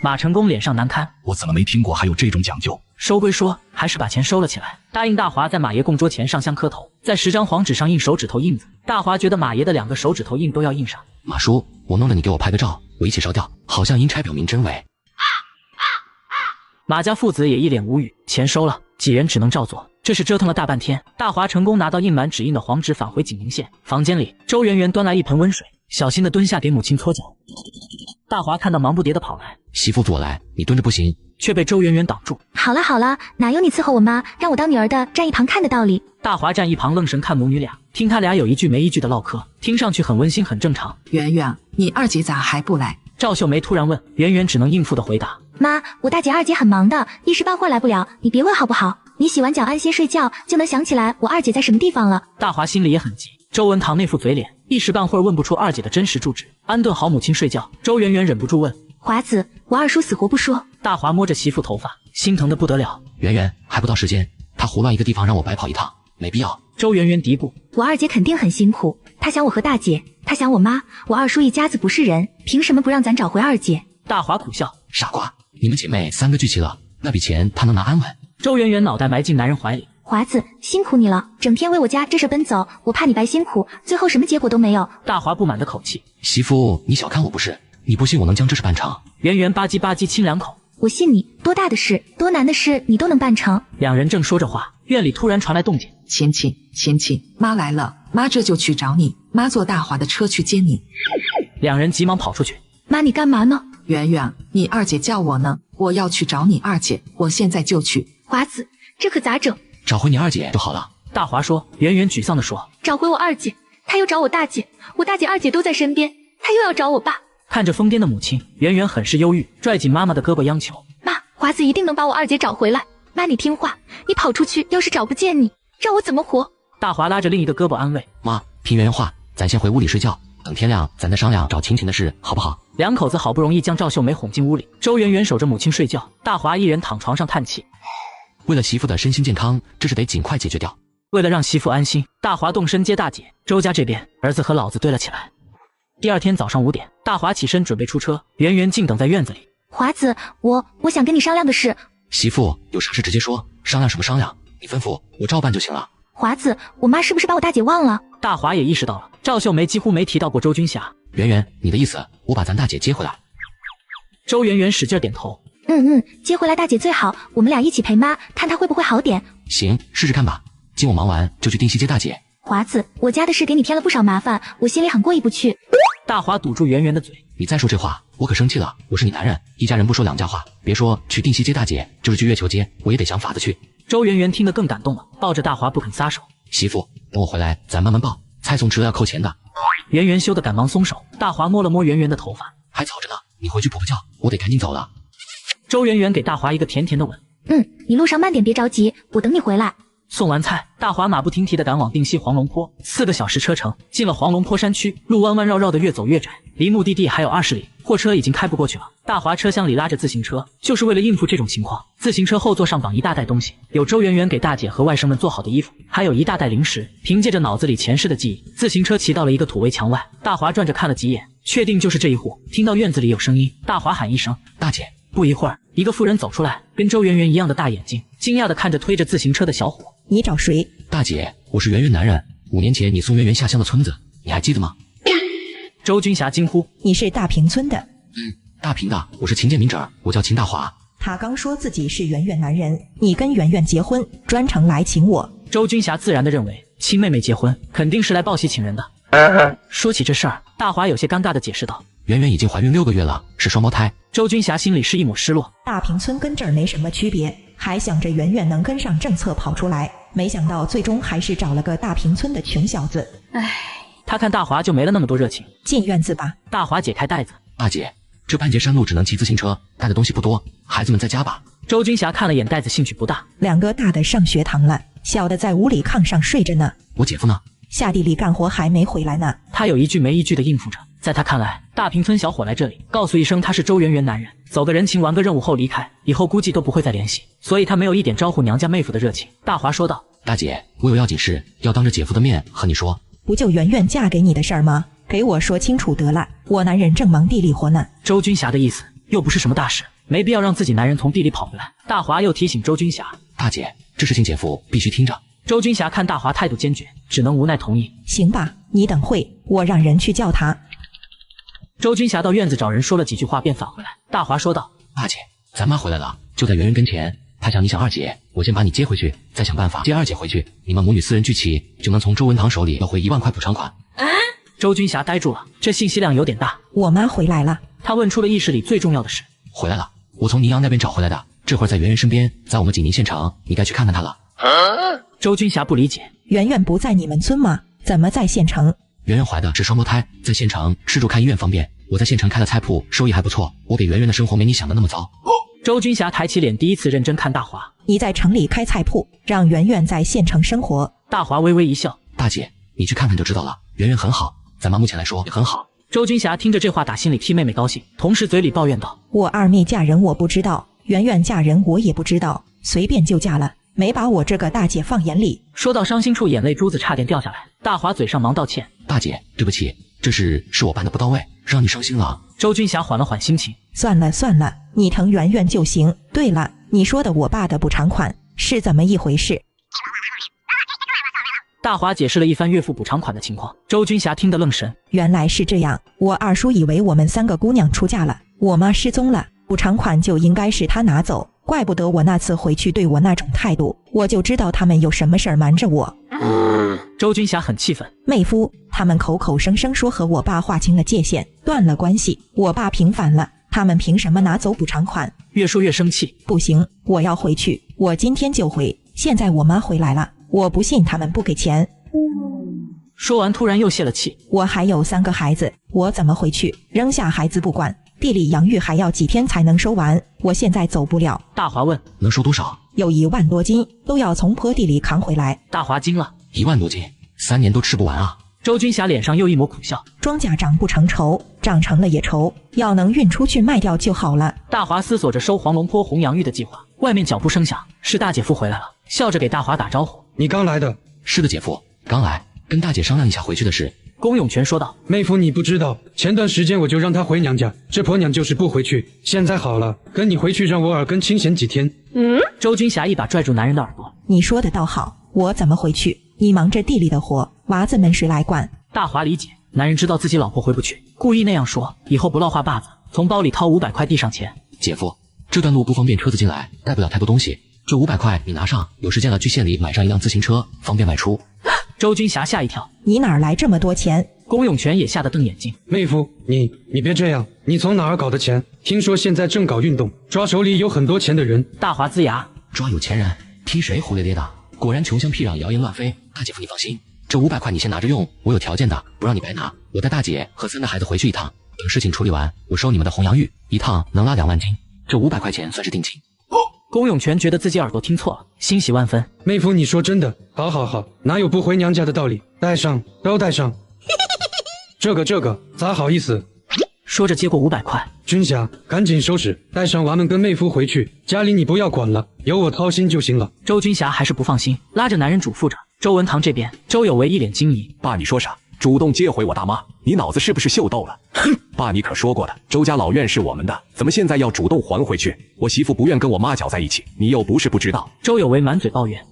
马成功脸上难堪，我怎么没听过还有这种讲究？收归说，还是把钱收了起来，答应大华在马爷供桌前上香磕头，在10张黄纸上印手指头印子。大华觉得马爷的2个手指头印都要印上。马叔，我弄得你给我拍个照，我一起烧掉，好像阴差表明真伪。马家父子也一脸无语，钱收了，几人只能照做。这是折腾了大半天，大华成功拿到印满纸印的黄纸，返回景宁县。房间里，周圆圆端来一盆温水，小心地蹲下给母亲搓脚。大华看到忙不迭地跑来，媳妇我来，你蹲着不行，却被周圆圆挡住。好了好了，哪有你伺候我妈，让我当女儿的站一旁看的道理？大华站一旁愣神看母女俩，听他俩有一句没一句的唠嗑，听上去很温馨很正常。圆圆，你二姐咋还不来？赵秀梅突然问，圆圆只能应付的回答：妈，我大姐二姐很忙的，一时半会来不了，你别问好不好？你洗完脚安歇睡觉，就能想起来我二姐在什么地方了。大华心里也很急，周文堂那副嘴脸，一时半会儿问不出二姐的真实住址。安顿好母亲睡觉，周圆圆忍不住问：华子，我二叔死活不说。大华摸着媳妇头发，心疼的不得了。圆圆还不到时间，他胡乱一个地方让我白跑一趟，没必要。周圆圆嘀咕：我二姐肯定很辛苦，她想我和大姐，她想我妈，我二叔一家子不是人，凭什么不让咱找回二姐？大华苦笑：傻瓜，你们姐妹3个聚齐了，那笔钱她能拿安稳。周圆圆脑袋埋进男人怀里。华子，辛苦你了，整天为我家这事奔走，我怕你白辛苦，最后什么结果都没有。大华不满的口气：媳妇，你小看我不是？你不信我能将这事办成？圆圆吧唧吧唧亲2口。我信你，多大的事，多难的事，你都能办成。两人正说着话，院里突然传来动静。亲亲，妈来了，妈这就去找你，妈坐大华的车去接你。两人急忙跑出去。妈，你干嘛呢？圆圆，你二姐叫我呢，我要去找你二姐，我现在就去。华子，这可咋整？找回你二姐就好了。大华说。圆圆沮丧地说：找回我二姐，她又找我大姐，我大姐二姐都在身边，她又要找我爸。看着疯癫的母亲，圆圆很是忧郁，拽紧妈妈的胳膊央求：妈，华子一定能把我二姐找回来。妈，你听话，你跑出去，要是找不见你，让我怎么活？大华拉着另一个胳膊安慰：妈，听圆圆话，咱先回屋里睡觉，等天亮咱再商量找晴晴的事，好不好？两口子好不容易将赵秀梅哄进屋里，周圆圆守着母亲睡觉，大华一人躺床上叹气。为了媳妇的身心健康，这事得尽快解决掉。为了让媳妇安心，大华动身接大姐。周家这边，儿子和老子对了起来。第二天早上5点，大华起身准备出车，圆圆静等在院子里。华子，我想跟你商量的事。媳妇，有啥事直接说，商量什么商量？你吩咐我照办就行了。华子，我妈是不是把我大姐忘了？大华也意识到了，赵秀梅几乎没提到过周君霞。圆圆，你的意思，我把咱大姐接回来？周圆圆使劲点头。接回来大姐最好，我们俩一起陪妈，看她会不会好点。行，试试看吧。今我忙完就去定西接大姐。华子，我家的事给你添了不少麻烦，我心里很过意不去。大华堵住圆圆的嘴：你再说这话，我可生气了。我是你男人，一家人不说两家话。别说去定西接大姐，就是去月球街，我也得想法子去。周圆圆听得更感动了，抱着大华不肯撒手。媳妇，等我回来咱慢慢抱，蔡送迟了要扣钱的。圆圆羞得赶忙松手。大华摸了摸圆圆的头发：还早着呢，你回去补个觉，我得赶紧走了。周圆圆给大华一个甜甜的吻。你路上慢点，别着急，我等你回来。送完菜，大华马不停蹄地赶往定西黄龙坡，4个小时车程。进了黄龙坡山区，路弯弯绕绕的，越走越窄，离目的地还有20里，货车已经开不过去了。大华车厢里拉着自行车，就是为了应付这种情况。自行车后座上绑一大袋东西，有周圆圆给大姐和外甥们做好的衣服，还有一大袋零食。凭借着脑子里前世的记忆，自行车骑到了一个土围墙外。大华转着看了几眼，确定就是这一户。听到院子里有声音，大华喊一声：大姐。不一会儿，一个妇人走出来，跟周圆圆一样的大眼睛，惊讶地看着推着自行车的小伙。你找谁？大姐，我是圆圆男人。5年前你送圆圆下乡的村子，你还记得吗？周君霞惊呼：你是大平村的？大平的，我是秦建明侄儿，我叫秦大华。他刚说自己是圆圆男人，你跟圆圆结婚，专程来请我。周君霞自然地认为亲妹妹结婚肯定是来报喜请人的。说起这事儿，大华有些尴尬地解释道：圆圆已经怀孕6个月了，是双胞胎。周君霞心里是一抹失落。大平村跟这儿没什么区别，还想着圆圆能跟上政策跑出来，没想到最终还是找了个大平村的穷小子。他看大华就没了那么多热情。进院子吧。大华解开袋子。大姐，这半截山路只能骑自行车，带的东西不多，孩子们在家吧。周君霞看了眼袋子，兴趣不大。2个大的上学堂了，小的在屋里炕上睡着呢。我姐夫呢？下地里干活还没回来呢。他有一句没一句的应付着。在他看来，大平村小伙来这里告诉一声他是周圆圆男人，走个人情完个任务后离开，以后估计都不会再联系，所以他没有一点招呼娘家妹夫的热情。大华说道：大姐，我有要紧事要当着姐夫的面和你说。不就圆圆嫁给你的事儿吗？给我说清楚得了，我男人正忙地里活呢。周君霞的意思又不是什么大事，没必要让自己男人从地里跑回来。大华又提醒周君霞：大姐，这事情姐夫必须听着。周君霞看大华态度坚决，只能无奈同意。行吧，你等会，我让人去叫他。周君霞到院子找人说了几句话，便返回来。大华说道：大姐，咱妈回来了，就在圆圆跟前。她想你想二姐，我先把你接回去，再想办法接二姐回去。你们母女4人聚齐，就能从周文堂手里要回1万块补偿款。周君霞呆住了，这信息量有点大。我妈回来了。她问出了意识里最重要的事。回来了，我从宁阳那边找回来的，这会儿在圆圆身边，在我们锦宁县城，你该去看看她了。周君霞不理解，圆圆不在你们村吗？怎么在县城？圆圆怀的是双胞胎，在县城吃住看医院方便。我在县城开了菜铺，收益还不错。我给圆圆的生活没你想的那么糟。周君霞抬起脸，第一次认真看大华。你在城里开菜铺，让圆圆在县城生活。大华微微一笑。大姐，你去看看就知道了。圆圆很好，咱妈目前来说也很好。周君霞听着这话，打心里替妹妹高兴，同时嘴里抱怨道：“我二妹嫁人我不知道，圆圆嫁人我也不知道，随便就嫁了，没把我这个大姐放眼里。”说到伤心处，眼泪珠子差点掉下来。大华嘴上忙道歉：“大姐，对不起，这事是我办的不到位，让你伤心了。”周君霞缓了缓心情：“算了算了，你疼圆圆就行。对了，你说的我爸的补偿款是怎么一回事？”大华解释了一番岳父补偿款的情况，周君霞听得愣神。原来是这样，我二叔以为我们3个姑娘出嫁了，我妈失踪了，补偿款就应该是他拿走，怪不得我那次回去对我那种态度，我就知道他们有什么事儿瞒着我。周君霞很气愤，妹夫，他们口口声声说和我爸划清了界限，断了关系，我爸平反了，他们凭什么拿走补偿款？越说越生气。不行，我要回去，我今天就回。现在我妈回来了，我不信他们不给钱。说完突然又泄了气。我还有3个孩子，我怎么回去？扔下孩子不管，地里养育还要几天才能收完，我现在走不了。大华问：“能收多少？”有1万多斤，都要从坡地里扛回来。大华惊了，1万多斤，3年都吃不完啊！周君霞脸上又一抹苦笑。庄稼长不成愁，长成了也愁，要能运出去卖掉就好了。大华思索着收黄龙坡红洋芋的计划，外面脚步声响，是大姐夫回来了，笑着给大华打招呼：“你刚来的？”“是的，姐夫，刚来，跟大姐商量一下回去的事。”龚永全说道：“妹夫，你不知道，前段时间我就让她回娘家，这婆娘就是不回去。现在好了，跟你回去让我耳根清闲几天。”周君霞一把拽住男人的耳朵：“你说的倒好，我怎么回去？你忙着地里的活，娃子们谁来管？”大华理解，男人知道自己老婆回不去，故意那样说，以后不落话把子，从包里掏500块递上前：“姐夫，这段路不方便车子进来，带不了太多东西，这500块你拿上，有时间了去县里买上一辆自行车，方便外出。”周君霞吓一跳：“你哪儿来这么多钱？”龚永全也吓得瞪眼睛：“妹夫，你别这样，你从哪儿搞的钱？听说现在正搞运动，抓手里有很多钱的人。”大华龇牙：“抓有钱人？听谁胡咧咧的？果然穷乡僻壤，谣言乱飞。大姐夫你放心，这500块你先拿着用，我有条件的，不让你白拿。我带大姐和3个孩子回去一趟，等事情处理完，我收你们的红洋芋，一趟能拉2万斤，这500块钱算是定金。”龚永全觉得自己耳朵听错了，欣喜万分：“妹夫，你说真的？好，哪有不回娘家的道理？带上，都带上。这个，咋好意思？”说着接过500块。君霞，赶紧收拾，带上娃们跟妹夫回去，家里你不要管了，由我操心就行了。周君霞还是不放心，拉着男人嘱咐着。周文堂这边，周有为一脸惊疑：“爸，你说啥？主动接回我大妈？你脑子是不是秀逗了？”“哼，爸，你可说过的，周家老院是我们的，怎么现在要主动还回去？我媳妇不愿跟我妈搅在一起，你又不是不知道。”周有为满嘴抱怨。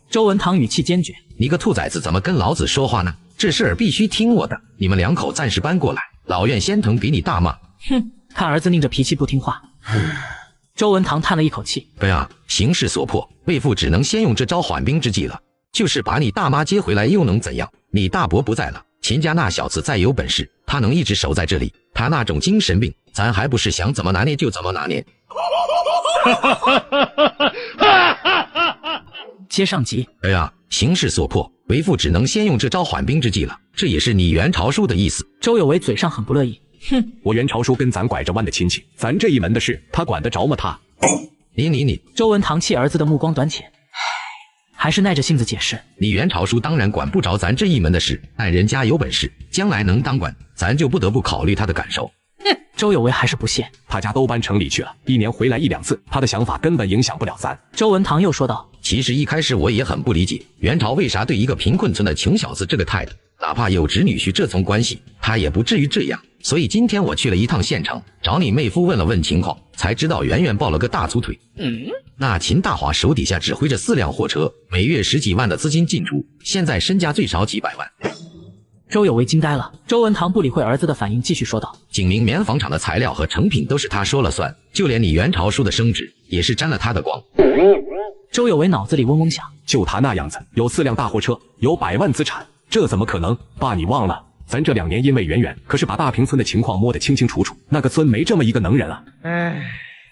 周文堂语气坚决：“你个兔崽子，怎么跟老子说话呢？这事儿必须听我的，你们2口暂时搬过来，老院先疼给你大骂。”哼，看儿子拧着脾气不听话。周文堂叹了一口气：“对啊，形势所迫，为父只能先用这招缓兵之计了。就是把你大妈接回来又能怎样？你大伯不在了，秦家那小子再有本事，他能一直守在这里？他那种精神病，咱还不是想怎么拿捏就怎么拿捏。”接上集。对啊，形势所迫，为父只能先用这招缓兵之计了。这也是你元朝叔的意思。周有为嘴上很不乐意：“哼，我元朝叔跟咱拐着弯的亲戚，咱这一门的事，他管得着吗？他……你。”周文堂气儿子的目光短浅，还是耐着性子解释：“你元朝叔当然管不着咱这一门的事，但人家有本事，将来能当官，咱就不得不考虑他的感受。”周有为还是不屑：“他家都搬城里去了，1年回来1、2次，他的想法根本影响不了咱。”周文堂又说道：“其实一开始我也很不理解，元朝为啥对一个贫困村的穷小子这个态度，哪怕有侄女婿这层关系，他也不至于这样。所以今天我去了一趟县城，找你妹夫问了问情况，才知道圆圆抱了个大粗腿。那秦大华手底下指挥着4辆货车，每月10几万的资金进出，现在身价最少几百万。”周有为惊呆了。周文堂不理会儿子的反应，继续说道：“景明棉纺厂的材料和成品都是他说了算，就连你元朝叔的升职也是沾了他的光。”周有为脑子里嗡嗡响，就他那样子，有4辆大货车，有100万资产，这怎么可能？爸，你忘了，咱这2年因为圆圆，可是把大平村的情况摸得清清楚楚，那个村没这么一个能人啊。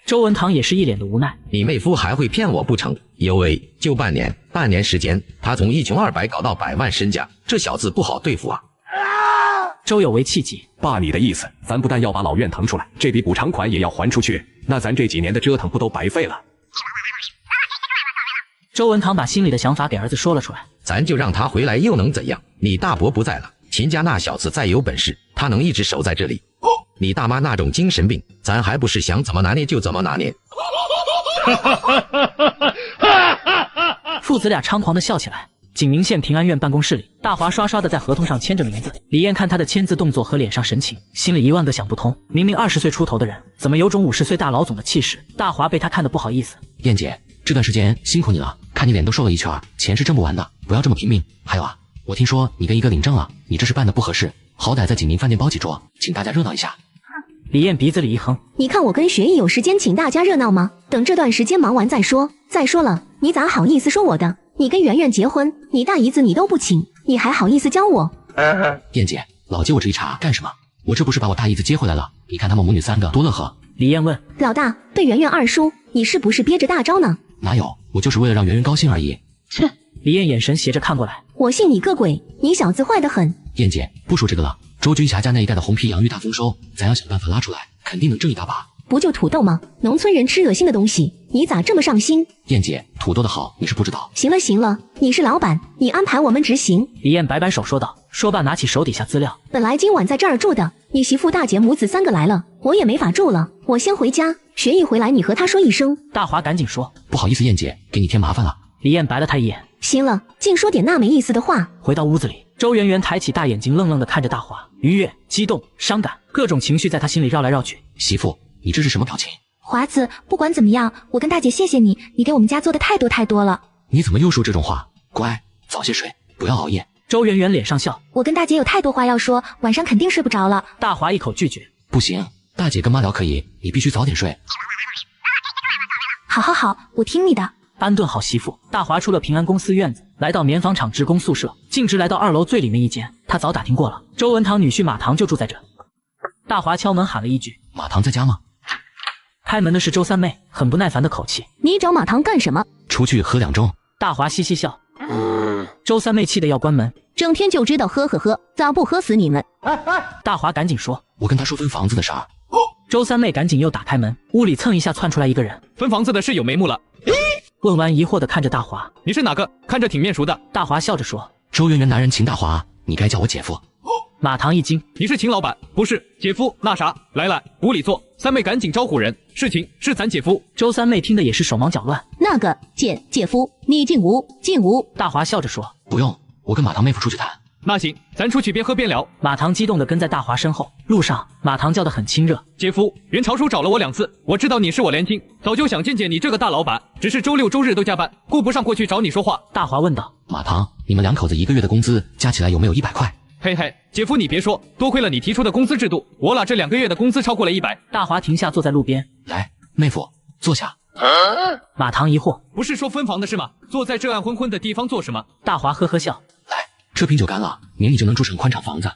周文堂也是一脸的无奈：“你妹夫还会骗我不成？有为就半年时间，他从1穷2白搞到100万身价，这小子不好对付啊。”周有为气急：“爸，你的意思，咱不但要把老院腾出来，这笔补偿款也要还出去，那咱这几年的折腾不都白费了？”周文堂把心里的想法给儿子说了出来：“咱就让他回来又能怎样？你大伯不在了，秦家那小子再有本事，他能一直守在这里。你大妈那种精神病，咱还不是想怎么拿捏就怎么拿捏。父子俩猖狂地笑起来。景宁县平安院办公室里，大华刷刷地在合同上签着名字。李艳看他的签字动作和脸上神情，心里1万个想不通。明明20岁出头的人，怎么有种50岁大老总的气势？大华被他看得不好意思。燕姐，这段时间辛苦你了，看你脸都瘦了一圈，钱是挣不完的，不要这么拼命。还有啊，我听说你跟一哥领证了，你这是办的不合适，好歹在景宁饭店包几桌，请大家热闹一下。李艳鼻子里一哼，你看我跟学艺有时间请大家热闹吗？等这段时间忙完再说。再说了，你咋好意思说我的？你跟圆圆结婚，你大姨子你都不请，你还好意思教我？燕姐，老接我这一茬干什么？我这不是把我大姨子接回来了？你看他们母女3个多乐呵。李艳问，老大，对圆圆二叔，你是不是憋着大招呢？哪有，我就是为了让圆圆高兴而已。切！李艳眼神斜着看过来，我信你个鬼！你小子坏得很。燕姐，不说这个了，周军霞家那一带的红皮洋芋大丰收，咱要想办法拉出来，肯定能挣一大把。不就土豆吗？农村人吃恶心的东西，你咋这么上心？燕姐，土豆的好你是不知道。行了行了，你是老板，你安排我们执行。李艳摆摆手说道，说罢拿起手底下资料。本来今晚在这儿住的，你媳妇大姐母子3个来了，我也没法住了，我先回家。学艺回来你和他说一声。大华赶紧说，不好意思燕姐，给你添麻烦了。李艳白了他一眼，行了，净说点那没意思的话。回到屋子里，周圆圆抬起大眼睛愣愣地看着大华，愉悦、激动、伤感，各种情绪在他心里绕来绕去。媳妇，你这是什么表情？华子，不管怎么样，我跟大姐谢谢你，你给我们家做的太多太多了。你怎么又说这种话？乖，早些睡，不要熬夜。周圆圆脸上笑，我跟大姐有太多话要说，晚上肯定睡不着了。大华一口拒绝，不行，大姐跟妈聊可以，你必须早点睡。好好好，我听你的。安顿好媳妇，大华出了平安公司院子，来到棉纺厂职工宿舍，径直来到2楼最里面一间。他早打听过了，周文堂女婿马堂就住在这。大华敲门喊了一句：“马堂在家吗？”开门的是周三妹，很不耐烦的口气：“你找马堂干什么？”出去喝2盅。大华嘻嘻笑。周三妹气得要关门，整天就知道喝喝喝，咋不喝死你们？大华赶紧说：“我跟他说分房子的事儿。”周三妹赶紧又打开门，屋里蹭一下窜出来一个人：“分房子的事有眉目了。”问完疑惑的看着大华：“你是哪个？看着挺面熟的。”大华笑着说：“周圆圆男人秦大华，你该叫我姐夫。”马堂一惊：“你是秦老板，不是姐夫？那啥，来，屋里坐。”三妹赶紧招呼人，事情是咱姐夫。周三妹听的也是手忙脚乱：“那个姐夫，你进屋，进屋。”大华笑着说：“不用，我跟马堂妹夫出去谈。”那行，咱出去边喝边聊。马堂激动地跟在大华身后，路上马堂叫得很亲热：“姐夫，袁朝叔找了我2次，我知道你是我连亲，早就想见见你这个大老板，只是周6周日都加班，顾不上过去找你说话。”大华问道：“马堂，你们2口子1个月的工资加起来有没有100块？”嘿嘿，姐夫你别说，多亏了你提出的工资制度，我俩这2个月的工资超过了100。大华停下坐在路边：“来，妹夫，坐下。”马堂疑惑：“不是说分房的事吗？坐在这暗昏昏的地方做什么？”大华呵呵笑：“来，这瓶酒干了，明你就能住上宽敞房子。”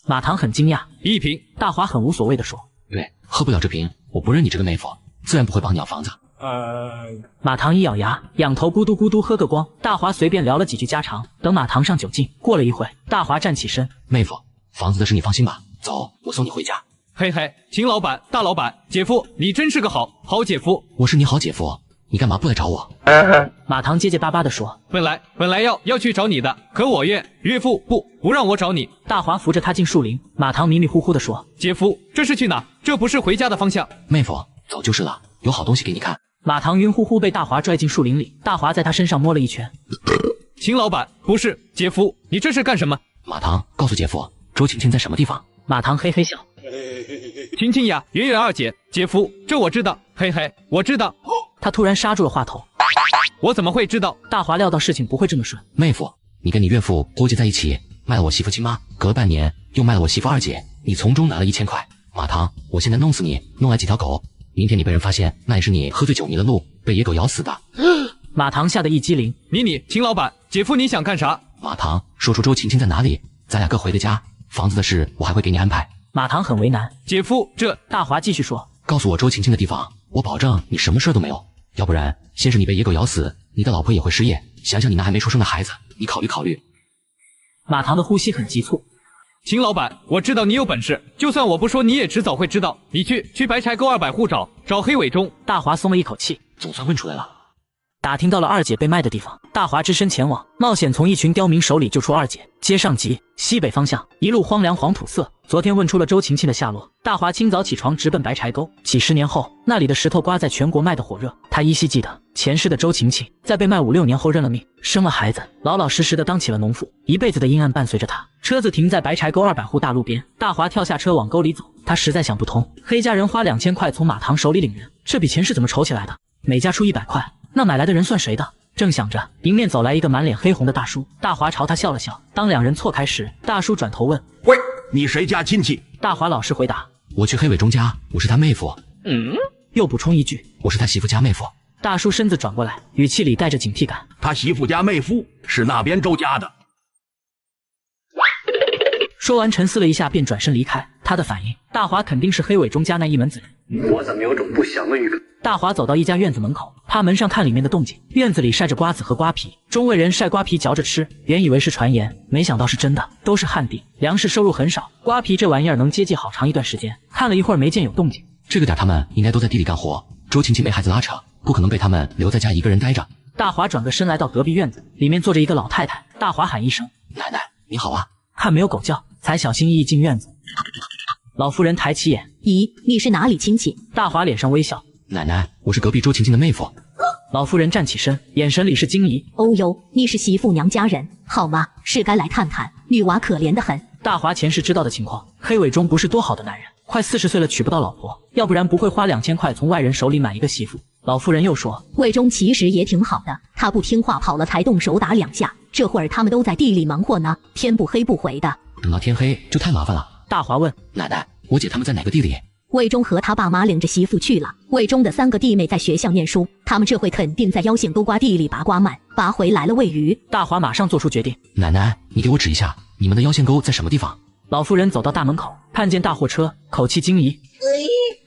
马堂很惊讶：“1瓶。”大华很无所谓地说：“对，喝不了这瓶，我不认你这个妹夫，自然不会帮你要房子。”马堂一咬牙，仰头咕嘟咕嘟喝个光。大华随便聊了几句家常，等马堂上酒劲。过了一会，大华站起身：“妹夫，房子的事你放心吧，走，我送你回家。”嘿嘿，秦老板，大老板，姐夫，你真是个好姐夫。我是你好姐夫，你干嘛不来找我？马堂结结巴巴地说：“本来要去找你的，可我岳父不让我找你。”大华扶着他进树林，马堂迷迷糊糊地说：“姐夫，这是去哪？这不是回家的方向。”妹夫，走就是了，有好东西给你看。马堂晕乎乎被大华拽进树林里，大华在他身上摸了一圈。秦老板，不是姐夫，你这是干什么？马堂，告诉姐夫，周晴晴在什么地方？马堂嘿嘿笑：“晴晴呀，圆圆二姐，姐夫，这我知道，嘿嘿，我知道。”他突然刹住了话头：“我怎么会知道？”大华料到事情不会这么顺。妹夫，你跟你岳父勾结在一起，卖了我媳妇亲妈，隔了半年又卖了我媳妇二姐，你从中拿了1000块。马堂，我现在弄死你，弄来几条狗。明天你被人发现，那也是你喝醉酒迷了路，被野狗咬死的。马堂吓得一激灵：“你，秦老板，姐夫你想干啥？”马堂，说出周晴晴在哪里，咱俩各回个家，房子的事我还会给你安排。马堂很为难：“姐夫，这……”大华继续说：“告诉我周晴晴的地方，我保证你什么事都没有。要不然，先是你被野狗咬死，你的老婆也会失业。想想你那还没出生的孩子，你考虑考虑。”马堂的呼吸很急促。秦老板，我知道你有本事，就算我不说，你也迟早会知道。你去白柴沟200户找黑尾钟。大华松了一口气，总算问出来了。打听到了二姐被卖的地方，大华只身前往，冒险从一群刁民手里救出二姐。接上集，西北方向一路荒凉黄土色。昨天问出了周晴晴的下落，大华清早起床直奔白柴沟。几十年后，那里的石头瓜在全国卖得火热。他依稀记得前世的周晴晴在被卖5、6年后认了命，生了孩子，老老实实的当起了农妇，一辈子的阴暗伴随着他。车子停在白柴沟200户大路边，大华跳下车往沟里走。他实在想不通，黑家人花2000块从马堂手里领人，这笔钱是怎么筹起来的？每家出100块，那买来的人算谁的？正想着，迎面走来一个满脸黑红的大叔，大华朝他笑了笑。当两人错开时，大叔转头问：“喂，你谁家亲戚？”大华老实回答：“我去黑伟忠家，我是他妹夫。”又补充一句：“我是他媳妇家妹夫。”大叔身子转过来，语气里带着警惕感：“他媳妇家妹夫是那边周家的。”说完沉思了一下，便转身离开。他的反应，大华肯定是黑伟忠家那一门子人。我怎么有种不祥的预感？大华走到一家院子门口，趴门上看里面的动静。院子里晒着瓜子和瓜皮，中卫人晒瓜皮嚼着吃，原以为是传言，没想到是真的。都是旱地，粮食收入很少，瓜皮这玩意儿能接济好长一段时间。看了一会儿没见有动静，这个点他们应该都在地里干活。周晴晴没孩子拉扯，不可能被他们留在家一个人待着。大华转个身来到隔壁院子，里面坐着一个老太太。大华喊一声：“奶奶，你好啊！”看没有狗叫，才小心翼翼进院子。老妇人抬起眼：“咦，你是哪里亲戚？”大华脸上微笑：“奶奶，我是隔壁周晴晴的妹夫。”老妇人站起身，眼神里是惊疑：“哦呦，你是媳妇娘家人，好嘛，是该来看看，女娃可怜得很。”大华前世知道的情况，黑伟忠不是多好的男人，快40岁了娶不到老婆，要不然不会花2000块从外人手里买一个媳妇。老妇人又说：“伟忠其实也挺好的，他不听话跑了才动手打2下，这会儿他们都在地里忙活呢，天不黑不回的。”等到天黑就太麻烦了。大华问：“奶奶，我姐他们在哪个地里？”魏忠和他爸妈领着媳妇去了。魏忠的3个弟妹在学校念书，他们这回肯定在腰县沟瓜地里拔瓜麦，拔回来了喂鱼。大华马上做出决定：“奶奶，你给我指一下，你们的腰县沟在什么地方？”老妇人走到大门口，看见大货车，口气惊疑：“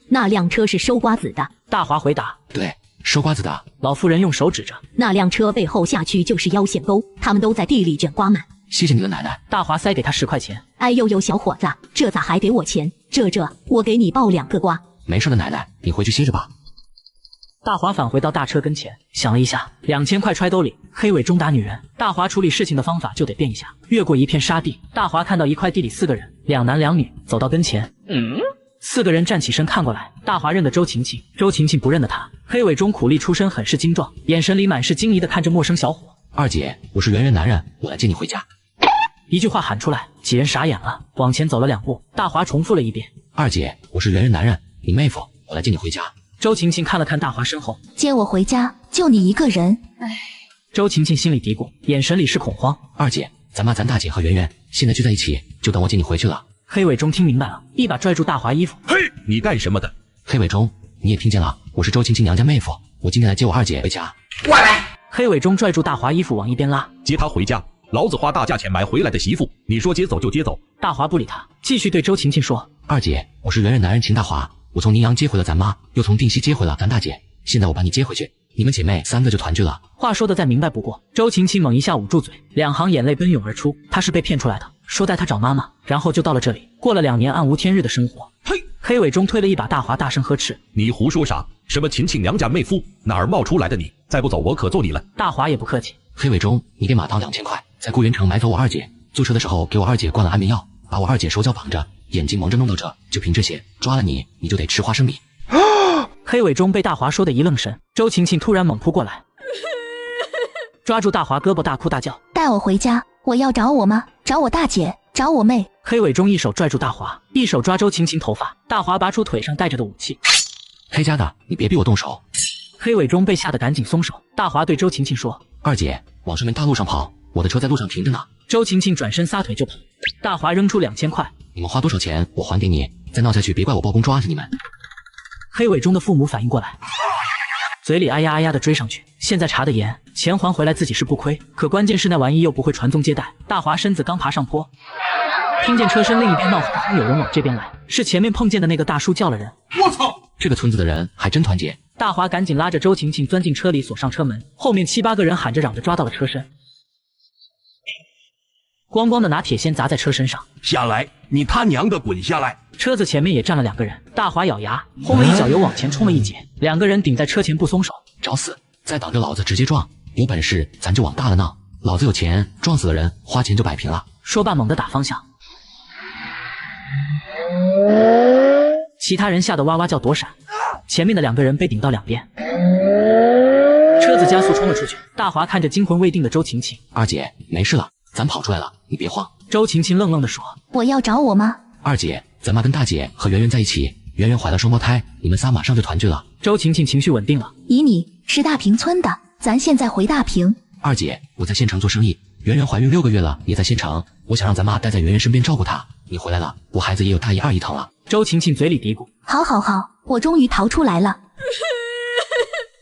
那辆车是收瓜子的。”大华回答：“对，收瓜子的。”老妇人用手指着那辆车背后下去就是腰县沟，他们都在地里卷瓜麦。谢谢你了，奶奶。大华塞给他10块钱。哎呦呦，小伙子，这咋还给我钱？这，我给你抱2个瓜。没事的，奶奶，你回去歇着吧。大华返回到大车跟前，想了一下，2000块揣兜里。黑尾中打女人，大华处理事情的方法就得变一下。越过一片沙地，大华看到一块地里4个人，2男2女，走到跟前。4个人站起身看过来，大华认得周晴晴，周晴晴不认得他。黑尾中苦力出身，很是精壮，眼神里满是惊疑的看着陌生小伙。二姐，我是圆圆男人，我来接你回家。一句话喊出来，几人傻眼了，往前走了2步。大华重复了一遍：“二姐，我是圆圆男人，你妹夫，我来接你回家。”周晴晴看了看大华身后：“接我回家，就你一个人。”唉。周晴晴心里嘀咕，眼神里是恐慌。二姐，咱妈咱大姐和圆圆现在聚在一起，就等我接你回去了。黑伟忠听明白了，一把拽住大华衣服：“嘿，你干什么的？”黑伟忠，你也听见了，我是周晴晴娘家妹夫，我今天来接我二姐回家。过来！黑伟忠拽住大华衣服往一边拉：“接她回家。老子花大价钱买回来的媳妇，你说接走就接走。”大华不理他，继续对周晴晴说：“二姐，我是圆圆男人秦大华，我从宁阳接回了咱妈，又从定西接回了咱大姐，现在我把你接回去，你们姐妹3个就团聚了。”话说的再明白不过。周晴晴猛一下捂住嘴，2行眼泪奔涌而出。她是被骗出来的，说带她找妈妈，然后就到了这里，过了2年暗无天日的生活。嘿！黑伟忠推了一把大华，大声呵斥：“你胡说啥？什么晴晴娘家妹夫？哪儿冒出来的你？再不走，我可揍你了！”大华也不客气：“黑伟忠，你给马当2000块，在固原城买走我二姐，坐车的时候给我二姐灌了安眠药，把我二姐手脚绑着，眼睛蒙着弄到这，就凭这些，抓了你，你就得吃花生米。”黑伟忠被大华说的一愣神，周晴晴突然猛扑过来，抓住大华胳膊大哭大叫：“带我回家！我要找我妈，找我大姐，找我妹！”黑伟忠一手拽住大华，一手抓周晴晴头发。大华拔出腿上带着的武器：“黑家的，你别逼我动手！”黑伟忠被吓得赶紧松手。大华对周晴晴说：“二姐，往顺门大路上跑，我的车在路上停着呢。”周晴晴转身撒腿就跑。大华扔出2000块：“你们花多少钱，我还给你。再闹下去，别怪我包公抓着你们。”黑伟忠的父母反应过来，嘴里哎呀哎呀的追上去。现在查得严，钱还回来自己是不亏，可关键是那玩意又不会传宗接代。大华身子刚爬上坡，听见车身另一边闹哄哄，有人往这边来，是前面碰见的那个大叔叫了人。我操！这个村子的人还真团结。大华赶紧拉着周晴晴钻进车里，锁上车门。后面7、8个人喊着嚷着抓到了车身，咣咣的拿铁锨砸在车身上。下来！你他娘的滚下来！车子前面也站了2个人。大华咬牙，轰了一脚油往前冲了一截，2个人顶在车前不松手。找死！再挡着老子直接撞，有本事咱就往大了闹，老子有钱，撞死了人，花钱就摆平了。说罢猛地打方向，其他人吓得哇哇叫躲闪，前面的2个人被顶到两边，车子加速冲了出去。大华看着惊魂未定的周晴晴，二姐没事了，咱跑出来了，你别慌。周晴晴愣愣地说，我要找我吗？二姐，咱妈跟大姐和圆圆在一起，圆圆怀了双胞胎，你们仨马上就团聚了。周晴晴情绪稳定了，以你是大平村的，咱现在回大平。二姐，我在县城做生意，圆圆怀孕6个月了，也在县城，我想让咱妈待在圆圆身边照顾她。你回来了，我孩子也有大姨二姨疼了。周晴晴嘴里嘀咕，好好好，我终于逃出来了。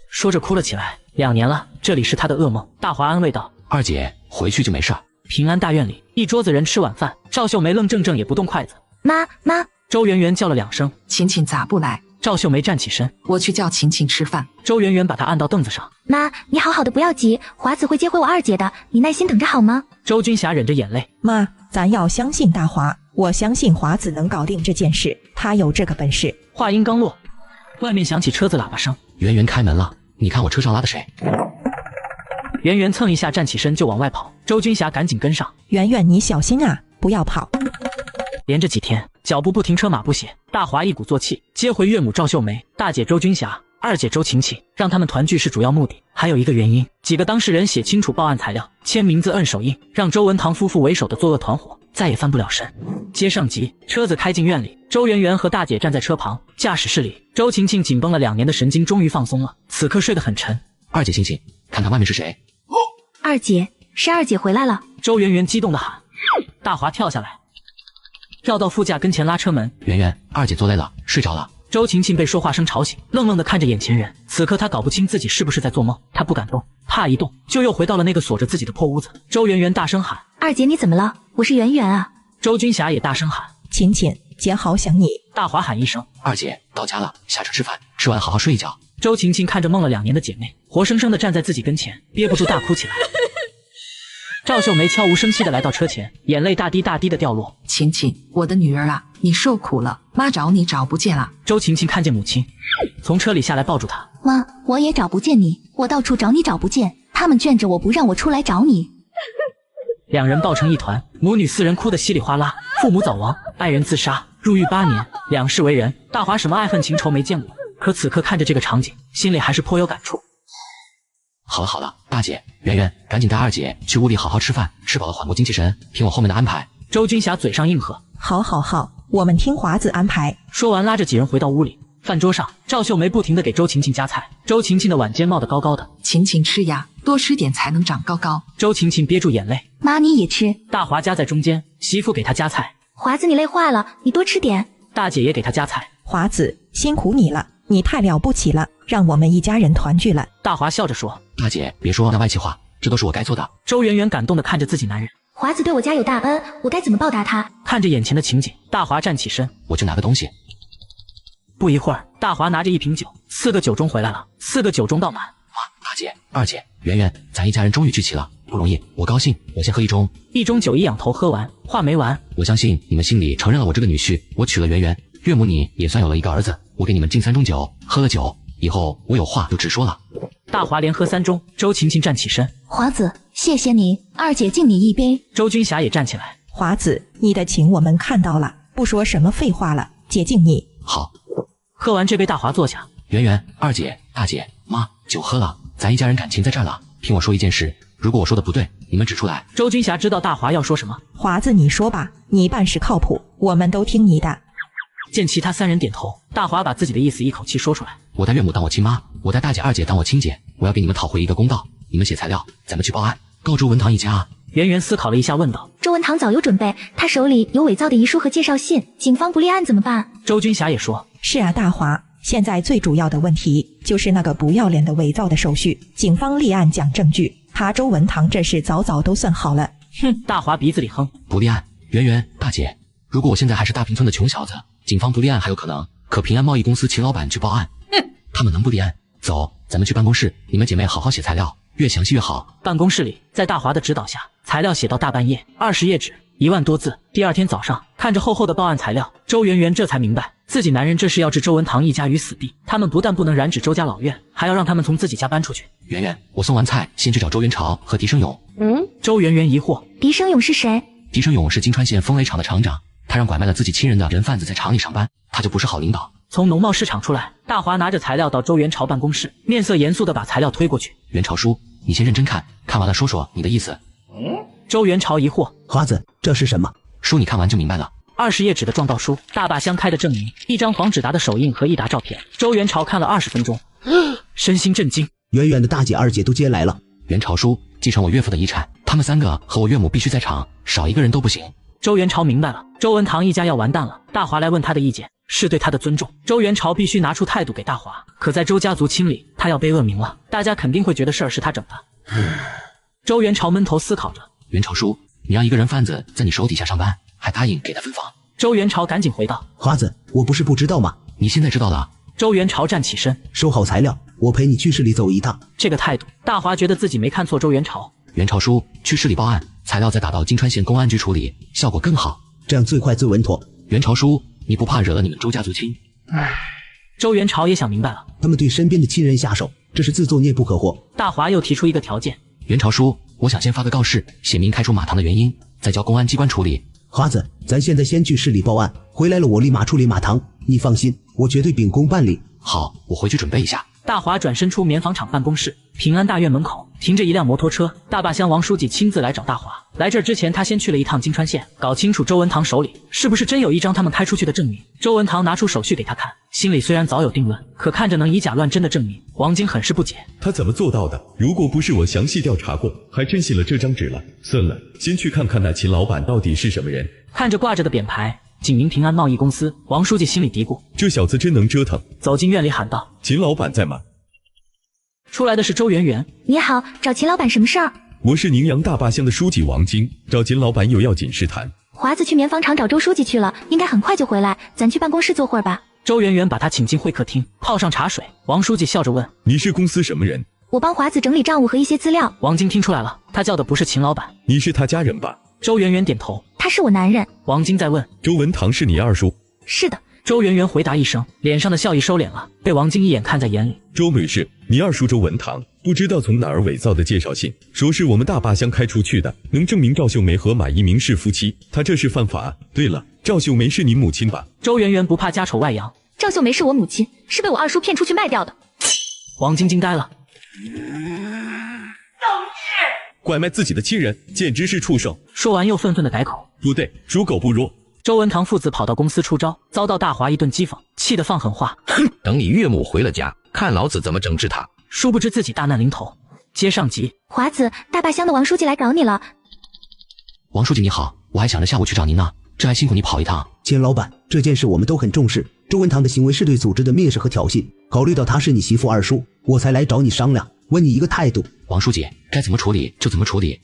说着哭了起来。2年了，这里是她的噩梦。大华安慰道，二姐回去就没事儿。平安大院里，一桌子人吃晚饭，赵秀梅愣怔怔也不动筷子。妈，周圆圆叫了2声，晴晴咋不来？赵秀梅站起身，我去叫晴晴吃饭。周圆圆把她按到凳子上，妈，你好好的不要急，华子会接回我二姐的，你耐心等着好吗？周君霞忍着眼泪，妈，咱要相信大华，我相信华子能搞定这件事，他有这个本事。话音刚落，外面响起车子喇叭声，圆圆开门了，你看我车上拉的谁？圆圆蹭一下站起身就往外跑，周君霞赶紧跟上，圆圆你小心啊，不要跑。连着几天脚步不停车马不歇，大华一鼓作气接回岳母赵秀梅、大姐周君霞、二姐周晴晴，让他们团聚是主要目的，还有一个原因，几个当事人写清楚报案材料，签名字摁手印，让周文堂夫妇为首的作恶团伙再也翻不了身。接上集，车子开进院里，周圆圆和大姐站在车旁，驾驶室里，周晴晴紧绷了2年的神经终于放松了，此刻睡得很沉。二姐醒醒，看看外面是谁？二姐，是二姐回来了。周圆圆激动地喊。大华跳下来，跳到副驾跟前拉车门。圆圆，二姐坐累了，睡着了。周晴晴被说话声吵醒，愣愣地看着眼前人，此刻她搞不清自己是不是在做梦，她不敢动，怕一动就又回到了那个锁着自己的破屋子。周圆圆大声喊，二姐你怎么了？我是圆圆啊。周君霞也大声喊，晴晴，姐好想你。大华喊一声，二姐到家了，下车吃饭，吃完好好睡一觉。周晴晴看着梦了2年的姐妹，活生生地站在自己跟前，憋不住大哭起来。赵秀梅悄无声息地来到车前，眼泪大滴大滴地掉落。晴晴，我的女儿啊，你受苦了，妈找你找不见了。周晴晴看见母亲，从车里下来抱住她。妈，我也找不见你，我到处找你找不见，他们圈着我不让我出来找你。2人抱成一团，母女4人哭得稀里哗啦。父母早亡，爱人自杀，入狱8年，两世为人。大华什么爱恨情仇没见过，可此刻看着这个场景，心里还是颇有感触。好了好了，大姐圆圆，赶紧带二姐去屋里好好吃饭，吃饱了缓过精气神，听我后面的安排。周君霞嘴上应和，好好好，我们听华子安排。说完拉着几人回到屋里。饭桌上，赵秀梅不停地给周晴晴夹菜，周晴晴的碗尖冒得高高的。晴晴吃呀，多吃点才能长高高。周晴晴憋住眼泪，妈你也吃。大华夹在中间，媳妇给她夹菜。华子你累坏了，你多吃点。大姐也给她夹菜。华子辛苦你了，你太了不起了，让我们一家人团聚了。大华笑着说，大姐别说那外气话，这都是我该做的。周圆圆感动地看着自己男人，华子对我家有大恩，我该怎么报答他？看着眼前的情景，大华站起身，我去拿个东西。不一会儿，大华拿着1瓶酒，4个酒盅回来了，4个酒盅倒满。妈，大姐、二姐、圆圆，咱一家人终于聚齐了，不容易，我高兴。我先喝1盅。1盅酒一仰头喝完，话没完。我相信你们心里承认了我这个女婿，我娶了圆圆，岳母你也算有了一个儿子。我给你们敬3盅酒，喝了酒以后，我有话就直说了。大华连喝3盅，周晴晴站起身，华子，谢谢你，二姐敬你一杯。周君霞也站起来，华子，你的情我们看到了，不说什么废话了，姐敬你。好。喝完这杯，大华坐下。圆圆、二姐、大姐、妈，酒喝了，咱一家人感情在这儿了。听我说一件事，如果我说的不对，你们指出来。周君霞知道大华要说什么。华子你说吧，你办事靠谱，我们都听你的。见其他3人点头，大华把自己的意思一口气说出来。我带岳母当我亲妈，我带大姐、二姐当我亲姐，我要给你们讨回一个公道。你们写材料，咱们去报案，告周文堂一家。圆圆思考了一下，问道：周文堂早有准备，他手里有伪造的遗书和介绍信，警方不立案怎么办？周君霞也说：是啊，大华，现在最主要的问题就是那个不要脸的伪造的手续，警方立案讲证据，他周文堂这事早早都算好了。哼，大华鼻子里哼。不立案，圆圆、大姐，如果我现在还是大平村的穷小子，警方不立案还有可能，可平安贸易公司秦老板去报案，他们能不立案？走，咱们去办公室，你们姐妹好好写材料，越详细越好。办公室里，在大华的指导下，材料写到大半夜，20页纸， 1万多字。第二天早上，看着厚厚的报案材料，周圆圆这才明白，自己男人这是要置周文堂一家于死地。他们不但不能染指周家老院，还要让他们从自己家搬出去。圆圆，我送完菜，先去找周元朝和狄生勇。周圆圆疑惑，狄生勇是谁？狄生勇是金川县风雷厂的厂长，他让拐卖了自己亲人的人贩子在厂里上班，他就不是好领导。从农贸市场出来，大华拿着材料到周元朝办公室，面色严肃地把材料推过去。元朝叔，你先认真看，看完了说说你的意思。周元朝疑惑，华子，这是什么？书你看完就明白了。20页纸的状告书，大坝相开的证明，一张黄纸达的手印和1沓照片。周元朝看了20分钟，身心震惊。圆圆的大姐、二姐都接来了。元朝叔，继承我岳父的遗产，他们3个和我岳母必须在场，少一个人都不行。周元朝明白了，周文堂一家要完蛋了。大华来问他的意见，是对他的尊重。周元朝必须拿出态度给大华，可在周家族清理，他要被恶名了，大家肯定会觉得事儿是他整的。周元朝闷头思考着，元朝叔，你让一个人贩子在你手底下上班，还答应给他分房。周元朝赶紧回道，华子，我不是不知道吗？你现在知道了。周元朝站起身，收好材料，我陪你去市里走一趟。这个态度，大华觉得自己没看错周元朝。元朝叔，去市里报案，材料再打到金川县公安局处理，效果更好，这样最快最稳妥。元朝叔，你不怕惹了你们周家族亲？周元朝也想明白了，他们对身边的亲人下手，这是自作孽不可活。大华又提出一个条件，元朝叔，我想先发个告示，写明开除马堂的原因，再交公安机关处理。华子，咱现在先去市里报案，回来了我立马处理马堂，你放心，我绝对秉公办理。好，我回去准备一下。大华转身出棉纺厂办公室，平安大院门口停着一辆摩托车，大坝乡王书记亲自来找大华。来这儿之前，他先去了一趟金川县，搞清楚周文堂手里是不是真有一张他们开出去的证明。周文堂拿出手续给他看，心里虽然早有定论，可看着能以假乱真的证明，王晶很是不解。他怎么做到的？如果不是我详细调查过，还真信了这张纸了。算了，先去看看那秦老板到底是什么人。看着挂着的匾牌，景明平安贸易公司，王书记心里嘀咕，这小子真能折腾。走进院里喊道，秦老板在吗？出来的是周圆圆。你好，找秦老板什么事儿？我是宁阳大坝乡的书记王晶，找秦老板有要紧事谈。华子去棉纺厂找周书记去了，应该很快就回来，咱去办公室坐会儿吧。周圆圆把他请进会客厅，泡上茶水。王书记笑着问，你是公司什么人？我帮华子整理账务和一些资料。王晶听出来了，他叫的不是秦老板。你是他家人吧？周圆圆点头，他是我男人。王晶再问，周文堂是你二叔？是的。周圆圆回答一声，脸上的笑意收敛了，被王晶一眼看在眼里。周女士，你二叔周文堂不知道从哪儿伪造的介绍信，说是我们大坝乡开出去的，能证明赵秀梅和马一鸣是夫妻，他这是犯法。对了，赵秀梅是你母亲吧？周圆圆不怕家丑外扬，赵秀梅是我母亲，是被我二叔骗出去卖掉的。王晶惊呆了，拐卖自己的亲人，简直是畜生！说完又愤愤的改口，不对，猪狗不如。周文堂父子跑到公司出招，遭到大华一顿讥讽，气得放狠话：等你岳母回了家，看老子怎么整治他。殊不知自己大难临头。接上集，华子，大坝乡的王书记来找你了。王书记你好，我还想着下午去找您呢，这还辛苦你跑一趟。秦老板，这件事我们都很重视，周文堂的行为是对组织的蔑视和挑衅，考虑到他是你媳妇二叔，我才来找你商量，问你一个态度。王书记，该怎么处理就怎么处理。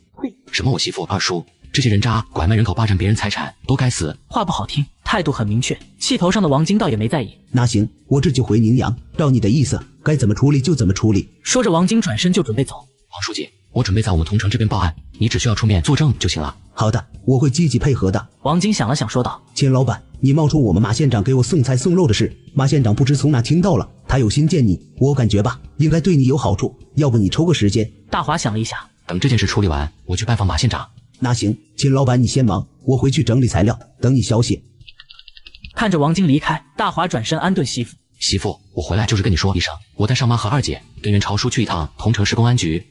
什么我媳妇二叔？这些人渣拐卖人口霸占别人财产都该死。话不好听，态度很明确。气头上的王晶倒也没在意。那行，我这就回宁阳，照你的意思，该怎么处理就怎么处理。说着，王晶转身就准备走。王书记，我准备在我们同城这边报案，你只需要出面作证就行了。好的，我会积极配合的。王晶想了想说道，秦老板，你冒充我们马县长给我送菜送肉的事，马县长不知从哪听到了，他有心见你，我感觉吧，应该对你有好处，要不你抽个时间。大华想了一下，等这件事处理完，我去拜访马县长。那行，秦老板你先忙，我回去整理材料，等你消息。看着王晶离开，大华转身安顿媳妇。媳妇，我回来就是跟你说一声，我带上妈和二姐跟袁朝叔去一趟同城市公安局。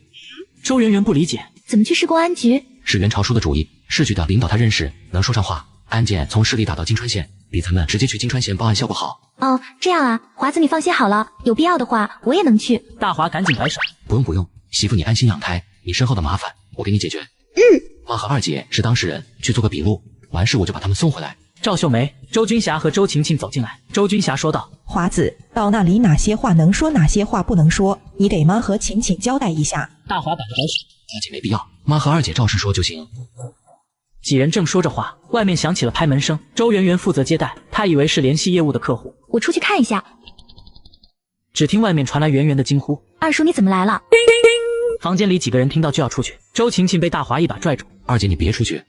周圆圆不理解，怎么去市公安局？是袁朝叔的主意，市局的领导他认识，能说上话。案件从市里打到金川县，比咱们直接去金川县报案效果好。哦，这样啊，华子你放心好了，有必要的话我也能去。大华赶紧摆手，不用，媳妇你安心养胎，你身后的麻烦我给你解决。妈和二姐是当事人，去做个笔录，完事我就把他们送回来。赵秀梅、周君霞和周晴晴走进来。周君霞说道，华子，到那里哪些话能说，哪些话不能说，你给妈和晴晴交代一下。大华摆着摆手，二姐没必要，妈和二姐照实说就行。几人正说着话，外面响起了拍门声。周圆圆负责接待，她以为是联系业务的客户。我出去看一下。只听外面传来圆圆的惊呼，二叔你怎么来了？房间里几个人听到就要出去，周晴晴被大华一把拽住。二姐你别出去。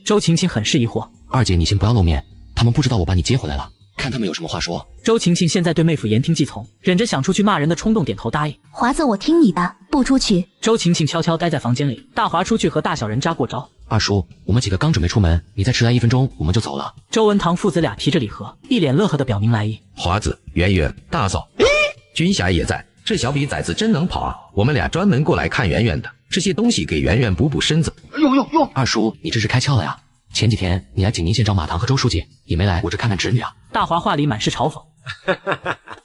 周晴晴很是疑惑。二姐，你先不要露面，他们不知道我把你接回来了，看他们有什么话说。周晴晴现在对妹夫言听计从，忍着想出去骂人的冲动，点头答应。华子，我听你的，不出去。周晴晴悄悄待在房间里，大华出去和大小人渣过招。二叔，我们几个刚准备出门，你再迟来1分钟，我们就走了。周文堂父子俩提着礼盒，一脸乐呵的表明来意。华子、圆圆、大嫂，军霞也在。这小比崽子真能跑啊！我们俩专门过来看圆圆的，这些东西给圆圆补补身子。哟！二叔，你这是开窍了呀！前几天你来景宁县找马堂和周书记，也没来我这看看侄女啊。大华话里满是嘲讽。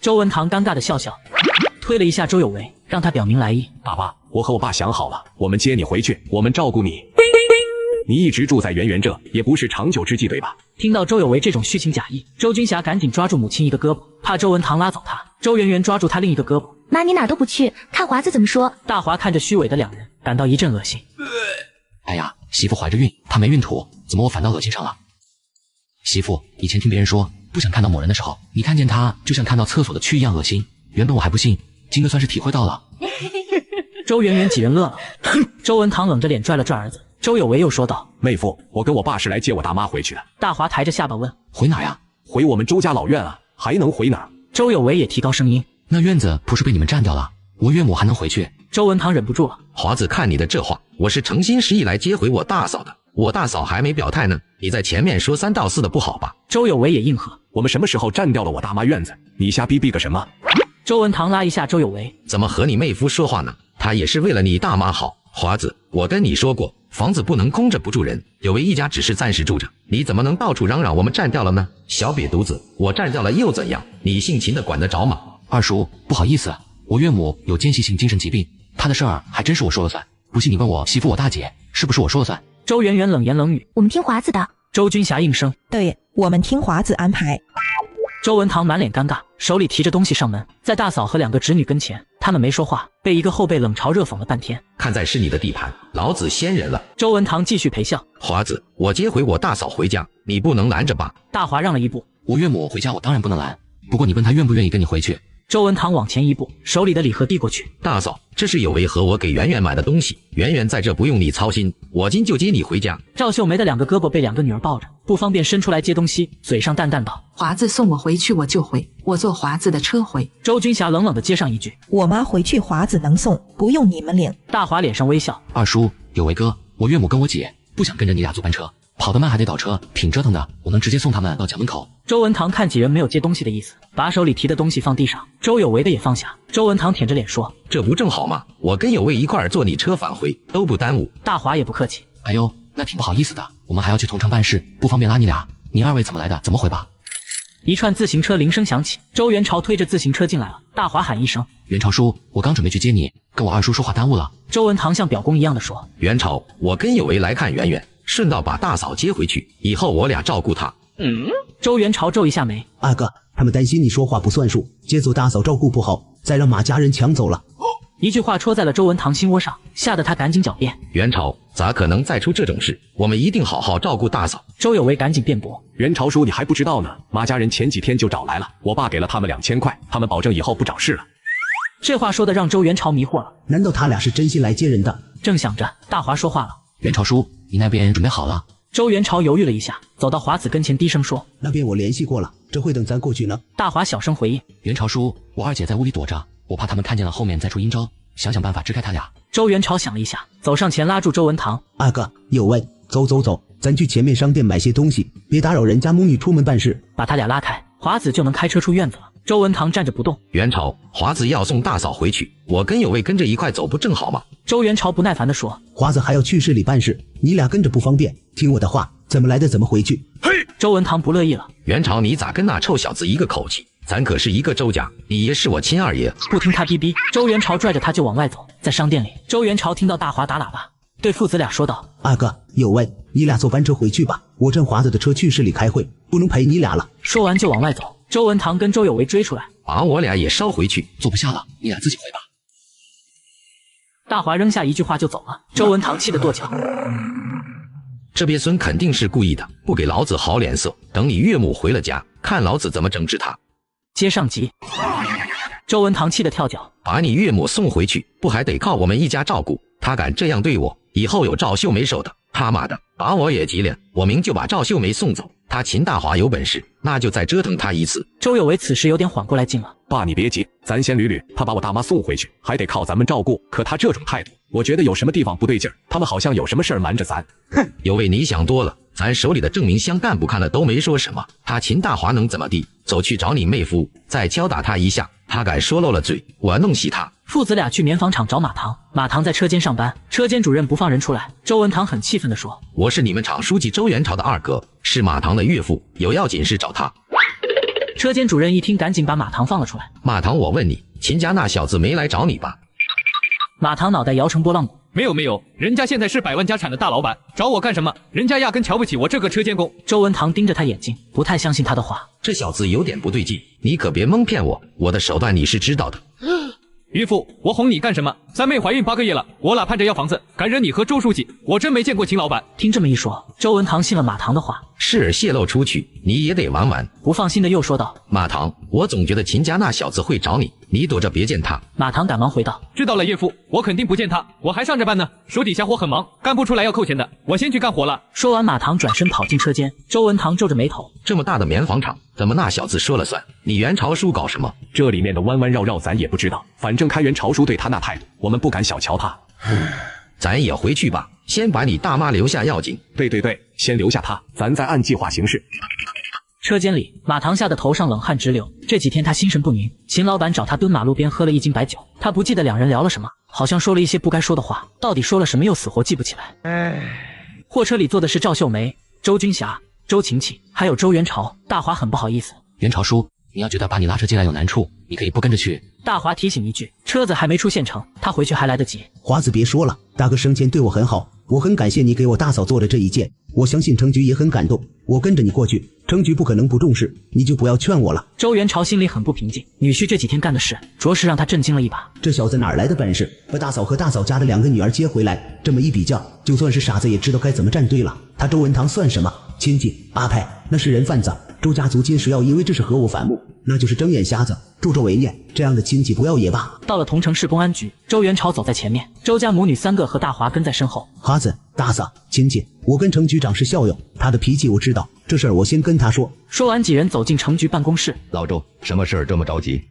周文堂尴尬的笑笑，推了一下周有为，让他表明来意。爸爸，我和我爸想好了，我们接你回去，我们照顾你。你一直住在圆圆这，也不是长久之计，对吧？听到周有为这种虚情假意，周君霞赶紧抓住母亲一个胳膊，怕周文堂拉走她。周圆圆抓住她另一个胳膊，妈，你哪儿都不去，看华子怎么说。大华看着虚伪的两人，感到一阵恶心。哎呀，媳妇怀着孕，她没孕吐，怎么我反倒恶心上了？媳妇，以前听别人说，不想看到某人的时候，你看见他就像看到厕所的蛆一样恶心。原本我还不信，今个算是体会到了。周圆圆几人乐了。周文堂冷着脸拽了拽儿子。周有为又说道：“妹夫，我跟我爸是来接我大妈回去的。”大华抬着下巴问：“回哪呀？”“回我们周家老院啊，还能回哪儿？”周有为也提高声音：“那院子不是被你们占掉了？我岳母还能回去？”周文堂忍不住了：“华子，看你的这话，我是诚心实意来接回我大嫂的。我大嫂还没表态呢，你在前面说3道4的不好吧？”周有为也应和：“我们什么时候占掉了我大妈院子？你瞎逼逼个什么？”周文堂拉一下周有为：“怎么和你妹夫说话呢？他也是为了你大妈好。华子，我跟你说过，房子不能空着不住人，有为一家只是暂时住着，你怎么能到处嚷嚷我们占掉了呢？小瘪犊子，我占掉了又怎样？你姓秦的管得着吗？”“二叔，不好意思，我岳母有间歇性精神疾病，她的事儿还真是我说了算。不信你问我媳妇我大姐，是不是我说了算？”周圆圆冷言冷语：“我们听华子的。”周君霞应声：“对，我们听华子安排。”周文堂满脸尴尬，手里提着东西上门，在大嫂和2个侄女跟前，他们没说话，被一个后辈冷嘲热讽了半天。看在是你的地盘，老子先忍了。周文堂继续陪笑：“华子，我接回我大嫂回家，你不能拦着吧？”大华让了一步：“我岳母回家我当然不能拦，不过你问她愿不愿意跟你回去。”周文堂往前一步，手里的礼盒递过去：“大嫂，这是有为和我给圆圆买的东西，圆圆在这不用你操心，我今就接你回家。”赵秀梅的2个胳膊被2个女儿抱着，不方便伸出来接东西，嘴上淡淡道：“华子送我回去我就回，我坐华子的车回。”周君霞冷冷地接上一句：“我妈回去华子能送，不用你们领。”大华脸上微笑：“二叔，有为哥，我岳母跟我姐不想跟着你俩坐班车，跑得慢还得倒车，挺折腾的，我能直接送他们到家门口。”周文堂看几人没有接东西的意思，把手里提的东西放地上，周有为的也放下。周文堂舔着脸说：“这不正好吗？我跟有为一块儿坐你车返回，都不耽误。”大华也不客气：“哎呦，那挺不好意思的，我们还要去同城办事，不方便拉你俩。你2位怎么来的？怎么回吧？”一串自行车铃声响起，周元朝推着自行车进来了。大华喊一声：“元朝叔，我刚准备去接你，跟我二叔说话耽误了。”周文堂像表公一样的说：“元朝，我跟有为来看圆圆，顺道把大嫂接回去，以后我俩照顾她。”周元朝皱一下眉：“二哥，他们担心你说话不算数，接走大嫂照顾不好，再让马家人抢走了。”一句话戳在了周文堂心窝上，吓得他赶紧狡辩：“元朝，咋可能再出这种事？我们一定好好照顾大嫂。”周有为赶紧辩驳：“元朝叔，你还不知道呢，马家人前几天就找来了，我爸给了他们2000块，他们保证以后不找事了。”这话说的让周元朝迷惑了，难道他俩是真心来接人的？正想着，大华说话了：“元朝叔，你那边准备好了？”周元朝犹豫了一下，走到华子跟前低声说：“那边我联系过了，这会等咱过去呢。”大华小声回应：“元朝叔，我二姐在屋里躲着，我怕他们看见了后面再出阴招，想办法支开他俩。”周元朝想了一下，走上前拉住周文堂：“二哥，有为，走，咱去前面商店买些东西，别打扰人家母女出门办事。”把他俩拉开，华子就能开车出院子了。周文堂站着不动：“元朝，华子要送大嫂回去，我跟有为跟着一块走不正好吗？”周元朝不耐烦地说：“华子还要去市里办事，你俩跟着不方便，听我的话，怎么来的怎么回去。”嘿，周文堂不乐意了：“元朝，你咋跟那臭小子一个口气？咱可是一个周家，你爷是我亲二爷。”不听他逼逼，周元朝拽着他就往外走。在商店里，周元朝听到大华打喇叭，对父子俩说道：“二哥，有为，你俩坐班车回去吧，我趁华子的车去市里开会，不能陪你俩了。”说完就往外走。周文堂跟周有为追出来：“把我俩也捎回去，坐不下了，你俩自己回吧。”大华扔下一句话就走了。周文堂气得跺脚：“这鳖孙肯定是故意的，不给老子好脸色，等你岳母回了家，看老子怎么整治他。”接上集。周文堂气得跳脚：“把你岳母送回去，不还得靠我们一家照顾？他敢这样对我，以后有赵秀梅受的。他妈的，把我也急了，我明就把赵秀梅送走。他秦大华有本事，那就再折腾他一次。周有为此时有点缓过来劲了。爸，你别急，咱先捋捋。他把我大妈送回去，还得靠咱们照顾。可他这种态度，我觉得有什么地方不对劲儿。他们好像有什么事儿瞒着咱。哼，有为你想多了，咱手里的证明箱干部看了都没说什么。他秦大华能怎么地？走去找你妹夫，再敲打他一下。他敢说漏了嘴，我弄死他。父子俩去棉纺厂找马唐，马唐在车间上班，车间主任不放人出来。周文堂很气愤地说：“我是你们厂书记周元朝的二哥，是马唐的岳父，有要紧事找他。”车间主任一听，赶紧把马唐放了出来。马唐，我问你，秦家那小子没来找你吧？马唐脑袋摇成拨浪鼓。没有，人家现在是100万家产的大老板，找我干什么？人家压根瞧不起我这个车间工。周文堂盯着他眼睛，不太相信他的话。这小子有点不对劲，你可别蒙骗我，我的手段你是知道的。岳父，我哄你干什么？三妹怀孕8个月了，我俩盼着要房子，敢惹你和周书记，我真没见过秦老板。听这么一说，周文堂信了马唐的话，事儿泄露出去，你也得玩完。不放心的又说道：“马唐，我总觉得秦家那小子会找你，你躲着别见他。”马唐赶忙回道：“知道了，岳父，我肯定不见他，我还上着班呢，手底下活很忙，干不出来要扣钱的，我先去干活了。”说完，马唐转身跑进车间。周文堂皱着眉头：“这么大的棉纺厂，怎么那小子说了算？你元朝叔搞什么？这里面的弯弯绕绕咱也不知道，反正开元朝叔对他那态度，我们不敢小瞧他。咱也回去吧，先把你大妈留下要紧。对，先留下他，咱再按计划行事。”车间里，马唐吓得头上冷汗直流。这几天他心神不宁，秦老板找他蹲马路边喝了1斤白酒，他不记得两人聊了什么，好像说了一些不该说的话，到底说了什么又死活记不起来。货车里坐的是赵秀梅、周军霞、周晴晴，还有周元朝。大华很不好意思：“元朝叔，你要觉得把你拉车进来有难处，你可以不跟着去。”大华提醒一句，车子还没出县城，他回去还来得及。华子别说了，大哥生前对我很好，我很感谢你给我大嫂做的这一件，我相信程局也很感动，我跟着你过去，程局不可能不重视，你就不要劝我了。周元朝心里很不平静，女婿这几天干的事，着实让他震惊了一把。这小子哪来的本事，把大嫂和大嫂家的2个女儿接回来？这么一比较，就算是傻子也知道该怎么站队了。他周文堂算什么？亲戚八派那是人贩子，周家族今时要因为这是合我反目，那就是睁眼瞎子，助纣为虐。这样的亲戚不要也罢。到了桐城市公安局，周元朝走在前面，周家母女3个和大华跟在身后。华子、大嫂、亲戚，我跟程局长是校友，他的脾气我知道，这事儿我先跟他说。说完，几人走进程局办公室。老周，什么事儿这么着急？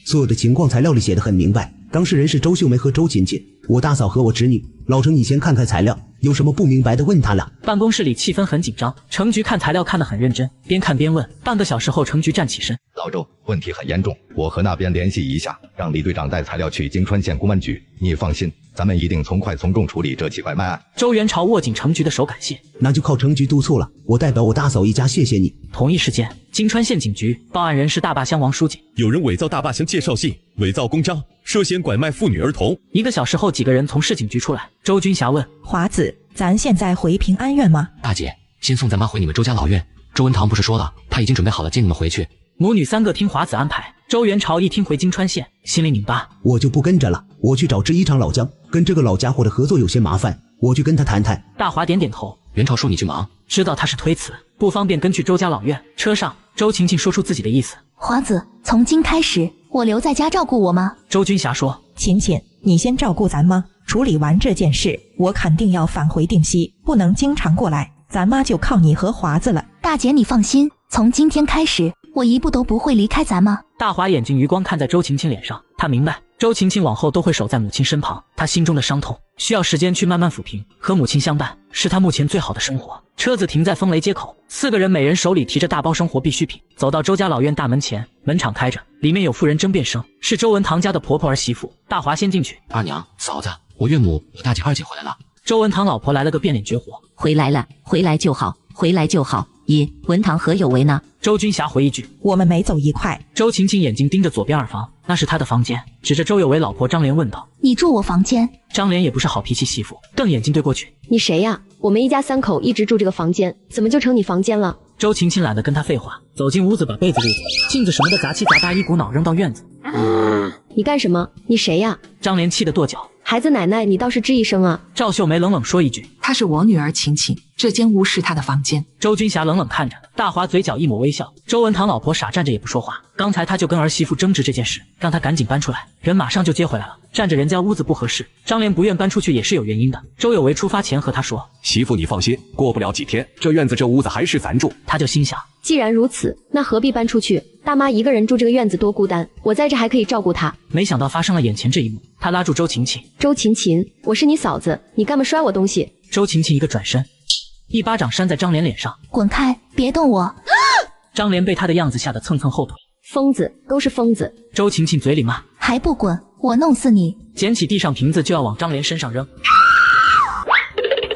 所有的情况材料里写得很明白，当事人是周秀梅和周琴琴，我大嫂和我侄女。老程，你先看看材料，有什么不明白的问他俩。办公室里气氛很紧张，程局看材料看得很认真，边看边问。半个小时后，程局站起身：“老周，问题很严重，我和那边联系一下，让李队长带材料去金川县公安局。你放心，咱们一定从快从重处理这起拐卖案。”周元朝握紧程局的手，感谢。那就靠程局督促了，我代表我大嫂一家谢谢你。同一时间，金川县警局报案人是大坝乡王书记。有人伪造大坝乡介绍信，伪造公章，涉嫌拐卖妇女儿童。1个小时后，几个人从市警局出来。周军霞问：“华子，咱现在回平安院吗？”大姐，先送咱妈回你们周家老院。周文堂不是说了，他已经准备好了接你们回去。母女3个听华子安排。周元朝一听回金川县，心里拧巴，我就不跟着了，我去找制衣厂老姜，跟这个老家伙的合作有些麻烦，我去跟他谈谈。大华点点头。元朝叔，你去忙。知道他是推辞，不方便跟去周家老院。车上，周晴晴说出自己的意思：“华子，从今开始，我留在家照顾我吗？”周军霞说：“晴晴，你先照顾咱妈，处理完这件事，我肯定要返回定西，不能经常过来，咱妈就靠你和华子了。”大姐，你放心，从今天开始，我一步都不会离开咱妈。大华眼睛余光看在周晴晴脸上，他明白周晴晴往后都会守在母亲身旁，他心中的伤痛需要时间去慢慢抚平，和母亲相伴是他目前最好的生活。车子停在风雷街口，4个人每人手里提着大包生活必需品，走到周家老院大门前，门敞开着，里面有妇人争辩声，是周文堂家的婆婆儿媳妇。大华先进去：“二娘、嫂子，我岳母和大姐、二姐回来了。”周文堂老婆来了个变脸绝活：“回来了，回来就好，回来就好。咦，文堂和有为呢？”周军霞回一句：“我们没走一块。”周晴晴眼睛盯着左边2房，那是他的房间，指着周有为老婆张莲问道：“你住我房间？”张莲也不是好脾气媳妇，瞪眼睛对过去：“你谁呀？我们一家3口一直住这个房间，怎么就成你房间了？”周晴晴懒得跟他废话，走进屋子把被子撸走，镜子什么的杂七杂八一股脑扔到院子。你干什么？你谁呀？张莲气得跺脚。孩子奶奶，你倒是吱一声啊！赵秀梅冷冷说一句：“她是我女儿晴晴，这间屋是她的房间。”周君霞冷冷看着大华，嘴角一抹微笑。周文堂老婆傻站着也不说话，刚才他就跟儿媳妇争执这件事，让他赶紧搬出来，人马上就接回来了。占着人家屋子不合适，张莲不愿搬出去也是有原因的。周有为出发前和他说：“媳妇你放心，过不了几天，这院子这屋子还是咱住。”他就心想，既然如此，那何必搬出去？大妈一个人住这个院子多孤单，我在这还可以照顾她。没想到发生了眼前这一幕，他拉住周晴晴：“周晴晴，我是你嫂子，你干嘛摔我东西？”周晴晴一个转身，一巴掌扇在张莲脸上：“滚开，别动我！”张莲被他的样子吓得蹭蹭后腿：“疯子，都是疯子！”周晴晴嘴里骂：“还不滚，我弄死你！”捡起地上瓶子就要往张莲身上扔。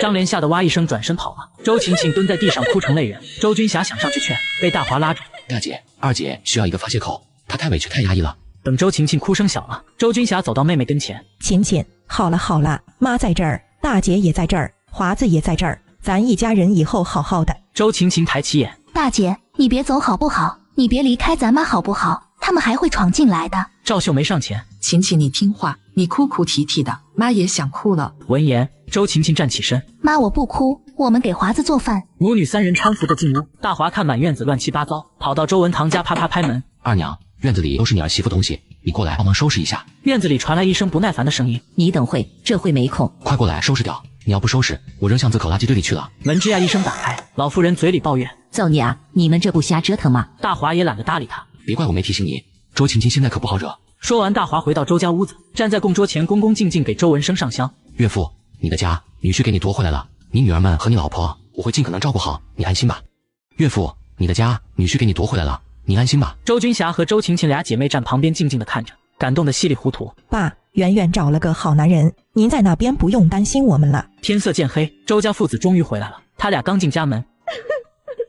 张莲吓得哇一声转身跑了，周晴晴蹲在地上哭成泪人。周君霞想上去劝，被大华拉住：“大姐，二姐需要一个发泄口，她太委屈太压抑了。”等周晴晴哭声小了，周君霞走到妹妹跟前：“晴晴，好了好了，妈在这儿，大姐也在这儿，华子也在这儿，咱一家人以后好好的。”周晴晴抬起眼：“大姐，你别走好不好？你别离开咱妈好不好？他们还会闯进来的。”赵秀梅上前：“晴晴，你听话，你哭哭啼啼的，妈也想哭了。”闻言，周晴晴站起身：“妈，我不哭，我们给华子做饭。”母女三人搀扶着进屋。大华看满院子乱七八糟，跑到周文堂家啪啪拍门：“二娘，院子里都是你儿媳妇东西，你过来帮忙收拾一下。”院子里传来一声不耐烦的声音：“你等会，这会没空。快过来收拾掉，你要不收拾，我扔巷子口垃圾堆里去了。”门吱呀一声打开，老妇人嘴里抱怨：“造孽啊！你们这不瞎折腾吗？”大华也懒得搭理他：“别怪我没提醒你，周晴晴现在可不好惹。”说完，大华回到周家屋子，站在供桌前恭恭敬敬给周文生上香：“岳父，你的家女婿给你夺回来了，你女儿们和你老婆，我会尽可能照顾好，你安心吧。”岳父，你的家女婿给你夺回来了，你安心吧。周君霞和周晴晴俩姐妹站旁边静静的看着，感动的稀里糊涂。爸，圆圆找了个好男人，您在那边不用担心我们了。天色渐黑，周家父子终于回来了。他俩刚进家门，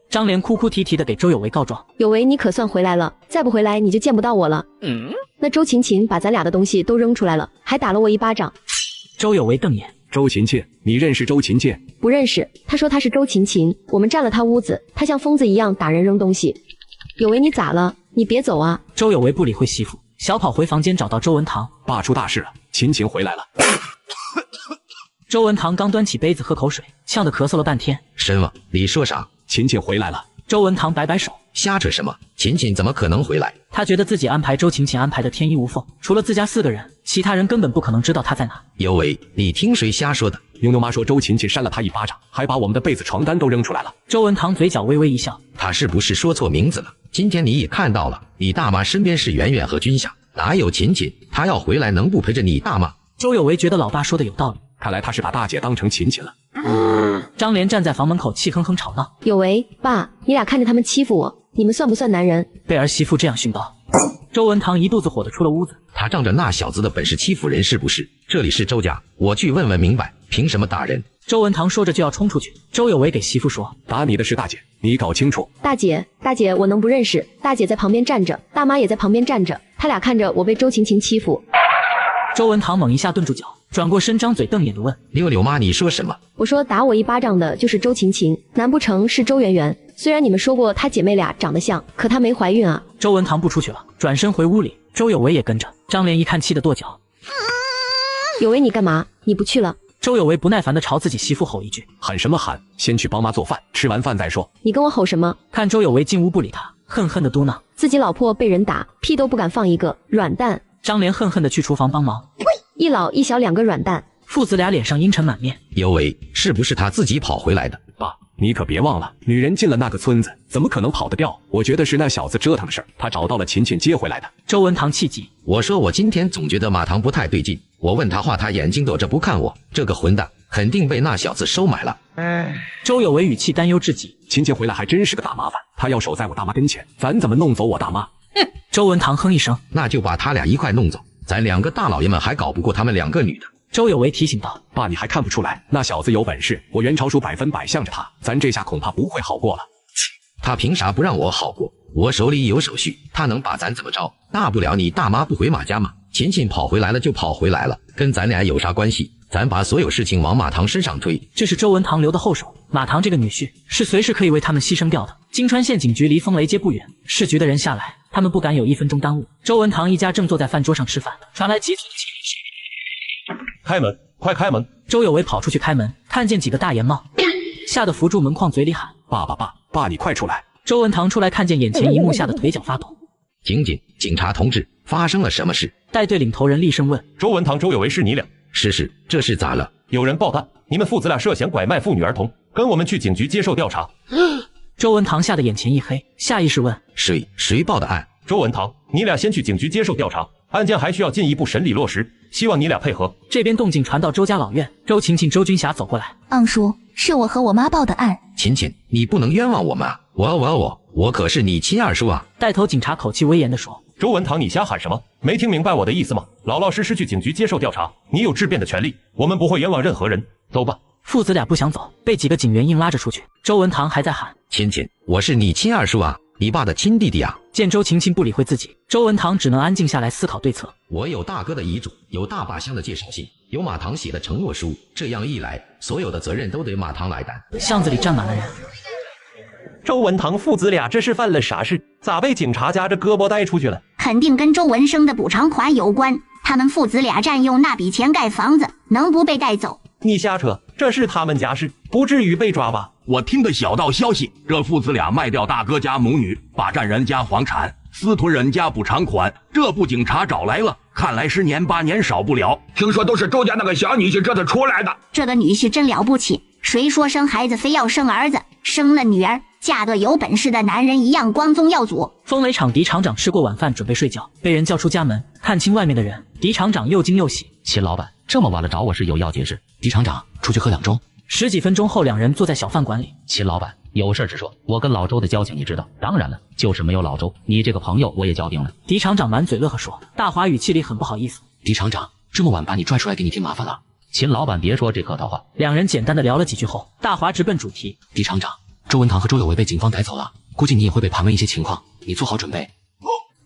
张莲哭哭啼啼的给周有为告状：“有为，你可算回来了，再不回来你就见不到我了。”那周晴晴把咱俩的东西都扔出来了，还打了我一巴掌。周有为瞪眼：“周晴晴，你认识周晴晴？”“不认识。”他说他是周晴晴，我们占了他屋子，他像疯子一样打人扔东西。有为，你咋了？你别走啊！周有为不理会媳妇，小跑回房间找到周文堂：“爸，出大事了，晴晴回来了。”周文堂刚端起杯子喝口水，呛得咳嗽了半天。“神王，你说啥？晴晴回来了。”周文堂摆摆手：“瞎扯什么？晴晴怎么可能回来？”他觉得自己安排周晴晴安排的天衣无缝，除了自家4个人，其他人根本不可能知道他在哪。有为，你听谁瞎说的？妞妞妈说周晴晴扇了他一巴掌，还把我们的被子床单都扔出来了。周文堂嘴角微微一笑：“他是不是说错名字了？今天你也看到了，你大妈身边是圆圆和君夏，哪有晴晴？她要回来能不陪着你大妈？”周有为觉得老爸说的有道理，看来他是把大姐当成晴晴了。张莲站在房门口气哼哼吵闹：“有为，爸，你俩看着他们欺负我，你们算不算男人？”被儿媳妇这样训告，周文堂一肚子火的出了屋子。他仗着那小子的本事欺负人是不是？这里是周家，我去问问明白，凭什么打人？周文堂说着就要冲出去，周有为给媳妇说：“打你的是大姐，你搞清楚。”大姐，我能不认识？大姐在旁边站着，大妈也在旁边站着，他俩看着我被周晴晴欺负。周文堂猛一下顿住脚，转过身张嘴瞪眼的问：“溜溜妈，你说什么？”我说打我一巴掌的就是周晴晴，难不成是周圆圆？虽然你们说过她姐妹俩长得像，可她没怀孕啊。周文堂不出去了，转身回屋里，周有为也跟着。张莲一看气得跺脚：“有为，你干嘛？你不去了？”周有为不耐烦地朝自己媳妇吼一句：“喊什么喊？先去帮妈做饭，吃完饭再说。”你跟我吼什么？看周有为进屋不理他，恨恨地嘟囔：“自己老婆被人打，屁都不敢放一个，软蛋。”张莲恨恨地去厨房帮忙：“一老一小2个软蛋。”父子俩脸上阴沉满面。有为，是不是他自己跑回来的？爸，你可别忘了，女人进了那个村子，怎么可能跑得掉？我觉得是那小子折腾的事儿，他找到了晴晴接回来的。周文堂气急：“我说我今天总觉得马堂不太对劲，我问他话，他眼睛躲着不看我，这个混蛋肯定被那小子收买了。”周有为语气担忧至极：“晴晴回来还真是个大麻烦，她要守在我大妈跟前，咱怎么弄走我大妈？”周文堂哼一声：“那就把他俩一块弄走，咱2个大老爷们还搞不过他们2个女的。”周有为提醒道：“爸，你还看不出来，那小子有本事，我元朝叔100%向着他，咱这下恐怕不会好过了。”他凭啥不让我好过？我手里有手续，他能把咱怎么着？大不了你大妈不回马家嘛，晴晴跑回来了就跑回来了，跟咱俩有啥关系？咱把所有事情往马堂身上推。这是周文堂留的后手，马堂这个女婿是随时可以为他们牺牲掉的。金川县警局离风雷街不远，市局的人下来，他们不敢有1分钟耽误。周文堂一家正坐在饭桌上吃饭，传来急促的开门，快开门！周有为跑出去开门，看见几个大檐帽，吓得扶住门框，嘴里喊：“爸，你快出来！”周文堂出来，看见眼前一幕，吓得腿脚发抖。警察同志，发生了什么事？带队领头人厉声问：“周文堂、周有为是你俩？”“是，这事咋了？”“有人报案，你们父子俩涉嫌拐卖妇女儿童，跟我们去警局接受调查。”周文堂吓得眼前一黑，下意识问：“谁报的案？”“周文堂，你俩先去警局接受调查，案件还需要进一步审理落实，希望你俩配合。”这边动静传到周家老院，周晴晴、周君霞走过来：“昂叔，是我和我妈报的案。”“晴晴，你不能冤枉我们啊！我可是你亲二叔啊！”带头警察口气威严地说。周文堂，你瞎喊什么？没听明白我的意思吗？老老实实去警局接受调查，你有质辩的权利，我们不会冤枉任何人。走吧。父子俩不想走，被几个警员硬拉着出去。周文堂还在喊：“晴晴，我是你亲二叔啊，你爸的亲弟弟啊！”见周晴晴不理会自己，周文堂只能安静下来思考对策。我有大哥的遗嘱，有大把箱的介绍信，有马堂写的承诺书，这样一来，所有的责任都得马堂来担。巷子里站满了人。周文堂父子俩这是犯了啥事？咋被警察夹着胳膊带出去了？肯定跟周文生的补偿款有关。他们父子俩占用那笔钱盖房子，能不被带走？你瞎扯，这是他们家事，不至于被抓吧？我听的小道消息，这父子俩卖掉大哥家母女，霸占人家房产，私吞人家补偿款，这不警察找来了，看来10年8年少不了。听说都是周家那个小女婿折腾出来的。这个女婿真了不起，谁说生孩子非要生儿子，生了女儿嫁个有本事的男人一样光宗耀祖。风雷厂狄厂长吃过晚饭准备睡觉，被人叫出家门，看清外面的人，狄厂长又惊又喜。秦老板这么晚了找我是有要紧事，狄厂长出去喝2盅。10几分钟后，2人坐在小饭馆里。秦老板有事直说，我跟老周的交情你知道，当然了，就是没有老周，你这个朋友我也交定了。狄厂长满嘴乐呵说，大华语气里很不好意思。狄厂长这么晚把你拽出来给你添麻烦了。秦老板别说这客套话。2人简单的聊了几句后，大华直奔主题。狄厂长，周文堂和周有为被警方逮走了，估计你也会被盘问一些情况，你做好准备。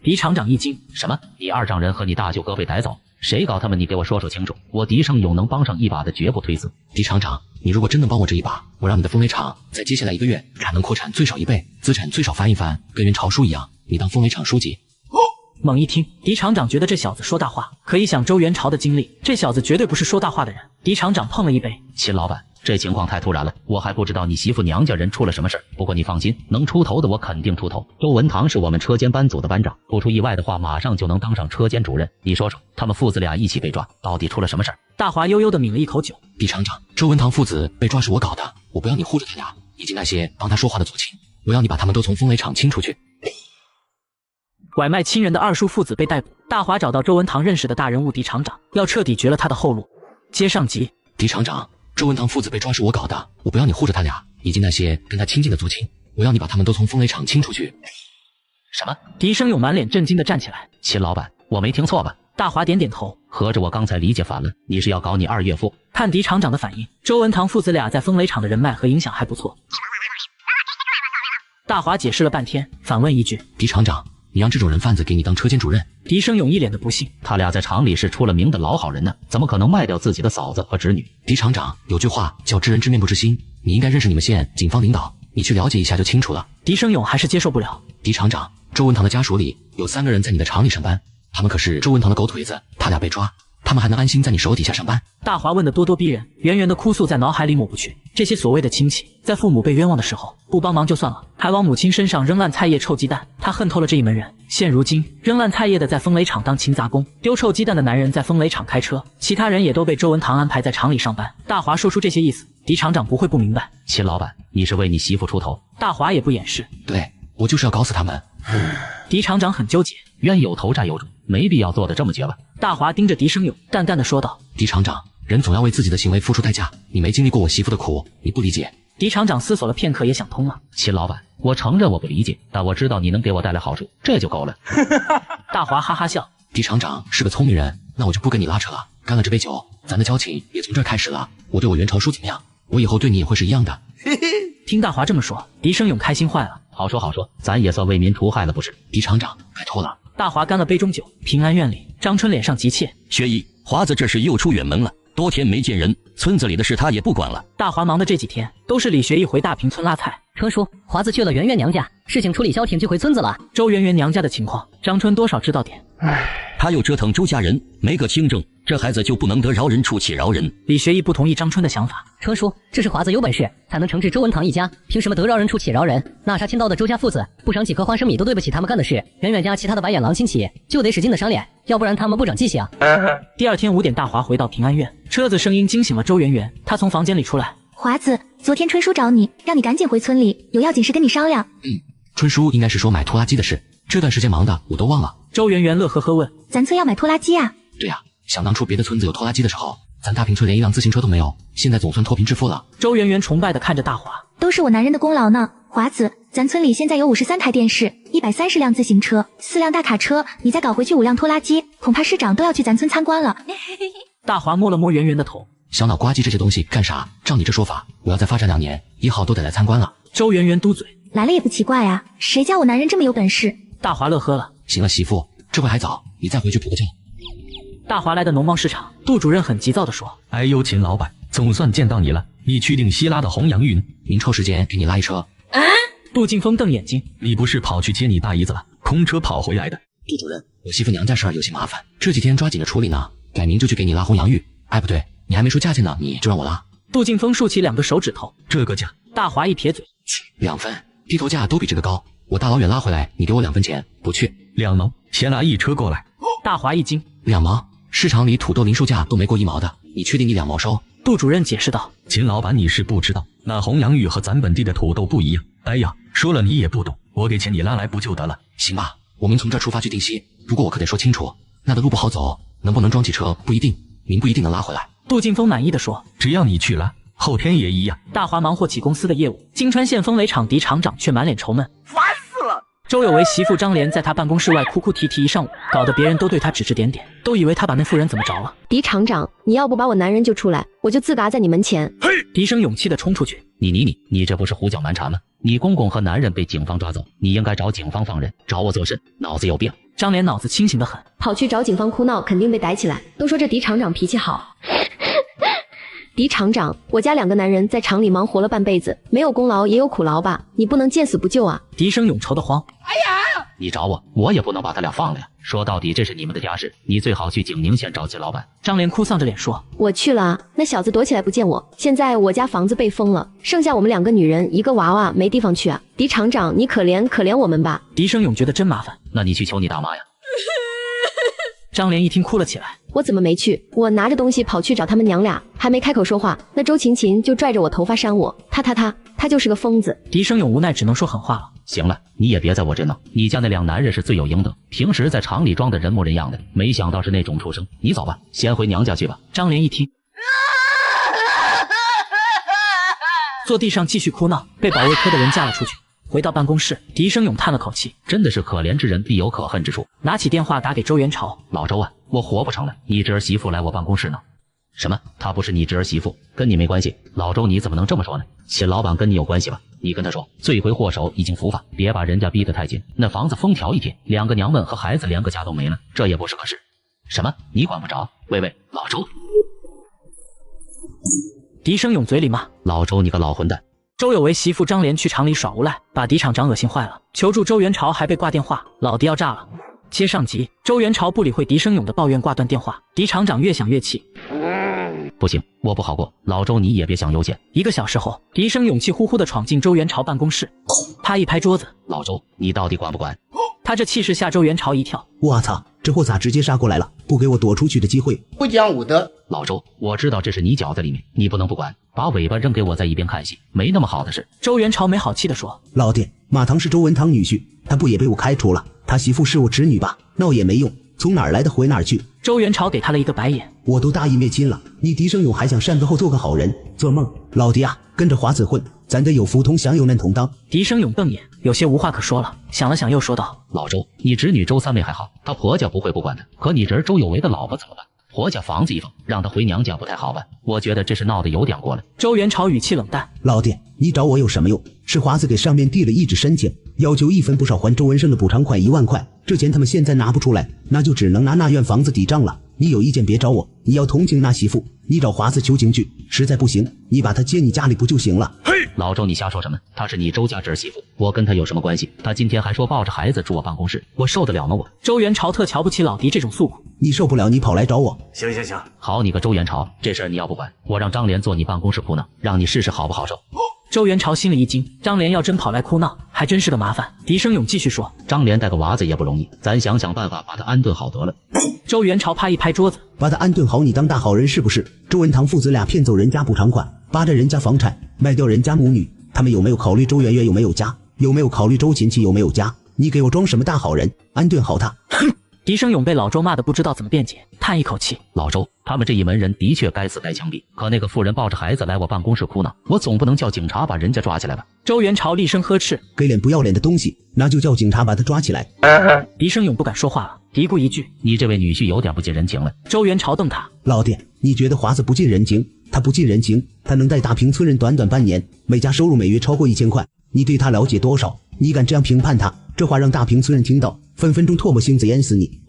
狄厂长一惊，什么？你2丈人和你大舅哥被逮走？谁搞他们？你给我说清楚！我狄生勇能帮上一把的，绝不推辞。狄厂长，你如果真能帮我这一把，我让你的风雷厂在接下来1个月产能扩产最少1倍，资产最少翻一番，跟袁朝书一样，你当风雷厂书记。猛一听，狄厂长觉得这小子说大话，可以想周元朝的经历，这小子绝对不是说大话的人。狄厂长碰了一杯，秦老板，这情况太突然了，我还不知道你媳妇娘家人出了什么事儿。不过你放心，能出头的我肯定出头。周文堂是我们车间班组的班长，不出意外的话，马上就能当上车间主任。你说说，他们父子俩一起被抓，到底出了什么事儿？大华悠悠地抿了一口酒。狄厂长，周文堂父子被抓是我搞的，我不要你护着他俩，以及那些帮他说话的左倾，我要你把他们都从风雷厂清出去。拐卖亲人的2叔父子被逮捕，大华找到周文堂认识的大人物狄厂长，要彻底绝了他的后路。接上集。狄厂长，周文堂父子被抓是我搞的，我不要你护着他俩，以及那些跟他亲近的左倾，我要你把他们都从风雷厂清出去。什么？狄生勇满脸震惊地站起来。秦老板，我没听错吧？大华点点头，合着我刚才理解反了，你是要搞你2岳父？看狄厂长的反应，周文堂父子俩在风雷厂的人脉和影响还不错。大华解释了半天，反问一句：狄厂长，你让这种人贩子给你当车间主任？狄生勇一脸的不信，他俩在厂里是出了名的老好人呢，怎么可能卖掉自己的嫂子和侄女？狄厂长，有句话叫知人知面不知心，你应该认识你们县警方领导，你去了解一下就清楚了。狄生勇还是接受不了。狄厂长，周文堂的家属里有3个人在你的厂里上班，他们可是周文堂的狗腿子，他俩被抓，他们还能安心在你手底下上班？大华问得咄咄逼人，圆圆的哭诉在脑海里抹不去。这些所谓的亲戚，在父母被冤枉的时候不帮忙就算了，还往母亲身上扔烂菜叶臭鸡蛋，他恨透了这一门人。现如今，扔烂菜叶的在风雷厂当勤杂工，丢臭鸡蛋的男人在风雷厂开车，其他人也都被周文堂安排在厂里上班。大华说出这些意思，狄厂长不会不明白。秦老板，你是为你媳妇出头？大华也不掩饰，对，我就是要搞死他们。狄厂长很纠结，冤有头债有主，没必要做得这么绝吧？大华盯着狄生勇，淡淡的说道：狄厂长，人总要为自己的行为付出代价，你没经历过我媳妇的苦，你不理解。狄厂长思索了片刻，也想通了。秦老板，我承认我不理解，但我知道你能给我带来好处，这就够了。大华哈哈笑。狄厂长是个聪明人，那我就不跟你拉扯了。干了这杯酒，咱的交情也从这儿开始了。我对我袁朝书怎么样？我以后对你也会是一样的。听大华这么说，狄生勇开心坏了。好说好说，咱也算为民除害了不是？狄厂长，拜托了。大华干了杯中酒。平安院里，张春脸上急切。薛姨，华子这是又出远门了，多天没见人，村子里的事他也不管了。大华忙的这几天都是李学义回大坪村拉菜。车叔，华子去了圆圆娘家，事情处理消停就回村子了。周圆圆娘家的情况，张春多少知道点。他又折腾周家人，没个清正，这孩子就不能得饶人处且饶人？李学义不同意张春的想法。车叔，这是华子有本事才能惩治周文堂一家，凭什么得饶人处且饶人？那杀千刀的周家父子，不赏几颗花生米都对不起他们干的事。远远家其他的白眼狼亲戚就得使劲的赏脸，要不然他们不长记性。第二天5点，大华回到平安院，车子声音惊醒了周圆圆，他从房间里出来。华子，昨天春叔找你，让你赶紧回村里，有要紧事跟你商量。春叔应该是说买拖拉机的事，这段时间忙的我都忘了。周圆圆乐呵呵问：咱村要买拖拉机啊？对呀，想当初别的村子有拖拉机的时候，咱大平村连一辆自行车都没有，现在总算脱贫致富了。周圆圆崇拜地看着大华，都是我男人的功劳呢。华子，咱村里现在有53台电视，130辆自行车，4辆大卡车，你再搞回去5辆拖拉机，恐怕市长都要去咱村参观了。大华摸了摸圆圆的头，小脑瓜机这些东西干啥？照你这说法，我要再发展2年，1号都得来参观了。周圆圆嘟嘴，来了也不奇怪啊，谁叫我男人这么有本事？大华乐呵了。行了，媳妇，这会还早，你再回去补个觉。大华来的农贸市场，杜主任很急躁地说：哎呦，秦老板，总算见到你了，你去定西拉的红洋芋呢？明抽时间给你拉一车。杜静峰瞪眼睛，你不是跑去接你大姨子了，空车跑回来的？杜主任，我媳妇娘家事儿有些麻烦，这几天抓紧着处理呢，改明就去给你拉红洋芋。哎，不对，你还没说价钱呢，你就让我拉。杜静峰竖起2个手指头，这个价。大华一撇嘴，2分，低头价都比这个高，我大老远拉回来，你给我2分钱，不去。2毛，先拉一车过来。大华一惊，2毛？市场里土豆零售价都没过1毛的，你确定你2毛收？杜主任解释道。秦老板，你是不知道，那红洋芋和咱本地的土豆不一样。哎呀，说了你也不懂，我给钱你拉来不就得了？行吧，我们从这儿出发去定西，不过我可得说清楚，那的路不好走，能不能装起车不一定，您不一定能拉回来。杜静峰满意的说，只要你去拉，后天也一样。大华忙活起公司的业务，金川县风雷厂狄厂长却满脸愁闷，烦死了。周有为媳妇张莲在他办公室外哭哭啼啼一上午，搞得别人都对他指指点点，都以为他把那妇人怎么着了。狄厂长，你要不把我男人救出来，我就自嘎在你门前。嘿！狄生勇气的冲出去，你这不是胡搅蛮缠吗？你公公和男人被警方抓走，你应该找警方放人，找我做甚？脑子有病！张莲脑子清醒的很，跑去找警方哭闹，肯定被逮起来。都说这狄厂长脾气好。狄厂长，我家2个男人在厂里忙活了半辈子，没有功劳也有苦劳吧？你不能见死不救啊！狄生勇愁得慌。哎呀，你找我也不能把他俩放了呀。说到底，这是你们的家事，你最好去景宁县找秦老板。张莲哭丧着脸说：我去了，那小子躲起来不见我。现在我家房子被封了，剩下我们2个女人，1个娃娃，没地方去啊！狄厂长，你可怜可怜我们吧！狄生勇觉得真麻烦，那你去求你大妈呀。张莲一听哭了起来，我怎么没去？我拿着东西跑去找他们娘俩，还没开口说话，那周琴琴就拽着我头发扇我，他就是个疯子。狄生勇无奈只能说狠话了。行了，你也别在我这闹，你家那2男人是罪有应得，平时在厂里装的人模人样的，没想到是那种畜生。你走吧，先回娘家去吧。张莲一听，坐地上继续哭闹，被保卫科的人架了出去。回到办公室，狄生勇叹了口气，真的是可怜之人必有可恨之处。拿起电话打给周元朝，老周啊，我活不成了，你侄儿媳妇来我办公室呢。什么？她不是你侄儿媳妇，跟你没关系。老周，你怎么能这么说呢？秦老板跟你有关系吧？你跟他说，罪魁祸首已经伏法，别把人家逼得太紧。那房子封条一贴，2个娘们和孩子连个家都没了，这也不是个事。什么？你管不着？喂，老周！狄生勇嘴里骂：老周，你个老混蛋！周有为媳妇张莲去厂里耍无赖，把狄厂长恶心坏了，求助周元朝还被挂电话，老狄要炸了。接上集，周元朝不理会狄生勇的抱怨，挂断电话。狄厂长越想越气，不行，我不好过。老周，你也别想悠闲。1个小时后，狄生勇气呼呼地闯进周元朝办公室，啪一拍桌子：老周，你到底管不管？他这气势吓周元朝一跳，我操，这货咋直接杀过来了？不给我躲出去的机会，不讲武德。老周，我知道这是你饺子里面，你不能不管，把尾巴扔给我在一边看戏，没那么好的事。周元朝没好气地说：老弟，马堂是周文堂女婿，他不也被我开除了？他媳妇是我侄女吧？闹也没用，从哪儿来的回哪儿去。周元朝给他了一个白眼，我都大义灭亲了，你狄生勇还想善个后做个好人？做梦！老狄啊，跟着华子混，咱得有福同享，有难同当。狄生勇瞪眼，有些无话可说了，想了想又说道：老周，你侄女周三妹还好，她婆家不会不管的，可你侄儿周有为的老婆怎么办？婆家房子一封，让她回娘家不太好办，我觉得这是闹得有点过了。周元朝语气冷淡：老弟，你找我有什么用？是华子给上面递了一纸申请，要求1分不少还周文生的补偿款1万块，这钱他们现在拿不出来，那就只能拿那院房子抵账了。你有意见别找我，你要同情那媳妇，你找华子求情去，实在不行，你把她接你家里不就行了？嘿，老周，你瞎说什么？她是你周家侄媳妇，我跟她有什么关系？她今天还说抱着孩子住我办公室，我受得了吗？我周元朝特瞧不起老狄这种诉苦，你受不了，你跑来找我。行，好你个周元朝，这事儿你要不管，我让张莲坐你办公室哭闹，让你试试好不好受。周元朝心里一惊，张莲要真跑来哭闹，还真是个麻烦。狄生勇继续说，张莲带个娃子也不容易，咱想办法把他安顿好得了。周元朝啪一拍桌子，把他安顿好，你当大好人是不是？周文堂父子俩骗走人家补偿款，扒着人家房产，卖掉人家母女，他们有没有考虑周圆圆有没有家？有没有考虑周琴琴有没有家？你给我装什么大好人？安顿好他。狄生勇被老周骂得不知道怎么辩解，叹一口气，老周他们这一门人的确该死该枪毙，可那个妇人抱着孩子来我办公室哭闹，我总不能叫警察把人家抓起来吧？周元朝厉声呵斥，给脸不要脸的东西，那就叫警察把他抓起来。狄生勇不敢说话了，嘀咕一句，你这位女婿有点不近人情了。周元朝瞪他，老爹，你觉得华子不近人情？他不近人情，他能带大平村人短半年，每家收入每月超过1000块，你对他了解多少？你敢这样评判他？这话让大平村人听到，分分钟唾沫星子淹死你。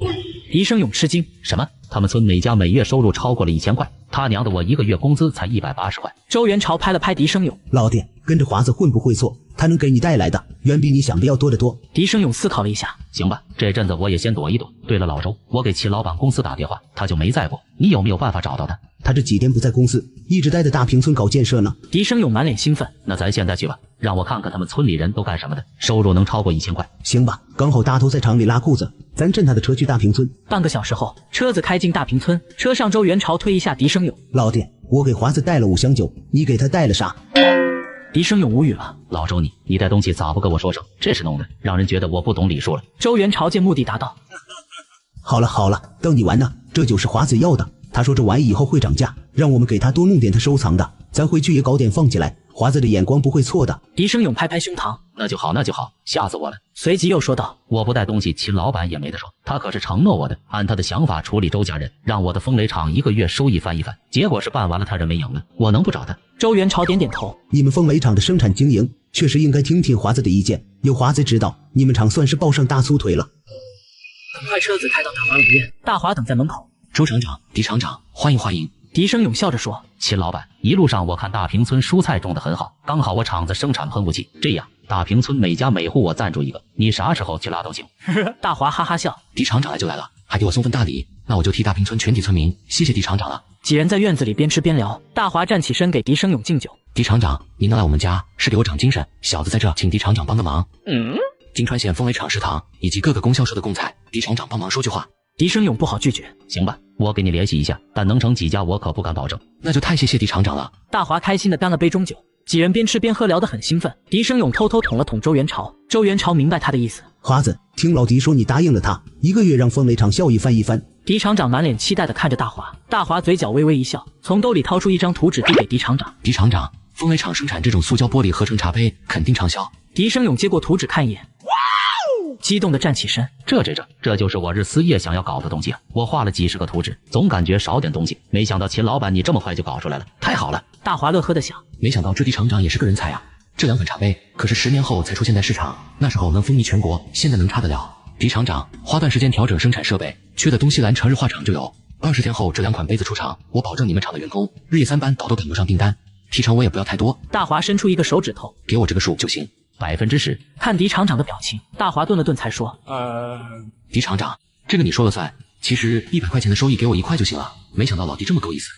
狄生勇吃惊，什么？他们村每家每月收入超过了1000块，他娘的，我一个月工资才180块。周元朝拍了拍狄生勇，老爹，跟着华子混不会错，他能给你带来的远比你想的要多得多。狄生勇思考了一下，行吧，这阵子我也先躲一躲。对了，老周，我给齐老板公司打电话，他就没在过，你有没有办法找到他？他这几天不在公司，一直待在大平村搞建设呢。狄生勇满脸兴奋，那咱现在去吧，让我看看他们村里人都干什么的，收入能超过1000块。行吧，刚好大头在厂里拉裤子，咱震他的车去大平村。半个小时后，车子开进大平村，车上周元朝推一下狄生勇，老爹，我给华子带了5箱酒，你给他带了啥？狄生勇无语了，老周你带东西咋不跟我说声？这是弄的，让人觉得我不懂礼数了。周元朝见目的达到，好了，逗你玩呢，这酒是华子要的，他说这玩意以后会涨价，让我们给他多弄点他收藏的，咱回去也搞点放起来，华子的眼光不会错的。狄生勇拍拍胸膛，那就好，吓死我了。随即又说道，我不带东西，秦老板也没得说，他可是承诺我的，按他的想法处理周家人，让我的风雷厂1个月收益翻一番，结果是办完了他人没赢了，我能不找他？周元朝点点头，你们风雷厂的生产经营确实应该听听华子的意见，有华子指导，你们厂算是抱上大粗腿了。很快车子开到大华医院，大华等在门口，周厂长、狄厂长，欢迎。狄生勇笑着说，秦老板，一路上我看大平村蔬菜种得很好，刚好我厂子生产喷雾器，这样大平村每家每户我赞助一个，你啥时候去拉都行。大华哈哈笑，狄厂长来就来了，还给我送份大礼，那我就替大平村全体村民谢谢狄厂长了。几人在院子里边吃边聊，大华站起身给狄生勇敬酒。狄厂长，您能来我们家是给我长精神，小子在这请狄厂长帮个忙。金川县风雷厂食堂以及各个供销社的供菜，狄厂长帮忙说句话。狄生勇不好拒绝，行吧，我给你联系一下，但能成几家我可不敢保证。那就太谢谢狄厂长了。大华开心地干了杯中酒，几人边吃边喝，聊得很兴奋。狄生勇偷偷捅了捅周元朝，周元朝明白他的意思。华子，听老狄说你答应了他，1个月让风雷厂效益翻一番。狄厂长满脸期待地看着大华，大华嘴角微微一笑，从兜里掏出一张图纸递给狄厂长。狄厂长，风雷厂生产这种塑胶玻璃合成茶杯肯定畅销。狄生勇接过图纸看一眼，激动地站起身，这就是我日思夜想要搞的东西啊！我画了几十个图纸，总感觉少点东西，没想到秦老板你这么快就搞出来了，太好了！大华乐呵地想，没想到这狄厂长也是个人才啊！这2款茶杯可是10年后才出现在市场，那时候能风靡全国，现在能差得了？狄厂长花段时间调整生产设备，缺的东西来成日化厂就有，20天后这2款杯子出厂，我保证你们厂的员工日夜3班倒都赶不上订单，提成我也不要太多。大华伸出一个手指头，给我这个数就行，10%。看狄厂长的表情，大华顿了顿才说，狄厂长，这个你说了算，其实100块钱的收益给我1块就行了，没想到老狄这么够意思。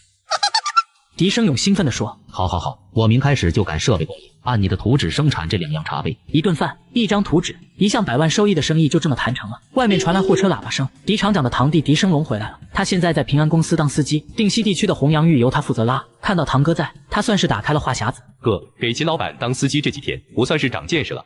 狄生勇兴奋地说，好，我明开始就赶设备工艺，按你的图纸生产这2样茶杯。1顿饭，1张图纸，1项100万收益的生意就这么谈成了。外面传来货车喇叭声，狄厂长的堂弟狄生龙回来了，他现在在平安公司当司机，定西地区的红洋芋由他负责拉。看到堂哥在，他算是打开了话匣子。哥，给秦老板当司机这几天，我算是长见识了。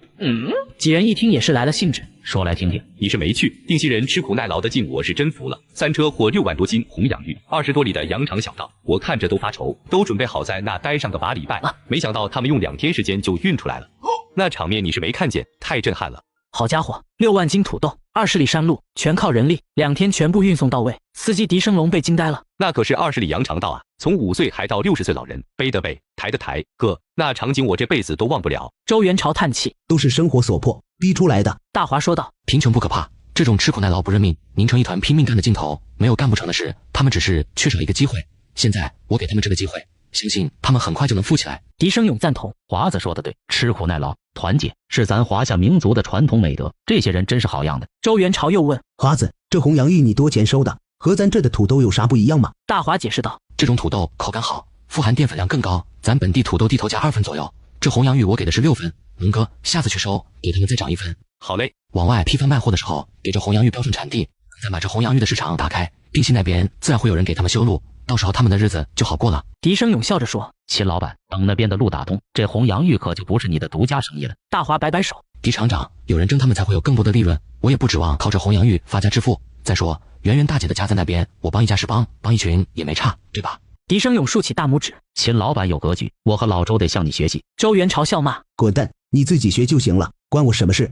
几人一听也是来了兴致，说来听听。你是没去，定西人吃苦耐劳的劲，我是真服了。3车或6万多斤红洋芋，20多里的羊肠小道，我看着都发愁，都准备好在那待上个把礼拜，没想到他们用2天时间就运出来了，那场面你是没看见，太震撼了。好家伙，6万斤土豆，20里山路，全靠人力，2天全部运送到位。司机狄生龙被惊呆了，那可是20里羊肠道啊，从5岁还到60岁老人，背的背，抬的抬，哥，那场景我这辈子都忘不了。周元朝叹气，都是生活所迫逼出来的。大华说道，贫穷不可怕，这种吃苦耐劳不认命、拧成一团拼命干的劲头，没有干不成的事，他们只是缺少一个机会。现在我给他们这个机会，相信他们很快就能富起来。笛声勇赞同，华子说的对，吃苦耐劳、团结是咱华夏民族的传统美德，这些人真是好样的。周元朝又问华子，这红洋芋你多钱收的？和咱这的土豆有啥不一样吗？大华解释道，这种土豆口感好，富含淀粉量更高，咱本地土豆地头价2分左右，这红洋芋我给的是6分。龙哥，下次去收，给他们再涨1分。好嘞。往外批发卖货的时候，给这红洋芋标顺产地，再把这红洋芋的市场打开，定西那边自然会有人给他们修路，到时候他们的日子就好过了。笛声勇笑着说，秦老板，等那边的路打通，这红洋芋可就不是你的独家生意了。大华摆摆手，狄厂长，有人争他们才会有更多的利润，我也不指望靠这红洋芋发家致富。再说圆圆大姐的家在那边，我帮一家是帮一群也没差，对吧？笛声勇竖起大拇指，秦老板有格局，我和老周得向你学习。周元朝笑骂，滚蛋，你自己学就行了，关我什么事？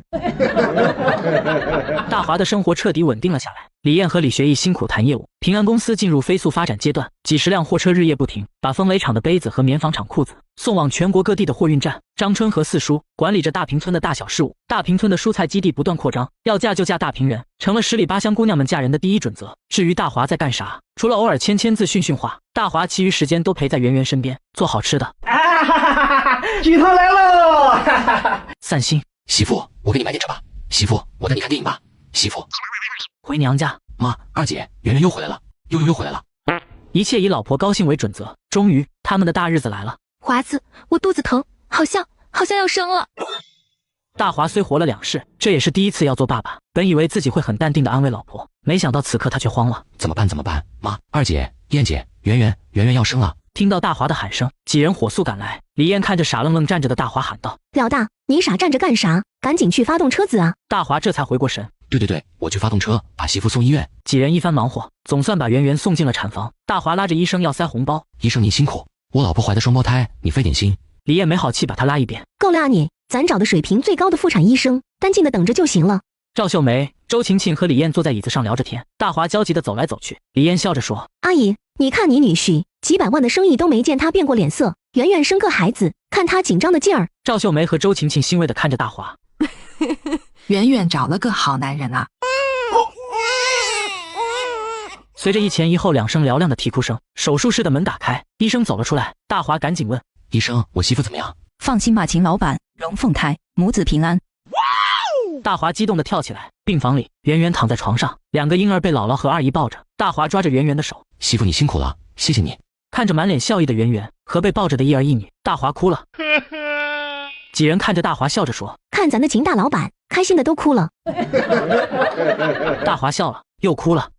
大华的生活彻底稳定了下来。李艳和李学义辛苦谈业务，平安公司进入飞速发展阶段，几十辆货车日夜不停，把风雷厂的杯子和棉纺厂裤子送往全国各地的货运站。张春和四叔管理着大坪村的大小事务，大坪村的蔬菜基地不断扩张，要嫁就嫁大坪人，成了10里8乡姑娘们嫁人的第一准则。至于大华在干啥，除了偶尔签字训话，大华其余时间都陪在圆圆身边，做好吃的。剧透来喽！散心。媳妇，我给你买点车吧。媳妇，我带你看电影吧。媳妇，回娘家。妈，二姐，圆圆又回来了，又回来了。一切以老婆高兴为准则。终于，他们的大日子来了。华子，我肚子疼，好像要生了。大华虽活了2世，这也是第一次要做爸爸。本以为自己会很淡定地安慰老婆，没想到此刻他却慌了。怎么办？妈，二姐，燕姐，圆圆要生了。听到大华的喊声，几人火速赶来。李艳看着傻愣愣站着的大华喊道：老大，你傻站着干啥？赶紧去发动车子啊！大华这才回过神。对，我去发动车，把媳妇送医院。几人一番忙活，总算把圆圆送进了产房。大华拉着医生要塞红包，医生您辛苦，我老婆怀的双胞胎，你费点心。李艳没好气把他拉一边，够了啊你！咱找的水平最高的妇产医生，单静的等着就行了。赵秀梅、周晴晴和李艳坐在椅子上聊着天，大华焦急地走来走去。李艳笑着说：阿姨，你看你女婿几百万的生意都没见他变过脸色，圆圆生个孩子，看他紧张的劲儿。赵秀梅和周晴晴欣慰地看着大华。圆圆找了个好男人啊！随着一前一后2声嘹亮的啼哭声，手术室的门打开，医生走了出来。大华赶紧问医生：我媳妇怎么样？放心吧，秦老板，龙凤胎，母子平安。大华激动地跳起来。病房里，圆圆躺在床上，2个婴儿被姥姥和二姨抱着。大华抓着圆圆的手：媳妇你辛苦了，谢谢你。看着满脸笑意的圆圆和被抱着的一儿一女，大华哭了。几人看着大华笑着说：看咱的秦大老板，开心的都哭了。大华笑了，又哭了。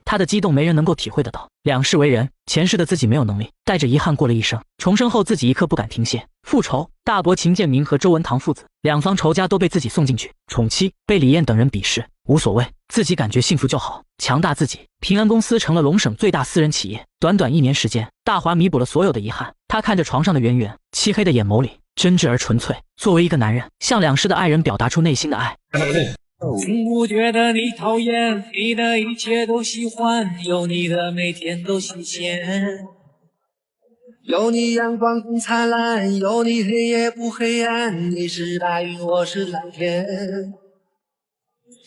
他的激动没人能够体会得到。2世为人，前世的自己没有能力，带着遗憾过了一生。重生后自己一刻不敢停歇。复仇，大伯秦建明和周文堂父子2方仇家都被自己送进去。宠妻，被李艳等人鄙视，无所谓，自己感觉幸福就好。强大自己，平安公司成了龙省最大私人企业。短短1年时间，大华弥补了所有的遗憾。他看着床上的圆圆，漆黑的眼眸里真挚而纯粹。作为一个男人，向2世的爱人表达出内心的爱。从不觉得你讨厌，你的一切都喜欢，有你的每天都新鲜，有你阳光更灿烂，有你黑夜不黑暗，你是白云，我是蓝天，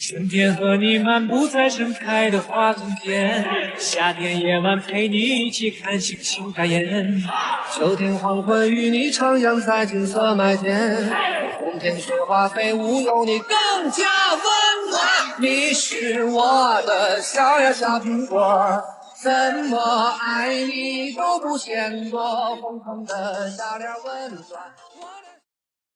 春天和你漫步在盛开的花丛间，夏天夜晚陪你一起看星星开眼，秋天黄昏与你徜徉在金色麦田，冬天雪花飞舞有你更加温暖，你是我的小呀小苹果，怎么爱你都不嫌多，红红的小脸温暖。